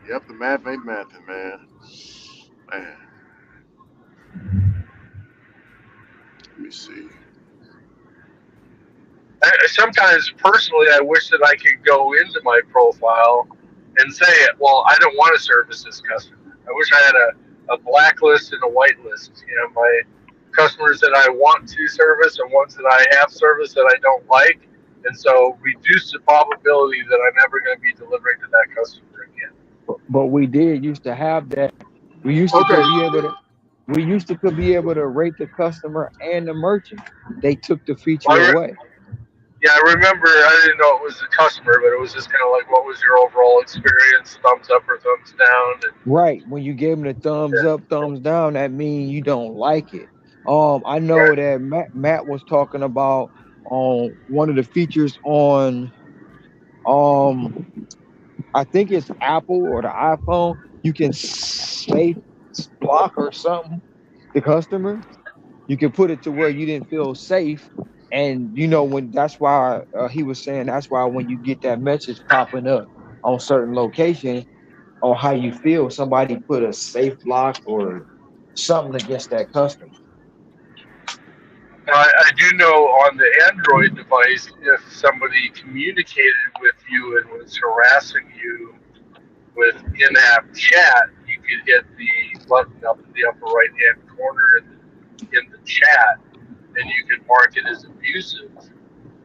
Yep, the math ain't mathing, man. Man, let me see. Sometimes, personally, I wish that I could go into my profile and say, well, I don't want to service this customer. I wish I had a blacklist and a whitelist. You know, my customers that I want to service and ones that I have serviced that I don't like. And so reduce the probability that I'm ever going to be delivering to that customer again. But we did used to have that. We used to Okay. could be able to. We used to could be able to rate the customer and the merchant. They took the feature Well, away. yeah, I remember. I didn't know it was the customer, but it was just kind of like, what was your overall experience? Thumbs up or thumbs down? And Right. When you gave them the thumbs yeah, up, thumbs down, that means you don't like it. I know right. that Matt was talking about one of the features on um I think it's Apple or the iPhone. You can safe block or something the customer. You can put it to where you didn't feel safe, and you know when that's why he was saying that's why when you get that message popping up on certain locations on how you feel, somebody put a safe block or something against that customer. Now, I do know on the Android device, if somebody communicated with you and was harassing you with in-app chat, you could hit the button up in the upper right-hand corner in the chat, and you could mark it as abusive.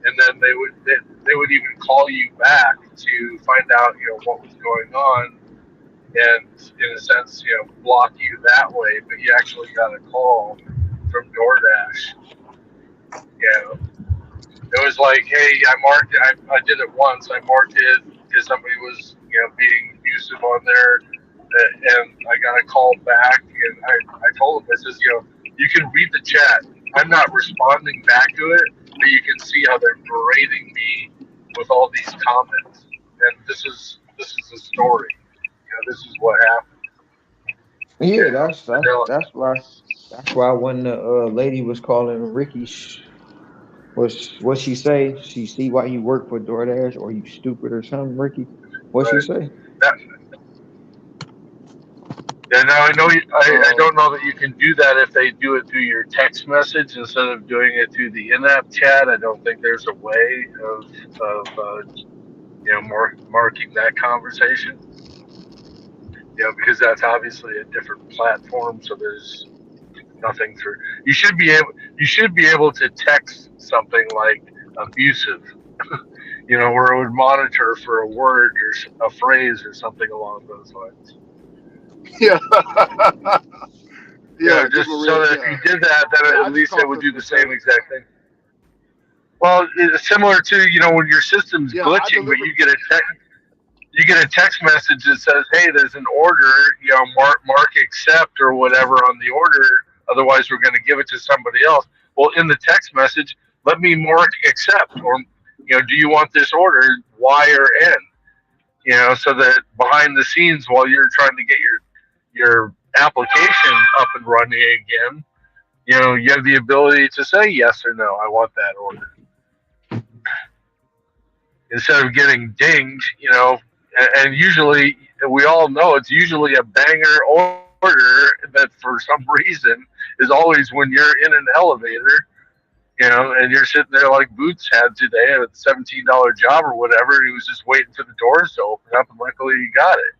And then they would even call you back to find out, you know, what was going on, and in a sense, you know, block you that way. But you actually got a call from DoorDash. You know, it was like, hey, I marked it. I did it once. I marked it because somebody was, you know, being abusive on there, and I got a call back, and I told them, I says, you know, you can read the chat. I'm not responding back to it, but you can see how they're berating me with all these comments, and this is a story. You know, this is what happened. Yeah, You know, and they're like, that's why when the lady was calling Ricky, was what she say? She see why you work for DoorDash or you stupid or something, Ricky? What she right. say? That, yeah, now I know I Um, don't know that you can do that if they do it through your text message instead of doing it through the in-app chat. I don't think there's a way of you know, marking that conversation. You know, because that's obviously a different platform, so there's nothing through. You should be able to text something like abusive, you know, where it would monitor for a word or a phrase or something along those lines. yeah. You know, Yeah, give them a just so real that if yeah. you did that, then Yeah, at I just least it call would do customer the same service. exact thing. Well, it's similar to, you know, when your system's Yeah, I glitching, but delivered. you get a text message that says, "Hey, there's an order. You know, mark accept or whatever on the order. Otherwise, we're going to give it to somebody else." Well, in the text message, let me mark accept, or, you know, do you want this order Y or N? So that behind the scenes, while you're trying to get your application up and running again, you have the ability to say yes or no. I want that order instead of getting dinged. And usually we all know it's usually a banger order that for some reason is always when you're in an elevator. And you're sitting there like Boots had today at a $17 job or whatever, and he was just waiting for the doors to open up, and luckily he got it.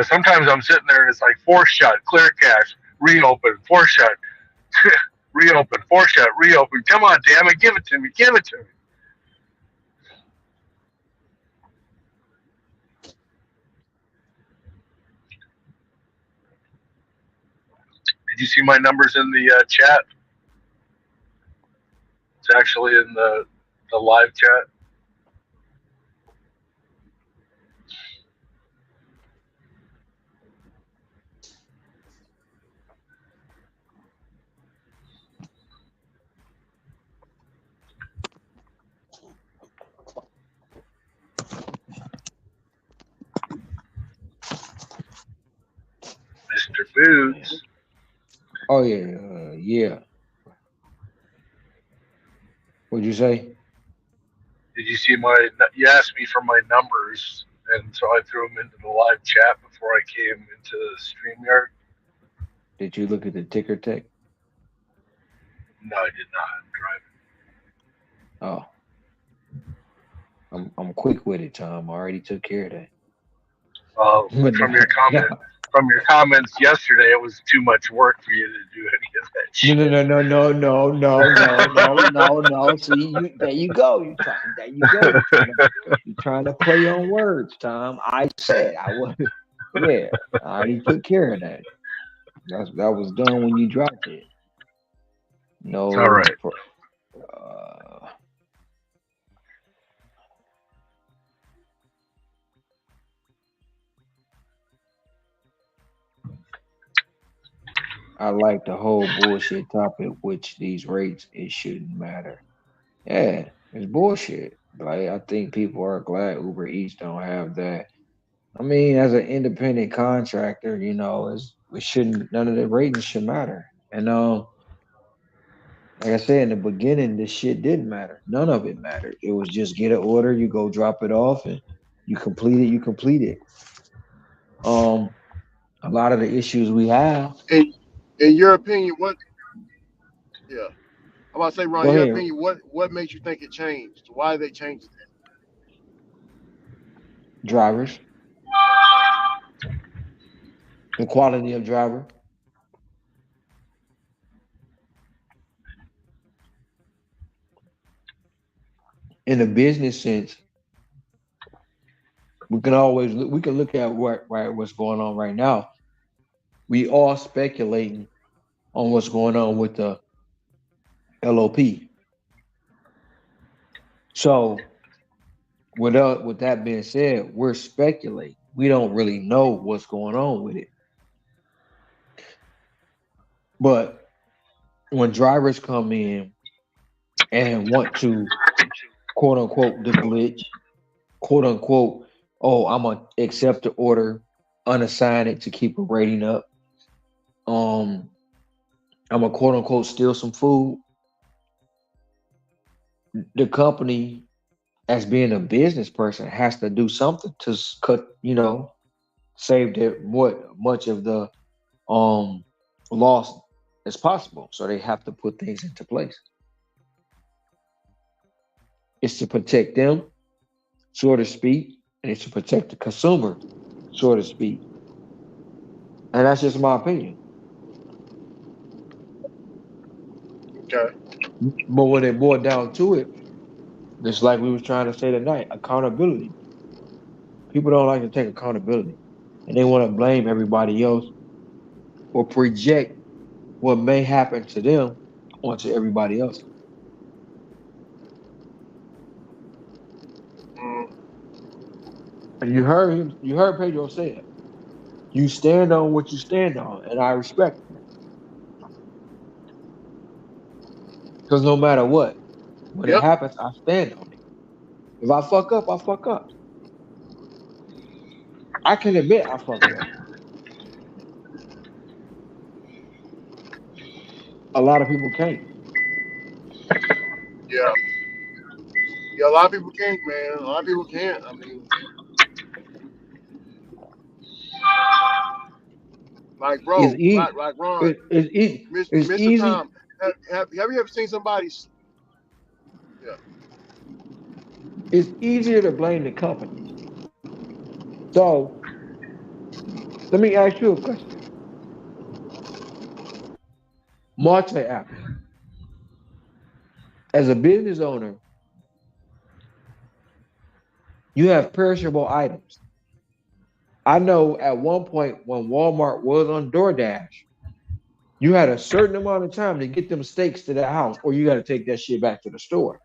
Sometimes I'm sitting there and it's like force shut, clear cache, reopen, force shut, reopen, force shut, reopen. Come on, damn it, give it to me, give it to me. Did you see my numbers in the chat? It's actually in the live chat. Mr. Boots. Oh yeah, yeah. What'd you say? Did you see my? You asked me for my numbers, and so I threw them into the live chat before I came into StreamYard. Did you look at the ticker tech? No, I did not. I'm driving. Oh, I'm quick with it, Tom. I already took care of that. From your comments yesterday, it was too much work for you to do any of that shit. No. See, there you go. You're trying to play on words, Tom. I said I was. Yeah, I already took care of that. That was done when you dropped it. No. All right. I like the whole bullshit topic, which these rates, it shouldn't matter. Yeah, it's bullshit. Like, I think people are glad Uber Eats don't have that. I mean, as an independent contractor, it shouldn't, none of the ratings should matter. And like I said in the beginning, this shit didn't matter. None of it mattered. It was just get an order, you go drop it off, and you complete it. A lot of the issues we have. In your opinion, what? Yeah, I'm about to say, Ron. Go In your ahead. opinion, what makes you think it changed? Why they changed it? Drivers. The quality of driver. In a business sense, we can look at what's going on right now. We all speculating on what's going on with the LOP. So with that being said, we're speculating. We don't really know what's going on with it. But when drivers come in and want to quote unquote the glitch, quote unquote, oh, I'm gonna accept the order, unassign it to keep a rating up. I'm gonna quote unquote steal some food. The company, as being a business person, has to do something to cut, save much of the loss as possible. So they have to put things into place. It's to protect them, so to speak, and it's to protect the consumer, so to speak. And that's just my opinion. Okay. But when it boiled down to it, just like we was trying to say tonight, accountability. People don't like to take accountability, and they want to blame everybody else or project what may happen to them onto everybody else. And you heard Pedro say it. You stand on what you stand on, and I respect that. Because no matter what, When it Yep. happens, I stand on it. If I fuck up, I fuck up. I can admit I fucked up. A lot of people can't. Yeah. Yeah. A lot of people can't, man. A lot of people can't. I mean, like, It's bro, easy. like Ron, It's easy. It's Mr. easy. Tom. Have you ever seen somebody? Yeah. It's easier to blame the company. So let me ask you a question. Multi-app. As a business owner, you have perishable items. I know at one point when Walmart was on DoorDash, you had a certain amount of time to get them steaks to that house, or you got to take that shit back to the store.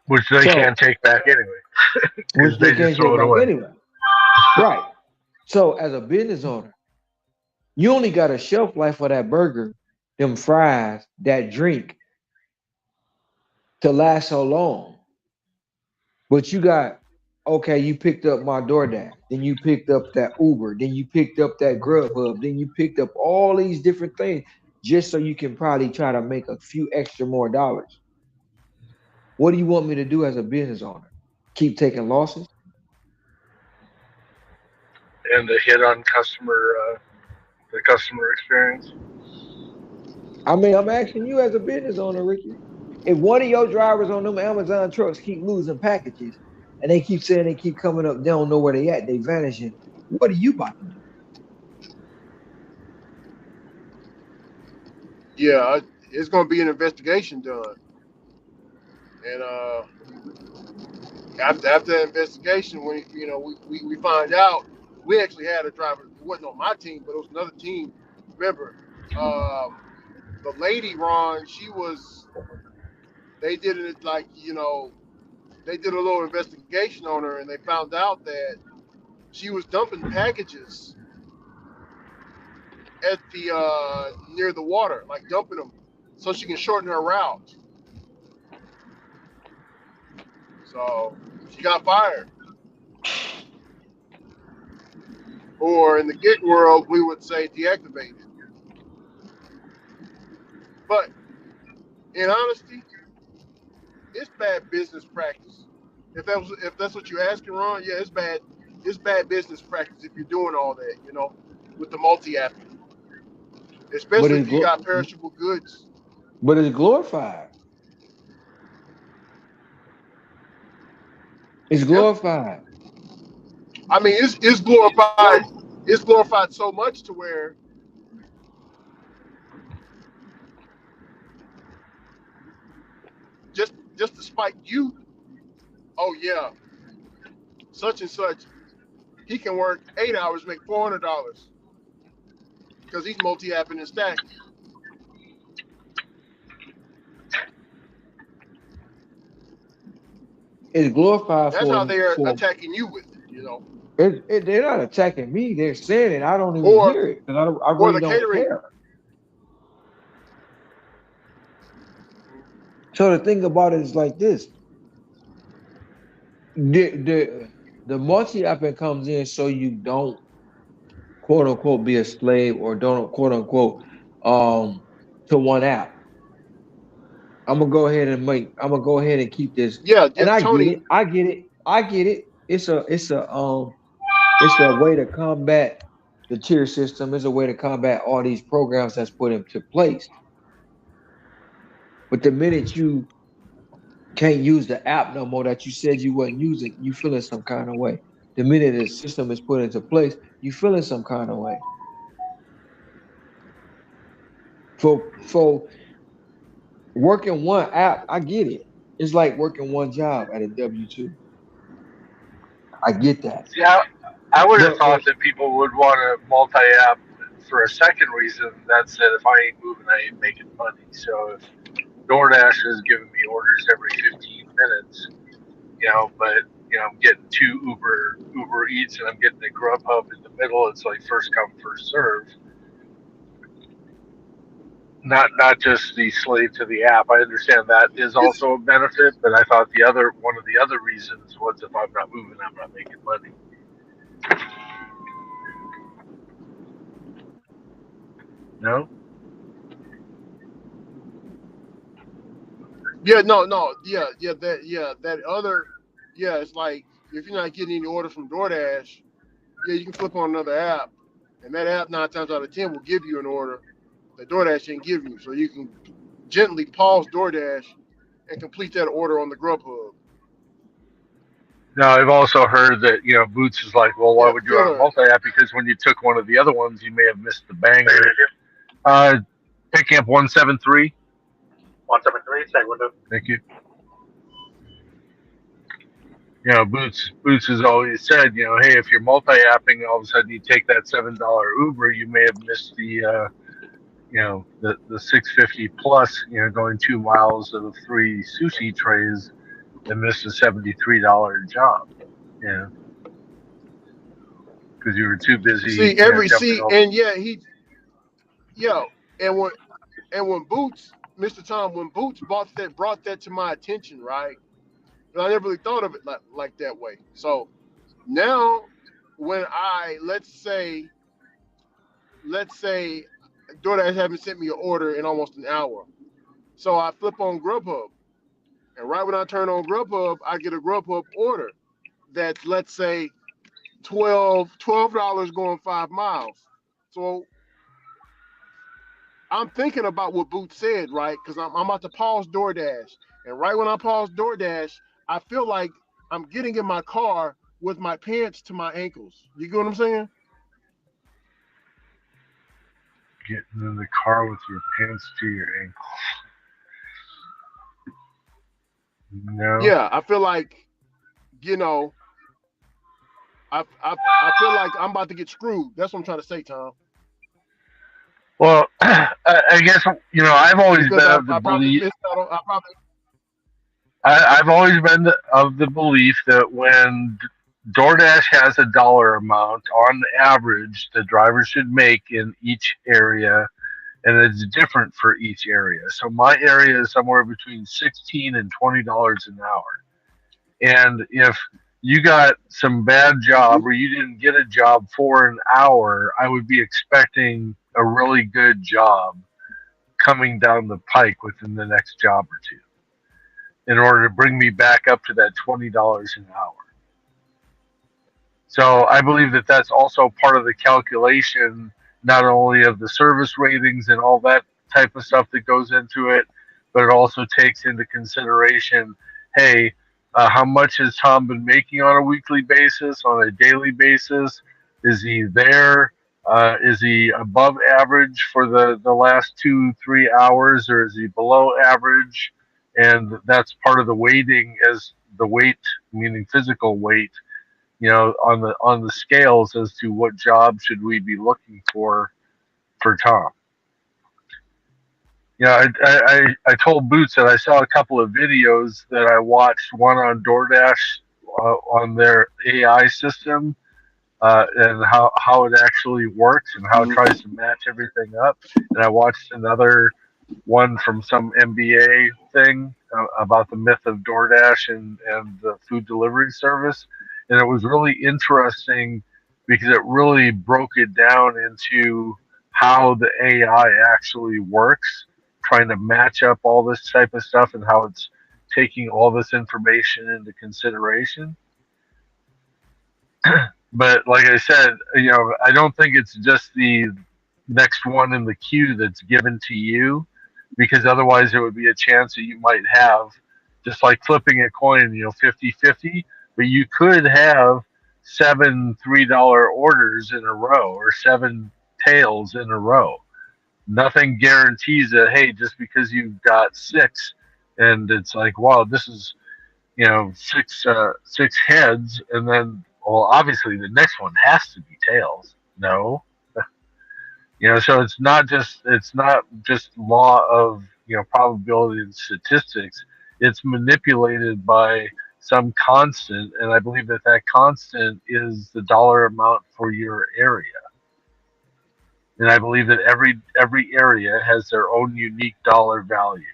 which they So, can't take back anyway which because they they just can't throw take it back away. anyway. Right. So, as a business owner, you only got a shelf life for that burger, them fries, that drink to last so long. But you got, okay, you picked up my DoorDash, then you picked up that Uber, then you picked up that Grubhub, then you picked up all these different things just so you can probably try to make a few extra more dollars. What do you want me to do as a business owner? Keep taking losses? And the hit on the customer experience. I mean, I'm asking you as a business owner, Ricky. If one of your drivers on them Amazon trucks keep losing packages and they keep saying they keep coming up, they don't know where they at, they vanishing. What are you about to do? Yeah. It's gonna be an investigation done, and after the investigation, when we find out, we actually had a driver. It wasn't on my team, but it was another team. Remember, um, the lady Ron, she was. They did it like they did a little investigation on her, and they found out that she was dumping packages at the near the water, like dumping them, so she can shorten her route. So she got fired. Or in the gig world, we would say deactivated. But in honesty, it's bad business practice. If that's what you're asking, Ron, yeah, it's bad. It's bad business practice if you're doing all that, with the multi-apping, But especially if you got perishable goods. it's glorified. It's Yeah, glorified. I mean it's glorified. It's glorified so much to where just to spite you. Oh yeah, such and such. He can work 8 hours, make $400 because he's multi-apping and stacking. It's glorified That's how they're for attacking you with it. they're not attacking me. They're saying it. I don't even Or hear it because I or really the don't catering. care. So the thing about it is like this: the multi apping comes in so you don't quote unquote be a slave or don't quote unquote um to one app. I'm gonna go ahead and keep this. Yeah, And I get Tony. it. I get it. I get it. It's a way to combat the tier system. It's a way to combat all these programs that's put into place. But the minute you can't use the app no more that you said you wasn't using, you feeling some kind of way. The minute the system is put into place, you feeling some kind of way. For working one app, I get it. It's like working one job at a W-2. I get that. See, I would have But thought that people would want to multi-app for a second reason. That's that if I ain't moving, I ain't making money. So if DoorDash is giving me orders every 15 minutes, but I'm getting two Uber Eats and I'm getting the Grubhub in the middle. It's like first come, first serve. not just the slave to the app. I understand that is also a benefit, but I thought one of the other reasons was if I'm not moving, I'm not making money. No. Yeah, no, that other, it's like if you're not getting any orders from DoorDash, yeah, you can flip on another app, and that app 9 times out of 10 will give you an order that DoorDash didn't give you, so you can gently pause DoorDash and complete that order on the Grubhub. Now I've also heard that Boots is like, well, why Yeah, would you run a filler. multi app? Because when you took one of the other ones, you may have missed the banger. Picking up 173. 173, second window. Thank you. Boots has always said, hey, if you're multi-apping, all of a sudden you take that $7 Uber, you may have missed the $650 plus, going 2 miles of 3 sushi trays and missed a $73 job. Yeah, because you were too busy, jumping over. And and when Boots, Mr. Tom, when Boots brought that to my attention, right? And I never really thought of it like that way. So now, when let's say DoorDash haven't sent me an order in almost an hour, so I flip on Grubhub, and right when I turn on Grubhub, I get a Grubhub order that's, let's say, $12 going 5 miles. So I'm thinking about what Boots said, right? Because I'm about to pause DoorDash, and right when I pause DoorDash, I feel like I'm getting in my car with my pants to my ankles. You get what I'm saying? Getting in the car with your pants to your ankles. No. Yeah, I feel like, I feel like I'm about to get screwed. That's what I'm trying to say, Tom. Well, I guess I've always been of the belief. I've always been of the belief that when DoorDash has a dollar amount on average, the driver should make in each area, and it's different for each area. So my area is somewhere between $16 and $20 an hour. And if you got some bad job or you didn't get a job for an hour, I would be expecting a really good job coming down the pike within the next job or two in order to bring me back up to that $20 an hour. So I believe that that's also part of the calculation, not only of the service ratings and all that type of stuff that goes into it, but it also takes into consideration, hey, how much has Tom been making on a weekly basis, on a daily basis? Is he there? Is he above average for the last 2-3 hours, or is he below average? And that's part of the weighting, as the weight, meaning physical weight, on the scales as to what job should we be looking for Tom. I told Boots that I saw a couple of videos that I watched, one on DoorDash on their AI system, and how it actually works and how it tries to match everything up. And I watched another one from some MBA thing about the myth of DoorDash and the food delivery service. And it was really interesting because it really broke it down into how the AI actually works, trying to match up all this type of stuff and how it's taking all this information into consideration. But like I said, I don't think it's just the next one in the queue that's given to you, because otherwise there would be a chance that you might have, just like flipping a coin, 50-50, but you could have 7 $3 orders in a row or 7 tails in a row. Nothing guarantees that, hey, just because you've got 6 and it's like, wow, this is, 6 heads, and then, well, obviously the next one has to be tails. No. So it's not just law of, probability and statistics. It's manipulated by some constant, and I believe that constant is the dollar amount for your area. and I believe that every area has their own unique dollar value.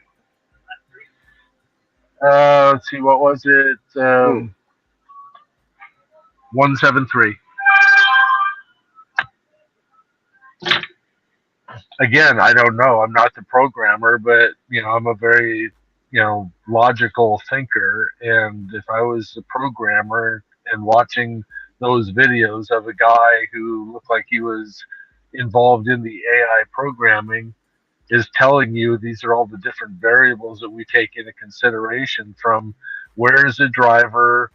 Let's see, what was it? 173. Again, I don't know. I'm not the programmer, but I'm a very logical thinker. And if I was a programmer and watching those videos of a guy who looked like he was involved in the AI programming, is telling you these are all the different variables that we take into consideration, from where's the driver,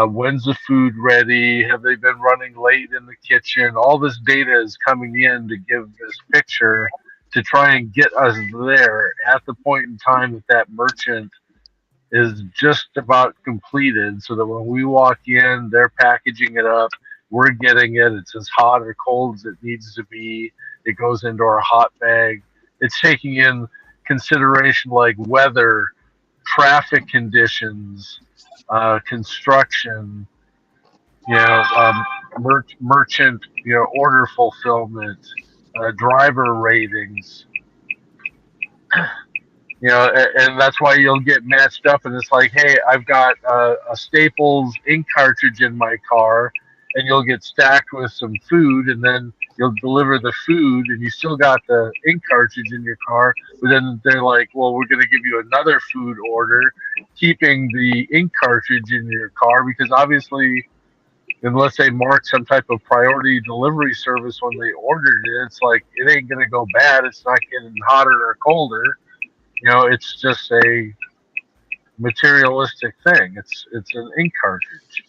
when's the food ready, have they been running late in the kitchen. All this data is coming in to give this picture to try and get us there at the point in time that that merchant is just about completed, so that when we walk in, they're packaging it up, we're getting it, it's as hot or cold as it needs to be, it goes into our hot bag. It's taking in consideration like weather, traffic conditions, construction, merchant, order fulfillment, driver ratings, and that's why you'll get matched up, and it's like, hey, I've got a Staples ink cartridge in my car, and you'll get stacked with some food, and then you'll deliver the food, and you still got the ink cartridge in your car, but then they're like, well, we're going to give you another food order, keeping the ink cartridge in your car, because obviously, unless they mark some type of priority delivery service when they ordered it, it's like, it ain't going to go bad, it's not getting hotter or colder. It's just a materialistic thing. It's an ink cartridge.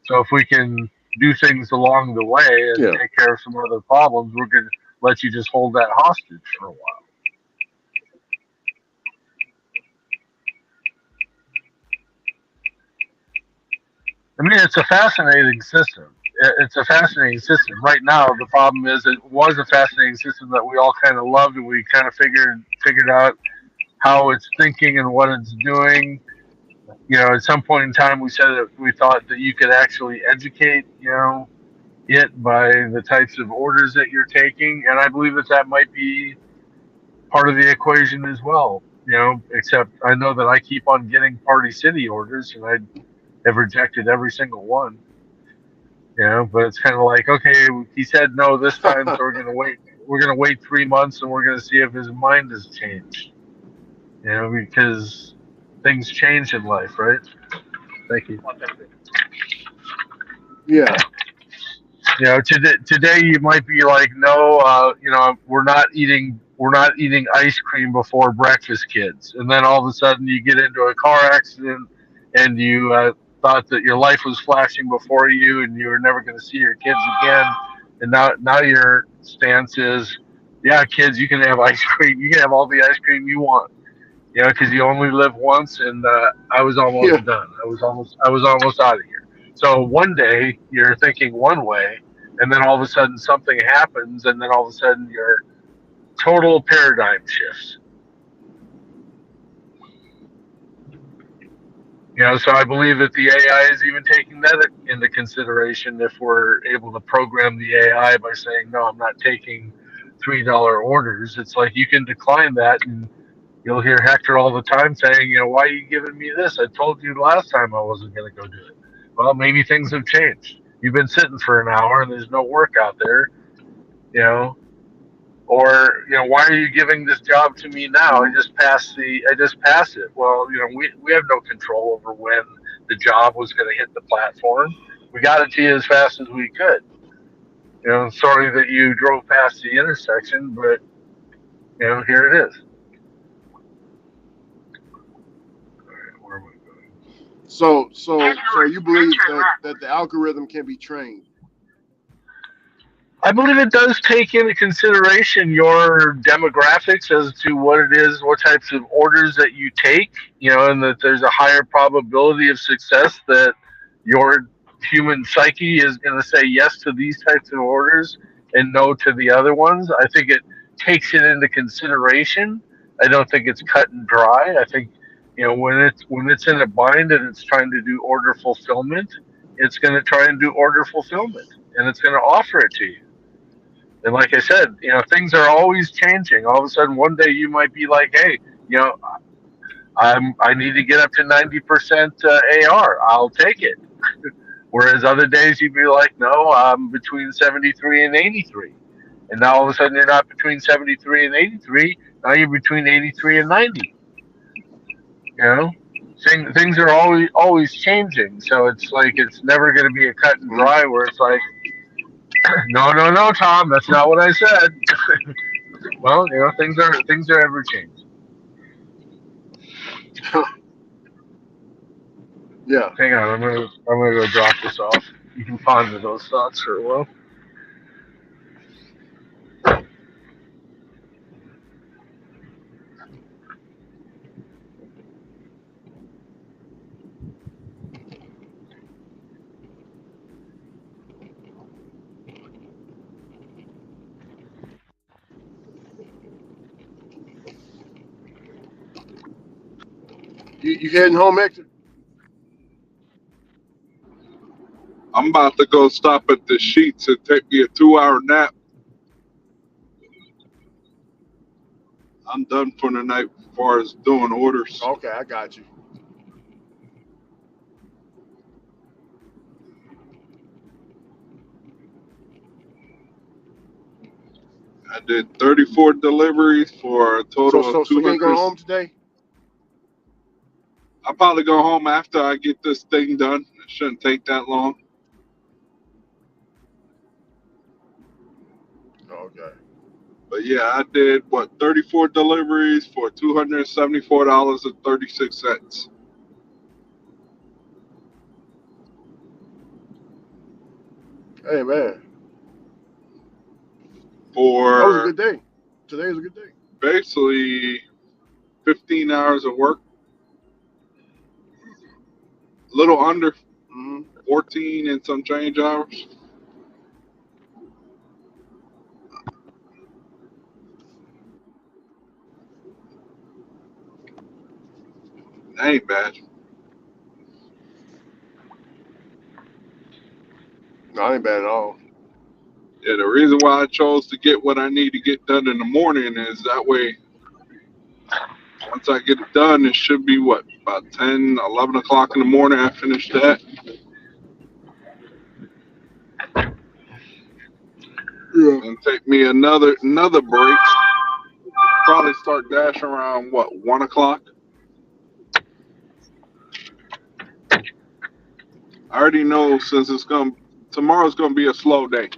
So if we can do things along the way and take care of some other problems, we're going to let you just hold that hostage for a while. I mean, it's a fascinating system. It's a fascinating system. Right now, the problem is it was a fascinating system that we all kind of loved, and we kind of figured out how it's thinking and what it's doing. At some point in time, we said that we thought that you could actually educate, it by the types of orders that you're taking, and I believe that that might be part of the equation as well. Except I know that I keep on getting Party City orders, and I have rejected every single one. But it's kind of like, okay, he said no this time, so we're gonna wait. We're gonna wait 3 months, and we're gonna see if his mind has changed. Because things change in life, right? Thank you. Yeah. Today you might be like, no, we're not eating ice cream before breakfast, kids. And then all of a sudden you get into a car accident, and you thought that your life was flashing before you, and you were never going to see your kids again. And now your stance is, yeah, kids, you can have ice cream. You can have all the ice cream you want. Because you only live once, and I was almost done. I was almost out of here. So one day you're thinking one way, and then all of a sudden something happens, and then all of a sudden your total paradigm shifts. So I believe that the AI is even taking that into consideration. If we're able to program the AI by saying, no, I'm not taking $3 orders, it's like you can decline that, and you'll hear Hector all the time saying, why are you giving me this? I told you last time I wasn't going to go do it. Well, maybe things have changed. You've been sitting for an hour and there's no work out there, or why are you giving this job to me now? I just passed it. Well, we have no control over when the job was going to hit the platform. We got it to you as fast as we could. Sorry that you drove past the intersection, but here it is. So you believe that the algorithm can be trained? I believe it does take into consideration your demographics as to what it is, what types of orders that you take, and that there's a higher probability of success that your human psyche is going to say yes to these types of orders and no to the other ones. I think it takes it into consideration. I don't think it's cut and dry. I think, when it's in a bind and it's trying to do order fulfillment, it's going to try and do order fulfillment, and it's going to offer it to you. And like I said, things are always changing. All of a sudden, one day you might be like, "Hey, you know, I need to get up to 90% AR. I'll take it." Whereas other days you'd be like, "No, I'm between 73 and 83." And now all of a sudden you're not between 73 and 83. Now you're between 83 and 90. You know, things are always changing. So it's like it's never going to be a cut and dry where it's like, no, no, no, Tom, that's not what I said. Well, things are ever changing. Yeah. Hang on, I'm gonna go drop this off. You can ponder those thoughts for a while. You heading home, Hector? I'm about to go stop at the Sheets and take me a 2-hour nap. I'm done for the night as far as doing orders. Okay, I got you. I did 34 deliveries for a total of So you ain't going 200. home today? I'll probably go home after I get this thing done. It shouldn't take that long. Okay. But yeah, I did 34 deliveries for $274.36. Hey man, that was a For good day. Today was a good day. basically 15 hours of work. A little under 14 and some change hours. That ain't bad. No, it ain't bad at all. Yeah, the reason why I chose to get what I need to get done in the morning is that way, once I get it done, it should be about 10, 11 o'clock in the morning. I finish that. Yeah. And take me another break. Probably start dashing around 1 o'clock. I already know since tomorrow's gonna be a slow day.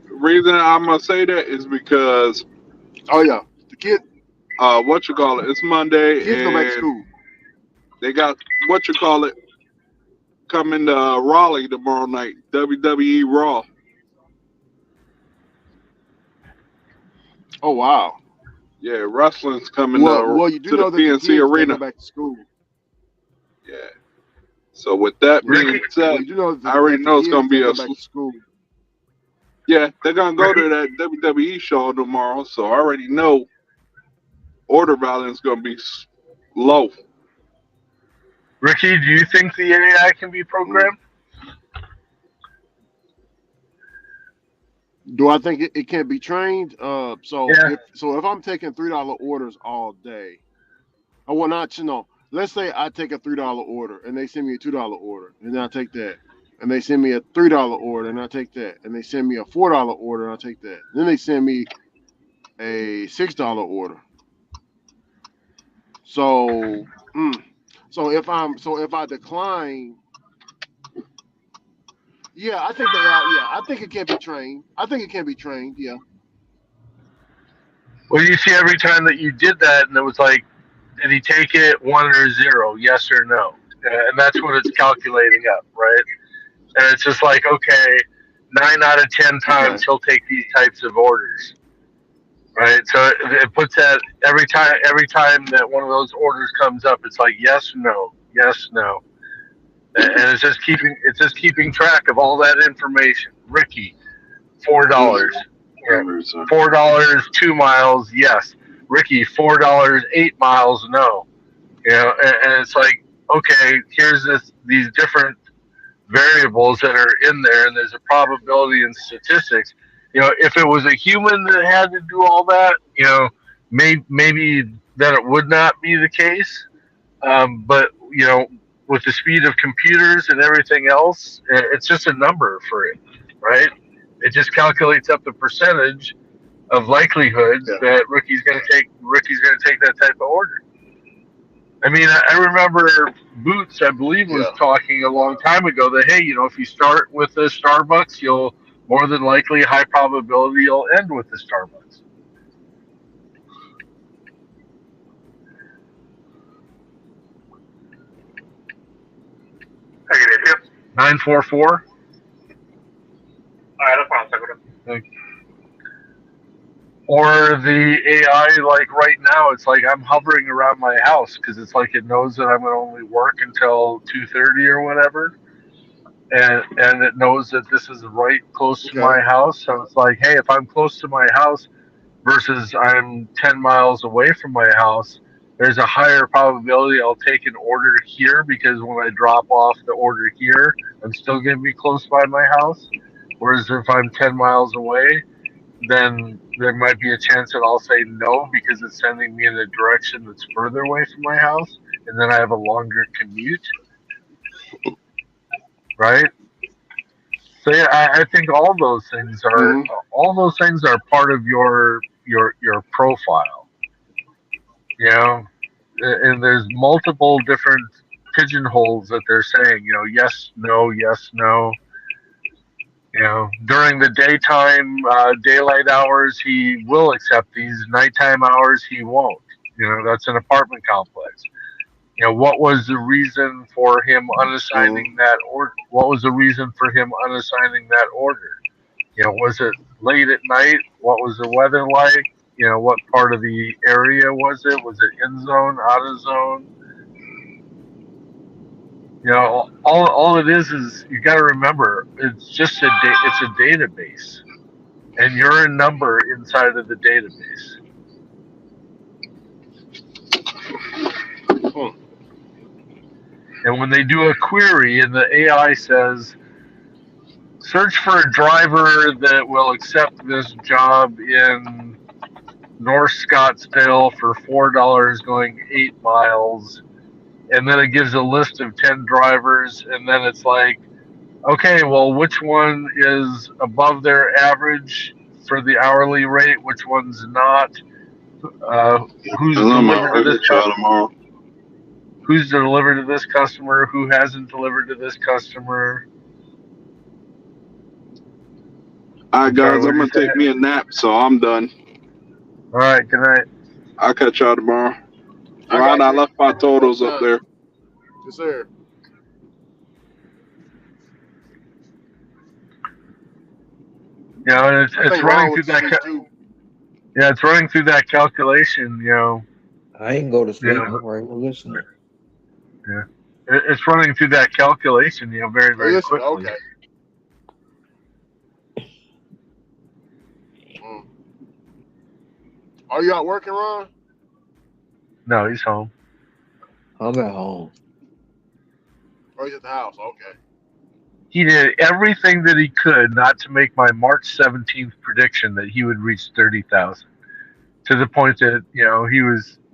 The reason I'm gonna say that is because Oh yeah, the kids it's Monday go back to and school. they got coming to Raleigh tomorrow night. WWE Raw. Oh wow. Yeah, wrestling's coming Well, you do to the know that the PNC kids they go Arena. back to school. Yeah. So with that being Ricky, said, Well, you do know I already that the know it's kids gonna be they a go back to school. yeah. They're gonna go Ricky, to that WWE show tomorrow, so I already know order volume is gonna be low. Ricky, do you think the AI can be programmed? Do I think it can be trained? So Yeah. if I'm taking $3 orders all day, I will not. Let's say I take a $3 order and they send me a $2 order, and I take that, and they send me a $3 order and I take that, and they send me a $4 order and I take that. Then they send me a $6 order. So, so if I decline, yeah, I think I think it can be trained. I think it can be trained. Yeah. Well, you see, every time that you did that, and it was like, did he take it 1 or 0, yes or no? And that's what it's calculating up, right? And it's just like, okay, 9 out of 10 times he'll take these types of orders, right? So it puts that every time that one of those orders comes up, it's like yes, no, yes, no, and it's just keeping track of all that information. Ricky, $4, $4 2 miles, yes. Ricky, $4 8 miles, no. And it's like, okay, here's these different variables that are in there, and there's a probability and statistics. If it was a human that had to do all that, maybe then it would not be the case. But with the speed of computers and everything else, it's just a number for it, right? It just calculates up the percentage of likelihood that Rookie's going to take that type of order. I mean, I remember Boots, I believe, was talking a long time ago that, hey, if you start with the Starbucks, you'll more than likely, high probability, you'll end with the Starbucks. Hey, good day, 944. All right, that's fine. Thank you. Or the AI, like right now, it's like I'm hovering around my house because it's like it knows that I'm going to only work until 2:30 or whatever, and it knows that this is right close to my house. So it's like, hey, if I'm close to my house versus I'm 10 miles away from my house, there's a higher probability I'll take an order here because when I drop off the order here, I'm still going to be close by my house. Whereas if I'm 10 miles away, then there might be a chance that I'll say no because it's sending me in a direction that's further away from my house, and then I have a longer commute, right? So yeah, I think all those things are part of your profile, and there's multiple different pigeonholes that they're saying, yes, no, yes, no. During the daytime, daylight hours, he will accept these. Nighttime hours, he won't. That's an apartment complex. What was the reason for him unassigning that order? What was the reason for him unassigning that order? Was it late at night? What was the weather like? What part of the area was it? Was it in zone, out of zone? All it is you got to remember it's just it's a database, and you're a number inside of the database. And when they do a query and the AI says, search for a driver that will accept this job in North Scottsdale for $4 going 8 miles, and then it gives a list of 10 drivers, and then it's like, okay, well, which one is above their average for the hourly rate? Which one's not? Who's delivered to this customer? Who's delivered to this customer? Who hasn't delivered to this customer? All right, guys, I'm going to take me a nap, so I'm done. All right, good night. I'll catch y'all tomorrow. Ron, I left my totals up there. Yes, sir. And it's running through that. It's running through that calculation. I ain't go to sleep. Right, we're listening. Yeah, it's running through that calculation. Very, very quickly. Okay. Are you out working, Ron? No, he's home. I'm at home. Oh, he's at the house. Okay. He did everything that he could not to make my March 17th prediction that he would reach 30,000, to the point that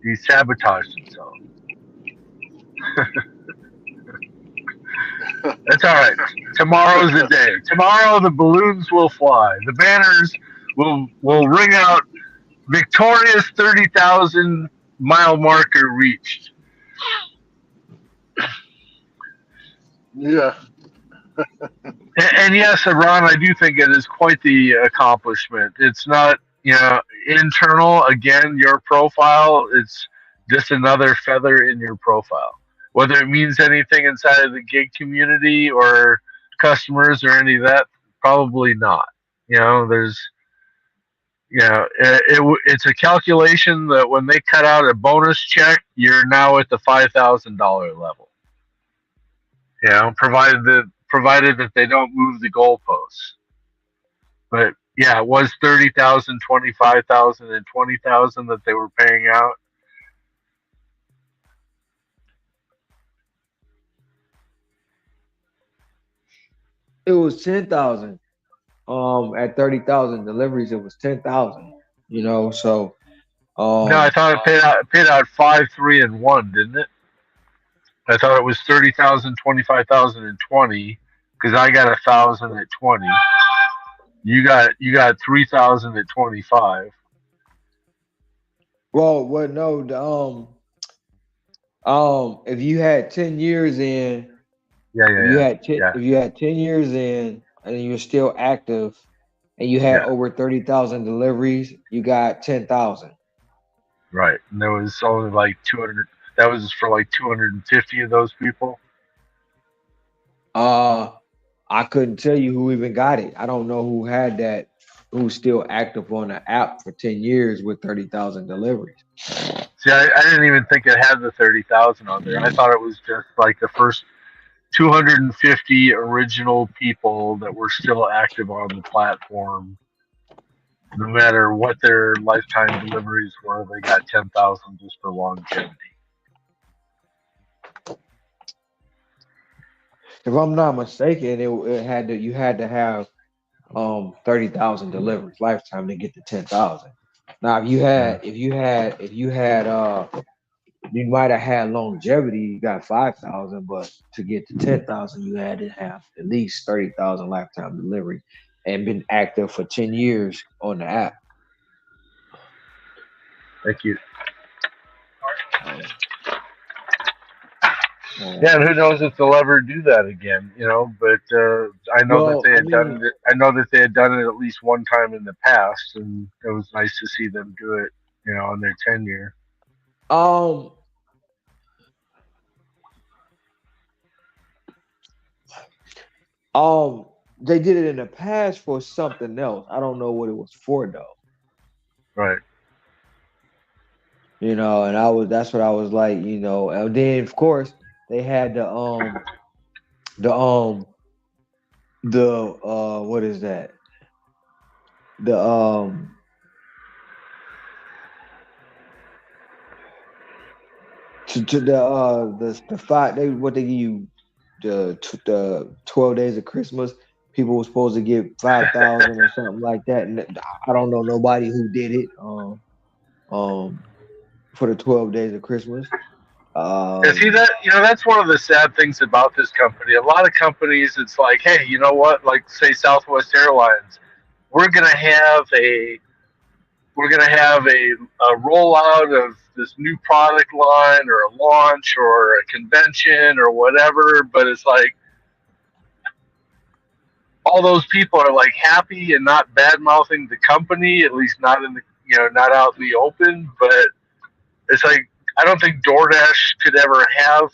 he sabotaged himself. That's all right. Tomorrow's the day. Tomorrow the balloons will fly. The banners will ring out. Victorious 30,000 mile marker reached. Yeah. And yes, Ron, I do think it is quite the accomplishment. It's not, internal. Again, your profile, it's just another feather in your profile. Whether it means anything inside of the gig community or customers or any of that, probably not. It's a calculation that when they cut out a bonus check, you're now at the $5,000 level. Provided that they don't move the goalposts. But yeah, it was 30,000, 25,000, and 20,000 that they were paying out. It was 10,000. At 30,000 deliveries, it was 10,000. So No, I um, thought it paid out 5, 3, and 1, didn't it? I thought it was 30,000, 25,000, and 20 because I got 1,000 at 20. You got 3,000 at 25. well, no, if you had 10 years in, Yeah, if yeah, you yeah, had 10, yeah, if you had 10 years in, and you were still active, and you had yeah. over 30,000 deliveries, you got 10,000. Right. And there was only like 200. That was for like 250 of those people. Uh, I couldn't tell you who even got it. I don't know who had that, who's still active on the app for 10 years with 30,000 deliveries. See, I didn't even think it had the 30,000 on there. I thought it was just like the first 250 original people that were still active on the platform. No matter what their lifetime deliveries were, they got 10,000 just for longevity. If I'm not mistaken, you had to have 30,000 deliveries lifetime to get to 10,000. Now, Yeah. if you had you might have had longevity, you got 5,000, but to get to 10,000, you had to have at least 30,000 lifetime delivery and been active for 10 years on the app. Thank you. Um, Yeah, and who knows if they'll ever do that again, But I know that well, they I had done mean, it. I know that they had done it at least one time in the past, and it was nice to see them do it, on their tenure. um, um, they did it in the past for something else. I don't know what it was for though. Right. And that's what I was like, and then of course they had the what is that? The to the five they what they give you the 12 days of Christmas. People were supposed to get 5,000 or something like that, and I don't know nobody who did it. Um, for the 12 days of Christmas. And see Um, that that's one of the sad things about this company. A lot of companies, it's like, hey, you know what? Like say Southwest Airlines, we're gonna have a we're gonna have a rollout of this new product line or a launch or a convention or whatever. But it's like all those people are like happy and not bad mouthing the company, at least not in the not out in the open. But it's like I don't think DoorDash could ever have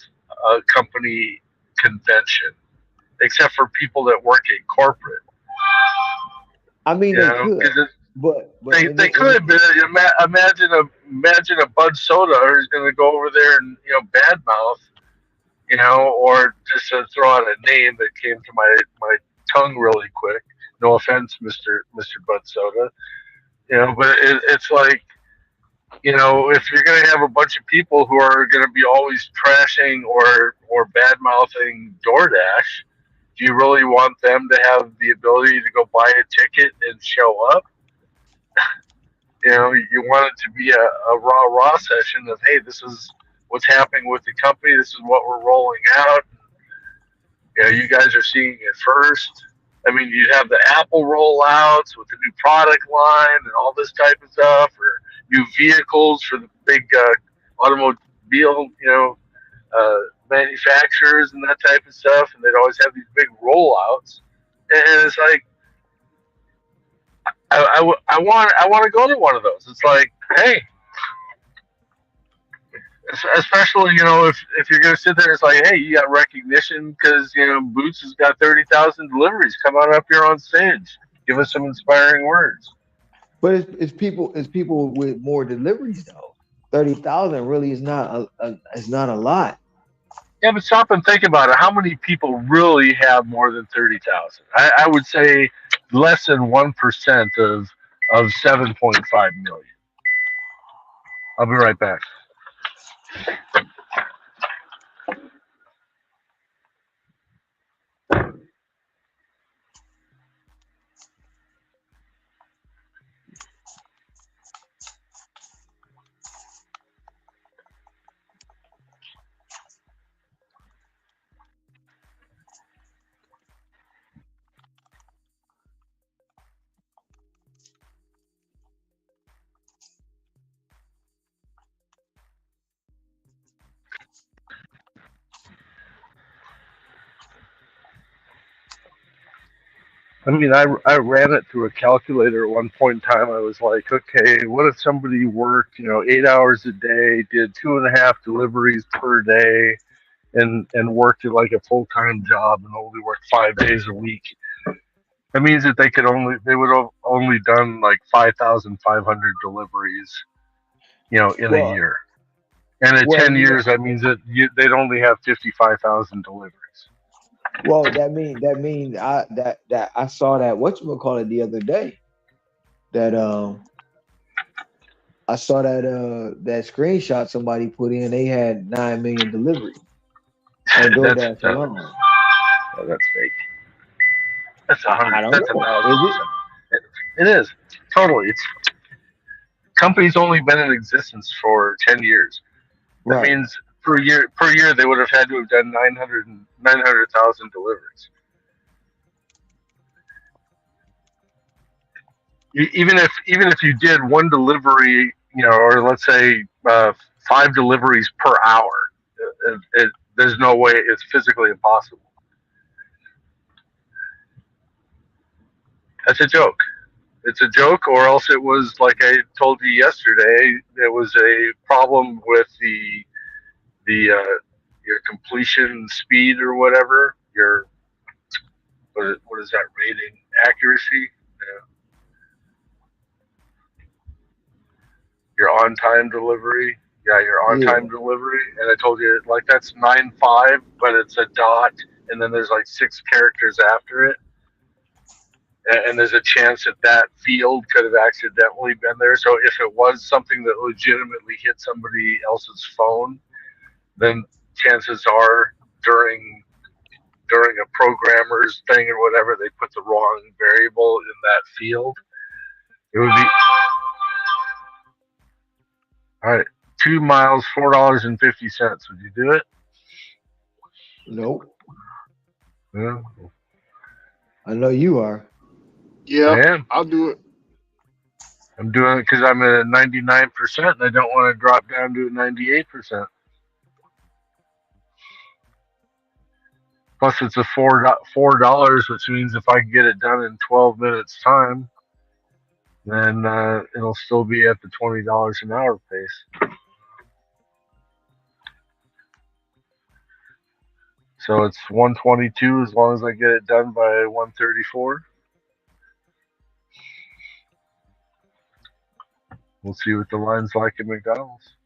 a company convention except for people that work at corporate. I mean, they could, Because but they could, but imagine a Bud Soda who's going to go over there and badmouth, or just to throw out a name that came to my tongue really quick. No offense, Mister Bud Soda, but it's like if you're going to have a bunch of people who are going to be always trashing or bad mouthing DoorDash, do you really want them to have the ability to go buy a ticket and show up? You want it to be a raw session of, hey, this is what's happening with the company. This is what we're rolling out. You guys are seeing it first. I mean, you have the Apple rollouts with the new product line and all this type of stuff, or new vehicles for the big automobile, uh, manufacturers and that type of stuff. And they'd always have these big rollouts. And it's like, I want to go to one of those. It's like, hey, especially if you're gonna sit there, it's like, hey, you got recognition because Boots has got 30,000 deliveries. Come on up here on stage, give us some inspiring words. but it's people with more deliveries though. 30,000 really is not a lot. Yeah, but stop and think about it. How many people really have more than 30,000? I would say less than 1% of 7.5 million. I'll be right back. I mean, I ran it through a calculator at one point in time. I was like, okay, what if somebody worked, 8 hours a day, did 2.5 deliveries per day, and worked at like a full time job and only worked 5 days a week? That means that they would have only done like 5,500 deliveries, in a Well, year. And at well, 10 years, that means that they'd only have 55,000 deliveries. well, that mean that I saw that whatchamacallit the other day. That I saw that screenshot somebody put in. They had 9 million deliveries on that's DoorDash alone. that's fake. That's I don't That's a know. thousand Is it? percent. It is totally. It's company's only been in existence for 10 years. That Right. means per year they would have had to have done 900,000 deliveries. Even if you did one delivery, or let's say 5 deliveries per hour, there's no way, it's physically impossible. That's a joke. It's a joke, or else it was like I told you yesterday. There was a problem with the your completion speed or whatever. What is that rating? Accuracy. Yeah. Your on time delivery. Yeah, your on Yeah. time delivery. And I told you like that's 9.5, but it's a dot, and then there's like 6 characters after it. And there's a chance that field could have accidentally been there. So if it was something that legitimately hit somebody else's phone, then chances are during a programmer's thing or whatever, they put the wrong variable in that field. It would be all right. 2 miles, $4.50. Would you do it? Nope. Yeah, I know you are. Yeah, I am. I'll do it. I'm doing it because I'm at 99%, and I don't want to drop down to 98%. Plus, it's a $4, which means if I can get it done in 12 minutes time, then it'll still be at the $20 an hour pace. So it's 122 as long as I get it done by 134. We'll see what the line's like at McDonald's.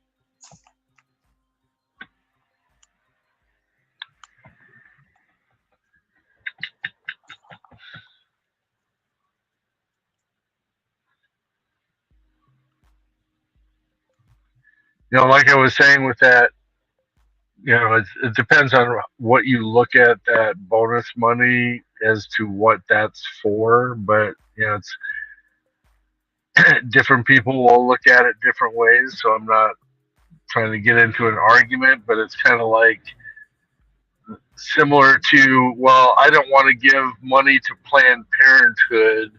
Like I was saying with that, it depends on what you look at that bonus money as to what that's for. But it's different people will look at it different ways. So I'm not trying to get into an argument, but it's kind of like similar to, well, I don't want to give money to Planned Parenthood,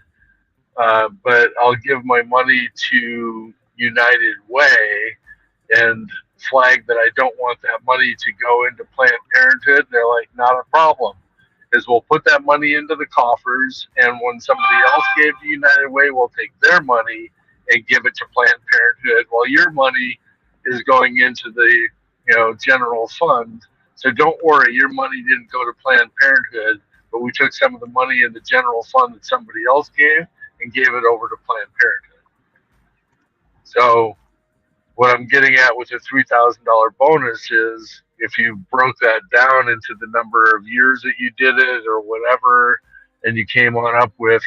but I'll give my money to United Way and flag that I don't want that money to go into Planned Parenthood. They're like, not a problem. Is we'll put that money into the coffers, and when somebody else gave to United Way, we'll take their money and give it to Planned Parenthood, while your money is going into the general fund. So don't worry, your money didn't go to Planned Parenthood, but we took some of the money in the general fund that somebody else gave and gave it over to Planned Parenthood. So what I'm getting at with the $3,000 bonus is if you broke that down into the number of years that you did it or whatever, and you came on up with,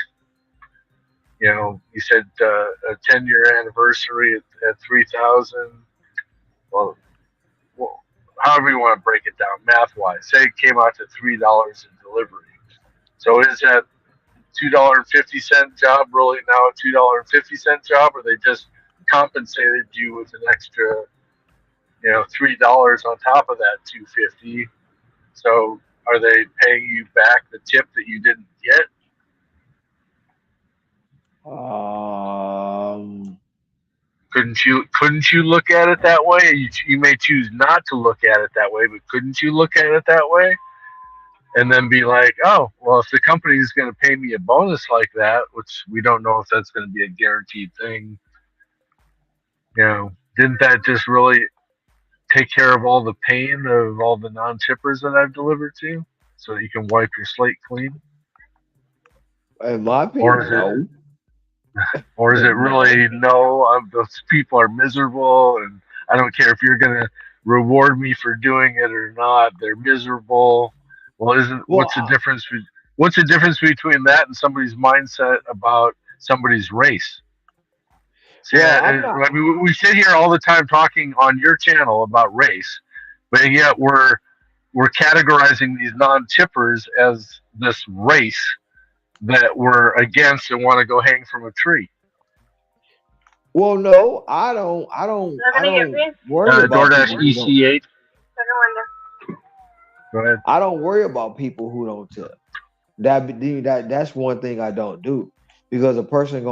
you said a 10-year anniversary at 3,000. Well, however you want to break it down, math-wise, say it came out to $3 in delivery. So is that $2.50 job really now a $2.50 job, or they just compensated you with an extra $3 on top of that $2.50? So are they paying you back the tip that you didn't get? Couldn't you look at it that way? You may choose not to look at it that way, but couldn't you look at it that way? and then be like, oh, well, if the company is going to pay me a bonus like that, which we don't know if that's going to be a guaranteed thing, didn't that just really take care of all the pain of all the non-tippers that I've delivered to, so that you can wipe your slate clean? In my Or opinion, is no. or is it No. really no? Those people are miserable, and I don't care if you're going to reward me for doing it or not. They're miserable. Well, Well, what's the difference between that and somebody's mindset about somebody's race? See, well, I'm not. I mean, we sit here all the time talking on your channel about race, but yet we're categorizing these non-tippers as this race that we're against and want to go hang from a tree. Well, no, I don't worry about DoorDash people who don't. EC8. Go ahead. I don't worry about people who don't tip. That's one thing I don't do, because a person